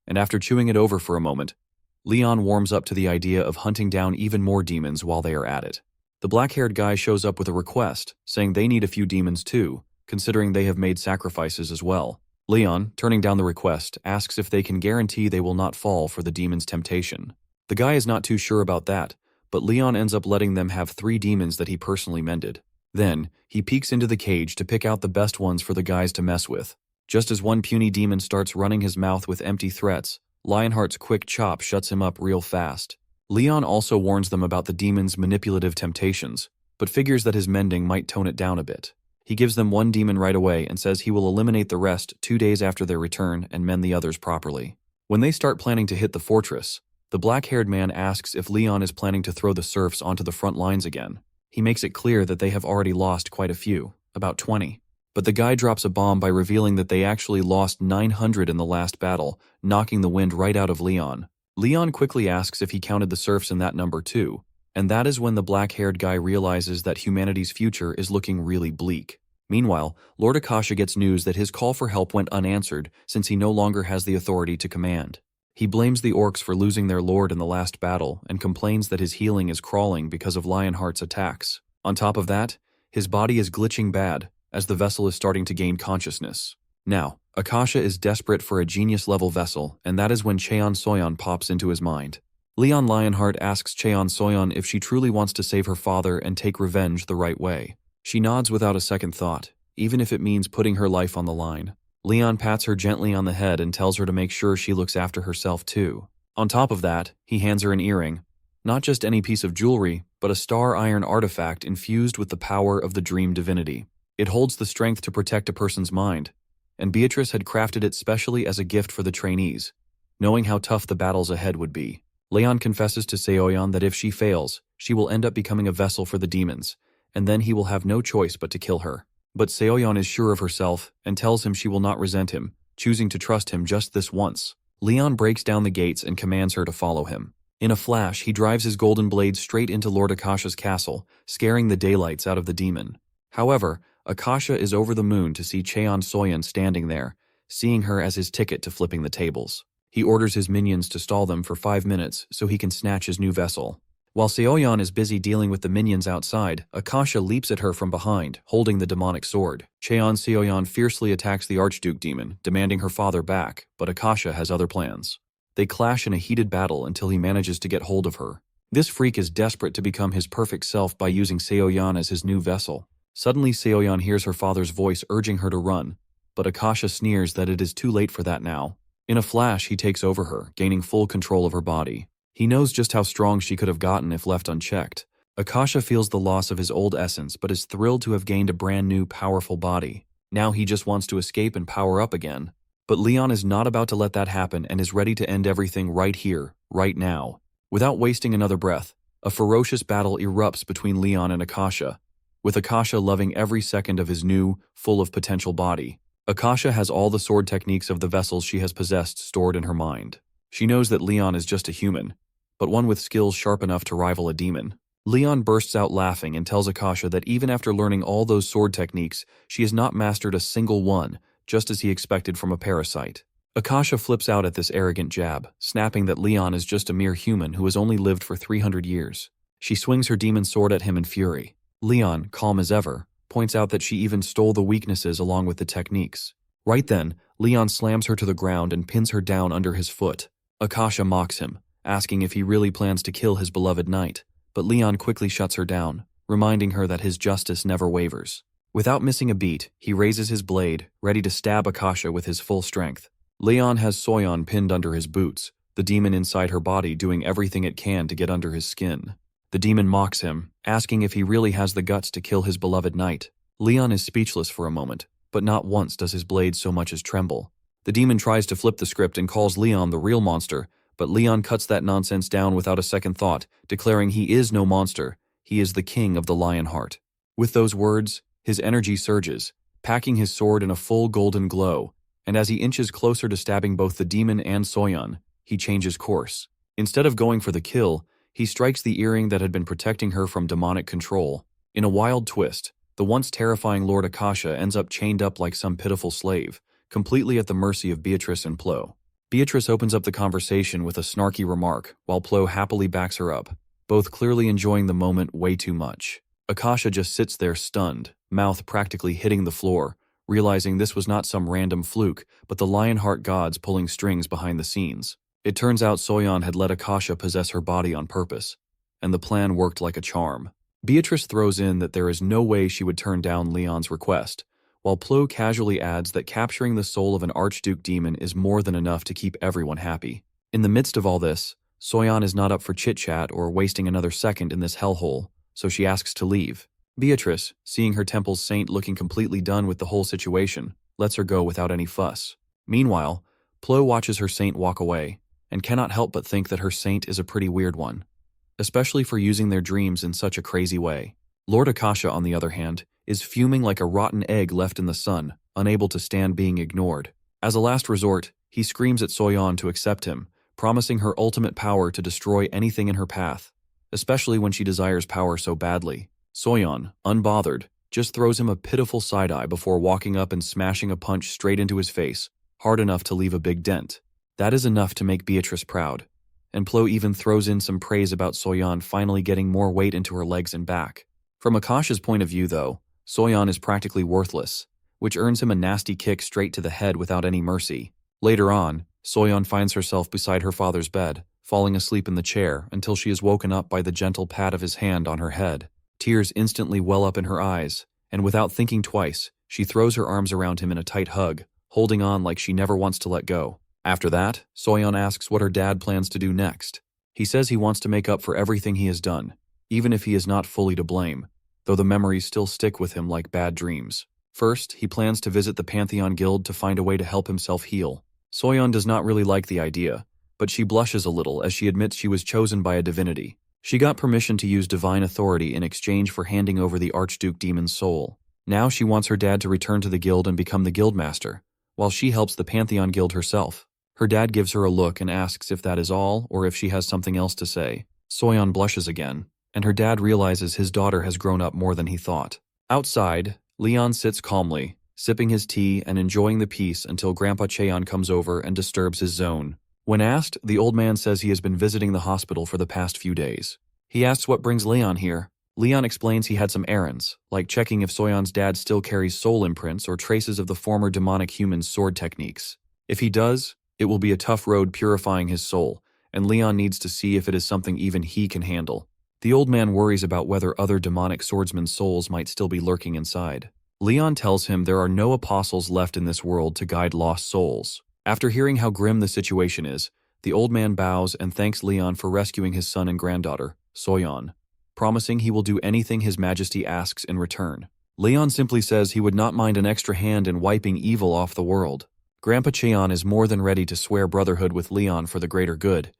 And after chewing it over for a moment, Leon warms up to the idea of hunting down even more demons while they are at it. The black-haired guy shows up with a request, saying they need a few demons too, considering they have made sacrifices as well. Leon, turning down the request, asks if they can guarantee they will not fall for the demon's temptation. The guy is not too sure about that, but Leon ends up letting them have 3 demons that he personally mended. Then, he peeks into the cage to pick out the best ones for the guys to mess with. Just as one puny demon starts running his mouth with empty threats, Lionheart's quick chop shuts him up real fast. Leon also warns them about the demon's manipulative temptations, but figures that his mending might tone it down a bit. He gives them 1 demon right away and says he will eliminate the rest 2 days after their return and mend the others properly. When they start planning to hit the fortress, the black-haired man asks if Leon is planning to throw the serfs onto the front lines again. He makes it clear that they have already lost quite a few, about 20. But the guy drops a bomb by revealing that they actually lost 900 in the last battle, knocking the wind right out of Leon. Leon quickly asks if he counted the serfs in that number too, and that is when the black-haired guy realizes that humanity's future is looking really bleak. Meanwhile, Lord Akasha gets news that his call for help went unanswered since he no longer has the authority to command. He blames the orcs for losing their lord in the last battle and complains that his healing is crawling because of Lionheart's attacks. On top of that, his body is glitching bad as the vessel is starting to gain consciousness. Now, Akasha is desperate for a genius-level vessel, and that is when Cheon Soyeon pops into his mind. Leon Lionheart asks Cheon Soyeon if she truly wants to save her father and take revenge the right way. She nods without a second thought, even if it means putting her life on the line. Leon pats her gently on the head and tells her to make sure she looks after herself too. On top of that, he hands her an earring. Not just any piece of jewelry, but a star iron artifact infused with the power of the dream divinity. It holds the strength to protect a person's mind, and Beatrice had crafted it specially as a gift for the trainees, knowing how tough the battles ahead would be. Leon confesses to Seoyeon that if she fails, she will end up becoming a vessel for the demons, and then he will have no choice but to kill her. But Seoyeon is sure of herself and tells him she will not resent him, choosing to trust him just this once. Leon breaks down the gates and commands her to follow him. In a flash, he drives his golden blade straight into Lord Akasha's castle, scaring the daylights out of the demon. However, Akasha is over the moon to see Cheon Soyeon standing there, seeing her as his ticket to flipping the tables. He orders his minions to stall them for 5 minutes so he can snatch his new vessel. While Seoyeon is busy dealing with the minions outside, Akasha leaps at her from behind, holding the demonic sword. Cheon Seoyeon fiercely attacks the Archduke demon, demanding her father back, but Akasha has other plans. They clash in a heated battle until he manages to get hold of her. This freak is desperate to become his perfect self by using Seoyeon as his new vessel. Suddenly Seoyeon hears her father's voice urging her to run, but Akasha sneers that it is too late for that now. In a flash, he takes over her, gaining full control of her body. He knows just how strong she could have gotten if left unchecked. Akasha feels the loss of his old essence but is thrilled to have gained a brand new, powerful body. Now he just wants to escape and power up again. But Leon is not about to let that happen and is ready to end everything right here, right now. Without wasting another breath, a ferocious battle erupts between Leon and Akasha, with Akasha loving every second of his new, full of potential body. Akasha has all the sword techniques of the vessels she has possessed stored in her mind. She knows that Leon is just a human, but one with skills sharp enough to rival a demon. Leon bursts out laughing and tells Akasha that even after learning all those sword techniques, she has not mastered a single one, just as he expected from a parasite. Akasha flips out at this arrogant jab, snapping that Leon is just a mere human who has only lived for 300 years. She swings her demon sword at him in fury. Leon, calm as ever, points out that she even stole the weaknesses along with the techniques. Right then, Leon slams her to the ground and pins her down under his foot. Akasha mocks him, asking if he really plans to kill his beloved knight, but Leon quickly shuts her down, reminding her that his justice never wavers. Without missing a beat, he raises his blade, ready to stab Akasha with his full strength. Leon has Soyeon pinned under his boots, the demon inside her body doing everything it can to get under his skin. The demon mocks him, asking if he really has the guts to kill his beloved knight. Leon is speechless for a moment, but not once does his blade so much as tremble. The demon tries to flip the script and calls Leon the real monster, but Leon cuts that nonsense down without a second thought, declaring he is no monster, he is the king of the Lionheart. With those words, his energy surges, packing his sword in a full golden glow, and as he inches closer to stabbing both the demon and Soyeon, he changes course. Instead of going for the kill, he strikes the earring that had been protecting her from demonic control. In a wild twist, the once terrifying Lord Akasha ends up chained up like some pitiful slave, completely at the mercy of Beatrice and Plo. Beatrice opens up the conversation with a snarky remark, while Plo happily backs her up, both clearly enjoying the moment way too much. Akasha just sits there stunned, mouth practically hitting the floor, realizing this was not some random fluke, but the Lionheart gods pulling strings behind the scenes. It turns out Soyeon had let Akasha possess her body on purpose, and the plan worked like a charm. Beatrice throws in that there is no way she would turn down Leon's request, while Plo casually adds that capturing the soul of an Archduke demon is more than enough to keep everyone happy. In the midst of all this, Soyeon is not up for chit-chat or wasting another second in this hellhole, so she asks to leave. Beatrice, seeing her temple's saint looking completely done with the whole situation, lets her go without any fuss. Meanwhile, Plo watches her saint walk away, and cannot help but think that her saint is a pretty weird one, especially for using their dreams in such a crazy way. Lord Akasha, on the other hand, is fuming like a rotten egg left in the sun, unable to stand being ignored. As a last resort, he screams at Soyeon to accept him, promising her ultimate power to destroy anything in her path, especially when she desires power so badly. Soyeon, unbothered, just throws him a pitiful side-eye before walking up and smashing a punch straight into his face, hard enough to leave a big dent. That is enough to make Beatrice proud, and Plo even throws in some praise about Soyeon finally getting more weight into her legs and back. From Akasha's point of view, though, Soyeon is practically worthless, which earns him a nasty kick straight to the head without any mercy. Later on, Soyeon finds herself beside her father's bed, falling asleep in the chair until she is woken up by the gentle pat of his hand on her head. Tears instantly well up in her eyes, and without thinking twice, she throws her arms around him in a tight hug, holding on like she never wants to let go. After that, Soyeon asks what her dad plans to do next. He says he wants to make up for everything he has done, even if he is not fully to blame, though the memories still stick with him like bad dreams. First, he plans to visit the Pantheon Guild to find a way to help himself heal. Soyeon does not really like the idea, but she blushes a little as she admits she was chosen by a divinity. She got permission to use divine authority in exchange for handing over the Archduke demon's soul. Now she wants her dad to return to the guild and become the guildmaster, while she helps the Pantheon Guild herself. Her dad gives her a look and asks if that is all or if she has something else to say. Soyeon blushes again, and her dad realizes his daughter has grown up more than he thought. Outside, Leon sits calmly, sipping his tea and enjoying the peace until Grandpa Cheon comes over and disturbs his zone. When asked, the old man says he has been visiting the hospital for the past few days. He asks what brings Leon here. Leon explains he had some errands, like checking if Soyeon's dad still carries soul imprints or traces of the former demonic human's sword techniques. If he does, it will be a tough road purifying his soul, and Leon needs to see if it is something even he can handle. The old man worries about whether other demonic swordsmen's souls might still be lurking inside. Leon tells him there are no apostles left in this world to guide lost souls. After hearing how grim the situation is, the old man bows and thanks Leon for rescuing his son and granddaughter, Soyeon, promising he will do anything His Majesty asks in return. Leon simply says he would not mind an extra hand in wiping evil off the world. Grandpa Cheon is more than ready to swear brotherhood with Leon for the greater good,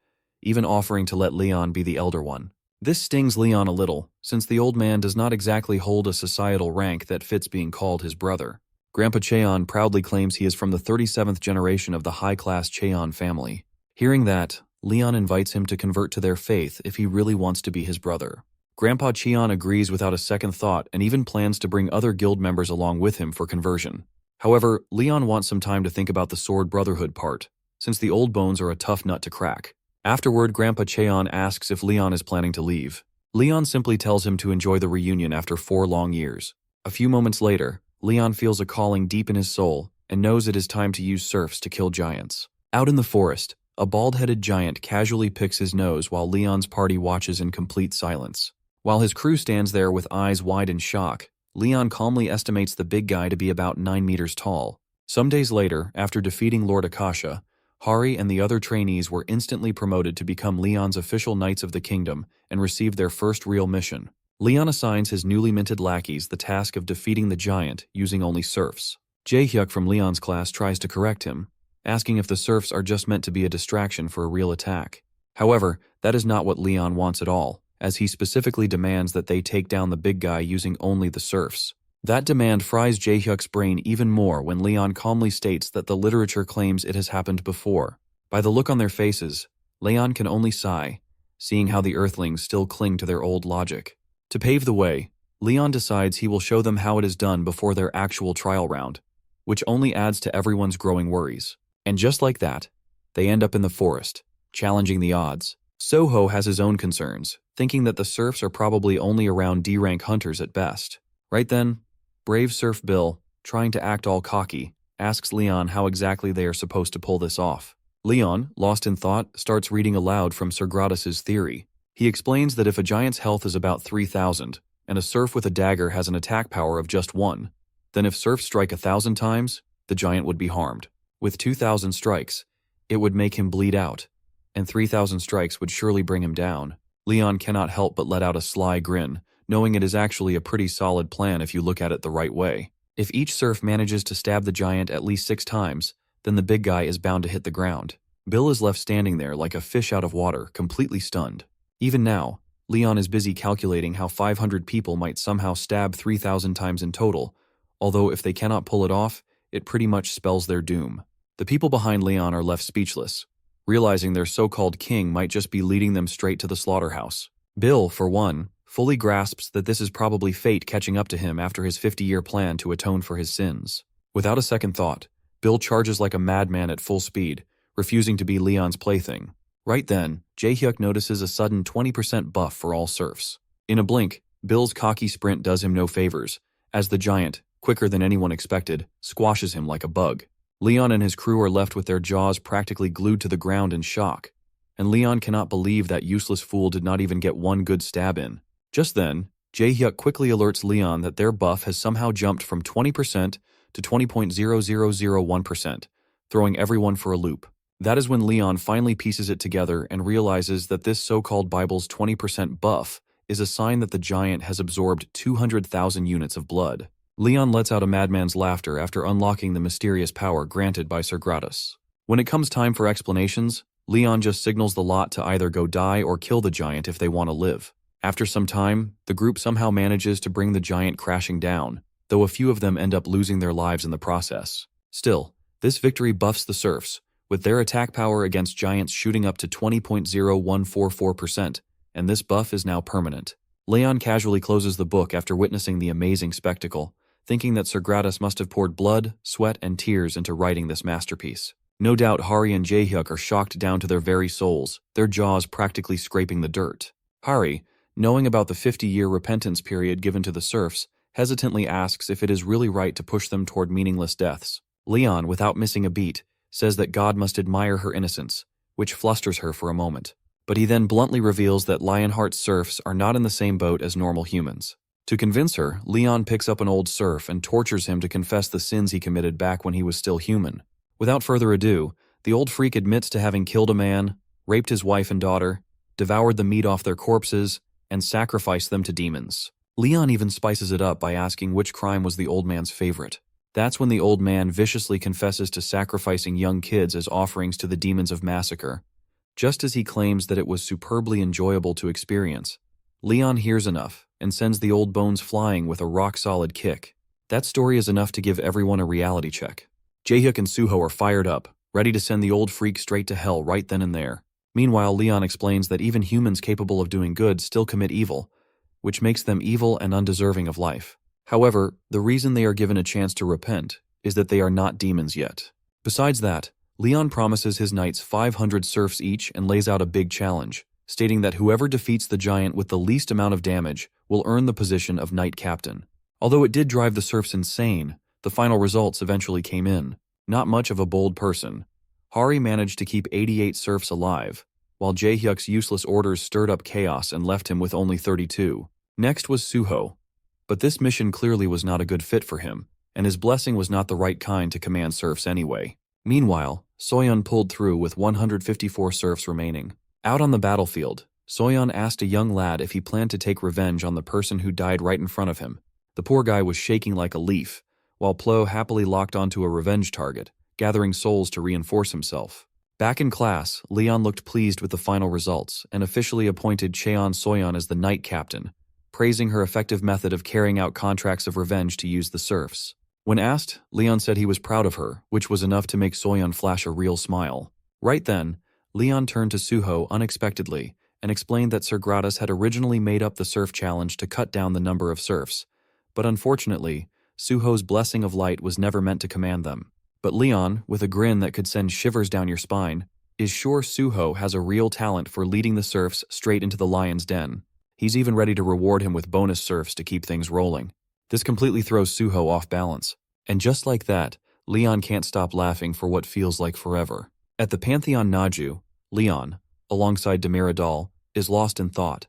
even offering to let Leon be the elder one. This stings Leon a little, since the old man does not exactly hold a societal rank that fits being called his brother. Grandpa Cheon proudly claims he is from the 37th generation of the high-class Cheon family. Hearing that, Leon invites him to convert to their faith if he really wants to be his brother. Grandpa Cheon agrees without a second thought and even plans to bring other guild members along with him for conversion. However, Leon wants some time to think about the sword brotherhood part, since the old bones are a tough nut to crack. Afterward, Grandpa Cheon asks if Leon is planning to leave. Leon simply tells him to enjoy the reunion after 4 long years. A few moments later, Leon feels a calling deep in his soul and knows it is time to use serfs to kill giants. Out in the forest, a bald-headed giant casually picks his nose while Leon's party watches in complete silence. While his crew stands there with eyes wide in shock, Leon calmly estimates the big guy to be about 9 meters tall. Some days later, after defeating Lord Akasha, Hari and the other trainees were instantly promoted to become Leon's official Knights of the Kingdom and received their first real mission. Leon assigns his newly minted lackeys the task of defeating the giant using only serfs. Jae-hyuk from Leon's class tries to correct him, asking if the serfs are just meant to be a distraction for a real attack. However, that is not what Leon wants at all, as he specifically demands that they take down the big guy using only the serfs. That demand fries Jae-hyuk's brain even more when Leon calmly states that the literature claims it has happened before. By the look on their faces, Leon can only sigh, seeing how the Earthlings still cling to their old logic. To pave the way, Leon decides he will show them how it is done before their actual trial round, which only adds to everyone's growing worries. And just like that, They end up in the forest, challenging the odds. Soho has his own concerns, thinking that the serfs are probably only around D-rank hunters at best. Right then, brave Serf Bill, trying to act all cocky, asks Leon how exactly they are supposed to pull this off. Leon, lost in thought, starts reading aloud from Sir Gratis's theory. He explains that if a giant's health is about 3,000, and a serf with a dagger has an attack power of just 1, then if serfs strike 1,000 times, the giant would be harmed. With 2,000 strikes, it would make him bleed out, and 3,000 strikes would surely bring him down. Leon cannot help but let out a sly grin, knowing it is actually a pretty solid plan if you look at it the right way. If each serf manages to stab the giant at least 6 times, then the big guy is bound to hit the ground. Bill is left standing there like a fish out of water, completely stunned. Even now, Leon is busy calculating how 500 people might somehow stab 3,000 times in total, although if they cannot pull it off, it pretty much spells their doom. The people behind Leon are left speechless, realizing their so-called king might just be leading them straight to the slaughterhouse. Bill, for one, fully grasps that this is probably fate catching up to him after his 50-year plan to atone for his sins. Without a second thought, Bill charges like a madman at full speed, refusing to be Leon's plaything. Right then, Jae-hyuk notices a sudden 20% buff for all serfs. In a blink, Bill's cocky sprint does him no favors, as the giant, quicker than anyone expected, squashes him like a bug. Leon and his crew are left with their jaws practically glued to the ground in shock, and Leon cannot believe that useless fool did not even get one good stab in. Just then, Jae-hyuk quickly alerts Leon that their buff has somehow jumped from 20% to 20.0001%, throwing everyone for a loop. That is when Leon finally pieces it together and realizes that this so-called Bible's 20% buff is a sign that the giant has absorbed 200,000 units of blood. Leon lets out a madman's laughter after unlocking the mysterious power granted by Sir Gratis. When it comes time for explanations, Leon just signals the lot to either go die or kill the giant if they want to live. After some time, the group somehow manages to bring the giant crashing down, though a few of them end up losing their lives in the process. Still, this victory buffs the serfs, with their attack power against giants shooting up to 20.0144%, and this buff is now permanent. Leon casually closes the book after witnessing the amazing spectacle, thinking that Sir Gratis must have poured blood, sweat, and tears into writing this masterpiece. No doubt Hari and Jae-hyuk are shocked down to their very souls, their jaws practically scraping the dirt. Hari, knowing about the 50-year repentance period given to the serfs, hesitantly asks if it is really right to push them toward meaningless deaths. Leon, without missing a beat, says that God must admire her innocence, which flusters her for a moment. But he then bluntly reveals that Lionheart's serfs are not in the same boat as normal humans. To convince her, Leon picks up an old serf and tortures him to confess the sins he committed back when he was still human. Without further ado, the old freak admits to having killed a man, raped his wife and daughter, devoured the meat off their corpses, and sacrificed them to demons. Leon even spices it up by asking which crime was the old man's favorite. That's when the old man viciously confesses to sacrificing young kids as offerings to the demons of massacre, just as he claims that it was superbly enjoyable to experience. Leon hears enough and sends the old bones flying with a rock-solid kick. That story is enough to give everyone a reality check. Jae-hyuk and Suho are fired up, ready to send the old freak straight to hell right then and there. Meanwhile, Leon explains that even humans capable of doing good still commit evil, which makes them evil and undeserving of life. However, the reason they are given a chance to repent is that they are not demons yet. Besides that, Leon promises his knights 500 serfs each and lays out a big challenge, stating that whoever defeats the giant with the least amount of damage will earn the position of knight captain. Although it did drive the serfs insane, the final results eventually came in. Not much of a bold person. Hari managed to keep 88 serfs alive, while Jae-hyuk's useless orders stirred up chaos and left him with only 32. Next was Suho. But this mission clearly was not a good fit for him, and his blessing was not the right kind to command serfs anyway. Meanwhile, Soyeon pulled through with 154 serfs remaining. Out on the battlefield, Soyeon asked a young lad if he planned to take revenge on the person who died right in front of him. The poor guy was shaking like a leaf, while Plo happily locked onto a revenge target, gathering souls to reinforce himself. Back in class, Leon looked pleased with the final results and officially appointed Cheon Soyeon as the knight captain, praising her effective method of carrying out contracts of revenge to use the serfs. When asked, Leon said he was proud of her, which was enough to make Soyeon flash a real smile. Right then, Leon turned to Suho unexpectedly and explained that Sir Gratis had originally made up the serf challenge to cut down the number of serfs, but unfortunately, Suho's blessing of light was never meant to command them. But Leon, with a grin that could send shivers down your spine, is sure Suho has a real talent for leading the serfs straight into the lion's den. He's even ready to reward him with bonus serfs to keep things rolling. This completely throws Suho off balance. And just like that, Leon can't stop laughing for what feels like forever. At the Pantheon Naju, Leon, alongside Demiradal, is lost in thought,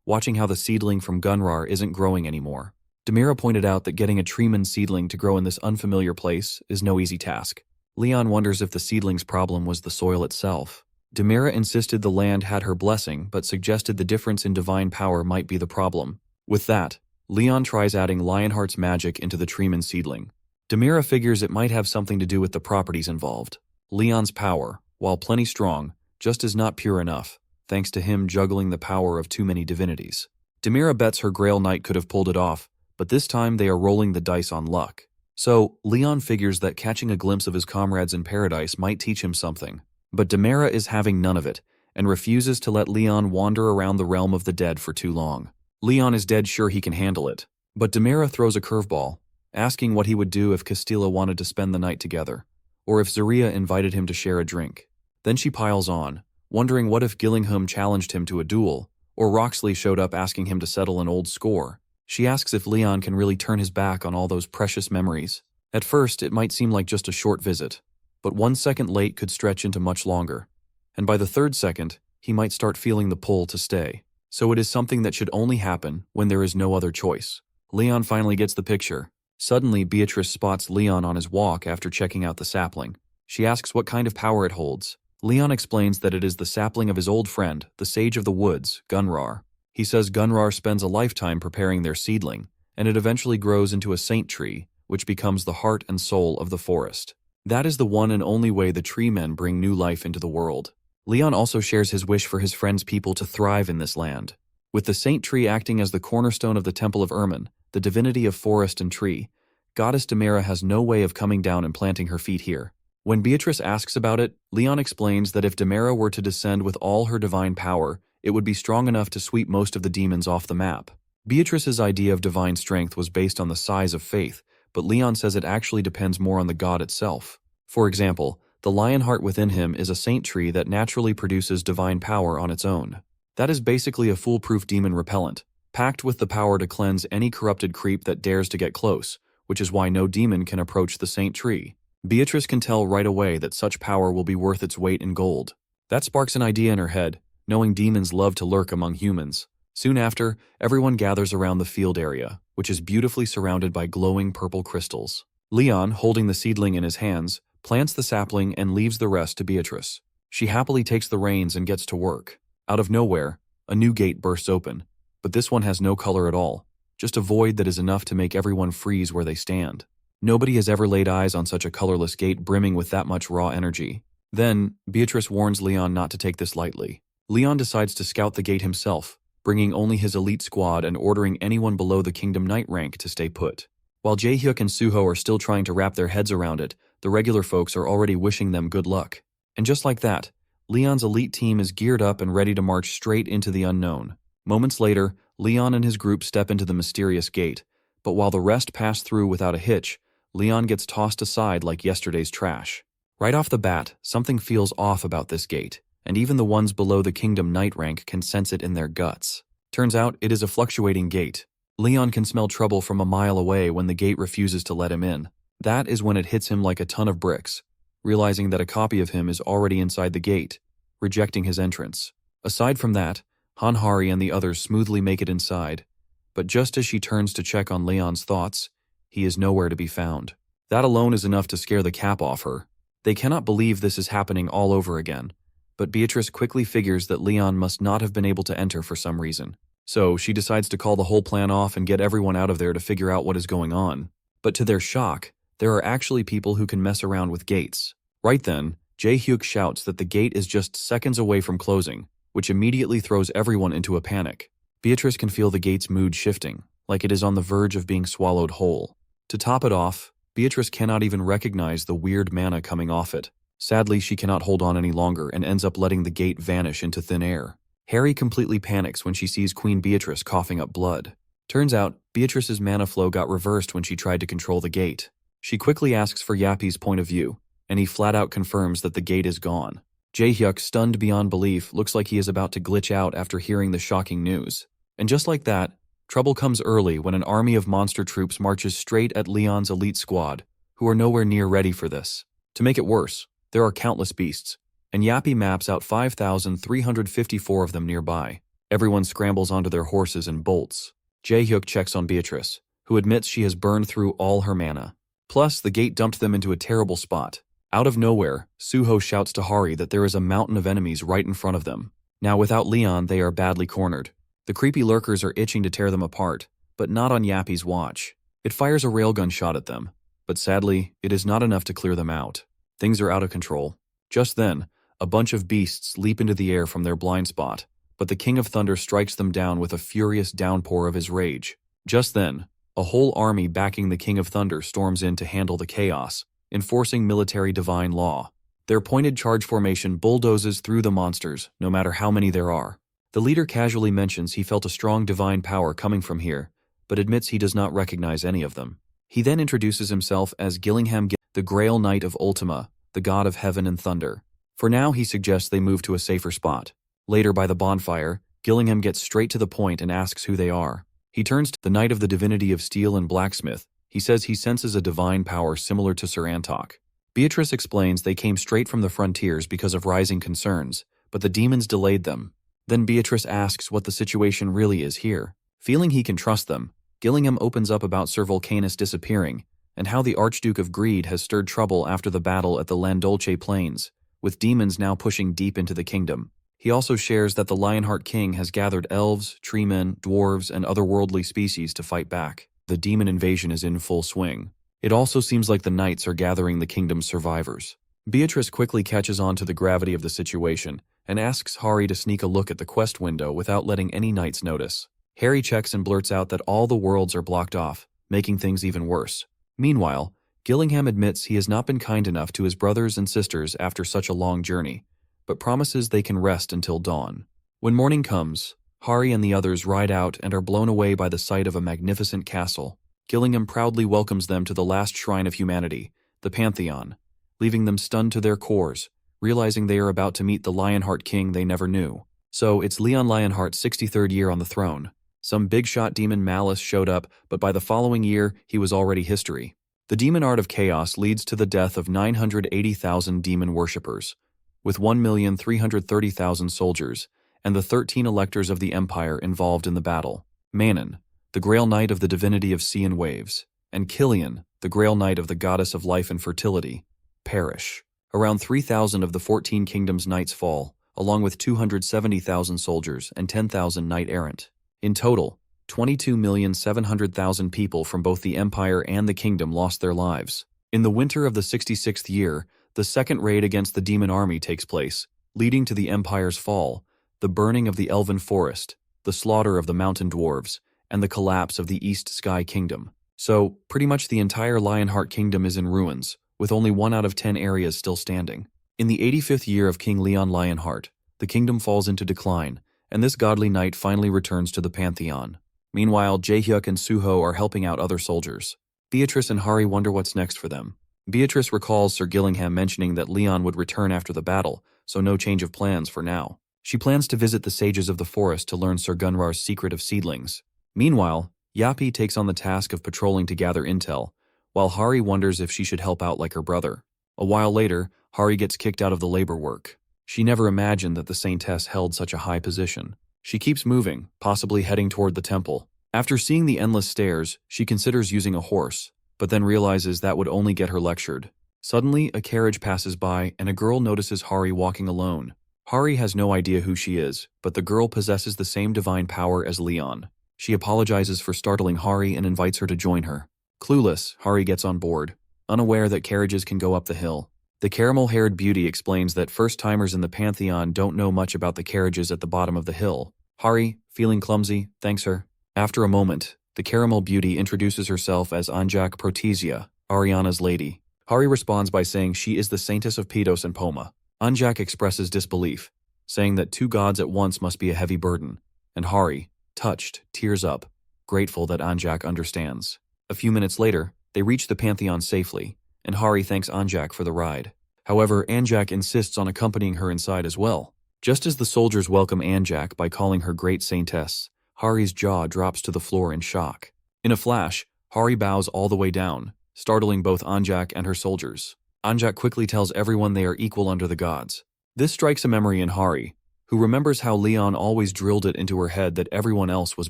watching how the seedling from Gunrar isn't growing anymore. Demira pointed out that getting a treeman seedling to grow in this unfamiliar place is no easy task. Leon wonders if the seedling's problem was the soil itself. Demira insisted the land had her blessing, but suggested the difference in divine power might be the problem. With that, Leon tries adding Lionheart's magic into the treeman seedling. Demira figures it might have something to do with the properties involved. Leon's power, while plenty strong, just is not pure enough, thanks to him juggling the power of too many divinities. Demira bets her Grail Knight could have pulled it off, but this time they are rolling the dice on luck. So, Leon figures that catching a glimpse of his comrades in paradise might teach him something. But Demira is having none of it, and refuses to let Leon wander around the realm of the dead for too long. Leon is dead sure he can handle it, but Demira throws a curveball, asking what he would do if Castilla wanted to spend the night together, or if Zaria invited him to share a drink. Then she piles on, wondering what if Gillingham challenged him to a duel, or Roxley showed up asking him to settle an old score. She asks if Leon can really turn his back on all those precious memories. At first, it might seem like just a short visit, but 1 second late could stretch into much longer. And by the 3rd second, he might start feeling the pull to stay. So it is something that should only happen when there is no other choice. Leon finally gets the picture. Suddenly, Beatrice spots Leon on his walk after checking out the sapling. She asks what kind of power it holds. Leon explains that it is the sapling of his old friend, the Sage of the Woods, Gunrar. He says Gunrar spends a lifetime preparing their seedling, and it eventually grows into a saint tree, which becomes the heart and soul of the forest. That is the one and only way the tree men bring new life into the world. Leon also shares his wish for his friend's people to thrive in this land. With the saint tree acting as the cornerstone of the Temple of Ermin, the divinity of forest and tree, Goddess Demira has no way of coming down and planting her feet here. When Beatrice asks about it, Leon explains that if Demira were to descend with all her divine power, it would be strong enough to sweep most of the demons off the map. Beatrice's idea of divine strength was based on the size of faith, but Leon says it actually depends more on the god itself. For example, the lion heart within him is a saint tree that naturally produces divine power on its own. That is basically a foolproof demon repellent, packed with the power to cleanse any corrupted creep that dares to get close, which is why no demon can approach the saint tree. Beatrice can tell right away that such power will be worth its weight in gold. That sparks an idea in her head, knowing demons love to lurk among humans. Soon after, everyone gathers around the field area, which is beautifully surrounded by glowing purple crystals. Leon, holding the seedling in his hands, plants the sapling and leaves the rest to Beatrice. She happily takes the reins and gets to work. Out of nowhere, a new gate bursts open, but this one has no color at all, just a void that is enough to make everyone freeze where they stand. Nobody has ever laid eyes on such a colorless gate brimming with that much raw energy. Then, Beatrice warns Leon not to take this lightly. Leon decides to scout the gate himself, bringing only his elite squad and ordering anyone below the Kingdom Knight rank to stay put. While Jaehyuk and Suho are still trying to wrap their heads around it, the regular folks are already wishing them good luck. And just like that, Leon's elite team is geared up and ready to march straight into the unknown. Moments later, Leon and his group step into the mysterious gate, but while the rest pass through without a hitch, Leon gets tossed aside like yesterday's trash. Right off the bat, something feels off about this gate, and even the ones below the Kingdom Knight rank can sense it in their guts. Turns out it is a fluctuating gate. Leon can smell trouble from a mile away when the gate refuses to let him in. That is when it hits him like a ton of bricks, realizing that a copy of him is already inside the gate, rejecting his entrance. Aside from that, Hanhari and the others smoothly make it inside, but just as she turns to check on Leon's thoughts, he is nowhere to be found. That alone is enough to scare the cap off her. They cannot believe this is happening all over again, but Beatrice quickly figures that Leon must not have been able to enter for some reason. So she decides to call the whole plan off and get everyone out of there to figure out what is going on. But to their shock, there are actually people who can mess around with gates. Right then, Jae-hyuk shouts that the gate is just seconds away from closing, which immediately throws everyone into a panic. Beatrice can feel the gate's mood shifting, like it is on the verge of being swallowed whole. To top it off, Beatrice cannot even recognize the weird mana coming off it. Sadly, she cannot hold on any longer and ends up letting the gate vanish into thin air. Harry completely panics when she sees Queen Beatrice coughing up blood. Turns out, Beatrice's mana flow got reversed when she tried to control the gate. She quickly asks for Yappy's point of view, and he flat out confirms that the gate is gone. Jae-hyuk, stunned beyond belief, looks like he is about to glitch out after hearing the shocking news. And just like that, trouble comes early when an army of monster troops marches straight at Leon's elite squad, who are nowhere near ready for this. To make it worse, there are countless beasts, and Yappy maps out 5,354 of them nearby. Everyone scrambles onto their horses and bolts. Jae-hyuk checks on Beatrice, who admits she has burned through all her mana. Plus, the gate dumped them into a terrible spot. Out of nowhere, Suho shouts to Hari that there is a mountain of enemies right in front of them. Now, without Leon, they are badly cornered. The creepy lurkers are itching to tear them apart, but not on Yappy's watch. It fires a railgun shot at them, but sadly, it is not enough to clear them out. Things are out of control. Just then, a bunch of beasts leap into the air from their blind spot, but the King of Thunder strikes them down with a furious downpour of his rage. Just then, a whole army backing the King of Thunder storms in to handle the chaos, enforcing military divine law. Their pointed charge formation bulldozes through the monsters, no matter how many there are. The leader casually mentions he felt a strong divine power coming from here, but admits he does not recognize any of them. He then introduces himself as Gillingham, the Grail Knight of Ultima, the god of heaven and thunder. For now, he suggests they move to a safer spot. Later, by the bonfire, Gillingham gets straight to the point and asks who they are. He turns to the Knight of the Divinity of Steel and Blacksmith. He says he senses a divine power similar to Sir Antok. Beatrice explains they came straight from the frontiers because of rising concerns, but the demons delayed them. Then Beatrice asks what the situation really is here. Feeling he can trust them, Gillingham opens up about Sir Vulcanus disappearing and how the Archduke of Greed has stirred trouble after the battle at the Landolce Plains, with demons now pushing deep into the kingdom. He also shares that the Lionheart King has gathered elves, treemen, dwarves, and otherworldly species to fight back. The demon invasion is in full swing. It also seems like the knights are gathering the kingdom's survivors. Beatrice quickly catches on to the gravity of the situation and asks Hari to sneak a look at the quest window without letting any knights notice. Hari checks and blurts out that all the worlds are blocked off, making things even worse. Meanwhile, Gillingham admits he has not been kind enough to his brothers and sisters after such a long journey, but promises they can rest until dawn. When morning comes, Hari and the others ride out and are blown away by the sight of a magnificent castle. Gillingham proudly welcomes them to the last shrine of humanity, the Pantheon, leaving them stunned to their cores, realizing they are about to meet the Lionheart King they never knew. So it's Leon Lionheart's 63rd year on the throne. Some big-shot demon Malice showed up, but by the following year, he was already history. The demon art of chaos leads to the death of 980,000 demon worshippers, with 1,330,000 soldiers, and the 13 electors of the Empire involved in the battle. Manon, the Grail Knight of the Divinity of Sea and Waves, and Killian, the Grail Knight of the Goddess of Life and Fertility, perish. Around 3,000 of the 14 Kingdoms' knights fall, along with 270,000 soldiers and 10,000 knight-errant. In total, 22,700,000 people from both the Empire and the Kingdom lost their lives. In the winter of the 66th year, the second raid against the demon army takes place, leading to the Empire's fall, the burning of the Elven Forest, the slaughter of the mountain dwarves, and the collapse of the East Sky Kingdom. So, pretty much the entire Lionheart Kingdom is in ruins, with only 1 out of 10 areas still standing. In the 85th year of King Leon Lionheart, the kingdom falls into decline, and this godly knight finally returns to the Pantheon. Meanwhile, Jae-hyuk and Suho are helping out other soldiers. Beatrice and Hari wonder what's next for them. Beatrice recalls Sir Gillingham mentioning that Leon would return after the battle, so no change of plans for now. She plans to visit the sages of the forest to learn Sir Gunrar's secret of seedlings. Meanwhile, Yappy takes on the task of patrolling to gather intel, while Hari wonders if she should help out like her brother. A while later, Hari gets kicked out of the labor work. She never imagined that the Saintess held such a high position. She keeps moving, possibly heading toward the temple. After seeing the endless stairs, she considers using a horse, but then realizes that would only get her lectured. Suddenly, a carriage passes by and a girl notices Hari walking alone. Hari has no idea who she is, but the girl possesses the same divine power as Leon. She apologizes for startling Hari and invites her to join her. Clueless, Hari gets on board, unaware that carriages can go up the hill. The caramel-haired beauty explains that first-timers in the Pantheon don't know much about the carriages at the bottom of the hill. Hari, feeling clumsy, thanks her. After a moment, the caramel beauty introduces herself as Anjak Protesia, Ariana's lady. Hari responds by saying she is the Saintess of Pedos and Poma. Anjak expresses disbelief, saying that 2 gods at once must be a heavy burden, and Hari, touched, tears up, grateful that Anjak understands. A few minutes later, they reach the Pantheon safely, and Hari thanks Anjak for the ride. However, Anjak insists on accompanying her inside as well. Just as the soldiers welcome Anjak by calling her Great Saintess, Hari's jaw drops to the floor in shock. In a flash, Hari bows all the way down, startling both Anjak and her soldiers. Anjak quickly tells everyone they are equal under the gods. This strikes a memory in Hari, who remembers how Leon always drilled it into her head that everyone else was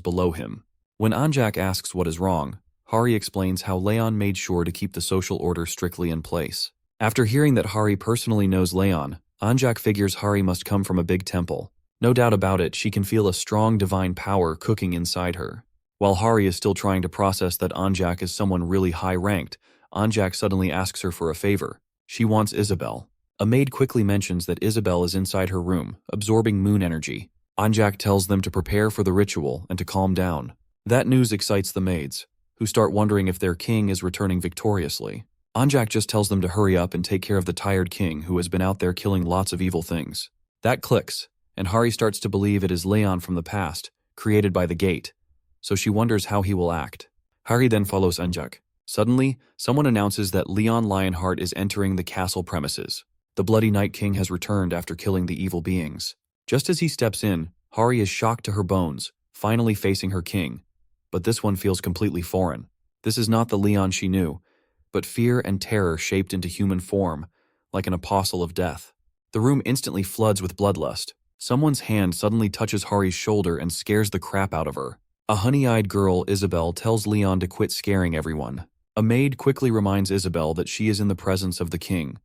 below him. When Anjak asks what is wrong, Hari explains how Leon made sure to keep the social order strictly in place. After hearing that Hari personally knows Leon, Anjak figures Hari must come from a big temple. No doubt about it, she can feel a strong divine power cooking inside her. While Hari is still trying to process that Anjak is someone really high-ranked, Anjak suddenly asks her for a favor. She wants Isabel. A maid quickly mentions that Isabel is inside her room, absorbing moon energy. Anjak tells them to prepare for the ritual and to calm down. That news excites the maids, who start wondering if their king is returning victoriously. Anjak just tells them to hurry up and take care of the tired king who has been out there killing lots of evil things. That clicks, and Hari starts to believe it is Leon from the past, created by the gate, so she wonders how he will act. Hari then follows Anjak. Suddenly, someone announces that Leon Lionheart is entering the castle premises. The Bloody Night King has returned after killing the evil beings. Just as he steps in, Hari is shocked to her bones, finally facing her king. But this one feels completely foreign. This is not the Leon she knew, but fear and terror shaped into human form, like an apostle of death. The room instantly floods with bloodlust. Someone's hand suddenly touches Hari's shoulder and scares the crap out of her. A honey-eyed girl, Isabel, tells Leon to quit scaring everyone. A maid quickly reminds Isabel that she is in the presence of the king,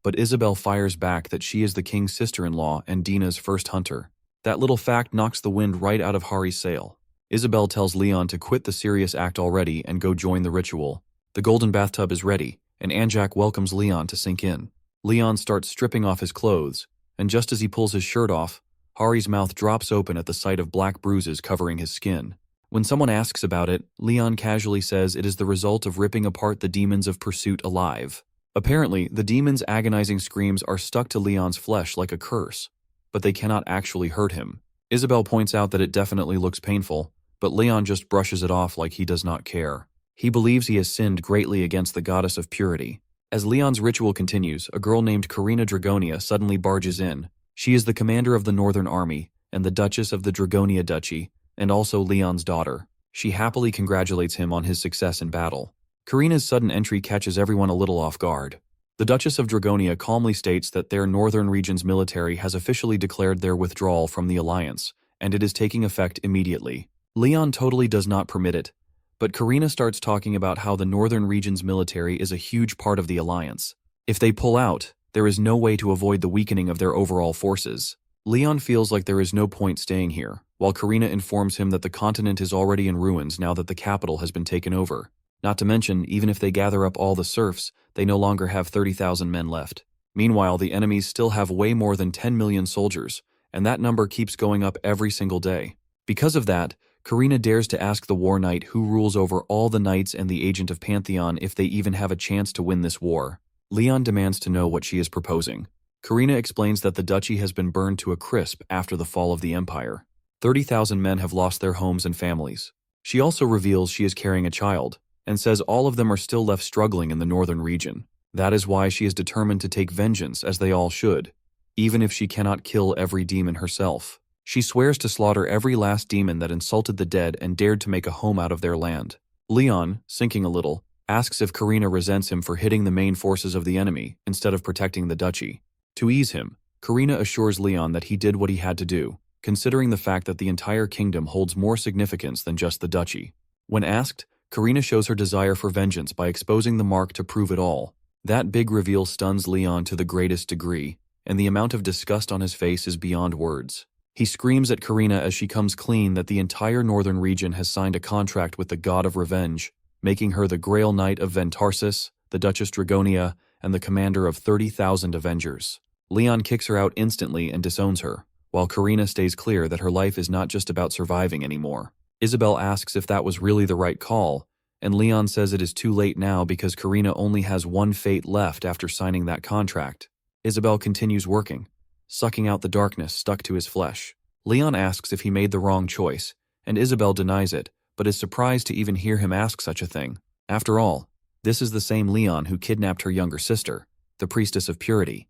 but Isabel fires back that she is the king's sister-in-law and Dina's first hunter. That little fact knocks the wind right out of Hari's sail. Isabel tells Leon to quit the serious act already and go join the ritual. The golden bathtub is ready, and Anjak welcomes Leon to sink in. Leon starts stripping off his clothes, and just as he pulls his shirt off, Hari's mouth drops open at the sight of black bruises covering his skin. When someone asks about it, Leon casually says it is the result of ripping apart the demons of pursuit alive. Apparently, the demons' agonizing screams are stuck to Leon's flesh like a curse, but they cannot actually hurt him. Isabel points out that it definitely looks painful, but Leon just brushes it off like he does not care. He believes he has sinned greatly against the goddess of purity. As Leon's ritual continues, a girl named Karina Dragonia suddenly barges in. She is the commander of the Northern Army, and the Duchess of the Dragonia Duchy, and also Leon's daughter. She happily congratulates him on his success in battle. Karina's sudden entry catches everyone a little off guard. The Duchess of Dragonia calmly states that their northern region's military has officially declared their withdrawal from the alliance, and it is taking effect immediately. Leon totally does not permit it, but Karina starts talking about how the northern region's military is a huge part of the alliance. If they pull out, there is no way to avoid the weakening of their overall forces. Leon feels like there is no point staying here, while Karina informs him that the continent is already in ruins now that the capital has been taken over. Not to mention, even if they gather up all the serfs, they no longer have 30,000 men left. Meanwhile, the enemies still have way more than 10 million soldiers, and that number keeps going up every single day. Because of that, Karina dares to ask the War Knight who rules over all the knights and the Agent of Pantheon if they even have a chance to win this war. Leon demands to know what she is proposing. Karina explains that the duchy has been burned to a crisp after the fall of the empire. 30,000 men have lost their homes and families. She also reveals she is carrying a child, and says all of them are still left struggling in the northern region. That is why she is determined to take vengeance, as they all should, even if she cannot kill every demon herself. She swears to slaughter every last demon that insulted the dead and dared to make a home out of their land. Leon, sinking a little, asks if Karina resents him for hitting the main forces of the enemy instead of protecting the duchy. To ease him, Karina assures Leon that he did what he had to do, considering the fact that the entire kingdom holds more significance than just the duchy. When asked, Karina shows her desire for vengeance by exposing the mark to prove it all. That big reveal stuns Leon to the greatest degree, and the amount of disgust on his face is beyond words. He screams at Karina as she comes clean that the entire northern region has signed a contract with the god of revenge, making her the Grail Knight of Ventarsis, the Duchess Dragonia, and the commander of 30,000 Avengers. Leon kicks her out instantly and disowns her, while Karina stays clear that her life is not just about surviving anymore. Isabel asks if that was really the right call, and Leon says it is too late now because Karina only has one fate left after signing that contract. Isabel continues working, sucking out the darkness stuck to his flesh. Leon asks if he made the wrong choice, and Isabel denies it, but is surprised to even hear him ask such a thing. After all, this is the same Leon who kidnapped her younger sister. the priestess of purity.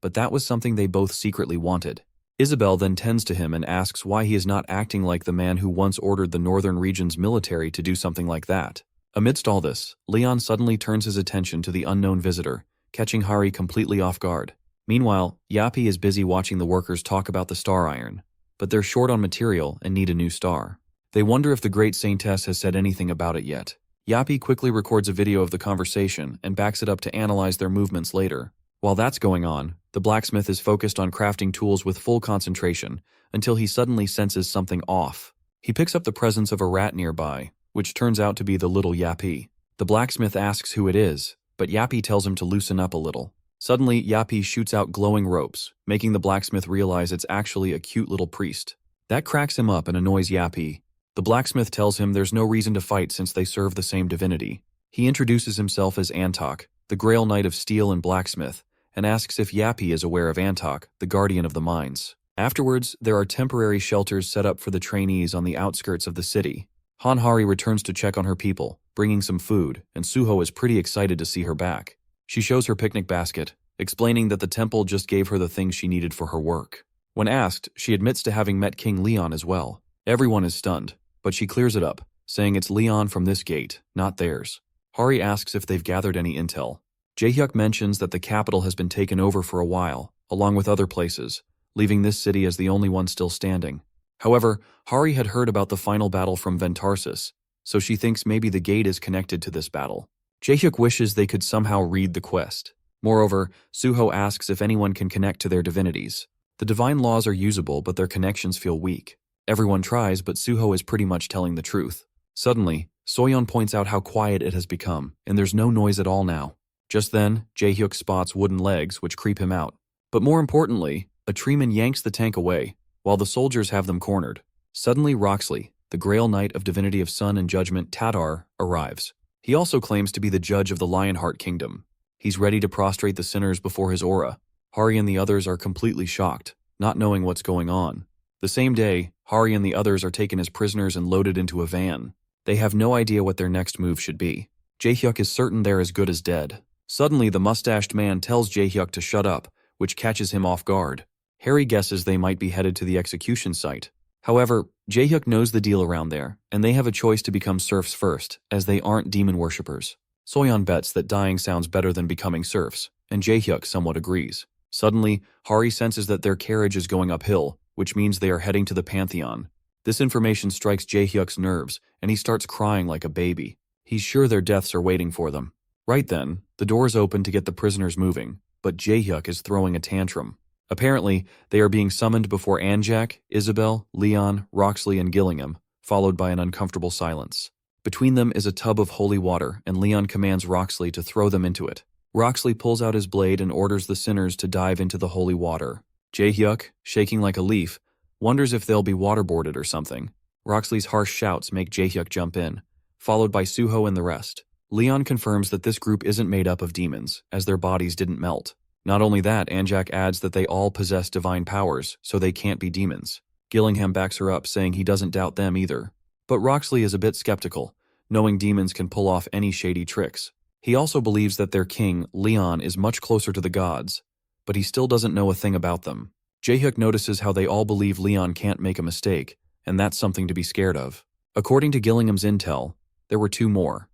But that was something they both secretly wanted. Isabel then tends to him and asks why he is not acting like the man who once ordered the northern region's military to do something like that. Amidst all this, Leon suddenly turns his attention to the unknown visitor, catching Hari completely off guard. Meanwhile, Yappy is busy watching the workers talk about the star iron, but they're short on material and need a new star. They wonder if the great saintess has said anything about it yet. Yappy quickly records a video of the conversation and backs it up to analyze their movements later. While that's going on, the blacksmith is focused on crafting tools with full concentration until he suddenly senses something off. He picks up the presence of a rat nearby, which turns out to be the little Yappy. The blacksmith asks who it is, but Yappy tells him to loosen up a little. Suddenly, Yappy shoots out glowing ropes, making the blacksmith realize it's actually a cute little priest. That cracks him up and annoys Yappy. The blacksmith tells him there's no reason to fight since they serve the same divinity. He introduces himself as Antok, the Grail Knight of Steel and Blacksmith, and asks if Yappy is aware of Antok, the guardian of the mines. Afterwards, there are temporary shelters set up for the trainees on the outskirts of the city. Hanhari returns to check on her people, bringing some food, and Suho is pretty excited to see her back. She shows her picnic basket, explaining that the temple just gave her the things she needed for her work. When asked, she admits to having met King Leon as well. Everyone is stunned, but she clears it up, saying it's Leon from this gate, not theirs. Hari asks if they've gathered any intel. Jaehyuk mentions that the capital has been taken over for a while, along with other places, leaving this city as the only one still standing. However, Hari had heard about the final battle from Ventarsis, so she thinks maybe the gate is connected to this battle. Jaehyuk wishes they could somehow read the quest. Moreover, Suho asks if anyone can connect to their divinities. The divine laws are usable, but their connections feel weak. Everyone tries, but Suho is pretty much telling the truth. Suddenly, Soyeon points out how quiet it has become, and there's no noise at all now. Just then, Jaehyuk spots wooden legs, which creep him out. But more importantly, a treeman yanks the tank away, while the soldiers have them cornered. Suddenly, Roxley, the Grail Knight of Divinity of Sun and Judgment Tadar, arrives. He also claims to be the judge of the Lionheart Kingdom. He's ready to prostrate the sinners before his aura. Hari and the others are completely shocked, not knowing what's going on. The same day, Hari and the others are taken as prisoners and loaded into a van. They have no idea what their next move should be. Jaehyuk is certain they're as good as dead. Suddenly, the mustached man tells Jaehyuk to shut up, which catches him off guard. Harry guesses they might be headed to the execution site. However, Jaehyuk knows the deal around there, and they have a choice to become serfs first, as they aren't demon worshippers. Soyeon bets that dying sounds better than becoming serfs, and Jaehyuk somewhat agrees. Suddenly, Hari senses that their carriage is going uphill, which means they are heading to the Pantheon. This information strikes Jaehyuk's nerves, and he starts crying like a baby. He's sure their deaths are waiting for them. Right then, the doors open to get the prisoners moving, but Jaehyuk is throwing a tantrum. Apparently, they are being summoned before Anjak, Isabel, Leon, Roxley, and Gillingham, followed by an uncomfortable silence. Between them is a tub of holy water, and Leon commands Roxley to throw them into it. Roxley pulls out his blade and orders the sinners to dive into the holy water. Jaehyuk, shaking like a leaf, wonders if they'll be waterboarded or something. Roxley's harsh shouts make Jaehyuk jump in, followed by Suho and the rest. Leon confirms that this group isn't made up of demons, as their bodies didn't melt. Not only that, Anjak adds that they all possess divine powers, so they can't be demons. Gillingham backs her up, saying he doesn't doubt them either. But Roxley is a bit skeptical, knowing demons can pull off any shady tricks. He also believes that their king, Leon, is much closer to the gods, but he still doesn't know a thing about them. Jaehyuk notices how they all believe Leon can't make a mistake, and that's something to be scared of. According to Gillingham's intel, there were two more.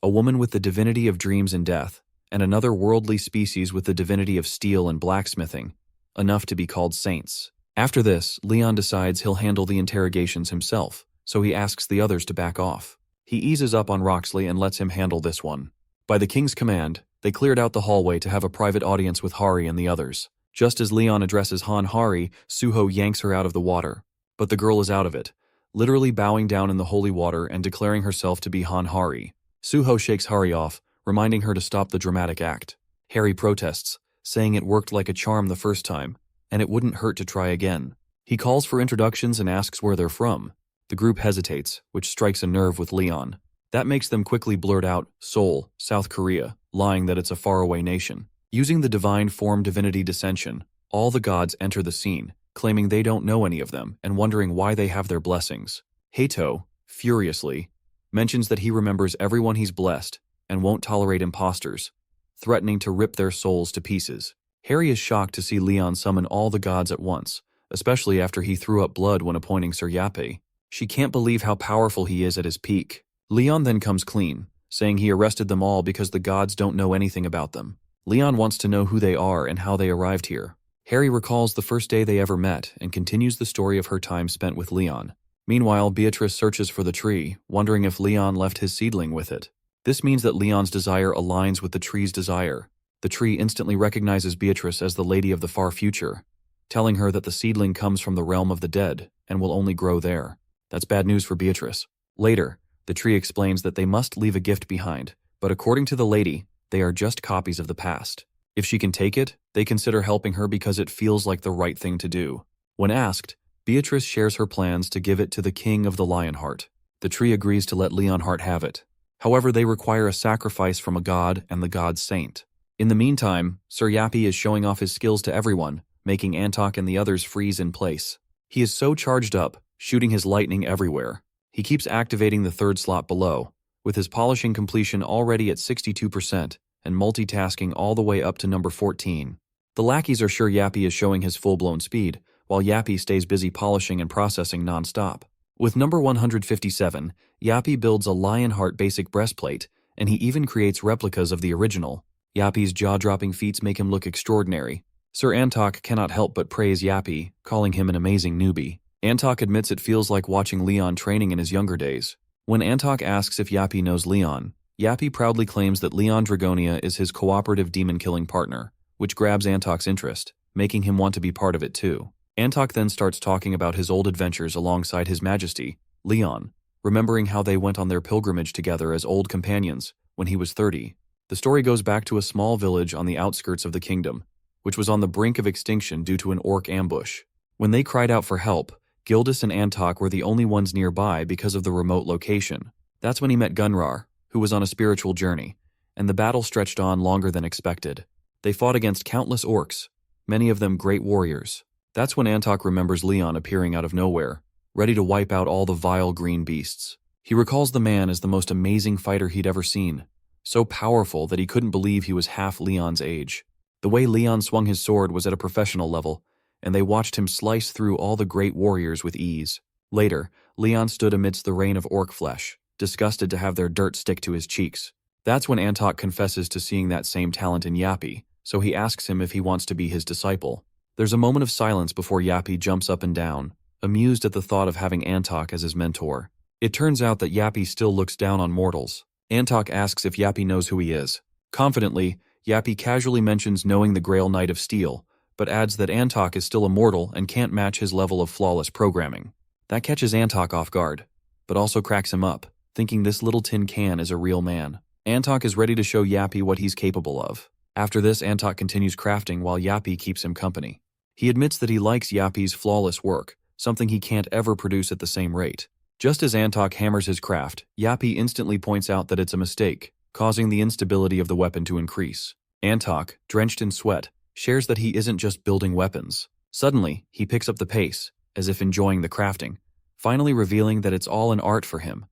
A woman with the divinity of dreams and death, and another worldly species with the divinity of steel and blacksmithing, enough to be called saints. After this, Leon decides he'll handle the interrogations himself, so he asks the others to back off. He eases up on Roxley and lets him handle this one. By the king's command, they cleared out the hallway to have a private audience with Hari and the others. Just as Leon addresses Hari, Suho yanks her out of the water. But the girl is out of it, literally bowing down in the holy water and declaring herself to be Hari. Suho shakes Hari off, reminding her to stop the dramatic act. Harry protests, saying it worked like a charm the first time, and it wouldn't hurt to try again. He calls for introductions and asks where they're from. The group hesitates, which strikes a nerve with Leon. That makes them quickly blurt out, Seoul, South Korea, lying that it's a faraway nation. Using the divine form divinity dissension, all the gods enter the scene, claiming they don't know any of them and wondering why they have their blessings. Heito, furiously, mentions that he remembers everyone he's blessed and won't tolerate imposters. threatening to rip their souls to pieces. Harry is shocked to see Leon summon all the gods at once, especially after he threw up blood when appointing Sir Yappe. She can't believe how powerful he is at his peak. Leon then comes clean, saying he arrested them all because the gods don't know anything about them. Leon wants to know who they are and how they arrived here. Harry recalls the first day they ever met and continues the story of her time spent with Leon. Meanwhile, Beatrice searches for the tree, wondering if Leon left his seedling with it. This means that Leon's desire aligns with the tree's desire. The tree instantly recognizes Beatrice as the lady of the far future, telling her that the seedling comes from the realm of the dead and will only grow there. That's bad news for Beatrice. Later, the tree explains that they must leave a gift behind, but according to the lady, they are just copies of the past. If she can take it, they consider helping her because it feels like the right thing to do. When asked, Beatrice shares her plans to give it to the king of the Lionheart. The tree agrees to let Leonheart have it. However, they require a sacrifice from a god and the god's saint. In the meantime, Sir Yappe is showing off his skills to everyone, making Antok and the others freeze in place. He is so charged up, shooting his lightning everywhere. He keeps activating the third slot below, with his polishing completion already at 62% and multitasking all the way up to number 14. The lackeys are sure Yappe is showing his full-blown speed, while Yappe stays busy polishing and processing non-stop. With number 157, Yappe builds a Lionheart basic breastplate, and he even creates replicas of the original. Yappe's jaw-dropping feats make him look extraordinary. Sir Antok cannot help but praise Yappe, calling him an amazing newbie. Antok admits it feels like watching Leon training in his younger days. When Antok asks if Yappe knows Leon, Yappe proudly claims that Leon Dragonia is his cooperative demon-killing partner, which grabs Antok's interest, making him want to be part of it too. Antok then starts talking about his old adventures alongside His Majesty, Leon, remembering how they went on their pilgrimage together as old companions when he was 30. The story goes back to a small village on the outskirts of the kingdom, which was on the brink of extinction due to an orc ambush. When they cried out for help, Gildas and Antok were the only ones nearby because of the remote location. That's when he met Gunrar, who was on a spiritual journey, and the battle stretched on longer than expected. They fought against countless orcs, many of them great warriors. That's when Antok remembers Leon appearing out of nowhere, ready to wipe out all the vile green beasts. He recalls the man as the most amazing fighter he'd ever seen, so powerful that he couldn't believe he was half Leon's age. The way Leon swung his sword was at a professional level, and they watched him slice through all the great warriors with ease. Later, Leon stood amidst the rain of orc flesh, disgusted to have their dirt stick to his cheeks. That's when Antok confesses to seeing that same talent in Yappe, so he asks him if he wants to be his disciple. There's a moment of silence before Yappe jumps up and down, amused at the thought of having Antok as his mentor. It turns out that Yappe still looks down on mortals. Antok asks if Yappe knows who he is. Confidently, Yappe casually mentions knowing the Grail Knight of Steel, but adds that Antok is still a mortal and can't match his level of flawless programming. That catches Antok off guard, but also cracks him up, thinking this little tin can is a real man. Antok is ready to show Yappe what he's capable of. After this, Antok continues crafting while Yappe keeps him company. He admits that he likes Yappe's flawless work, something he can't ever produce at the same rate. Just as Antok hammers his craft, Yappe instantly points out that it's a mistake, causing the instability of the weapon to increase. Antok, drenched in sweat, shares that he isn't just building weapons. Suddenly, he picks up the pace, as if enjoying the crafting, finally revealing that it's all an art for him.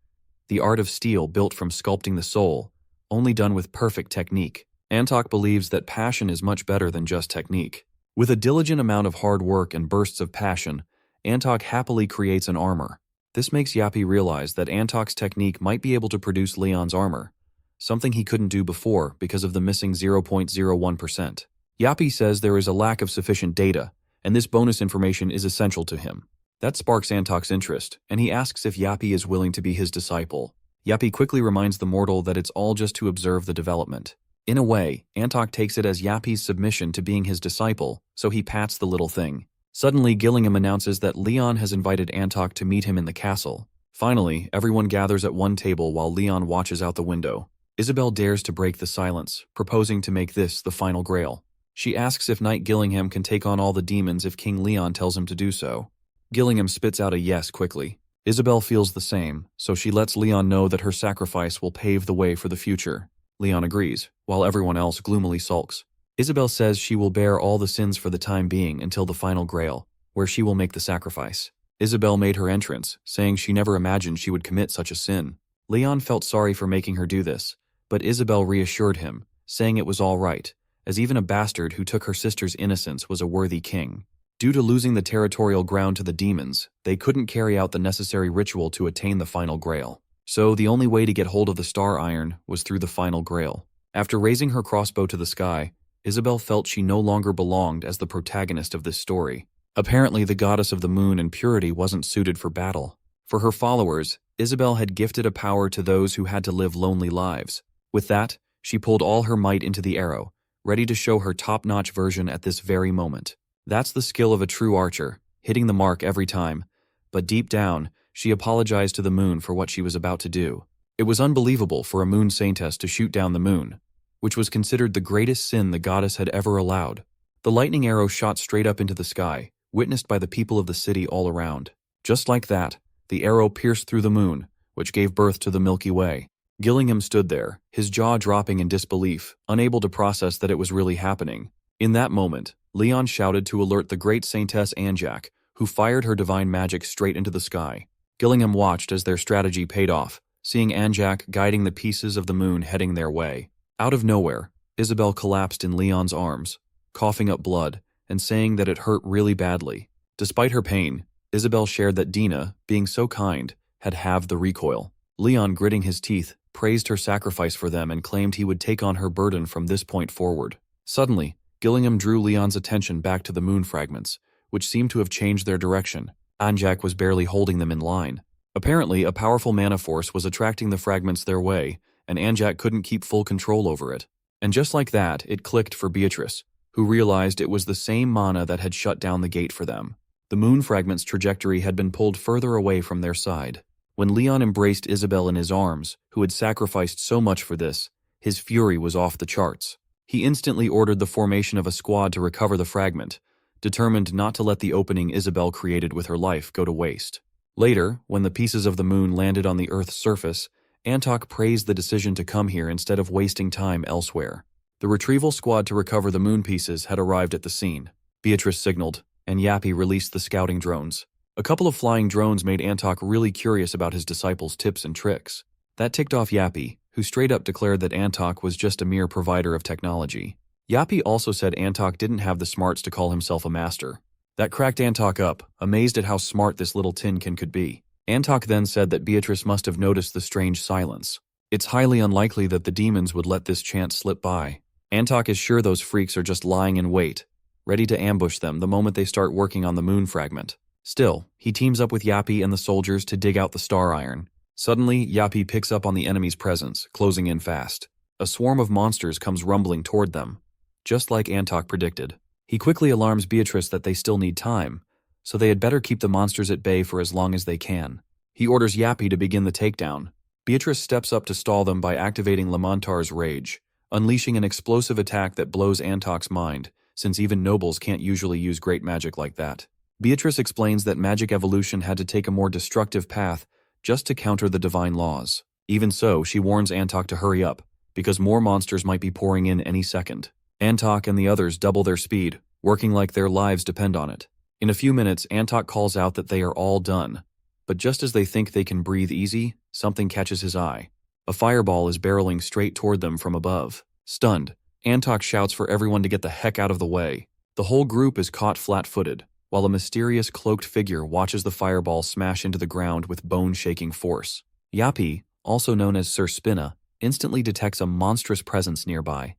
The art of steel built from sculpting the soul, only done with perfect technique. Antok believes that passion is much better than just technique. With a diligent amount of hard work and bursts of passion, Antok happily creates an armor. This makes Yappe realize that Antok's technique might be able to produce Leon's armor, something he couldn't do before because of the missing 0.01%. Yappe says there is a lack of sufficient data, and this bonus information is essential to him. That sparks Antok's interest, and he asks if Yappe is willing to be his disciple. Yappe quickly reminds the mortal that it's all just to observe the development. In a way, Antok takes it as Yappe's submission to being his disciple, so he pats the little thing. Suddenly, Gillingham announces that Leon has invited Antok to meet him in the castle. Finally, everyone gathers at one table while Leon watches out the window. Isabel dares to break the silence, proposing to make this the final grail. She asks if Knight Gillingham can take on all the demons if King Leon tells him to do so. Gillingham spits out a yes quickly. Isabel feels the same, so she lets Leon know that her sacrifice will pave the way for the future. Leon agrees, while everyone else gloomily sulks. Isabel says she will bear all the sins for the time being until the final grail, where she will make the sacrifice. Isabel made her entrance, saying she never imagined she would commit such a sin. Leon felt sorry for making her do this, but Isabel reassured him, saying it was all right, as even a bastard who took her sister's innocence was a worthy king. Due to losing the territorial ground to the demons, they couldn't carry out the necessary ritual to attain the final grail. So the only way to get hold of the star iron was through the final grail. After raising her crossbow to the sky, Isabel felt she no longer belonged as the protagonist of this story. Apparently, the goddess of the moon and purity wasn't suited for battle. For her followers, Isabel had gifted a power to those who had to live lonely lives. With that, she pulled all her might into the arrow, ready to show her top-notch version at this very moment. That's the skill of a true archer, hitting the mark every time. But deep down, she apologized to the moon for what she was about to do. It was unbelievable for a moon saintess to shoot down the moon, which was considered the greatest sin the goddess had ever allowed. The lightning arrow shot straight up into the sky, witnessed by the people of the city all around. Just like that, the arrow pierced through the moon, which gave birth to the Milky Way. Gillingham stood there, his jaw dropping in disbelief, unable to process that it was really happening. In that moment, Leon shouted to alert the great Saintess Anjak, who fired her divine magic straight into the sky. Gillingham watched as their strategy paid off, seeing Anjak guiding the pieces of the moon heading their way. Out of nowhere, Isabel collapsed in Leon's arms, coughing up blood and saying that it hurt really badly. Despite her pain, Isabel shared that Dina, being so kind, had halved the recoil. Leon, gritting his teeth, praised her sacrifice for them and claimed he would take on her burden from this point forward. Suddenly, Gillingham drew Leon's attention back to the moon fragments, which seemed to have changed their direction. Anjak was barely holding them in line. Apparently, a powerful mana force was attracting the fragments their way, and Anjak couldn't keep full control over it. And just like that, it clicked for Beatrice, who realized it was the same mana that had shut down the gate for them. The moon fragment's trajectory had been pulled further away from their side. When Leon embraced Isabel in his arms, who had sacrificed so much for this, his fury was off the charts. He instantly ordered the formation of a squad to recover the fragment, determined not to let the opening Isabel created with her life go to waste. Later, when the pieces of the moon landed on the Earth's surface, Antok praised the decision to come here instead of wasting time elsewhere. The retrieval squad to recover the moon pieces had arrived at the scene. Beatrice signaled, and Yappy released the scouting drones. A couple of flying drones made Antok really curious about his disciples' tips and tricks. That ticked off Yappy, who straight up declared that Antok was just a mere provider of technology. Yappy also said Antok didn't have the smarts to call himself a master. That cracked Antok up, amazed at how smart this little tinkin could be. Antok then said that Beatrice must have noticed the strange silence. It's highly unlikely that the demons would let this chance slip by. Antok is sure those freaks are just lying in wait, ready to ambush them the moment they start working on the moon fragment. Still, he teams up with Yappy and the soldiers to dig out the star iron. Suddenly, Yappy picks up on the enemy's presence, closing in fast. A swarm of monsters comes rumbling toward them, just like Antok predicted. He quickly alarms Beatrice that they still need time, so they had better keep the monsters at bay for as long as they can. He orders Yappy to begin the takedown. Beatrice steps up to stall them by activating Lamantar's rage, unleashing an explosive attack that blows Antok's mind, since even nobles can't usually use great magic like that. Beatrice explains that magic evolution had to take a more destructive path just to counter the divine laws. Even so, she warns Antok to hurry up, because more monsters might be pouring in any second. Antok and the others double their speed, working like their lives depend on it. In a few minutes, Antok calls out that they are all done. But just as they think they can breathe easy, something catches his eye. A fireball is barreling straight toward them from above. Stunned, Antok shouts for everyone to get the heck out of the way. The whole group is caught flat-footed, while a mysterious cloaked figure watches the fireball smash into the ground with bone-shaking force. Yappy, also known as Sir Spinna, instantly detects a monstrous presence nearby,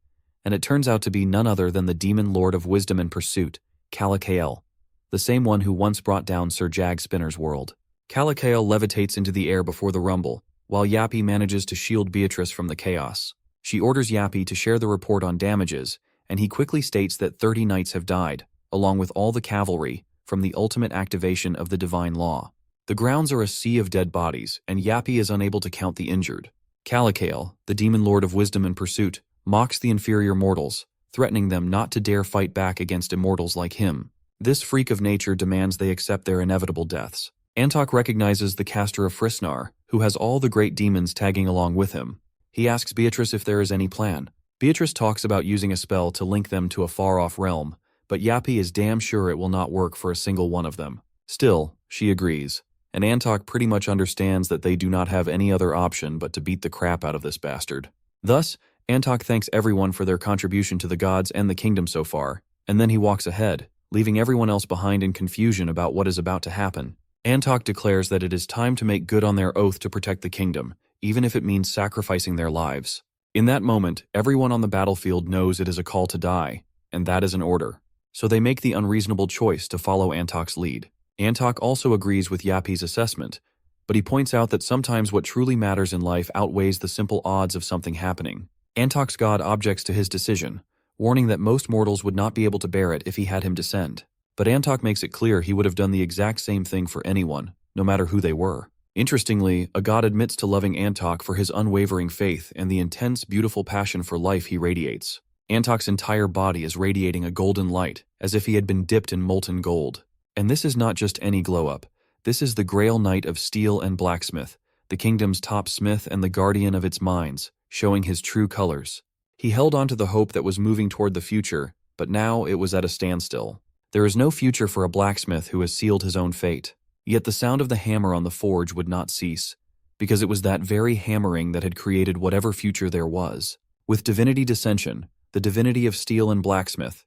and it turns out to be none other than the demon lord of wisdom and pursuit, Kalakael, the same one who once brought down Sir Jagged Spinner's world. Kalakael levitates into the air before the rumble, while Yappy manages to shield Beatrice from the chaos. She orders Yappy to share the report on damages, and he quickly states that 30 knights have died, along with all the cavalry, from the ultimate activation of the divine law. The grounds are a sea of dead bodies, and Yappy is unable to count the injured. Kalakael, the demon lord of wisdom and pursuit, mocks the inferior mortals, threatening them not to dare fight back against immortals like him. This freak of nature demands they accept their inevitable deaths. Antok recognizes the caster of Frisnar, who has all the great demons tagging along with him. He asks Beatrice if there is any plan. Beatrice talks about using a spell to link them to a far-off realm, but Yappy is damn sure it will not work for a single one of them. Still, she agrees, and Antok pretty much understands that they do not have any other option but to beat the crap out of this bastard. Thus, Antok thanks everyone for their contribution to the gods and the kingdom so far, and then he walks ahead, leaving everyone else behind in confusion about what is about to happen. Antok declares that it is time to make good on their oath to protect the kingdom, even if it means sacrificing their lives. In that moment, everyone on the battlefield knows it is a call to die, and that is an order. So they make the unreasonable choice to follow Antok's lead. Antok also agrees with Yappy's assessment, but he points out that sometimes what truly matters in life outweighs the simple odds of something happening. Antok's god objects to his decision, warning that most mortals would not be able to bear it if he had him descend. But Antok makes it clear he would have done the exact same thing for anyone, no matter who they were. Interestingly, a god admits to loving Antok for his unwavering faith and the intense, beautiful passion for life he radiates. Antok's entire body is radiating a golden light, as if he had been dipped in molten gold. And this is not just any glow-up. This is the Grail Knight of Steel and Blacksmith, the kingdom's top smith and the guardian of its mines, showing his true colors. He held on to the hope that was moving toward the future, but now it was at a standstill. There is no future for a blacksmith who has sealed his own fate. Yet the sound of the hammer on the forge would not cease, because it was that very hammering that had created whatever future there was. With divinity dissension, the divinity of steel and blacksmith,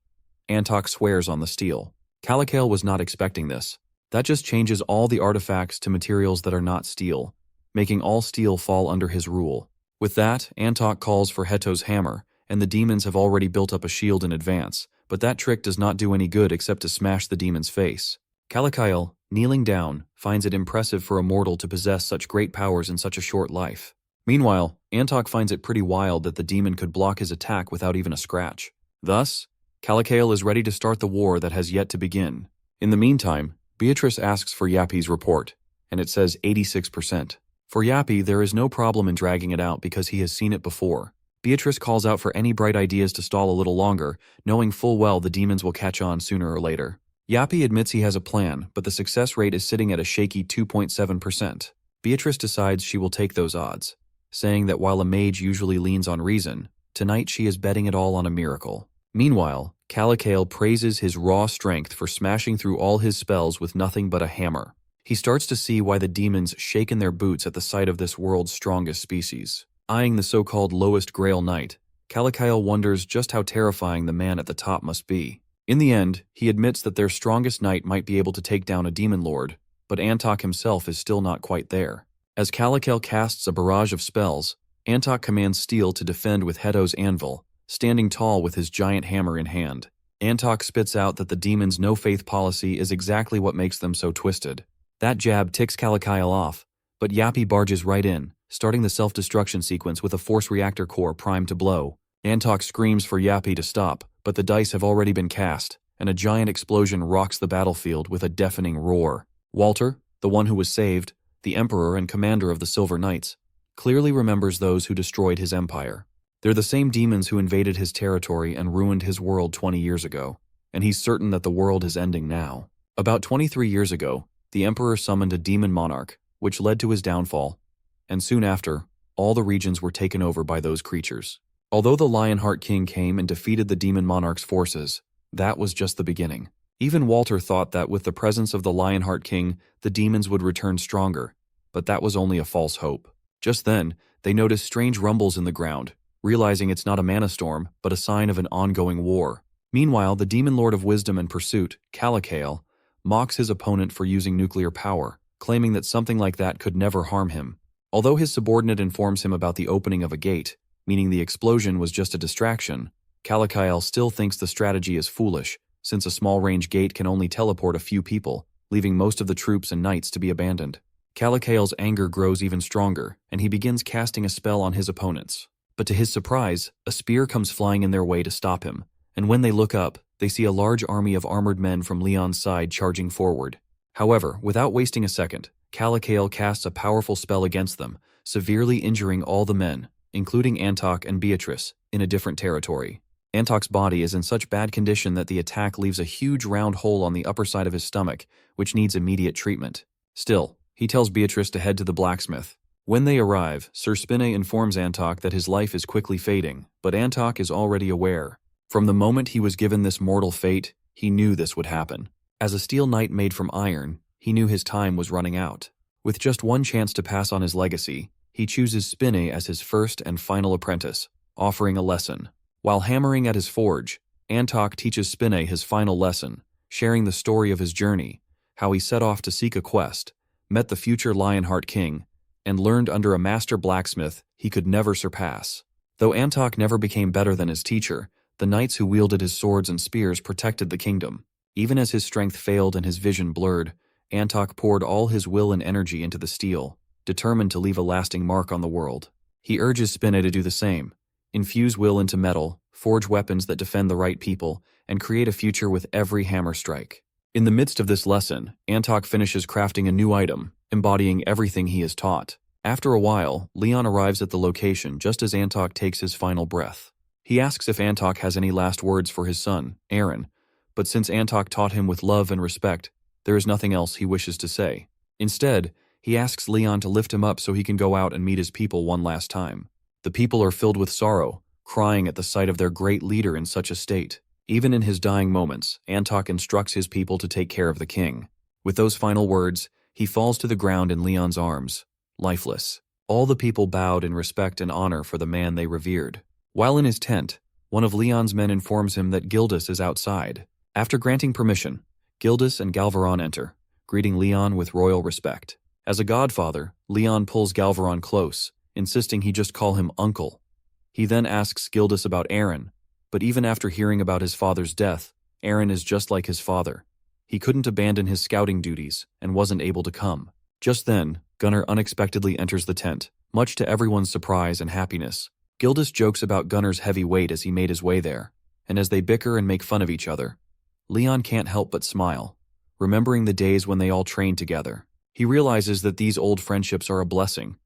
Antok swears on the steel. Kalakael was not expecting this. That just changes all the artifacts to materials that are not steel, making all steel fall under his rule. With that, Antok calls for Heto's hammer, and the demons have already built up a shield in advance, but that trick does not do any good except to smash the demon's face. Kalakael, kneeling down, finds it impressive for a mortal to possess such great powers in such a short life. Meanwhile, Antok finds it pretty wild that the demon could block his attack without even a scratch. Thus, Kalakael is ready to start the war that has yet to begin. In the meantime, Beatrice asks for Yappy's report, and it says 86%. For Yappy, there is no problem in dragging it out because he has seen it before. Beatrice calls out for any bright ideas to stall a little longer, knowing full well the demons will catch on sooner or later. Yappy admits he has a plan, but the success rate is sitting at a shaky 2.7%. Beatrice decides she will take those odds, saying that while a mage usually leans on reason, tonight she is betting it all on a miracle. Meanwhile, Kalakael praises his raw strength for smashing through all his spells with nothing but a hammer. He starts to see why the demons shake in their boots at the sight of this world's strongest species. Eyeing the so-called lowest Grail Knight, Kalakael wonders just how terrifying the man at the top must be. In the end, he admits that their strongest knight might be able to take down a demon lord, but Antok himself is still not quite there. As Kalakael casts a barrage of spells, Antok commands Steel to defend with Heto's anvil, standing tall with his giant hammer in hand. Antok spits out that the demon's no-faith policy is exactly what makes them so twisted. That jab ticks Kalakael off, but Yappy barges right in, starting the self-destruction sequence with a force reactor core primed to blow. Antok screams for Yappy to stop, but the dice have already been cast, and a giant explosion rocks the battlefield with a deafening roar. Walter, the one who was saved, the emperor and commander of the Silver Knights, clearly remembers those who destroyed his empire. They're the same demons who invaded his territory and ruined his world 20 years ago, and he's certain that the world is ending now. About 23 years ago, the emperor summoned a demon monarch, which led to his downfall, and soon after, all the regions were taken over by those creatures. Although the Lionheart King came and defeated the demon monarch's forces, that was just the beginning. Even Walter thought that with the presence of the Lionheart King, the demons would return stronger, but that was only a false hope. Just then, they noticed strange rumbles in the ground, realizing it's not a mana storm, but a sign of an ongoing war. Meanwhile, the Demon Lord of Wisdom and Pursuit, Kalakael, mocks his opponent for using nuclear power, claiming that something like that could never harm him. Although his subordinate informs him about the opening of a gate, meaning the explosion was just a distraction, Kalakael still thinks the strategy is foolish, since a small-range gate can only teleport a few people, leaving most of the troops and knights to be abandoned. Kalakael's anger grows even stronger, and he begins casting a spell on his opponents. But to his surprise, a spear comes flying in their way to stop him, and when they look up, they see a large army of armored men from Leon's side charging forward. However, without wasting a second, Kalakael casts a powerful spell against them, severely injuring all the men, including Antok and Beatrice, in a different territory. Antok's body is in such bad condition that the attack leaves a huge round hole on the upper side of his stomach, which needs immediate treatment. Still, he tells Beatrice to head to the blacksmith. When they arrive, Sir Spinne informs Antok that his life is quickly fading, but Antok is already aware. From the moment he was given this mortal fate, he knew this would happen. As a steel knight made from iron, he knew his time was running out. With just one chance to pass on his legacy, he chooses Spinne as his first and final apprentice. offering a lesson. While hammering at his forge, Antok teaches Spinne his final lesson, sharing the story of his journey, how he set off to seek a quest, met the future Lionheart King, and learned under a master blacksmith he could never surpass. Though Antok never became better than his teacher, the knights who wielded his swords and spears protected the kingdom. Even as his strength failed and his vision blurred, Antok poured all his will and energy into the steel, determined to leave a lasting mark on the world. He urges Spinne to do the same, infuse will into metal, forge weapons that defend the right people, and create a future with every hammer strike. In the midst of this lesson, Antok finishes crafting a new item, embodying everything he is taught. After a while, Leon arrives at the location just as Antok takes his final breath. He asks if Antok has any last words for his son, Aaron, but since Antok taught him with love and respect, there is nothing else he wishes to say. Instead, he asks Leon to lift him up so he can go out and meet his people one last time. The people are filled with sorrow, crying at the sight of their great leader in such a state. Even in his dying moments, Antok instructs his people to take care of the king. With those final words, he falls to the ground in Leon's arms, lifeless. All the people bowed in respect and honor for the man they revered. While in his tent, one of Leon's men informs him that Gildas is outside. After granting permission, Gildas and Galvaron enter, greeting Leon with royal respect. As a godfather, Leon pulls Galvaron close, insisting he just call him uncle. He then asks Gildas about Aaron, but even after hearing about his father's death, Aaron is just like his father. He couldn't abandon his scouting duties and wasn't able to come. Just then, Gunnar unexpectedly enters the tent, much to everyone's surprise and happiness. Gildas jokes about Gunnar's heavy weight as he made his way there, and as they bicker and make fun of each other, Leon can't help but smile, remembering the days when they all trained together. He realizes that these old friendships are a blessing,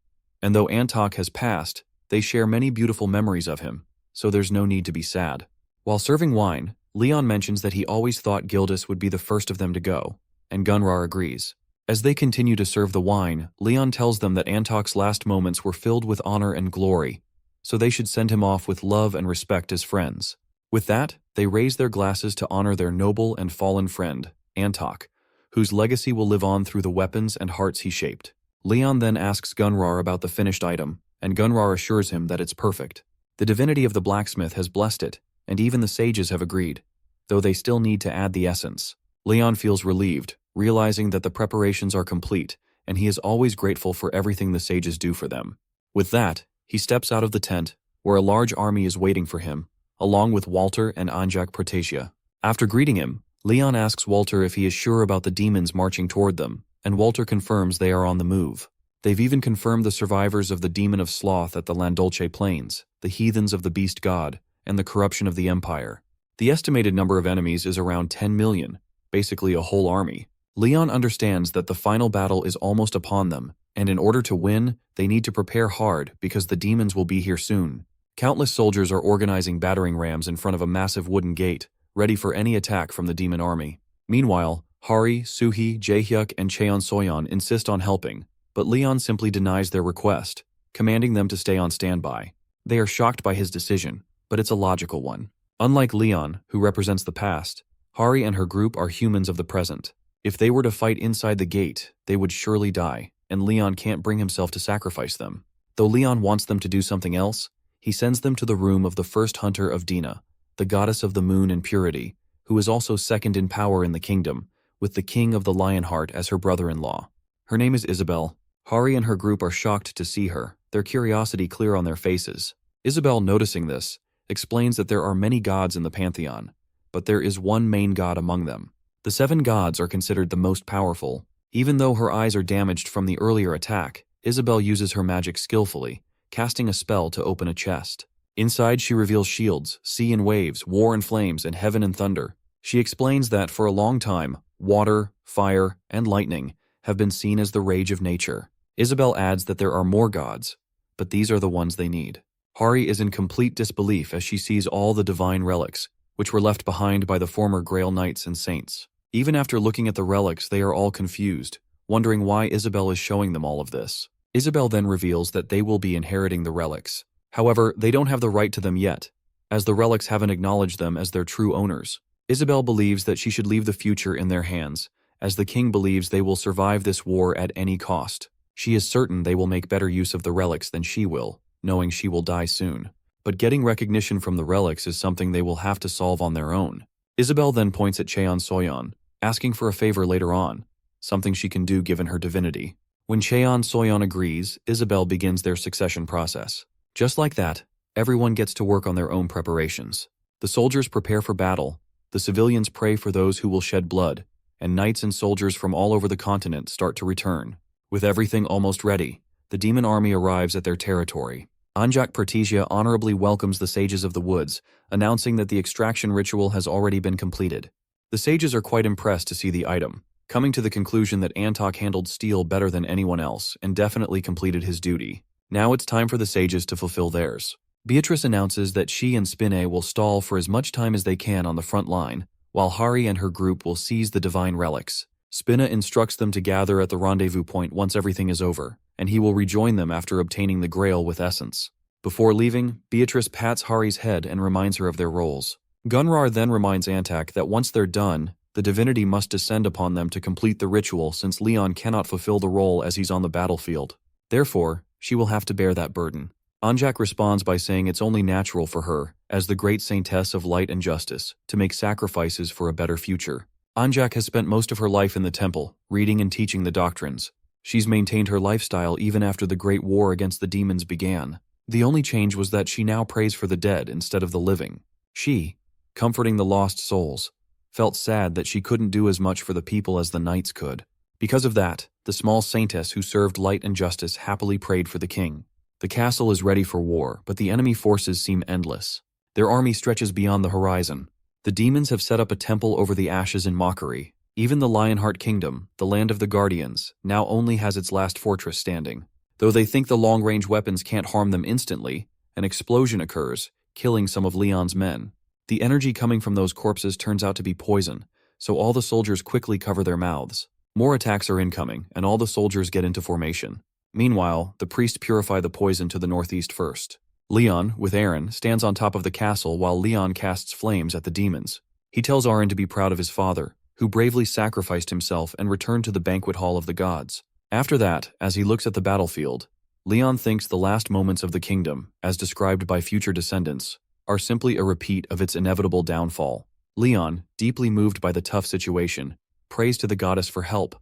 and though Antok has passed, they share many beautiful memories of him, so there's no need to be sad. While serving wine, Leon mentions that he always thought Gildas would be the first of them to go, and Gunnar agrees. As they continue to serve the wine, Leon tells them that Antok's last moments were filled with honor and glory, so they should send him off with love and respect as friends. With that, they raise their glasses to honor their noble and fallen friend, Antok, whose legacy will live on through the weapons and hearts he shaped. Leon then asks Gunnar about the finished item, and Gunnar assures him that it's perfect. The divinity of the blacksmith has blessed it, and even the sages have agreed, though they still need to add the essence. Leon feels relieved, realizing that the preparations are complete, and he is always grateful for everything the sages do for them. With that, he steps out of the tent, where a large army is waiting for him, along with Walter and Anjak Protasia. After greeting him, Leon asks Walter if he is sure about the demons marching toward them, and Walter confirms they are on the move. They've even confirmed the survivors of the demon of sloth at the Landolce Plains, the heathens of the beast god, and the corruption of the empire. The estimated number of enemies is around 10 million, basically a whole army. Leon understands that the final battle is almost upon them, and in order to win, they need to prepare hard because the demons will be here soon. Countless soldiers are organizing battering rams in front of a massive wooden gate, ready for any attack from the demon army. Meanwhile, Hari, Suhi, Jaehyuk, and Cheon Soyeon insist on helping, but Leon simply denies their request, commanding them to stay on standby. They are shocked by his decision, but it's a logical one. Unlike Leon, who represents the past, Hari and her group are humans of the present. If they were to fight inside the gate, they would surely die, and Leon can't bring himself to sacrifice them. Though Leon wants them to do something else, he sends them to the room of the first hunter of Dina, the goddess of the moon and purity, who is also second in power in the kingdom, with the king of the Lionheart as her brother-in-law. Her name is Isabel. Hari and her group are shocked to see her, their curiosity clear on their faces. Isabel, noticing this, explains that there are many gods in the pantheon, but there is one main god among them. The 7 gods are considered the most powerful. Even though her eyes are damaged from the earlier attack, Isabel uses her magic skillfully, casting a spell to open a chest. Inside, she reveals shields, sea and waves, war and flames, and heaven and thunder. She explains that for a long time, water, fire, and lightning have been seen as the rage of nature. Isabel adds that there are more gods, but these are the ones they need. Hari is in complete disbelief as she sees all the divine relics, which were left behind by the former Grail Knights and Saints. Even after looking at the relics, they are all confused, wondering why Isabel is showing them all of this. Isabel then reveals that they will be inheriting the relics. However, they don't have the right to them yet, as the relics haven't acknowledged them as their true owners. Isabel believes that she should leave the future in their hands, as the king believes they will survive this war at any cost. She is certain they will make better use of the relics than she will, knowing she will die soon. but getting recognition from the relics is something they will have to solve on their own. Isabel then points at Cheon Soyeon, asking for a favor later on, something she can do given her divinity. When Cheon Soyeon agrees, Isabel begins their succession process. Just like that, everyone gets to work on their own preparations. The soldiers prepare for battle, the civilians pray for those who will shed blood, and knights and soldiers from all over the continent start to return. With everything almost ready, the demon army arrives at their territory. Anjak Pertisia honorably welcomes the sages of the woods, announcing that the extraction ritual has already been completed. The sages are quite impressed to see the item, coming to the conclusion that Antok handled steel better than anyone else and definitely completed his duty. Now it's time for the sages to fulfill theirs. Beatrice announces that she and Spinne will stall for as much time as they can on the front line, while Hari and her group will seize the divine relics. Spinne instructs them to gather at the rendezvous point once everything is over, and he will rejoin them after obtaining the Grail with Essence. Before leaving, Beatrice pats Hari's head and reminds her of their roles. Gunrar then reminds Antak that once they're done, the divinity must descend upon them to complete the ritual since Leon cannot fulfill the role as he's on the battlefield. Therefore, she will have to bear that burden. Anjak responds by saying it's only natural for her, as the great saintess of light and justice, to make sacrifices for a better future. Anjak has spent most of her life in the temple, reading and teaching the doctrines. She's maintained her lifestyle even after the great war against the demons began. The only change was that she now prays for the dead instead of the living. She, comforting the lost souls, felt sad that she couldn't do as much for the people as the knights could. Because of that, the small saintess who served light and justice happily prayed for the king. The castle is ready for war, but the enemy forces seem endless. Their army stretches beyond the horizon. The demons have set up a temple over the ashes in mockery. Even the Lionheart Kingdom, the land of the Guardians, now only has its last fortress standing. Though they think the long-range weapons can't harm them instantly, an explosion occurs, killing some of Leon's men. The energy coming from those corpses turns out to be poison, so all the soldiers quickly cover their mouths. More attacks are incoming, and all the soldiers get into formation. Meanwhile, the priests purify the poison to the northeast first. Leon, with Aaron, stands on top of the castle while Leon casts flames at the demons. He tells Aaron to be proud of his father, who bravely sacrificed himself and returned to the banquet hall of the gods. After that, as he looks at the battlefield, Leon thinks the last moments of the kingdom, as described by future descendants, are simply a repeat of its inevitable downfall. Leon, deeply moved by the tough situation, prays to the goddess for help,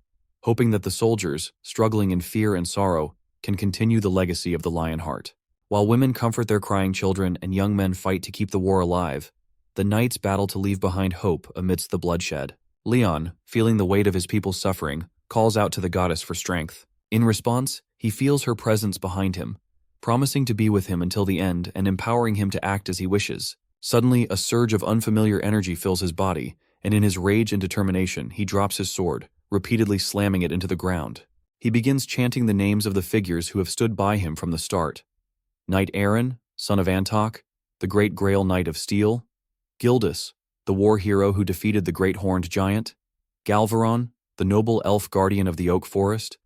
hoping that the soldiers, struggling in fear and sorrow, can continue the legacy of the Lionheart. While women comfort their crying children and young men fight to keep the war alive, the knights battle to leave behind hope amidst the bloodshed. Leon, feeling the weight of his people's suffering, calls out to the goddess for strength. In response, he feels her presence behind him, promising to be with him until the end and empowering him to act as he wishes. Suddenly, a surge of unfamiliar energy fills his body, and in his rage and determination, he drops his sword, repeatedly slamming it into the ground. He begins chanting the names of the figures who have stood by him from the start. Knight Aaron, son of Antok, the great Grail Knight of Steel, Gildas, the war hero who defeated the great horned giant, Galvaron, the noble elf guardian of the oak forest,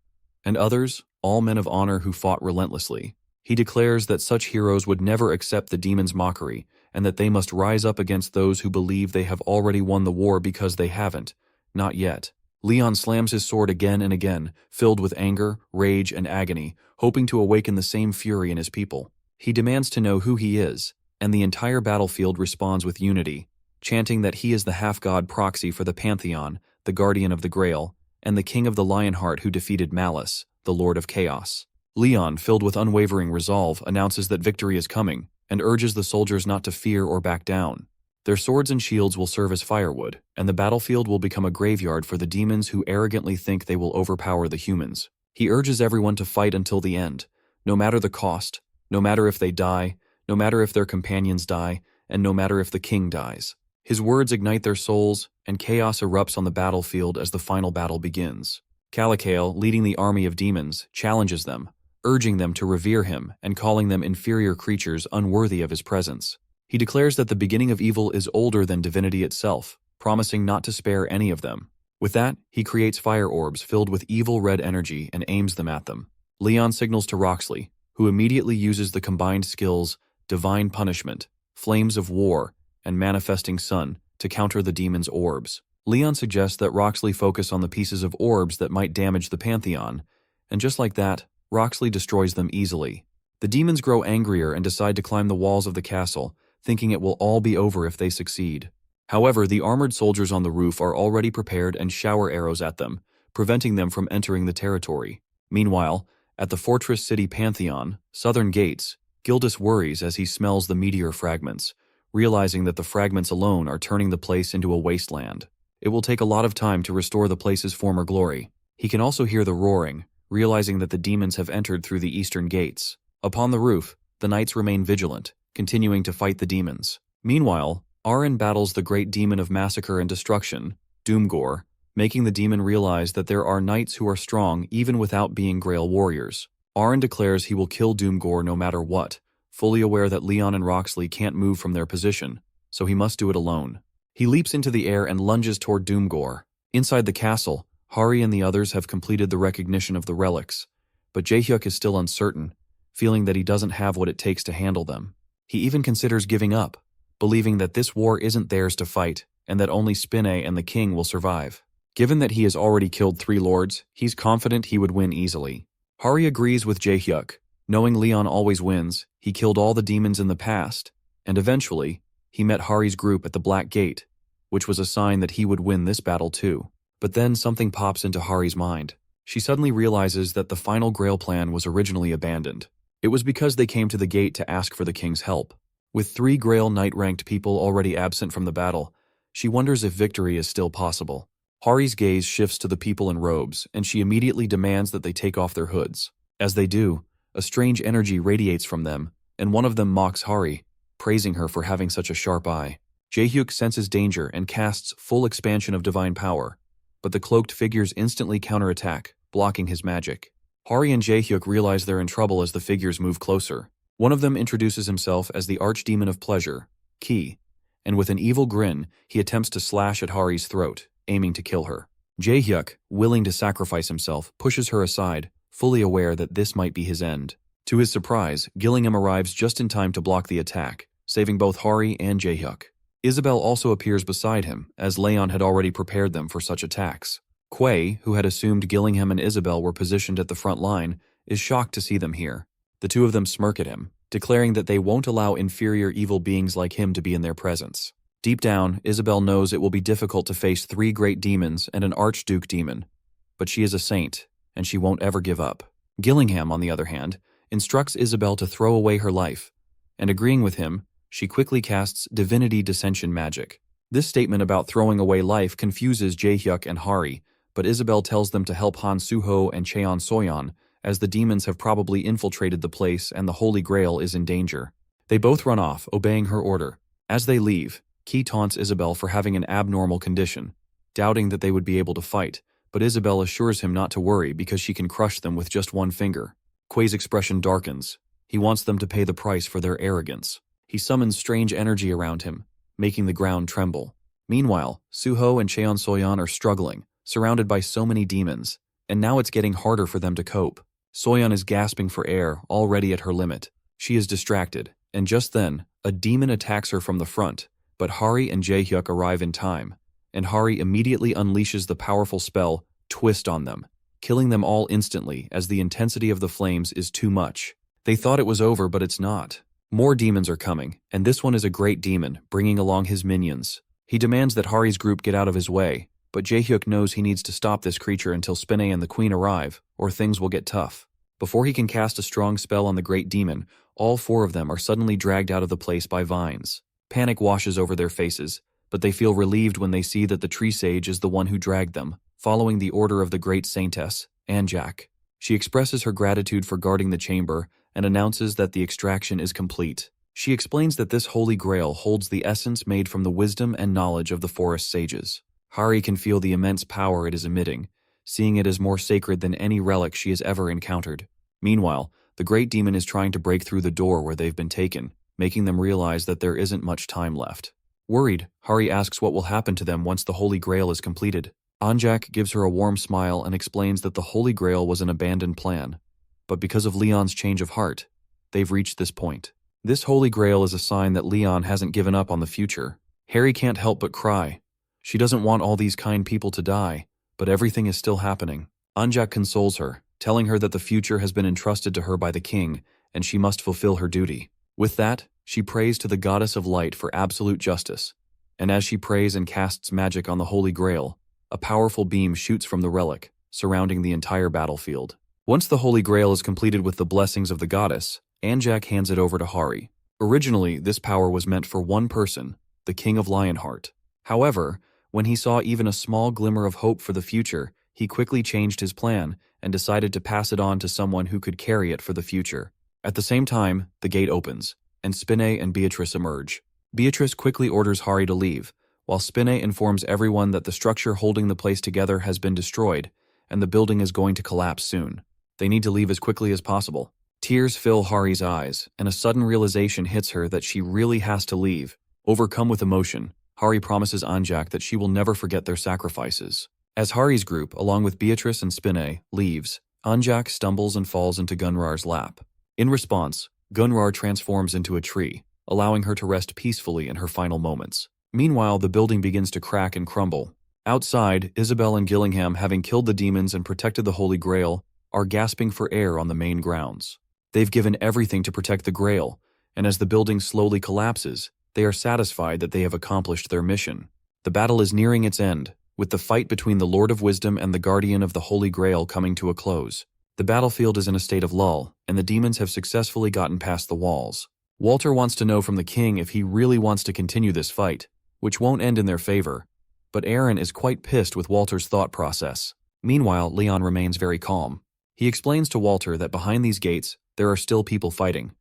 and others, all men of honor who fought relentlessly. He declares that such heroes would never accept the demon's mockery, and that they must rise up against those who believe they have already won the war because they haven't, not yet. Leon slams his sword again and again, filled with anger, rage, and agony, hoping to awaken the same fury in his people. He demands to know who he is, and the entire battlefield responds with unity, chanting that he is the half-god proxy for the Pantheon, the guardian of the Grail, and the king of the Lionheart who defeated Malice, the lord of chaos. Leon, filled with unwavering resolve, announces that victory is coming, and urges the soldiers not to fear or back down. Their swords and shields will serve as firewood, and the battlefield will become a graveyard for the demons who arrogantly think they will overpower the humans. He urges everyone to fight until the end, no matter the cost, no matter if they die, no matter if their companions die, and no matter if the king dies. His words ignite their souls, and chaos erupts on the battlefield as the final battle begins. Kalakael, leading the army of demons, challenges them, urging them to revere him and calling them inferior creatures unworthy of his presence. He declares that the beginning of evil is older than divinity itself, promising not to spare any of them. With that, he creates fire orbs filled with evil red energy and aims them at them. Leon signals to Roxley, who immediately uses the combined skills Divine Punishment, Flames of War, and Manifesting Sun to counter the demon's orbs. Leon suggests that Roxley focus on the pieces of orbs that might damage the Pantheon, and just like that, Roxley destroys them easily. The demons grow angrier and decide to climb the walls of the castle, thinking it will all be over if they succeed. However, the armored soldiers on the roof are already prepared and shower arrows at them, preventing them from entering the territory. Meanwhile, at the fortress city Pantheon, southern gates, Gildas worries as he smells the meteor fragments, realizing that the fragments alone are turning the place into a wasteland. It will take a lot of time to restore the place's former glory. He can also hear the roaring, realizing that the demons have entered through the eastern gates. Upon the roof, the knights remain vigilant, continuing to fight the demons. Meanwhile, Arin battles the great demon of massacre and destruction, Doomgore, making the demon realize that there are knights who are strong even without being Grail warriors. Arin declares he will kill Doomgore no matter what, fully aware that Leon and Roxley can't move from their position, so he must do it alone. He leaps into the air and lunges toward Doomgore. Inside the castle, Hari and the others have completed the recognition of the relics, but Jaehyuk is still uncertain, feeling that he doesn't have what it takes to handle them. He even considers giving up, believing that this war isn't theirs to fight, and that only Spinne and the king will survive. Given that he has already killed 3 lords, he's confident he would win easily. Hari agrees with Jaehyuk. Knowing Leon always wins, he killed all the demons in the past, and eventually, he met Hari's group at the Black Gate, which was a sign that he would win this battle too. But then something pops into Hari's mind. She suddenly realizes that the final Grail plan was originally abandoned. It was because they came to the gate to ask for the king's help. With 3 Grail Knight-ranked people already absent from the battle, she wonders if victory is still possible. Hari's gaze shifts to the people in robes, and she immediately demands that they take off their hoods. As they do, a strange energy radiates from them, and one of them mocks Hari, praising her for having such a sharp eye. Jaehyuk senses danger and casts full expansion of divine power, but the cloaked figures instantly counterattack, blocking his magic. Hari and Jaehyuk realize they're in trouble as the figures move closer. One of them introduces himself as the Archdemon of Pleasure, Ki, and with an evil grin, he attempts to slash at Hari's throat, aiming to kill her. Jaehyuk, willing to sacrifice himself, pushes her aside, fully aware that this might be his end. To his surprise, Gillingham arrives just in time to block the attack, saving both Hari and Jaehyuk. Isabel also appears beside him, as Leon had already prepared them for such attacks. Quay, who had assumed Gillingham and Isabel were positioned at the front line, is shocked to see them here. The two of them smirk at him, declaring that they won't allow inferior evil beings like him to be in their presence. Deep down, Isabel knows it will be difficult to face 3 great demons and an Archduke demon, but she is a saint, and she won't ever give up. Gillingham, on the other hand, instructs Isabel to throw away her life, and agreeing with him, she quickly casts divinity dissension magic. This statement about throwing away life confuses Jaehyuk and Hari, but Isabel tells them to help Han Suho and Cheon Soyeon, as the demons have probably infiltrated the place and the Holy Grail is in danger. They both run off, obeying her order. As they leave, Ki taunts Isabel for having an abnormal condition, doubting that they would be able to fight, but Isabel assures him not to worry because she can crush them with just one finger. Quay's expression darkens. He wants them to pay the price for their arrogance. He summons strange energy around him, making the ground tremble. Meanwhile, Suho and Cheon Soyeon are struggling, surrounded by so many demons, and now it's getting harder for them to cope. Soyeon is gasping for air, already at her limit. She is distracted, and just then, a demon attacks her from the front, but Hari and Jaehyuk arrive in time, and Hari immediately unleashes the powerful spell, Twist, on them, killing them all instantly as the intensity of the flames is too much. They thought it was over, but it's not. More demons are coming, and this one is a great demon, bringing along his minions. He demands that Hari's group get out of his way, but Jaehyuk knows he needs to stop this creature until Spinne and the Queen arrive, or things will get tough. Before he can cast a strong spell on the great demon, all 4 of them are suddenly dragged out of the place by vines. Panic washes over their faces, but they feel relieved when they see that the tree sage is the one who dragged them, following the order of the great saintess, Anjak. She expresses her gratitude for guarding the chamber and announces that the extraction is complete. She explains that this holy grail holds the essence made from the wisdom and knowledge of the forest sages. Hari can feel the immense power it is emitting, seeing it as more sacred than any relic she has ever encountered. Meanwhile, the great demon is trying to break through the door where they've been taken, making them realize that there isn't much time left. Worried, Hari asks what will happen to them once the Holy Grail is completed. Anjak gives her a warm smile and explains that the Holy Grail was an abandoned plan, but because of Leon's change of heart, they've reached this point. This Holy Grail is a sign that Leon hasn't given up on the future. Harry can't help but cry. She doesn't want all these kind people to die, but everything is still happening. Anjak consoles her, telling her that the future has been entrusted to her by the king, and she must fulfill her duty. With that, she prays to the goddess of light for absolute justice. And as she prays and casts magic on the Holy Grail, a powerful beam shoots from the relic, surrounding the entire battlefield. Once the Holy Grail is completed with the blessings of the goddess, Anjak hands it over to Hari. Originally, this power was meant for one person, the King of Lionheart. However, when he saw even a small glimmer of hope for the future, he quickly changed his plan and decided to pass it on to someone who could carry it for the future. At the same time, the gate opens, and Spinne and Beatrice emerge. Beatrice quickly orders Hari to leave, while Spinne informs everyone that the structure holding the place together has been destroyed, and the building is going to collapse soon. They need to leave as quickly as possible. Tears fill Hari's eyes, and a sudden realization hits her that she really has to leave. Overcome with emotion, Hari promises Anjak that she will never forget their sacrifices. As Hari's group, along with Beatrice and Spinne, leaves, Anjak stumbles and falls into Gunrar's lap. In response, Gunrar transforms into a tree, allowing her to rest peacefully in her final moments. Meanwhile, the building begins to crack and crumble. Outside, Isabel and Gillingham, having killed the demons and protected the Holy Grail, are gasping for air on the main grounds. They've given everything to protect the Grail, and as the building slowly collapses, they are satisfied that they have accomplished their mission. The battle is nearing its end, with the fight between the Lord of Wisdom and the Guardian of the Holy Grail coming to a close. The battlefield is in a state of lull, and the demons have successfully gotten past the walls. Walter wants to know from the king if he really wants to continue this fight, which won't end in their favor, but Aaron is quite pissed with Walter's thought process. Meanwhile, Leon remains very calm. He explains to Walter that behind these gates, there are still people fighting.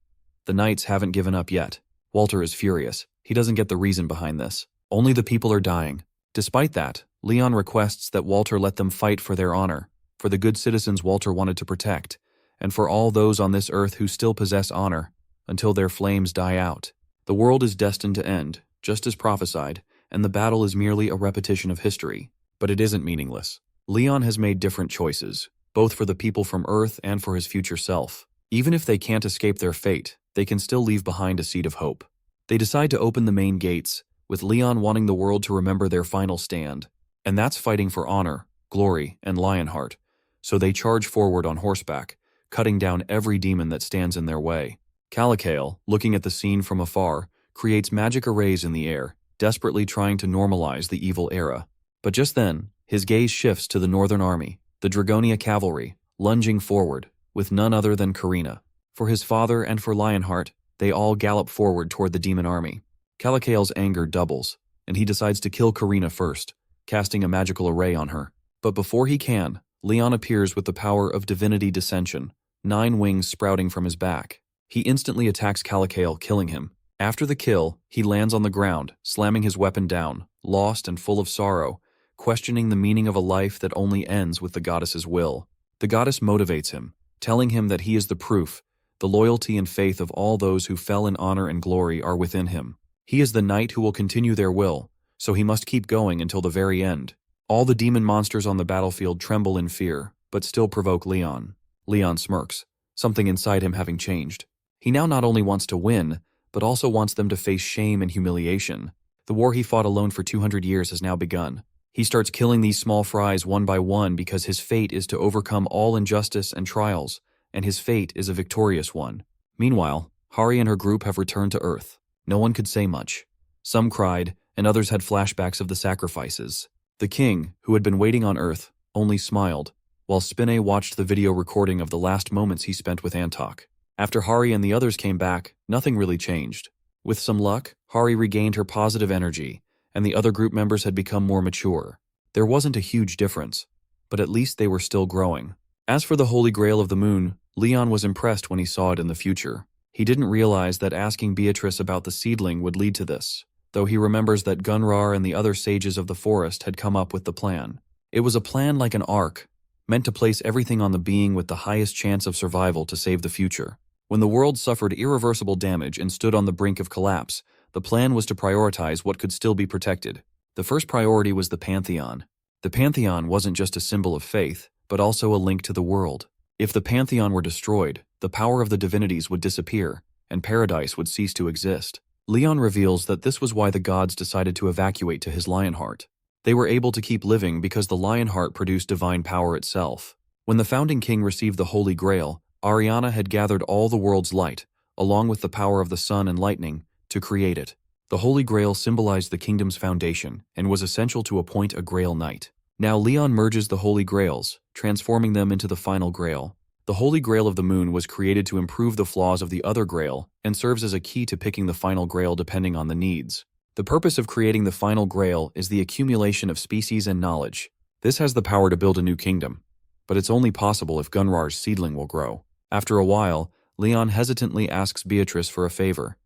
The knights haven't given up yet. Walter is furious. He doesn't get the reason behind this. Only the people are dying. Despite that, Leon requests that Walter let them fight for their honor, for the good citizens Walter wanted to protect, and for all those on this earth who still possess honor, until their flames die out. The world is destined to end, just as prophesied, and the battle is merely a repetition of history. But it isn't meaningless. Leon has made different choices, both for the people from Earth and for his future self. Even if they can't escape their fate, they can still leave behind a seed of hope. They decide to open the main gates, with Leon wanting the world to remember their final stand, and that's fighting for honor, glory, and Lionheart. So they charge forward on horseback, cutting down every demon that stands in their way. Calicale, looking at the scene from afar, creates magic arrays in the air, desperately trying to normalize the evil era. But just then, his gaze shifts to the Northern Army, the Dragonia cavalry, lunging forward, with none other than Karina. For his father and for Lionheart, they all gallop forward toward the demon army. Calicale's anger doubles, and he decides to kill Karina first, casting a magical array on her. But before he can, Leon appears with the power of divinity dissension, 9 wings sprouting from his back. He instantly attacks Calicale, killing him. After the kill, he lands on the ground, slamming his weapon down, lost and full of sorrow, questioning the meaning of a life that only ends with the goddess's will. The goddess motivates him, telling him that he is the proof, the loyalty and faith of all those who fell in honor and glory are within him. He is the knight who will continue their will, so he must keep going until the very end. All the demon monsters on the battlefield tremble in fear, but still provoke Leon. Leon smirks, something inside him having changed. He now not only wants to win, but also wants them to face shame and humiliation. The war he fought alone for 200 years has now begun. He starts killing these small fries one by one because his fate is to overcome all injustice and trials, and his fate is a victorious one. Meanwhile, Hari and her group have returned to Earth. No one could say much. Some cried, and others had flashbacks of the sacrifices. The king, who had been waiting on Earth, only smiled, while Spinne watched the video recording of the last moments he spent with Antok. After Hari and the others came back, nothing really changed. With some luck, Hari regained her positive energy, and the other group members had become more mature. There wasn't a huge difference, but at least they were still growing. As for the Holy Grail of the Moon, Leon was impressed when he saw it in the future. He didn't realize that asking Beatrice about the seedling would lead to this, though he remembers that Gunrar and the other sages of the forest had come up with the plan. It was a plan like an arc, meant to place everything on the being with the highest chance of survival to save the future. When the world suffered irreversible damage and stood on the brink of collapse, the plan was to prioritize what could still be protected. The first priority was the Pantheon. The Pantheon wasn't just a symbol of faith, but also a link to the world. If the Pantheon were destroyed, the power of the divinities would disappear, and paradise would cease to exist. Leon reveals that this was why the gods decided to evacuate to his Lionheart. They were able to keep living because the Lionheart produced divine power itself. When the founding king received the Holy Grail, Ariana had gathered all the world's light, along with the power of the sun and lightning, to create it. The Holy Grail symbolized the kingdom's foundation and was essential to appoint a Grail Knight. Now Leon merges the Holy Grails, transforming them into the final Grail. The Holy Grail of the Moon was created to improve the flaws of the other Grail and serves as a key to picking the final Grail depending on the needs. The purpose of creating the final Grail is the accumulation of species and knowledge. This has the power to build a new kingdom, but it's only possible if Gunrar's seedling will grow. After a while, Leon hesitantly asks Beatrice for a favor.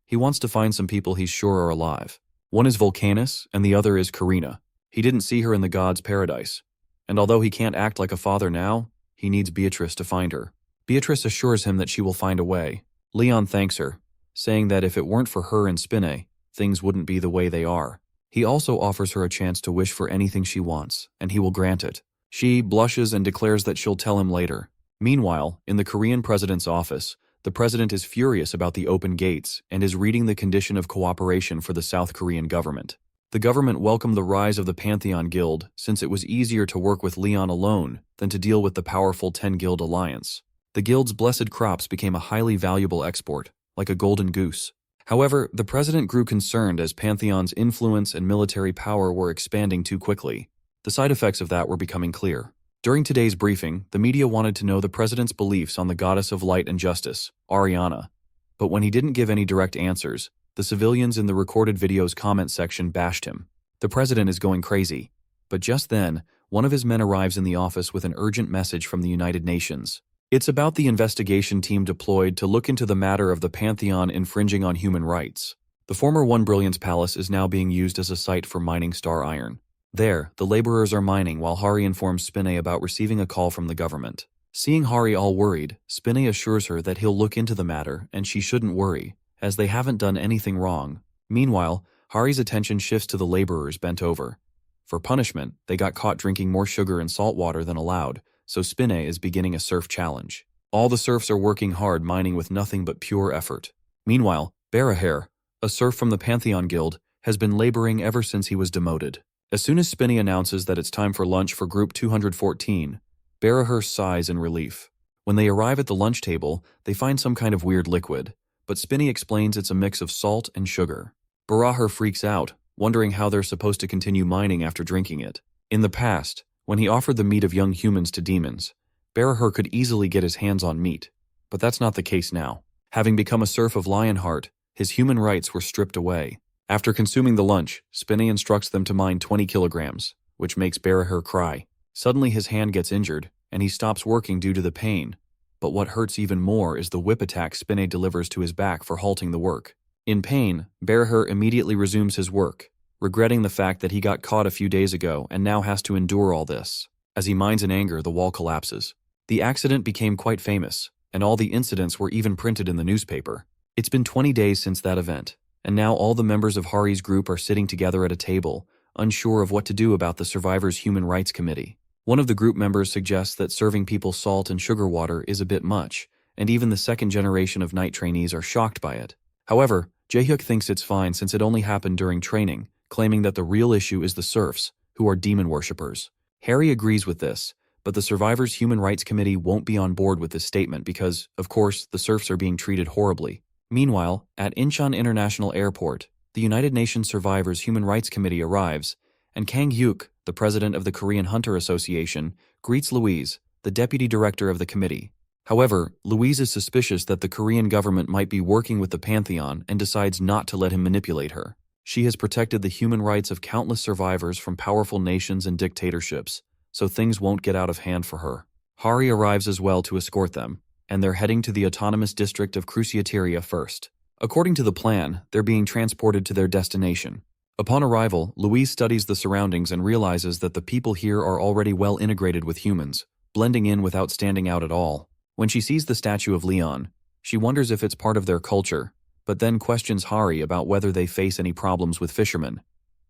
He wants to find some people he's sure are alive. One is Vulcanus, and the other is Karina. He didn't see her in the gods' paradise, and although he can't act like a father now, he needs Beatrice to find her. Beatrice assures him that she will find a way. Leon thanks her, saying that if it weren't for her and Spinne, things wouldn't be the way they are. He also offers her a chance to wish for anything she wants, and he will grant it. She blushes and declares that she'll tell him later. Meanwhile, in the Korean president's office, the president is furious about the open gates and is reading the condition of cooperation for the South Korean government. The government welcomed the rise of the Pantheon Guild since it was easier to work with Leon alone than to deal with the powerful 10-guild alliance. The guild's blessed crops became a highly valuable export, like a golden goose. However, the president grew concerned as Pantheon's influence and military power were expanding too quickly. The side effects of that were becoming clear. During today's briefing, the media wanted to know the president's beliefs on the goddess of light and justice, Ariana. But when he didn't give any direct answers, the civilians in the recorded video's comment section bashed him. The president is going crazy. But just then, one of his men arrives in the office with an urgent message from the United Nations. It's about the investigation team deployed to look into the matter of the Pantheon infringing on human rights. The former One Brilliance Palace is now being used as a site for mining star iron. There, the laborers are mining while Hari informs Spinne about receiving a call from the government. Seeing Hari all worried, Spinne assures her that he'll look into the matter and she shouldn't worry, as they haven't done anything wrong. Meanwhile, Hari's attention shifts to the laborers bent over. For punishment, they got caught drinking more sugar and salt water than allowed, so Spinne is beginning a surf challenge. All the serfs are working hard mining with nothing but pure effort. Meanwhile, Barahair, a serf from the Pantheon Guild, has been laboring ever since he was demoted. As soon as Spinne announces that it's time for lunch for Group 214, Barahair sighs in relief. When they arrive at the lunch table, they find some kind of weird liquid, but Spinne explains it's a mix of salt and sugar. Barahair freaks out, wondering how they're supposed to continue mining after drinking it. In the past, when he offered the meat of young humans to demons, Barahair could easily get his hands on meat, but that's not the case now. Having become a serf of Lionheart, his human rights were stripped away. After consuming the lunch, Spinne instructs them to mine 20 kilograms, which makes Barahair cry. Suddenly his hand gets injured, and he stops working due to the pain. But what hurts even more is the whip attack Spinne delivers to his back for halting the work. In pain, Barahair immediately resumes his work, regretting the fact that he got caught a few days ago and now has to endure all this. As he mines in anger, the wall collapses. The accident became quite famous, and all the incidents were even printed in the newspaper. It's been 20 days since that event, and now all the members of Hari's group are sitting together at a table, unsure of what to do about the Survivors' Human Rights Committee. One of the group members suggests that serving people salt and sugar water is a bit much, and even the second generation of night trainees are shocked by it. However, Jaehyuk thinks it's fine since it only happened during training, claiming that the real issue is the serfs, who are demon worshippers. Harry agrees with this, but the Survivors' Human Rights Committee won't be on board with this statement because, of course, the serfs are being treated horribly. Meanwhile, at Incheon International Airport, the United Nations Survivors Human Rights Committee arrives, and Kang Hyuk, the president of the Korean Hunter Association, greets Louise, the deputy director of the committee. However, Louise is suspicious that the Korean government might be working with the Pantheon and decides not to let him manipulate her. She has protected the human rights of countless survivors from powerful nations and dictatorships, so things won't get out of hand for her. Hari arrives as well to escort them, and they're heading to the autonomous district of Cruciateria first. According to the plan, they're being transported to their destination. Upon arrival, Louise studies the surroundings and realizes that the people here are already well integrated with humans, blending in without standing out at all. When she sees the statue of Leon, she wonders if it's part of their culture, but then questions Hari about whether they face any problems with fishermen,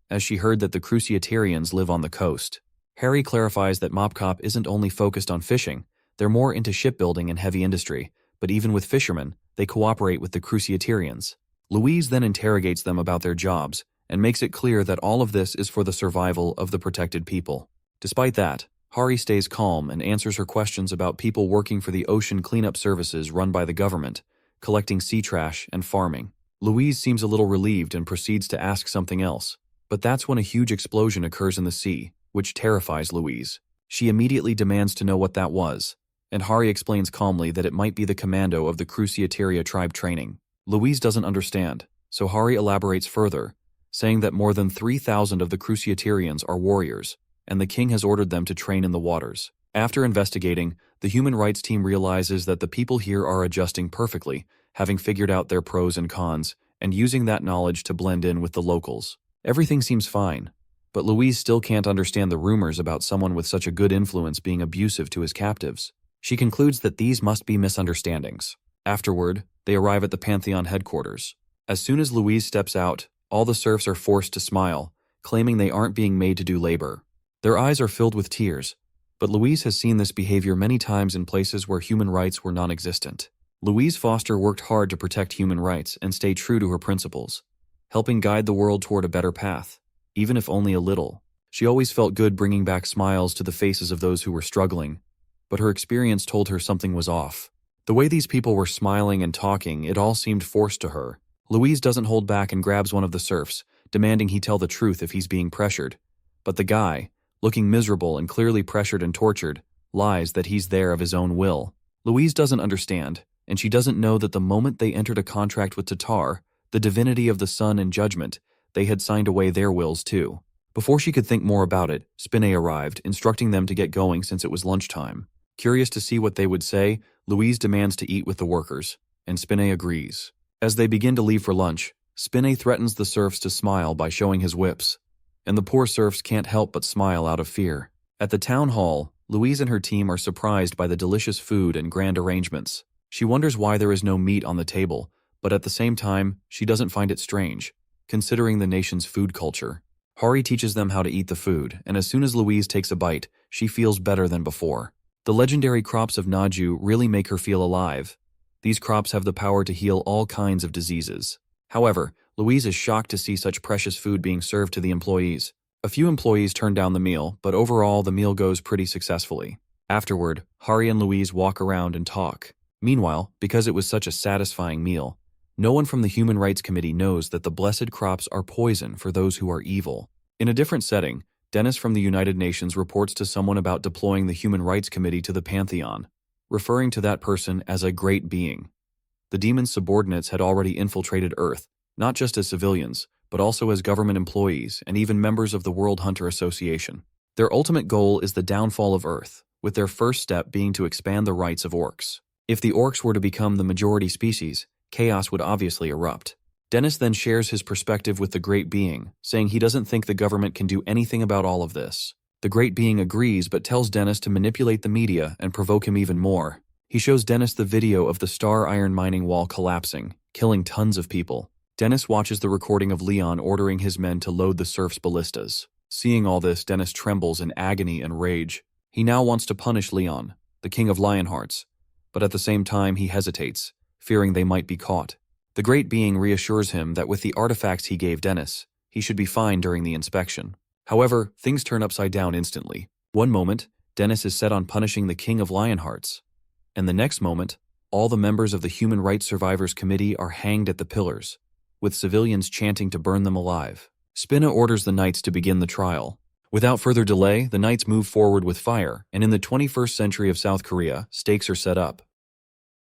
as she heard that the Cruciaterians live on the coast. Harry clarifies that ManhwaCapped isn't only focused on fishing, they're more into shipbuilding and heavy industry, but even with fishermen, they cooperate with the Cruciaterians. Louise then interrogates them about their jobs, and makes it clear that all of this is for the survival of the protected people. Despite that, Hari stays calm and answers her questions about people working for the ocean cleanup services run by the government, collecting sea trash and farming. Louise seems a little relieved and proceeds to ask something else. But that's when a huge explosion occurs in the sea, which terrifies Louise. She immediately demands to know what that was, and Hari explains calmly that it might be the commando of the Cruciateria tribe training. Louise doesn't understand, so Hari elaborates further, saying that more than 3,000 of the Cruciaterians are warriors, and the king has ordered them to train in the waters. After investigating, the human rights team realizes that the people here are adjusting perfectly, having figured out their pros and cons, and using that knowledge to blend in with the locals. Everything seems fine, but Louise still can't understand the rumors about someone with such a good influence being abusive to his captives. She concludes that these must be misunderstandings. Afterward, they arrive at the Pantheon headquarters. As soon as Louise steps out, all the serfs are forced to smile, claiming they aren't being made to do labor. Their eyes are filled with tears, but Louise has seen this behavior many times in places where human rights were non-existent. Louise Foster worked hard to protect human rights and stay true to her principles, helping guide the world toward a better path, even if only a little. She always felt good bringing back smiles to the faces of those who were struggling, but her experience told her something was off. The way these people were smiling and talking, it all seemed forced to her. Louise doesn't hold back and grabs one of the serfs, demanding he tell the truth if he's being pressured. But the guy, looking miserable and clearly pressured and tortured, lies that he's there of his own will. Louise doesn't understand, and she doesn't know that the moment they entered a contract with Tatar, the divinity of the sun and judgment, they had signed away their wills too. Before she could think more about it, Spinner arrived, instructing them to get going since it was lunchtime. Curious to see what they would say, Louise demands to eat with the workers, and Spinner agrees. As they begin to leave for lunch, Spinner threatens the serfs to smile by showing his whips, and the poor serfs can't help but smile out of fear. At the town hall, Louise and her team are surprised by the delicious food and grand arrangements. She wonders why there is no meat on the table, but at the same time, she doesn't find it strange, considering the nation's food culture. Hari teaches them how to eat the food, and as soon as Louise takes a bite, she feels better than before. The legendary crops of Naju really make her feel alive. These crops have the power to heal all kinds of diseases. However, Louise is shocked to see such precious food being served to the employees. A few employees turn down the meal, but overall the meal goes pretty successfully. Afterward, Hari and Louise walk around and talk. Meanwhile, because it was such a satisfying meal, no one from the Human Rights Committee knows that the blessed crops are poison for those who are evil. In a different setting, Dennis from the United Nations reports to someone about deploying the Human Rights Committee to the Pantheon, referring to that person as a great being. The demon's subordinates had already infiltrated Earth, not just as civilians, but also as government employees and even members of the World Hunter Association. Their ultimate goal is the downfall of Earth, with their first step being to expand the rights of orcs. If the orcs were to become the majority species, chaos would obviously erupt. Dennis then shares his perspective with the Great Being, saying he doesn't think the government can do anything about all of this. The Great Being agrees but tells Dennis to manipulate the media and provoke him even more. He shows Dennis the video of the Star Iron mining wall collapsing, killing tons of people. Dennis watches the recording of Leon ordering his men to load the serfs' ballistas. Seeing all this, Dennis trembles in agony and rage. He now wants to punish Leon, the king of Lionhearts, but at the same time he hesitates, fearing they might be caught. The Great Being reassures him that with the artifacts he gave Dennis, he should be fine during the inspection. However, things turn upside down instantly. One moment, Dennis is set on punishing the king of Lionhearts, and the next moment, all the members of the Human Rights Survivors Committee are hanged at the pillars, with civilians chanting to burn them alive. Spinner orders the knights to begin the trial. Without further delay, the knights move forward with fire, and in the 21st century of South Korea, stakes are set up.